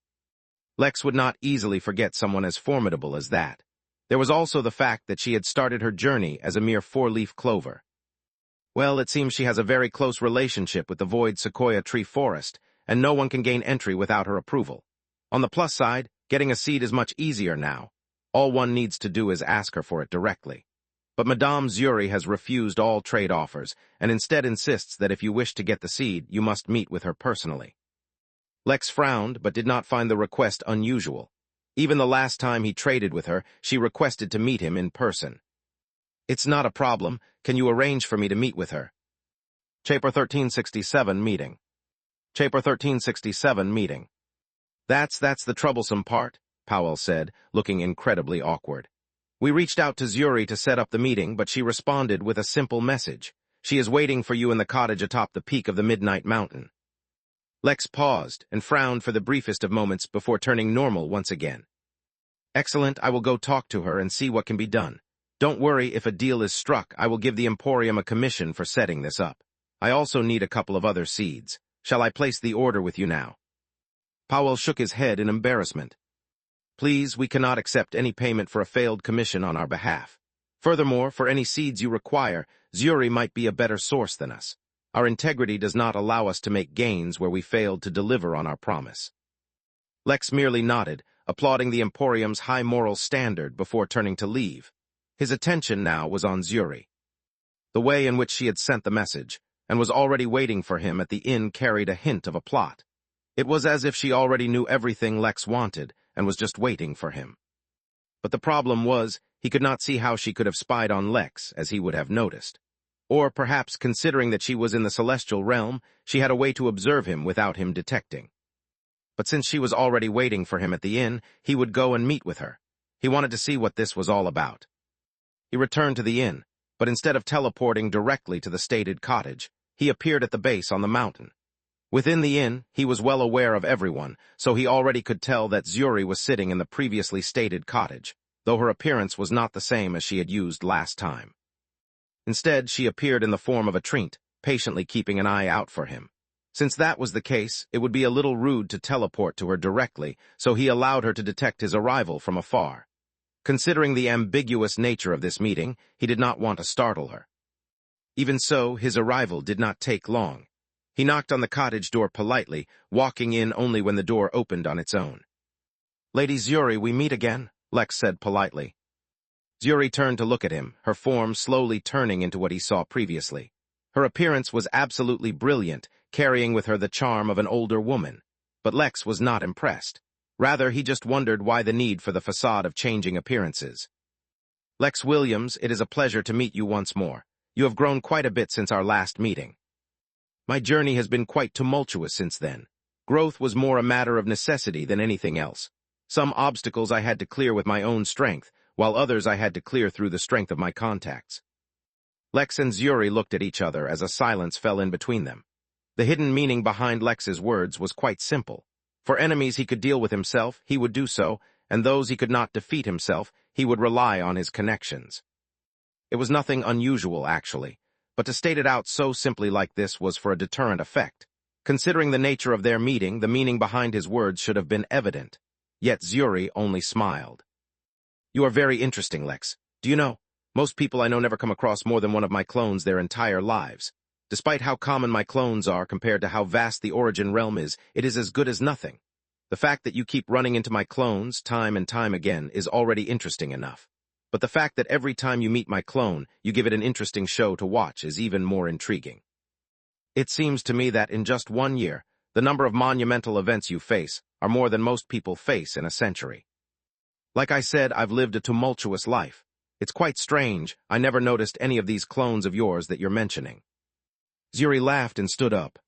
Lex would not easily forget someone as formidable as that. There was also the fact that she had started her journey as a mere four-leaf clover. Well, it seems she has a very close relationship with the Void Sequoia Tree Forest, and no one can gain entry without her approval. On the plus side, getting a seed is much easier now. All one needs to do is ask her for it directly. But Madame Zuri has refused all trade offers, and instead insists that if you wish to get the seed, you must meet with her personally. Lex frowned, but did not find the request unusual. Even the last time he traded with her, she requested to meet him in person. It's not a problem. Can you arrange for me to meet with her? Chapter 1367 meeting. Chapter 1367 meeting. That's the troublesome part, Powell said, looking incredibly awkward. We reached out to Zuri to set up the meeting, but she responded with a simple message. She is waiting for you in the cottage atop the peak of the Midnight Mountain. Lex paused and frowned for the briefest of moments before turning normal once again. Excellent, I will go talk to her and see what can be done. Don't worry, if a deal is struck, I will give the Emporium a commission for setting this up. I also need a couple of other seeds. Shall I place the order with you now? Powell shook his head in embarrassment. Please, we cannot accept any payment for a failed commission on our behalf. Furthermore, for any seeds you require, Zuri might be a better source than us. Our integrity does not allow us to make gains where we failed to deliver on our promise. Lex merely nodded, applauding the Emporium's high moral standard before turning to leave. His attention now was on Zuri. The way in which she had sent the message, and was already waiting for him at the inn, carried a hint of a plot. It was as if she already knew everything Lex wanted, and was just waiting for him. But the problem was, he could not see how she could have spied on Lex, as he would have noticed. Or perhaps, considering that she was in the celestial realm, she had a way to observe him without him detecting. But since she was already waiting for him at the inn, he would go and meet with her. He wanted to see what this was all about. He returned to the inn, but instead of teleporting directly to the stated cottage, he appeared at the base on the mountain. Within the inn, he was well aware of everyone, so he already could tell that Zuri was sitting in the previously stated cottage, though her appearance was not the same as she had used last time. Instead, she appeared in the form of a treant, patiently keeping an eye out for him. Since that was the case, it would be a little rude to teleport to her directly, so he allowed her to detect his arrival from afar. Considering the ambiguous nature of this meeting, he did not want to startle her. Even so, his arrival did not take long. He knocked on the cottage door politely, walking in only when the door opened on its own. Lady Zuri, we meet again, Lex said politely. Zuri turned to look at him, her form slowly turning into what he saw previously. Her appearance was absolutely brilliant, carrying with her the charm of an older woman. But Lex was not impressed. Rather, he just wondered why the need for the facade of changing appearances. Lex Williams, it is a pleasure to meet you once more. You have grown quite a bit since our last meeting. My journey has been quite tumultuous since then. Growth was more a matter of necessity than anything else. Some obstacles I had to clear with my own strength, while others I had to clear through the strength of my contacts. Lex and Zuri looked at each other as a silence fell in between them. The hidden meaning behind Lex's words was quite simple. For enemies he could deal with himself, he would do so, and those he could not defeat himself, he would rely on his connections. It was nothing unusual, actually, but to state it out so simply like this was for a deterrent effect. Considering the nature of their meeting, the meaning behind his words should have been evident. Yet Zuri only smiled. "You are very interesting, Lex. Do you know, most people I know never come across more than one of my clones their entire lives. Despite how common my clones are compared to how vast the origin realm is, it is as good as nothing. The fact that you keep running into my clones time and time again is already interesting enough. But the fact that every time you meet my clone, you give it an interesting show to watch is even more intriguing. It seems to me that in just 1 year, the number of monumental events you face are more than most people face in a century. Like I said, I've lived a tumultuous life. It's quite strange, I never noticed any of these clones of yours that you're mentioning." Zuri laughed and stood up.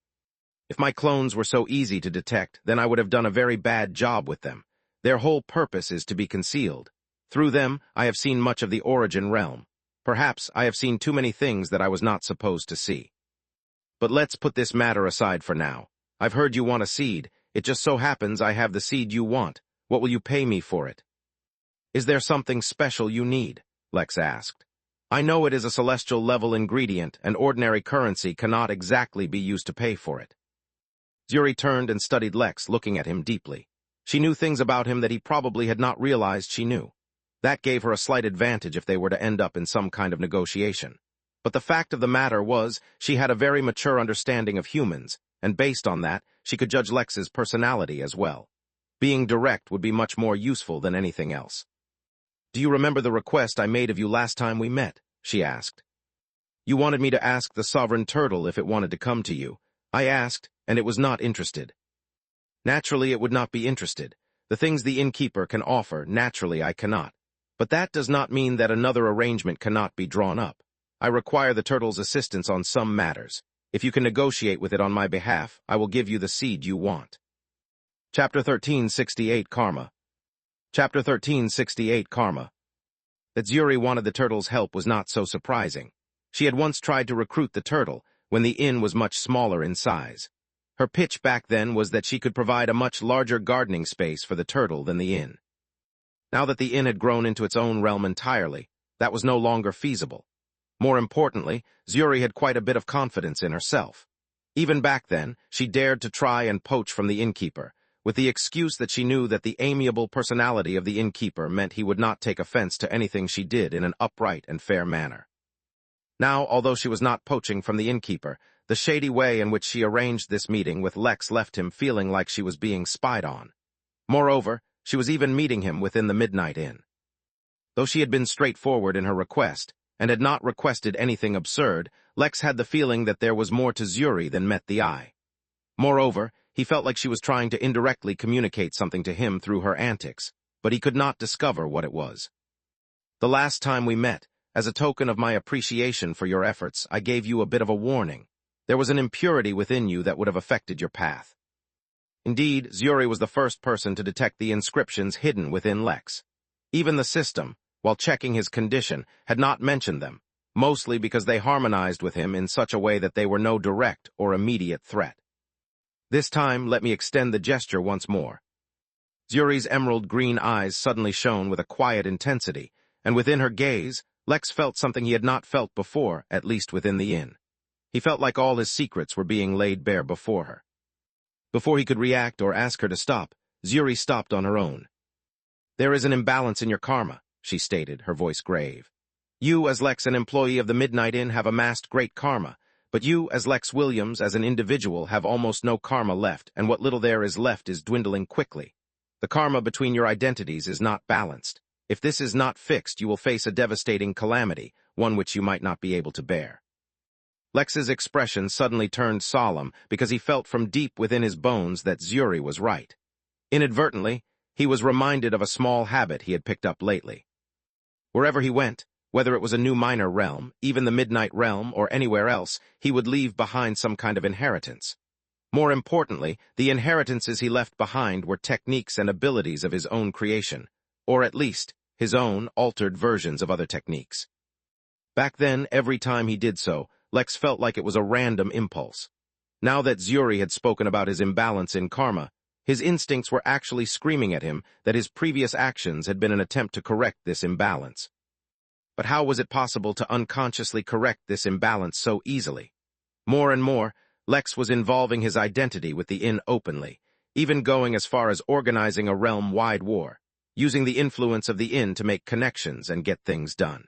"If my clones were so easy to detect, then I would have done a very bad job with them. Their whole purpose is to be concealed. Through them, I have seen much of the origin realm. Perhaps I have seen too many things that I was not supposed to see. But let's put this matter aside for now. I've heard you want a seed. It just so happens I have the seed you want. What will you pay me for it?" "Is there something special you need?" Lex asked. "I know it is a celestial-level ingredient, and ordinary currency cannot exactly be used to pay for it." Zuri turned and studied Lex, looking at him deeply. She knew things about him that he probably had not realized she knew. That gave her a slight advantage if they were to end up in some kind of negotiation. But the fact of the matter was, she had a very mature understanding of humans, and based on that, she could judge Lex's personality as well. Being direct would be much more useful than anything else. "Do you remember the request I made of you last time we met?" she asked. "You wanted me to ask the sovereign turtle if it wanted to come to you. I asked, and it was not interested." "Naturally, it would not be interested. The things the Innkeeper can offer, naturally I cannot. But that does not mean that another arrangement cannot be drawn up. I require the turtle's assistance on some matters. If you can negotiate with it on my behalf, I will give you the seed you want." Chapter 1368 Karma. Chapter 1368 Karma. That Zuri wanted the turtle's help was not so surprising. She had once tried to recruit the turtle, when the inn was much smaller in size. Her pitch back then was that she could provide a much larger gardening space for the turtle than the inn. Now that the inn had grown into its own realm entirely, that was no longer feasible. More importantly, Zuri had quite a bit of confidence in herself. Even back then, she dared to try and poach from the innkeeper, with the excuse that she knew that the amiable personality of the innkeeper meant he would not take offense to anything she did in an upright and fair manner. Now, although she was not poaching from the innkeeper, the shady way in which she arranged this meeting with Lex left him feeling like she was being spied on. Moreover, she was even meeting him within the Midnight Inn. Though she had been straightforward in her request, and had not requested anything absurd, Lex had the feeling that there was more to Zuri than met the eye. Moreover, he felt like she was trying to indirectly communicate something to him through her antics, but he could not discover what it was. "The last time we met, as a token of my appreciation for your efforts, I gave you a bit of a warning. There was an impurity within you that would have affected your path." Indeed, Zuri was the first person to detect the inscriptions hidden within Lex. Even the system, while checking his condition, had not mentioned them, mostly because they harmonized with him in such a way that they were no direct or immediate threat. This time, let me extend the gesture once more. Zuri's emerald green eyes suddenly shone with a quiet intensity, and within her gaze, Lex felt something he had not felt before, at least within the inn. He felt like all his secrets were being laid bare before her. Before he could react or ask her to stop, Zuri stopped on her own. "There is an imbalance in your karma," she stated, her voice grave. "You, as Lex, an employee of the Midnight Inn, have amassed great karma, but you, as Lex Williams, as an individual, have almost no karma left, and what little there is left is dwindling quickly. The karma between your identities is not balanced. If this is not fixed, you will face a devastating calamity, one which you might not be able to bear." Lex's expression suddenly turned solemn because he felt from deep within his bones that Zuri was right. Inadvertently, he was reminded of a small habit he had picked up lately. Wherever he went, whether it was a new minor realm, even the Midnight Realm, or anywhere else, he would leave behind some kind of inheritance. More importantly, the inheritances he left behind were techniques and abilities of his own creation, or at least, his own altered versions of other techniques. Back then, every time he did so, Lex felt like it was a random impulse. Now that Zuri had spoken about his imbalance in karma, His instincts were actually screaming at him that his previous actions had been an attempt to correct this imbalance. But how was it possible to unconsciously correct this imbalance so easily? More and more, Lex was involving his identity with the Inn openly, even going as far as organizing a realm-wide war, using the influence of the Inn to make connections and get things done.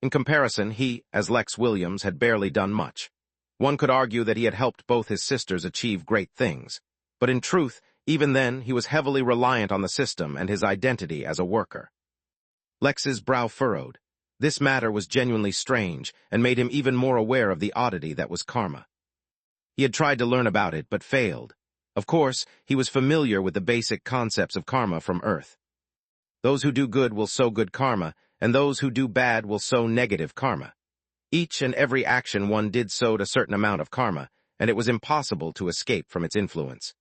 In comparison, he, as Lex Williams, had barely done much. One could argue that he had helped both his sisters achieve great things, but in truth, even then, he was heavily reliant on the system and his identity as a worker. Lex's brow furrowed. This matter was genuinely strange and made him even more aware of the oddity that was karma. He had tried to learn about it, but failed. Of course, he was familiar with the basic concepts of karma from Earth. Those who do good will sow good karma, and those who do bad will sow negative karma. Each and every action one did sowed a certain amount of karma, and it was impossible to escape from its influence.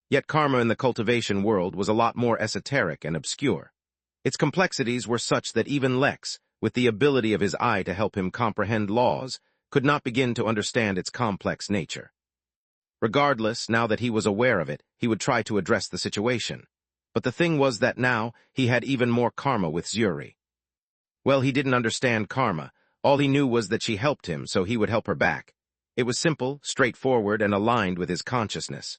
Yet karma in the cultivation world was a lot more esoteric and obscure. Its complexities were such that even Lex, with the ability of his eye to help him comprehend laws, could not begin to understand its complex nature. Regardless, now that he was aware of it, he would try to address the situation. But the thing was that now he had even more karma with Zuri. Well, he didn't understand karma. All he knew was that she helped him, so he would help her back. It was simple, straightforward, and aligned with his consciousness.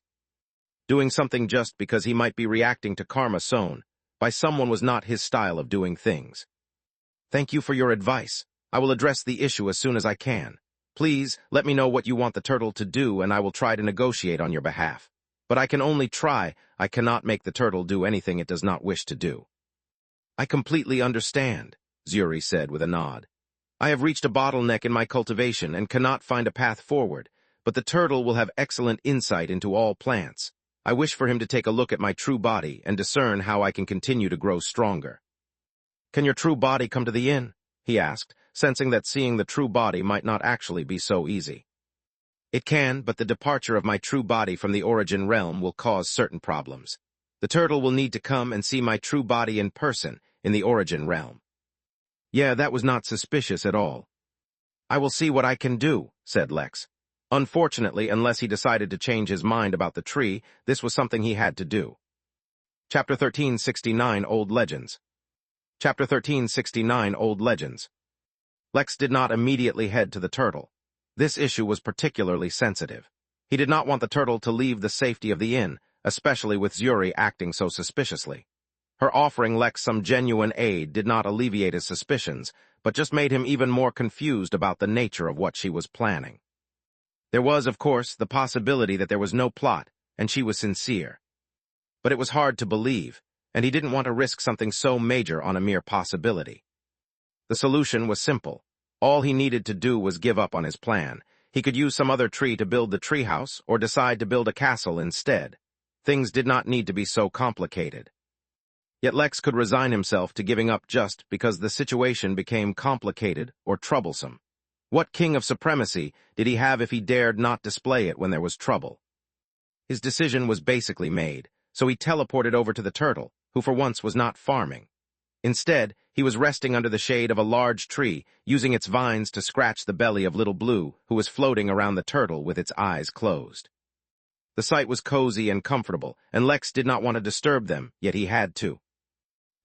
Doing something just because he might be reacting to karma sown by someone was not his style of doing things. Thank you for your advice. I will address the issue as soon as I can. Please, let me know what you want the turtle to do, and I will try to negotiate on your behalf. But I can only try. I cannot make the turtle do anything it does not wish to do. I completely understand, Zuri said with a nod. I have reached a bottleneck in my cultivation and cannot find a path forward, but the turtle will have excellent insight into all plants. I wish for him to take a look at my true body and discern how I can continue to grow stronger. Can your true body come to the inn? He asked, sensing that seeing the true body might not actually be so easy. It can, but the departure of my true body from the origin realm will cause certain problems. The turtle will need to come and see my true body in person in the origin realm. Yeah, that was not suspicious at all. I will see what I can do, said Lex. Unfortunately, unless he decided to change his mind about the tree, this was something he had to do. Chapter 1369 Old Legends. Chapter 1369 Old Legends. Lex did not immediately head to the turtle. This issue was particularly sensitive. He did not want the turtle to leave the safety of the inn, especially with Zuri acting so suspiciously. Her offering Lex some genuine aid did not alleviate his suspicions, but just made him even more confused about the nature of what she was planning. There was, of course, the possibility that there was no plot, and she was sincere. But it was hard to believe, and he didn't want to risk something so major on a mere possibility. The solution was simple. All he needed to do was give up on his plan. He could use some other tree to build the treehouse, or decide to build a castle instead. Things did not need to be so complicated. Yet Lex could resign himself to giving up just because the situation became complicated or troublesome. What king of supremacy did he have if he dared not display it when there was trouble? His decision was basically made, so he teleported over to the turtle, who for once was not farming. Instead, he was resting under the shade of a large tree, using its vines to scratch the belly of Little Blue, who was floating around the turtle with its eyes closed. The site was cozy and comfortable, and Lex did not want to disturb them, yet he had to.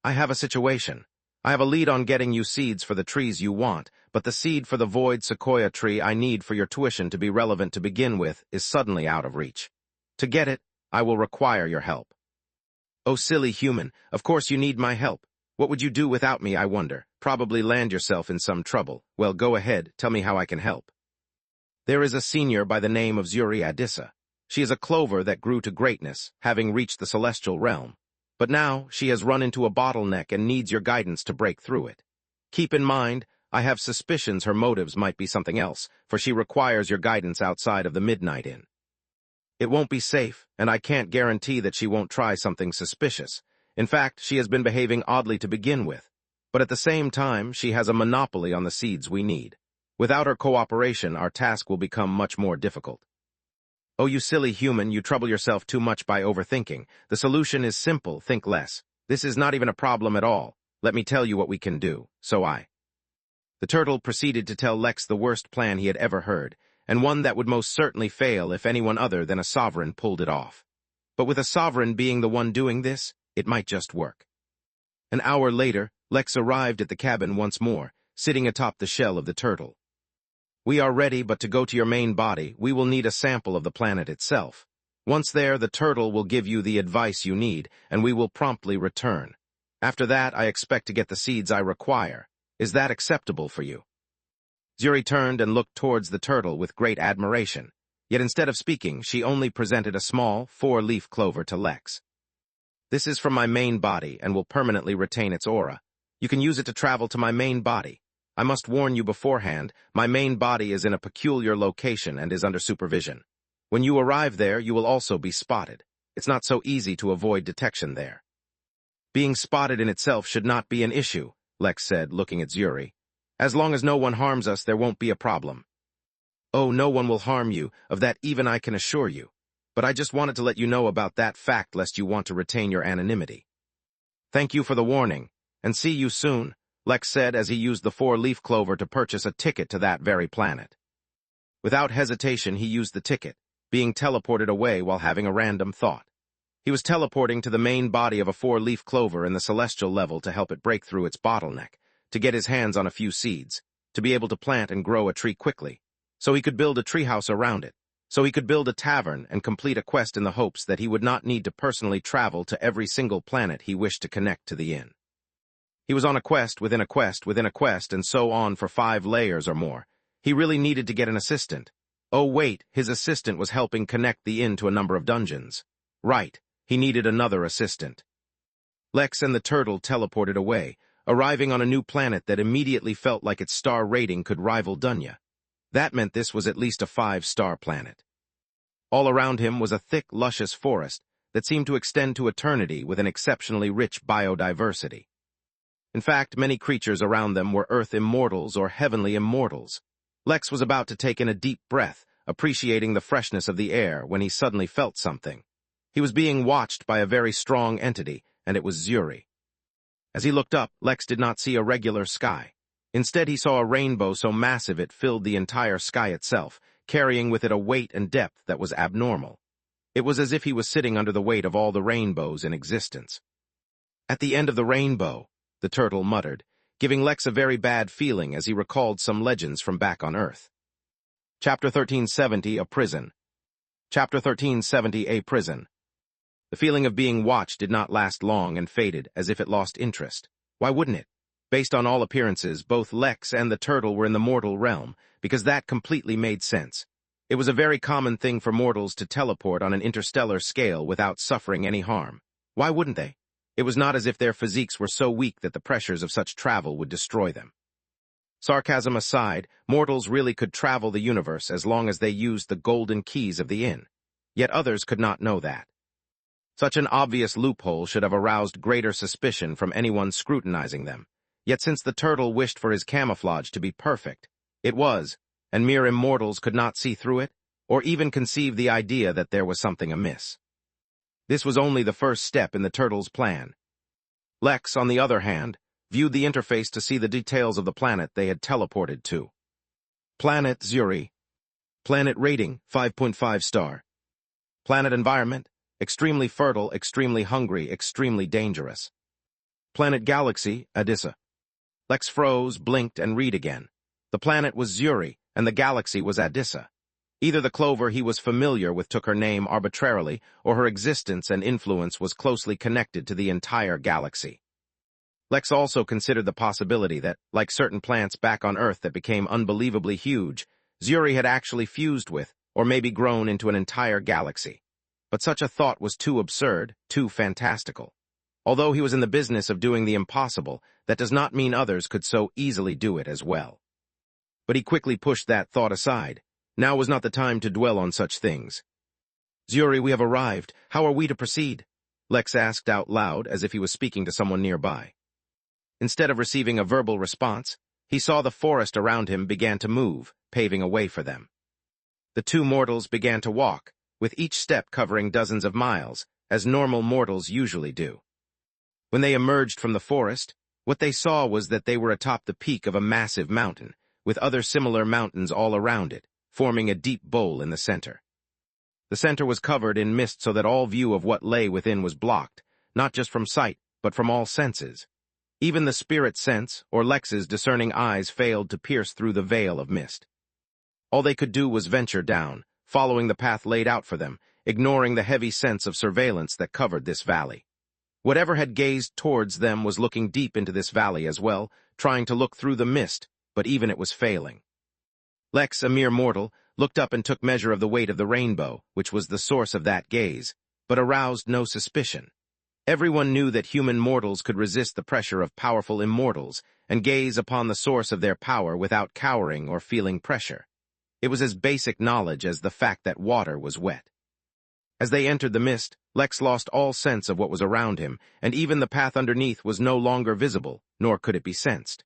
I have a situation. I have a lead on getting you seeds for the trees you want, but the seed for the void sequoia tree I need for your tuition to be relevant to begin with is suddenly out of reach. To get it, I will require your help. Oh, silly human, of course you need my help. What would you do without me, I wonder? Probably land yourself in some trouble. Well, go ahead, tell me how I can help. There is a senior by the name of Zuri Adissa. She is a clover that grew to greatness, having reached the celestial realm. But now she has run into a bottleneck and needs your guidance to break through it. Keep in mind, I have suspicions her motives might be something else, for she requires your guidance outside of the Midnight Inn. It won't be safe, and I can't guarantee that she won't try something suspicious. In fact, she has been behaving oddly to begin with. But at the same time, she has a monopoly on the seeds we need. Without her cooperation, our task will become much more difficult. Oh, you silly human, you trouble yourself too much by overthinking. The solution is simple, think less. This is not even a problem at all. Let me tell you what we can do. The turtle proceeded to tell Lex the worst plan he had ever heard, and one that would most certainly fail if anyone other than a sovereign pulled it off. but with a sovereign being the one doing this, it might just work. An hour later, Lex arrived at the cabin once more, sitting atop the shell of the turtle. "We are ready, but to go to your main body, we will need a sample of the planet itself. Once there, the turtle will give you the advice you need, and we will promptly return. After that, I expect to get the seeds I require. Is that acceptable for you?" Zuri turned and looked towards the turtle with great admiration. Yet instead of speaking, she only presented a small, 4-leaf clover to Lex. "This is from my main body and will permanently retain its aura. You can use it to travel to my main body. I must warn you beforehand, my main body is in a peculiar location and is under supervision. When you arrive there, you will also be spotted. It's not so easy to avoid detection there." "Being spotted in itself should not be an issue," Lex said, looking at Zuri. "As long as no one harms us, there won't be a problem." "Oh, no one will harm you, of that even I can assure you. But I just wanted to let you know about that fact lest you want to retain your anonymity." "Thank you for the warning, and see you soon," Lex said as he used the 4-leaf clover to purchase a ticket to that very planet. Without hesitation, he used the ticket, being teleported away while having a random thought. He was teleporting to the main body of a 4-leaf clover in the celestial level to help it break through its bottleneck, to get his hands on a few seeds, to be able to plant and grow a tree quickly, so he could build a treehouse around it, so he could build a tavern and complete a quest in the hopes that he would not need to personally travel to every single planet he wished to connect to the inn. He was on a quest within a quest within a quest and so on for 5 layers or more. He really needed to get an assistant. Oh wait, his assistant was helping connect the inn to a number of dungeons. Right, he needed another assistant. Lex and the turtle teleported away, arriving on a new planet that immediately felt like its star rating could rival Dunya. That meant this was at least a 5-star planet. All around him was a thick, luscious forest that seemed to extend to eternity with an exceptionally rich biodiversity. In fact, many creatures around them were Earth immortals or heavenly immortals. Lex was about to take in a deep breath, appreciating the freshness of the air, when he suddenly felt something. He was being watched by a very strong entity, and it was Zuri. As he looked up, Lex did not see a regular sky. Instead, he saw a rainbow so massive it filled the entire sky itself, carrying with it a weight and depth that was abnormal. It was as if he was sitting under the weight of all the rainbows in existence. "At the end of the rainbow," the turtle muttered, giving Lex a very bad feeling as he recalled some legends from back on Earth. Chapter 1370, A Prison. Chapter 1370, A Prison. The feeling of being watched did not last long and faded as if it lost interest. Why wouldn't it? Based on all appearances, both Lex and the turtle were in the mortal realm, because that completely made sense. It was a very common thing for mortals to teleport on an interstellar scale without suffering any harm. Why wouldn't they? It was not as if their physiques were so weak that the pressures of such travel would destroy them. Sarcasm aside, mortals really could travel the universe as long as they used the golden keys of the inn. Yet others could not know that. Such an obvious loophole should have aroused greater suspicion from anyone scrutinizing them. Yet since the turtle wished for his camouflage to be perfect, it was, and mere immortals could not see through it, or even conceive the idea that there was something amiss. This was only the first step in the turtle's plan. Lex, on the other hand, viewed the interface to see the details of the planet they had teleported to. Planet Zuri. Planet rating, 5.5 star. Planet environment, extremely fertile, extremely hungry, extremely dangerous. Planet galaxy, Adissa. Lex froze, blinked, and read again. The planet was Zuri, and the galaxy was Adissa. Either the clover he was familiar with took her name arbitrarily, or her existence and influence was closely connected to the entire galaxy. Lex also considered the possibility that, like certain plants back on Earth that became unbelievably huge, Zuri had actually fused with, or maybe grown into an entire galaxy. But such a thought was too absurd, too fantastical. Although he was in the business of doing the impossible, that does not mean others could so easily do it as well. But he quickly pushed that thought aside. Now was not the time to dwell on such things. "Zuri, we have arrived. How are we to proceed?" Lex asked out loud as if he was speaking to someone nearby. Instead of receiving a verbal response, he saw the forest around him began to move, paving a way for them. The two mortals began to walk, with each step covering dozens of miles, as normal mortals usually do. When they emerged from the forest, what they saw was that they were atop the peak of a massive mountain, with other similar mountains all around it, forming a deep bowl in the center. The center was covered in mist so that all view of what lay within was blocked, not just from sight, but from all senses. Even the spirit sense, or Lex's discerning eyes, failed to pierce through the veil of mist. All they could do was venture down, following the path laid out for them, ignoring the heavy sense of surveillance that covered this valley. Whatever had gazed towards them was looking deep into this valley as well, trying to look through the mist, but even it was failing. Lex, a mere mortal, looked up and took measure of the weight of the rainbow, which was the source of that gaze, but aroused no suspicion. Everyone knew that human mortals could resist the pressure of powerful immortals and gaze upon the source of their power without cowering or feeling pressure. It was as basic knowledge as the fact that water was wet. As they entered the mist, Lex lost all sense of what was around him, and even the path underneath was no longer visible, nor could it be sensed.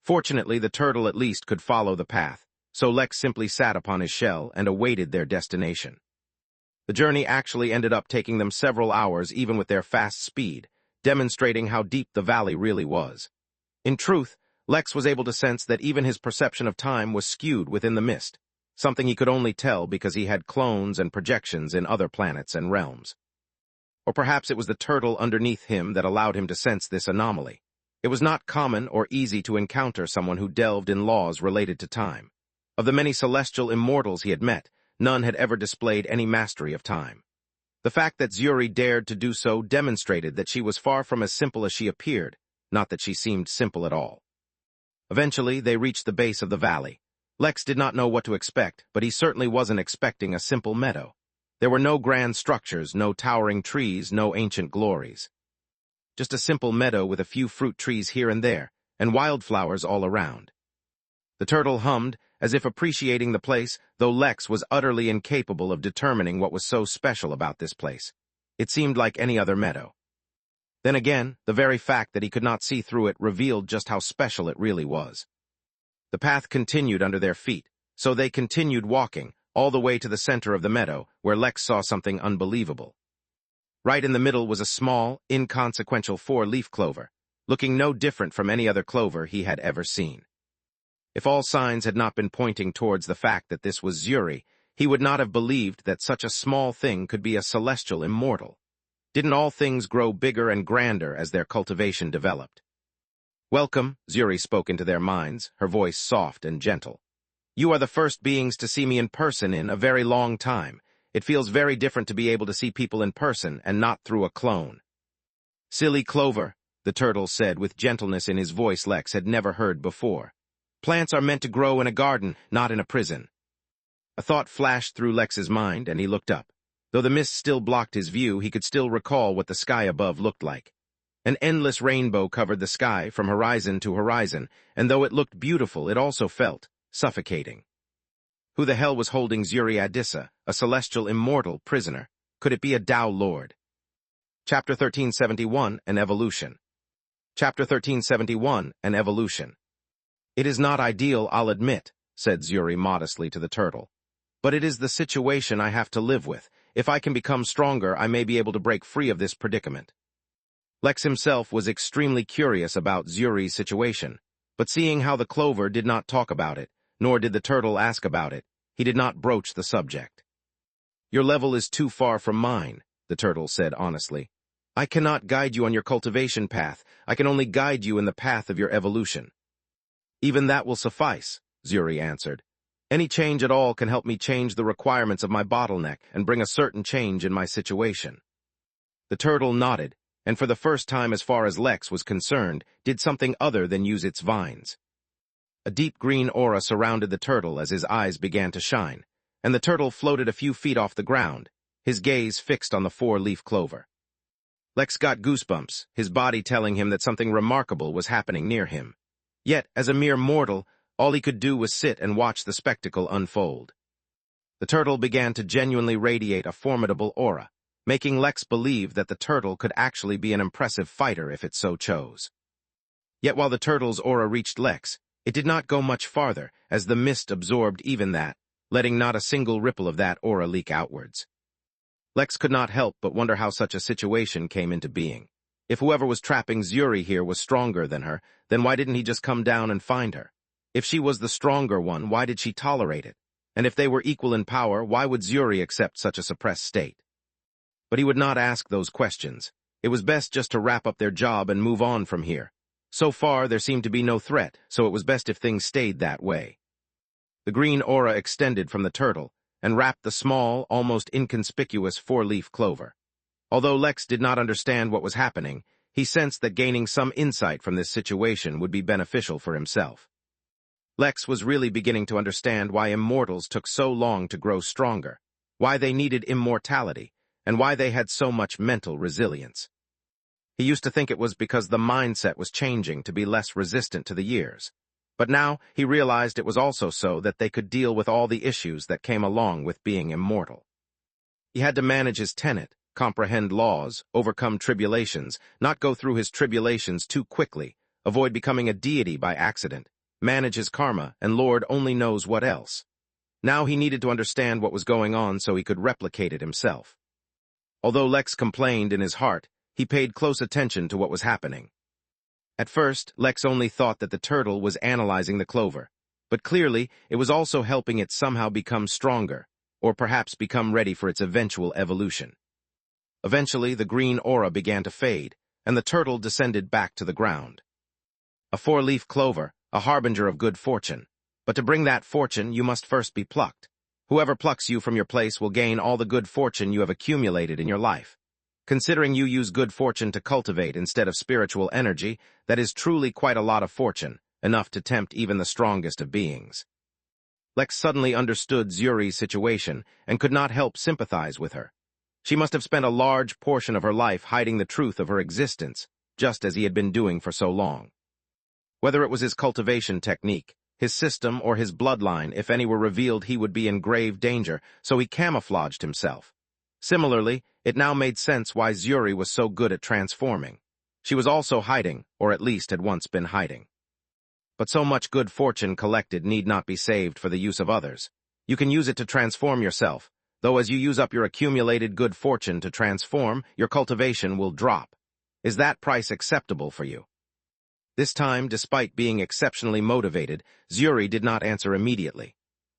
Fortunately, the turtle at least could follow the path, so Lex simply sat upon his shell and awaited their destination. The journey actually ended up taking them several hours even with their fast speed, demonstrating how deep the valley really was. In truth, Lex was able to sense that even his perception of time was skewed within the mist, something he could only tell because he had clones and projections in other planets and realms. Or perhaps it was the turtle underneath him that allowed him to sense this anomaly. It was not common or easy to encounter someone who delved in laws related to time. Of the many celestial immortals he had met, none had ever displayed any mastery of time. The fact that Zuri dared to do so demonstrated that she was far from as simple as she appeared, not that she seemed simple at all. Eventually, they reached the base of the valley. Lex did not know what to expect, but he certainly wasn't expecting a simple meadow. There were no grand structures, no towering trees, no ancient glories. Just a simple meadow with a few fruit trees here and there, and wildflowers all around. The turtle hummed, as if appreciating the place, though Lex was utterly incapable of determining what was so special about this place. It seemed like any other meadow. Then again, the very fact that he could not see through it revealed just how special it really was. The path continued under their feet, so they continued walking, all the way to the center of the meadow, where Lex saw something unbelievable. Right in the middle was a small, inconsequential four-leaf clover, looking no different from any other clover he had ever seen. If all signs had not been pointing towards the fact that this was Zuri, he would not have believed that such a small thing could be a celestial immortal. Didn't all things grow bigger and grander as their cultivation developed? "Welcome," Zuri spoke into their minds, her voice soft and gentle. "You are the first beings to see me in person in a very long time. It feels very different to be able to see people in person and not through a clone." "Silly clover," the turtle said with gentleness in his voice Lex had never heard before. "Plants are meant to grow in a garden, not in a prison." A thought flashed through Lex's mind, and he looked up. Though the mist still blocked his view, he could still recall what the sky above looked like. An endless rainbow covered the sky from horizon to horizon, and though it looked beautiful, it also felt suffocating. Who the hell was holding Zuri Adissa, a celestial immortal prisoner? Could it be a Tao Lord? Chapter 1371, An Evolution. Chapter 1371, An Evolution. "It is not ideal, I'll admit," said Zuri modestly to the turtle. "But it is the situation I have to live with. If I can become stronger, I may be able to break free of this predicament." Lex himself was extremely curious about Zuri's situation, but seeing how the clover did not talk about it, nor did the turtle ask about it, he did not broach the subject. "Your level is too far from mine," the turtle said honestly. "I cannot guide you on your cultivation path. I can only guide you in the path of your evolution." "Even that will suffice," Zuri answered. "Any change at all can help me change the requirements of my bottleneck and bring a certain change in my situation." The turtle nodded, and for the first time as far as Lex was concerned, did something other than use its vines. A deep green aura surrounded the turtle as his eyes began to shine, and the turtle floated a few feet off the ground, his gaze fixed on the four-leaf clover. Lex got goosebumps, his body telling him that something remarkable was happening near him. Yet, as a mere mortal, all he could do was sit and watch the spectacle unfold. The turtle began to genuinely radiate a formidable aura, making Lex believe that the turtle could actually be an impressive fighter if it so chose. Yet while the turtle's aura reached Lex, it did not go much farther, as the mist absorbed even that, letting not a single ripple of that aura leak outwards. Lex could not help but wonder how such a situation came into being. If whoever was trapping Zuri here was stronger than her, then why didn't he just come down and find her? If she was the stronger one, why did she tolerate it? And if they were equal in power, why would Zuri accept such a suppressed state? But he would not ask those questions. It was best just to wrap up their job and move on from here. So far, there seemed to be no threat, so it was best if things stayed that way. The green aura extended from the turtle and wrapped the small, almost inconspicuous four-leaf clover. Although Lex did not understand what was happening, he sensed that gaining some insight from this situation would be beneficial for himself. Lex was really beginning to understand why immortals took so long to grow stronger, why they needed immortality, and why they had so much mental resilience. He used to think it was because the mindset was changing to be less resistant to the years. But now he realized it was also so that they could deal with all the issues that came along with being immortal. He had to manage his tenet, comprehend laws, overcome tribulations, not go through his tribulations too quickly, avoid becoming a deity by accident, manage his karma, and Lord only knows what else. Now he needed to understand what was going on so he could replicate it himself. Although Lex complained in his heart, he paid close attention to what was happening. At first, Lex only thought that the turtle was analyzing the clover, but clearly it was also helping it somehow become stronger, or perhaps become ready for its eventual evolution. Eventually, the green aura began to fade, and the turtle descended back to the ground. A four-leaf clover, a harbinger of good fortune. But to bring that fortune, you must first be plucked. Whoever plucks you from your place will gain all the good fortune you have accumulated in your life. Considering you use good fortune to cultivate instead of spiritual energy, that is truly quite a lot of fortune, enough to tempt even the strongest of beings. Lex suddenly understood Zuri's situation and could not help sympathize with her. She must have spent a large portion of her life hiding the truth of her existence, just as he had been doing for so long. Whether it was his cultivation technique, his system, or his bloodline, if any were revealed, he would be in grave danger, so he camouflaged himself. Similarly, it now made sense why Zuri was so good at transforming. She was also hiding, or at least had once been hiding. But so much good fortune collected need not be saved for the use of others. You can use it to transform yourself, though as you use up your accumulated good fortune to transform, your cultivation will drop. Is that price acceptable for you? This time, despite being exceptionally motivated, Zuri did not answer immediately.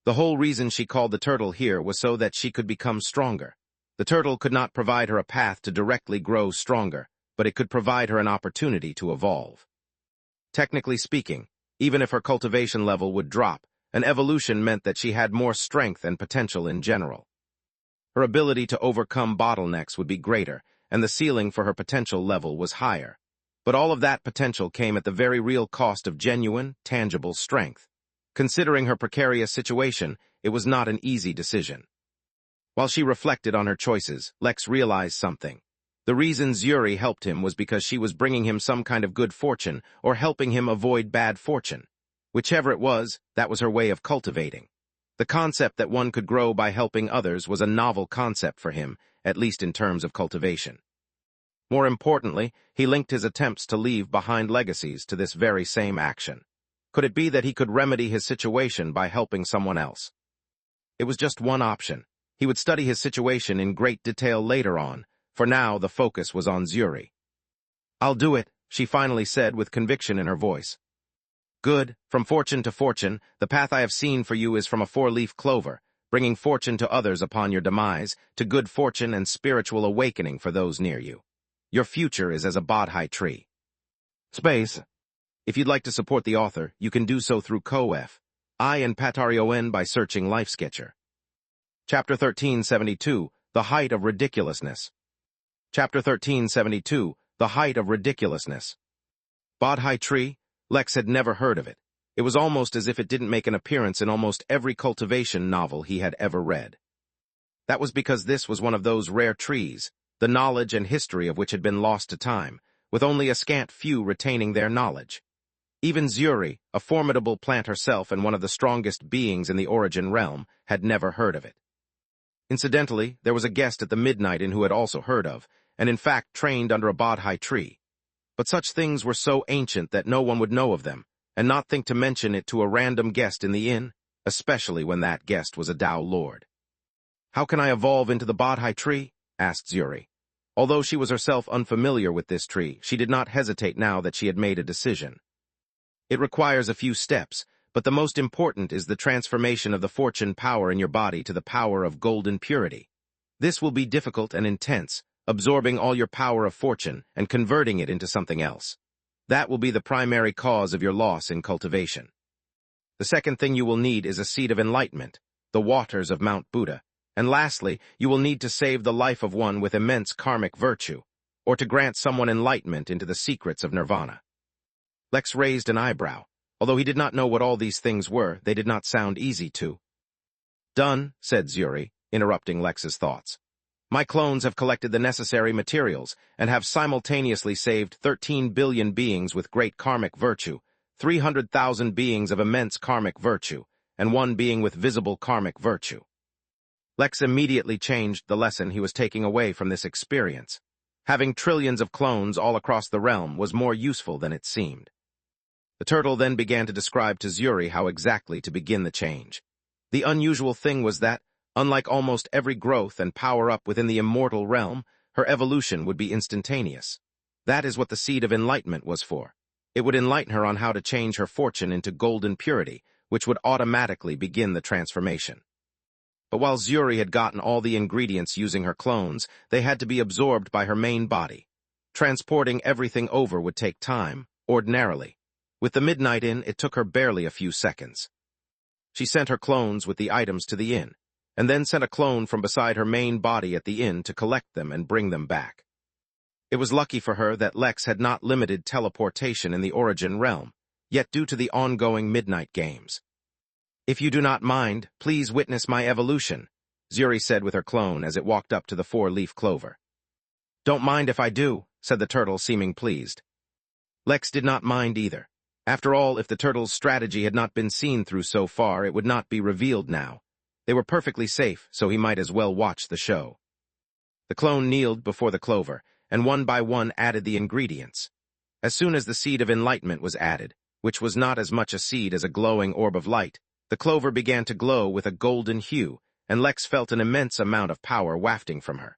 The whole reason she called the turtle here was so that she could become stronger. The turtle could not provide her a path to directly grow stronger, but it could provide her an opportunity to evolve. Technically speaking, even if her cultivation level would drop, an evolution meant that she had more strength and potential in general. Her ability to overcome bottlenecks would be greater, and the ceiling for her potential level was higher. But all of that potential came at the very real cost of genuine, tangible strength. Considering her precarious situation, it was not an easy decision. While she reflected on her choices, Lex realized something. The reason Zuri helped him was because she was bringing him some kind of good fortune or helping him avoid bad fortune. Whichever it was, that was her way of cultivating. The concept that one could grow by helping others was a novel concept for him, at least in terms of cultivation. More importantly, he linked his attempts to leave behind legacies to this very same action. Could it be that he could remedy his situation by helping someone else? It was just one option. He would study his situation in great detail later on. For now, the focus was on Zuri. "I'll do it," she finally said with conviction in her voice. "Good, from fortune to fortune, the path I have seen for you is from a four-leaf clover, bringing fortune to others upon your demise, to good fortune and spiritual awakening for those near you. Your future is as a bodhi tree." Space. If you'd like to support the author, you can do so through Ko-Fi and Patreon by searching Lifesketcher. Chapter 1372, The Height of Ridiculousness. Chapter 1372, The Height of Ridiculousness. Bodhi tree? Lex had never heard of it. It was almost as if it didn't make an appearance in almost every cultivation novel he had ever read. That was because this was one of those rare trees, the knowledge and history of which had been lost to time, with only a scant few retaining their knowledge. Even Zuri, a formidable plant herself and one of the strongest beings in the origin realm, had never heard of it. Incidentally, there was a guest at the Midnight Inn who had also heard of, and in fact trained under a bodhi tree. But such things were so ancient that no one would know of them, and not think to mention it to a random guest in the inn, especially when that guest was a Tao Lord. "How can I evolve into the bodhi tree?" asked Zuri. Although she was herself unfamiliar with this tree, she did not hesitate now that she had made a decision. "It requires a few steps, but the most important is the transformation of the fortune power in your body to the power of golden purity. This will be difficult and intense, absorbing all your power of fortune and converting it into something else. That will be the primary cause of your loss in cultivation. The second thing you will need is a seed of enlightenment, the waters of Mount Buddha. And lastly, you will need to save the life of one with immense karmic virtue, or to grant someone enlightenment into the secrets of nirvana. Lex raised an eyebrow. Although he did not know what all these things were, they did not sound easy to. Done, said Zuri, interrupting Lex's thoughts. My clones have collected the necessary materials and have simultaneously saved 13 billion beings with great karmic virtue, 300,000 beings of immense karmic virtue, and one being with visible karmic virtue. Lex immediately changed the lesson he was taking away from this experience. Having trillions of clones all across the realm was more useful than it seemed. The turtle then began to describe to Zuri how exactly to begin the change. The unusual thing was that, unlike almost every growth and power-up within the immortal realm, her evolution would be instantaneous. That is what the seed of enlightenment was for. It would enlighten her on how to change her fortune into golden purity, which would automatically begin the transformation. But while Zuri had gotten all the ingredients using her clones, they had to be absorbed by her main body. Transporting everything over would take time, ordinarily. With the midnight inn, it took her barely a few seconds. She sent her clones with the items to the inn, and then sent a clone from beside her main body at the inn to collect them and bring them back. It was lucky for her that Lex had not limited teleportation in the origin realm, yet due to the ongoing midnight games. If you do not mind, please witness my evolution, Zuri said with her clone as it walked up to the four-leaf clover. Don't mind if I do, said the turtle, seeming pleased. Lex did not mind either. After all, if the turtle's strategy had not been seen through so far, it would not be revealed now. They were perfectly safe, so he might as well watch the show. The clone kneeled before the clover, and one by one added the ingredients. As soon as the seed of enlightenment was added, which was not as much a seed as a glowing orb of light, the clover began to glow with a golden hue, and Lex felt an immense amount of power wafting from her.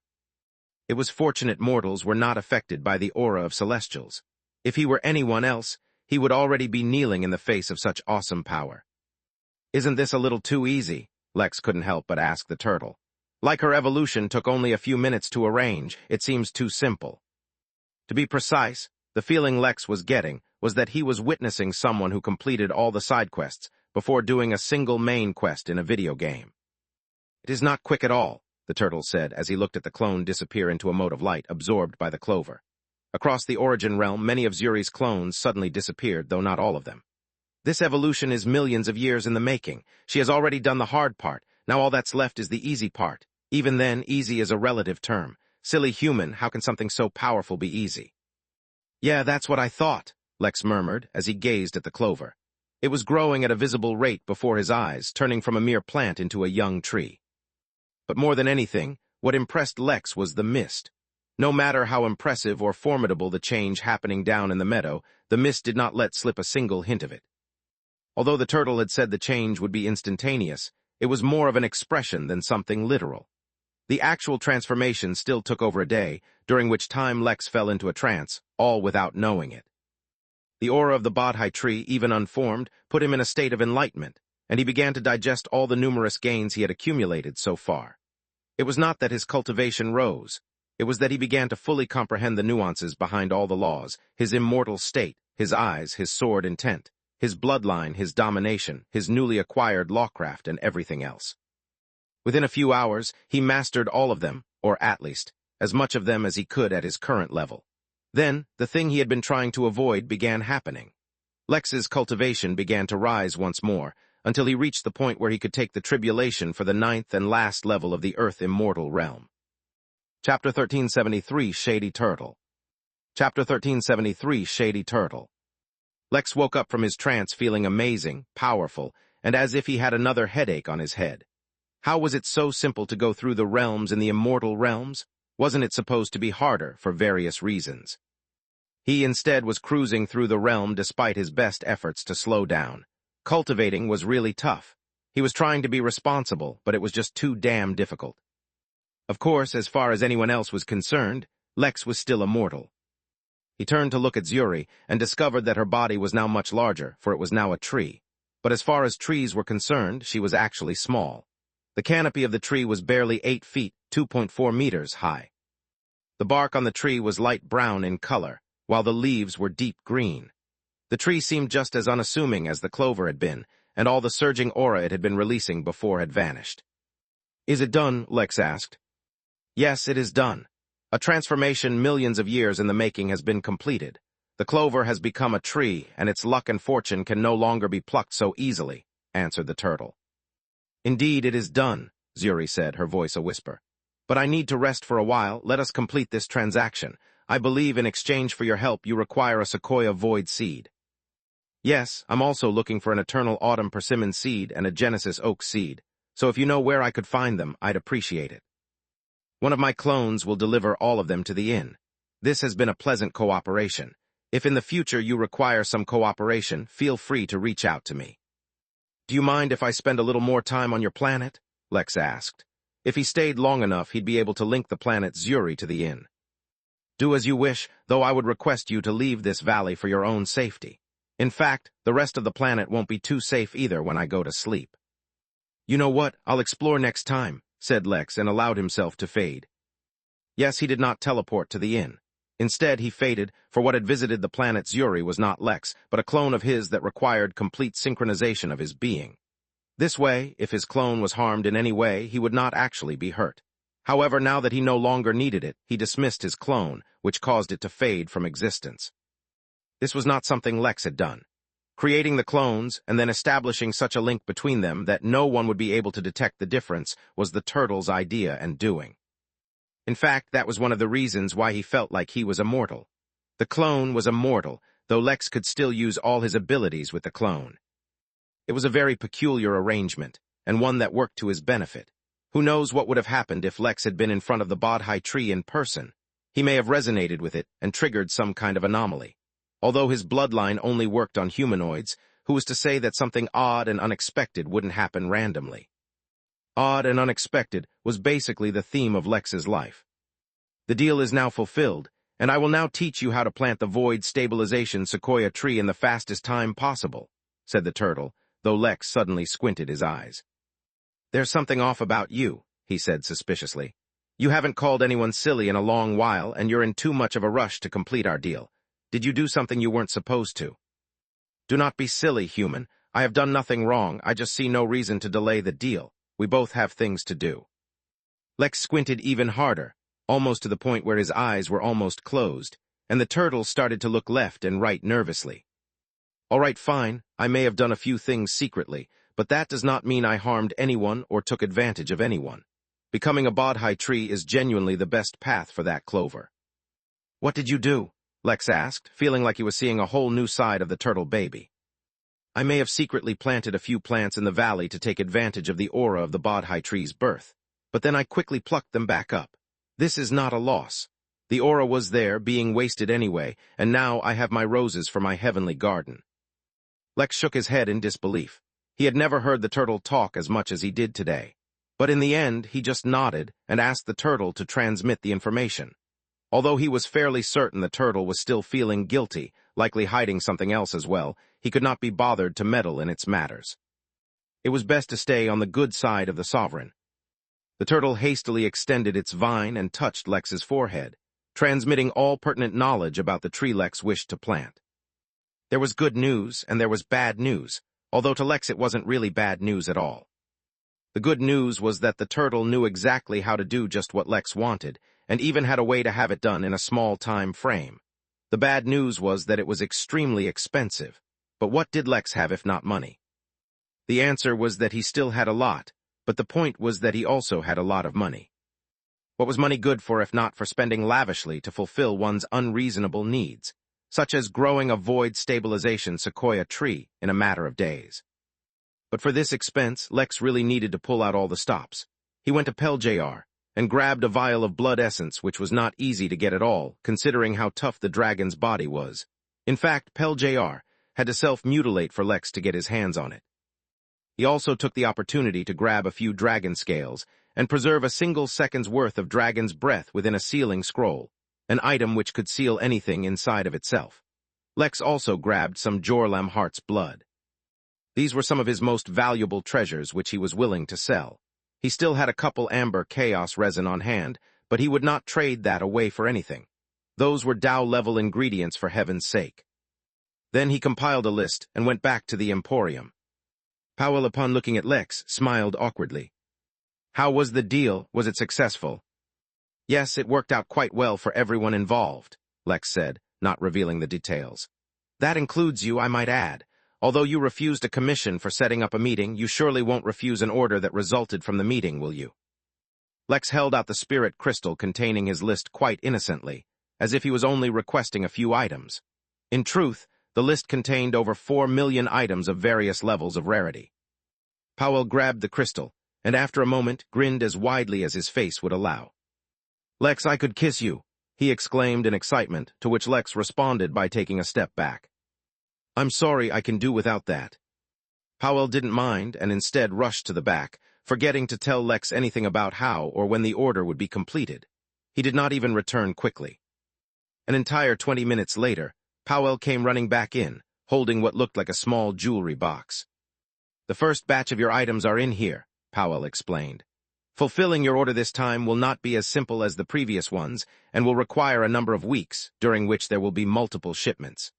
It was fortunate mortals were not affected by the aura of celestials. If he were anyone else, he would already be kneeling in the face of such awesome power. Isn't this a little too easy? Lex couldn't help but ask the turtle. Like her evolution took only a few minutes to arrange, it seems too simple. To be precise, the feeling Lex was getting was that he was witnessing someone who completed all the side quests before doing a single main quest in a video game. It is not quick at all, the turtle said as he looked at the clone disappear into a mote of light absorbed by the clover. Across the origin realm, many of Zuri's clones suddenly disappeared, though not all of them. This evolution is millions of years in the making. She has already done the hard part. Now all that's left is the easy part. Even then, easy is a relative term. Silly human, how can something so powerful be easy? Yeah, that's what I thought, Lex murmured as he gazed at the clover. It was growing at a visible rate before his eyes, turning from a mere plant into a young tree. But more than anything, what impressed Lex was the mist. No matter how impressive or formidable the change happening down in the meadow, the mist did not let slip a single hint of it. Although the turtle had said the change would be instantaneous, it was more of an expression than something literal. The actual transformation still took over a day, during which time Lex fell into a trance, all without knowing it. The aura of the Bodhi tree, even unformed, put him in a state of enlightenment, and he began to digest all the numerous gains he had accumulated so far. It was not that his cultivation rose. It was that he began to fully comprehend the nuances behind all the laws, his immortal state, his eyes, his sword intent, his bloodline, his domination, his newly acquired lawcraft, and everything else. Within a few hours, he mastered all of them, or at least, as much of them as he could at his current level. Then, the thing he had been trying to avoid began happening. Lex's cultivation began to rise once more, until he reached the point where he could take the tribulation for the 9th and last level of the Earth Immortal Realm. Chapter 1373, Shady Turtle. Chapter 1373, Shady Turtle. Lex woke up from his trance feeling amazing, powerful, and as if he had another headache on his head. How was it so simple to go through the realms in the immortal realms? Wasn't it supposed to be harder for various reasons? He instead was cruising through the realm despite his best efforts to slow down. Cultivating was really tough. He was trying to be responsible, but it was just too damn difficult. Of course, as far as anyone else was concerned, Lex was still immortal. He turned to look at Zuri and discovered that her body was now much larger, for it was now a tree. But as far as trees were concerned, she was actually small. The canopy of the tree was barely 8 feet, 2.4 meters high. The bark on the tree was light brown in color, while the leaves were deep green. The tree seemed just as unassuming as the clover had been, and all the surging aura it had been releasing before had vanished. "Is it done?" Lex asked. "Yes, it is done. A transformation millions of years in the making has been completed. The clover has become a tree, and its luck and fortune can no longer be plucked so easily," answered the turtle. "Indeed, it is done," Zuri said, her voice a whisper. "But I need to rest for a while. Let us complete this transaction. I believe in exchange for your help you require a sequoia void seed." "Yes, I'm also looking for an eternal autumn persimmon seed and a Genesis oak seed, so if you know where I could find them, I'd appreciate it. One of my clones will deliver all of them to the inn. This has been a pleasant cooperation. If in the future you require some cooperation, feel free to reach out to me." "Do you mind if I spend a little more time on your planet?" Lex asked. If he stayed long enough, he'd be able to link the planet Zuri to the inn. "Do as you wish, though I would request you to leave this valley for your own safety. In fact, the rest of the planet won't be too safe either when I go to sleep." "You know what? I'll explore next time," said Lex and allowed himself to fade. Yes, he did not teleport to the inn. Instead, he faded, for what had visited the planet Zuri was not Lex, but a clone of his that required complete synchronization of his being. This way, if his clone was harmed in any way, he would not actually be hurt. However, now that he no longer needed it, he dismissed his clone, which caused it to fade from existence. This was not something Lex had done. Creating the clones and then establishing such a link between them that no one would be able to detect the difference was the turtle's idea and doing. In fact, that was one of the reasons why he felt like he was immortal. The clone was immortal, though Lex could still use all his abilities with the clone. It was a very peculiar arrangement, and one that worked to his benefit. Who knows what would have happened if Lex had been in front of the Bodhi tree in person? He may have resonated with it and triggered some kind of anomaly. Although his bloodline only worked on humanoids, who was to say that something odd and unexpected wouldn't happen randomly? Odd and unexpected was basically the theme of Lex's life. "The deal is now fulfilled, and I will now teach you how to plant the void stabilization sequoia tree in the fastest time possible," said the turtle, though Lex suddenly squinted his eyes. "There's something off about you," he said suspiciously. "You haven't called anyone silly in a long while, and you're in too much of a rush to complete our deal. Did you do something you weren't supposed to?" "Do not be silly, human. I have done nothing wrong. I just see no reason to delay the deal. We both have things to do." Lex squinted even harder, almost to the point where his eyes were almost closed, and the turtle started to look left and right nervously. "All right, fine. I may have done a few things secretly, but that does not mean I harmed anyone or took advantage of anyone. Becoming a Bodhi tree is genuinely the best path for that clover." "What did you do?" Lex asked, feeling like he was seeing a whole new side of the turtle baby. "I may have secretly planted a few plants in the valley to take advantage of the aura of the Bodhi tree's birth, but then I quickly plucked them back up. This is not a loss. The aura was there, being wasted anyway, and now I have my roses for my heavenly garden." Lex shook his head in disbelief. He had never heard the turtle talk as much as he did today. But in the end, he just nodded and asked the turtle to transmit the information. Although he was fairly certain the turtle was still feeling guilty, likely hiding something else as well, he could not be bothered to meddle in its matters. It was best to stay on the good side of the sovereign. The turtle hastily extended its vine and touched Lex's forehead, transmitting all pertinent knowledge about the tree Lex wished to plant. There was good news and there was bad news, although to Lex it wasn't really bad news at all. The good news was that the turtle knew exactly how to do just what Lex wanted, and even had a way to have it done in a small time frame. The bad news was that it was extremely expensive. But what did Lex have if not money? The answer was that he still had a lot, but the point was that he also had a lot of money. What was money good for if not for spending lavishly to fulfill one's unreasonable needs, such as growing a void stabilization sequoia tree in a matter of days? But for this expense, Lex really needed to pull out all the stops. He went to Peljar and grabbed a vial of blood essence, which was not easy to get at all, considering how tough the dragon's body was. In fact, Peljar had to self-mutilate for Lex to get his hands on it. He also took the opportunity to grab a few dragon scales and preserve a single second's worth of dragon's breath within a sealing scroll, an item which could seal anything inside of itself. Lex also grabbed some Jorlam Heart's blood. These were some of his most valuable treasures which he was willing to sell. He still had a couple amber chaos resin on hand, but he would not trade that away for anything. Those were Tao-level ingredients for heaven's sake. Then he compiled a list and went back to the Emporium. Powell, upon looking at Lex, smiled awkwardly. How was the deal? Was it successful? Yes, it worked out quite well for everyone involved, Lex said, not revealing the details. That includes you, I might add. Although you refused a commission for setting up a meeting, you surely won't refuse an order that resulted from the meeting, will you? Lex held out the spirit crystal containing his list quite innocently, as if he was only requesting a few items. In truth, the list contained over 4 million items of various levels of rarity. Powell grabbed the crystal, and after a moment grinned as widely as his face would allow. Lex, I could kiss you, he exclaimed in excitement, to which Lex responded by taking a step back. I'm sorry, I can do without that. Powell didn't mind and instead rushed to the back, forgetting to tell Lex anything about how or when the order would be completed. He did not even return quickly. An entire 20 minutes later, Powell came running back in, holding what looked like a small jewelry box. The first batch of your items are in here, Powell explained. Fulfilling your order this time will not be as simple as the previous ones and will require a number of weeks, during which there will be multiple shipments.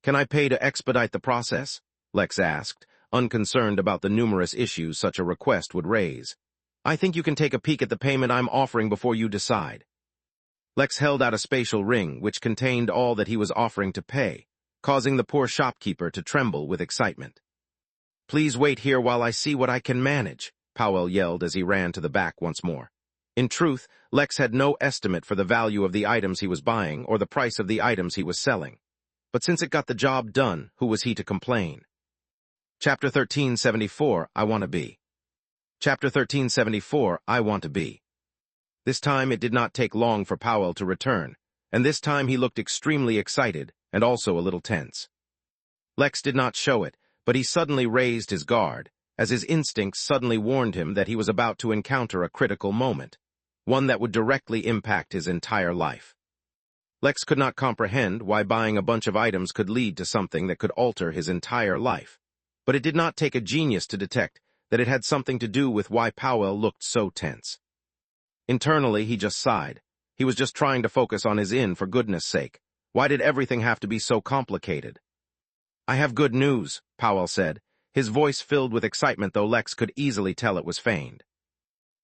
Can I pay to expedite the process? Lex asked, unconcerned about the numerous issues such a request would raise. I think you can take a peek at the payment I'm offering before you decide. Lex held out a spatial ring which contained all that he was offering to pay, causing the poor shopkeeper to tremble with excitement. Please wait here while I see what I can manage, Powell yelled as he ran to the back once more. In truth, Lex had no estimate for the value of the items he was buying or the price of the items he was selling. But since it got the job done, who was he to complain? Chapter 1374, I Want to Be. Chapter 1374, I Want to Be. This time it did not take long for Powell to return, and this time he looked extremely excited and also a little tense. Lex did not show it, but he suddenly raised his guard, as his instincts suddenly warned him that he was about to encounter a critical moment, one that would directly impact his entire life. Lex could not comprehend why buying a bunch of items could lead to something that could alter his entire life, but it did not take a genius to detect that it had something to do with why Powell looked so tense. Internally, he just sighed. He was just trying to focus on his inn for goodness sake. Why did everything have to be so complicated? I have good news, Powell said, his voice filled with excitement though Lex could easily tell it was feigned.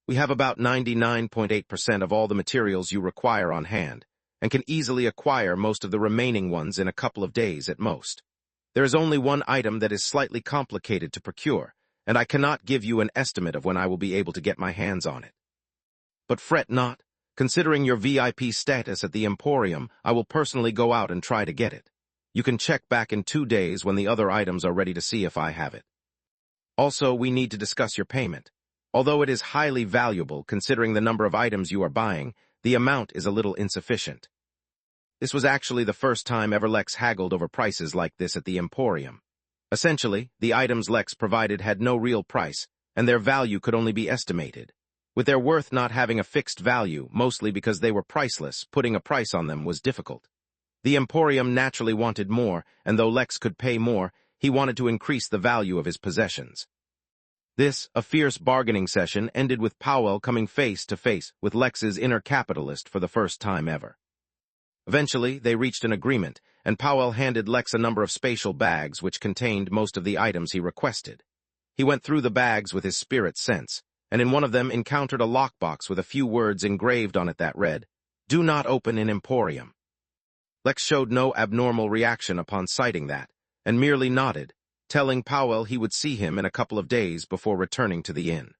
We have about 99.8% of all the materials you require on hand, and can easily acquire most of the remaining ones in a couple of days at most. There is only one item that is slightly complicated to procure, and I cannot give you an estimate of when I will be able to get my hands on it. But fret not. Considering your VIP status at the Emporium, I will personally go out and try to get it. You can check back in 2 days when the other items are ready to see if I have it. Also, we need to discuss your payment. Although it is highly valuable considering the number of items you are buying, the amount is a little insufficient. This was actually the first time ever Lex haggled over prices like this at the Emporium. Essentially, the items Lex provided had no real price, and their value could only be estimated. With their worth not having a fixed value, mostly because they were priceless, putting a price on them was difficult. The Emporium naturally wanted more, and though Lex could pay more, he wanted to increase the value of his possessions. This, a fierce bargaining session, ended with Powell coming face to face with Lex's inner capitalist for the first time ever. Eventually, they reached an agreement, and Powell handed Lex a number of spatial bags which contained most of the items he requested. He went through the bags with his spirit sense, and in one of them encountered a lockbox with a few words engraved on it that read, "Do not open in Emporium." Lex showed no abnormal reaction upon citing that, and merely nodded, telling Powell he would see him in a couple of days before returning to the inn.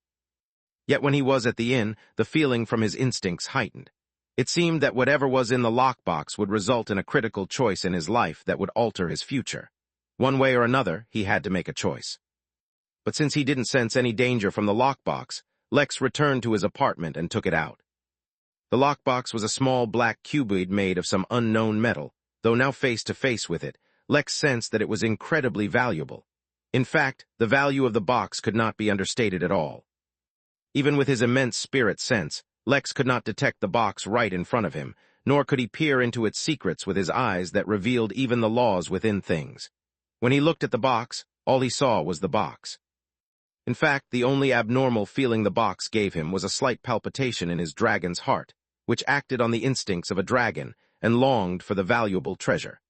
Yet when he was at the inn, the feeling from his instincts heightened. It seemed that whatever was in the lockbox would result in a critical choice in his life that would alter his future. One way or another, he had to make a choice. But since he didn't sense any danger from the lockbox, Lex returned to his apartment and took it out. The lockbox was a small black cuboid made of some unknown metal, though now face to face with it, Lex sensed that it was incredibly valuable. In fact, the value of the box could not be understated at all. Even with his immense spirit sense, Lex could not detect the box right in front of him, nor could he peer into its secrets with his eyes that revealed even the laws within things. When he looked at the box, All he saw was the box. In fact, the only abnormal feeling the box gave him was a slight palpitation in his dragon's heart, which acted on the instincts of a dragon and longed for the valuable treasure.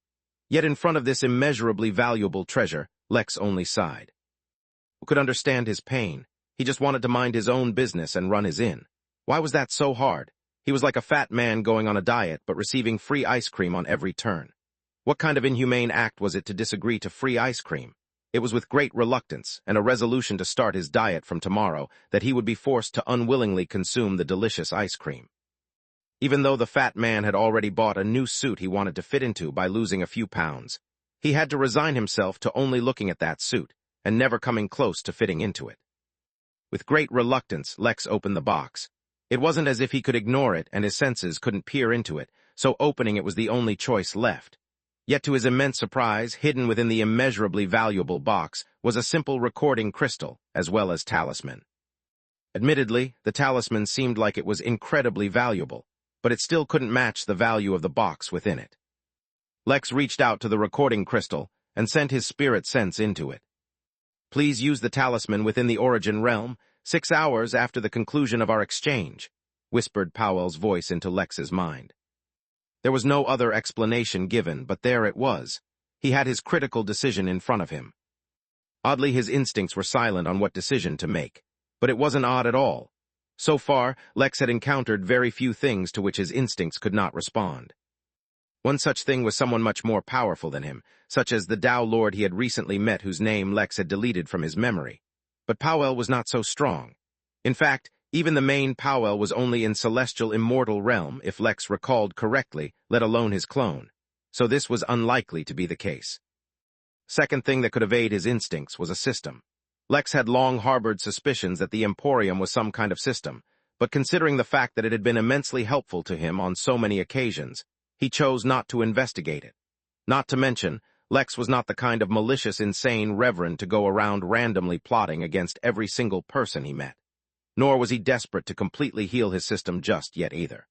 Yet in front of this immeasurably valuable treasure, Lex only sighed. Who could understand his pain? He just wanted to mind his own business and run his inn. Why was that so hard? He was like a fat man going on a diet but receiving free ice cream on every turn. What kind of inhumane act was it to disagree to free ice cream? It was with great reluctance and a resolution to start his diet from tomorrow that he would be forced to unwillingly consume the delicious ice cream. Even though the fat man had already bought a new suit he wanted to fit into by losing a few pounds, he had to resign himself to only looking at that suit and never coming close to fitting into it. With great reluctance, Lex opened the box. It wasn't as if he could ignore it and his senses couldn't peer into it, so opening it was the only choice left. Yet to his immense surprise, hidden within the immeasurably valuable box was a simple recording crystal, as well as talisman. Admittedly, the talisman seemed like it was incredibly valuable, but it still couldn't match the value of the box within it. Lex reached out to the recording crystal and sent his spirit sense into it. Please use the talisman within the origin realm 6 hours after the conclusion of our exchange, whispered Powell's voice into Lex's mind. There was no other explanation given, but there it was. He had his critical decision in front of him. Oddly, his instincts were silent on what decision to make, but it wasn't odd at all. So far, Lex had encountered very few things to which his instincts could not respond. One such thing was someone much more powerful than him, such as the Tao Lord he had recently met whose name Lex had deleted from his memory. But Powell was not so strong. In fact, even the main Powell was only in celestial immortal realm, if Lex recalled correctly, let alone his clone. So this was unlikely to be the case. Second thing that could evade his instincts was a system. Lex had long harbored suspicions that the Emporium was some kind of system, but considering the fact that it had been immensely helpful to him on so many occasions, he chose not to investigate it. Not to mention, Lex was not the kind of malicious, insane reverend to go around randomly plotting against every single person he met. Nor was he desperate to completely heal his system just yet either.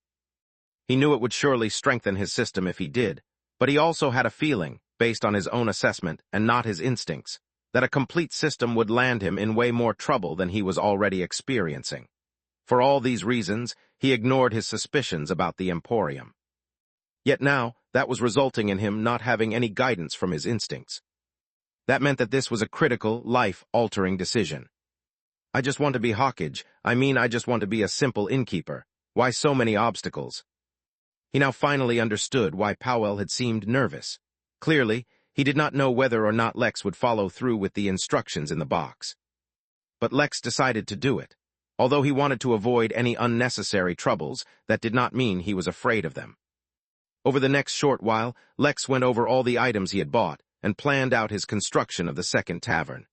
He knew it would surely strengthen his system if he did, but he also had a feeling, based on his own assessment and not his instincts, that a complete system would land him in way more trouble than he was already experiencing. For all these reasons, he ignored his suspicions about the Emporium. Yet now, that was resulting in him not having any guidance from his instincts. That meant that this was a critical, life-altering decision. I just want to be Hawkage. I just want to be a simple innkeeper. Why so many obstacles? He now finally understood why Powell had seemed nervous. Clearly, he did not know whether or not Lex would follow through with the instructions in the box. But Lex decided to do it. Although he wanted to avoid any unnecessary troubles, that did not mean he was afraid of them. Over the next short while, Lex went over all the items he had bought and planned out his construction of the second tavern.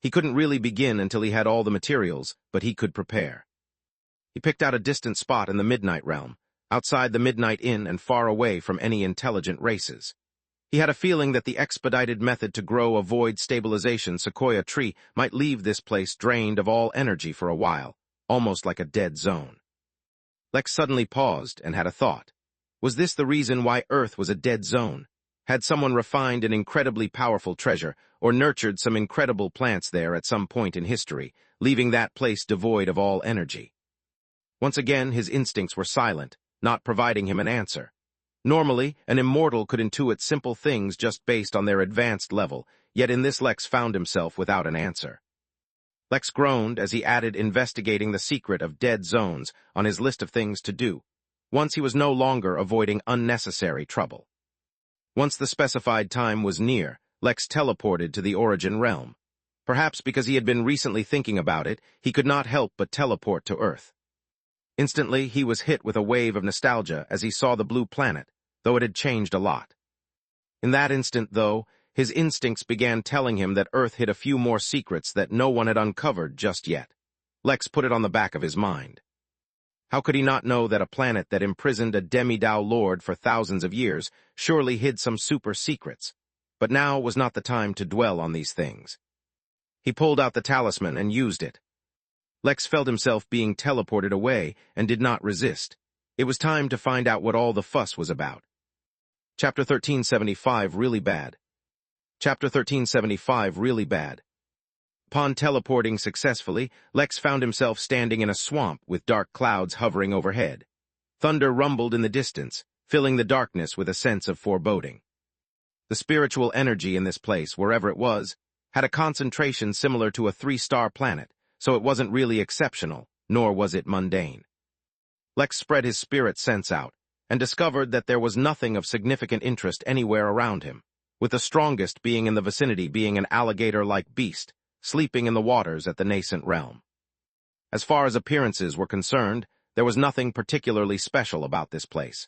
He couldn't really begin until he had all the materials, but he could prepare. He picked out a distant spot in the Midnight Realm, outside the Midnight Inn and far away from any intelligent races. He had a feeling that the expedited method to grow a void stabilization sequoia tree might leave this place drained of all energy for a while, almost like a dead zone. Lex suddenly paused and had a thought. Was this the reason why Earth was a dead zone? Had someone refined an incredibly powerful treasure or nurtured some incredible plants there at some point in history, leaving that place devoid of all energy? Once again, his instincts were silent, not providing him an answer. Normally, an immortal could intuit simple things just based on their advanced level, yet in this Lex found himself without an answer. Lex groaned as he added investigating the secret of dead zones on his list of things to do. Once he was no longer avoiding unnecessary trouble. Once the specified time was near, Lex teleported to the origin realm. Perhaps because he had been recently thinking about it, he could not help but teleport to Earth. Instantly, he was hit with a wave of nostalgia as he saw the blue planet, though it had changed a lot. In that instant, though, his instincts began telling him that Earth hid a few more secrets that no one had uncovered just yet. Lex put it on the back of his mind. How could he not know that a planet that imprisoned a demi-Tao lord for thousands of years surely hid some super secrets? But now was not the time to dwell on these things. He pulled out the talisman and used it. Lex felt himself being teleported away and did not resist. It was time to find out what all the fuss was about. Chapter 1375 Really Bad. Chapter 1375 Really Bad. Upon teleporting successfully, Lex found himself standing in a swamp with dark clouds hovering overhead. Thunder rumbled in the distance, filling the darkness with a sense of foreboding. The spiritual energy in this place, wherever it was, had a concentration similar to a 3-star planet, so it wasn't really exceptional, nor was it mundane. Lex spread his spirit sense out, and discovered that there was nothing of significant interest anywhere around him, with the strongest being in the vicinity being an alligator-like beast, sleeping in the waters at the nascent realm. As far as appearances were concerned, there was nothing particularly special about this place.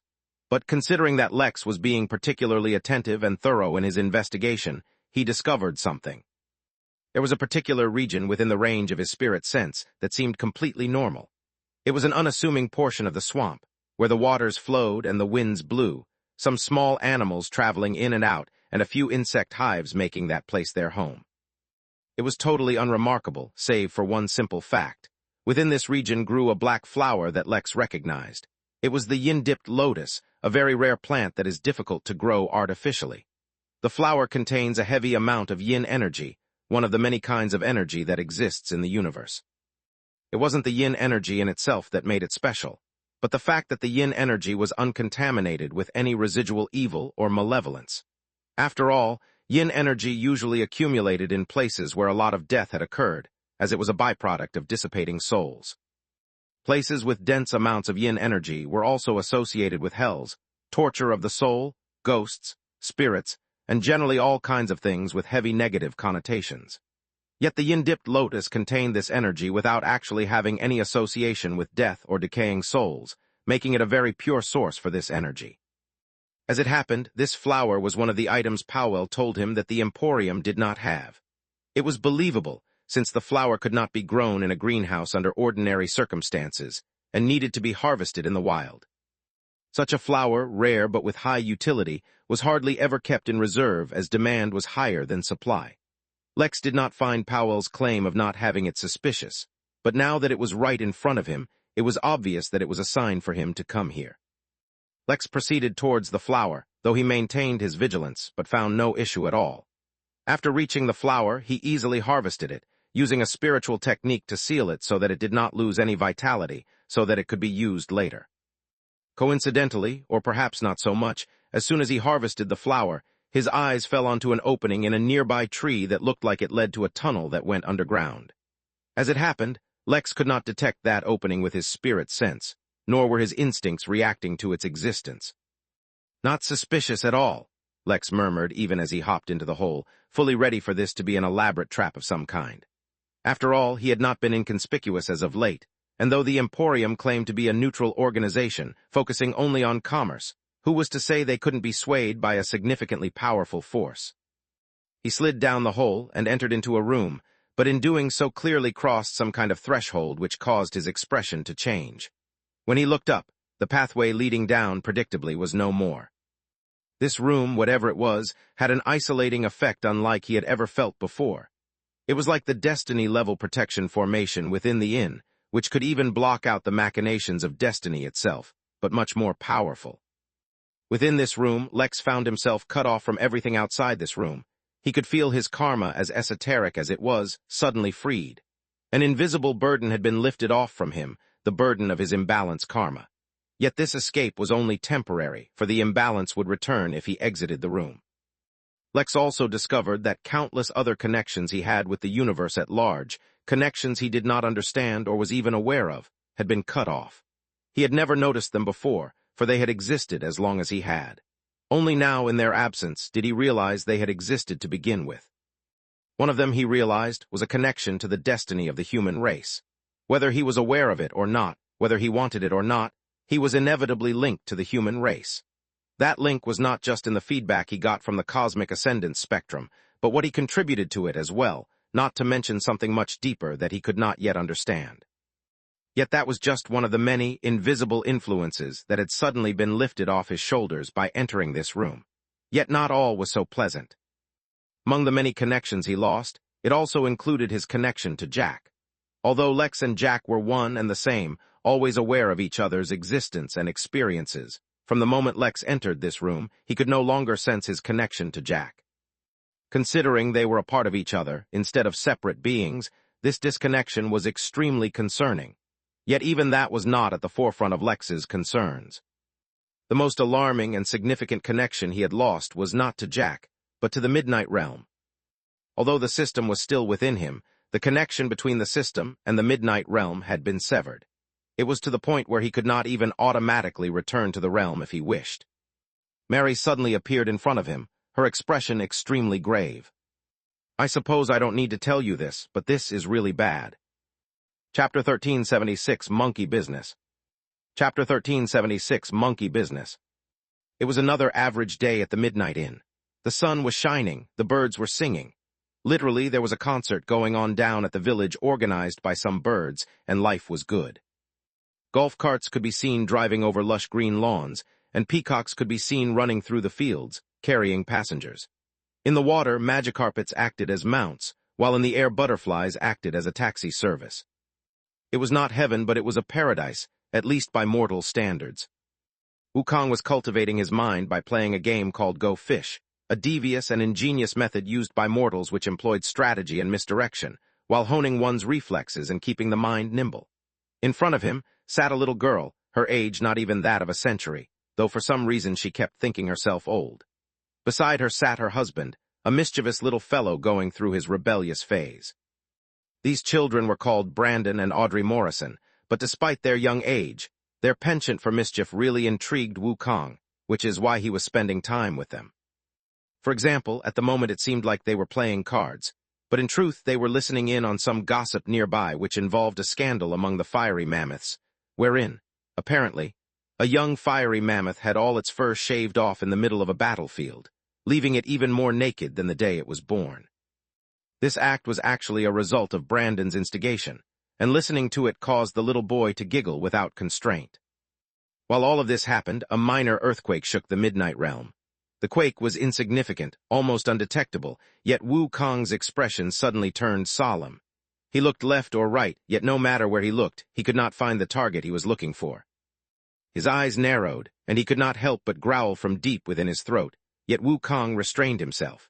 But considering that Lex was being particularly attentive and thorough in his investigation, he discovered something. There was a particular region within the range of his spirit sense that seemed completely normal. It was an unassuming portion of the swamp, where the waters flowed and the winds blew, some small animals traveling in and out, and a few insect hives making that place their home. It was totally unremarkable, save for one simple fact. Within this region grew a black flower that Lex recognized. It was the yin-dipped lotus, a very rare plant that is difficult to grow artificially. The flower contains a heavy amount of yin energy, one of the many kinds of energy that exists in the universe. It wasn't the yin energy in itself that made it special, but the fact that the yin energy was uncontaminated with any residual evil or malevolence. After all, yin energy usually accumulated in places where a lot of death had occurred, as it was a byproduct of dissipating souls. Places with dense amounts of yin energy were also associated with hells, torture of the soul, ghosts, spirits, and generally all kinds of things with heavy negative connotations. Yet the yin-dipped lotus contained this energy without actually having any association with death or decaying souls, making it a very pure source for this energy. As it happened, this flower was one of the items Powell told him that the Emporium did not have. It was believable, since the flower could not be grown in a greenhouse under ordinary circumstances, and needed to be harvested in the wild. Such a flower, rare but with high utility, was hardly ever kept in reserve as demand was higher than supply. Lex did not find Powell's claim of not having it suspicious, but now that it was right in front of him, it was obvious that it was a sign for him to come here. Lex proceeded towards the flower, though he maintained his vigilance, but found no issue at all. After reaching the flower, he easily harvested it, using a spiritual technique to seal it so that it did not lose any vitality, so that it could be used later. Coincidentally, or perhaps not so much, as soon as he harvested the flower, his eyes fell onto an opening in a nearby tree that looked like it led to a tunnel that went underground. As it happened, Lex could not detect that opening with his spirit sense, nor were his instincts reacting to its existence. "Not suspicious at all," Lex murmured even as he hopped into the hole, fully ready for this to be an elaborate trap of some kind. After all, he had not been inconspicuous as of late, and though the Emporium claimed to be a neutral organization, focusing only on commerce, who was to say they couldn't be swayed by a significantly powerful force? He slid down the hole and entered into a room, but in doing so clearly crossed some kind of threshold which caused his expression to change. When he looked up, the pathway leading down predictably was no more. This room, whatever it was, had an isolating effect unlike he had ever felt before. It was like the Destiny-level protection formation within the inn, which could even block out the machinations of Destiny itself, but much more powerful. Within this room, Lex found himself cut off from everything outside this room. He could feel his karma, as esoteric as it was, suddenly freed. An invisible burden had been lifted off from him, the burden of his imbalanced karma. Yet this escape was only temporary, for the imbalance would return if he exited the room. Lex also discovered that countless other connections he had with the universe at large, connections he did not understand or was even aware of, had been cut off. He had never noticed them before, for they had existed as long as he had. Only now, in their absence, did he realize they had existed to begin with. One of them, he realized, was a connection to the destiny of the human race. Whether he was aware of it or not, whether he wanted it or not, he was inevitably linked to the human race. That link was not just in the feedback he got from the cosmic ascendance spectrum, but what he contributed to it as well, not to mention something much deeper that he could not yet understand. Yet that was just one of the many invisible influences that had suddenly been lifted off his shoulders by entering this room. Yet not all was so pleasant. Among the many connections he lost, it also included his connection to Jack. Although Lex and Jack were one and the same, always aware of each other's existence and experiences, from the moment Lex entered this room, he could no longer sense his connection to Jack. Considering they were a part of each other, instead of separate beings, this disconnection was extremely concerning. Yet even that was not at the forefront of Lex's concerns. The most alarming and significant connection he had lost was not to Jack, but to the Midnight Realm. Although the system was still within him, the connection between the system and the Midnight Realm had been severed. It was to the point where he could not even automatically return to the realm if he wished. Mary suddenly appeared in front of him, her expression extremely grave. "I suppose I don't need to tell you this, but this is really bad." Chapter 1376, Monkey Business. Chapter 1376, Monkey Business. It was another average day at the Midnight Inn. The sun was shining, the birds were singing. Literally, there was a concert going on down at the village organized by some birds, and life was good. Golf carts could be seen driving over lush green lawns, and peacocks could be seen running through the fields, carrying passengers. In the water, magicarpets acted as mounts, while in the air butterflies acted as a taxi service. It was not heaven, but it was a paradise, at least by mortal standards. Wukong was cultivating his mind by playing a game called Go Fish, a devious and ingenious method used by mortals which employed strategy and misdirection, while honing one's reflexes and keeping the mind nimble. In front of him sat a little girl, her age not even that of a century, though for some reason she kept thinking herself old. Beside her sat her husband, a mischievous little fellow going through his rebellious phase. These children were called Brandon and Audrey Morrison, but despite their young age, their penchant for mischief really intrigued Wukong, which is why he was spending time with them. For example, at the moment it seemed like they were playing cards, but in truth they were listening in on some gossip nearby which involved a scandal among the fiery mammoths, wherein, apparently, a young fiery mammoth had all its fur shaved off in the middle of a battlefield, leaving it even more naked than the day it was born. This act was actually a result of Brandon's instigation, and listening to it caused the little boy to giggle without constraint. While all of this happened, a minor earthquake shook the Midnight Realm. The quake was insignificant, almost undetectable, yet Wukong's expression suddenly turned solemn. He looked left or right, yet no matter where he looked, he could not find the target he was looking for. His eyes narrowed, and he could not help but growl from deep within his throat, yet Wukong restrained himself.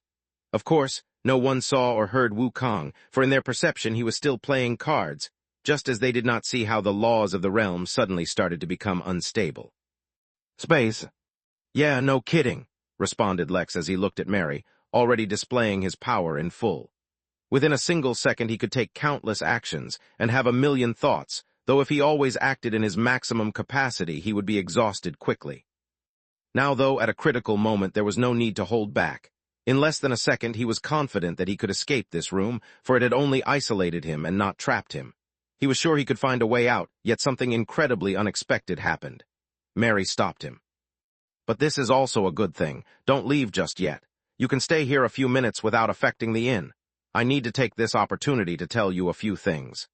Of course, no one saw or heard Wukong, for in their perception he was still playing cards, just as they did not see how the laws of the realm suddenly started to become unstable. "Space." "Yeah, no kidding," responded Lex as he looked at Mary, already displaying his power in full. Within a single second he could take countless actions and have a million thoughts, though if he always acted in his maximum capacity he would be exhausted quickly. Now though, at a critical moment there was no need to hold back. In less than a second he was confident that he could escape this room, for it had only isolated him and not trapped him. He was sure he could find a way out, yet something incredibly unexpected happened. Mary stopped him. "But this is also a good thing. Don't leave just yet. You can stay here a few minutes without affecting the inn. I need to take this opportunity to tell you a few things."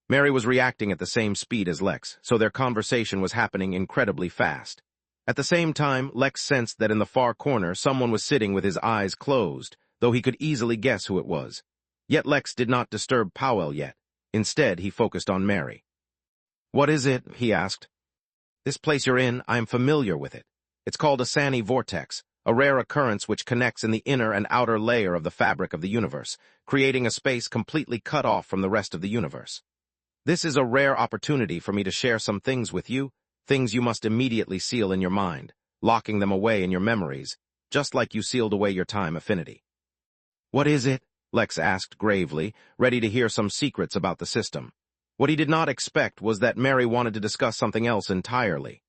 Mary was reacting at the same speed as Lex, so their conversation was happening incredibly fast. At the same time, Lex sensed that in the far corner someone was sitting with his eyes closed, though he could easily guess who it was. Yet Lex did not disturb Powell yet. Instead, he focused on Mary. "What is it?" he asked. "This place you're in, I am familiar with it. It's called a Sani vortex, a rare occurrence which connects in the inner and outer layer of the fabric of the universe, creating a space completely cut off from the rest of the universe. This is a rare opportunity for me to share some things with you, things you must immediately seal in your mind, locking them away in your memories, just like you sealed away your time affinity." "What is it?" Lex asked gravely, ready to hear some secrets about the system. What he did not expect was that Mary wanted to discuss something else entirely.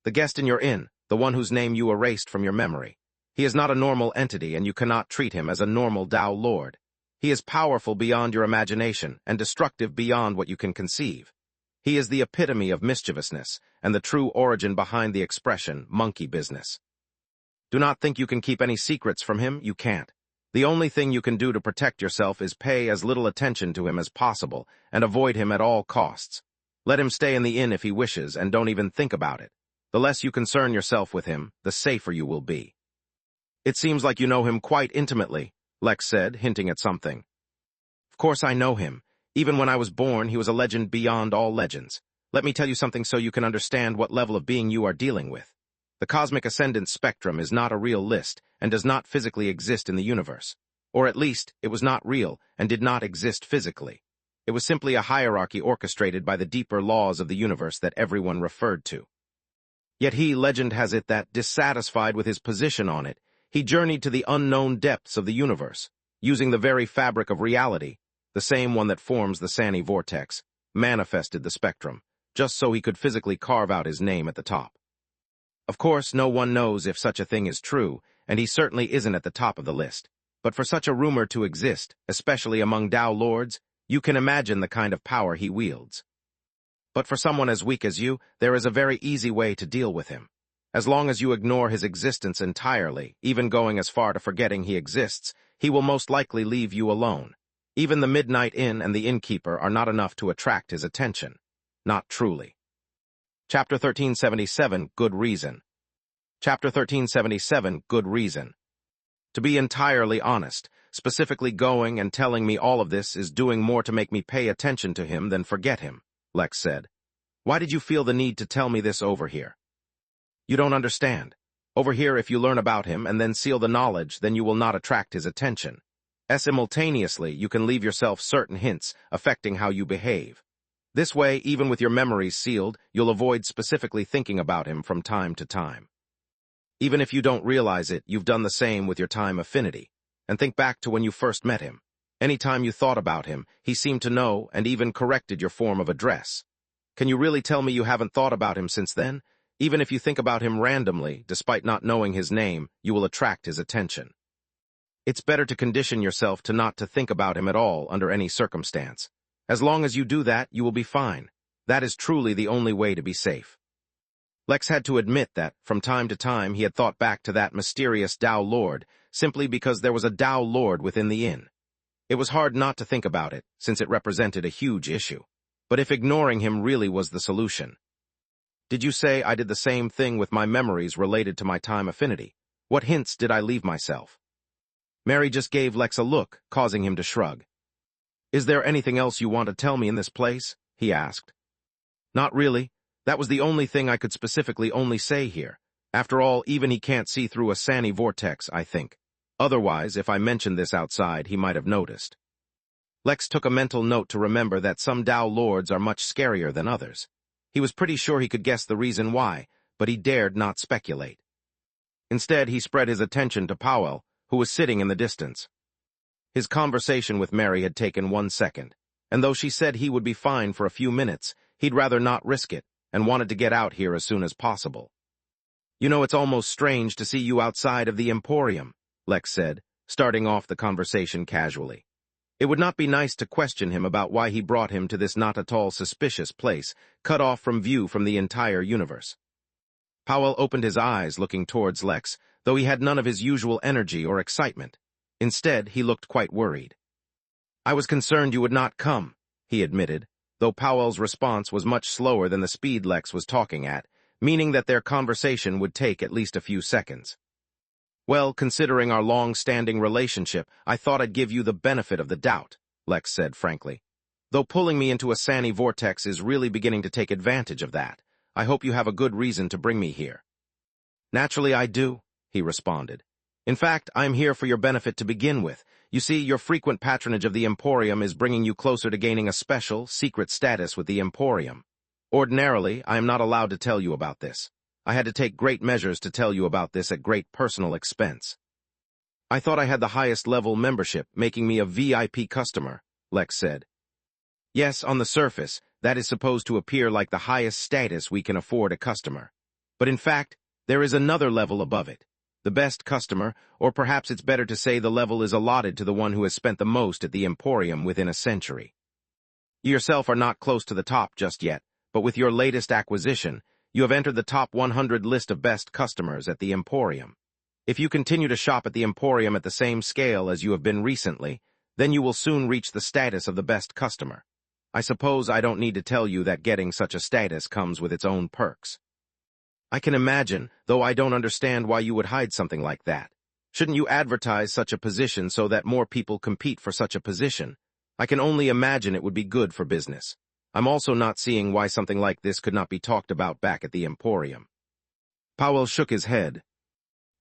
"The guest in your inn, the one whose name you erased from your memory. He is not a normal entity, and you cannot treat him as a normal Tao Lord. He is powerful beyond your imagination and destructive beyond what you can conceive. He is the epitome of mischievousness and the true origin behind the expression monkey business. Do not think you can keep any secrets from him. You can't. The only thing you can do to protect yourself is pay as little attention to him as possible and avoid him at all costs. Let him stay in the inn if he wishes, and don't even think about it. The less you concern yourself with him, the safer you will be." "It seems like you know him quite intimately," Lex said, hinting at something. "Of course I know him. Even when I was born, he was a legend beyond all legends. Let me tell you something so you can understand what level of being you are dealing with. The cosmic ascendant spectrum is not a real list, and does not physically exist in the universe. Or at least, it was not real and did not exist physically. It was simply a hierarchy orchestrated by the deeper laws of the universe that everyone referred to. Yet he, legend has it, that, dissatisfied with his position on it, he journeyed to the unknown depths of the universe, using the very fabric of reality, the same one that forms the Sani vortex, manifested the spectrum, just so he could physically carve out his name at the top. Of course, no one knows if such a thing is true, and he certainly isn't at the top of the list. But for such a rumor to exist, especially among Tao lords, you can imagine the kind of power he wields. But for someone as weak as you, there is a very easy way to deal with him. As long as you ignore his existence entirely, even going as far to forgetting he exists, he will most likely leave you alone. Even the Midnight Inn and the Innkeeper are not enough to attract his attention. Not truly. Chapter 1377, Good Reason. Chapter 1377, Good Reason. To be entirely honest, specifically going and telling me all of this is doing more to make me pay attention to him than forget him, Lex said. Why did you feel the need to tell me this over here? You don't understand. Over here, if you learn about him and then seal the knowledge, then you will not attract his attention. Simultaneously, you can leave yourself certain hints affecting how you behave. This way, even with your memories sealed, you'll avoid specifically thinking about him from time to time. Even if you don't realize it, you've done the same with your time affinity. And think back to when you first met him. Anytime you thought about him, he seemed to know and even corrected your form of address. Can you really tell me you haven't thought about him since then? Even if you think about him randomly, despite not knowing his name, you will attract his attention. It's better to condition yourself to not to think about him at all under any circumstance. As long as you do that, you will be fine. That is truly the only way to be safe. Lex had to admit that, from time to time, he had thought back to that mysterious Tao Lord, simply because there was a Tao Lord within the inn. It was hard not to think about it, since it represented a huge issue. But if ignoring him really was the solution. Did you say I did the same thing with my memories related to my time affinity? What hints did I leave myself? Mary just gave Lex a look, causing him to shrug. Is there anything else you want to tell me in this place? He asked. Not really. That was the only thing I could specifically only say here. After all, even he can't see through a Sani vortex, I think. Otherwise, if I mentioned this outside, he might have noticed. Lex took a mental note to remember that some Tao lords are much scarier than others. He was pretty sure he could guess the reason why, but he dared not speculate. Instead, he spread his attention to Powell, who was sitting in the distance. His conversation with Mary had taken 1 second, and though she said he would be fine for a few minutes, he'd rather not risk it, and wanted to get out here as soon as possible. You know, it's almost strange to see you outside of the Emporium, Lex said, starting off the conversation casually. It would not be nice to question him about why he brought him to this not at all suspicious place, cut off from view from the entire universe. Powell opened his eyes, looking towards Lex, though he had none of his usual energy or excitement. Instead, he looked quite worried. I was concerned you would not come, he admitted, though Powell's response was much slower than the speed Lex was talking at, meaning that their conversation would take at least a few seconds. Well, considering our long-standing relationship, I thought I'd give you the benefit of the doubt, Lex said frankly. Though pulling me into a Sani vortex is really beginning to take advantage of that, I hope you have a good reason to bring me here. Naturally I do, he responded. In fact, I'm here for your benefit to begin with. You see, your frequent patronage of the Emporium is bringing you closer to gaining a special, secret status with the Emporium. Ordinarily, I am not allowed to tell you about this. I had to take great measures to tell you about this at great personal expense. I thought I had the highest level membership, making me a VIP customer, Lex said. Yes, on the surface, that is supposed to appear like the highest status we can afford a customer. But in fact, there is another level above it. The best customer, or perhaps it's better to say the level is allotted to the one who has spent the most at the Emporium within a century. You yourself are not close to the top just yet, but with your latest acquisition, you have entered the top 100 list of best customers at the Emporium. If you continue to shop at the Emporium at the same scale as you have been recently, then you will soon reach the status of the best customer. I suppose I don't need to tell you that getting such a status comes with its own perks. I can imagine, though I don't understand why you would hide something like that. Shouldn't you advertise such a position so that more people compete for such a position? I can only imagine it would be good for business. I'm also not seeing why something like this could not be talked about back at the Emporium. Powell shook his head.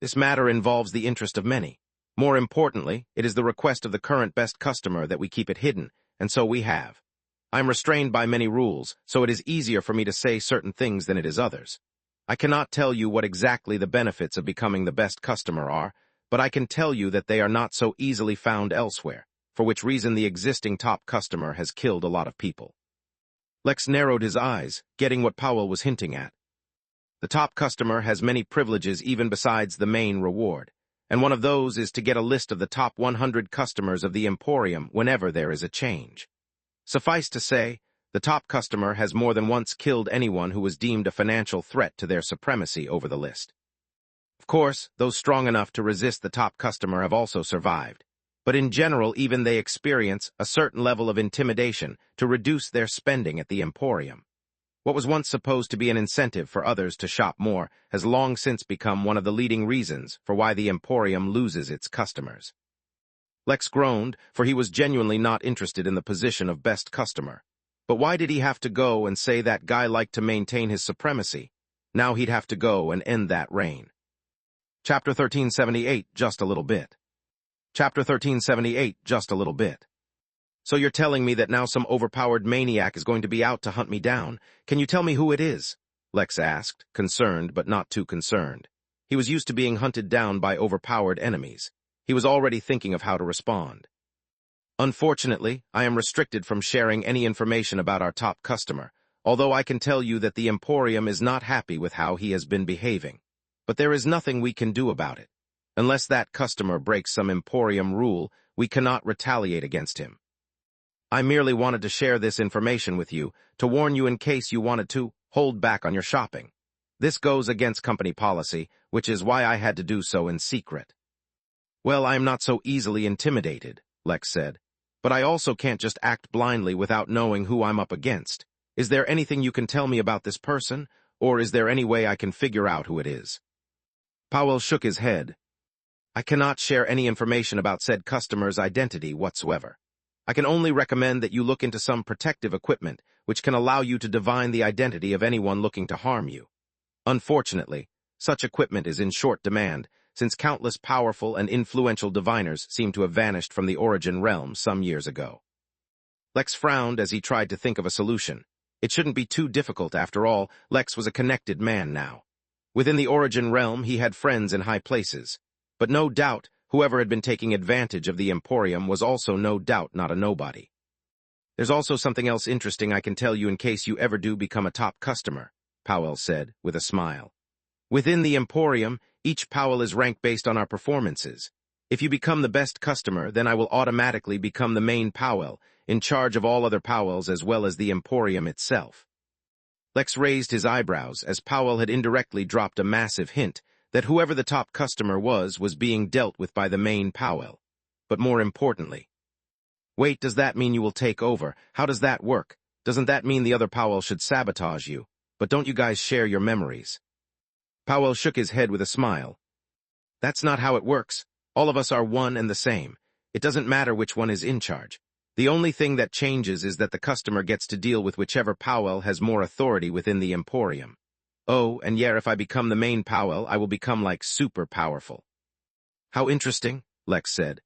This matter involves the interest of many. More importantly, it is the request of the current best customer that we keep it hidden, and so we have. I am restrained by many rules, so it is easier for me to say certain things than it is others. I cannot tell you what exactly the benefits of becoming the best customer are, but I can tell you that they are not so easily found elsewhere, for which reason the existing top customer has killed a lot of people. Lex narrowed his eyes, getting what Powell was hinting at. The top customer has many privileges even besides the main reward, and one of those is to get a list of the top 100 customers of the Emporium whenever there is a change. Suffice to say, the top customer has more than once killed anyone who was deemed a financial threat to their supremacy over the list. Of course, those strong enough to resist the top customer have also survived, but in general even they experience a certain level of intimidation to reduce their spending at the Emporium. What was once supposed to be an incentive for others to shop more has long since become one of the leading reasons for why the Emporium loses its customers. Lex groaned, for he was genuinely not interested in the position of best customer. But why did he have to go and say that guy liked to maintain his supremacy? Now he'd have to go and end that reign. Chapter 1378, just a little bit. Chapter 1378, just a little bit. So you're telling me that now some overpowered maniac is going to be out to hunt me down? Can you tell me who it is? Lex asked, concerned but not too concerned. He was used to being hunted down by overpowered enemies. He was already thinking of how to respond. Unfortunately, I am restricted from sharing any information about our top customer, although I can tell you that the Emporium is not happy with how he has been behaving. But there is nothing we can do about it. Unless that customer breaks some Emporium rule, we cannot retaliate against him. I merely wanted to share this information with you, to warn you in case you wanted to hold back on your shopping. This goes against company policy, which is why I had to do so in secret. Well, I am not so easily intimidated, Lex said. But I also can't just act blindly without knowing who I'm up against. Is there anything you can tell me about this person, or is there any way I can figure out who it is? Powell shook his head. I cannot share any information about said customer's identity whatsoever. I can only recommend that you look into some protective equipment which can allow you to divine the identity of anyone looking to harm you. Unfortunately, such equipment is in short demand, since countless powerful and influential diviners seem to have vanished from the Origin realm some years ago. Lex frowned as he tried to think of a solution. It shouldn't be too difficult after all. Lex was a connected man now. Within the Origin realm he had friends in high places, but no doubt whoever had been taking advantage of the Emporium was also no doubt not a nobody. There's also something else interesting I can tell you in case you ever do become a top customer, Powell said, with a smile. Within the Emporium, each Powell is ranked based on our performances. If you become the best customer, then I will automatically become the main Powell, in charge of all other Powells as well as the Emporium itself. Lex raised his eyebrows as Powell had indirectly dropped a massive hint that whoever the top customer was being dealt with by the main Powell. But more importantly, wait, does that mean you will take over? How does that work? Doesn't that mean the other Powell should sabotage you? But don't you guys share your memories? Powell shook his head with a smile. That's not how it works. All of us are one and the same. It doesn't matter which one is in charge. The only thing that changes is that the customer gets to deal with whichever Powell has more authority within the Emporium. Oh, and yeah, if I become the main Powell, I will become like super powerful. How interesting, Lex said.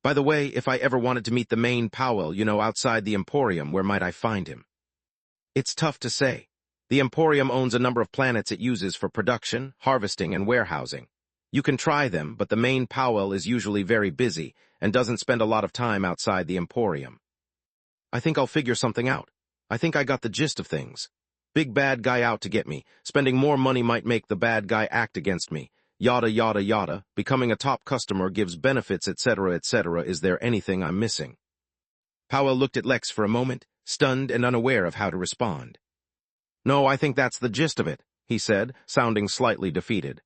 By the way, if I ever wanted to meet the main Powell, outside the Emporium, where might I find him? It's tough to say. The Emporium owns a number of planets it uses for production, harvesting, and warehousing. You can try them, but the main Powell is usually very busy and doesn't spend a lot of time outside the Emporium. I think I'll figure something out. I think I got the gist of things. Big bad guy out to get me. Spending more money might make the bad guy act against me. Yada, yada, yada. Becoming a top customer gives benefits, etc., etc. Is there anything I'm missing? Powell looked at Lex for a moment, stunned and unaware of how to respond. No, I think that's the gist of it, he said, sounding slightly defeated.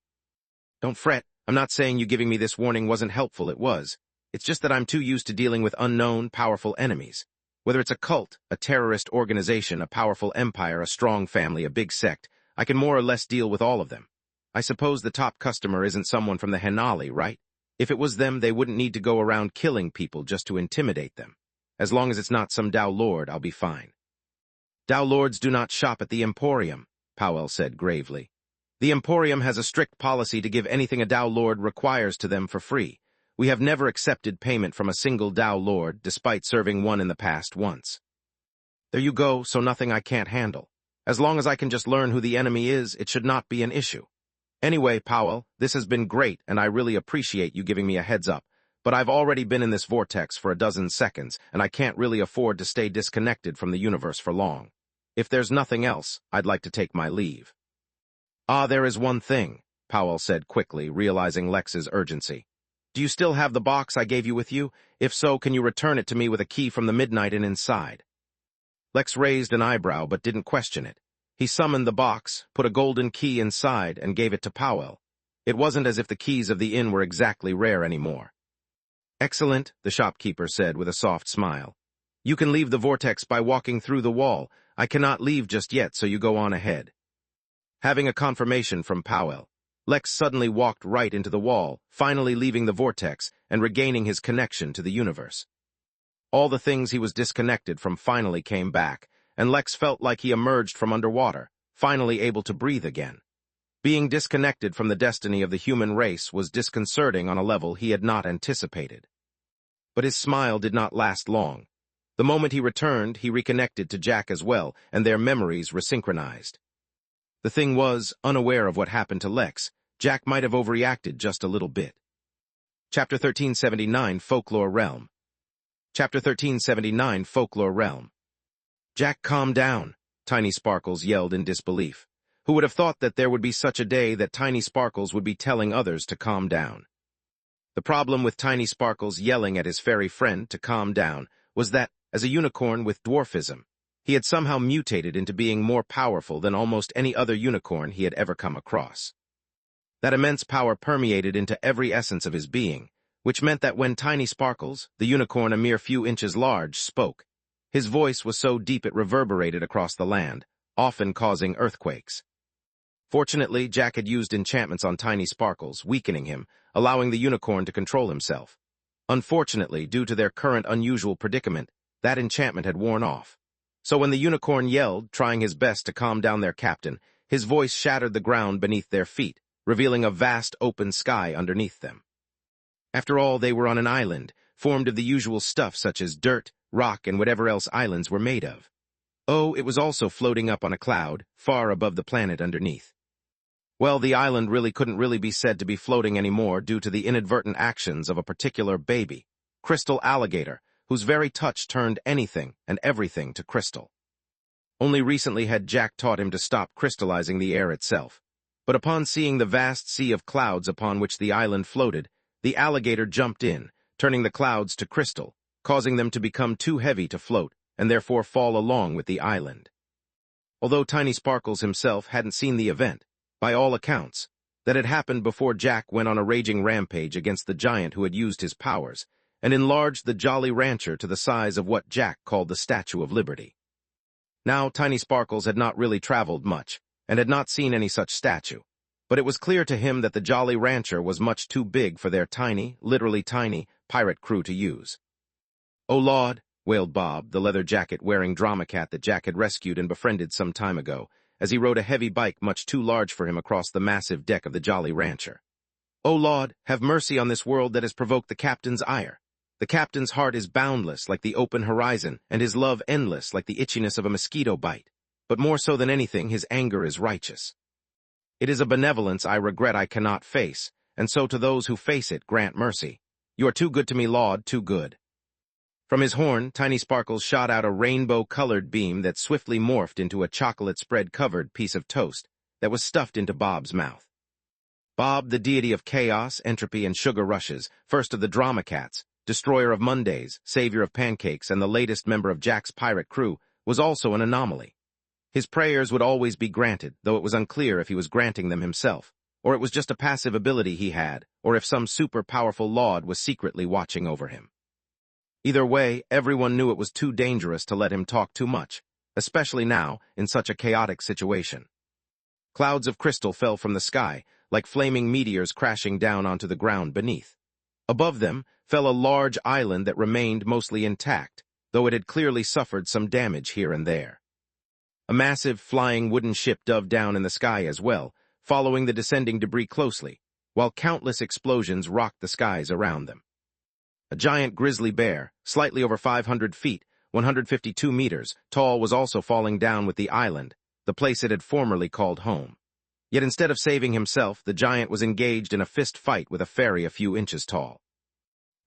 Don't fret. I'm not saying you giving me this warning wasn't helpful. It was. It's just that I'm too used to dealing with unknown, powerful enemies. Whether it's a cult, a terrorist organization, a powerful empire, a strong family, a big sect, I can more or less deal with all of them. I suppose the top customer isn't someone from the Henali, right? If it was them, they wouldn't need to go around killing people just to intimidate them. As long as it's not some Dao Lord, I'll be fine. Dao Lords do not shop at the Emporium, Powell said gravely. The Emporium has a strict policy to give anything a Tao Lord requires to them for free. We have never accepted payment from a single Tao Lord, despite serving one in the past once. There you go, so nothing I can't handle. As long as I can just learn who the enemy is, it should not be an issue. Anyway, Powell, this has been great, and I really appreciate you giving me a heads up. But I've already been in this vortex for a dozen seconds, and I can't really afford to stay disconnected from the universe for long. If there's nothing else, I'd like to take my leave. Ah, there is one thing, Powell said quickly, realizing Lex's urgency. Do you still have the box I gave you with you? If so, can you return it to me with a key from the Midnight Inn inside? Lex raised an eyebrow but didn't question it. He summoned the box, put a golden key inside, and gave it to Powell. It wasn't as if the keys of the inn were exactly rare anymore. Excellent, the shopkeeper said with a soft smile. You can leave the vortex by walking through the wall. I cannot leave just yet, so you go on ahead. Having a confirmation from Powell, Lex suddenly walked right into the wall, finally leaving the vortex and regaining his connection to the universe. All the things he was disconnected from finally came back, and Lex felt like he emerged from underwater, finally able to breathe again. Being disconnected from the destiny of the human race was disconcerting on a level he had not anticipated. But his smile did not last long. The moment he returned, he reconnected to Jack as well, and their memories resynchronized. The thing was, unaware of what happened to Lex, Jack might have overreacted just a little bit. Chapter 1379, Folklore Realm. Chapter 1379, Folklore Realm. Jack, calm down, Tiny Sparkles yelled in disbelief. Who would have thought that there would be such a day that Tiny Sparkles would be telling others to calm down? The problem with Tiny Sparkles yelling at his fairy friend to calm down was that, as a unicorn with dwarfism, he had somehow mutated into being more powerful than almost any other unicorn he had ever come across. That immense power permeated into every essence of his being, which meant that when Tiny Sparkles, the unicorn a mere few inches large, spoke, his voice was so deep it reverberated across the land, often causing earthquakes. Fortunately, Jack had used enchantments on Tiny Sparkles, weakening him, allowing the unicorn to control himself. Unfortunately, due to their current unusual predicament, that enchantment had worn off. So when the unicorn yelled, trying his best to calm down their captain, his voice shattered the ground beneath their feet, revealing a vast open sky underneath them. After all, they were on an island, formed of the usual stuff such as dirt, rock, and whatever else islands were made of. Oh, it was also floating up on a cloud, far above the planet underneath. Well, the island couldn't really be said to be floating anymore due to the inadvertent actions of a particular baby, Crystal Alligator, whose very touch turned anything and everything to crystal. Only recently had Jack taught him to stop crystallizing the air itself. But upon seeing the vast sea of clouds upon which the island floated, the alligator jumped in, turning the clouds to crystal, causing them to become too heavy to float, and therefore fall along with the island. Although Tiny Sparkles himself hadn't seen the event, by all accounts, that had happened before Jack went on a raging rampage against the giant who had used his powers, and enlarged the Jolly Rancher to the size of what Jack called the Statue of Liberty. Now, Tiny Sparkles had not really traveled much, and had not seen any such statue, but it was clear to him that the Jolly Rancher was much too big for their tiny, literally tiny, pirate crew to use. "Oh, Lord," wailed Bob, the leather jacket-wearing drama cat that Jack had rescued and befriended some time ago, as he rode a heavy bike much too large for him across the massive deck of the Jolly Rancher. "Oh, Lord, have mercy on this world that has provoked the captain's ire. The captain's heart is boundless like the open horizon, and his love endless like the itchiness of a mosquito bite. But more so than anything, his anger is righteous. It is a benevolence I regret I cannot face, and so to those who face it grant mercy. You are too good to me, Lord, too good." From his horn, Tiny Sparkles shot out a rainbow-colored beam that swiftly morphed into a chocolate-spread-covered piece of toast that was stuffed into Bob's mouth. Bob, the deity of chaos, entropy, and sugar rushes, first of the drama cats, destroyer of Mondays, savior of pancakes, and the latest member of Jack's pirate crew, was also an anomaly. His prayers would always be granted, though it was unclear if he was granting them himself, or it was just a passive ability he had, or if some super-powerful lord was secretly watching over him. Either way, everyone knew it was too dangerous to let him talk too much, especially now, in such a chaotic situation. Clouds of crystal fell from the sky, like flaming meteors crashing down onto the ground beneath. Above them fell a large island that remained mostly intact, though it had clearly suffered some damage here and there. A massive, flying wooden ship dove down in the sky as well, following the descending debris closely, while countless explosions rocked the skies around them. A giant grizzly bear, slightly over 500 feet, 152 meters, tall, was also falling down with the island, the place it had formerly called home. Yet instead of saving himself, the giant was engaged in a fist fight with a fairy a few inches tall.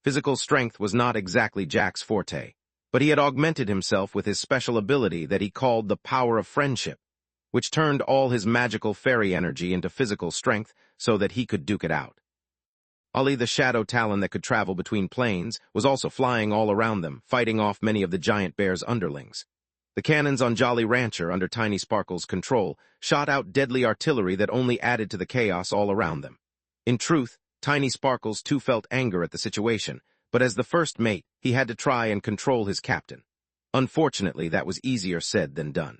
Physical strength was not exactly Jack's forte, but he had augmented himself with his special ability that he called the power of friendship, which turned all his magical fairy energy into physical strength so that he could duke it out. Ali, the shadow talon that could travel between planes, was also flying all around them, fighting off many of the giant bear's underlings. The cannons on Jolly Rancher, under Tiny Sparkle's control, shot out deadly artillery that only added to the chaos all around them. In truth, Tiny Sparkles too felt anger at the situation, but as the first mate, he had to try and control his captain. Unfortunately, that was easier said than done.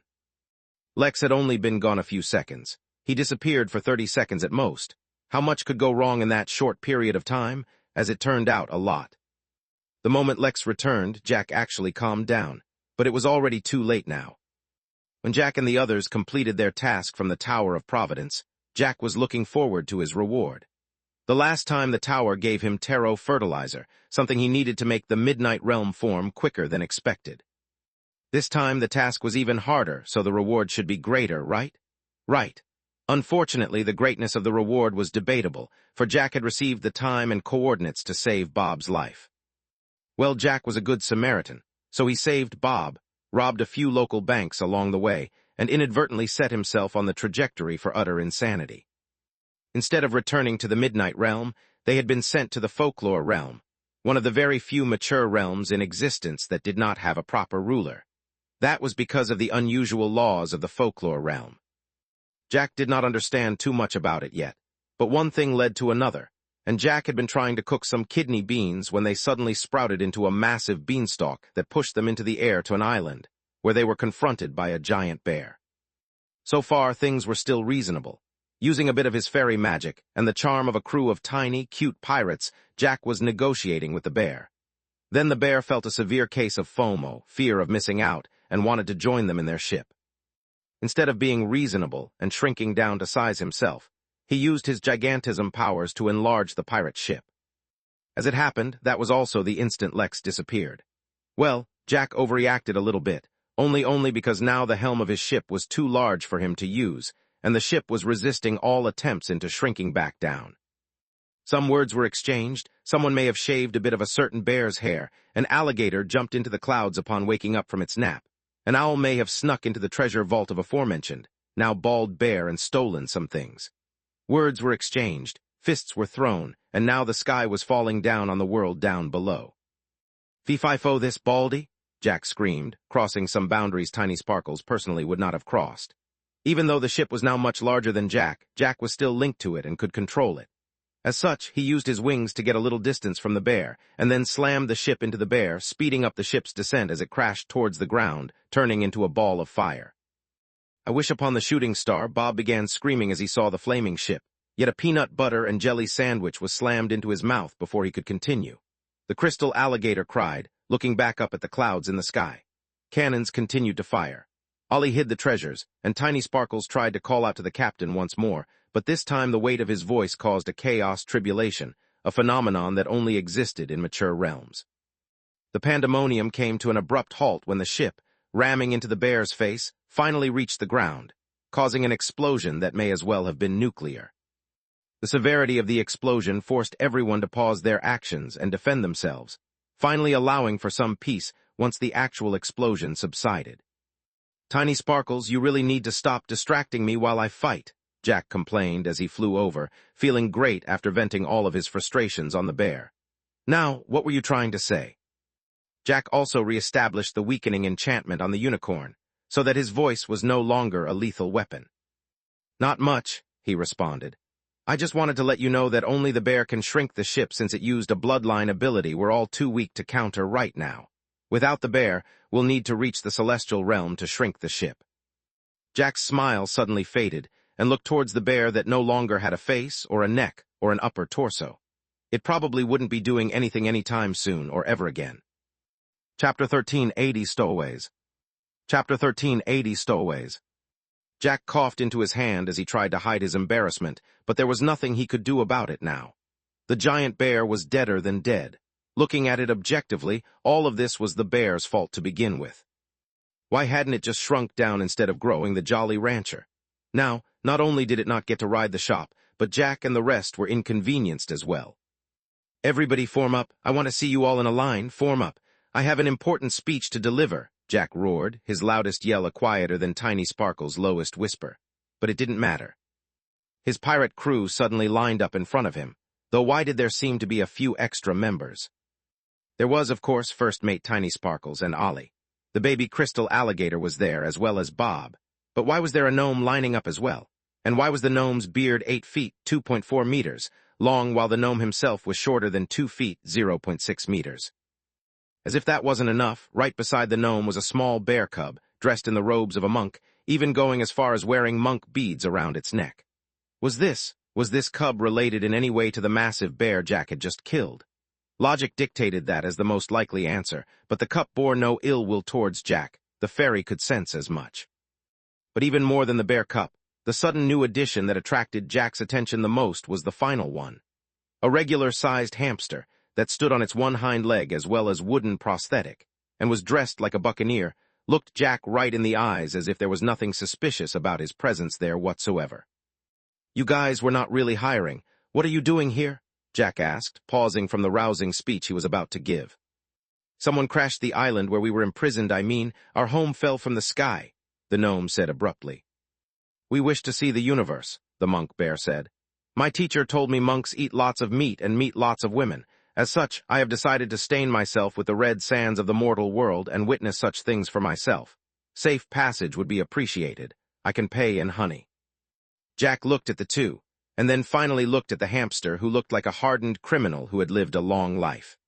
Lex had only been gone a few seconds. He disappeared for 30 seconds at most. How much could go wrong in that short period of time? As it turned out, a lot. The moment Lex returned, Jack actually calmed down, but it was already too late now. When Jack and the others completed their task from the Tower of Providence, Jack was looking forward to his reward. The last time the tower gave him Tarot fertilizer, something he needed to make the Midnight Realm form quicker than expected. This time the task was even harder, so the reward should be greater, right? Right. Unfortunately, the greatness of the reward was debatable, for Jack had received the time and coordinates to save Bob's life. Well, Jack was a good Samaritan, so he saved Bob, robbed a few local banks along the way, and inadvertently set himself on the trajectory for utter insanity. Instead of returning to the Midnight Realm, they had been sent to the Folklore Realm, one of the very few mature realms in existence that did not have a proper ruler. That was because of the unusual laws of the Folklore Realm. Jack did not understand too much about it yet, but one thing led to another, and Jack had been trying to cook some kidney beans when they suddenly sprouted into a massive beanstalk that pushed them into the air to an island, where they were confronted by a giant bear. So far, things were still reasonable. Using a bit of his fairy magic and the charm of a crew of tiny, cute pirates, Jack was negotiating with the bear. Then the bear felt a severe case of FOMO, fear of missing out, and wanted to join them in their ship. Instead of being reasonable and shrinking down to size himself, he used his gigantism powers to enlarge the pirate ship. As it happened, that was also the instant Lex disappeared. Well, Jack overreacted a little bit, only because now the helm of his ship was too large for him to use, and the ship was resisting all attempts into shrinking back down. Some words were exchanged, someone may have shaved a bit of a certain bear's hair, an alligator jumped into the clouds upon waking up from its nap, an owl may have snuck into the treasure vault of aforementioned, now bald bear, and stolen some things. Words were exchanged, fists were thrown, and now the sky was falling down on the world down below. "Fee-fi-fo this, Baldy?" Jack screamed, crossing some boundaries Tiny Sparkles personally would not have crossed. Even though the ship was now much larger than Jack, Jack was still linked to it and could control it. As such, he used his wings to get a little distance from the bear, and then slammed the ship into the bear, speeding up the ship's descent as it crashed towards the ground, turning into a ball of fire. "I wish upon the shooting star," Bob began screaming as he saw the flaming ship, yet a peanut butter and jelly sandwich was slammed into his mouth before he could continue. The crystal alligator cried, looking back up at the clouds in the sky. Cannons continued to fire. Ollie hid the treasures, and Tiny Sparkles tried to call out to the captain once more, but this time the weight of his voice caused a chaos tribulation, a phenomenon that only existed in mature realms. The pandemonium came to an abrupt halt when the ship, ramming into the bear's face, finally reached the ground, causing an explosion that may as well have been nuclear. The severity of the explosion forced everyone to pause their actions and defend themselves, finally allowing for some peace once the actual explosion subsided. "Tiny Sparkles, you really need to stop distracting me while I fight," Jack complained as he flew over, feeling great after venting all of his frustrations on the bear. "Now, what were you trying to say?" Jack also re-established the weakening enchantment on the unicorn, so that his voice was no longer a lethal weapon. "Not much," he responded. "I just wanted to let you know that only the bear can shrink the ship since it used a bloodline ability we're all too weak to counter right now. Without the bear, we'll need to reach the celestial realm to shrink the ship." Jack's smile suddenly faded, and looked towards the bear that no longer had a face or a neck or an upper torso. It probably wouldn't be doing anything anytime soon or ever again. Chapter 13, 80 Stowaways. Chapter 13, 80 Stowaways. Jack coughed into his hand as he tried to hide his embarrassment, but there was nothing he could do about it now. The giant bear was deader than dead. Looking at it objectively, all of this was the bear's fault to begin with. Why hadn't it just shrunk down instead of growing the Jolly Rancher? Now, not only did it not get to ride the shop, but Jack and the rest were inconvenienced as well. "Everybody form up. I want to see you all in a line. Form up. I have an important speech to deliver," Jack roared, his loudest yell quieter than Tiny Sparkle's lowest whisper. But it didn't matter. His pirate crew suddenly lined up in front of him, though why did there seem to be a few extra members? There was, of course, First Mate Tiny Sparkles and Ollie. The baby crystal alligator was there, as well as Bob. But why was there a gnome lining up as well? And why was the gnome's beard 8 feet, 2.4 meters, long while the gnome himself was shorter than 2 feet, 0.6 meters? As if that wasn't enough, right beside the gnome was a small bear cub, dressed in the robes of a monk, even going as far as wearing monk beads around its neck. Was this cub related in any way to the massive bear Jack had just killed? Logic dictated that as the most likely answer, but the cub bore no ill will towards Jack. The fairy could sense as much. But even more than the bear cub, the sudden new addition that attracted Jack's attention the most was the final one. A regular-sized hamster that stood on its one hind leg as well as wooden prosthetic, and was dressed like a buccaneer, looked Jack right in the eyes as if there was nothing suspicious about his presence there whatsoever. "You guys were not really hiring. What are you doing here?" Jack asked, pausing from the rousing speech he was about to give. "Someone crashed the island where we were imprisoned, I mean. Our home fell from the sky," the gnome said abruptly. "We wish to see the universe," the monk bear said. "My teacher told me monks eat lots of meat and meet lots of women. As such, I have decided to stain myself with the red sands of the mortal world and witness such things for myself. Safe passage would be appreciated. I can pay in honey." Jack looked at the two, and then finally looked at the hamster who looked like a hardened criminal who had lived a long life.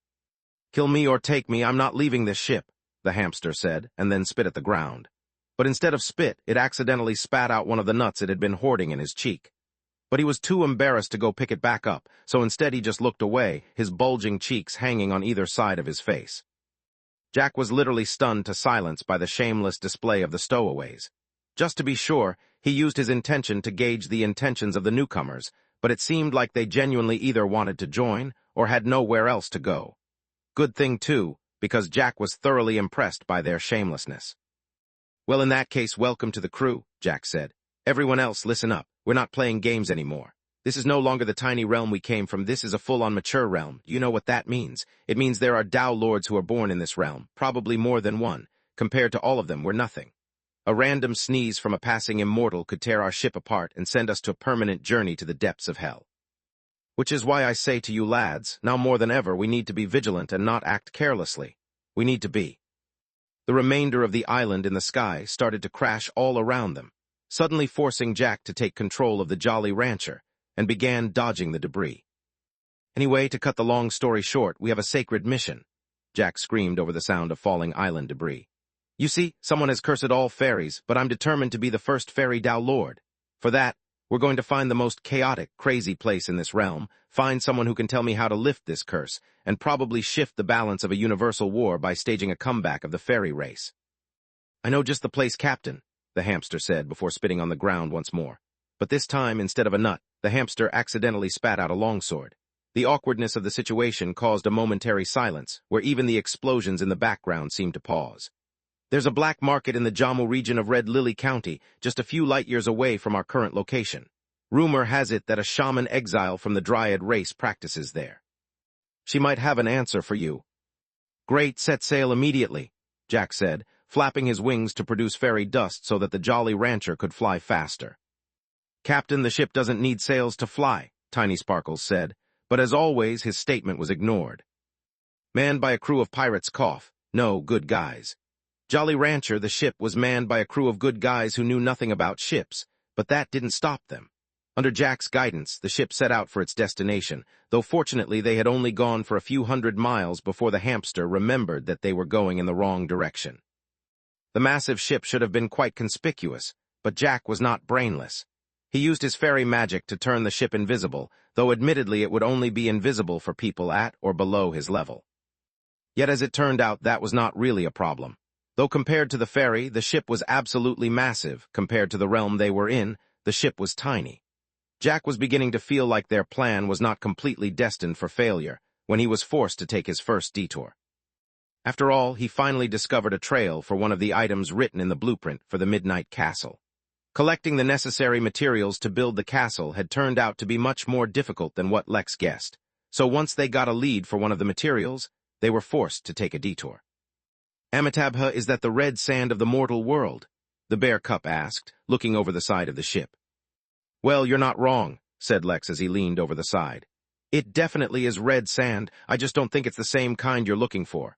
"Kill me or take me, I'm not leaving this ship," the hamster said, and then spit at the ground. But instead of spit, it accidentally spat out one of the nuts it had been hoarding in his cheek. But he was too embarrassed to go pick it back up, so instead he just looked away, his bulging cheeks hanging on either side of his face. Jack was literally stunned to silence by the shameless display of the stowaways. Just to be sure, he used his intention to gauge the intentions of the newcomers, but it seemed like they genuinely either wanted to join or had nowhere else to go. Good thing, too, because Jack was thoroughly impressed by their shamelessness. "Well, in that case, welcome to the crew," Jack said. "Everyone else, listen up. We're not playing games anymore. This is no longer the tiny realm we came from. This is a full-on mature realm. You know what that means. It means there are Tao lords who are born in this realm, probably more than one. Compared to all of them, we're nothing. A random sneeze from a passing immortal could tear our ship apart and send us to a permanent journey to the depths of hell. Which is why I say to you lads, now more than ever, we need to be vigilant and not act carelessly. We need to be." The remainder of the island in the sky started to crash all around them, suddenly forcing Jack to take control of the Jolly Rancher, and began dodging the debris. "Anyway, to cut the long story short, we have a sacred mission," Jack screamed over the sound of falling island debris. "You see, someone has cursed all fairies, but I'm determined to be the first fairy Tao Lord. For that, we're going to find the most chaotic, crazy place in this realm, find someone who can tell me how to lift this curse, and probably shift the balance of a universal war by staging a comeback of the fairy race." "I know just the place, Captain," the hamster said before spitting on the ground once more. But this time, instead of a nut, the hamster accidentally spat out a longsword. The awkwardness of the situation caused a momentary silence, where even the explosions in the background seemed to pause. "There's a black market in the Jammu region of Red Lily County, just a few light years away from our current location. Rumor has it that a shaman exile from the Dryad race practices there. She might have an answer for you." "Great, set sail immediately," Jack said, flapping his wings to produce fairy dust so that the Jolly Rancher could fly faster. "Captain, the ship doesn't need sails to fly," Tiny Sparkles said, but as always his statement was ignored. "Manned by a crew of pirates, cough. No, good guys." Jolly Rancher, the ship, was manned by a crew of good guys who knew nothing about ships, but that didn't stop them. Under Jack's guidance, the ship set out for its destination, though fortunately they had only gone for a few hundred miles before the hamster remembered that they were going in the wrong direction. The massive ship should have been quite conspicuous, but Jack was not brainless. He used his fairy magic to turn the ship invisible, though admittedly it would only be invisible for people at or below his level. Yet as it turned out, that was not really a problem. Though compared to the ferry, the ship was absolutely massive. Compared to the realm they were in, the ship was tiny. Jack was beginning to feel like their plan was not completely destined for failure when he was forced to take his first detour. After all, he finally discovered a trail for one of the items written in the blueprint for the Midnight Castle. Collecting the necessary materials to build the castle had turned out to be much more difficult than what Lex guessed, so once they got a lead for one of the materials, they were forced to take a detour. "Amitabha, is that the red sand of the mortal world?" the bear cup asked, looking over the side of the ship. "Well, you're not wrong," said Lex as he leaned over the side. "It definitely is red sand, I just don't think it's the same kind you're looking for."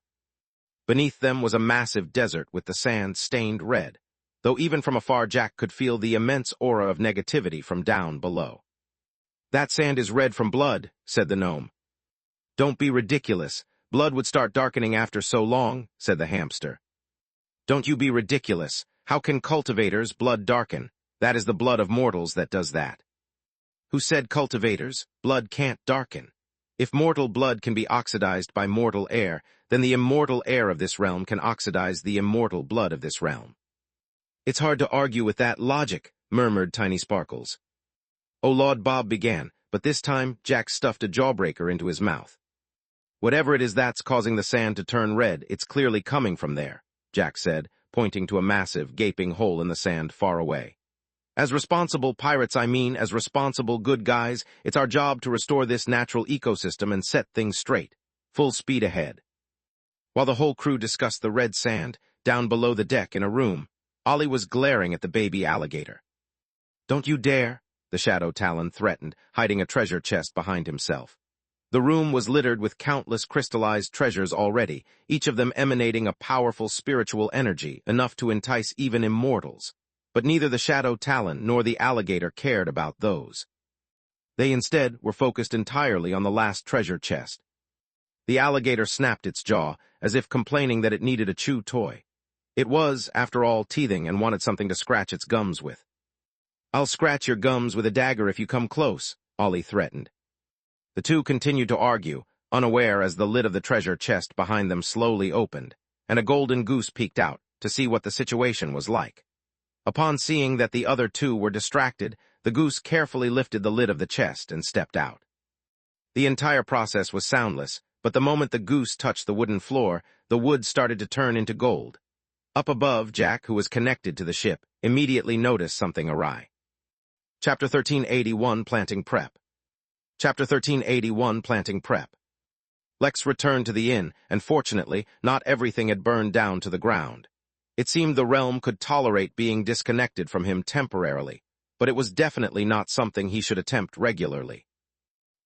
Beneath them was a massive desert with the sand stained red, though even from afar Jack could feel the immense aura of negativity from down below. "That sand is red from blood," said the gnome. "Don't be ridiculous. Blood would start darkening after so long," said the hamster. "Don't you be ridiculous. How can cultivators' blood darken? That is the blood of mortals that does that." "Who said cultivators' blood can't darken? If mortal blood can be oxidized by mortal air, then the immortal air of this realm can oxidize the immortal blood of this realm." "It's hard to argue with that logic," murmured Tiny Sparkles. "Oh, Lord," Bob began, but this time Jack stuffed a jawbreaker into his mouth. "Whatever it is that's causing the sand to turn red, it's clearly coming from there," Jack said, pointing to a massive, gaping hole in the sand far away. "As responsible pirates, as responsible good guys, it's our job to restore this natural ecosystem and set things straight. Full speed ahead." While the whole crew discussed the red sand, down below the deck in a room, Ollie was glaring at the baby alligator. "Don't you dare," the Shadow Talon threatened, hiding a treasure chest behind himself. The room was littered with countless crystallized treasures already, each of them emanating a powerful spiritual energy, enough to entice even immortals. But neither the Shadow Talon nor the alligator cared about those. They instead were focused entirely on the last treasure chest. The alligator snapped its jaw, as if complaining that it needed a chew toy. It was, after all, teething and wanted something to scratch its gums with. "I'll scratch your gums with a dagger if you come close," Ollie threatened. The two continued to argue, unaware as the lid of the treasure chest behind them slowly opened, and a golden goose peeked out to see what the situation was like. Upon seeing that the other two were distracted, the goose carefully lifted the lid of the chest and stepped out. The entire process was soundless, but the moment the goose touched the wooden floor, the wood started to turn into gold. Up above, Jack, who was connected to the ship, immediately noticed something awry. Chapter 1381, Planting Prep. Chapter 1381, Planting Prep. Lex returned to the inn, and fortunately, not everything had burned down to the ground. It seemed the realm could tolerate being disconnected from him temporarily, but it was definitely not something he should attempt regularly.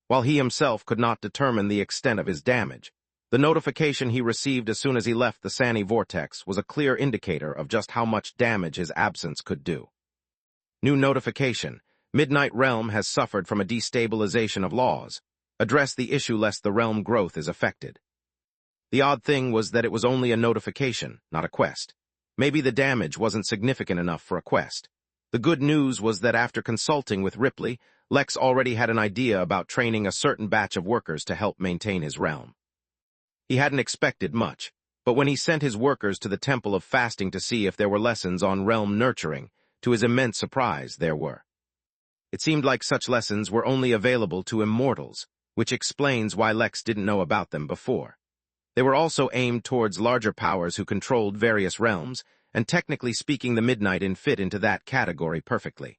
While he himself could not determine the extent of his damage, the notification he received as soon as he left the Sani vortex was a clear indicator of just how much damage his absence could do. New notification. Midnight Realm has suffered from a destabilization of laws. Address the issue lest the realm growth is affected. The odd thing was that it was only a notification, not a quest. Maybe the damage wasn't significant enough for a quest. The good news was that after consulting with Ripley, Lex already had an idea about training a certain batch of workers to help maintain his realm. He hadn't expected much, but when he sent his workers to the Temple of Fasting to see if there were lessons on realm nurturing, to his immense surprise, there were. It seemed like such lessons were only available to immortals, which explains why Lex didn't know about them before. They were also aimed towards larger powers who controlled various realms, and technically speaking the Midnight Inn fit into that category perfectly.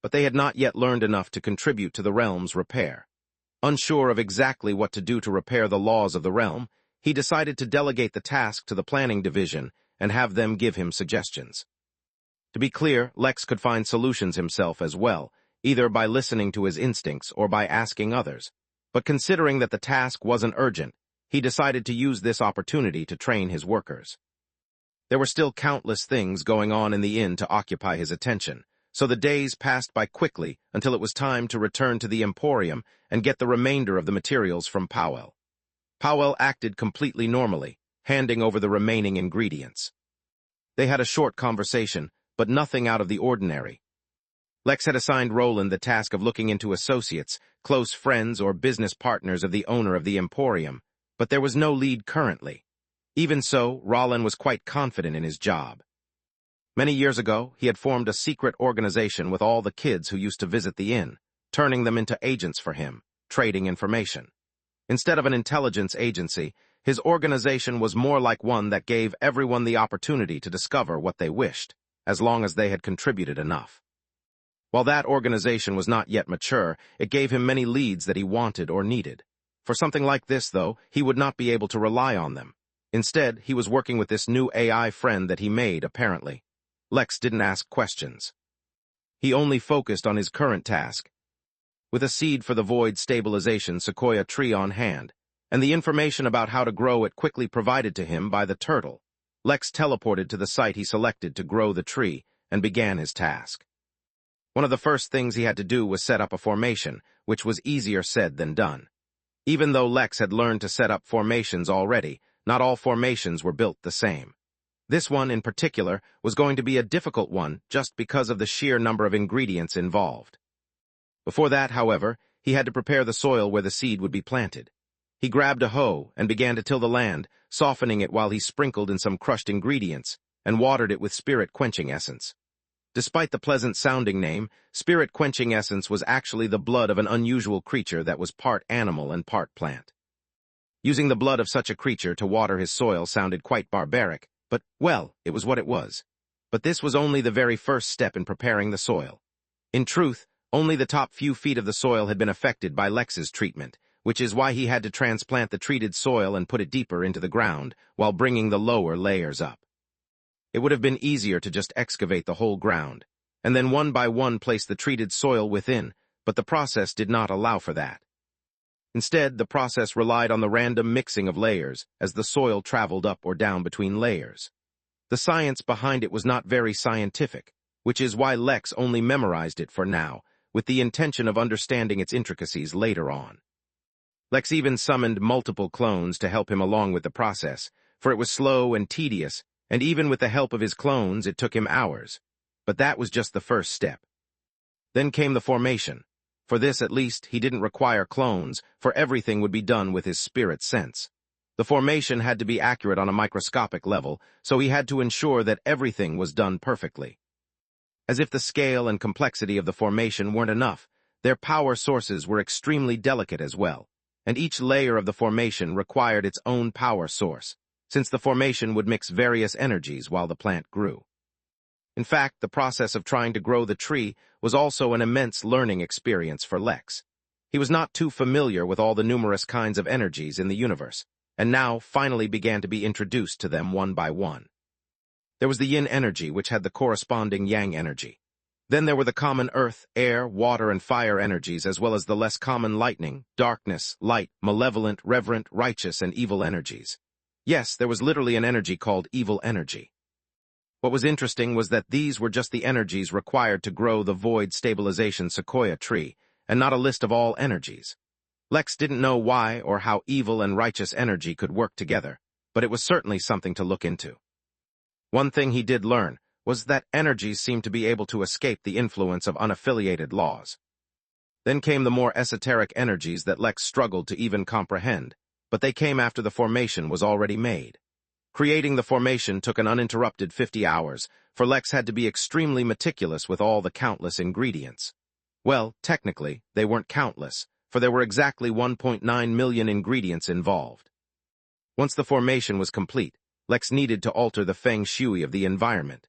But they had not yet learned enough to contribute to the realm's repair. Unsure of exactly what to do to repair the laws of the realm, he decided to delegate the task to the planning division and have them give him suggestions. To be clear, Lex could find solutions himself as well, either by listening to his instincts or by asking others. But considering that the task wasn't urgent, he decided to use this opportunity to train his workers. There were still countless things going on in the inn to occupy his attention, so the days passed by quickly until it was time to return to the Emporium and get the remainder of the materials from Powell. Powell acted completely normally, handing over the remaining ingredients. They had a short conversation, but nothing out of the ordinary. Lex had assigned Roland the task of looking into associates, close friends or business partners of the owner of the Emporium, but there was no lead currently. Even so, Rollin was quite confident in his job. Many years ago, he had formed a secret organization with all the kids who used to visit the inn, turning them into agents for him, trading information. Instead of an intelligence agency, his organization was more like one that gave everyone the opportunity to discover what they wished, as long as they had contributed enough. While that organization was not yet mature, it gave him many leads that he wanted or needed. For something like this, though, he would not be able to rely on them. Instead, he was working with this new AI friend that he made, apparently. Lex didn't ask questions. He only focused on his current task. With a seed for the void stabilization sequoia tree on hand, and the information about how to grow it quickly provided to him by the turtle, Lex teleported to the site he selected to grow the tree and began his task. One of the first things he had to do was set up a formation, which was easier said than done. Even though Lex had learned to set up formations already, not all formations were built the same. This one, in particular, was going to be a difficult one just because of the sheer number of ingredients involved. Before that, however, he had to prepare the soil where the seed would be planted. He grabbed a hoe and began to till the land, softening it while he sprinkled in some crushed ingredients and watered it with spirit-quenching essence. Despite the pleasant-sounding name, spirit-quenching essence was actually the blood of an unusual creature that was part animal and part plant. Using the blood of such a creature to water his soil sounded quite barbaric, but, well, it was what it was. But this was only the very first step in preparing the soil. In truth, only the top few feet of the soil had been affected by Lex's treatment, which is why he had to transplant the treated soil and put it deeper into the ground, while bringing the lower layers up. It would have been easier to just excavate the whole ground, and then one by one place the treated soil within, but the process did not allow for that. Instead, the process relied on the random mixing of layers as the soil traveled up or down between layers. The science behind it was not very scientific, which is why Lex only memorized it for now, with the intention of understanding its intricacies later on. Lex even summoned multiple clones to help him along with the process, for it was slow and tedious, and even with the help of his clones it took him hours. But that was just the first step. Then came the formation. For this, at least, he didn't require clones, for everything would be done with his spirit sense. The formation had to be accurate on a microscopic level, so he had to ensure that everything was done perfectly. As if the scale and complexity of the formation weren't enough, their power sources were extremely delicate as well, and each layer of the formation required its own power source, since the formation would mix various energies while the plant grew. In fact, the process of trying to grow the tree was also an immense learning experience for Lex. He was not too familiar with all the numerous kinds of energies in the universe, and now finally began to be introduced to them one by one. There was the yin energy, which had the corresponding yang energy. Then there were the common earth, air, water, and fire energies, as well as the less common lightning, darkness, light, malevolent, reverent, righteous, and evil energies. Yes, there was literally an energy called evil energy. What was interesting was that these were just the energies required to grow the void stabilization sequoia tree, and not a list of all energies. Lex didn't know why or how evil and righteous energy could work together, but it was certainly something to look into. One thing he did learn was that energies seemed to be able to escape the influence of unaffiliated laws. Then came the more esoteric energies that Lex struggled to even comprehend, but they came after the formation was already made. Creating the formation took an uninterrupted 50 hours, for Lex had to be extremely meticulous with all the countless ingredients. Well, technically, they weren't countless, for there were exactly 1.9 million ingredients involved. Once the formation was complete, Lex needed to alter the feng shui of the environment.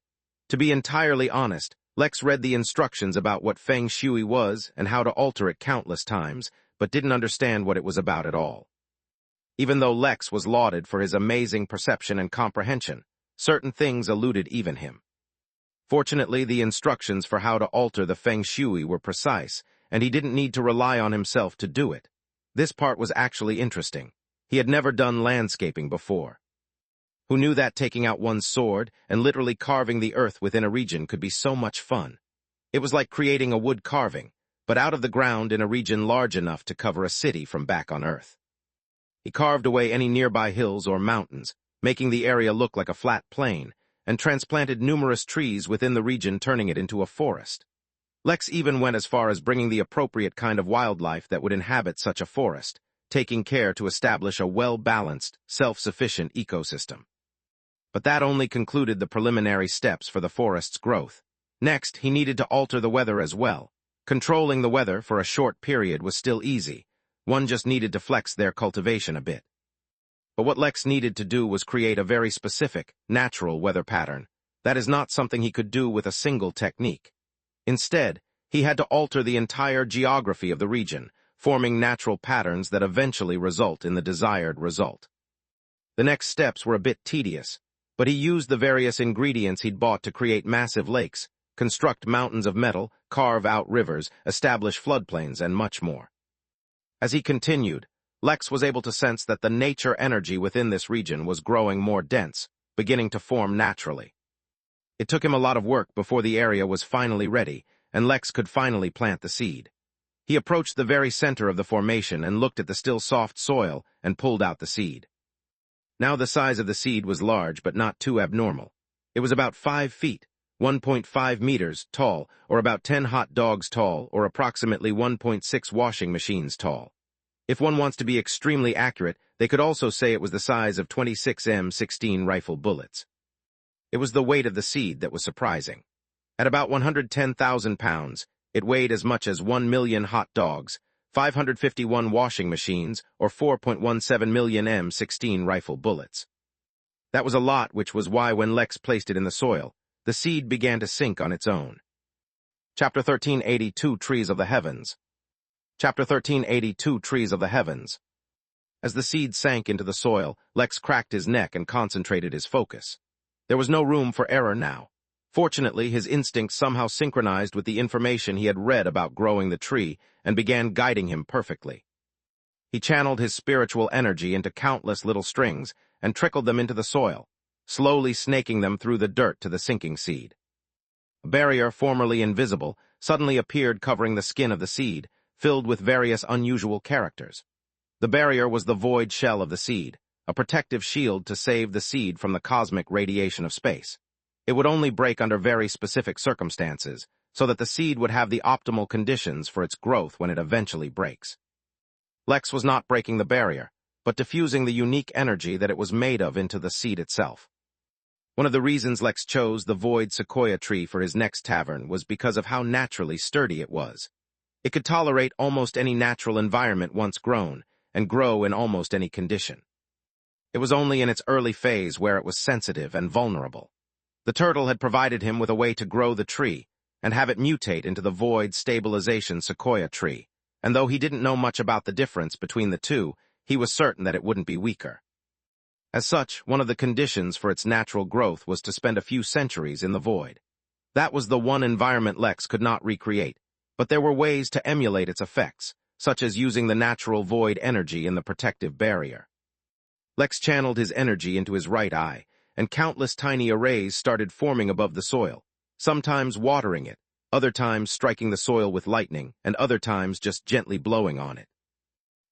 To be entirely honest, Lex read the instructions about what feng shui was and how to alter it countless times, but didn't understand what it was about at all. Even though Lex was lauded for his amazing perception and comprehension, certain things eluded even him. Fortunately, the instructions for how to alter the feng shui were precise, and he didn't need to rely on himself to do it. This part was actually interesting. He had never done landscaping before. Who knew that taking out one's sword and literally carving the earth within a region could be so much fun? It was like creating a wood carving, but out of the ground in a region large enough to cover a city from back on Earth. He carved away any nearby hills or mountains, making the area look like a flat plain, and transplanted numerous trees within the region, turning it into a forest. Lex even went as far as bringing the appropriate kind of wildlife that would inhabit such a forest, taking care to establish a well-balanced, self-sufficient ecosystem. But that only concluded the preliminary steps for the forest's growth. Next, he needed to alter the weather as well. Controlling the weather for a short period was still easy. One just needed to flex their cultivation a bit. But what Lex needed to do was create a very specific, natural weather pattern. That is not something he could do with a single technique. Instead, he had to alter the entire geography of the region, forming natural patterns that eventually result in the desired result. The next steps were a bit tedious, but he used the various ingredients he'd bought to create massive lakes, construct mountains of metal, carve out rivers, establish floodplains, and much more. As he continued, Lex was able to sense that the nature energy within this region was growing more dense, beginning to form naturally. It took him a lot of work before the area was finally ready, and Lex could finally plant the seed. He approached the very center of the formation and looked at the still soft soil and pulled out the seed. Now the size of the seed was large but not too abnormal. It was about 5 feet, 1.5 meters tall, or about 10 hot dogs tall, or approximately 1.6 washing machines tall. If one wants to be extremely accurate, they could also say it was the size of 26 M16 rifle bullets. It was the weight of the seed that was surprising. At about 110,000 pounds, it weighed as much as 1 million hot dogs, 551 washing machines, or 4.17 million M16 rifle bullets. That was a lot, which was why when Lex placed it in the soil, the seed began to sink on its own. Chapter 1382 Trees of the Heavens. Chapter 1382 Trees of the Heavens. As the seed sank into the soil, Lex cracked his neck and concentrated his focus. There was no room for error now. Fortunately, his instincts somehow synchronized with the information he had read about growing the tree and began guiding him perfectly. He channeled his spiritual energy into countless little strings and trickled them into the soil, slowly snaking them through the dirt to the sinking seed. A barrier formerly invisible suddenly appeared covering the skin of the seed, filled with various unusual characters. The barrier was the void shell of the seed, a protective shield to save the seed from the cosmic radiation of space. It would only break under very specific circumstances, so that the seed would have the optimal conditions for its growth when it eventually breaks. Lex was not breaking the barrier, but diffusing the unique energy that it was made of into the seed itself. One of the reasons Lex chose the void sequoia tree for his next tavern was because of how naturally sturdy it was. It could tolerate almost any natural environment once grown, and grow in almost any condition. It was only in its early phase where it was sensitive and vulnerable. The turtle had provided him with a way to grow the tree and have it mutate into the void stabilization sequoia tree, and though he didn't know much about the difference between the two, he was certain that it wouldn't be weaker. As such, one of the conditions for its natural growth was to spend a few centuries in the void. That was the one environment Lex could not recreate, but there were ways to emulate its effects, such as using the natural void energy in the protective barrier. Lex channeled his energy into his right eye, and countless tiny arrays started forming above the soil, sometimes watering it, other times striking the soil with lightning, and other times just gently blowing on it.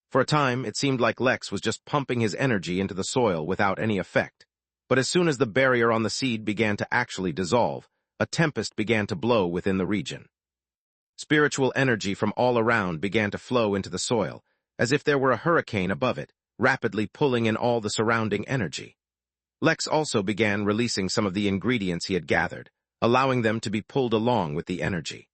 For a time, it seemed like Lex was just pumping his energy into the soil without any effect, but as soon as the barrier on the seed began to actually dissolve, a tempest began to blow within the region. Spiritual energy from all around began to flow into the soil, as if there were a hurricane above it, rapidly pulling in all the surrounding energy. Lex also began releasing some of the ingredients he had gathered, allowing them to be pulled along with the energy.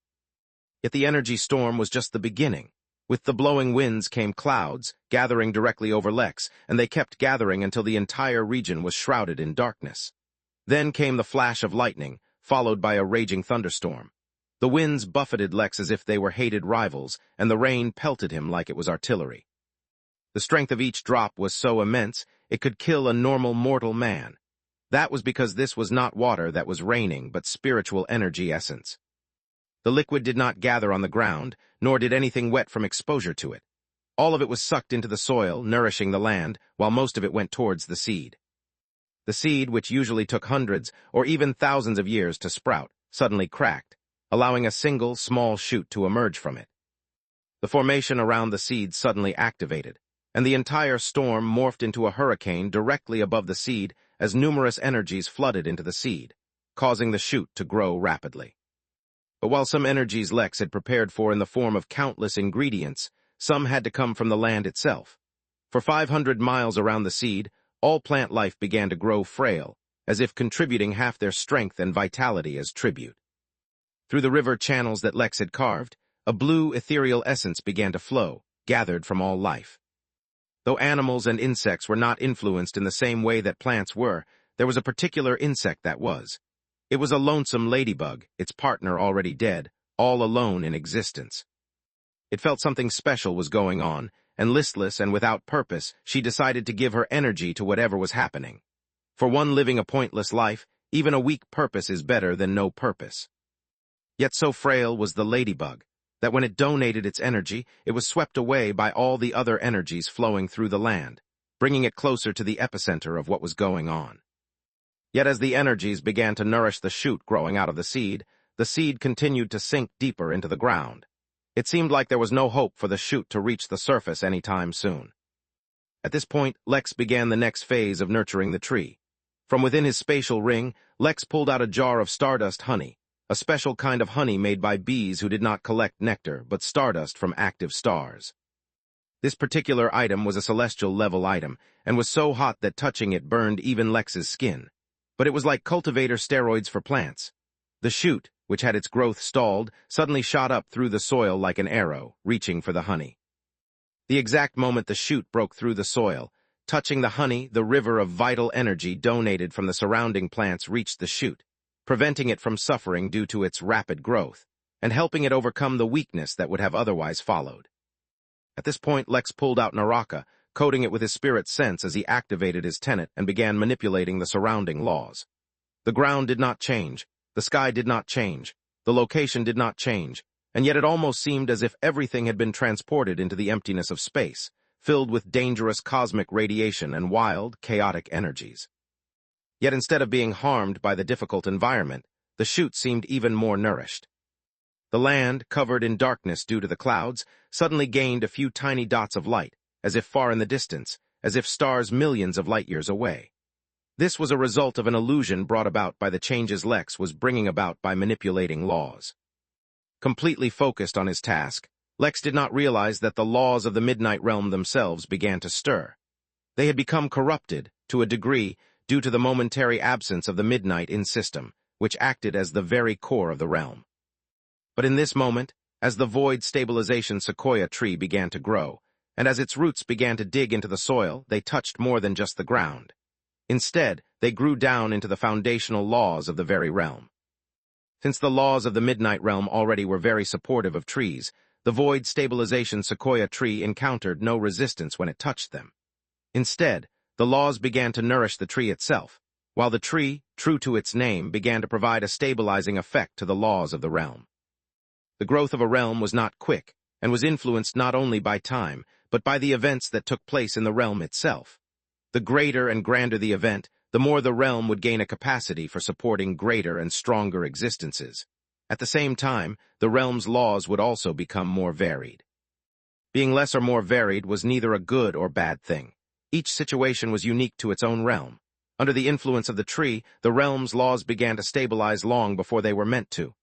Yet the energy storm was just the beginning. With the blowing winds came clouds, gathering directly over Lex, and they kept gathering until the entire region was shrouded in darkness. Then came the flash of lightning, followed by a raging thunderstorm. The winds buffeted Lex as if they were hated rivals, and the rain pelted him like it was artillery. The strength of each drop was so immense, it could kill a normal mortal man. That was because this was not water that was raining, but spiritual energy essence. The liquid did not gather on the ground, nor did anything wet from exposure to it. All of it was sucked into the soil, nourishing the land, while most of it went towards the seed. The seed, which usually took hundreds or even thousands of years to sprout, suddenly cracked, allowing a single, small shoot to emerge from it. The formation around the seed suddenly activated, and the entire storm morphed into a hurricane directly above the seed as numerous energies flooded into the seed, causing the shoot to grow rapidly. But while some energies Lex had prepared for in the form of countless ingredients, some had to come from the land itself. For 500 miles around the seed, all plant life began to grow frail, as if contributing half their strength and vitality as tribute. Through the river channels that Lex had carved, a blue, ethereal essence began to flow, gathered from all life. Though animals and insects were not influenced in the same way that plants were, there was a particular insect that was. It was a lonesome ladybug, its partner already dead, all alone in existence. It felt something special was going on, and listless and without purpose, she decided to give her energy to whatever was happening. For one living a pointless life, even a weak purpose is better than no purpose. Yet so frail was the ladybug, that when it donated its energy, it was swept away by all the other energies flowing through the land, bringing it closer to the epicenter of what was going on. Yet as the energies began to nourish the shoot growing out of the seed continued to sink deeper into the ground. It seemed like there was no hope for the shoot to reach the surface any time soon. At this point, Lex began the next phase of nurturing the tree. From within his spatial ring, Lex pulled out a jar of stardust honey, a special kind of honey made by bees who did not collect nectar but stardust from active stars. This particular item was a celestial-level item, and was so hot that touching it burned even Lex's skin. But it was like cultivator steroids for plants. The shoot, which had its growth stalled, suddenly shot up through the soil like an arrow, reaching for the honey. The exact moment the shoot broke through the soil, touching the honey, the river of vital energy donated from the surrounding plants reached the shoot, preventing it from suffering due to its rapid growth, and helping it overcome the weakness that would have otherwise followed. At this point, Lex pulled out Naraka, coding it with his spirit sense as he activated his tenet and began manipulating the surrounding laws. The ground did not change, the sky did not change, the location did not change, and yet it almost seemed as if everything had been transported into the emptiness of space, filled with dangerous cosmic radiation and wild, chaotic energies. Yet instead of being harmed by the difficult environment, the shoot seemed even more nourished. The land, covered in darkness due to the clouds, suddenly gained a few tiny dots of light, as if far in the distance, as if stars millions of light-years away. This was a result of an illusion brought about by the changes Lex was bringing about by manipulating laws. Completely focused on his task, Lex did not realize that the laws of the Midnight Realm themselves began to stir. They had become corrupted, to a degree, due to the momentary absence of the Midnight in system, which acted as the very core of the realm. But in this moment, as the void stabilization sequoia tree began to grow, and as its roots began to dig into the soil, they touched more than just the ground. Instead, they grew down into the foundational laws of the very realm. Since the laws of the Midnight Realm already were very supportive of trees, the void stabilization sequoia tree encountered no resistance when it touched them. Instead, the laws began to nourish the tree itself, while the tree, true to its name, began to provide a stabilizing effect to the laws of the realm. The growth of a realm was not quick, and was influenced not only by time, but by the events that took place in the realm itself. The greater and grander the event, the more the realm would gain a capacity for supporting greater and stronger existences. At the same time, the realm's laws would also become more varied. Being less or more varied was neither a good or bad thing. Each situation was unique to its own realm. Under the influence of the tree, the realm's laws began to stabilize long before they were meant to.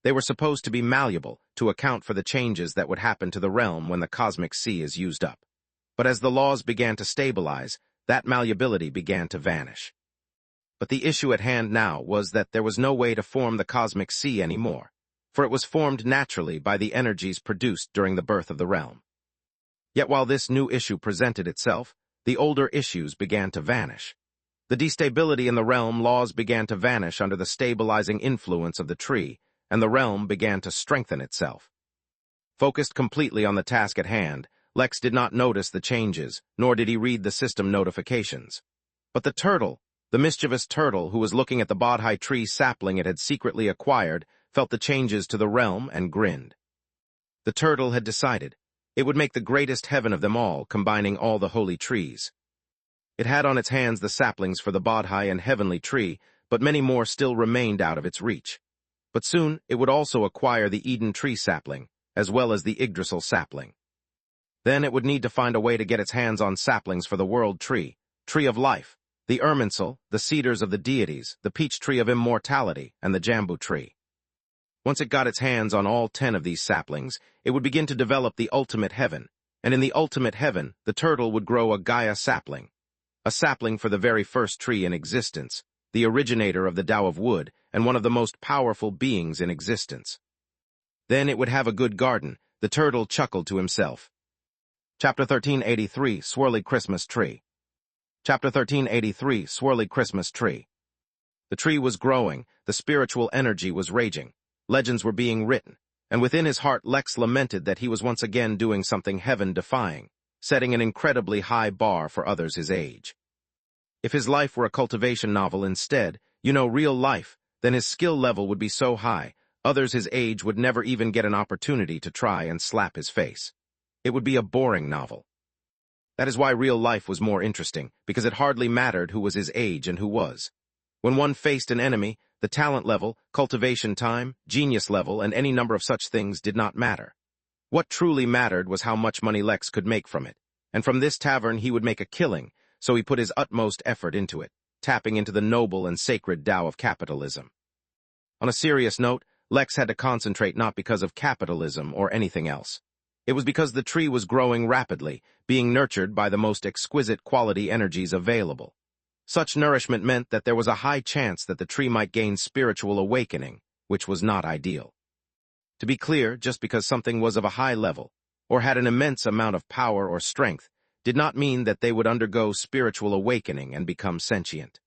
They were supposed to be malleable, to account for the changes that would happen to the realm when the cosmic sea is used up. But as the laws began to stabilize, that malleability began to vanish. But the issue at hand now was that there was no way to form the cosmic sea anymore, for it was formed naturally by the energies produced during the birth of the realm. Yet while this new issue presented itself, the older issues began to vanish. The destability in the realm laws began to vanish under the stabilizing influence of the tree, and the realm began to strengthen itself. Focused completely on the task at hand, Lex did not notice the changes, nor did he read the system notifications. But the turtle, the mischievous turtle who was looking at the Bodhi tree sapling it had secretly acquired, felt the changes to the realm and grinned. The turtle had decided it would make the greatest heaven of them all, combining all the holy trees. It had on its hands the saplings for the Bodhi and heavenly tree, but many more still remained out of its reach. But soon it would also acquire the Eden tree sapling, as well as the Yggdrasil sapling. Then it would need to find a way to get its hands on saplings for the world tree, tree of life, the Irminsul, the cedars of the deities, the peach tree of immortality, and the jambu tree. Once it got its hands on all 10 of these saplings, it would begin to develop the ultimate heaven, And in the ultimate heaven, the turtle would grow a Gaia sapling. A sapling for the very first tree in existence, the originator of the Tao of wood, and one of the most powerful beings in existence. Then it would have a good garden, the turtle chuckled to himself. Chapter 1383, Swirly Christmas Tree. Chapter 1383, Swirly Christmas Tree. The tree was growing, the spiritual energy was raging, legends were being written, and within his heart Lex lamented that he was once again doing something heaven-defying, setting an incredibly high bar for others his age. If his life were a cultivation novel instead, real life, then his skill level would be so high, others his age would never even get an opportunity to try and slap his face. It would be a boring novel. That is why real life was more interesting, because it hardly mattered who was his age and who was. When one faced an enemy, the talent level, cultivation time, genius level, and any number of such things did not matter. What truly mattered was how much money Lex could make from it, and from this tavern he would make a killing, so he put his utmost effort into it, tapping into the noble and sacred Tao of capitalism. On a serious note, Lex had to concentrate not because of capitalism or anything else. It was because the tree was growing rapidly, being nurtured by the most exquisite quality energies available. Such nourishment meant that there was a high chance that the tree might gain spiritual awakening, which was not ideal. To be clear, just because something was of a high level, or had an immense amount of power or strength, did not mean that they would undergo spiritual awakening and become sentient.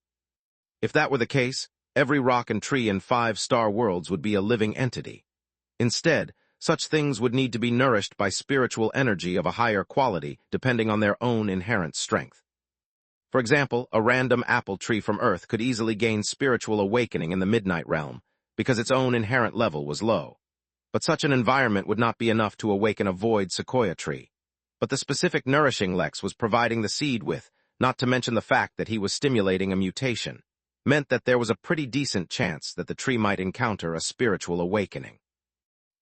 If that were the case, every rock and tree in 5-star worlds would be a living entity. Instead, such things would need to be nourished by spiritual energy of a higher quality depending on their own inherent strength. For example, a random apple tree from Earth could easily gain spiritual awakening in the Midnight Realm because its own inherent level was low. But such an environment would not be enough to awaken a void sequoia tree. But the specific nourishing Lex was providing the seed with, not to mention the fact that he was stimulating a mutation, meant that there was a pretty decent chance that the tree might encounter a spiritual awakening.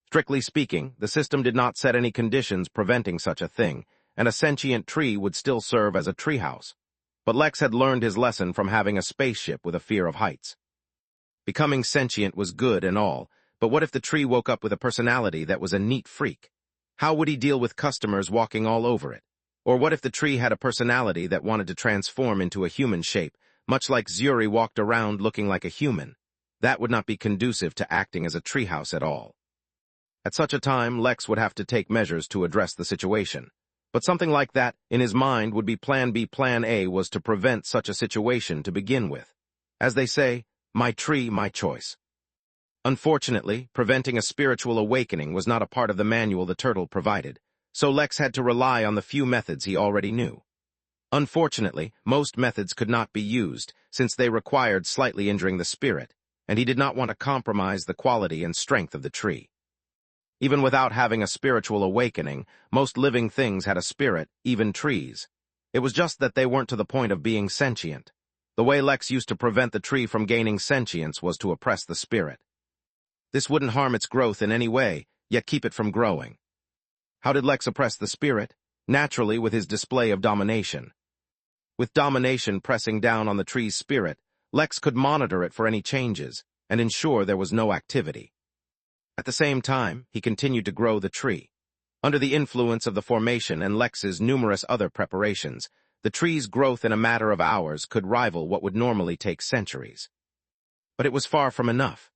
Strictly speaking, the system did not set any conditions preventing such a thing, and a sentient tree would still serve as a treehouse. But Lex had learned his lesson from having a spaceship with a fear of heights. Becoming sentient was good and all, but what if the tree woke up with a personality that was a neat freak? How would he deal with customers walking all over it? Or what if the tree had a personality that wanted to transform into a human shape, much like Zuri walked around looking like a human? That would not be conducive to acting as a treehouse at all. At such a time, Lex would have to take measures to address the situation. But something like that, in his mind, would be Plan B. Plan A was to prevent such a situation to begin with. As they say, my tree, my choice. Unfortunately, preventing a spiritual awakening was not a part of the manual the turtle provided, so Lex had to rely on the few methods he already knew. Unfortunately, most methods could not be used, since they required slightly injuring the spirit, and he did not want to compromise the quality and strength of the tree. Even without having a spiritual awakening, most living things had a spirit, even trees. It was just that they weren't to the point of being sentient. The way Lex used to prevent the tree from gaining sentience was to oppress the spirit. This wouldn't harm its growth in any way, yet keep it from growing. How did Lex oppress the spirit? Naturally, with his display of domination. With domination pressing down on the tree's spirit, Lex could monitor it for any changes and ensure there was no activity. At the same time, he continued to grow the tree. Under the influence of the formation and Lex's numerous other preparations, the tree's growth in a matter of hours could rival what would normally take centuries. But it was far from enough.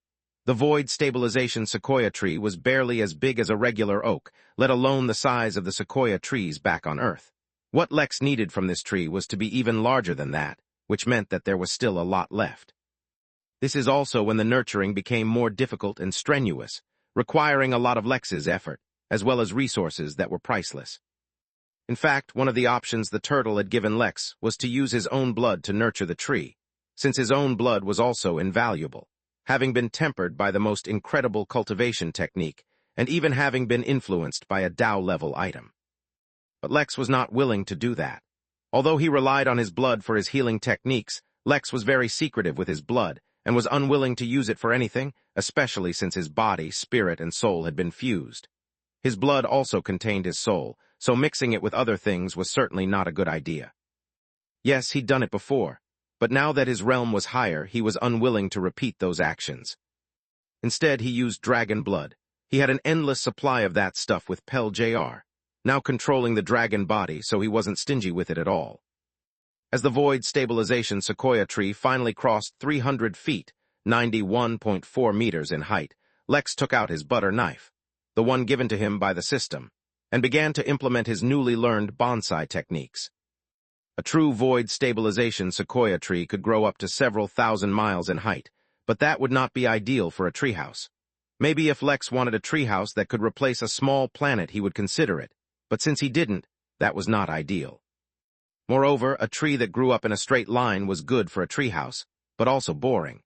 The void stabilization sequoia tree was barely as big as a regular oak, let alone the size of the sequoia trees back on Earth. What Lex needed from this tree was to be even larger than that, which meant that there was still a lot left. This is also when the nurturing became more difficult and strenuous, requiring a lot of Lex's effort, as well as resources that were priceless. In fact, one of the options the turtle had given Lex was to use his own blood to nurture the tree, since his own blood was also invaluable, having been tempered by the most incredible cultivation technique, and even having been influenced by a Tao-level item. But Lex was not willing to do that. Although he relied on his blood for his healing techniques, Lex was very secretive with his blood, and was unwilling to use it for anything, especially since his body, spirit, and soul had been fused. His blood also contained his soul, so mixing it with other things was certainly not a good idea. Yes, he'd done it before, but now that his realm was higher, he was unwilling to repeat those actions. Instead, he used dragon blood. He had an endless supply of that stuff with Pel Jr. now controlling the dragon body so he wasn't stingy with it at all. As the void stabilization sequoia tree finally crossed 300 feet, 91.4 meters in height, Lex took out his butter knife, the one given to him by the system, and began to implement his newly learned bonsai techniques. A true void stabilization sequoia tree could grow up to several thousand miles in height, but that would not be ideal for a treehouse. Maybe if Lex wanted a treehouse that could replace a small planet, he would consider it, but since he didn't, that was not ideal. Moreover, a tree that grew up in a straight line was good for a treehouse, but also boring.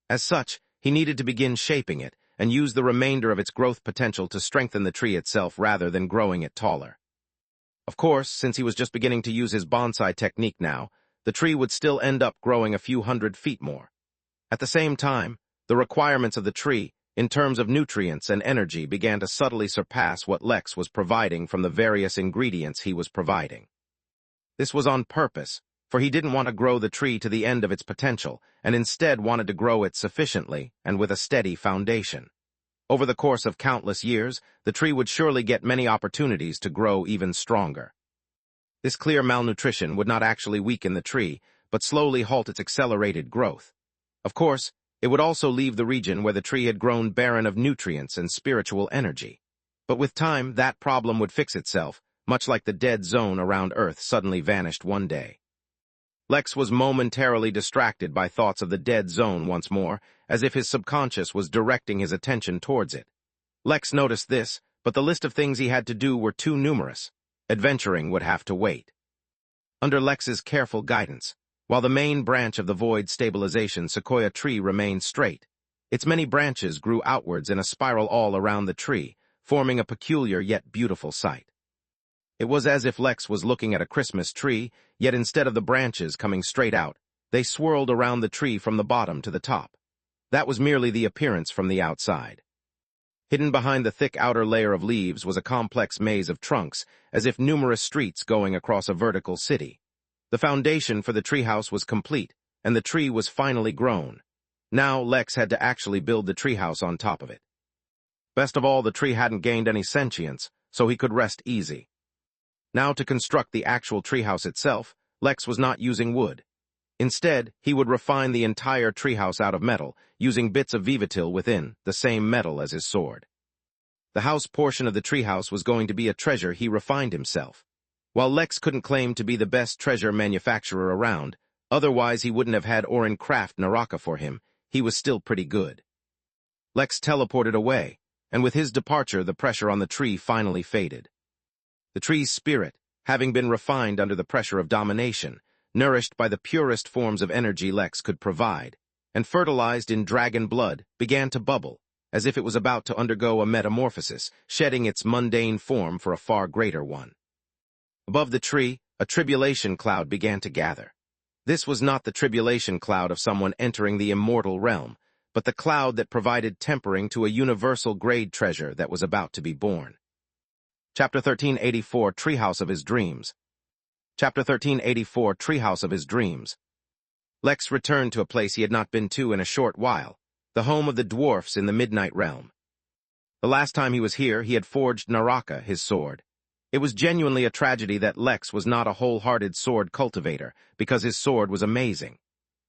As such, he needed to begin shaping it and use the remainder of its growth potential to strengthen the tree itself rather than growing it taller. Of course, since he was just beginning to use his bonsai technique now, the tree would still end up growing a few hundred feet more. At the same time, the requirements of the tree, in terms of nutrients and energy, began to subtly surpass what Lex was providing from the various ingredients he was providing. This was on purpose, for he didn't want to grow the tree to the end of its potential, and instead wanted to grow it sufficiently and with a steady foundation. Over the course of countless years, the tree would surely get many opportunities to grow even stronger. This clear malnutrition would not actually weaken the tree, but slowly halt its accelerated growth. Of course, it would also leave the region where the tree had grown barren of nutrients and spiritual energy. But with time, that problem would fix itself, much like the dead zone around Earth suddenly vanished one day. Lex was momentarily distracted by thoughts of the dead zone once more, as if his subconscious was directing his attention towards it. Lex noticed this, but the list of things he had to do were too numerous. Adventuring would have to wait. Under Lex's careful guidance, while the main branch of the void stabilization sequoia tree remained straight, its many branches grew outwards in a spiral all around the tree, forming a peculiar yet beautiful sight. It was as if Lex was looking at a Christmas tree, yet instead of the branches coming straight out, they swirled around the tree from the bottom to the top. That was merely the appearance from the outside. Hidden behind the thick outer layer of leaves was a complex maze of trunks, as if numerous streets going across a vertical city. The foundation for the treehouse was complete, and the tree was finally grown. Now Lex had to actually build the treehouse on top of it. Best of all, the tree hadn't gained any sentience, so he could rest easy. Now, to construct the actual treehouse itself, Lex was not using wood. Instead, he would refine the entire treehouse out of metal, using bits of vivatil within, the same metal as his sword. The house portion of the treehouse was going to be a treasure he refined himself. While Lex couldn't claim to be the best treasure manufacturer around, otherwise he wouldn't have had Orin craft Naraka for him, he was still pretty good. Lex teleported away, and with his departure the pressure on the tree finally faded. The tree's spirit, having been refined under the pressure of domination, nourished by the purest forms of energy Lex could provide, and fertilized in dragon blood, began to bubble, as if it was about to undergo a metamorphosis, shedding its mundane form for a far greater one. Above the tree, a tribulation cloud began to gather. This was not the tribulation cloud of someone entering the immortal realm, but the cloud that provided tempering to a universal grade treasure that was about to be born. Chapter 1384, Treehouse of His Dreams. Chapter 1384, Treehouse of His Dreams. Lex returned to a place he had not been to in a short while, the home of the dwarfs in the Midnight Realm. The last time he was here, he had forged Naraka, his sword. It was genuinely a tragedy that Lex was not a wholehearted sword cultivator, because his sword was amazing.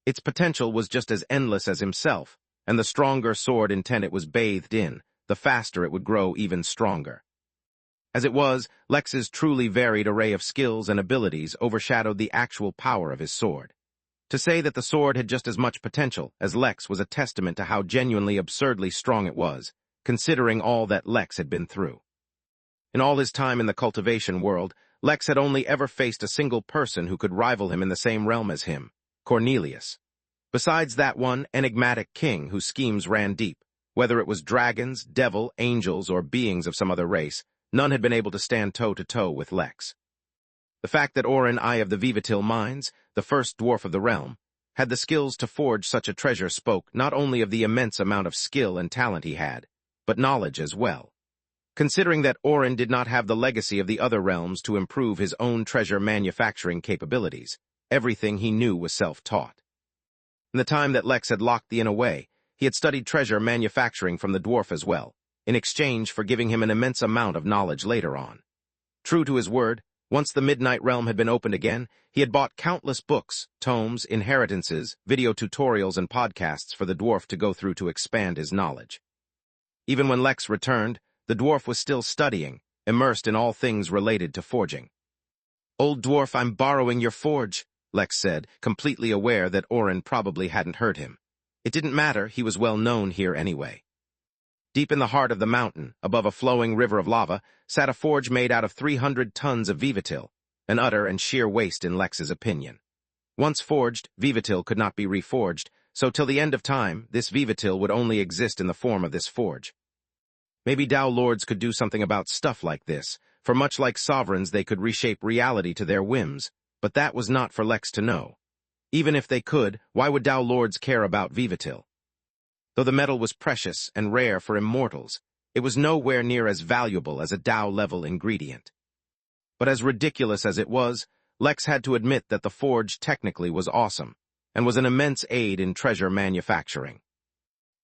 Its potential was just as endless as himself, and the stronger sword intent it was bathed in, the faster it would grow even stronger. As it was, Lex's truly varied array of skills and abilities overshadowed the actual power of his sword. To say that the sword had just as much potential as Lex was a testament to how genuinely absurdly strong it was, considering all that Lex had been through. In all his time in the cultivation world, Lex had only ever faced a single person who could rival him in the same realm as him, Cornelius. Besides that one enigmatic king whose schemes ran deep, whether it was dragons, devil, angels, or beings of some other race, none had been able to stand toe-to-toe with Lex. The fact that Orin, Eye of the Vivatil Mines, the first dwarf of the realm, had the skills to forge such a treasure spoke not only of the immense amount of skill and talent he had, but knowledge as well. Considering that Orin did not have the legacy of the other realms to improve his own treasure manufacturing capabilities, everything he knew was self-taught. In the time that Lex had locked the inn away, he had studied treasure manufacturing from the dwarf as well, in exchange for giving him an immense amount of knowledge later on. True to his word, once the Midnight Realm had been opened again, he had bought countless books, tomes, inheritances, video tutorials, and podcasts for the dwarf to go through to expand his knowledge. Even when Lex returned, the dwarf was still studying, immersed in all things related to forging. "Old dwarf, I'm borrowing your forge," Lex said, completely aware that Orin probably hadn't heard him. It didn't matter, he was well known here anyway. Deep in the heart of the mountain, above a flowing river of lava, sat a forge made out of 300 tons of Vivatil, an utter and sheer waste in Lex's opinion. Once forged, Vivatil could not be reforged, so till the end of time, this Vivatil would only exist in the form of this forge. Maybe Tao Lords could do something about stuff like this, for much like sovereigns they could reshape reality to their whims, but that was not for Lex to know. Even if they could, why would Tao Lords care about Vivatil? Though the metal was precious and rare for immortals, it was nowhere near as valuable as a Tao-level ingredient. But as ridiculous as it was, Lex had to admit that the forge technically was awesome, and was an immense aid in treasure manufacturing.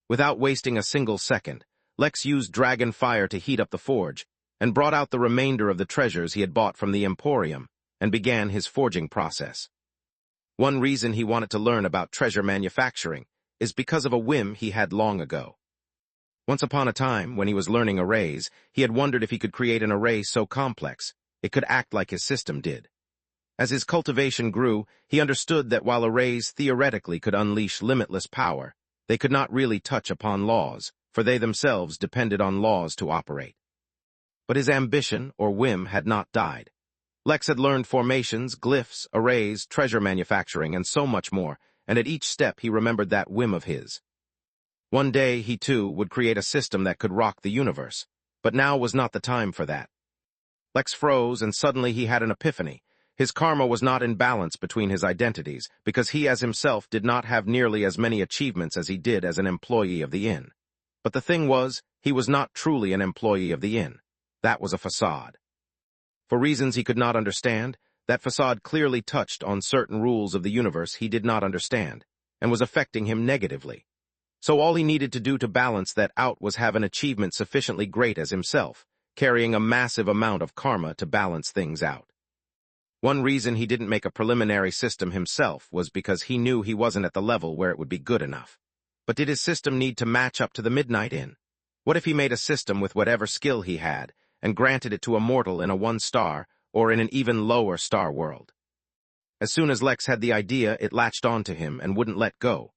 Without wasting a single second, Lex used dragon fire to heat up the forge, and brought out the remainder of the treasures he had bought from the Emporium, and began his forging process. One reason he wanted to learn about treasure manufacturing is because of a whim he had long ago. Once upon a time, when he was learning arrays, he had wondered if he could create an array so complex, it could act like his system did. As his cultivation grew, he understood that while arrays theoretically could unleash limitless power, they could not really touch upon laws, for they themselves depended on laws to operate. But his ambition, or whim, had not died. Lex had learned formations, glyphs, arrays, treasure manufacturing, and so much more, and at each step he remembered that whim of his. One day, he too would create a system that could rock the universe, but now was not the time for that. Lex froze, and suddenly he had an epiphany. His karma was not in balance between his identities, because he as himself did not have nearly as many achievements as he did as an employee of the inn. But the thing was, he was not truly an employee of the inn. That was a facade. For reasons he could not understand, that facade clearly touched on certain rules of the universe he did not understand, and was affecting him negatively. So all he needed to do to balance that out was have an achievement sufficiently great as himself, carrying a massive amount of karma to balance things out. One reason he didn't make a preliminary system himself was because he knew he wasn't at the level where it would be good enough. But did his system need to match up to the Midnight Inn? What if he made a system with whatever skill he had, and granted it to a mortal in a 1-star, or in an even lower star world? As soon as Lex had the idea, it latched onto him and wouldn't let go.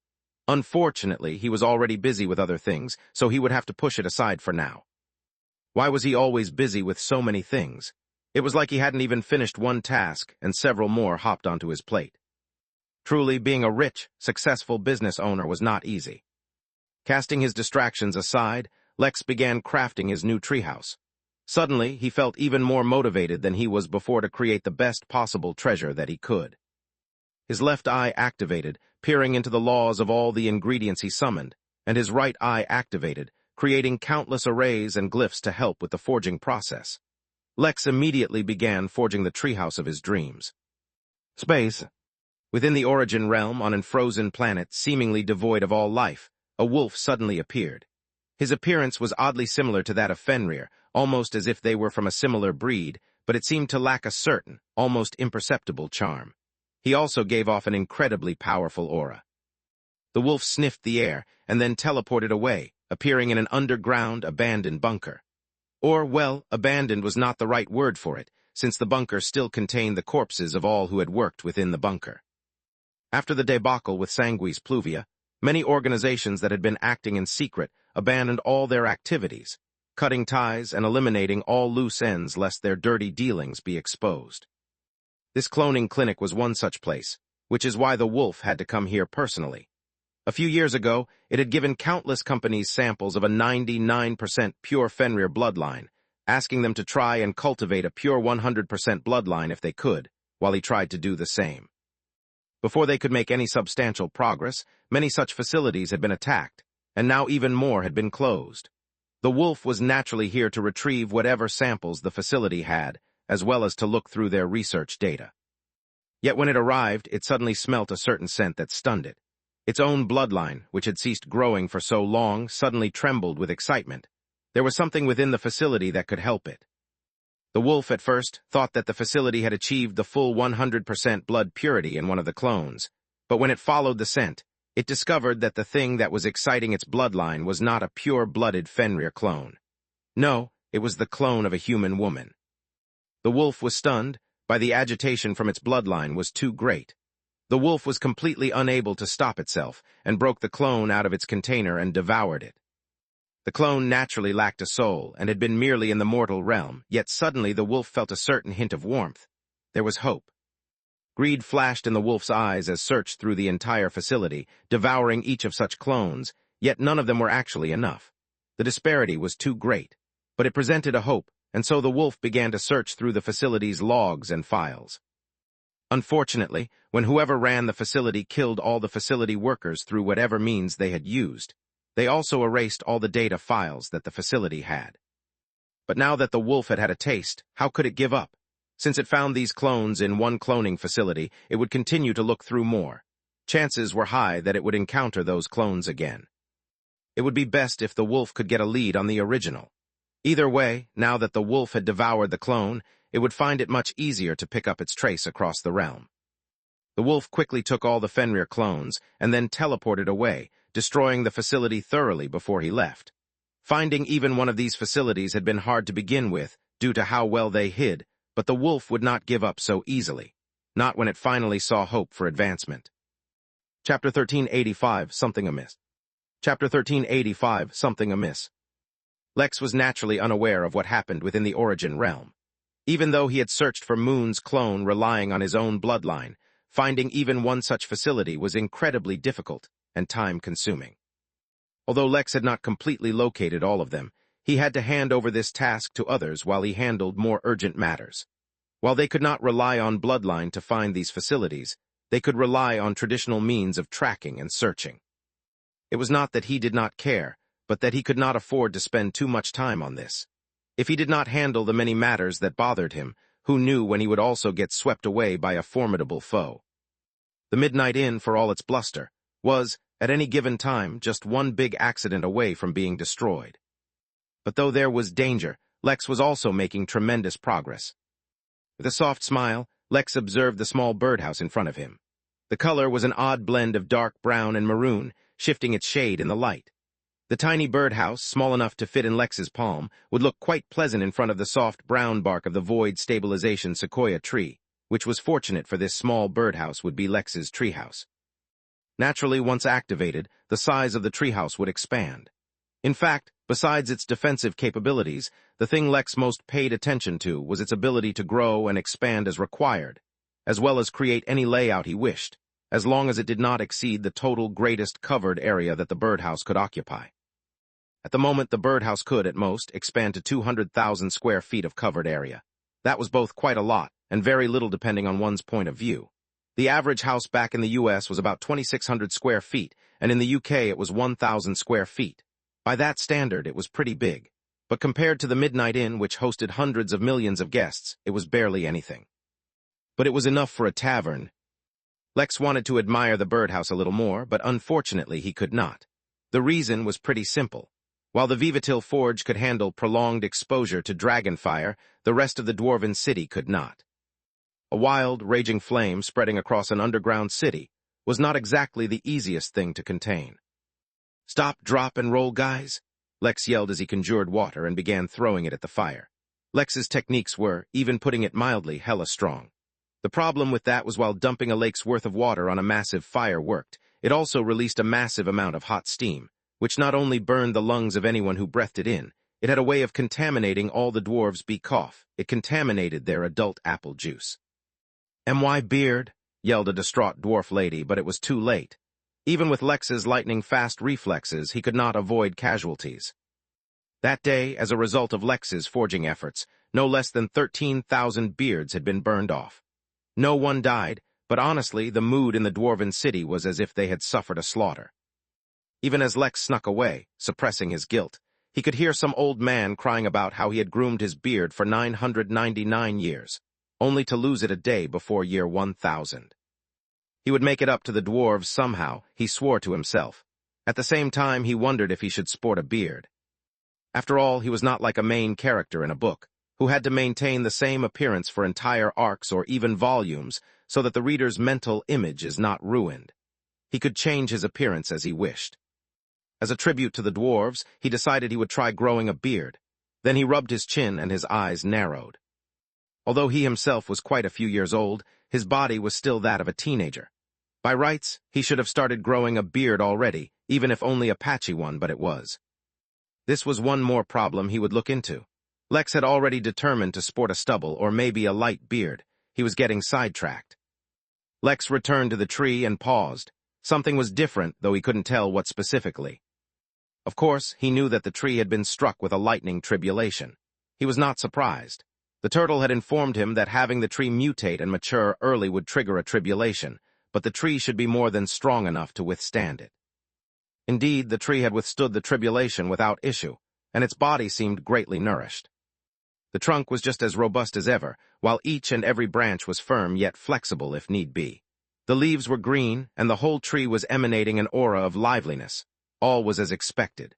Unfortunately, he was already busy with other things, so he would have to push it aside for now. Why was he always busy with so many things? It was like he hadn't even finished one task, and several more hopped onto his plate. Truly, being a rich, successful business owner was not easy. Casting his distractions aside, Lex began crafting his new treehouse. Suddenly, he felt even more motivated than he was before to create the best possible treasure that he could. His left eye activated, peering into the laws of all the ingredients he summoned, and his right eye activated, creating countless arrays and glyphs to help with the forging process. Lex immediately began forging the treehouse of his dreams. Space. Within the Origin realm, on an frozen planet seemingly devoid of all life, a wolf suddenly appeared. His appearance was oddly similar to that of Fenrir, almost as if they were from a similar breed, but it seemed to lack a certain, almost imperceptible charm. He also gave off an incredibly powerful aura. The wolf sniffed the air, and then teleported away, appearing in an underground, abandoned bunker. Or, well, abandoned was not the right word for it, since the bunker still contained the corpses of all who had worked within the bunker. After the debacle with Sanguis Pluvia, many organizations that had been acting in secret abandoned all their activities, cutting ties and eliminating all loose ends lest their dirty dealings be exposed. This cloning clinic was one such place, which is why the wolf had to come here personally. A few years ago, it had given countless companies samples of a 99% pure Fenrir bloodline, asking them to try and cultivate a pure 100% bloodline if they could, while he tried to do the same. Before they could make any substantial progress, many such facilities had been attacked, and now even more had been closed. The wolf was naturally here to retrieve whatever samples the facility had, as well as to look through their research data. Yet when it arrived, it suddenly smelt a certain scent that stunned it. Its own bloodline, which had ceased growing for so long, suddenly trembled with excitement. There was something within the facility that could help it. The wolf at first thought that the facility had achieved the full 100% blood purity in one of the clones, but when it followed the scent, it discovered that the thing that was exciting its bloodline was not a pure-blooded Fenrir clone. No, it was the clone of a human woman. The wolf was stunned, by the agitation from its bloodline was too great. The wolf was completely unable to stop itself, and broke the clone out of its container and devoured it. The clone naturally lacked a soul, and had been merely in the mortal realm, yet suddenly the wolf felt a certain hint of warmth. There was hope. Greed flashed in the wolf's eyes as searched through the entire facility, devouring each of such clones, yet none of them were actually enough. The disparity was too great, but it presented a hope, and so the wolf began to search through the facility's logs and files. Unfortunately, when whoever ran the facility killed all the facility workers through whatever means they had used, they also erased all the data files that the facility had. But now that the wolf had had a taste, how could it give up? Since it found these clones in one cloning facility, it would continue to look through more. Chances were high that it would encounter those clones again. It would be best if the wolf could get a lead on the original. Either way, now that the wolf had devoured the clone, it would find it much easier to pick up its trace across the realm. The wolf quickly took all the Fenrir clones and then teleported away, destroying the facility thoroughly before he left. Finding even one of these facilities had been hard to begin with, due to how well they hid, but the wolf would not give up so easily, not when it finally saw hope for advancement. Chapter 1385, Something Amiss. Chapter 1385, Something Amiss. Lex was naturally unaware of what happened within the Origin realm. Even though he had searched for Moon's clone relying on his own bloodline, finding even one such facility was incredibly difficult and time-consuming. Although Lex had not completely located all of them, he had to hand over this task to others while he handled more urgent matters. While they could not rely on bloodline to find these facilities, they could rely on traditional means of tracking and searching. It was not that he did not care, but that he could not afford to spend too much time on this. If he did not handle the many matters that bothered him, who knew when he would also get swept away by a formidable foe? The Midnight Inn, for all its bluster, was, at any given time, just one big accident away from being destroyed. But though there was danger, Lex was also making tremendous progress. With a soft smile, Lex observed the small birdhouse in front of him. The color was an odd blend of dark brown and maroon, shifting its shade in the light. The tiny birdhouse, small enough to fit in Lex's palm, would look quite pleasant in front of the soft brown bark of the void stabilization sequoia tree, which was fortunate for this small birdhouse would be Lex's treehouse. Naturally, once activated, the size of the treehouse would expand. In fact, besides its defensive capabilities, the thing Lex most paid attention to was its ability to grow and expand as required, as well as create any layout he wished, as long as it did not exceed the total greatest covered area that the birdhouse could occupy. At the moment, the birdhouse could, at most, expand to 200,000 square feet of covered area. That was both quite a lot, and very little depending on one's point of view. The average house back in the US was about 2,600 square feet, and in the UK it was 1,000 square feet. By that standard, it was pretty big. But compared to the Midnight Inn, which hosted hundreds of millions of guests, it was barely anything. But it was enough for a tavern. Lex wanted to admire the birdhouse a little more, but unfortunately he could not. The reason was pretty simple. While the Vivatil Forge could handle prolonged exposure to dragonfire, the rest of the dwarven city could not. A wild, raging flame spreading across an underground city was not exactly the easiest thing to contain. "Stop, drop, and roll, guys," Lex yelled as he conjured water and began throwing it at the fire. Lex's techniques were, even putting it mildly, hella strong. The problem with that was while dumping a lake's worth of water on a massive fire worked, it also released a massive amount of hot steam, which not only burned the lungs of anyone who breathed it in, it had a way of contaminating all the dwarves' cough. It contaminated their adult apple juice. "My beard," yelled a distraught dwarf lady, but it was too late. Even with Lex's lightning-fast reflexes, he could not avoid casualties. That day, as a result of Lex's forging efforts, no less than 13,000 beards had been burned off. No one died, but honestly, the mood in the dwarven city was as if they had suffered a slaughter. Even as Lex snuck away, suppressing his guilt, he could hear some old man crying about how he had groomed his beard for 999 years, only to lose it a day before year 1000. He would make it up to the dwarves somehow, he swore to himself. At the same time, he wondered if he should sport a beard. After all, he was not like a main character in a book, who had to maintain the same appearance for entire arcs or even volumes so that the reader's mental image is not ruined. He could change his appearance as he wished. As a tribute to the dwarves, he decided he would try growing a beard. Then he rubbed his chin and his eyes narrowed. Although he himself was quite a few years old, his body was still that of a teenager. By rights, he should have started growing a beard already, even if only a patchy one, but it was. This was one more problem he would look into. Lex had already determined to sport a stubble or maybe a light beard. He was getting sidetracked. Lex returned to the tree and paused. Something was different, though he couldn't tell what specifically. Of course, he knew that the tree had been struck with a lightning tribulation. He was not surprised. The turtle had informed him that having the tree mutate and mature early would trigger a tribulation, but the tree should be more than strong enough to withstand it. Indeed, the tree had withstood the tribulation without issue, and its body seemed greatly nourished. The trunk was just as robust as ever, while each and every branch was firm yet flexible if need be. The leaves were green, and the whole tree was emanating an aura of liveliness. All was as expected.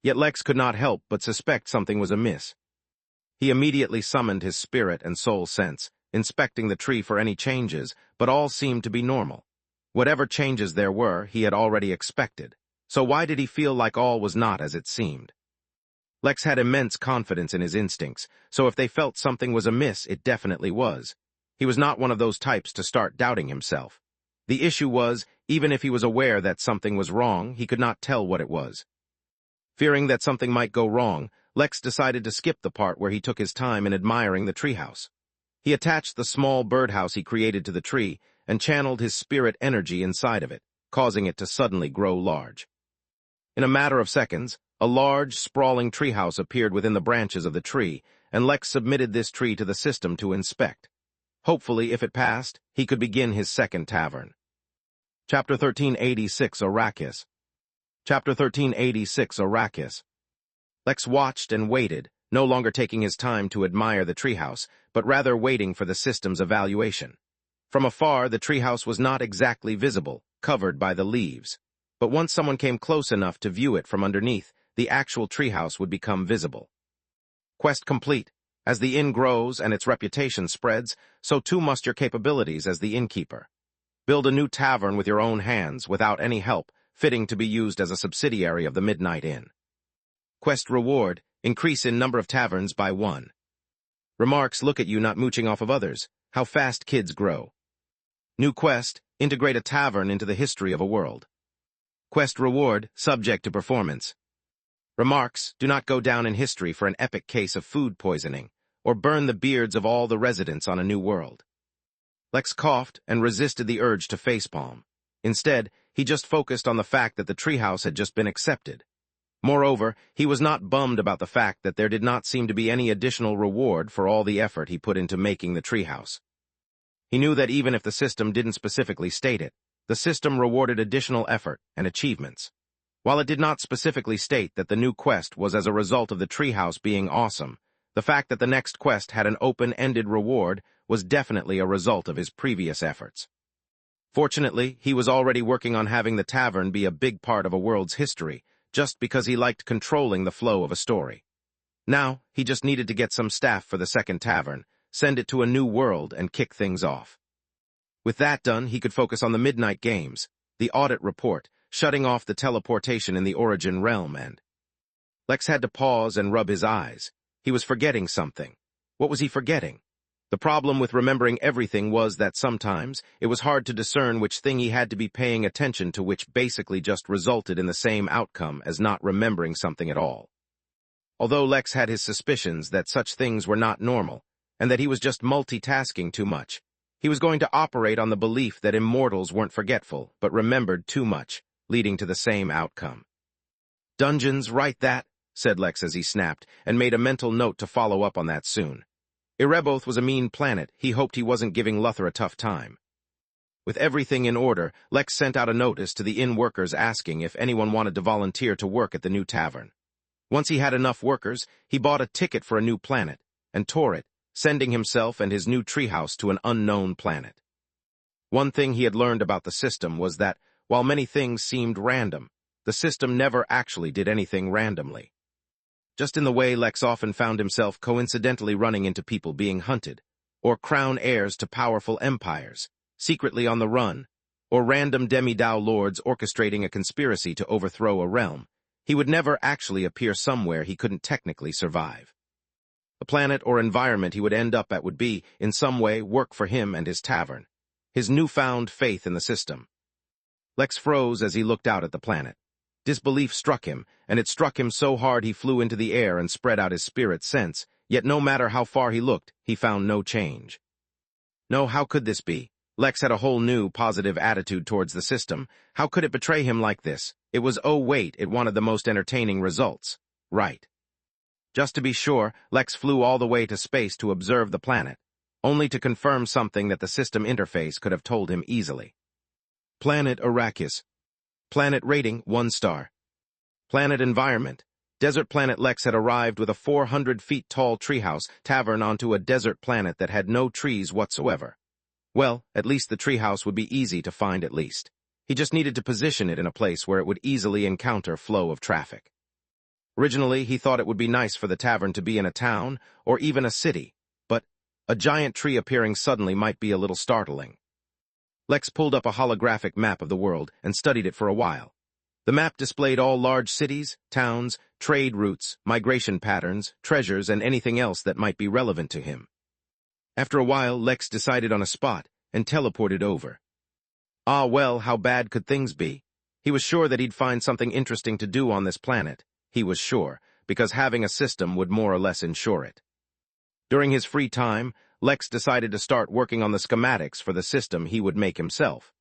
Yet Lex could not help but suspect something was amiss. He immediately summoned his spirit and soul sense, inspecting the tree for any changes, but all seemed to be normal. Whatever changes there were, he had already expected. So why did he feel like all was not as it seemed? Lex had immense confidence in his instincts, so if they felt something was amiss, it definitely was. He was not one of those types to start doubting himself. The issue was, even if he was aware that something was wrong, he could not tell what it was. Fearing that something might go wrong, Lex decided to skip the part where he took his time in admiring the treehouse. He attached the small birdhouse he created to the tree and channeled his spirit energy inside of it, causing it to suddenly grow large. In a matter of seconds, a large, sprawling treehouse appeared within the branches of the tree, and Lex submitted this tree to the system to inspect. Hopefully, if it passed, he could begin his second tavern. Chapter 1386 Arrakis. Chapter 1386 Arrakis. Lex watched and waited, no longer taking his time to admire the treehouse, but rather waiting for the system's evaluation. From afar, the treehouse was not exactly visible, covered by the leaves. But once someone came close enough to view it from underneath, the actual treehouse would become visible. Quest complete. As the inn grows and its reputation spreads, so too must your capabilities as the innkeeper. Build a new tavern with your own hands, without any help, fitting to be used as a subsidiary of the Midnight Inn. Quest reward, increase in number of taverns by 1. Remarks, look at you not mooching off of others, how fast kids grow. New quest, integrate a tavern into the history of a world. Quest reward, subject to performance. Remarks, do not go down in history for an epic case of food poisoning, or burn the beards of all the residents on a new world. Lex coughed and resisted the urge to facepalm. Instead, he just focused on the fact that the treehouse had just been accepted. Moreover, he was not bummed about the fact that there did not seem to be any additional reward for all the effort he put into making the treehouse. He knew that even if the system didn't specifically state it, the system rewarded additional effort and achievements. While it did not specifically state that the new quest was as a result of the treehouse being awesome, the fact that the next quest had an open-ended reward was definitely a result of his previous efforts. Fortunately, he was already working on having the tavern be a big part of a world's history, just because he liked controlling the flow of a story. Now, he just needed to get some staff for the second tavern, send it to a new world, and kick things off. With that done, he could focus on the Midnight Games, the audit report, shutting off the teleportation in the Origin realm, and... Lex had to pause and rub his eyes. He was forgetting something. What was he forgetting? The problem with remembering everything was that sometimes it was hard to discern which thing he had to be paying attention to, which basically just resulted in the same outcome as not remembering something at all. Although Lex had his suspicions that such things were not normal, and that he was just multitasking too much, he was going to operate on the belief that immortals weren't forgetful, but remembered too much, leading to the same outcome. Dungeons, write that, said Lex as he snapped, and made a mental note to follow up on that soon. Erebos was a mean planet. He hoped he wasn't giving Luthor a tough time. With everything in order, Lex sent out a notice to the inn workers asking if anyone wanted to volunteer to work at the new tavern. Once he had enough workers, he bought a ticket for a new planet, and tore it, sending himself and his new treehouse to an unknown planet. One thing he had learned about the system was that, while many things seemed random, the system never actually did anything randomly. just in the way Lex often found himself coincidentally running into people being hunted, or crown heirs to powerful empires, secretly on the run, or random demi-dao lords orchestrating a conspiracy to overthrow a realm. He would never actually appear somewhere he couldn't technically survive. The planet or environment he would end up at would be, in some way, work for him and his tavern, his newfound faith in the system. Lex froze as he looked out at the planet. Disbelief struck him, and it struck him so hard he flew into the air and spread out his spirit sense, yet no matter how far he looked, he found no change. No, how could this be? Lex had a whole new, positive attitude towards the system. How could it betray him like this? It was, oh wait, it wanted the most entertaining results. Right. Just to be sure, Lex flew all the way to space to observe the planet, only to confirm something that the system interface could have told him easily. Planet Arrakis. Planet rating, 1 star. Planet environment. Desert planet. Lex had arrived with a 400 feet tall treehouse tavern onto a desert planet that had no trees whatsoever. Well, at least the treehouse would be easy to find at least. He just needed to position it in a place where it would easily encounter flow of traffic. Originally, he thought it would be nice for the tavern to be in a town, or even a city, but a giant tree appearing suddenly might be a little startling. Lex pulled up a holographic map of the world and studied it for a while. The map displayed all large cities, towns, trade routes, migration patterns, treasures, and anything else that might be relevant to him. After a while, Lex decided on a spot and teleported over. Ah, well, how bad could things be? He was sure that he'd find something interesting to do on this planet. He was sure, because having a system would more or less ensure it. During his free time, Lex decided to start working on the schematics for the system he would make himself.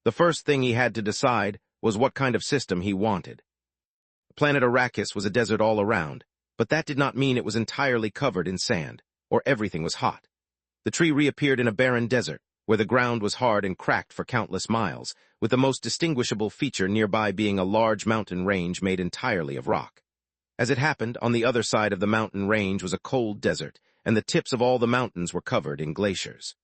The first thing he had to decide was what kind of system he wanted. Planet Arrakis was a desert all around, but that did not mean it was entirely covered in sand, or everything was hot. The tree reappeared in a barren desert, where the ground was hard and cracked for countless miles, with the most distinguishable feature nearby being a large mountain range made entirely of rock. As it happened, on the other side of the mountain range was a cold desert, and the tips of all the mountains were covered in glaciers.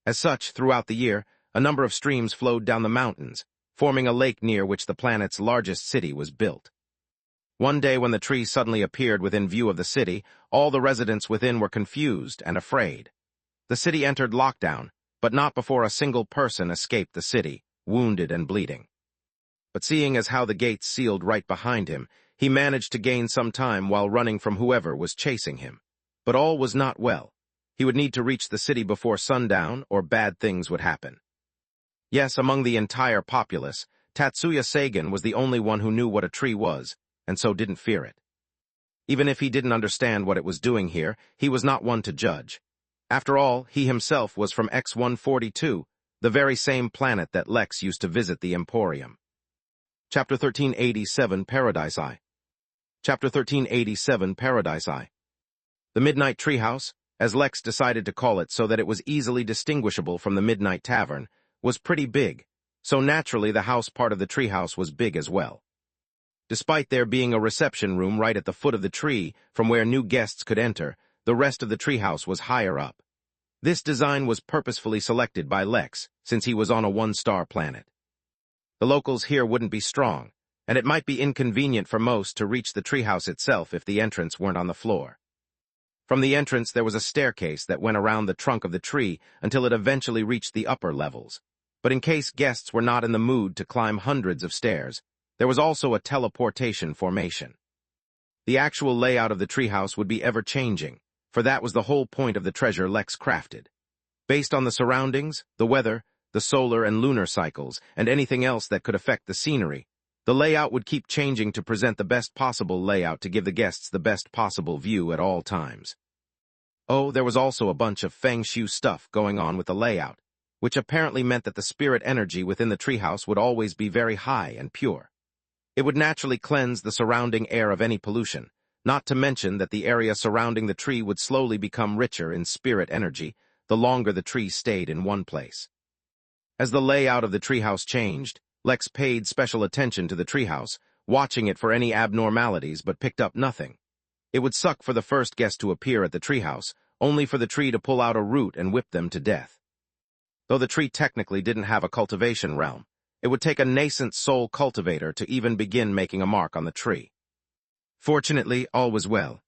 As such, throughout the year, a number of streams flowed down the mountains, forming a lake near which the planet's largest city was built. One day when the tree suddenly appeared within view of the city, all the residents within were confused and afraid. The city entered lockdown, but not before a single person escaped the city, wounded and bleeding. But seeing as how the gates sealed right behind him, he managed to gain some time while running from whoever was chasing him. But all was not well. He would need to reach the city before sundown, or bad things would happen. Yes, among the entire populace, Tatsuya Sagan was the only one who knew what a tree was, and so didn't fear it. Even if he didn't understand what it was doing here, he was not one to judge. After all, he himself was from X-142, the very same planet that Lex used to visit the Emporium. Chapter 1387, Paradise Eye. Chapter 1387, Paradise Eye. The Midnight Treehouse, as Lex decided to call it so that it was easily distinguishable from the Midnight Tavern, was pretty big, so naturally the house part of the treehouse was big as well. Despite there being a reception room right at the foot of the tree from where new guests could enter, the rest of the treehouse was higher up. This design was purposefully selected by Lex, since he was on a 1-star planet. The locals here wouldn't be strong, and it might be inconvenient for most to reach the treehouse itself if the entrance weren't on the floor. From the entrance there was a staircase that went around the trunk of the tree until it eventually reached the upper levels. But in case guests were not in the mood to climb hundreds of stairs, there was also a teleportation formation. The actual layout of the treehouse would be ever-changing, for that was the whole point of the treasure Lex crafted. Based on the surroundings, the weather, the solar and lunar cycles, and anything else that could affect the scenery, the layout would keep changing to present the best possible layout to give the guests the best possible view at all times. Oh, there was also a bunch of feng shui stuff going on with the layout, which apparently meant that the spirit energy within the treehouse would always be very high and pure. It would naturally cleanse the surrounding air of any pollution, not to mention that the area surrounding the tree would slowly become richer in spirit energy the longer the tree stayed in one place. As the layout of the treehouse changed, Lex paid special attention to the treehouse, watching it for any abnormalities but picked up nothing. It would suck for the first guest to appear at the treehouse, only for the tree to pull out a root and whip them to death. Though the tree technically didn't have a cultivation realm, it would take a nascent soul cultivator to even begin making a mark on the tree. Fortunately, all was well.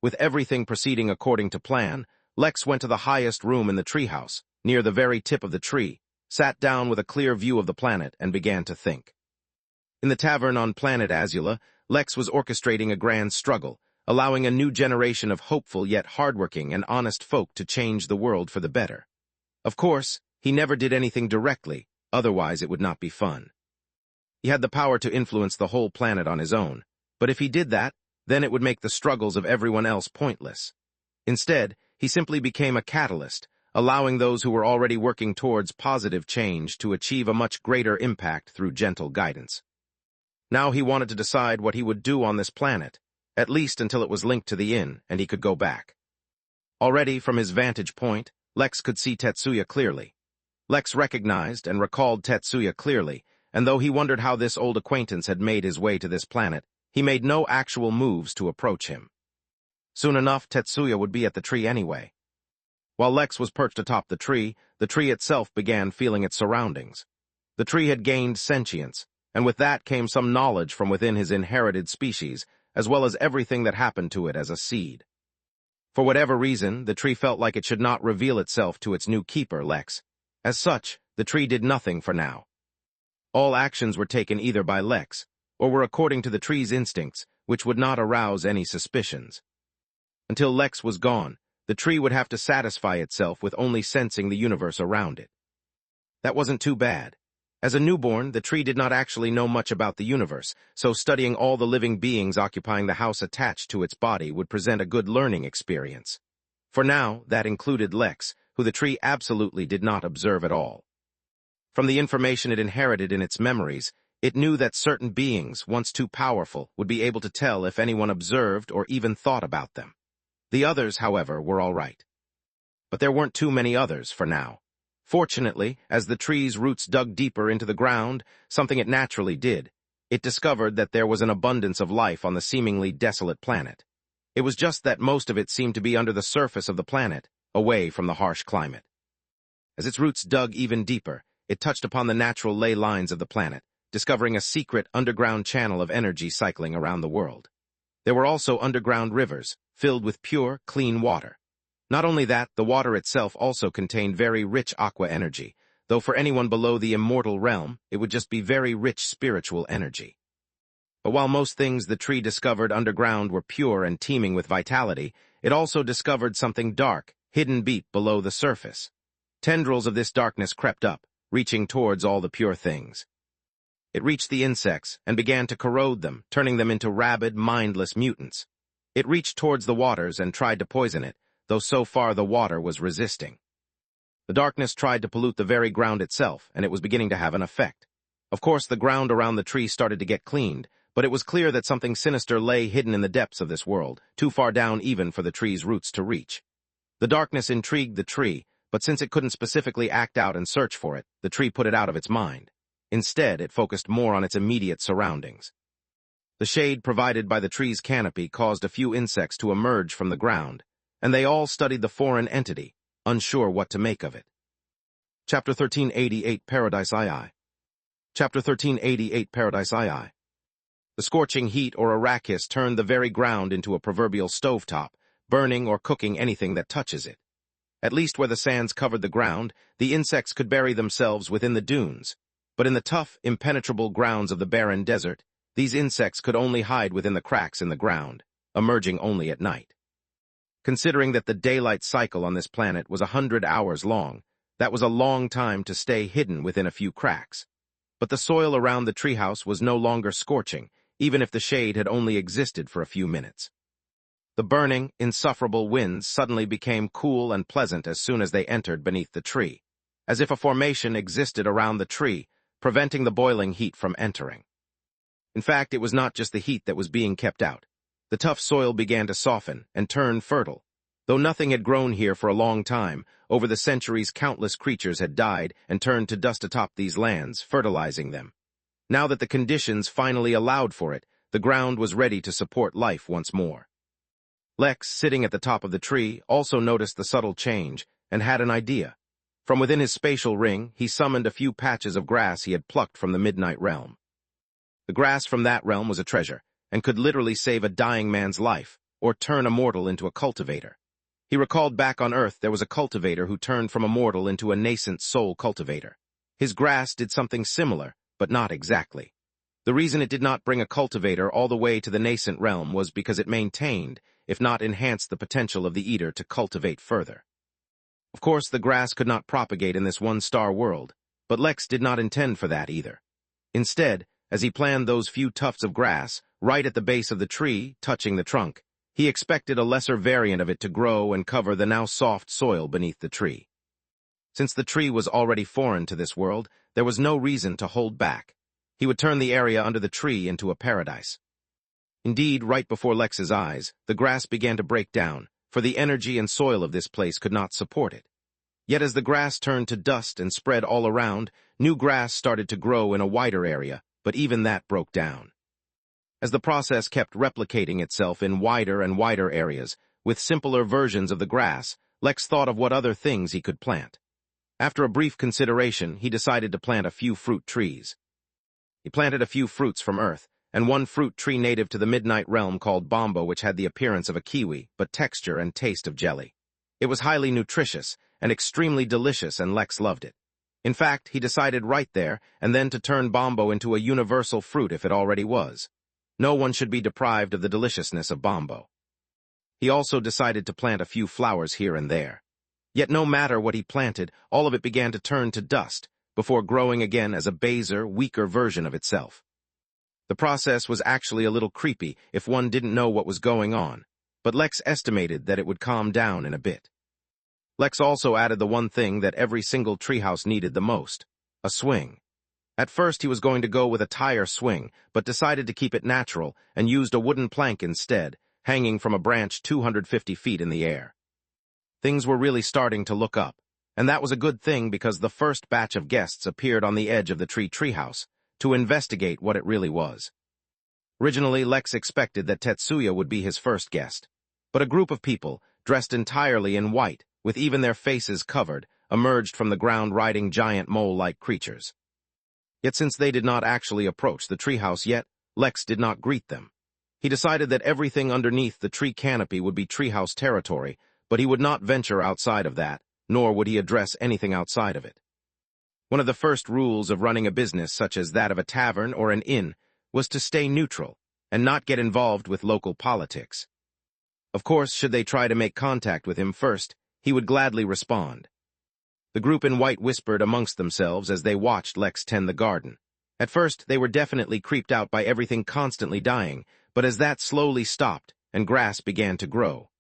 With everything proceeding according to plan, Lex went to the highest room in the treehouse, near the very tip of the tree, sat down with a clear view of the planet, and began to think. In the tavern on planet Azula, Lex was orchestrating a grand struggle, allowing a new generation of hopeful yet hardworking and honest folk to change the world for the better. Of course, he never did anything directly, otherwise it would not be fun. He had the power to influence the whole planet on his own, but if he did that, then it would make the struggles of everyone else pointless. Instead, he simply became a catalyst, allowing those who were already working towards positive change to achieve a much greater impact through gentle guidance. Now he wanted to decide what he would do on this planet, at least until it was linked to the inn and he could go back. Already, from his vantage point, Lex could see Tetsuya clearly. Lex recognized and recalled Tetsuya clearly, and though he wondered how this old acquaintance had made his way to this planet, he made no actual moves to approach him. Soon enough, Tetsuya would be at the tree anyway. While Lex was perched atop the tree itself began feeling its surroundings. The tree had gained sentience, and with that came some knowledge from within his inherited species, as well as everything that happened to it as a seed. For whatever reason, the tree felt like it should not reveal itself to its new keeper, Lex. As such, the tree did nothing for now. All actions were taken either by Lex, or were according to the tree's instincts, which would not arouse any suspicions. Until Lex was gone, the tree would have to satisfy itself with only sensing the universe around it. That wasn't too bad. As a newborn, the tree did not actually know much about the universe, so studying all the living beings occupying the house attached to its body would present a good learning experience. For now, that included Lex, who the tree absolutely did not observe at all. From the information it inherited in its memories, it knew that certain beings, once too powerful, would be able to tell if anyone observed or even thought about them. The others, however, were all right. But there weren't too many others for now. Fortunately, as the tree's roots dug deeper into the ground, something it naturally did, it discovered that there was an abundance of life on the seemingly desolate planet. It was just that most of it seemed to be under the surface of the planet, away from the harsh climate. As its roots dug even deeper, it touched upon the natural ley lines of the planet, discovering a secret underground channel of energy cycling around the world. There were also underground rivers, filled with pure, clean water. Not only that, the water itself also contained very rich aqua energy, though for anyone below the immortal realm, it would just be very rich spiritual energy. But while most things the tree discovered underground were pure and teeming with vitality, it also discovered something dark, hidden deep below the surface. Tendrils of this darkness crept up, reaching towards all the pure things. It reached the insects and began to corrode them, turning them into rabid, mindless mutants. It reached towards the waters and tried to poison it, though so far the water was resisting. The darkness tried to pollute the very ground itself, and it was beginning to have an effect. Of course, the ground around the tree started to get cleaned, but it was clear that something sinister lay hidden in the depths of this world, too far down even for the tree's roots to reach. The darkness intrigued the tree, but since it couldn't specifically act out and search for it, the tree put it out of its mind. Instead, it focused more on its immediate surroundings. The shade provided by the tree's canopy caused a few insects to emerge from the ground, and they all studied the foreign entity, unsure what to make of it. Chapter 1388 Paradise II. Chapter 1388 Paradise II. The scorching heat or Arrakis turned the very ground into a proverbial stovetop, burning or cooking anything that touches it. At least where the sands covered the ground, the insects could bury themselves within the dunes, but in the tough, impenetrable grounds of the barren desert, these insects could only hide within the cracks in the ground, emerging only at night. Considering that the daylight cycle on this planet was 100 hours long, that was a long time to stay hidden within a few cracks. But the soil around the treehouse was no longer scorching, even if the shade had only existed for a few minutes. The burning, insufferable winds suddenly became cool and pleasant as soon as they entered beneath the tree, as if a formation existed around the tree, preventing the boiling heat from entering. In fact, it was not just the heat that was being kept out. The tough soil began to soften and turn fertile. Though nothing had grown here for a long time, over the centuries countless creatures had died and turned to dust atop these lands, fertilizing them. Now that the conditions finally allowed for it, the ground was ready to support life once more. Lex, sitting at the top of the tree, also noticed the subtle change and had an idea. From within his spatial ring, he summoned a few patches of grass he had plucked from the Midnight Realm. The grass from that realm was a treasure, and could literally save a dying man's life, or turn a mortal into a cultivator. He recalled back on Earth there was a cultivator who turned from a mortal into a nascent soul cultivator. His grass did something similar, but not exactly. The reason it did not bring a cultivator all the way to the nascent realm was because it maintained, if not enhanced, the potential of the eater to cultivate further. Of course, the grass could not propagate in this one-star world, but Lex did not intend for that either. Instead, as he planned those few tufts of grass, right at the base of the tree, touching the trunk, he expected a lesser variant of it to grow and cover the now soft soil beneath the tree. Since the tree was already foreign to this world, there was no reason to hold back. He would turn the area under the tree into a paradise. Indeed, right before Lex's eyes, the grass began to break down, for the energy and soil of this place could not support it. Yet as the grass turned to dust and spread all around, new grass started to grow in a wider area, but even that broke down. As the process kept replicating itself in wider and wider areas, with simpler versions of the grass, Lex thought of what other things he could plant. After a brief consideration, he decided to plant a few fruit trees. He planted a few fruits from Earth, and one fruit tree native to the Midnight Realm called Bombo, which had the appearance of a kiwi, but texture and taste of jelly. It was highly nutritious and extremely delicious, and Lex loved it. In fact, he decided right there and then to turn Bombo into a universal fruit if it already was. No one should be deprived of the deliciousness of Bombo. He also decided to plant a few flowers here and there. Yet no matter what he planted, all of it began to turn to dust, before growing again as a baser, weaker version of itself. The process was actually a little creepy if one didn't know what was going on, but Lex estimated that it would calm down in a bit. Lex also added the one thing that every single treehouse needed the most: a swing. At first he was going to go with a tire swing, but decided to keep it natural and used a wooden plank instead, hanging from a branch 250 feet in the air. Things were really starting to look up, and that was a good thing because the first batch of guests appeared on the edge of the treehouse to investigate what it really was. Originally, Lex expected that Tetsuya would be his first guest, but a group of people, dressed entirely in white, with even their faces covered, emerged from the ground riding giant mole-like creatures. Yet since they did not actually approach the treehouse yet, Lex did not greet them. He decided that everything underneath the tree canopy would be treehouse territory, but he would not venture outside of that, nor would he address anything outside of it. One of the first rules of running a business such as that of a tavern or an inn was to stay neutral and not get involved with local politics. Of course, should they try to make contact with him first, he would gladly respond. The group in white whispered amongst themselves as they watched Lex tend the garden. At first, they were definitely creeped out by everything constantly dying, but as that slowly stopped and grass began to grow,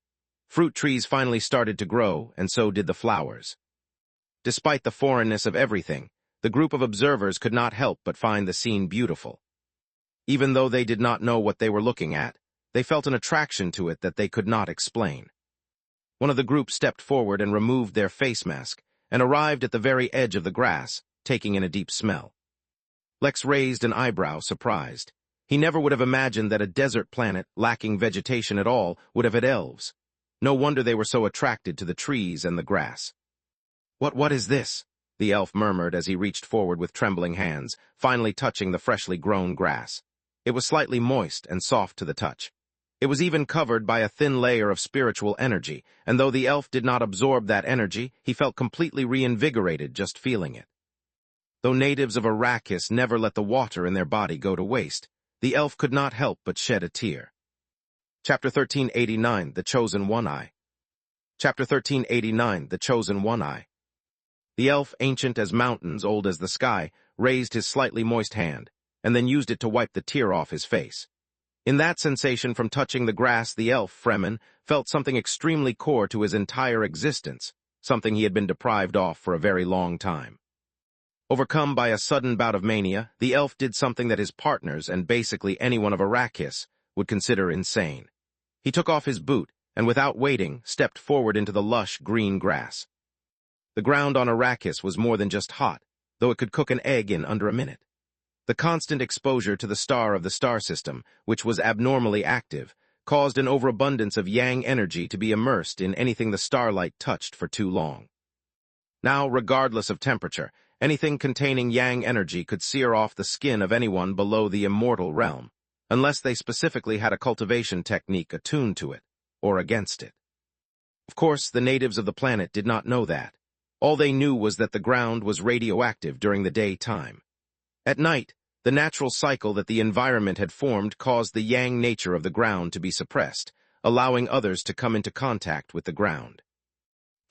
fruit trees finally started to grow, and so did the flowers. Despite the foreignness of everything, the group of observers could not help but find the scene beautiful. Even though they did not know what they were looking at, they felt an attraction to it that they could not explain. One of the group stepped forward and removed their face mask, and arrived at the very edge of the grass, taking in a deep smell. Lex raised an eyebrow, surprised. He never would have imagined that a desert planet, lacking vegetation at all, would have had elves. No wonder they were so attracted to the trees and the grass. What is this?" the elf murmured as he reached forward with trembling hands, finally touching the freshly grown grass. It was slightly moist and soft to the touch. It was even covered by a thin layer of spiritual energy, and though the elf did not absorb that energy, he felt completely reinvigorated just feeling it. Though natives of Arrakis never let the water in their body go to waste, the elf could not help but shed a tear. Chapter 1389, The Chosen One-Eye. Chapter 1389, The Chosen One-Eye. The elf, ancient as mountains, old as the sky, raised his slightly moist hand, and then used it to wipe the tear off his face. In that sensation from touching the grass, the elf, Fremen, felt something extremely core to his entire existence, something he had been deprived of for a very long time. Overcome by a sudden bout of mania, the elf did something that his partners, and basically anyone of Arrakis, would consider insane. He took off his boot, and without waiting, stepped forward into the lush, green grass. The ground on Arrakis was more than just hot, though it could cook an egg in under a minute. The constant exposure to the star of the star system, which was abnormally active, caused an overabundance of yang energy to be immersed in anything the starlight touched for too long. Now, regardless of temperature, anything containing yang energy could sear off the skin of anyone below the immortal realm. unless they specifically had a cultivation technique attuned to it, or against it. Of course, the natives of the planet did not know that. All they knew was that the ground was radioactive during the daytime. At night, the natural cycle that the environment had formed caused the yang nature of the ground to be suppressed, allowing others to come into contact with the ground.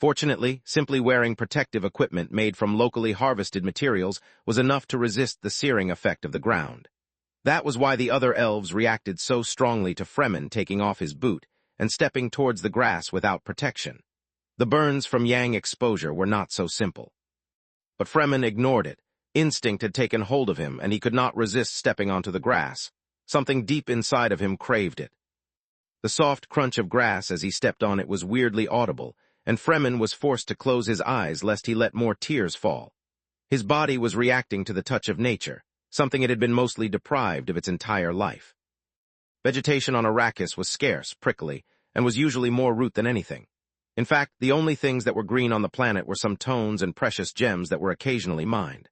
Fortunately, simply wearing protective equipment made from locally harvested materials was enough to resist the searing effect of the ground. That was why the other elves reacted so strongly to Fremen taking off his boot and stepping towards the grass without protection. The burns from yang exposure were not so simple. But Fremen ignored it. Instinct had taken hold of him, and he could not resist stepping onto the grass. Something deep inside of him craved it. The soft crunch of grass as he stepped on it was weirdly audible, and Fremen was forced to close his eyes lest he let more tears fall. His body was reacting to the touch of nature, something it had been mostly deprived of its entire life. Vegetation on Arrakis was scarce, prickly, and was usually more root than anything. In fact, the only things that were green on the planet were some tones and precious gems that were occasionally mined.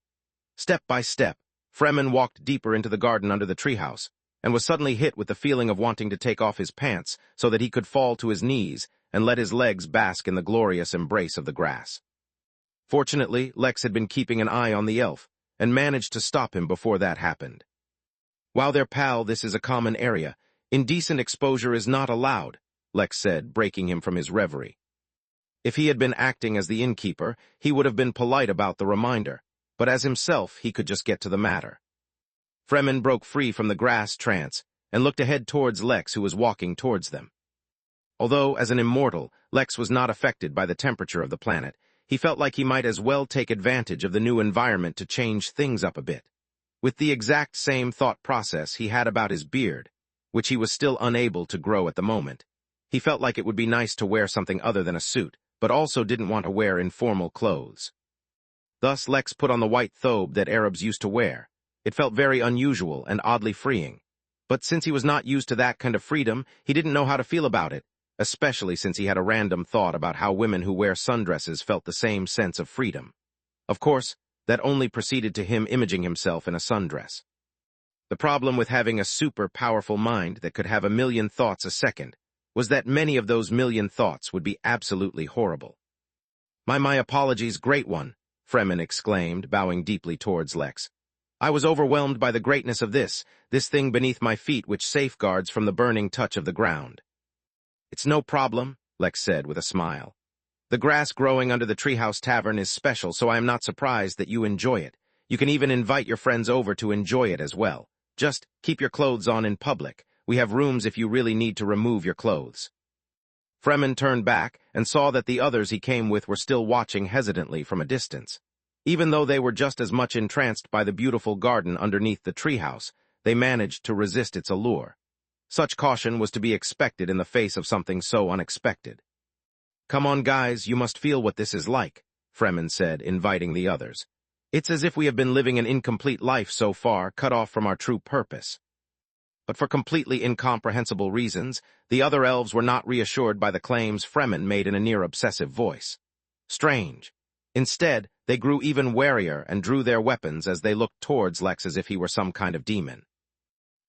Step by step, Fremen walked deeper into the garden under the treehouse, and was suddenly hit with the feeling of wanting to take off his pants so that he could fall to his knees and let his legs bask in the glorious embrace of the grass. Fortunately, Lex had been keeping an eye on the elf, and managed to stop him before that happened. "While they're pal, this is a common area. Indecent exposure is not allowed," Lex said, breaking him from his reverie. If he had been acting as the innkeeper, he would have been polite about the reminder, but as himself, he could just get to the matter. Fremen broke free from the grass trance and looked ahead towards Lex, who was walking towards them. Although, as an immortal, Lex was not affected by the temperature of the planet, he felt like he might as well take advantage of the new environment to change things up a bit. With the exact same thought process he had about his beard, which he was still unable to grow at the moment, he felt like it would be nice to wear something other than a suit, but also didn't want to wear informal clothes. Thus, Lex put on the white thobe that Arabs used to wear. It felt very unusual and oddly freeing. But since he was not used to that kind of freedom, he didn't know how to feel about it, especially since he had a random thought about how women who wear sundresses felt the same sense of freedom. Of course, that only proceeded to him imaging himself in a sundress. The problem with having a super-powerful mind that could have a million thoughts a second was that many of those million thoughts would be absolutely horrible. My apologies, great one," Fremen exclaimed, bowing deeply towards Lex. "I was overwhelmed by the greatness of this thing beneath my feet which safeguards from the burning touch of the ground." "It's no problem," Lex said with a smile. "The grass growing under the Treehouse Tavern is special, so I am not surprised that you enjoy it. You can even invite your friends over to enjoy it as well. Just keep your clothes on in public. We have rooms if you really need to remove your clothes." Fremen turned back and saw that the others he came with were still watching hesitantly from a distance. Even though they were just as much entranced by the beautiful garden underneath the treehouse, they managed to resist its allure. Such caution was to be expected in the face of something so unexpected. "Come on, guys, you must feel what this is like," Fremen said, inviting the others. "It's as if we have been living an incomplete life so far, cut off from our true purpose." But for completely incomprehensible reasons, the other elves were not reassured by the claims Fremen made in a near-obsessive voice. Strange. Instead, they grew even warier and drew their weapons as they looked towards Lex as if he were some kind of demon.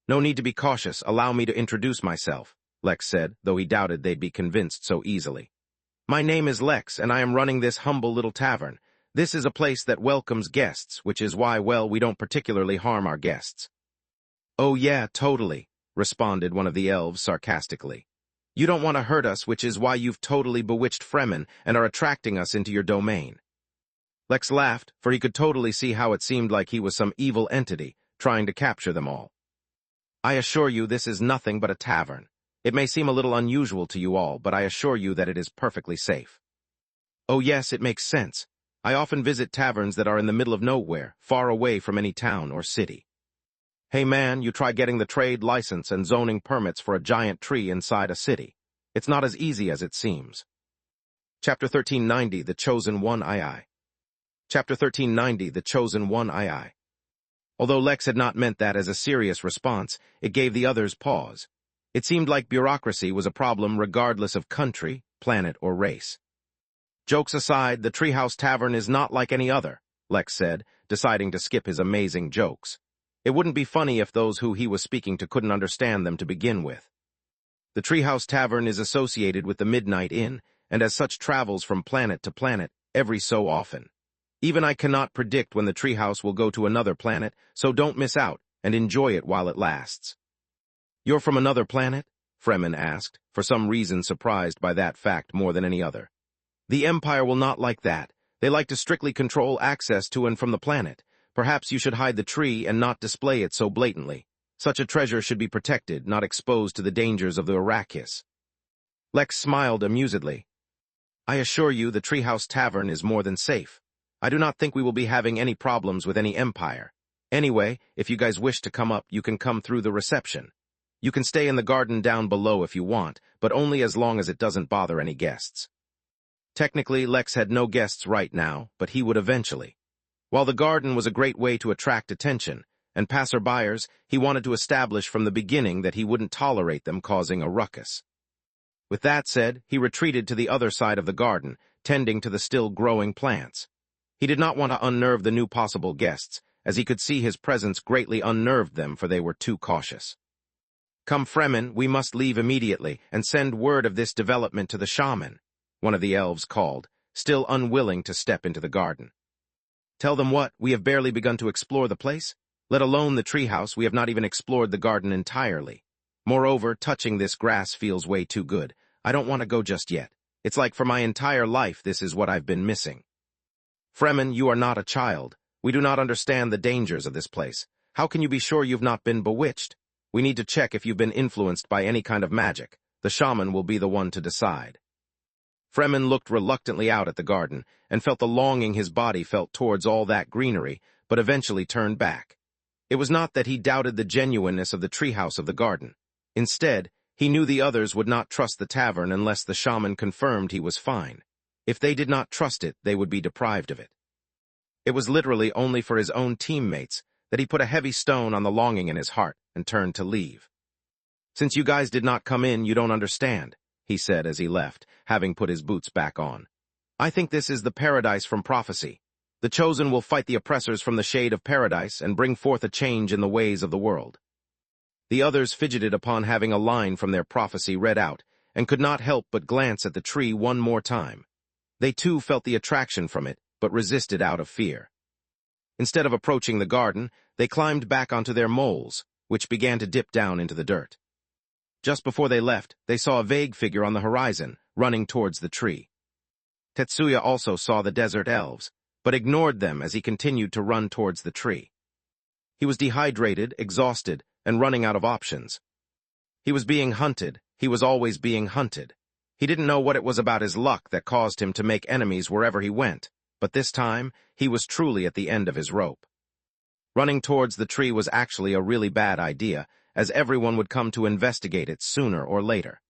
"No need to be cautious, allow me to introduce myself," Lex said, though he doubted they'd be convinced so easily. "My name is Lex, and I am running this humble little tavern. This is a place that welcomes guests, which is why, well, we don't particularly harm our guests." "Oh yeah, totally," responded one of the elves sarcastically. "You don't want to hurt us, which is why you've totally bewitched Fremen and are attracting us into your domain." Lex laughed, for he could totally see how it seemed like he was some evil entity, trying to capture them all. "I assure you this is nothing but a tavern. It may seem a little unusual to you all, but I assure you that it is perfectly safe." "Oh yes, it makes sense. I often visit taverns that are in the middle of nowhere, far away from any town or city." "Hey man, you try getting the trade license and zoning permits for a giant tree inside a city. It's not as easy as it seems." Chapter 1390, The Chosen One II. Chapter 1390, The Chosen One II. Although Lex had not meant that as a serious response, it gave the others pause. It seemed like bureaucracy was a problem regardless of country, planet, or race. "Jokes aside, the Treehouse Tavern is not like any other," Lex said, deciding to skip his amazing jokes. It wouldn't be funny if those who he was speaking to couldn't understand them to begin with. The Treehouse Tavern is associated with the Midnight Inn, and as such travels from planet to planet every so often. Even I cannot predict when the treehouse will go to another planet, so don't miss out and enjoy it while it lasts. You're from another planet? Fremen asked, for some reason surprised by that fact more than any other. The Empire will not like that. They like to strictly control access to and from the planet. Perhaps you should hide the tree and not display it so blatantly. Such a treasure should be protected, not exposed to the dangers of the Arrakis. Lex smiled amusedly. I assure you the Treehouse Tavern is more than safe. I do not think we will be having any problems with any Empire. Anyway, if you guys wish to come up, you can come through the reception. You can stay in the garden down below if you want, but only as long as it doesn't bother any guests. Technically, Lex had no guests right now, but he would eventually. While the garden was a great way to attract attention, and passerbyers, he wanted to establish from the beginning that he wouldn't tolerate them causing a ruckus. With that said, he retreated to the other side of the garden, tending to the still growing plants. He did not want to unnerve the new possible guests, as he could see his presence greatly unnerved them, for they were too cautious. Come, Fremen, we must leave immediately, and send word of this development to the shaman, one of the elves called, still unwilling to step into the garden. Tell them what, we have barely begun to explore the place? Let alone the treehouse, we have not even explored the garden entirely. Moreover, touching this grass feels way too good. I don't want to go just yet. It's like for my entire life this is what I've been missing. Fremen, you are not a child. We do not understand the dangers of this place. How can you be sure you've not been bewitched? We need to check if you've been influenced by any kind of magic. The shaman will be the one to decide. Fremen looked reluctantly out at the garden and felt the longing his body felt towards all that greenery, but eventually turned back. It was not that he doubted the genuineness of the treehouse of the garden. Instead, he knew the others would not trust the tavern unless the shaman confirmed he was fine. If they did not trust it, they would be deprived of it. It was literally only for his own teammates that he put a heavy stone on the longing in his heart and turned to leave. Since you guys did not come in, you don't understand, he said as he left, having put his boots back on. I think this is the paradise from prophecy. The chosen will fight the oppressors from the shade of paradise and bring forth a change in the ways of the world. The others fidgeted upon having a line from their prophecy read out, and could not help but glance at the tree one more time. They too felt the attraction from it, but resisted out of fear. Instead of approaching the garden, they climbed back onto their moles, which began to dip down into the dirt. Just before they left, they saw a vague figure on the horizon, running towards the tree. Tetsuya also saw the desert elves, but ignored them as he continued to run towards the tree. He was dehydrated, exhausted, and running out of options. He was being hunted. He was always being hunted. He didn't know what it was about his luck that caused him to make enemies wherever he went, but this time, he was truly at the end of his rope. Running towards the tree was actually a really bad idea, as everyone would come to investigate it sooner or later.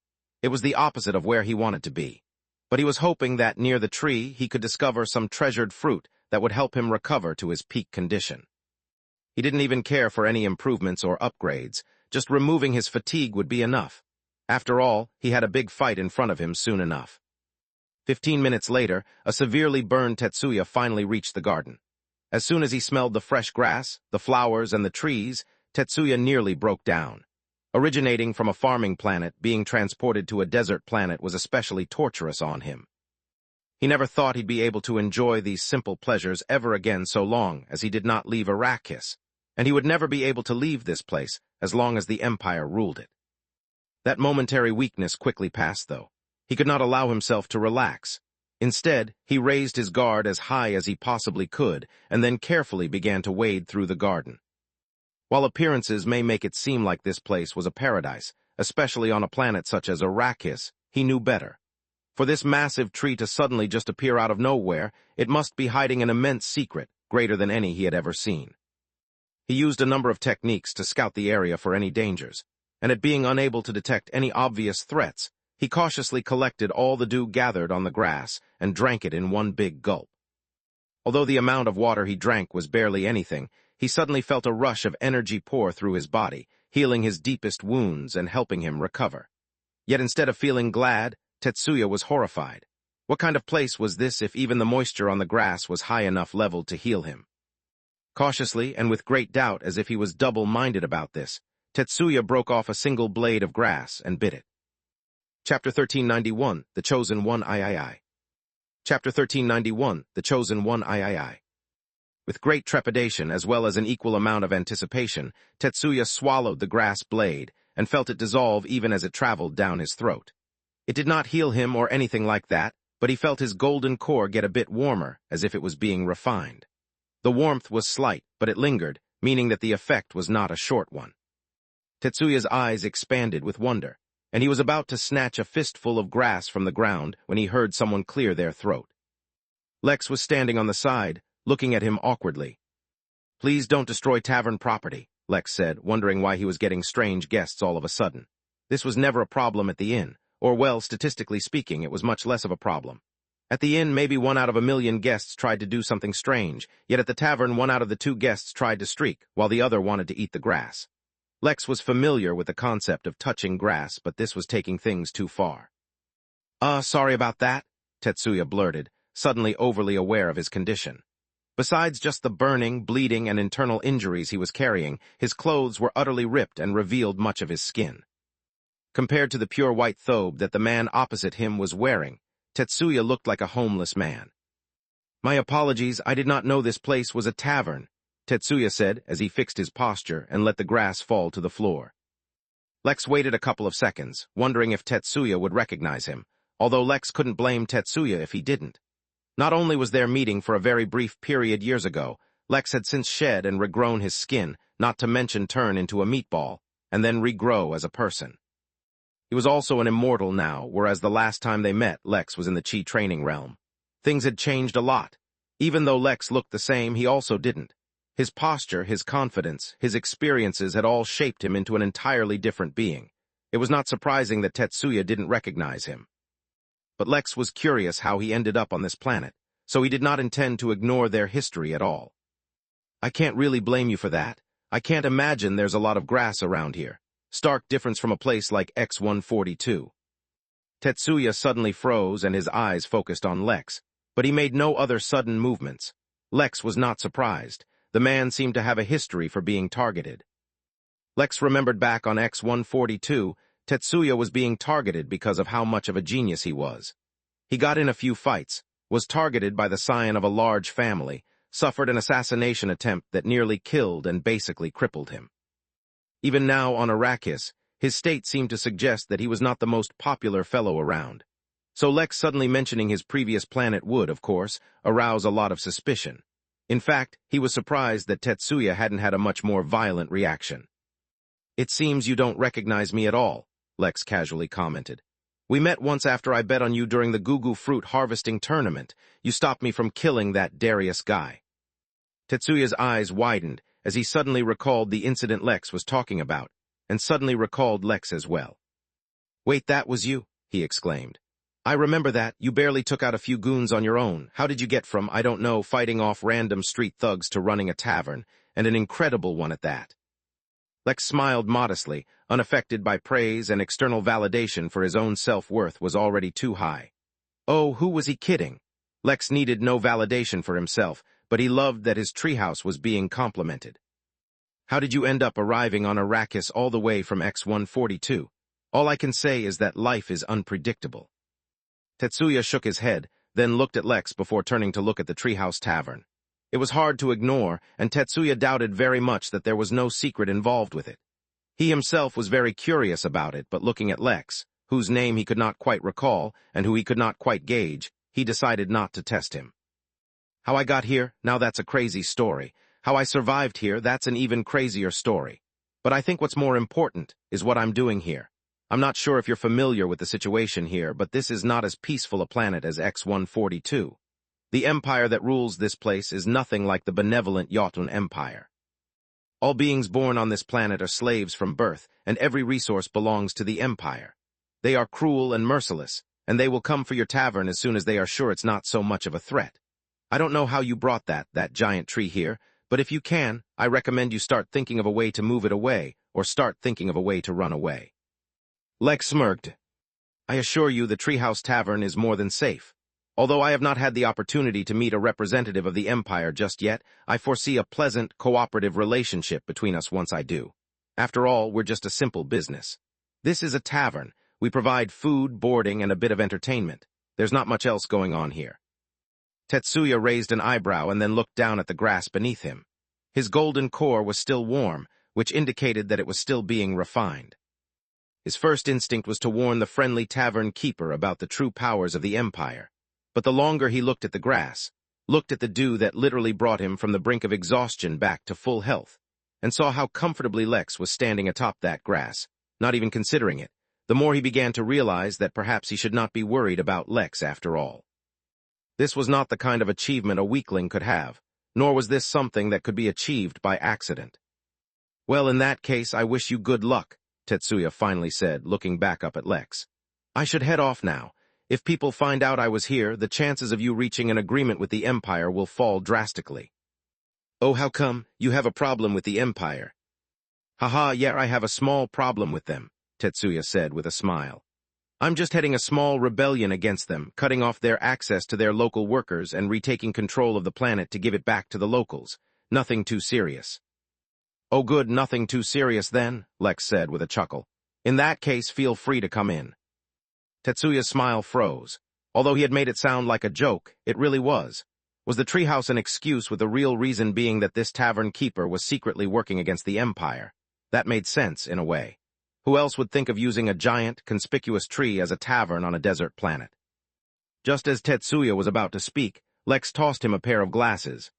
It was the opposite of where he wanted to be. But he was hoping that near the tree he could discover some treasured fruit that would help him recover to his peak condition. He didn't even care for any improvements or upgrades, just removing his fatigue would be enough. After all, he had a big fight in front of him soon enough. 15 minutes later, a severely burned Tetsuya finally reached the garden. As soon as he smelled the fresh grass, the flowers, and the trees, Tetsuya nearly broke down. Originating from a farming planet, being transported to a desert planet was especially torturous on him. He never thought he'd be able to enjoy these simple pleasures ever again so long as he did not leave Arrakis, and he would never be able to leave this place as long as the Empire ruled it. That momentary weakness quickly passed, though. He could not allow himself to relax. Instead, he raised his guard as high as he possibly could, and then carefully began to wade through the garden. While appearances may make it seem like this place was a paradise, especially on a planet such as Arrakis, he knew better. For this massive tree to suddenly just appear out of nowhere, it must be hiding an immense secret, greater than any he had ever seen. He used a number of techniques to scout the area for any dangers, and at being unable to detect any obvious threats, he cautiously collected all the dew gathered on the grass and drank it in one big gulp. Although the amount of water he drank was barely anything, he suddenly felt a rush of energy pour through his body, healing his deepest wounds and helping him recover. Yet instead of feeling glad, Tetsuya was horrified. What kind of place was this if even the moisture on the grass was high enough level to heal him? Cautiously and with great doubt, as if he was double-minded about this, Tetsuya broke off a single blade of grass and bit it. Chapter 1391, The Chosen One III. Chapter 1391, The Chosen One III. With great trepidation as well as an equal amount of anticipation, Tetsuya swallowed the grass blade and felt it dissolve even as it traveled down his throat. It did not heal him or anything like that, but he felt his golden core get a bit warmer, as if it was being refined. The warmth was slight, but it lingered, meaning that the effect was not a short one. Tetsuya's eyes expanded with wonder, and he was about to snatch a fistful of grass from the ground when he heard someone clear their throat. Lex was standing on the side, looking at him awkwardly. "Please don't destroy tavern property," Lex said, wondering why he was getting strange guests all of a sudden. This was never a problem at the inn, or well, statistically speaking, it was much less of a problem. At the inn, maybe 1 out of 1,000,000 guests tried to do something strange, yet at the tavern 1 out of the 2 guests tried to streak, while the other wanted to eat the grass. Lex was familiar with the concept of touching grass, but this was taking things too far. Sorry about that," Tetsuya blurted, suddenly overly aware of his condition. Besides just the burning, bleeding, and internal injuries he was carrying, his clothes were utterly ripped and revealed much of his skin. Compared to the pure white thobe that the man opposite him was wearing, Tetsuya looked like a homeless man. "My apologies, I did not know this place was a tavern," Tetsuya said as he fixed his posture and let the grass fall to the floor. Lex waited a couple of seconds, wondering if Tetsuya would recognize him, although Lex couldn't blame Tetsuya if he didn't. Not only was their meeting for a very brief period years ago, Lex had since shed and regrown his skin, not to mention turn into a meatball, and then regrow as a person. He was also an immortal now, whereas the last time they met, Lex was in the Chi training realm. Things had changed a lot. Even though Lex looked the same, he also didn't. His posture, his confidence, his experiences had all shaped him into an entirely different being. It was not surprising that Tetsuya didn't recognize him. But Lex was curious how he ended up on this planet, so he did not intend to ignore their history at all. "I can't really blame you for that. I can't imagine there's a lot of grass around here. Stark difference from a place like X-142. Tetsuya suddenly froze and his eyes focused on Lex, but he made no other sudden movements. Lex was not surprised. The man seemed to have a history for being targeted. Lex remembered back on X-142, Tetsuya was being targeted because of how much of a genius he was. He got in a few fights, was targeted by the scion of a large family, suffered an assassination attempt that nearly killed and basically crippled him. Even now on Arrakis, his state seemed to suggest that he was not the most popular fellow around. So Lex suddenly mentioning his previous planet would, of course, arouse a lot of suspicion. In fact, he was surprised that Tetsuya hadn't had a much more violent reaction. "It seems you don't recognize me at all," Lex casually commented. "We met once after I bet on you during the Gugu fruit harvesting tournament. You stopped me from killing that Darius guy." Tetsuya's eyes widened as he suddenly recalled the incident Lex was talking about, and suddenly recalled Lex as well. "Wait, that was you," he exclaimed. "I remember that. You barely took out a few goons on your own. How did you get from, I don't know, fighting off random street thugs to running a tavern, and an incredible one at that?" Lex smiled modestly, unaffected by praise and external validation, for his own self-worth was already too high. Oh, who was he kidding? Lex needed no validation for himself, but he loved that his treehouse was being complimented. "How did you end up arriving on Arrakis all the way from X-142? All I can say is that life is unpredictable." Tetsuya shook his head, then looked at Lex before turning to look at the Treehouse Tavern. It was hard to ignore, and Tetsuya doubted very much that there was no secret involved with it. He himself was very curious about it, but looking at Lex, whose name he could not quite recall and who he could not quite gauge, he decided not to test him. "How I got here, now that's a crazy story. How I survived here, that's an even crazier story. But I think what's more important is what I'm doing here. I'm not sure if you're familiar with the situation here, but this is not as peaceful a planet as X-142. The empire that rules this place is nothing like the benevolent Jotun Empire. All beings born on this planet are slaves from birth, and every resource belongs to the empire. They are cruel and merciless, and they will come for your tavern as soon as they are sure it's not so much of a threat. I don't know how you brought that giant tree here, but if you can, I recommend you start thinking of a way to move it away, or start thinking of a way to run away." Lex smirked. "I assure you the Treehouse Tavern is more than safe. Although I have not had the opportunity to meet a representative of the Empire just yet, I foresee a pleasant, cooperative relationship between us once I do. After all, we're just a simple business. This is a tavern. We provide food, boarding, and a bit of entertainment. There's not much else going on here. Tetsuya raised an eyebrow and then looked down at the grass beneath him. His golden core was still warm, which indicated that it was still being refined. His first instinct was to warn the friendly tavern keeper about the true powers of the Empire. But the longer he looked at the grass, looked at the dew that literally brought him from the brink of exhaustion back to full health, and saw how comfortably Lex was standing atop that grass, not even considering it, the more he began to realize that perhaps he should not be worried about Lex after all. This was not the kind of achievement a weakling could have, nor was this something that could be achieved by accident. Well, in that case, I wish you good luck, Tetsuya finally said, looking back up at Lex. I should head off now. If people find out I was here, the chances of you reaching an agreement with the Empire will fall drastically. Oh, how come? You have a problem with the Empire? Haha, yeah, I have a small problem with them, Tetsuya said with a smile. I'm just heading a small rebellion against them, cutting off their access to their local workers and retaking control of the planet to give it back to the locals. Nothing too serious. Oh good, nothing too serious then, Lex said with a chuckle. In that case, feel free to come in. Tetsuya's smile froze. Although he had made it sound like a joke, it really was. Was the treehouse an excuse, with the real reason being that this tavern keeper was secretly working against the Empire? That made sense, in a way. Who else would think of using a giant, conspicuous tree as a tavern on a desert planet? Just as Tetsuya was about to speak, Lex tossed him a pair of glasses.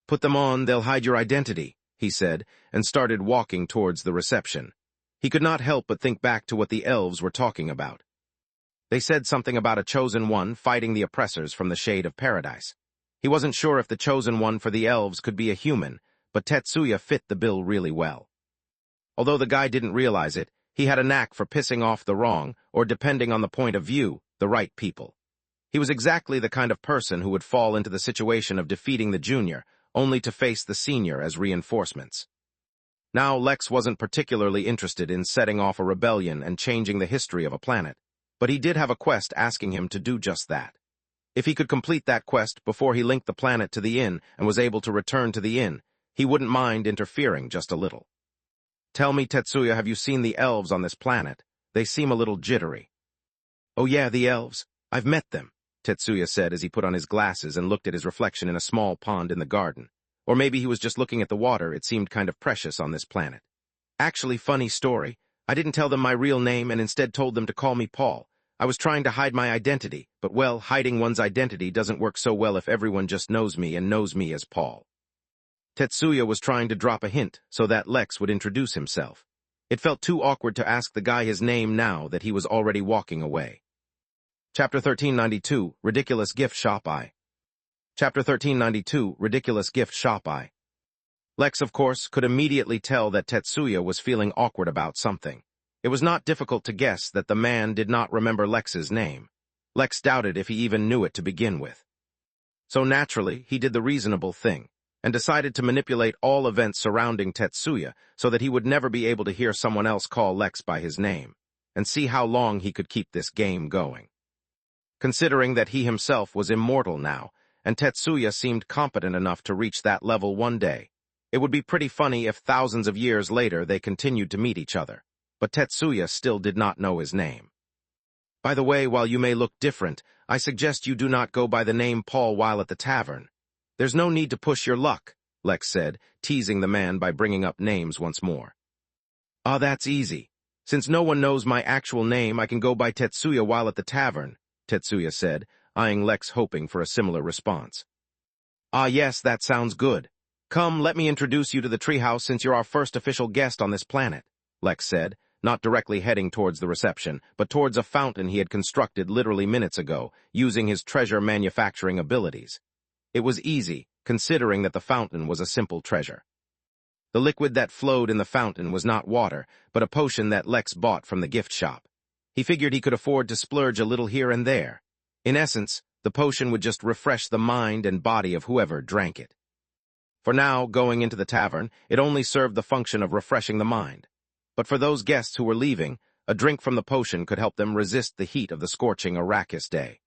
Put them on, they'll hide your identity, he said, and started walking towards the reception. He could not help but think back to what the elves were talking about. They said something about a chosen one fighting the oppressors from the shade of paradise. He wasn't sure if the chosen one for the elves could be a human, but Tetsuya fit the bill really well. Although the guy didn't realize it, he had a knack for pissing off the wrong, or depending on the point of view, the right people. He was exactly the kind of person who would fall into the situation of defeating the junior, only to face the senior as reinforcements. Now Lex wasn't particularly interested in setting off a rebellion and changing the history of a planet, but he did have a quest asking him to do just that. If he could complete that quest before he linked the planet to the inn and was able to return to the inn, he wouldn't mind interfering just a little. Tell me, Tetsuya, have you seen the elves on this planet? They seem a little jittery. Oh yeah, the elves. I've met them, Tetsuya said as he put on his glasses and looked at his reflection in a small pond in the garden. Or maybe he was just looking at the water. It seemed kind of precious on this planet. Actually, funny story. I didn't tell them my real name and instead told them to call me Paul. I was trying to hide my identity, but well, hiding one's identity doesn't work so well if everyone just knows me and knows me as Paul. Tetsuya was trying to drop a hint so that Lex would introduce himself. It felt too awkward to ask the guy his name now that he was already walking away. Chapter 1392, Ridiculous Gift Shop I. Chapter 1392, Ridiculous Gift Shop I. Lex, of course, could immediately tell that Tetsuya was feeling awkward about something. It was not difficult to guess that the man did not remember Lex's name. Lex doubted if he even knew it to begin with. So naturally, he did the reasonable thing, and decided to manipulate all events surrounding Tetsuya so that he would never be able to hear someone else call Lex by his name, and see how long he could keep this game going. Considering that he himself was immortal now, and Tetsuya seemed competent enough to reach that level one day, it would be pretty funny if thousands of years later they continued to meet each other. But Tetsuya still did not know his name. By the way, while you may look different, I suggest you do not go by the name Paul while at the tavern. There's no need to push your luck, Lex said, teasing the man by bringing up names once more. Ah, that's easy. Since no one knows my actual name, I can go by Tetsuya while at the tavern, Tetsuya said, eyeing Lex hoping for a similar response. Ah yes, that sounds good. Come, let me introduce you to the treehouse since you're our first official guest on this planet, Lex said, not directly heading towards the reception, but towards a fountain he had constructed literally minutes ago, using his treasure manufacturing abilities. It was easy, considering that the fountain was a simple treasure. The liquid that flowed in the fountain was not water, but a potion that Lex bought from the gift shop. He figured he could afford to splurge a little here and there. In essence, the potion would just refresh the mind and body of whoever drank it. For now, going into the tavern, it only served the function of refreshing the mind. But for those guests who were leaving, a drink from the potion could help them resist the heat of the scorching Arrakis day.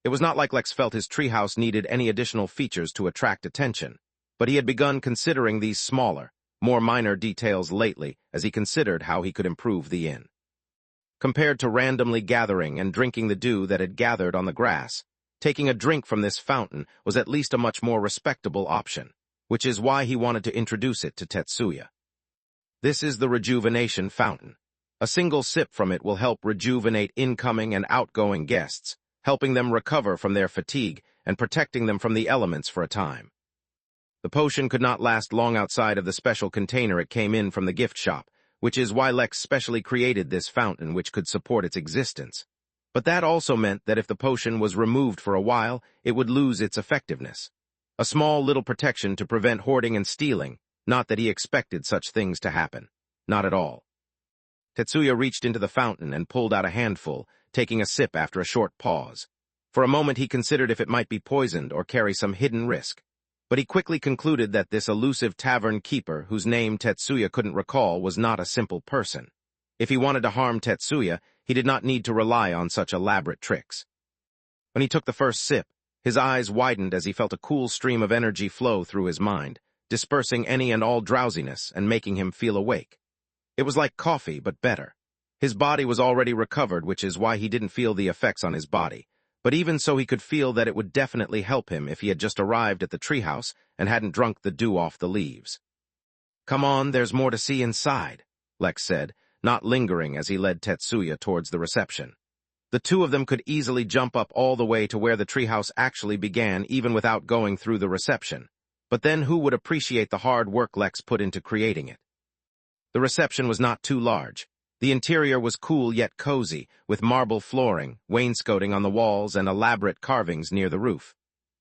It was not like Lex felt his treehouse needed any additional features to attract attention, but he had begun considering these smaller, more minor details lately as he considered how he could improve the inn. Compared to randomly gathering and drinking the dew that had gathered on the grass, taking a drink from this fountain was at least a much more respectable option, which is why he wanted to introduce it to Tetsuya. This is the Rejuvenation Fountain. A single sip from it will help rejuvenate incoming and outgoing guests, helping them recover from their fatigue and protecting them from the elements for a time. The potion could not last long outside of the special container it came in from the gift shop, which is why Lex specially created this fountain which could support its existence. But that also meant that if the potion was removed for a while, it would lose its effectiveness. A small little protection to prevent hoarding and stealing, not that he expected such things to happen. Not at all. Tetsuya reached into the fountain and pulled out a handful, taking a sip after a short pause. For a moment he considered if it might be poisoned or carry some hidden risk. But he quickly concluded that this elusive tavern keeper, whose name Tetsuya couldn't recall, was not a simple person. If he wanted to harm Tetsuya, he did not need to rely on such elaborate tricks. When he took the first sip, his eyes widened as he felt a cool stream of energy flow through his mind, dispersing any and all drowsiness and making him feel awake. It was like coffee, but better. His body was already recovered, which is why he didn't feel the effects on his body. But even so, he could feel that it would definitely help him if he had just arrived at the treehouse and hadn't drunk the dew off the leaves. "Come on, there's more to see inside," Lex said, not lingering as he led Tetsuya towards the reception. The two of them could easily jump up all the way to where the treehouse actually began even without going through the reception. But then who would appreciate the hard work Lex put into creating it? The reception was not too large. The interior was cool yet cozy, with marble flooring, wainscoting on the walls, and elaborate carvings near the roof.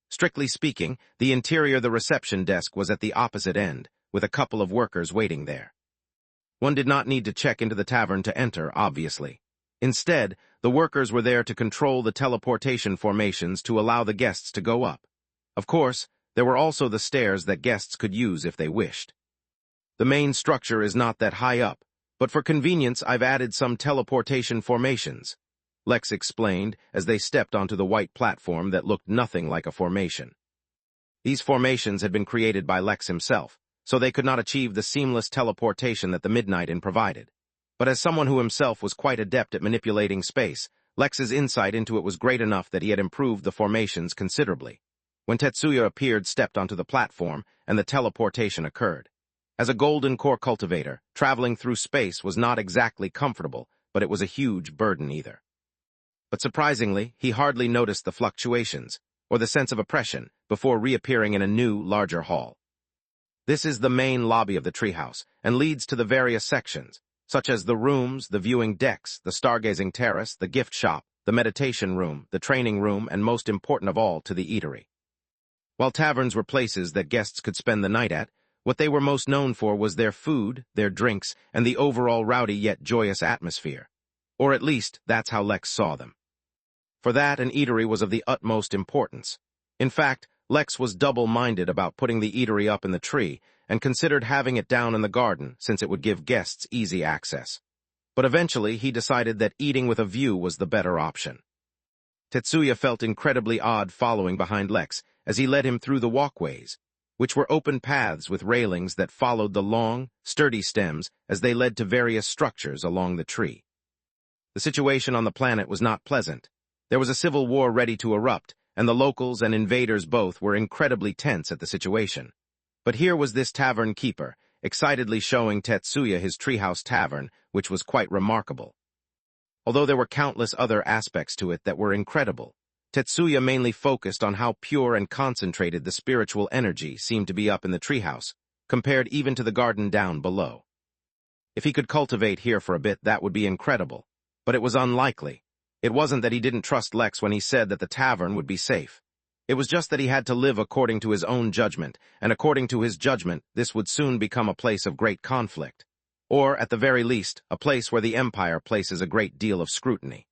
Strictly speaking, the interior of the reception desk was at the opposite end, with a couple of workers waiting there. One did not need to check into the tavern to enter, obviously. Instead, the workers were there to control the teleportation formations to allow the guests to go up. Of course, there were also the stairs that guests could use if they wished. The main structure is not that high up, but for convenience I've added some teleportation formations, Lex explained as they stepped onto the white platform that looked nothing like a formation. These formations had been created by Lex himself, so they could not achieve the seamless teleportation that the Midnight Inn provided. But as someone who himself was quite adept at manipulating space, Lex's insight into it was great enough that he had improved the formations considerably. When Tetsuya appeared, stepped onto the platform, and the teleportation occurred. As a golden core cultivator, traveling through space was not exactly comfortable, but it was a huge burden either. But surprisingly, he hardly noticed the fluctuations, or the sense of oppression, before reappearing in a new, larger hall. This is the main lobby of the treehouse, and leads to the various sections, such as the rooms, the viewing decks, the stargazing terrace, the gift shop, the meditation room, the training room, and most important of all, to the eatery. While taverns were places that guests could spend the night at, what they were most known for was their food, their drinks, and the overall rowdy yet joyous atmosphere. Or at least, that's how Lex saw them. For that, an eatery was of the utmost importance. In fact, Lex was double-minded about putting the eatery up in the tree, and considered having it down in the garden, since it would give guests easy access. But eventually, he decided that eating with a view was the better option. Tetsuya felt incredibly odd following behind Lex as he led him through the walkways, which were open paths with railings that followed the long, sturdy stems as they led to various structures along the tree. The situation on the planet was not pleasant. There was a civil war ready to erupt, and the locals and invaders both were incredibly tense at the situation. But here was this tavern keeper, excitedly showing Tetsuya his treehouse tavern, which was quite remarkable. Although there were countless other aspects to it that were incredible, Tetsuya mainly focused on how pure and concentrated the spiritual energy seemed to be up in the treehouse, compared even to the garden down below. If he could cultivate here for a bit, that would be incredible, but it was unlikely. It wasn't that he didn't trust Lex when he said that the tavern would be safe. It was just that he had to live according to his own judgment, and according to his judgment, this would soon become a place of great conflict. Or, at the very least, a place where the Empire places a great deal of scrutiny.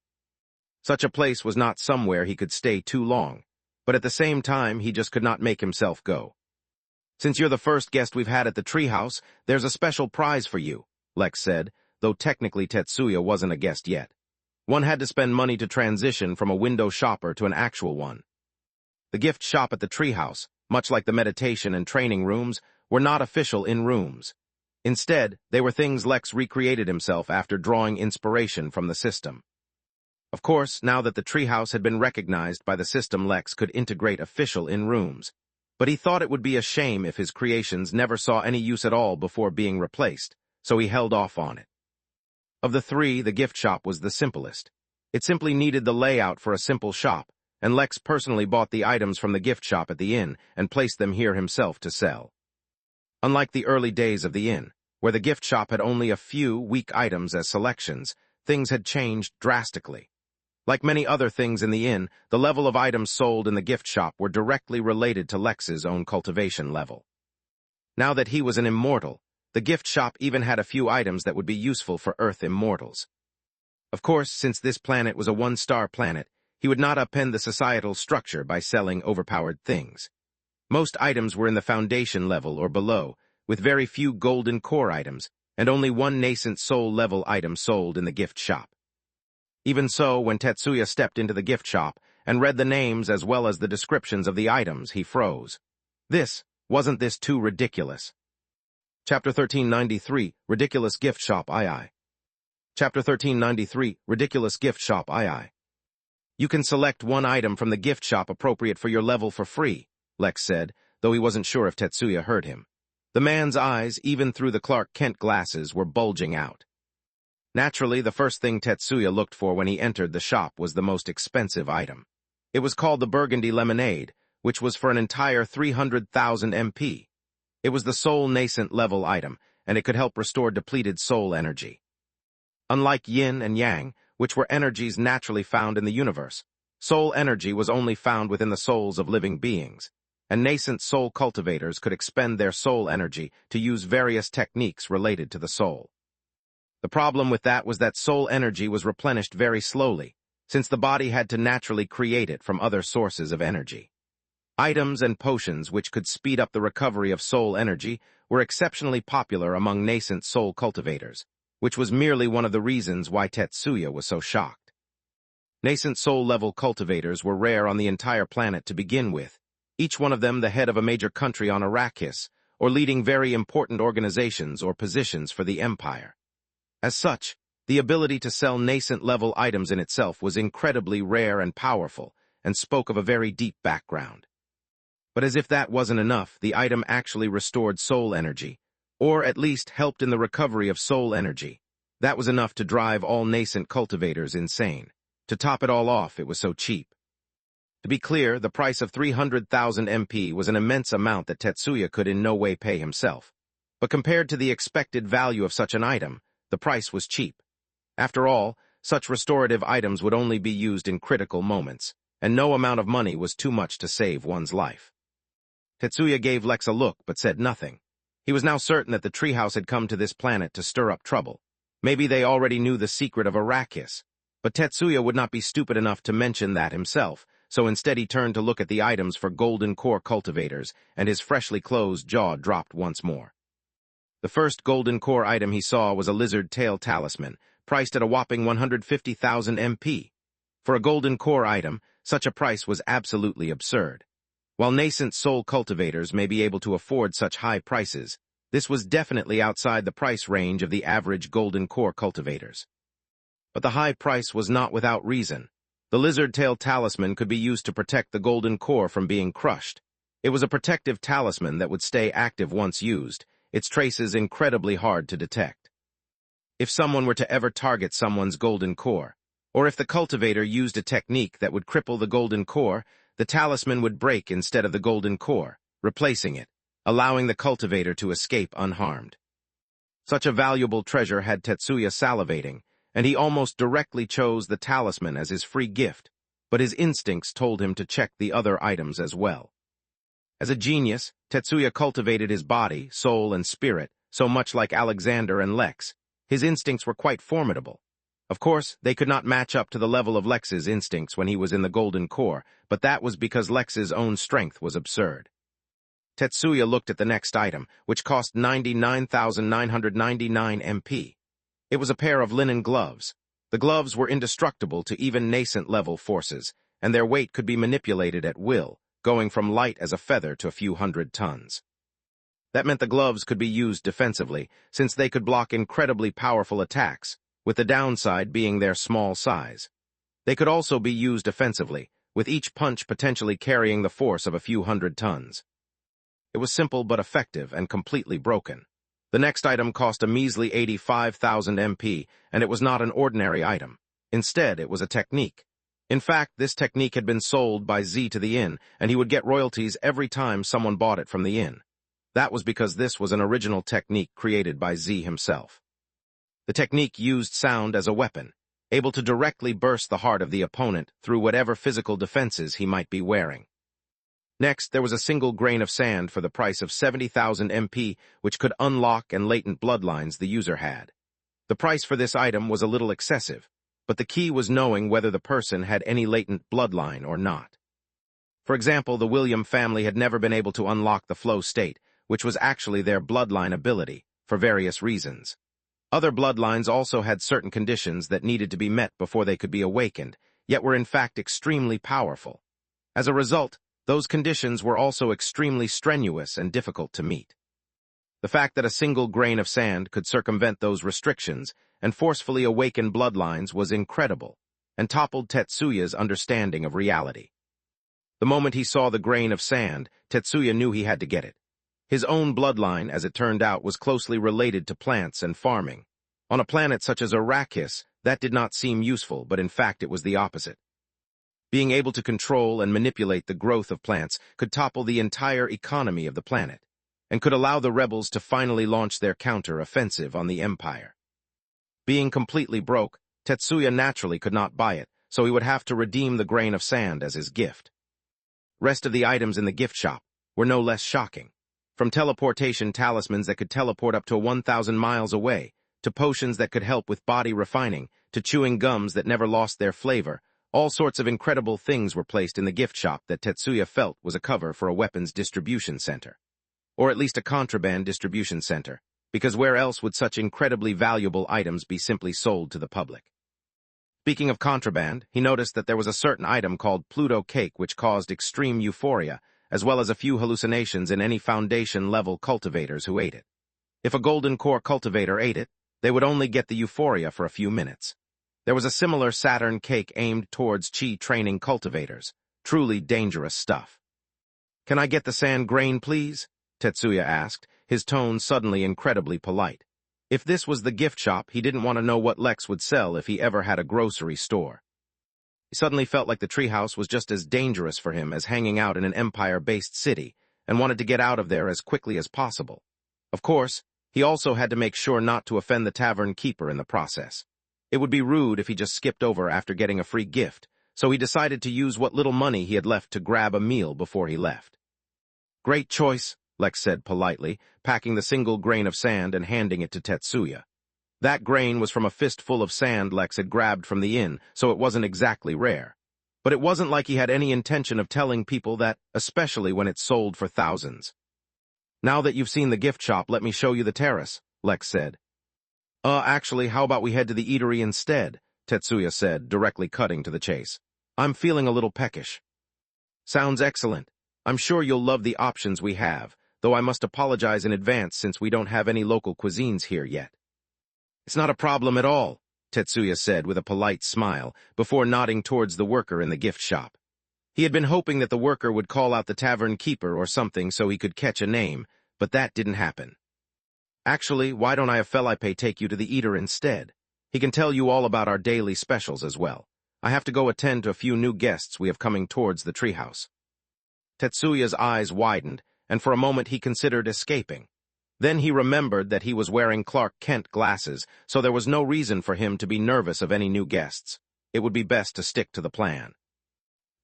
Such a place was not somewhere he could stay too long, but at the same time he just could not make himself go. "Since you're the first guest we've had at the treehouse, there's a special prize for you," Lex said, though technically Tetsuya wasn't a guest yet. One had to spend money to transition from a window shopper to an actual one. The gift shop at the treehouse, much like the meditation and training rooms, were not official in rooms. Instead, they were things Lex recreated himself after drawing inspiration from the system. Of course, now that the treehouse had been recognized by the system, Lex could integrate official in rooms, but he thought it would be a shame if his creations never saw any use at all before being replaced, so he held off on it. Of the three, the gift shop was the simplest. It simply needed the layout for a simple shop, and Lex personally bought the items from the gift shop at the inn and placed them here himself to sell. Unlike the early days of the inn, where the gift shop had only a few weak items as selections, things had changed drastically. Like many other things in the inn, the level of items sold in the gift shop were directly related to Lex's own cultivation level. Now that he was an immortal, the gift shop even had a few items that would be useful for Earth immortals. Of course, since this planet was a one-star planet, he would not upend the societal structure by selling overpowered things. Most items were in the foundation level or below, with very few golden core items, and only one nascent soul-level item sold in the gift shop. Even so, when Tetsuya stepped into the gift shop and read the names as well as the descriptions of the items, he froze. Wasn't this too ridiculous? Chapter 1393, Ridiculous Gift Shop II. Chapter 1393, Ridiculous Gift Shop II. You can select one item from the gift shop appropriate for your level for free, Lex said, though he wasn't sure if Tetsuya heard him. The man's eyes, even through the Clark Kent glasses, were bulging out. Naturally, the first thing Tetsuya looked for when he entered the shop was the most expensive item. It was called the Burgundy Lemonade, which was for an entire 300,000 MP. It was the soul nascent level item, and it could help restore depleted soul energy. Unlike yin and yang, which were energies naturally found in the universe, soul energy was only found within the souls of living beings, and nascent soul cultivators could expend their soul energy to use various techniques related to the soul. The problem with that was that soul energy was replenished very slowly, since the body had to naturally create it from other sources of energy. Items and potions which could speed up the recovery of soul energy were exceptionally popular among nascent soul cultivators, which was merely one of the reasons why Tetsuya was so shocked. Nascent soul-level cultivators were rare on the entire planet to begin with, each one of them the head of a major country on Arrakis, or leading very important organizations or positions for the Empire. As such, the ability to sell nascent-level items in itself was incredibly rare and powerful, and spoke of a very deep background. But as if that wasn't enough, the item actually restored soul energy, or at least helped in the recovery of soul energy. That was enough to drive all nascent cultivators insane. To top it all off, it was so cheap. To be clear, the price of 300,000 MP was an immense amount that Tetsuya could in no way pay himself. But compared to the expected value of such an item, the price was cheap. After all, such restorative items would only be used in critical moments, and no amount of money was too much to save one's life. Tetsuya gave Lex a look but said nothing. He was now certain that the treehouse had come to this planet to stir up trouble. Maybe they already knew the secret of Arrakis, but Tetsuya would not be stupid enough to mention that himself, so instead he turned to look at the items for golden core cultivators, and his freshly closed jaw dropped once more. The first golden core item he saw was a lizard tail talisman, priced at a whopping 150,000 MP. For a golden core item, such a price was absolutely absurd. While nascent soul cultivators may be able to afford such high prices, this was definitely outside the price range of the average golden core cultivators. But the high price was not without reason. The lizard tail talisman could be used to protect the golden core from being crushed. It was a protective talisman that would stay active once used, its traces incredibly hard to detect. If someone were to ever target someone's golden core, or if the cultivator used a technique that would cripple the golden core, the talisman would break instead of the golden core, replacing it, allowing the cultivator to escape unharmed. Such a valuable treasure had Tetsuya salivating, and he almost directly chose the talisman as his free gift, but his instincts told him to check the other items as well. As a genius, Tetsuya cultivated his body, soul, and spirit, so much like Alexander and Lex. His instincts were quite formidable. Of course, they could not match up to the level of Lex's instincts when he was in the golden core, but that was because Lex's own strength was absurd. Tetsuya looked at the next item, which cost 99,999 MP. It was a pair of linen gloves. The gloves were indestructible to even nascent-level forces, and their weight could be manipulated at will, going from light as a feather to a few hundred tons. That meant the gloves could be used defensively, since they could block incredibly powerful attacks, with the downside being their small size. They could also be used offensively, with each punch potentially carrying the force of a few hundred tons. It was simple but effective and completely broken. The next item cost a measly 85,000 MP, and it was not an ordinary item. Instead, it was a technique. In fact, this technique had been sold by Z to the inn, and he would get royalties every time someone bought it from the inn. That was because this was an original technique created by Z himself. The technique used sound as a weapon, able to directly burst the heart of the opponent through whatever physical defenses he might be wearing. Next, there was a single grain of sand for the price of 70,000 MP, which could unlock and latent bloodlines the user had. The price for this item was a little excessive, but the key was knowing whether the person had any latent bloodline or not. For example, the William family had never been able to unlock the flow state, which was actually their bloodline ability, for various reasons. Other bloodlines also had certain conditions that needed to be met before they could be awakened, yet were in fact extremely powerful. As a result, those conditions were also extremely strenuous and difficult to meet. The fact that a single grain of sand could circumvent those restrictions and forcefully awaken bloodlines was incredible, and toppled Tetsuya's understanding of reality. The moment he saw the grain of sand, Tetsuya knew he had to get it. His own bloodline, as it turned out, was closely related to plants and farming. On a planet such as Arrakis, that did not seem useful, but in fact it was the opposite. Being able to control and manipulate the growth of plants could topple the entire economy of the planet, and could allow the rebels to finally launch their counter-offensive on the Empire. Being completely broke, Tetsuya naturally could not buy it, so he would have to redeem the grain of sand as his gift. Rest of the items in the gift shop were no less shocking. From teleportation talismans that could teleport up to 1,000 miles away, to potions that could help with body refining, to chewing gums that never lost their flavor, all sorts of incredible things were placed in the gift shop that Tetsuya felt was a cover for a weapons distribution center. Or at least a contraband distribution center, because where else would such incredibly valuable items be simply sold to the public? Speaking of contraband, he noticed that there was a certain item called Pluto Cake which caused extreme euphoria, as well as a few hallucinations in any Foundation-level cultivators who ate it. If a Golden Core cultivator ate it, they would only get the euphoria for a few minutes. There was a similar Saturn cake aimed towards Chi-training cultivators. Truly dangerous stuff. "Can I get the sand grain, please?" Tetsuya asked, his tone suddenly incredibly polite. If this was the gift shop, he didn't want to know what Lex would sell if he ever had a grocery store. He suddenly felt like the treehouse was just as dangerous for him as hanging out in an Empire-based city, and wanted to get out of there as quickly as possible. Of course, he also had to make sure not to offend the tavern keeper in the process. It would be rude if he just skipped over after getting a free gift, so he decided to use what little money he had left to grab a meal before he left. "Great choice," Lex said politely, packing the single grain of sand and handing it to Tetsuya. That grain was from a fistful of sand Lex had grabbed from the inn, so it wasn't exactly rare. But it wasn't like he had any intention of telling people that, especially when it sold for thousands. "Now that you've seen the gift shop, let me show you the terrace," Lex said. Actually, how about we head to the eatery instead?" Tetsuya said, directly cutting to the chase. "I'm feeling a little peckish." "Sounds excellent. I'm sure you'll love the options we have, though I must apologize in advance since we don't have any local cuisines here yet." "It's not a problem at all," Tetsuya said with a polite smile, before nodding towards the worker in the gift shop. He had been hoping that the worker would call out the tavern keeper or something so he could catch a name, but that didn't happen. "Actually, why don't I have Felipe take you to the eater instead? He can tell you all about our daily specials as well. I have to go attend to a few new guests we have coming towards the treehouse." Tetsuya's eyes widened, and for a moment he considered escaping. Then he remembered that he was wearing Clark Kent glasses, so there was no reason for him to be nervous of any new guests. It would be best to stick to the plan.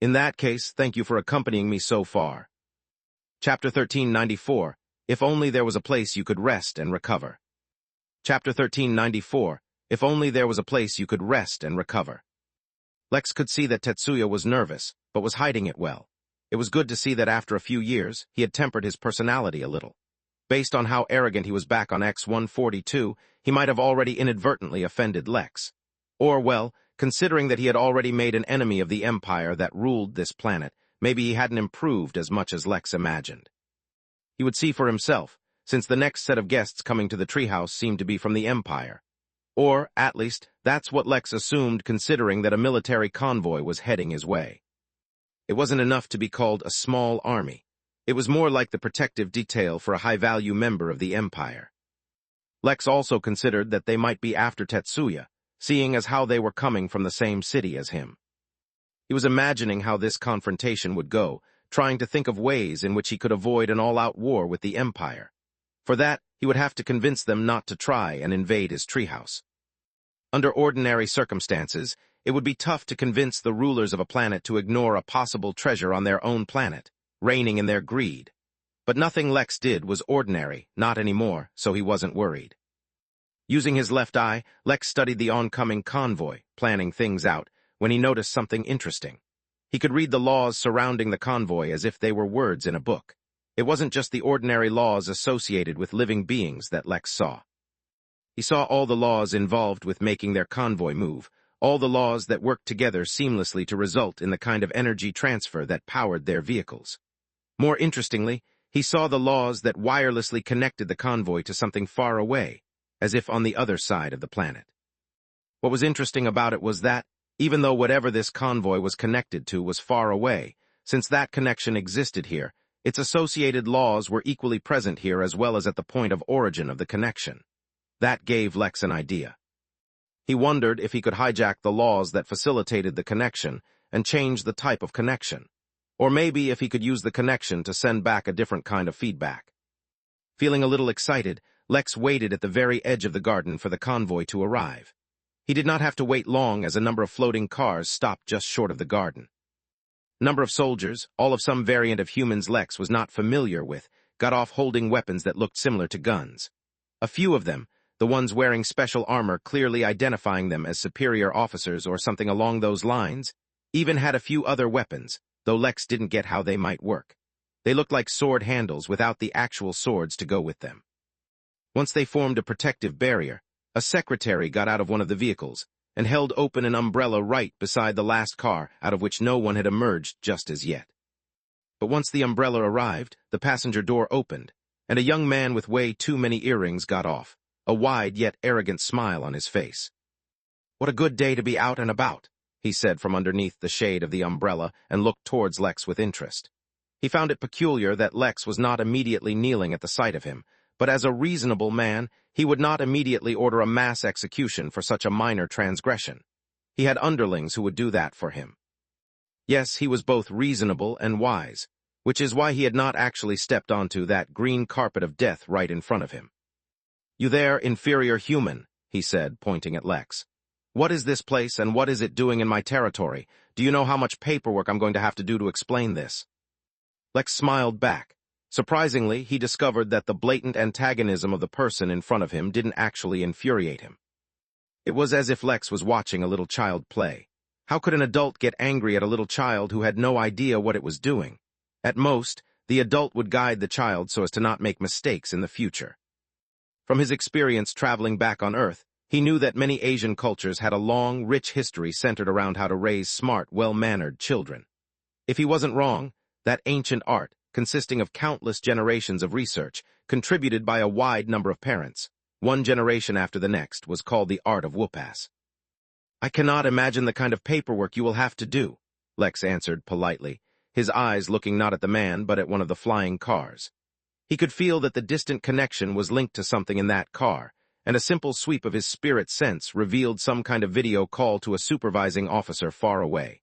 "In that case, thank you for accompanying me so far." Chapter 1394. If only there was a place you could rest and recover. Chapter 1394. If only there was a place you could rest and recover. Lex could see that Tetsuya was nervous, but was hiding it well. It was good to see that after a few years, he had tempered his personality a little. Based on how arrogant he was back on X-142, he might have already inadvertently offended Lex. Or, well, considering that he had already made an enemy of the empire that ruled this planet, maybe he hadn't improved as much as Lex imagined. He would see for himself, since the next set of guests coming to the treehouse seemed to be from the empire. Or, at least, that's what Lex assumed, considering that a military convoy was heading his way. It wasn't enough to be called a small army. It was more like the protective detail for a high-value member of the empire. Lex also considered that they might be after Tetsuya, seeing as how they were coming from the same city as him. He was imagining how this confrontation would go, trying to think of ways in which he could avoid an all-out war with the empire. For that, he would have to convince them not to try and invade his treehouse. Under ordinary circumstances, it would be tough to convince the rulers of a planet to ignore a possible treasure on their own planet, reigning in their greed. But nothing Lex did was ordinary, not anymore, so he wasn't worried. Using his left eye, Lex studied the oncoming convoy, planning things out, when he noticed something interesting. He could read the laws surrounding the convoy as if they were words in a book. It wasn't just the ordinary laws associated with living beings that Lex saw. He saw all the laws involved with making their convoy move, all the laws that worked together seamlessly to result in the kind of energy transfer that powered their vehicles. More interestingly, he saw the laws that wirelessly connected the convoy to something far away, as if on the other side of the planet. What was interesting about it was that, even though whatever this convoy was connected to was far away, since that connection existed here, its associated laws were equally present here as well as at the point of origin of the connection. That gave Lex an idea. He wondered if he could hijack the laws that facilitated the connection and change the type of connection. Or maybe if he could use the connection to send back a different kind of feedback. Feeling a little excited, Lex waited at the very edge of the garden for the convoy to arrive. He did not have to wait long as a number of floating cars stopped just short of the garden. A number of soldiers, all of some variant of humans Lex was not familiar with, got off holding weapons that looked similar to guns. A few of them, the ones wearing special armor clearly identifying them as superior officers or something along those lines, even had a few other weapons, though Lex didn't get how they might work. They looked like sword handles without the actual swords to go with them. Once they formed a protective barrier, a secretary got out of one of the vehicles and held open an umbrella right beside the last car out of which no one had emerged just as yet. But once the umbrella arrived, the passenger door opened, and a young man with way too many earrings got off, a wide yet arrogant smile on his face. "What a good day to be out and about," he said from underneath the shade of the umbrella and looked towards Lex with interest. He found it peculiar that Lex was not immediately kneeling at the sight of him, but as a reasonable man, he would not immediately order a mass execution for such a minor transgression. He had underlings who would do that for him. Yes, he was both reasonable and wise, which is why he had not actually stepped onto that green carpet of death right in front of him. "You there, inferior human," he said, pointing at Lex. "What is this place and what is it doing in my territory? Do you know how much paperwork I'm going to have to do to explain this?" Lex smiled back. Surprisingly, he discovered that the blatant antagonism of the person in front of him didn't actually infuriate him. It was as if Lex was watching a little child play. How could an adult get angry at a little child who had no idea what it was doing? At most, the adult would guide the child so as to not make mistakes in the future. From his experience traveling back on Earth, he knew that many Asian cultures had a long, rich history centered around how to raise smart, well-mannered children. If he wasn't wrong, that ancient art, consisting of countless generations of research, contributed by a wide number of parents, one generation after the next, was called the art of whoopass. "I cannot imagine the kind of paperwork you will have to do," Lex answered politely, his eyes looking not at the man but at one of the flying cars. He could feel that the distant connection was linked to something in that car, and a simple sweep of his spirit sense revealed some kind of video call to a supervising officer far away.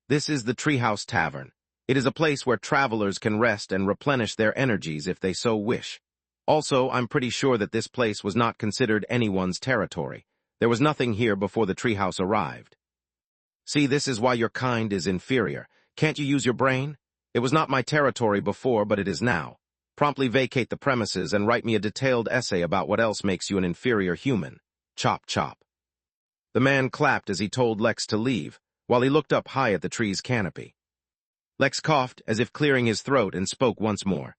"This is the Treehouse Tavern. It is a place where travelers can rest and replenish their energies if they so wish. Also, I'm pretty sure that this place was not considered anyone's territory. There was nothing here before the treehouse arrived. See, this is why your kind is inferior. Can't you use your brain? It was not my territory before, but it is now. Promptly vacate the premises and write me a detailed essay about what else makes you an inferior human. Chop, chop." The man clapped as he told Lex to leave, while he looked up high at the tree's canopy. Lex coughed as if clearing his throat and spoke once more.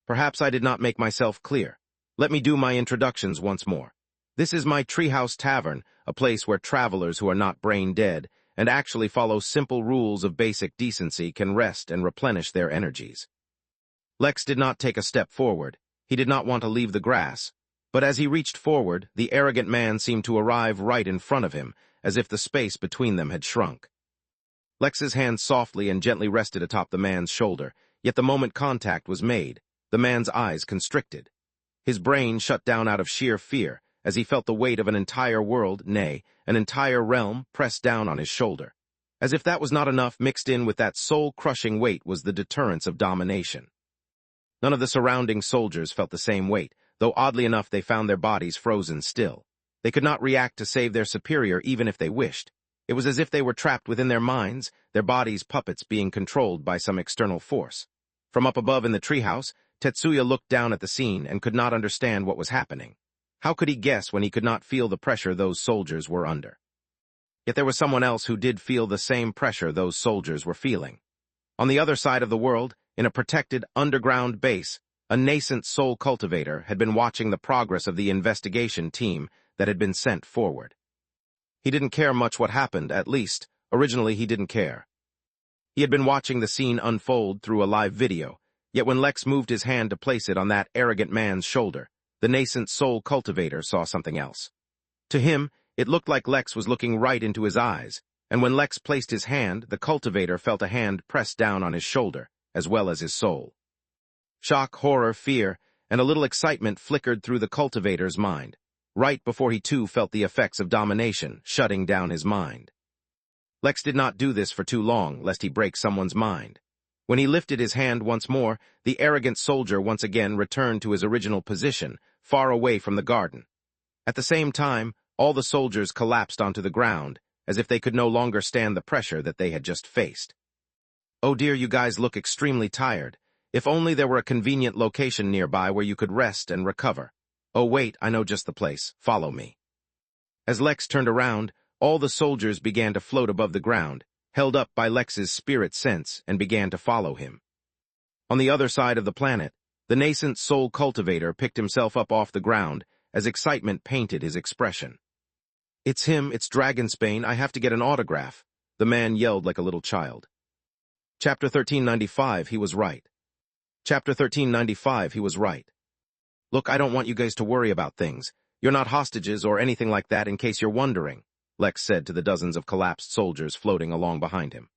"Perhaps I did not make myself clear. Let me do my introductions once more. This is my treehouse tavern, a place where travelers who are not brain dead and actually follow simple rules of basic decency can rest and replenish their energies. Lex did not take a step forward. He did not want to leave the grass. But as he reached forward, the arrogant man seemed to arrive right in front of him, as if the space between them had shrunk. Lex's hand softly and gently rested atop the man's shoulder, yet the moment contact was made, the man's eyes constricted. His brain shut down out of sheer fear, as he felt the weight of an entire world, nay, an entire realm, pressed down on his shoulder. As if that was not enough, mixed in with that soul-crushing weight was the deterrence of domination. None of the surrounding soldiers felt the same weight, though oddly enough they found their bodies frozen still. They could not react to save their superior even if they wished. It was as if they were trapped within their minds, their bodies puppets being controlled by some external force. From up above in the treehouse, Tetsuya looked down at the scene and could not understand what was happening. How could he guess when he could not feel the pressure those soldiers were under? Yet there was someone else who did feel the same pressure those soldiers were feeling. On the other side of the world, in a protected underground base, a nascent soul cultivator had been watching the progress of the investigation team that had been sent forward. He didn't care much what happened, at least, originally he didn't care. He had been watching the scene unfold through a live video, yet when Lex moved his hand to place it on that arrogant man's shoulder, the nascent soul cultivator saw something else. To him, it looked like Lex was looking right into his eyes, and when Lex placed his hand, the cultivator felt a hand pressed down on his shoulder, as well as his soul. Shock, horror, fear, and a little excitement flickered through the cultivator's mind, right before he too felt the effects of domination shutting down his mind. Lex did not do this for too long, lest he break someone's mind. When he lifted his hand once more, the arrogant soldier once again returned to his original position, far away from the garden. At the same time, all the soldiers collapsed onto the ground, as if they could no longer stand the pressure that they had just faced. "Oh dear, you guys look extremely tired. If only there were a convenient location nearby where you could rest and recover. Oh wait, I know just the place. Follow me." As Lex turned around, all the soldiers began to float above the ground, held up by Lex's spirit sense, and began to follow him. On the other side of the planet, the nascent soul cultivator picked himself up off the ground as excitement painted his expression. "It's him, it's Dragonsbane, I have to get an autograph," the man yelled like a little child. Chapter 1395, he was right. Chapter 1395, he was right. "Look, I don't want you guys to worry about things. You're not hostages or anything like that in case you're wondering," Lex said to the dozens of collapsed soldiers floating along behind him.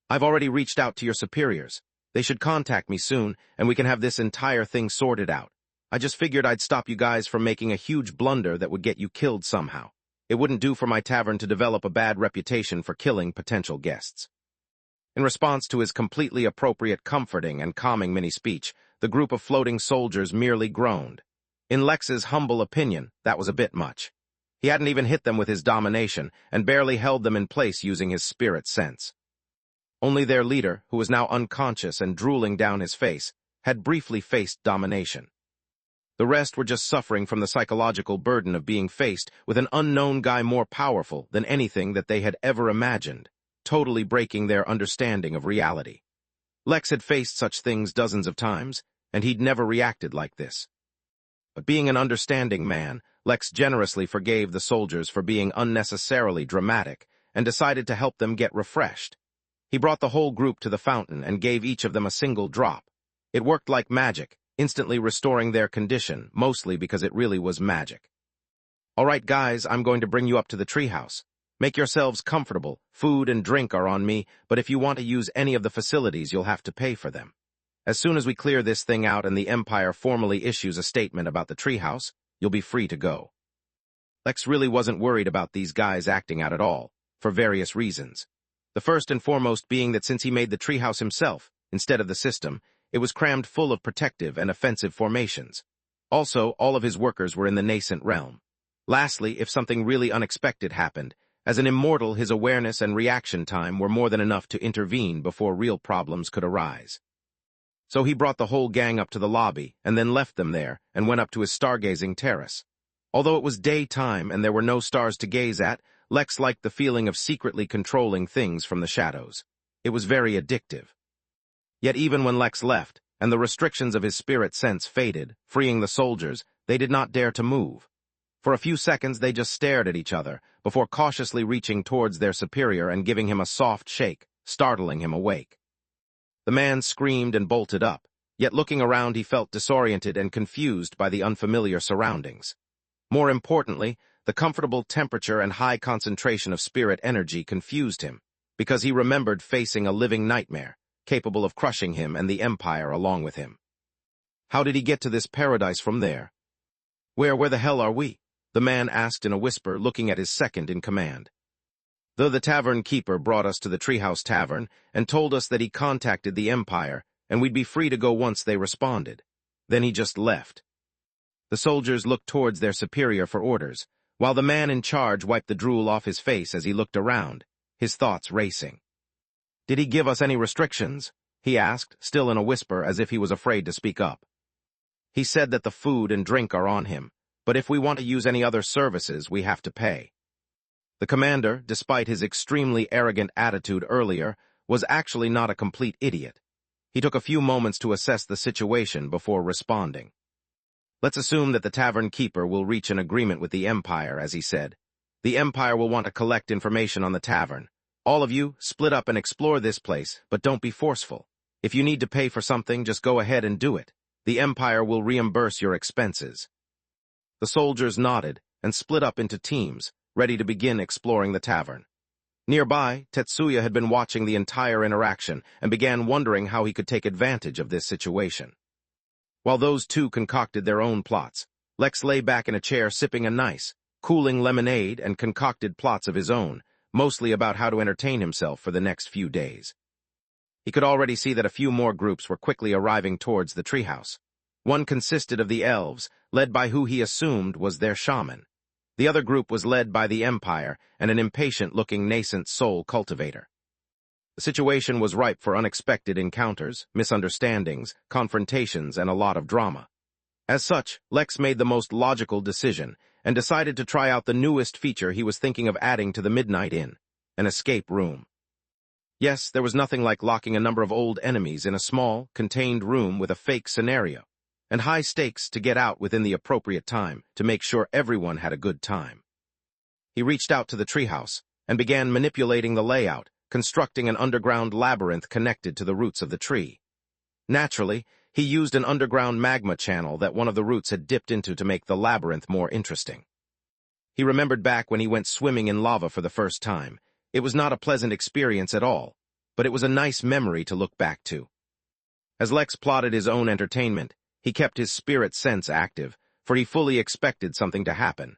"I've already reached out to your superiors. They should contact me soon, and we can have this entire thing sorted out. I just figured I'd stop you guys from making a huge blunder that would get you killed somehow. It wouldn't do for my tavern to develop a bad reputation for killing potential guests." In response to his completely appropriate comforting and calming mini-speech, the group of floating soldiers merely groaned. In Lex's humble opinion, that was a bit much. He hadn't even hit them with his domination, and barely held them in place using his spirit sense. Only their leader, who was now unconscious and drooling down his face, had briefly faced domination. The rest were just suffering from the psychological burden of being faced with an unknown guy more powerful than anything that they had ever imagined, totally breaking their understanding of reality. Lex had faced such things dozens of times, and he'd never reacted like this. But being an understanding man, Lex generously forgave the soldiers for being unnecessarily dramatic and decided to help them get refreshed. He brought the whole group to the fountain and gave each of them a single drop. It worked like magic, instantly restoring their condition, mostly because it really was magic. "All right, guys, I'm going to bring you up to the treehouse. Make yourselves comfortable. Food and drink are on me, but if you want to use any of the facilities, you'll have to pay for them. As soon as we clear this thing out and the Empire formally issues a statement about the treehouse, you'll be free to go." Lex really wasn't worried about these guys acting out at all, for various reasons. The first and foremost being that since he made the treehouse himself, instead of the system, it was crammed full of protective and offensive formations. Also, all of his workers were in the nascent realm. Lastly, if something really unexpected happened, as an immortal, his awareness and reaction time were more than enough to intervene before real problems could arise. So he brought the whole gang up to the lobby, and then left them there, and went up to his stargazing terrace. Although it was daytime and there were no stars to gaze at, Lex liked the feeling of secretly controlling things from the shadows. It was very addictive. Yet even when Lex left, and the restrictions of his spirit sense faded, freeing the soldiers, they did not dare to move. For a few seconds they just stared at each other, before cautiously reaching towards their superior and giving him a soft shake, startling him awake. The man screamed and bolted up, yet looking around he felt disoriented and confused by the unfamiliar surroundings. More importantly, the comfortable temperature and high concentration of spirit energy confused him, because he remembered facing a living nightmare, capable of crushing him and the Empire along with him. How did he get to this paradise from there? Where the hell are we? The man asked in a whisper, looking at his second in command. The tavern keeper brought us to the Treehouse Tavern and told us that he contacted the Empire and we'd be free to go once they responded. Then he just left. The soldiers looked towards their superior for orders, while the man in charge wiped the drool off his face as he looked around, his thoughts racing. Did he give us any restrictions? He asked, still in a whisper as if he was afraid to speak up. He said that the food and drink are on him, but if we want to use any other services, we have to pay. The commander, despite his extremely arrogant attitude earlier, was actually not a complete idiot. He took a few moments to assess the situation before responding. Let's assume that the tavern keeper will reach an agreement with the Empire, as he said. The Empire will want to collect information on the tavern. All of you, split up and explore this place, but don't be forceful. If you need to pay for something, just go ahead and do it. The Empire will reimburse your expenses. The soldiers nodded and split up into teams, ready to begin exploring the tavern. Nearby, Tetsuya had been watching the entire interaction and began wondering how he could take advantage of this situation. While those two concocted their own plots, Lex lay back in a chair sipping a nice, cooling lemonade and concocted plots of his own, mostly about how to entertain himself for the next few days. He could already see that a few more groups were quickly arriving towards the treehouse. One consisted of the elves, led by who he assumed was their shaman. The other group was led by the Empire and an impatient-looking nascent soul cultivator. The situation was ripe for unexpected encounters, misunderstandings, confrontations, and a lot of drama. As such, Lex made the most logical decision and decided to try out the newest feature he was thinking of adding to the Midnight Inn, an escape room. Yes, there was nothing like locking a number of old enemies in a small, contained room with a fake scenario, and high stakes to get out within the appropriate time to make sure everyone had a good time. He reached out to the treehouse and began manipulating the layout, constructing an underground labyrinth connected to the roots of the tree. Naturally, he used an underground magma channel that one of the roots had dipped into to make the labyrinth more interesting. He remembered back when he went swimming in lava for the first time. It was not a pleasant experience at all, but it was a nice memory to look back to. As Lex plotted his own entertainment, he kept his spirit sense active, for he fully expected something to happen.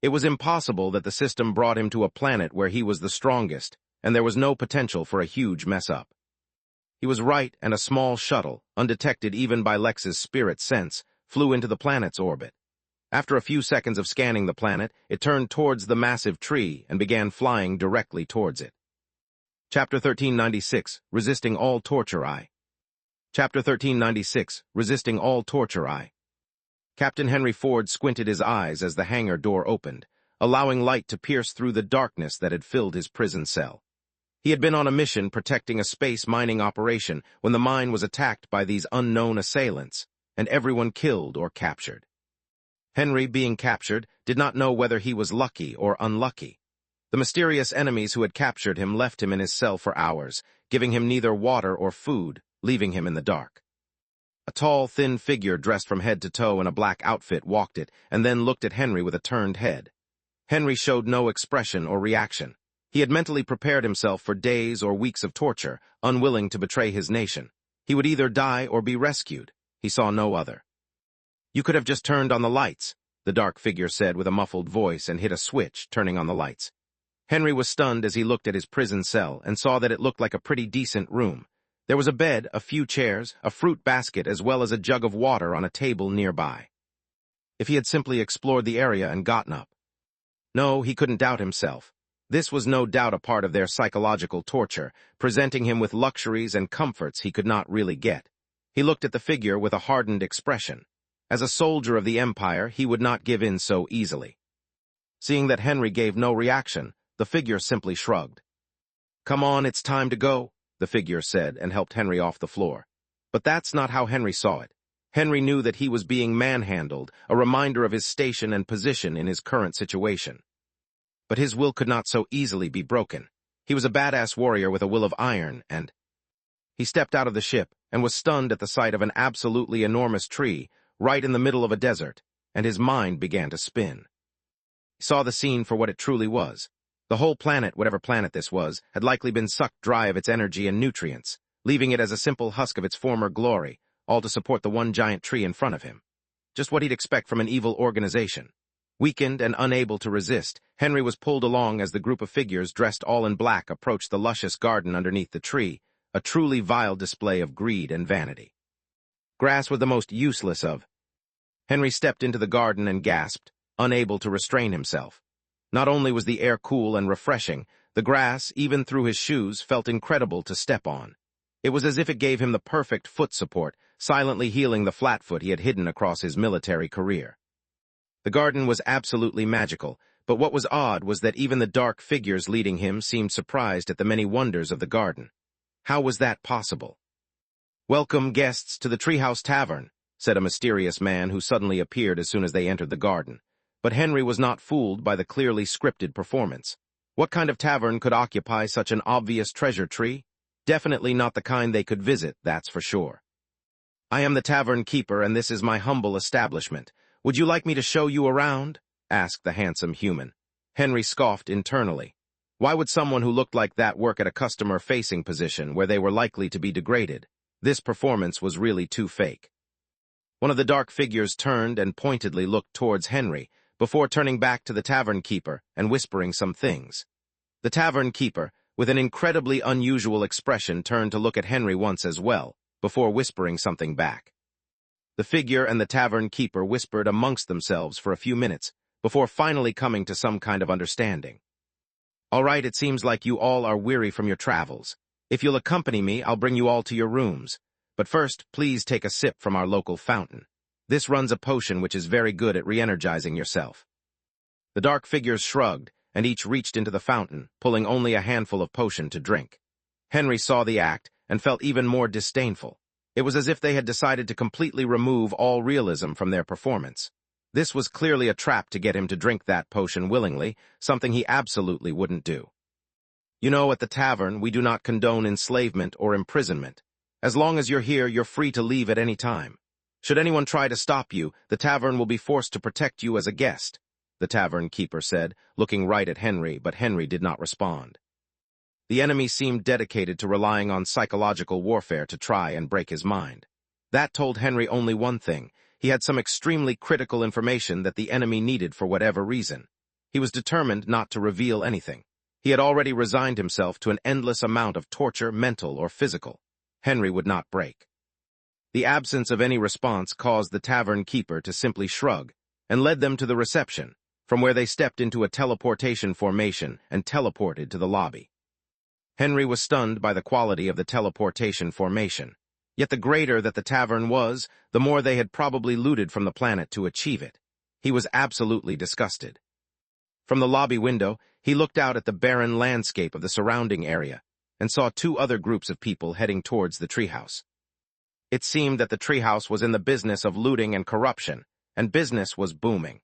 It was impossible that the system brought him to a planet where he was the strongest, and there was no potential for a huge mess-up. He was right, and a small shuttle, undetected even by Lex's spirit sense, flew into the planet's orbit. After a few seconds of scanning the planet, it turned towards the massive tree and began flying directly towards it. Chapter 1396, Resisting All Torture. Chapter 1396, Resisting All Torture. Captain Henry Ford squinted his eyes as the hangar door opened, allowing light to pierce through the darkness that had filled his prison cell. He had been on a mission protecting a space mining operation when the mine was attacked by these unknown assailants, and everyone killed or captured. Henry, being captured, did not know whether he was lucky or unlucky. The mysterious enemies who had captured him left him in his cell for hours, giving him neither water or food, leaving him in the dark. A tall, thin figure dressed from head to toe in a black outfit walked it and then looked at Henry with a turned head. Henry showed no expression or reaction. He had mentally prepared himself for days or weeks of torture, unwilling to betray his nation. He would either die or be rescued. He saw no other. "You could have just turned on the lights," the dark figure said with a muffled voice and hit a switch, turning on the lights. Henry was stunned as he looked at his prison cell and saw that it looked like a pretty decent room. There was a bed, a few chairs, a fruit basket, as well as a jug of water on a table nearby. If he had simply explored the area and gotten up. No, he couldn't doubt himself. This was no doubt a part of their psychological torture, presenting him with luxuries and comforts he could not really get. He looked at the figure with a hardened expression. As a soldier of the Empire, he would not give in so easily. Seeing that Henry gave no reaction, the figure simply shrugged. "Come on, it's time to go," the figure said and helped Henry off the floor. But that's not how Henry saw it. Henry knew that he was being manhandled, a reminder of his station and position in his current situation. But his will could not so easily be broken. He was a badass warrior with a will of iron, and he stepped out of the ship and was stunned at the sight of an absolutely enormous tree right in the middle of a desert, and his mind began to spin. He saw the scene for what it truly was. The whole planet, whatever planet this was, had likely been sucked dry of its energy and nutrients, leaving it as a simple husk of its former glory, all to support the one giant tree in front of him. Just what he'd expect from an evil organization. Weakened and unable to resist, Henry was pulled along as the group of figures dressed all in black approached the luscious garden underneath the tree, a truly vile display of greed and vanity. Grass was the most useless of. Henry stepped into the garden and gasped, unable to restrain himself. Not only was the air cool and refreshing, the grass, even through his shoes, felt incredible to step on. It was as if it gave him the perfect foot support, silently healing the flat foot he had hidden across his military career. The garden was absolutely magical, but what was odd was that even the dark figures leading him seemed surprised at the many wonders of the garden. How was that possible? "Welcome, guests, to the Treehouse Tavern," said a mysterious man who suddenly appeared as soon as they entered the garden. But Henry was not fooled by the clearly scripted performance. What kind of tavern could occupy such an obvious treasure tree? Definitely not the kind they could visit, that's for sure. "I am the tavern keeper, and this is my humble establishment. Would you like me to show you around?" asked the handsome human. Henry scoffed internally. Why would someone who looked like that work at a customer-facing position where they were likely to be degraded? This performance was really too fake. One of the dark figures turned and pointedly looked towards Henry, before turning back to the tavern keeper and whispering some things. The tavern keeper, with an incredibly unusual expression, turned to look at Henry once as well, before whispering something back. The figure and the tavern keeper whispered amongst themselves for a few minutes, before finally coming to some kind of understanding. "All right, it seems like you all are weary from your travels. If you'll accompany me, I'll bring you all to your rooms. But first, please take a sip from our local fountain. This runs a potion which is very good at re-energizing yourself." The dark figures shrugged, and each reached into the fountain, pulling only a handful of potion to drink. Henry saw the act and felt even more disdainful. It was as if they had decided to completely remove all realism from their performance. This was clearly a trap to get him to drink that potion willingly, something he absolutely wouldn't do. "You know, at the tavern, we do not condone enslavement or imprisonment. As long as you're here, you're free to leave at any time. Should anyone try to stop you, the tavern will be forced to protect you as a guest," the tavern keeper said, looking right at Henry, but Henry did not respond. The enemy seemed dedicated to relying on psychological warfare to try and break his mind. That told Henry only one thing: he had some extremely critical information that the enemy needed for whatever reason. He was determined not to reveal anything. He had already resigned himself to an endless amount of torture, mental or physical. Henry would not break. The absence of any response caused the tavern keeper to simply shrug, and led them to the reception, from where they stepped into a teleportation formation and teleported to the lobby. Henry was stunned by the quality of the teleportation formation. Yet the greater that the tavern was, the more they had probably looted from the planet to achieve it. He was absolutely disgusted. From the lobby window, he looked out at the barren landscape of the surrounding area, and saw two other groups of people heading towards the treehouse. It seemed that the treehouse was in the business of looting and corruption, and business was booming.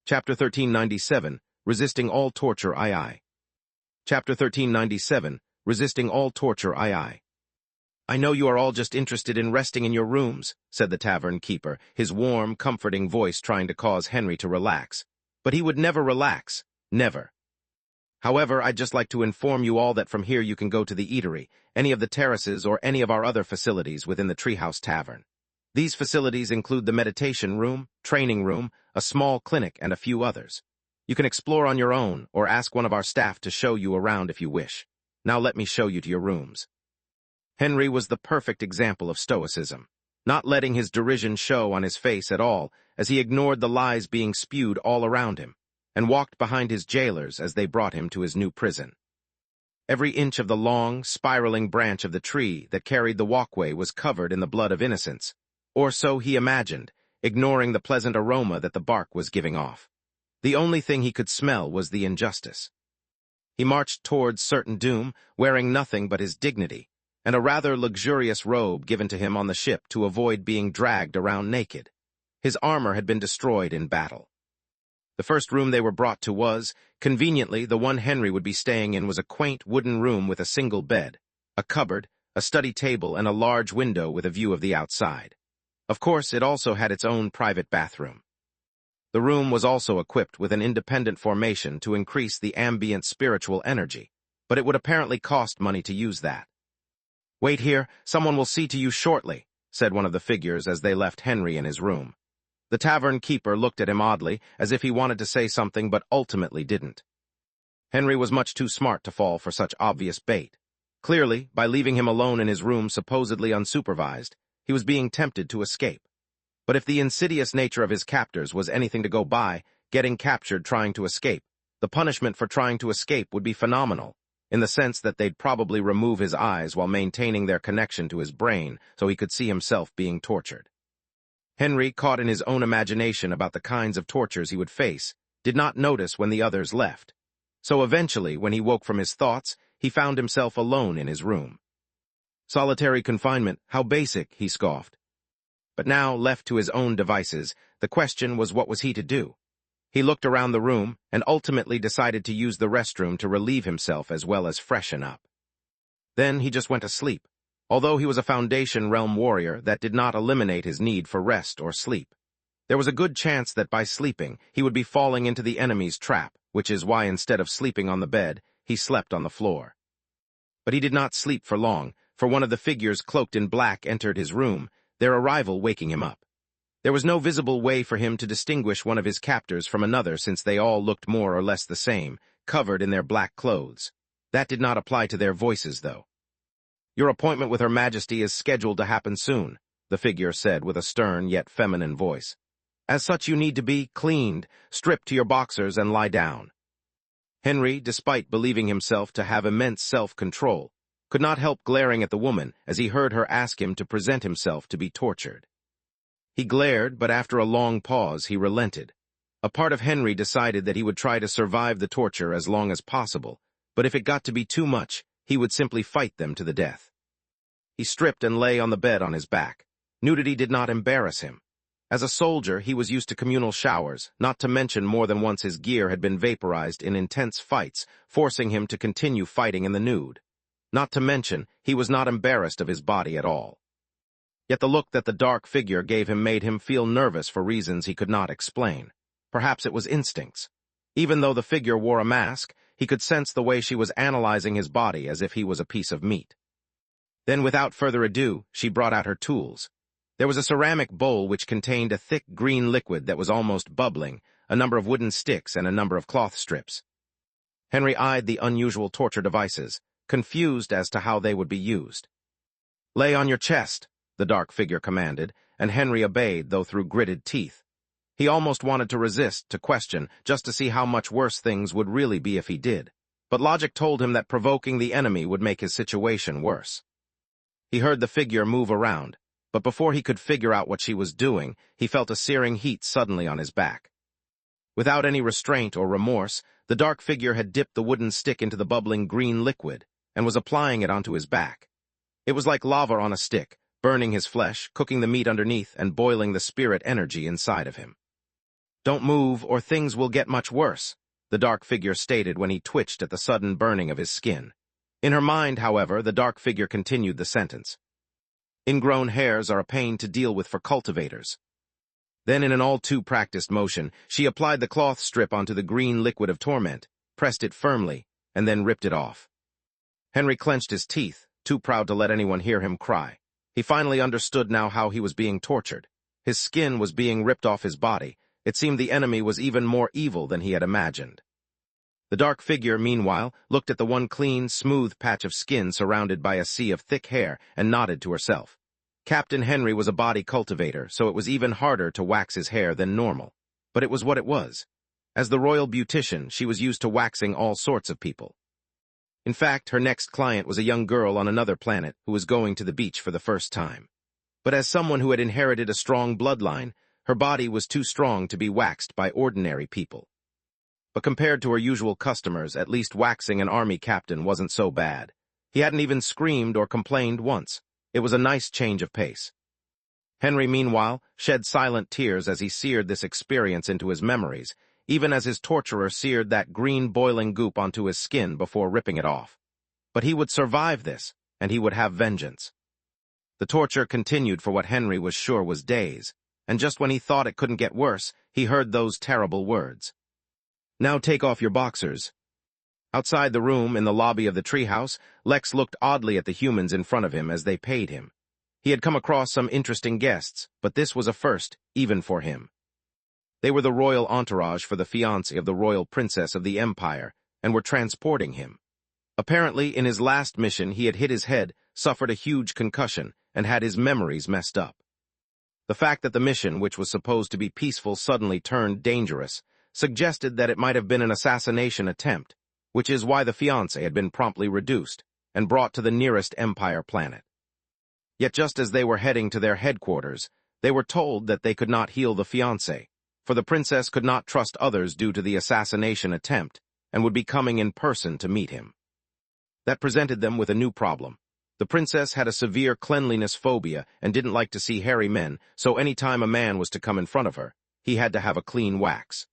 Chapter 1397, Resisting All Torture II. Chapter 1397, Resisting All Torture II. "I know you are all just interested in resting in your rooms," said the tavern keeper, his warm, comforting voice trying to cause Henry to relax. But he would never relax. Never. "However, I'd just like to inform you all that from here you can go to the eatery, any of the terraces, or any of our other facilities within the Treehouse Tavern. These facilities include the meditation room, training room, a small clinic, and a few others. You can explore on your own, or ask one of our staff to show you around if you wish. Now let me show you to your rooms." Henry was the perfect example of stoicism, not letting his derision show on his face at all as he ignored the lies being spewed all around him, and walked behind his jailers as they brought him to his new prison. Every inch of the long, spiraling branch of the tree that carried the walkway was covered in the blood of innocents, or so he imagined, ignoring the pleasant aroma that the bark was giving off. The only thing he could smell was the injustice. He marched towards certain doom, wearing nothing but his dignity, and a rather luxurious robe given to him on the ship to avoid being dragged around naked. His armor had been destroyed in battle. The first room they were brought to was, conveniently, the one Henry would be staying in was a quaint wooden room with a single bed, a cupboard, a study table, and a large window with a view of the outside. Of course, it also had its own private bathroom. The room was also equipped with an independent formation to increase the ambient spiritual energy, but it would apparently cost money to use that. "Wait here, someone will see to you shortly," said one of the figures as they left Henry in his room. The tavern keeper looked at him oddly, as if he wanted to say something but ultimately didn't. Henry was much too smart to fall for such obvious bait. Clearly, by leaving him alone in his room supposedly unsupervised, he was being tempted to escape. But if the insidious nature of his captors was anything to go by, getting captured trying to escape, the punishment for trying to escape would be phenomenal, in the sense that they'd probably remove his eyes while maintaining their connection to his brain so he could see himself being tortured. Henry, caught in his own imagination about the kinds of tortures he would face, did not notice when the others left. So eventually, when he woke from his thoughts, he found himself alone in his room. Solitary confinement, how basic, he scoffed. But now, left to his own devices, the question was what was he to do? He looked around the room and ultimately decided to use the restroom to relieve himself as well as freshen up. Then he just went to sleep. Although he was a Foundation Realm warrior, that did not eliminate his need for rest or sleep. There was a good chance that by sleeping, he would be falling into the enemy's trap, which is why instead of sleeping on the bed, he slept on the floor. But he did not sleep for long, for one of the figures cloaked in black entered his room, their arrival waking him up. There was no visible way for him to distinguish one of his captors from another since they all looked more or less the same, covered in their black clothes. That did not apply to their voices, though. "Your appointment with Her Majesty is scheduled to happen soon," the figure said with a stern yet feminine voice. "As such, you need to be cleaned, stripped to your boxers, and lie down." Henry, despite believing himself to have immense self-control, could not help glaring at the woman as he heard her ask him to present himself to be tortured. He glared, but after a long pause, he relented. A part of Henry decided that he would try to survive the torture as long as possible, but if it got to be too much, he would simply fight them to the death. He stripped and lay on the bed on his back. Nudity did not embarrass him. As a soldier, he was used to communal showers, not to mention more than once his gear had been vaporized in intense fights, forcing him to continue fighting in the nude. Not to mention, he was not embarrassed of his body at all. Yet the look that the dark figure gave him made him feel nervous for reasons he could not explain. Perhaps it was instincts. Even though the figure wore a mask, he could sense the way she was analyzing his body as if he was a piece of meat. Then, without further ado, she brought out her tools. There was a ceramic bowl which contained a thick green liquid that was almost bubbling, a number of wooden sticks, and a number of cloth strips. Henry eyed the unusual torture devices, confused as to how they would be used. "Lay on your chest," the dark figure commanded, and Henry obeyed, though through gritted teeth. He almost wanted to resist, to question, just to see how much worse things would really be if he did. But logic told him that provoking the enemy would make his situation worse. He heard the figure move around, but before he could figure out what she was doing, he felt a searing heat suddenly on his back. Without any restraint or remorse, the dark figure had dipped the wooden stick into the bubbling green liquid and was applying it onto his back. It was like lava on a stick, burning his flesh, cooking the meat underneath, and boiling the spirit energy inside of him. "Don't move, or things will get much worse," the dark figure stated when he twitched at the sudden burning of his skin. In her mind, however, the dark figure continued the sentence. "Ingrown hairs are a pain to deal with for cultivators." Then, in an all-too-practiced motion, she applied the cloth strip onto the green liquid of torment, pressed it firmly, and then ripped it off. Henry clenched his teeth, too proud to let anyone hear him cry. He finally understood now how he was being tortured. His skin was being ripped off his body. It seemed the enemy was even more evil than he had imagined. The dark figure, meanwhile, looked at the one clean, smooth patch of skin surrounded by a sea of thick hair and nodded to herself. Captain Henry was a body cultivator, so it was even harder to wax his hair than normal. But it was what it was. As the royal beautician, she was used to waxing all sorts of people. In fact, her next client was a young girl on another planet who was going to the beach for the first time. But as someone who had inherited a strong bloodline, her body was too strong to be waxed by ordinary people. But compared to her usual customers, at least waxing an army captain wasn't so bad. He hadn't even screamed or complained once. It was a nice change of pace. Henry, meanwhile, shed silent tears as he seared this experience into his memories, even as his torturer seared that green boiling goop onto his skin before ripping it off. But he would survive this, and he would have vengeance. The torture continued for what Henry was sure was days, and just when he thought it couldn't get worse, he heard those terrible words. "Now take off your boxers." Outside the room, in the lobby of the treehouse, Lex looked oddly at the humans in front of him as they paid him. He had come across some interesting guests, but this was a first, even for him. They were the royal entourage for the fiancé of the royal princess of the Empire, and were transporting him. Apparently, in his last mission, he had hit his head, suffered a huge concussion, and had his memories messed up. The fact that the mission, which was supposed to be peaceful, suddenly turned dangerous, suggested that it might have been an assassination attempt, which is why the fiancé had been promptly reduced and brought to the nearest Empire planet. Yet just as they were heading to their headquarters, they were told that they could not heal the fiancé, for the princess could not trust others due to the assassination attempt, and would be coming in person to meet him. That presented them with a new problem. The princess had a severe cleanliness phobia and didn't like to see hairy men, so any time a man was to come in front of her, he had to have a clean wax.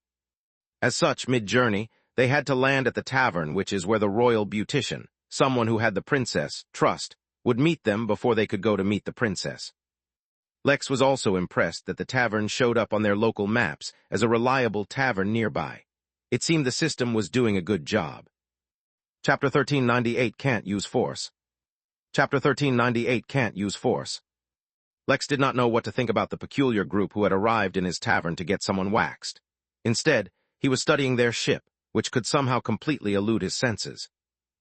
As such, mid-journey, they had to land at the tavern, which is where the royal beautician, someone who had the princess trust, would meet them before they could go to meet the princess. Lex was also impressed that the tavern showed up on their local maps as a reliable tavern nearby. It seemed the system was doing a good job. Chapter 1398 Can't Use Force. Chapter 1398 Can't Use Force. Lex did not know what to think about the peculiar group who had arrived in his tavern to get someone waxed. Instead, he was studying their ship, which could somehow completely elude his senses.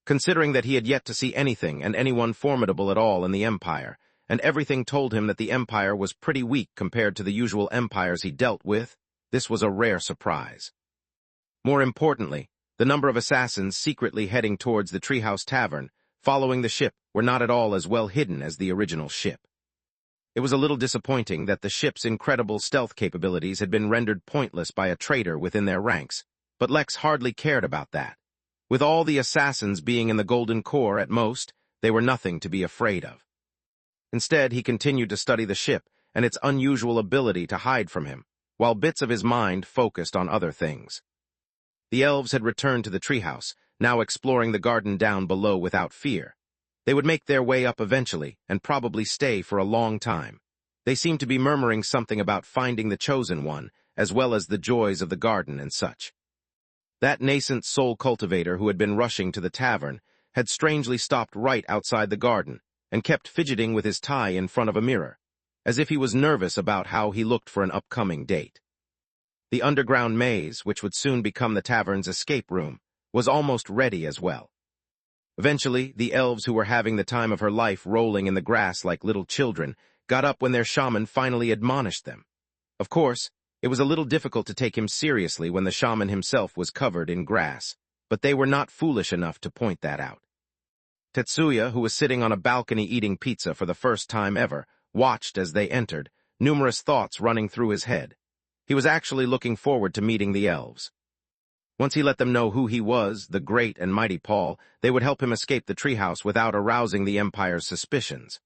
Considering that he had yet to see anything and anyone formidable at all in the Empire, and everything told him that the Empire was pretty weak compared to the usual empires he dealt with, this was a rare surprise. More importantly, the number of assassins secretly heading towards the Treehouse Tavern, following the ship, were not at all as well hidden as the original ship. It was a little disappointing that the ship's incredible stealth capabilities had been rendered pointless by a traitor within their ranks, but Lex hardly cared about that. With all the assassins being in the Golden Core at most, they were nothing to be afraid of. Instead, he continued to study the ship and its unusual ability to hide from him, while bits of his mind focused on other things. The elves had returned to the treehouse, now exploring the garden down below without fear. They would make their way up eventually, and probably stay for a long time. They seemed to be murmuring something about finding the chosen one, as well as the joys of the garden and such. That nascent soul cultivator who had been rushing to the tavern had strangely stopped right outside the garden and kept fidgeting with his tie in front of a mirror, as if he was nervous about how he looked for an upcoming date. The underground maze, which would soon become the tavern's escape room, was almost ready as well. Eventually, the elves who were having the time of her life rolling in the grass like little children got up when their shaman finally admonished them. Of course, it was a little difficult to take him seriously when the shaman himself was covered in grass, but they were not foolish enough to point that out. Tetsuya, who was sitting on a balcony eating pizza for the first time ever, watched as they entered, numerous thoughts running through his head. He was actually looking forward to meeting the elves. Once he let them know who he was, the great and mighty Paul, they would help him escape the treehouse without arousing the Empire's suspicions.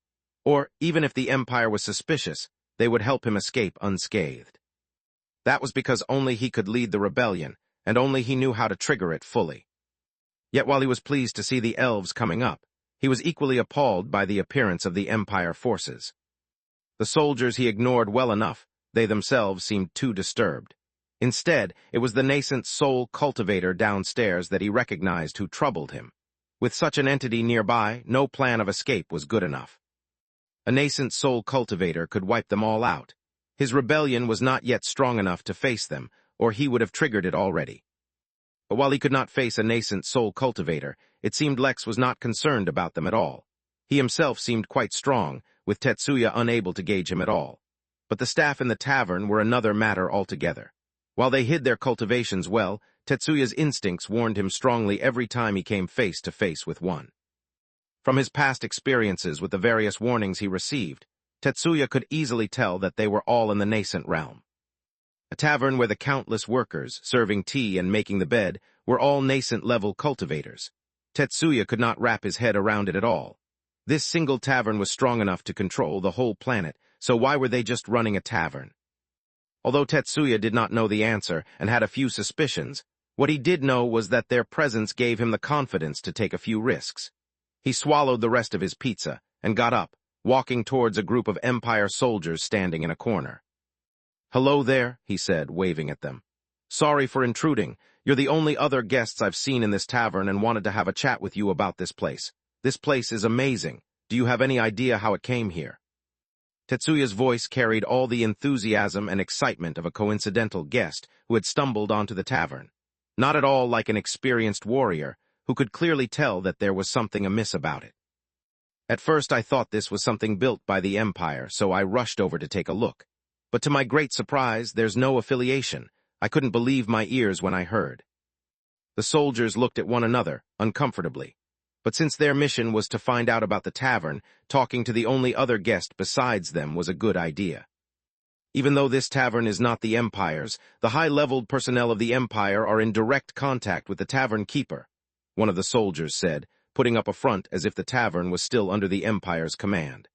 Or, even if the Empire was suspicious, they would help him escape unscathed. That was because only he could lead the rebellion, and only he knew how to trigger it fully. Yet while he was pleased to see the elves coming up, he was equally appalled by the appearance of the Empire forces. The soldiers he ignored well enough, they themselves seemed too disturbed. Instead, it was the nascent soul cultivator downstairs that he recognized who troubled him. With such an entity nearby, no plan of escape was good enough. A nascent soul cultivator could wipe them all out. His rebellion was not yet strong enough to face them, or he would have triggered it already. But while he could not face a nascent soul cultivator, it seemed Lex was not concerned about them at all. He himself seemed quite strong, with Tetsuya unable to gauge him at all. But the staff in the tavern were another matter altogether. While they hid their cultivations well, Tetsuya's instincts warned him strongly every time he came face to face with one. From his past experiences with the various warnings he received, Tetsuya could easily tell that they were all in the nascent realm. A tavern where the countless workers, serving tea and making the bed, were all nascent-level cultivators. Tetsuya could not wrap his head around it at all. This single tavern was strong enough to control the whole planet, so why were they just running a tavern? Although Tetsuya did not know the answer and had a few suspicions, what he did know was that their presence gave him the confidence to take a few risks. He swallowed the rest of his pizza and got up, walking towards a group of Empire soldiers standing in a corner. "Hello there," he said, waving at them. "Sorry for intruding. You're the only other guests I've seen in this tavern and wanted to have a chat with you about this place. This place is amazing. Do you have any idea how it came here?" Tetsuya's voice carried all the enthusiasm and excitement of a coincidental guest who had stumbled onto the tavern. Not at all like an experienced warrior who could clearly tell that there was something amiss about it. "At first I thought this was something built by the Empire, so I rushed over to take a look. But to my great surprise, there's no affiliation. I couldn't believe my ears when I heard." The soldiers looked at one another, uncomfortably. But since their mission was to find out about the tavern, talking to the only other guest besides them was a good idea. Even though this tavern is not the Empire's, the high-leveled personnel of the Empire are in direct contact with the tavern keeper, one of the soldiers said, putting up a front as if the tavern was still under the Empire's command.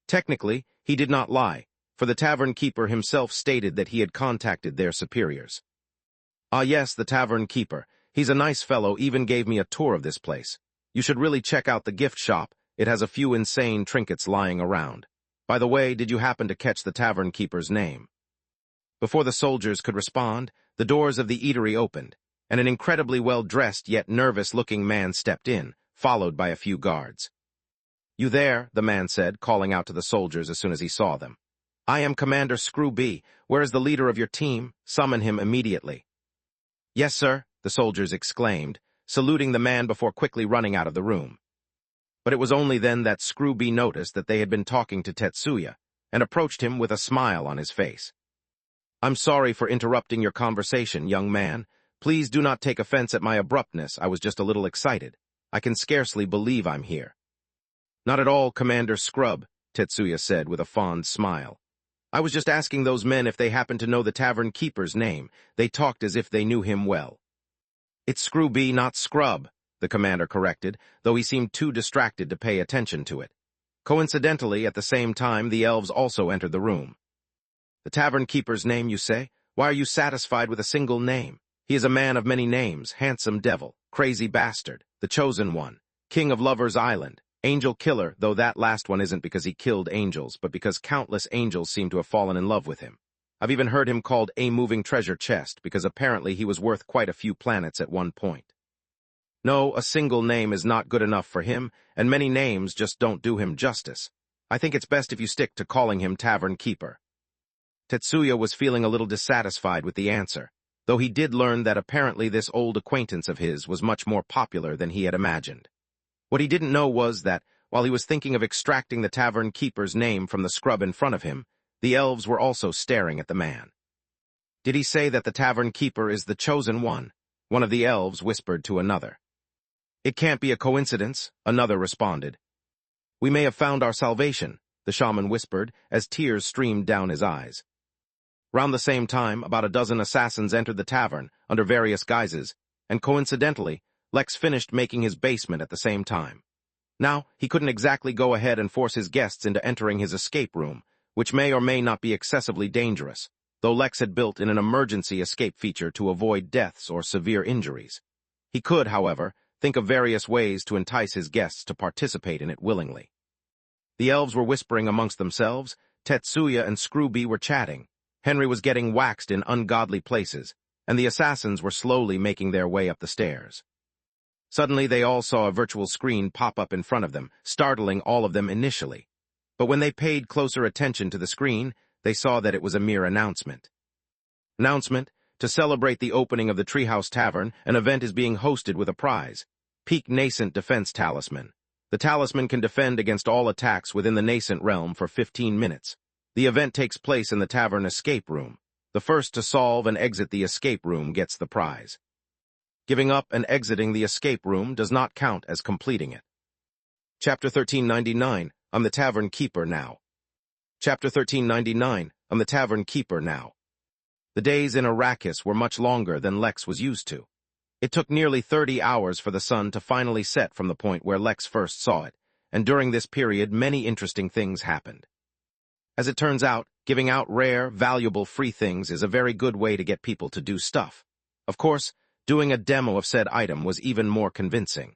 Technically, he did not lie, for the tavern keeper himself stated that he had contacted their superiors. "Ah yes, the tavern keeper. He's a nice fellow, even gave me a tour of this place. You should really check out the gift shop. It has a few insane trinkets lying around. By the way, did you happen to catch the tavern keeper's name?" Before the soldiers could respond, the doors of the eatery opened, and an incredibly well-dressed yet nervous-looking man stepped in, followed by a few guards. "You there," the man said, calling out to the soldiers as soon as he saw them. "I am Commander Screwby. Where is the leader of your team? Summon him immediately." "Yes, sir," the soldiers exclaimed, saluting the man before quickly running out of the room. But it was only then that Screwby noticed that they had been talking to Tetsuya, and approached him with a smile on his face. "I'm sorry for interrupting your conversation, young man. Please do not take offense at my abruptness. I was just a little excited. I can scarcely believe I'm here." "Not at all, Commander Scrub," Tetsuya said with a fond smile. "I was just asking those men if they happened to know the tavern keeper's name. They talked as if they knew him well." "It's Screwby, not Scrub," the commander corrected, though he seemed too distracted to pay attention to it. Coincidentally, at the same time, the elves also entered the room. "The tavern keeper's name, you say? Why are you satisfied with a single name? He is a man of many names, handsome devil, crazy bastard, the chosen one, king of Lover's Island, angel killer, though that last one isn't because he killed angels, but because countless angels seem to have fallen in love with him. I've even heard him called a moving treasure chest, because apparently he was worth quite a few planets at one point. No, a single name is not good enough for him, and many names just don't do him justice. I think it's best if you stick to calling him Tavern Keeper." Tetsuya was feeling a little dissatisfied with the answer, though he did learn that apparently this old acquaintance of his was much more popular than he had imagined. What he didn't know was that, while he was thinking of extracting the tavern keeper's name from the scrub in front of him, the elves were also staring at the man. "Did he say that the tavern keeper is the chosen one?" one of the elves whispered to another. "It can't be a coincidence," another responded. "We may have found our salvation," the shaman whispered as tears streamed down his eyes. Round the same time, about a dozen assassins entered the tavern, under various guises, and coincidentally, Lex finished making his basement at the same time. Now, he couldn't exactly go ahead and force his guests into entering his escape room, which may or may not be excessively dangerous, though Lex had built in an emergency escape feature to avoid deaths or severe injuries. He could, however, think of various ways to entice his guests to participate in it willingly. The elves were whispering amongst themselves, Tetsuya and Screwby were chatting, Henry was getting waxed in ungodly places, and the assassins were slowly making their way up the stairs. Suddenly they all saw a virtual screen pop up in front of them, startling all of them initially. But when they paid closer attention to the screen, they saw that it was a mere announcement. Announcement: to celebrate the opening of the Treehouse Tavern, an event is being hosted with a prize. Peak Nascent Defense Talisman. The talisman can defend against all attacks within the nascent realm for 15 minutes. The event takes place in the tavern escape room. The first to solve and exit the escape room gets the prize. Giving up and exiting the escape room does not count as completing it. Chapter 1399, I'm the Tavern Keeper now. Chapter 1399, I'm the Tavern Keeper now. The days in Arrakis were much longer than Lex was used to. It took nearly 30 hours for the sun to finally set from the point where Lex first saw it, and during this period many interesting things happened. As it turns out, giving out rare, valuable free things is a very good way to get people to do stuff. Of course, doing a demo of said item was even more convincing.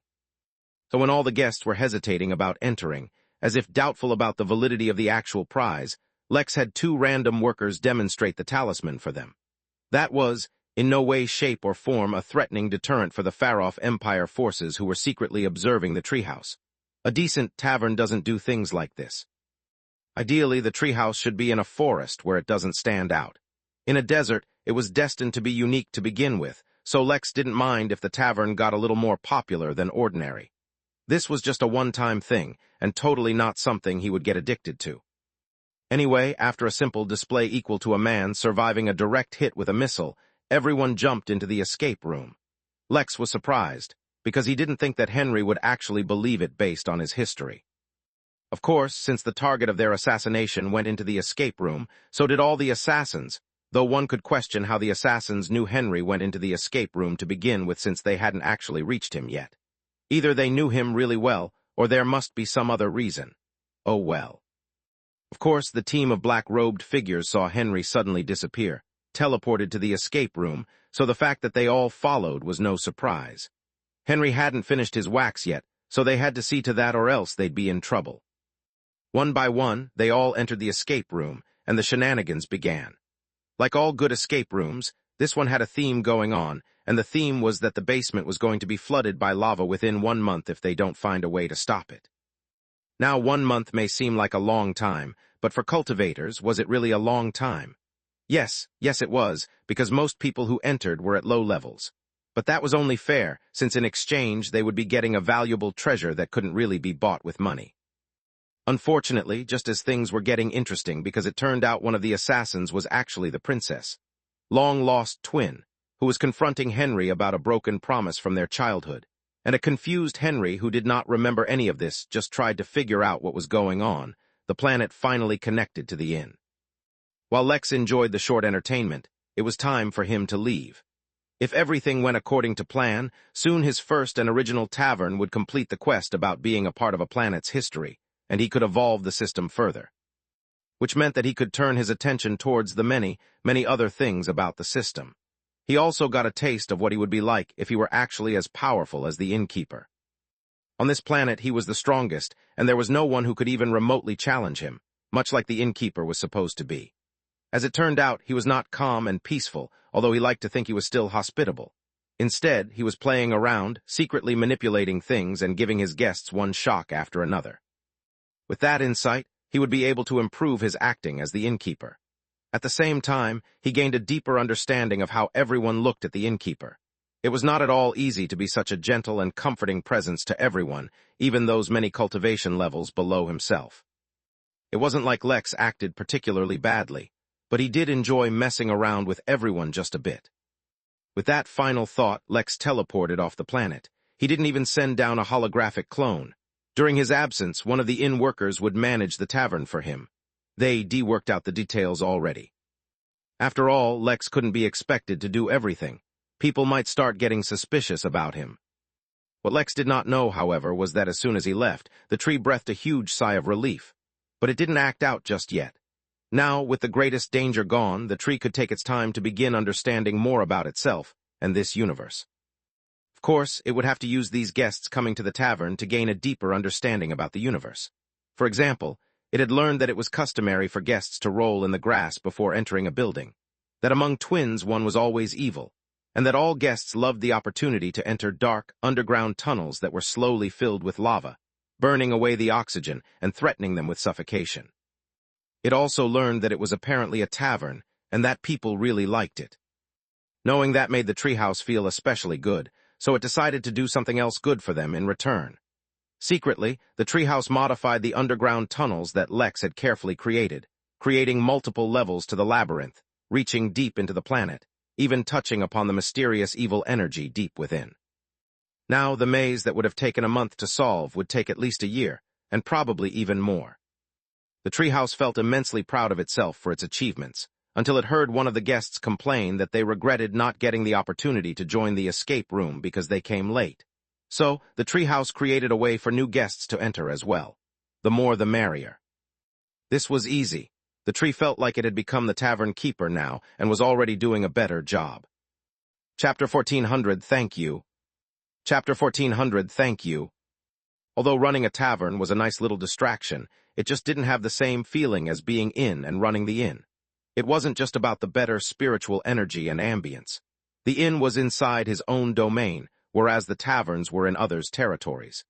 So when all the guests were hesitating about entering, as if doubtful about the validity of the actual prize, Lex had 2 random workers demonstrate the talisman for them. That was, in no way, shape, or form, a threatening deterrent for the far-off Empire forces who were secretly observing the treehouse. A decent tavern doesn't do things like this. Ideally, the treehouse should be in a forest where it doesn't stand out. In a desert, it was destined to be unique to begin with, so Lex didn't mind if the tavern got a little more popular than ordinary. This was just a one-time thing, and totally not something he would get addicted to. Anyway, after a simple display equal to a man surviving a direct hit with a missile, everyone jumped into the escape room. Lex was surprised, because he didn't think that Henry would actually believe it based on his history. Of course, since the target of their assassination went into the escape room, so did all the assassins, though one could question how the assassins knew Henry went into the escape room to begin with since they hadn't actually reached him yet. Either they knew him really well, or there must be some other reason. Oh well. Of course, the team of black-robed figures saw Henry suddenly disappear, teleported to the escape room, so the fact that they all followed was no surprise. Henry hadn't finished his wax yet, so they had to see to that or else they'd be in trouble. One by one, they all entered the escape room, and the shenanigans began. Like all good escape rooms, this one had a theme going on, and the theme was that the basement was going to be flooded by lava within 1 month if they don't find a way to stop it. Now 1 month may seem like a long time, but for cultivators, was it really a long time? Yes it was, because most people who entered were at low levels. But that was only fair, since in exchange they would be getting a valuable treasure that couldn't really be bought with money. Unfortunately, just as things were getting interesting because it turned out one of the assassins was actually the princess, long-lost twin, who was confronting Henry about a broken promise from their childhood, and a confused Henry who did not remember any of this just tried to figure out what was going on. The planet finally connected to the inn. While Lex enjoyed the short entertainment, it was time for him to leave. If everything went according to plan, soon his first and original tavern would complete the quest about being a part of a planet's history, and he could evolve the system further. Which meant that he could turn his attention towards the many other things about the system. He also got a taste of what he would be like if he were actually as powerful as the Innkeeper. On this planet, he was the strongest, and there was no one who could even remotely challenge him, much like the Innkeeper was supposed to be. As it turned out, he was not calm and peaceful, although he liked to think he was still hospitable. Instead, he was playing around, secretly manipulating things and giving his guests one shock after another. With that insight, he would be able to improve his acting as the Innkeeper. At the same time, he gained a deeper understanding of how everyone looked at the Innkeeper. It was not at all easy to be such a gentle and comforting presence to everyone, even those many cultivation levels below himself. It wasn't like Lex acted particularly badly, but he did enjoy messing around with everyone just a bit. With that final thought, Lex teleported off the planet. He didn't even send down a holographic clone. During his absence, one of the inn workers would manage the tavern for him. They worked out the details already. After all, Lex couldn't be expected to do everything. People might start getting suspicious about him. What Lex did not know, however, was that as soon as he left, the tree breathed a huge sigh of relief. But it didn't act out just yet. Now, with the greatest danger gone, the tree could take its time to begin understanding more about itself and this universe. Of course, it would have to use these guests coming to the tavern to gain a deeper understanding about the universe. For example, it had learned that it was customary for guests to roll in the grass before entering a building, that among twins one was always evil, and that all guests loved the opportunity to enter dark, underground tunnels that were slowly filled with lava, burning away the oxygen and threatening them with suffocation. It also learned that it was apparently a tavern, and that people really liked it. Knowing that made the treehouse feel especially good, so it decided to do something else good for them in return. Secretly, the treehouse modified the underground tunnels that Lex had carefully created, creating multiple levels to the labyrinth, reaching deep into the planet, even touching upon the mysterious evil energy deep within. Now, the maze that would have taken a month to solve would take at least a year, and probably even more. The treehouse felt immensely proud of itself for its achievements, until it heard one of the guests complain that they regretted not getting the opportunity to join the escape room because they came late. So, the treehouse created a way for new guests to enter as well. The more the merrier. This was easy. The tree felt like it had become the tavern keeper now and was already doing a better job. Chapter 1400, Thank You. Chapter 1400, Thank You. Although running a tavern was a nice little distraction, it just didn't have the same feeling as being in and running the inn. It wasn't just about the better spiritual energy and ambience. The inn was inside his own domain, whereas the taverns were in others' territories.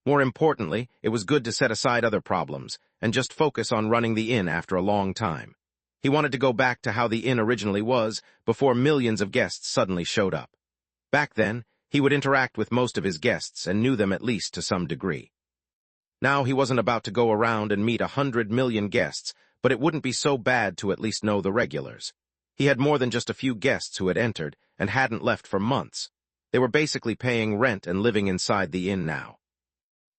More importantly, it was good to set aside other problems and just focus on running the inn after a long time. He wanted to go back to how the inn originally was before millions of guests suddenly showed up. Back then, he would interact with most of his guests and knew them at least to some degree. Now he wasn't about to go around and meet 100 million guests, but it wouldn't be so bad to at least know the regulars. He had more than just a few guests who had entered and hadn't left for months. They were basically paying rent and living inside the inn now.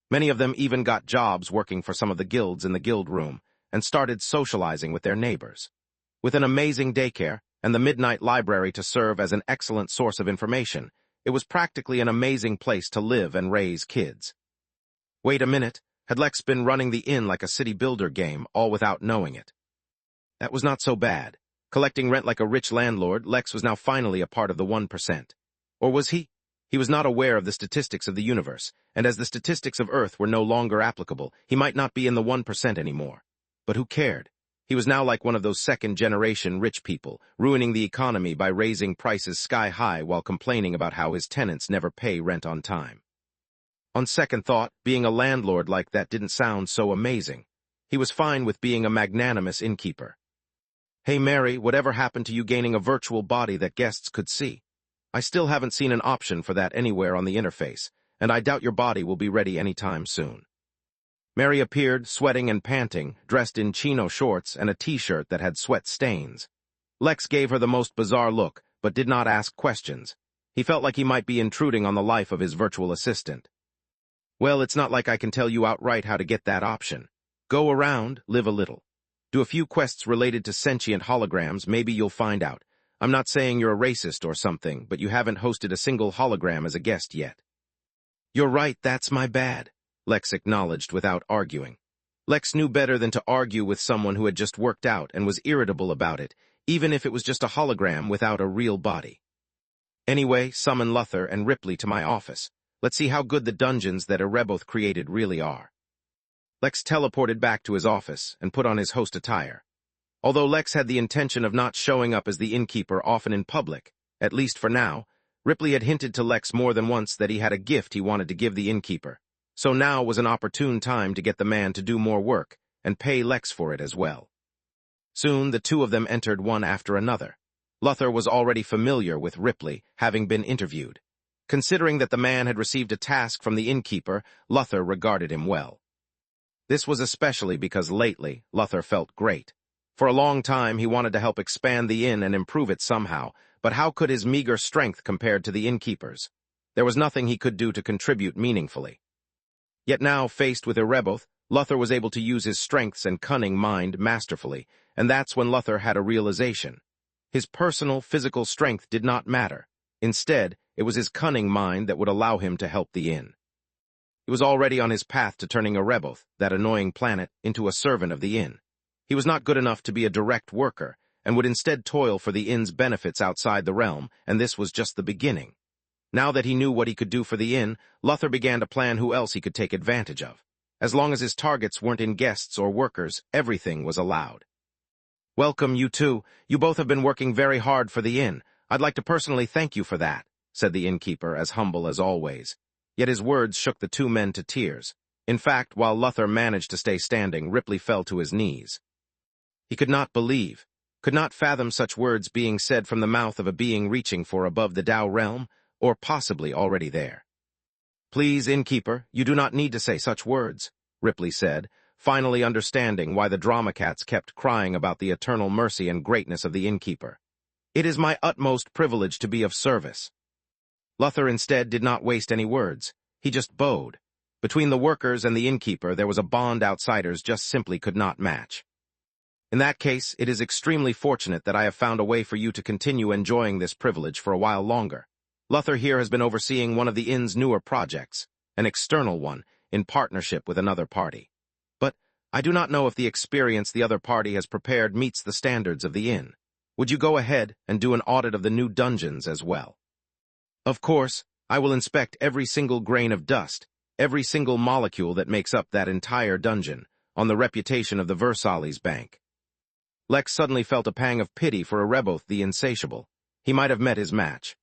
Many of them even got jobs working for some of the guilds in the guild room and started socializing with their neighbors. With an amazing daycare and the midnight library to serve as an excellent source of information, it was practically an amazing place to live and raise kids. Wait a minute, had Lex been running the inn like a city builder game, all without knowing it? That was not so bad. Collecting rent like a rich landlord, Lex was now finally a part of the 1%. Or was he? He was not aware of the statistics of the universe, and as the statistics of Earth were no longer applicable, he might not be in the 1% anymore. But who cared? He was now like one of those second-generation rich people, ruining the economy by raising prices sky-high while complaining about how his tenants never pay rent on time. On second thought, being a landlord like that didn't sound so amazing. He was fine with being a magnanimous innkeeper. Hey Mary, whatever happened to you gaining a virtual body that guests could see? I still haven't seen an option for that anywhere on the interface, and I doubt your body will be ready anytime soon. Mary appeared, sweating and panting, dressed in chino shorts and a t-shirt that had sweat stains. Lex gave her the most bizarre look, but did not ask questions. He felt like he might be intruding on the life of his virtual assistant. Well, it's not like I can tell you outright how to get that option. Go around, live a little. Do a few quests related to sentient holograms, maybe you'll find out. I'm not saying you're a racist or something, but you haven't hosted a single hologram as a guest yet. You're right, that's my bad, Lex acknowledged without arguing. Lex knew better than to argue with someone who had just worked out and was irritable about it, even if it was just a hologram without a real body. Anyway, summon Luther and Ripley to my office. Let's see how good the dungeons that Ereboth created really are. Lex teleported back to his office and put on his host attire. Although Lex had the intention of not showing up as the innkeeper often in public, at least for now, Ripley had hinted to Lex more than once that he had a gift he wanted to give the innkeeper, so now was an opportune time to get the man to do more work and pay Lex for it as well. Soon the two of them entered one after another. Luther was already familiar with Ripley, having been interviewed. Considering that the man had received a task from the innkeeper, Luther regarded him well. This was especially because lately Luther felt great. For a long time he wanted to help expand the inn and improve it somehow, but how could his meager strength compared to the innkeeper's? There was nothing he could do to contribute meaningfully. Yet now, faced with Ereboth, Luther was able to use his strengths and cunning mind masterfully, and that's when Luther had a realization. His personal, physical strength did not matter. Instead, it was his cunning mind that would allow him to help the inn. He was already on his path to turning Ereboth, that annoying planet, into a servant of the inn. He was not good enough to be a direct worker, and would instead toil for the inn's benefits outside the realm, and this was just the beginning. Now that he knew what he could do for the inn, Luther began to plan who else he could take advantage of. As long as his targets weren't in guests or workers, everything was allowed. Welcome, you two. You both have been working very hard for the inn. I'd like to personally thank you for that, said the innkeeper, as humble as always. Yet his words shook the two men to tears. In fact, while Luther managed to stay standing, Ripley fell to his knees. He could not believe, could not fathom such words being said from the mouth of a being reaching for above the Tao realm, or possibly already there. Please, innkeeper, you do not need to say such words, Ripley said, finally understanding why the drama cats kept crying about the eternal mercy and greatness of the innkeeper. It is my utmost privilege to be of service. Luther instead did not waste any words. He just bowed. Between the workers and the innkeeper there was a bond outsiders just simply could not match. In that case, it is extremely fortunate that I have found a way for you to continue enjoying this privilege for a while longer. Luther here has been overseeing one of the inn's newer projects, an external one, in partnership with another party. But I do not know if the experience the other party has prepared meets the standards of the inn. Would you go ahead and do an audit of the new dungeons as well? Of course, I will inspect every single grain of dust, every single molecule that makes up that entire dungeon, on the reputation of the Versailles Bank. Lex suddenly felt a pang of pity for Ereboth the Insatiable. He might have met his match.